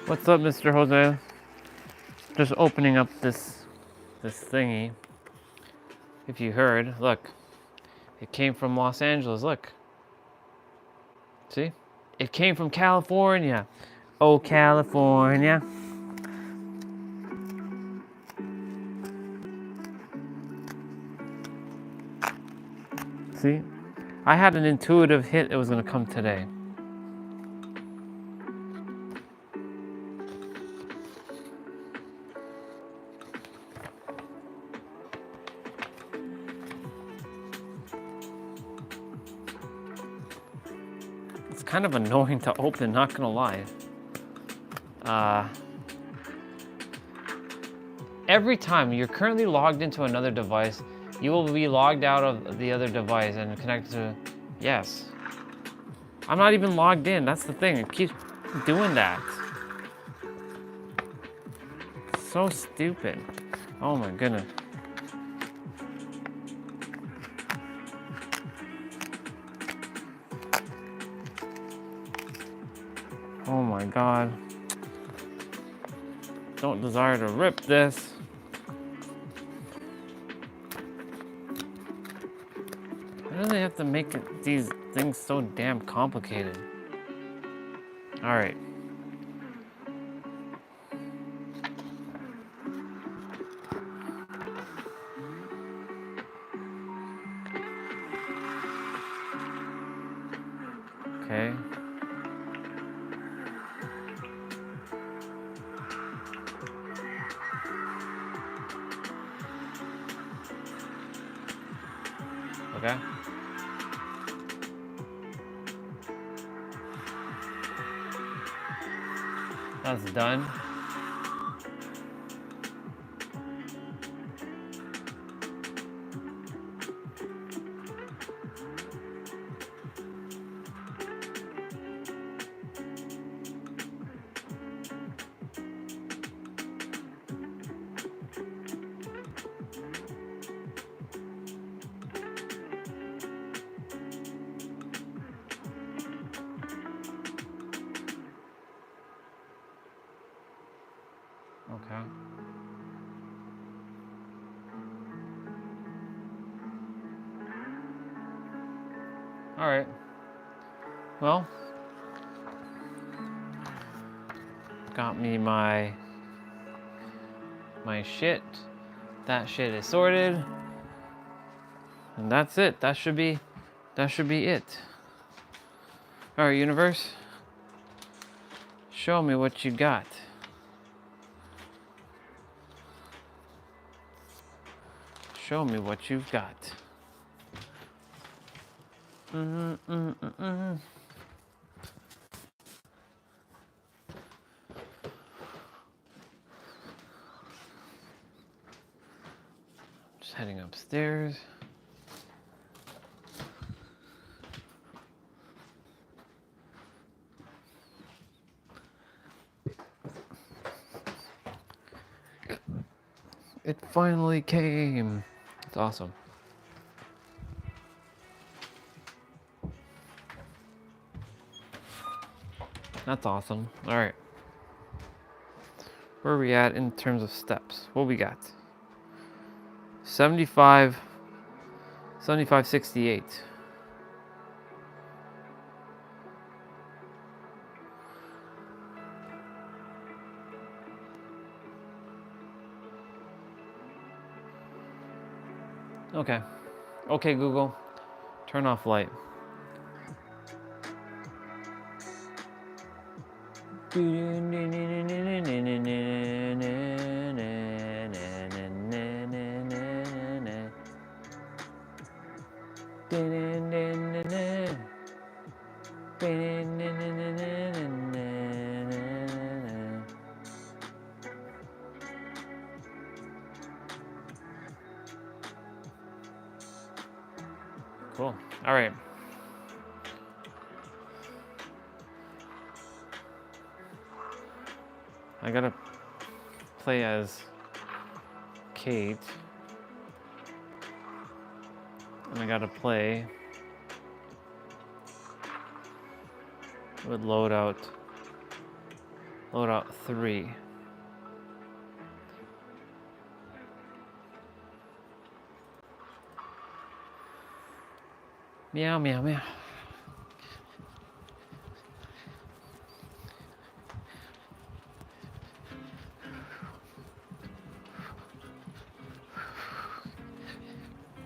What's up, Mr. Jose? Just opening up this thingy. If you heard, look. It came from Los Angeles, look. See? It came from California. Oh, California. See? I had an intuitive hit it was gonna come today. It's kind of annoying to open, not gonna lie. Every time you're currently logged into another device, you will be logged out of the other device and connected to, yes. I'm not even logged in, that's the thing, it keeps doing that. So stupid. Oh my goodness. Oh my god. Don't desire to rip this. Why do they have to make these things so damn complicated? Alright. Okay. Okay. That's done. Okay. All right. Well, got me my shit. That shit is sorted. And that's it. That should be it. All right, universe. Show me what you got. Show me what you've got. Just heading upstairs. It finally came. It's awesome. That's awesome. All right. Where are we at in terms of steps? What we got? 7568. Okay. Okay, Google. Turn off light. Cool. All right. I gotta play as Kate. And I gotta play with load out Load out 3. Meow, meow, meow.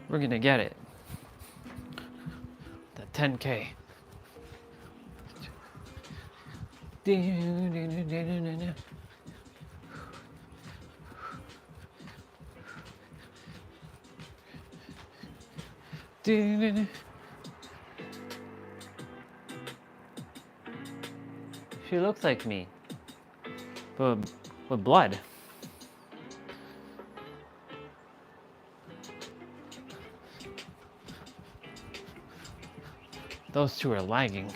We're gonna get it. The 10K. She looks like me, but with blood. Those two are lagging.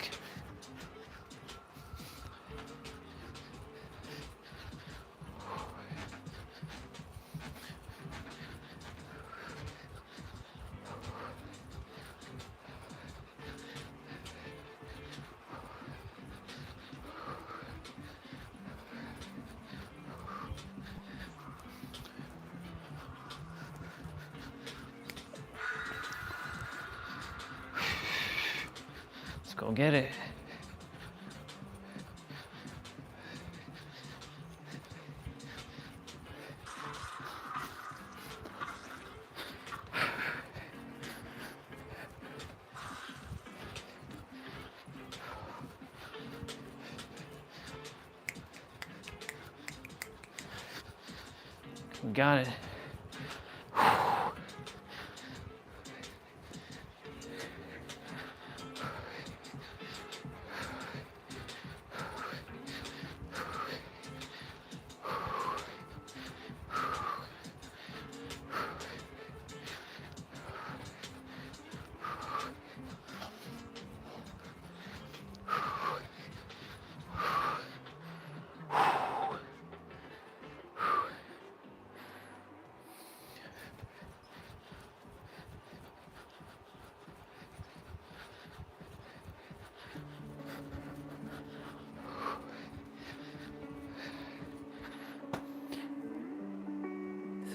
Let's go get it. We got it.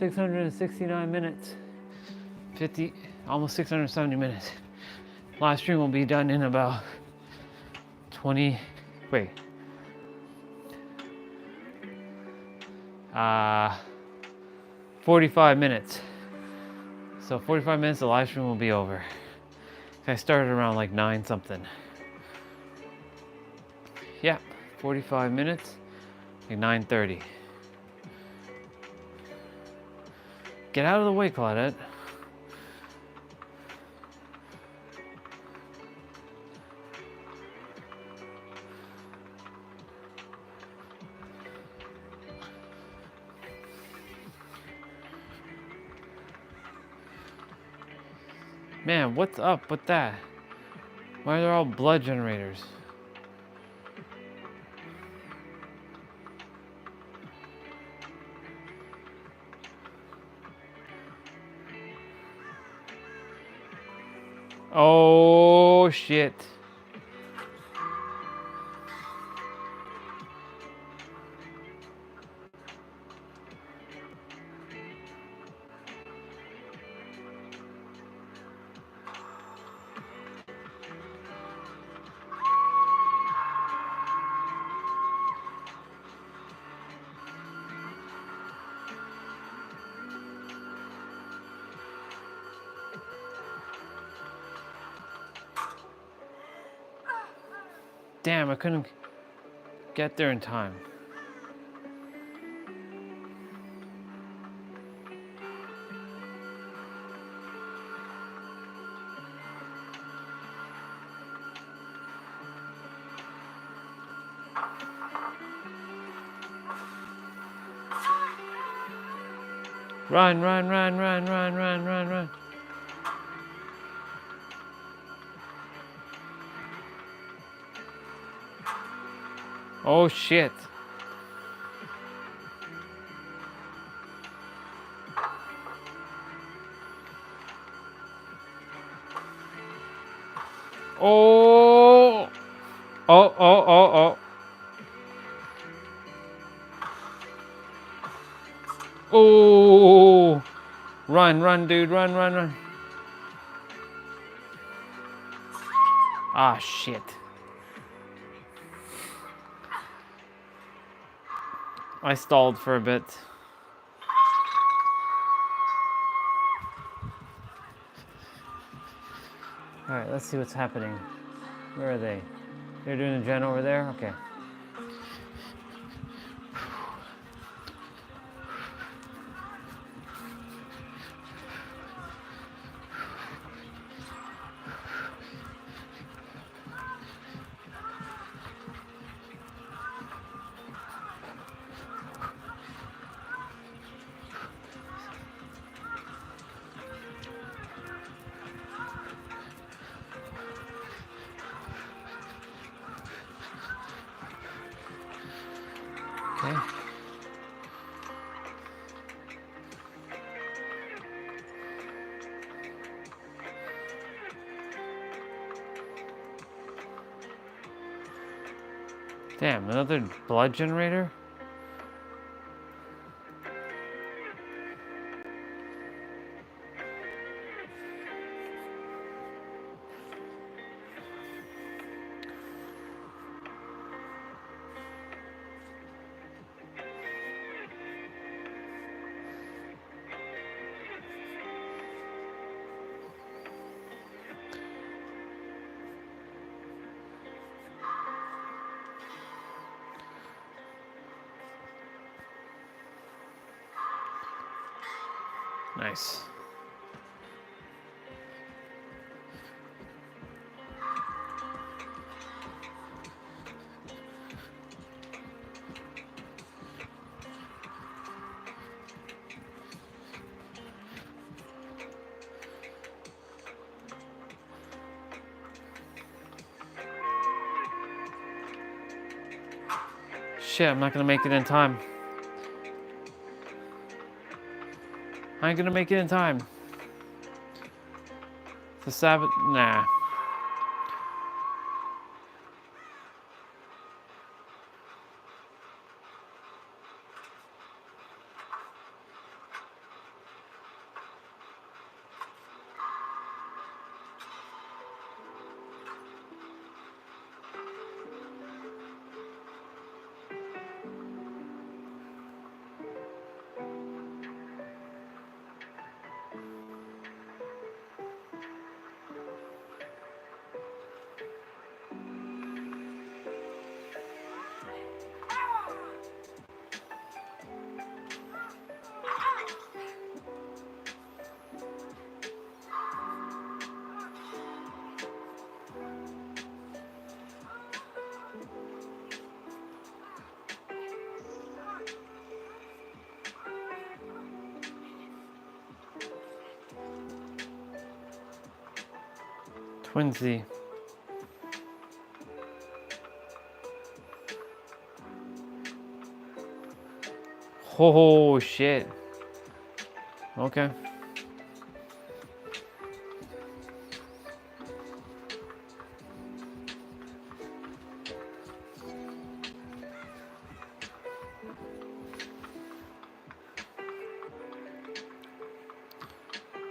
$669 50, almost 670 minutes. Live stream will be done in about 45 minutes. So 45 minutes, the live stream will be over. I started around like 9 something. Yeah, 45 minutes, like 9:30. Get out of the way, Claudette. Man, what's up with that? Why are they all blood generators? Oh shit. Damn, I couldn't get there in time. Run, run, run, run, run, run, run, run. Oh shit. Oh. Oh, oh, oh, oh. Oh, run, dude, run. Ah, shit. I stalled for a bit. All right, let's see what's happening. Where are they? They're doing a gen over there? Okay. Okay. Damn, another blood generator? Nice. Shit, I'm not gonna make it in time. I ain't gonna make it in time. The Sabbath, nah. Twinsy. Oh shit. Okay.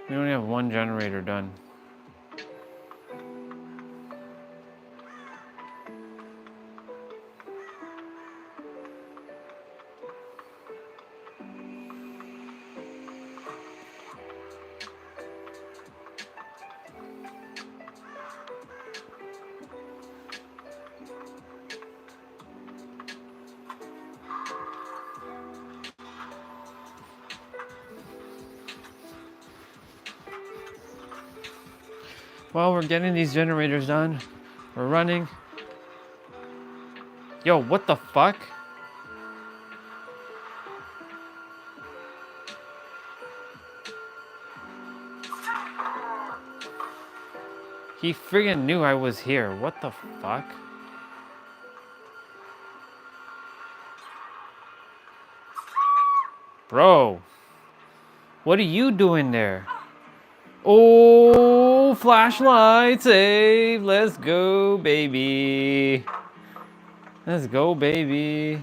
We only have one generator done. Well, we're getting these generators done. We're running. Yo, what the fuck? He friggin' knew I was here. What the fuck? Bro. What are you doing there? Oh, flashlight save. Let's go, baby. Let's go, baby.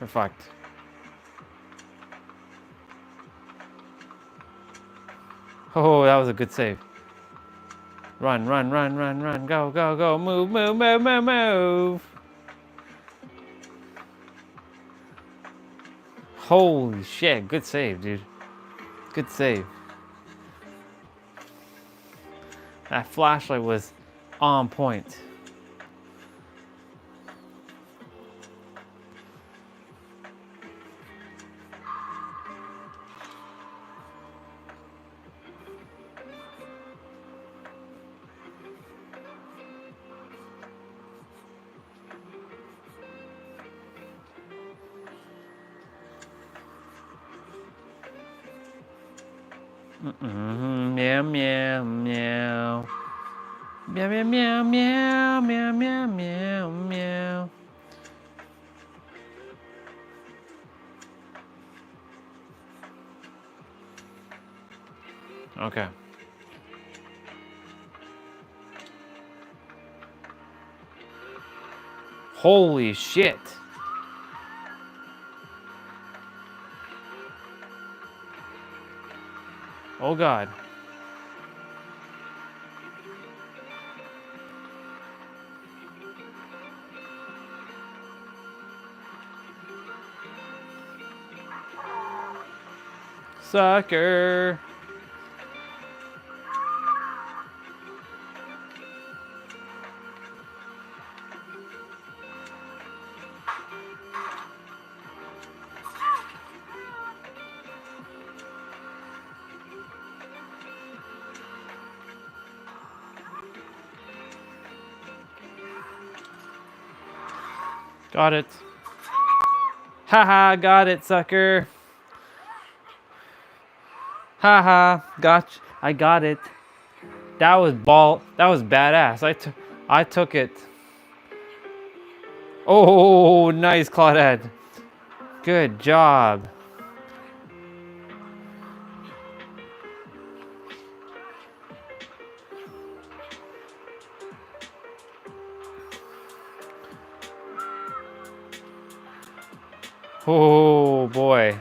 We're fucked. Oh, that was a good save. Run, run, run, run, run. Go, go, go. Move, move, move, move, move. Holy shit. Good save, dude. Good save. That flashlight was on point. Meow, meow, meow. Meow, meow, meow, meow, meow, meow, meow, meow. Okay. Holy shit. Oh god. Sucker. Got it. Haha, got it, sucker. Haha, gotcha. I got it. That was badass. I took it. Oh, nice, Claudette. Good job. Oh boy.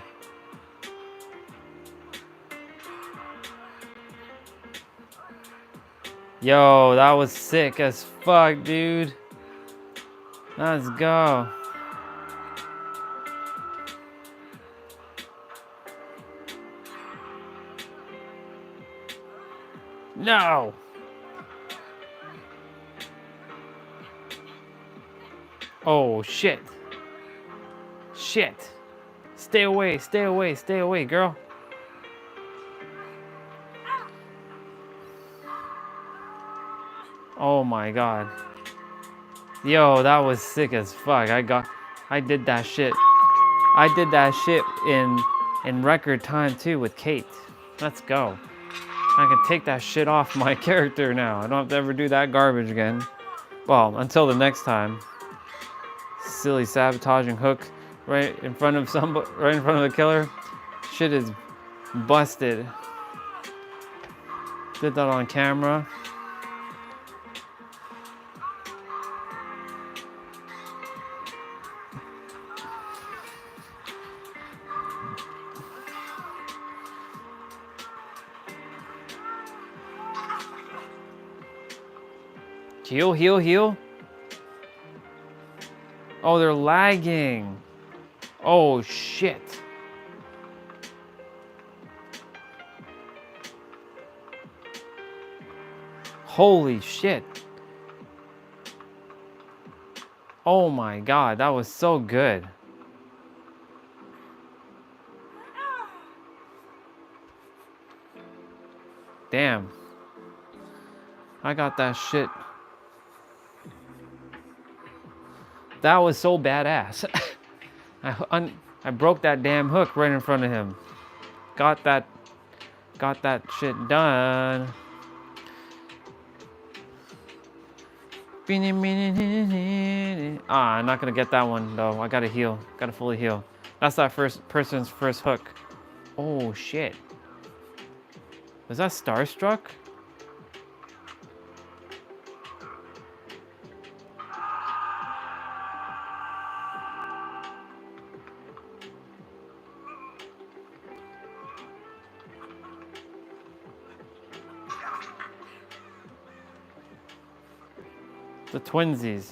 Yo, that was sick as fuck, dude. Let's go. No. Oh shit. Shit. Stay away, stay away, stay away, girl. Oh my god. Yo, that was sick as fuck. I did that shit. I did that shit in record time too with Kate. Let's go. I can take that shit off my character now. I don't have to ever do that garbage again. Well, until the next time. Silly sabotaging hook right in front of the killer. Shit is busted. Did that on camera. Heal, heal, heal. Oh, they're lagging. Oh, shit. Holy shit. Oh my god, that was so good. Damn. I got that shit. That was so badass. I broke that damn hook right in front of him. Got that shit done. Ah, I'm not gonna get that one though. I gotta heal. Gotta fully heal. That's that first person's first hook. Oh shit. Was that Starstruck? The twinsies.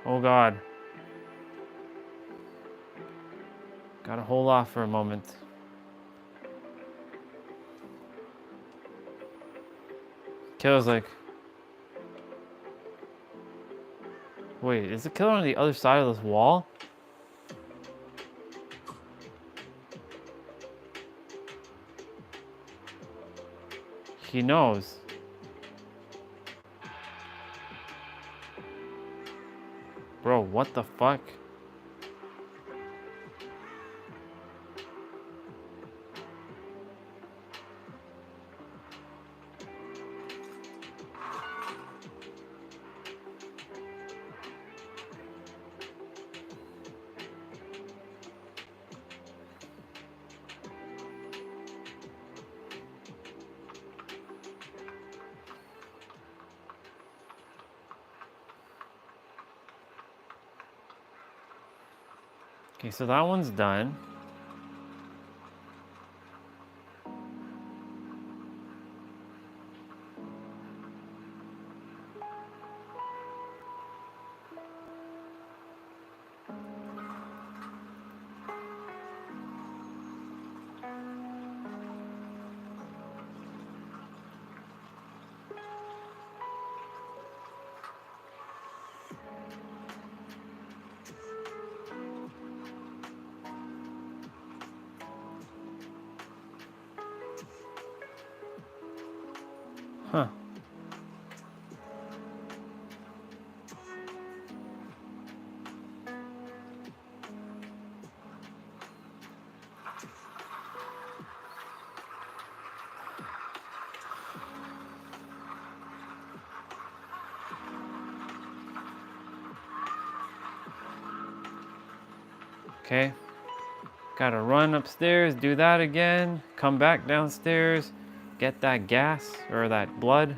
Oh God. Gotta hold off for a moment. Killer's like, wait, is the killer on the other side of this wall? He knows. Bro, what the fuck? Okay, so that one's done. Huh. Okay. Gotta run upstairs, do that again, come back downstairs, get that gas or that blood.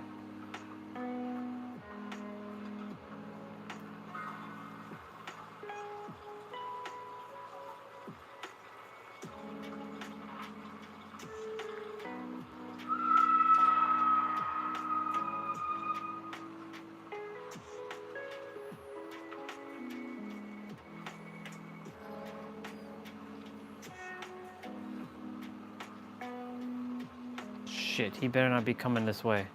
Shit, he better not be coming this way.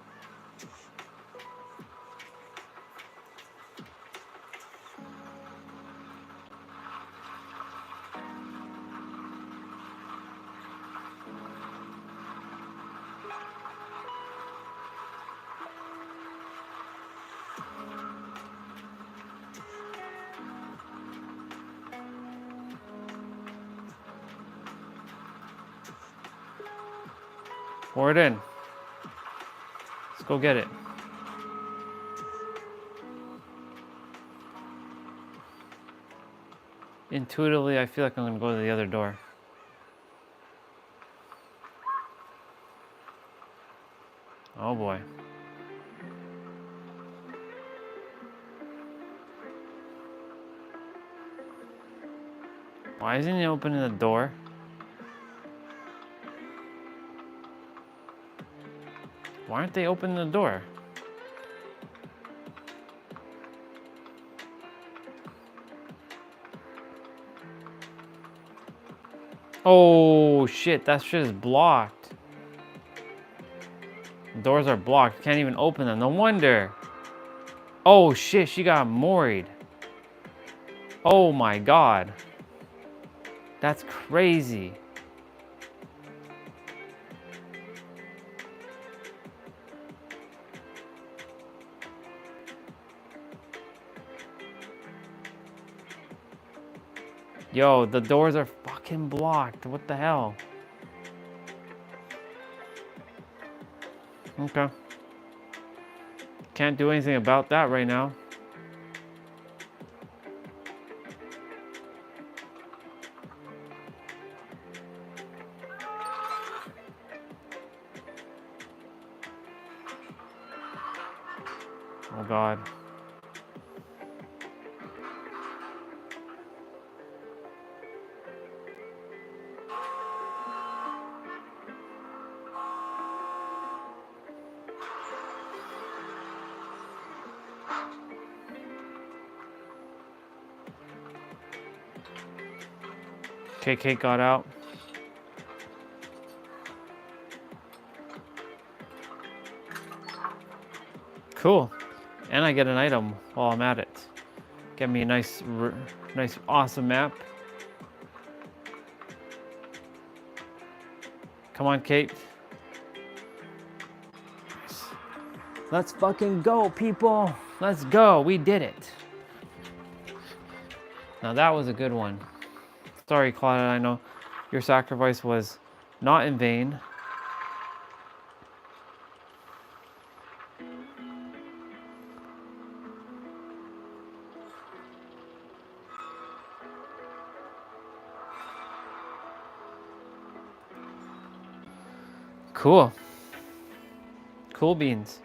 Pour it in. Let's go get it. Intuitively, I feel like I'm gonna go to the other door. Oh boy. Why isn't he opening the door? Why aren't they opening the door? Oh shit, that shit is blocked. The doors are blocked. Can't even open them. No wonder. Oh shit, she got moried. Oh my God. That's crazy. Yo, the doors are fucking blocked. What the hell? Okay. Can't do anything about that right now. Oh God. Okay, Kate got out. Cool. And I get an item while I'm at it. Get me a nice, awesome map. Come on, Kate. Let's fucking go, people. Let's go. We did it. Now that was a good one. Sorry, Claudia, I know your sacrifice was not in vain. Cool. Cool beans.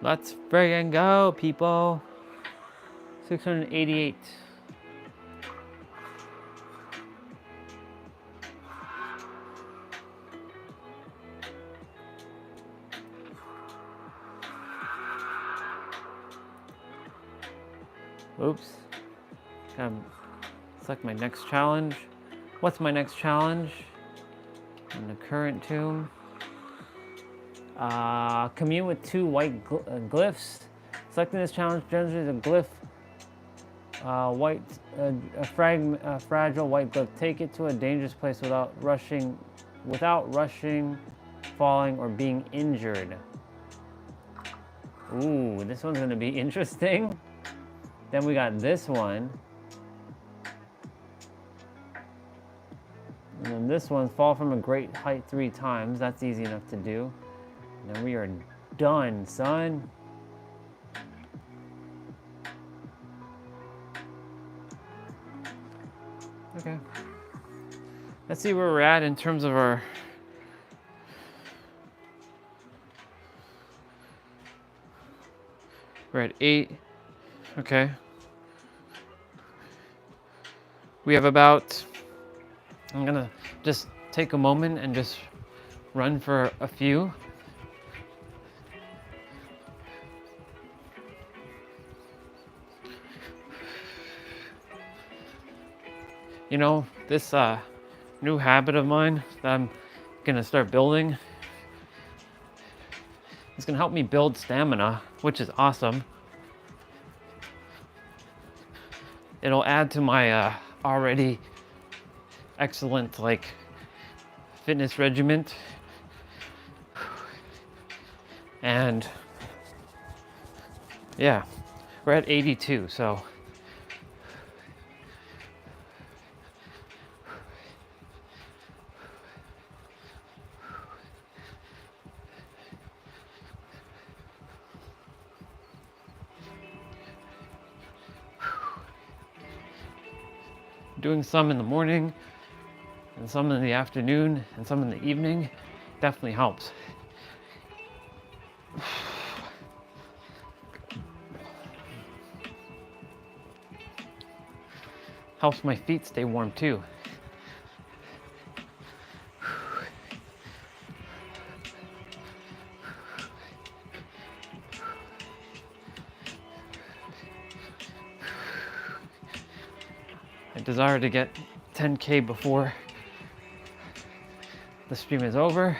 Let's friggin' go, people. 688. Oops. Gotta select my next challenge. What's my next challenge? In the current tomb. Commune with 2 white glyphs. Selecting this challenge generates a glyph. A fragile white glyph. Take it to a dangerous place without rushing, falling, or being injured. Ooh, this one's gonna be interesting. Then we got this one. And then this one, fall from a great height 3 times. That's easy enough to do. And then we are done, son. Okay. Let's see where we're at in terms of our... We're at 8. Okay. We have about... I'm gonna just take a moment and just run for a few. You know, this new habit of mine that I'm gonna start building is gonna help me build stamina, which is awesome. It'll add to my already excellent fitness regimen. And yeah, we're at 82, so doing some in the morning and some in the afternoon and some in the evening definitely helps. Helps my feet stay warm too. I desire to get 10K before the stream is over.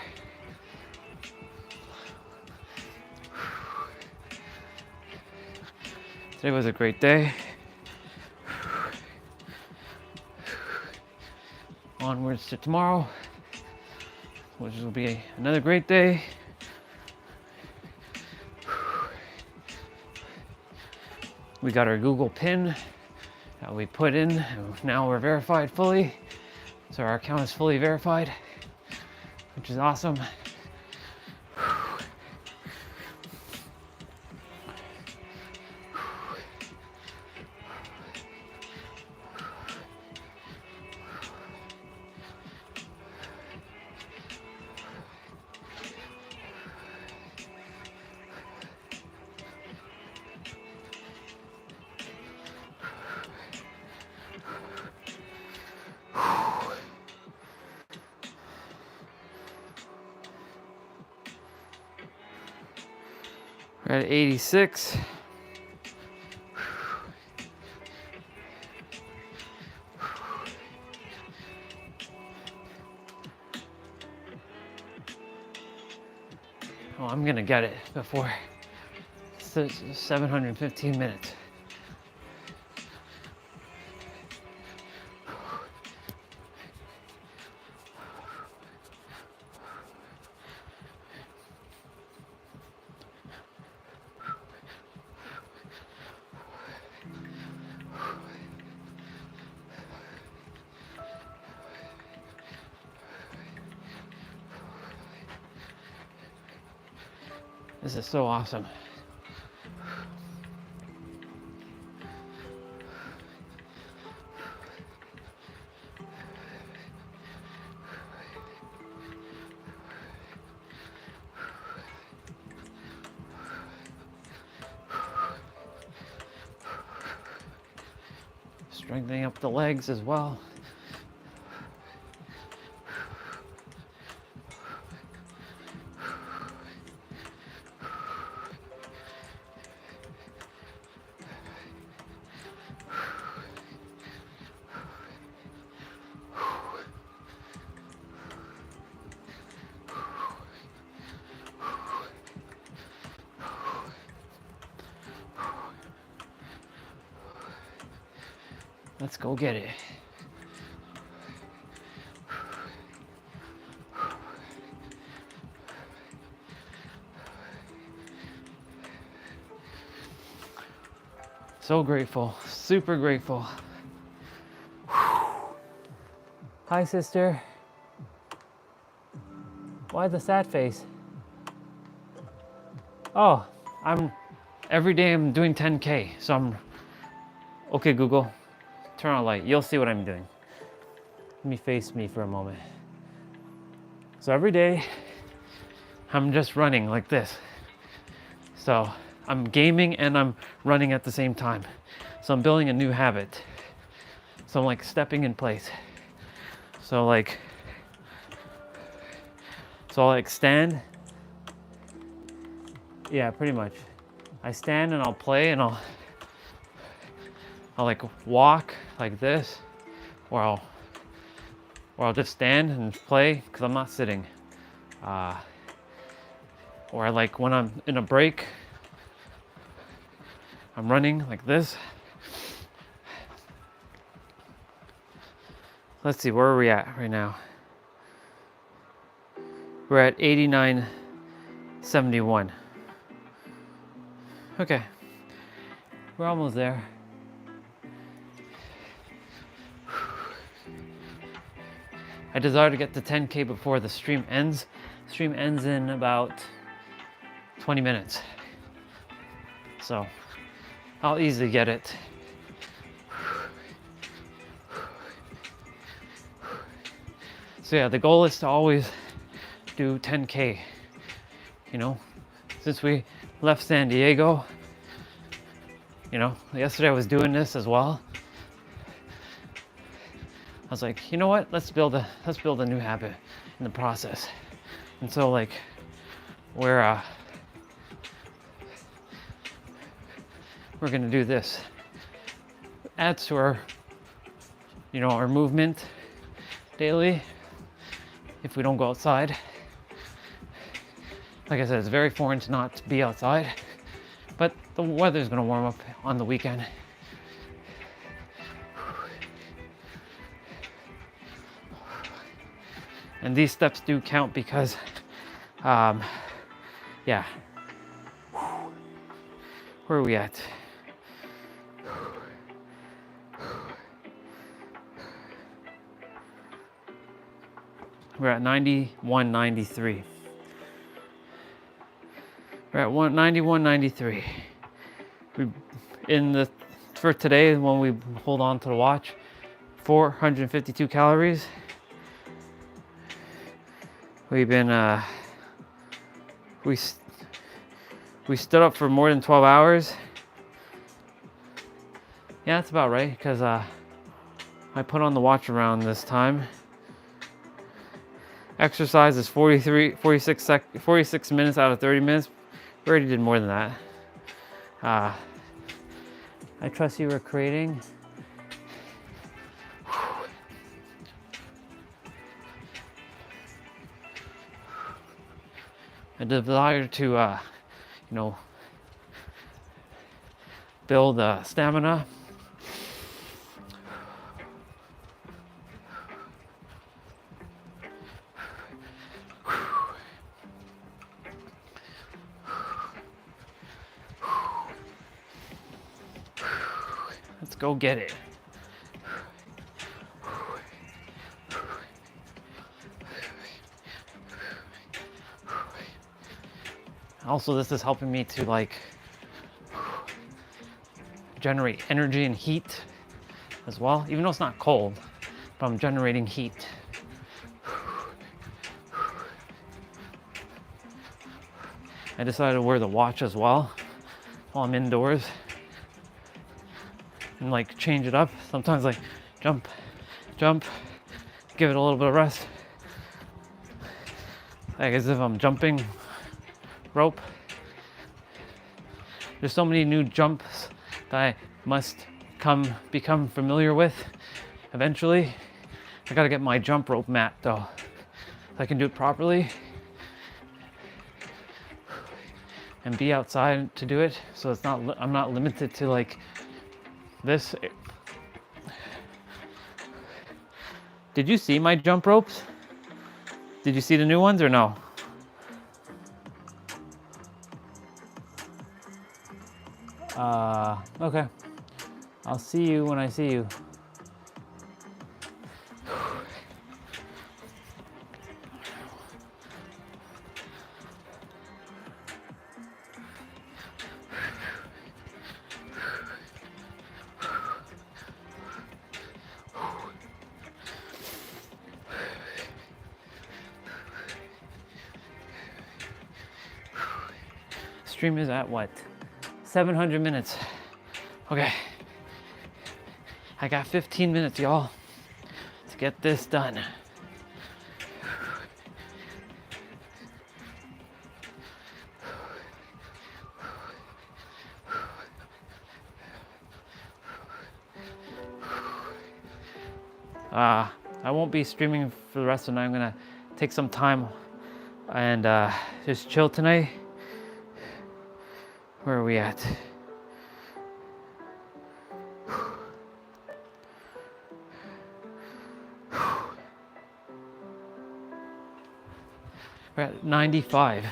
Today was a great day. Onwards to tomorrow, which will be another great day. We got our Google PIN that we put in, and now we're verified fully. So our account is fully verified, which is awesome. We're at 86. Oh, I'm gonna get it before 715 minutes. This is so awesome. Strengthening up the legs as well. Let's go get it. So grateful, super grateful. Hi, sister. Why the sad face? Oh, every day I'm doing 10K, so okay, Google, turn on light. You'll see what I'm doing. Let me face me for a moment. So every day I'm just running like this. So I'm gaming and I'm running at the same time. So I'm building a new habit. So I'm like stepping in place. So I'll like stand. Yeah, pretty much. I stand and I'll play and I'll like walk like this, or I'll just stand and play because I'm not sitting. Or like when I'm in a break, I'm running like this. Let's see, where are we at right now? We're at 89.71. Okay, we're almost there. I desire to get to 10K before the stream ends. Stream ends in about 20 minutes. So I'll easily get it. So yeah, the goal is to always do 10K. You know, since we left San Diego, you know, yesterday I was doing this as well. I was like, you know what? Let's build a new habit in the process. And so like we're gonna do this. Adds to our, you know, our movement daily if we don't go outside. Like I said, it's very foreign to not be outside, but the weather's gonna warm up on the weekend. And these steps do count because, yeah. Where are we at? We're at 91.93. We're at 91.93. For today, when we hold on to the watch, 452 calories. We've been we stood up for more than 12 hours. Yeah, that's about right, because I put on the watch around this time. Exercise is 46 minutes out of 30 minutes. We already did more than that. I trust you were creating. a desire to, you know, build stamina. Let's go get it. Also, this is helping me to like generate energy and heat as well, even though it's not cold, but I'm generating heat. I decided to wear the watch as well while I'm indoors and like change it up. Sometimes like jump, give it a little bit of rest. Like as if I'm jumping rope. There's so many new jumps that I must become familiar with eventually. I gotta get my jump rope mat though, so I can do it properly and be outside to do it. So it's not, I'm not limited to like this. Did you see my jump ropes? Did you see the new ones or no? Okay. I'll see you when I see you. Stream is at what? 700 minutes. Okay. I got 15 minutes, y'all, to get this done. I won't be streaming for the rest of the night. I'm gonna take some time and just chill tonight. Where are we at? We're at 95.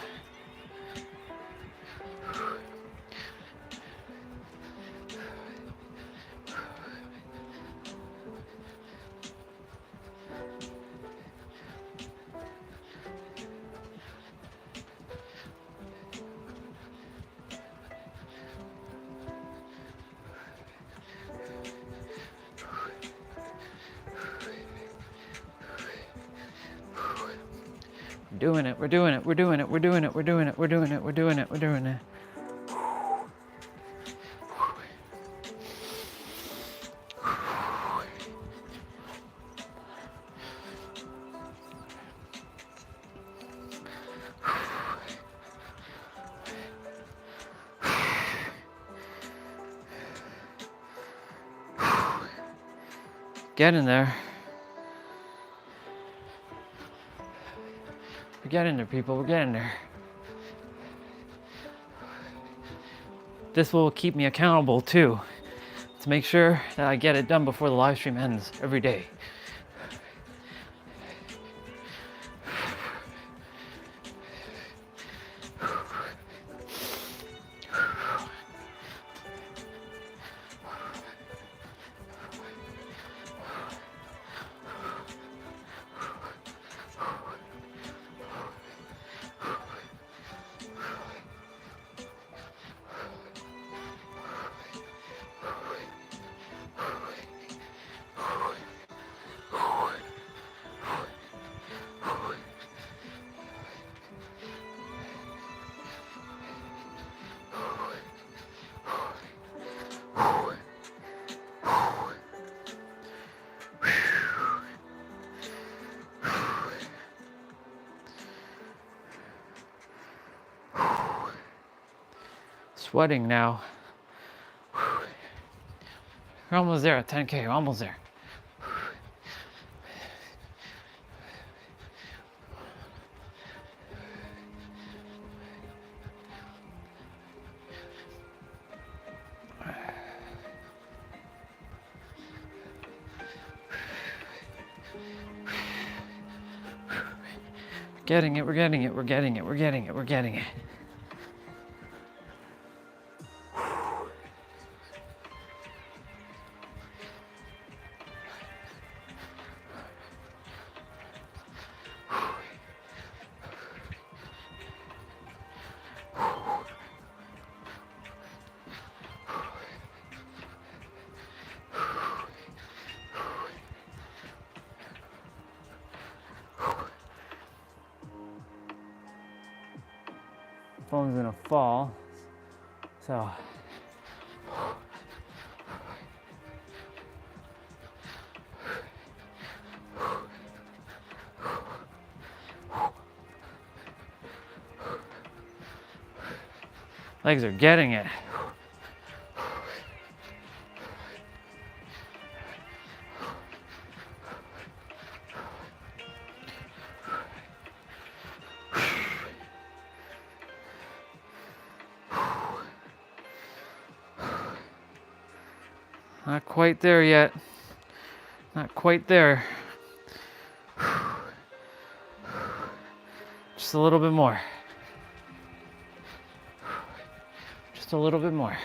Doing it, we're doing it, we're doing it, we're doing it, we're doing it, we're doing it, we're doing it, we're doing it. Get in there. We're getting there, people. We're getting there. This will keep me accountable too, to make sure that I get it done before the live stream ends every day. Sweating now. We're almost there at 10K, we're almost there. Getting it, we're getting it, we're getting it, we're getting it, we're getting it. Phone's gonna fall, so. Legs are getting it. Not quite there yet. Not quite there. Just a little bit more. Just a little bit more.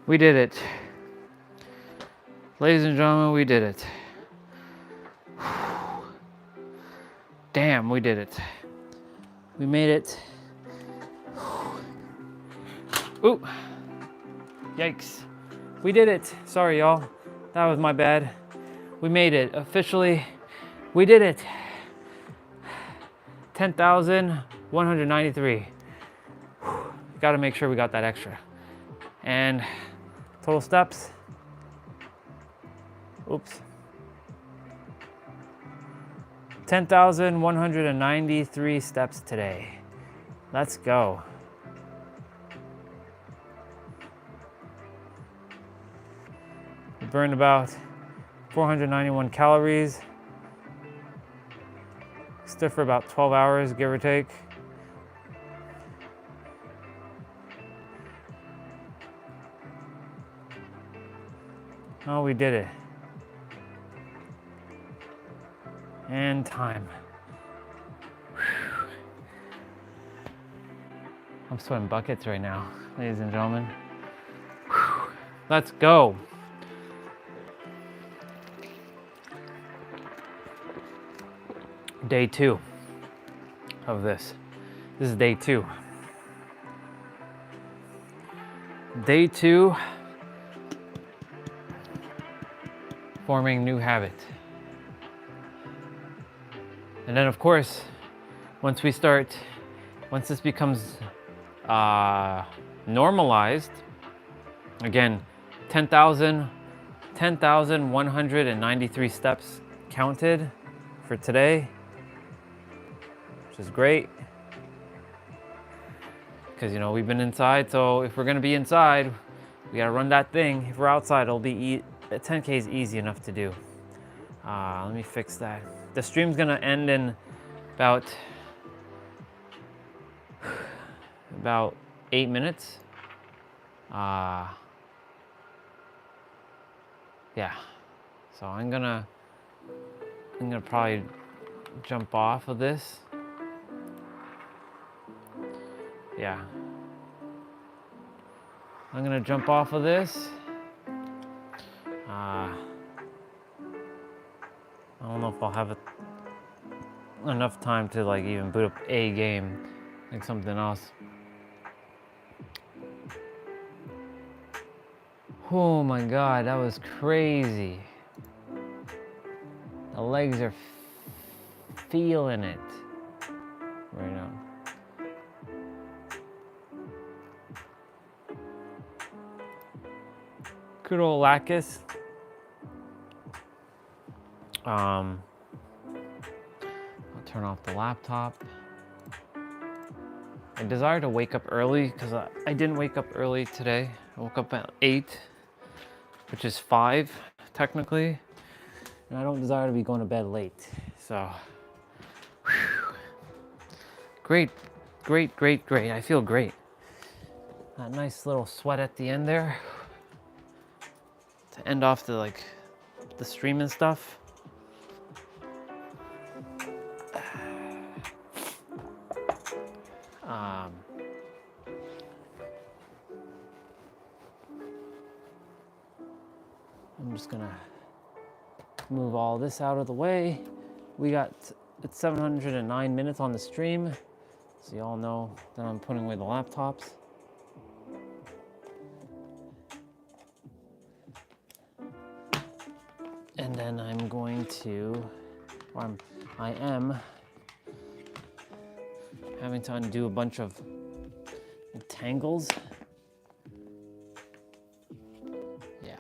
We did it. Ladies and gentlemen, we did it. Damn, we did it. We made it. Ooh. Yikes. We did it. Sorry, y'all. That was my bad. We made it. Officially, we did it. 10,193. Gotta make sure we got that extra. And total steps. Oops. 10,193 steps today. Let's go. We burned about 491 calories. Stood for about 12 hours, give or take. Oh, we did it. And time. Whew. I'm sweating buckets right now, ladies and gentlemen. Whew. Let's go. Day 2 of this. This is day 2. Day 2, forming new habit. And then of course, once this becomes normalized, again, 10,193 steps counted for today, which is great. Because, you know, we've been inside, so if we're gonna be inside, we gotta run that thing. If we're outside, it'll be 10K is easy enough to do. Let me fix that. The stream's gonna end in about 8 minutes. Yeah. So I'm gonna probably jump off of this. Yeah. I'm gonna jump off of this. I don't know if I'll have enough time to like even boot up a game, like something else. Oh my God, that was crazy. The legs are feeling it right now. good old Lacus. I'll turn off the laptop. I desire to wake up early because I didn't wake up early today. I woke up at 8, which is 5 technically, and I don't desire to be going to bed late. So, whew. Great, great, great, great. I feel great. That nice little sweat at the end there to end off the stream and stuff. I'm just gonna move all this out of the way. It's 709 minutes on the stream, so you all know that I'm putting away the laptops. And then I'm going to, I am having to undo a bunch of tangles. Yeah.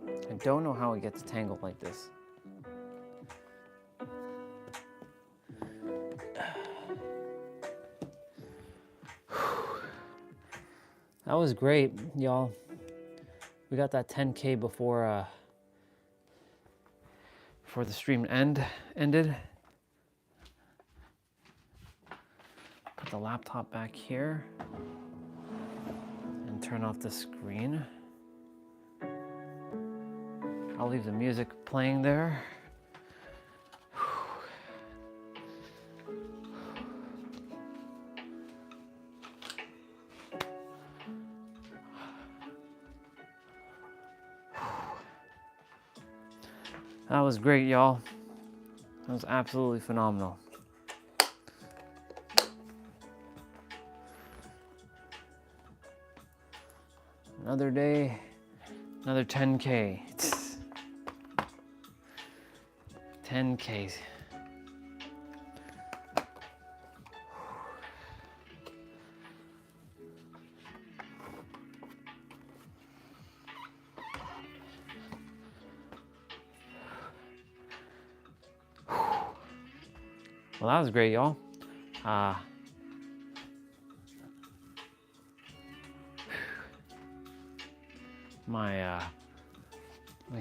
I don't know how it gets tangled like this. That was great, y'all. We got that 10K before the stream ended. Put the laptop back here and turn off the screen. I'll leave the music playing there. That was great, y'all. That was absolutely phenomenal. Another day, another 10K. 10Ks. Well, that was great, y'all. My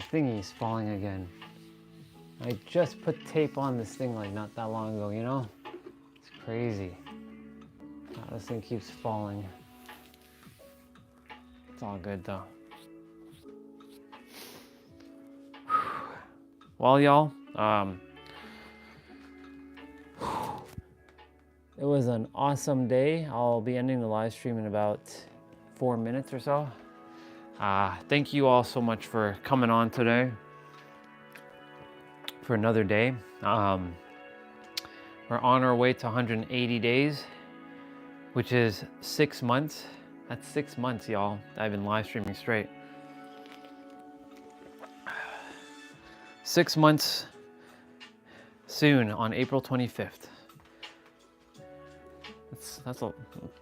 thingy's falling again. I just put tape on this thing like not that long ago, you know? It's crazy. God, this thing keeps falling. It's all good though. Well, y'all, it was an awesome day. I'll be ending the live stream in about 4 minutes or so. Thank you all so much for coming on today for another day. We're on our way to 180 days, which is 6 months. That's 6 months, y'all. I've been live streaming straight. 6 months soon on April 25th. That's a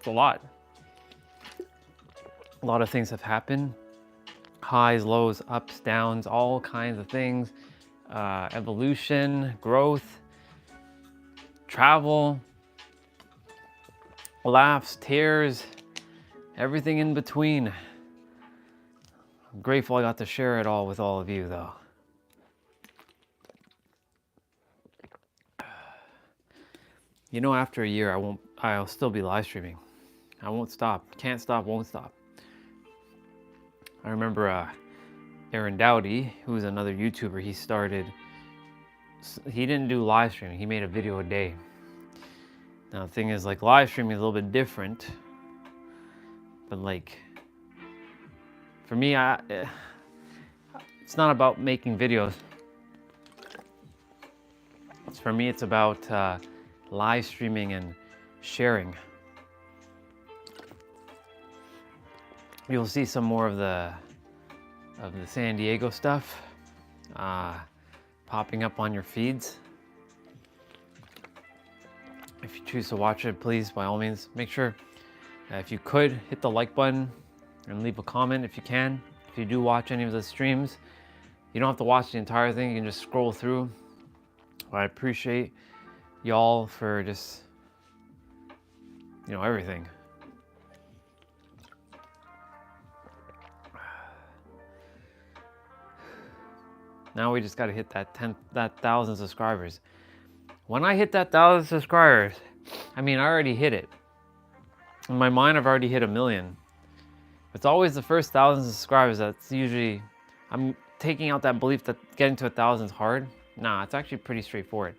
lot. A lot of things have happened. Highs, lows, ups, downs, all kinds of things. Evolution, growth, travel, laughs, tears, everything in between. I'm grateful I got to share it all with all of you though. You know, after a year, I'll still be live streaming. I won't stop, can't stop, won't stop. I remember Aaron Dowdy, who was another YouTuber, he didn't do live streaming, he made a video a day. Now the thing is, like, live streaming is a little bit different, but like, for me, it's not about making videos. For me, it's about live streaming and sharing. You'll see some more of the San Diego stuff popping up on your feeds. If you choose to watch it, please, by all means, make sure If you could, hit the like button and leave a comment if you can. If you do watch any of the streams, you don't have to watch the entire thing, you can just scroll through. But I appreciate y'all for just, you know, everything. Now we just gotta hit that 1,000 subscribers. When I hit that 1,000 subscribers, I mean, I already hit it. In my mind, I've already hit 1,000,000. It's always the first 1,000 subscribers that's usually, I'm taking out that belief that getting to 1,000 is hard. Nah, it's actually pretty straightforward.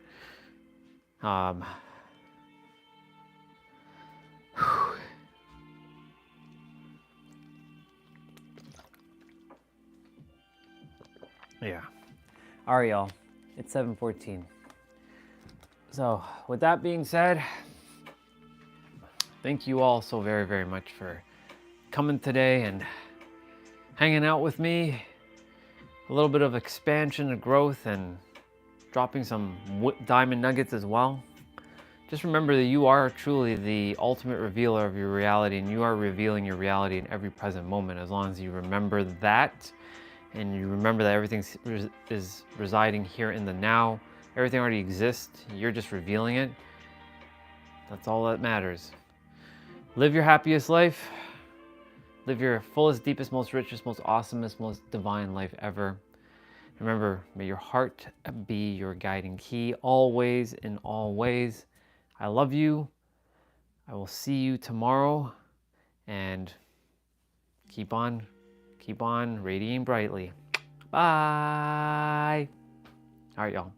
Yeah. All right, y'all. It's 7:14. So with that being said, thank you all so very, very much for coming today and hanging out with me. A little bit of expansion and growth and dropping some diamond nuggets as well. Just remember that you are truly the ultimate revealer of your reality, and you are revealing your reality in every present moment. As long as you remember that, and you remember that everything is residing here in the now, everything already exists, you're just revealing it. That's all that matters. Live your happiest life. Live your fullest, deepest, most richest, most awesomest, most divine life ever. Remember, may your heart be your guiding key always, in all ways. I love you. I will see you tomorrow, and keep on radiating brightly. Bye. All right, y'all.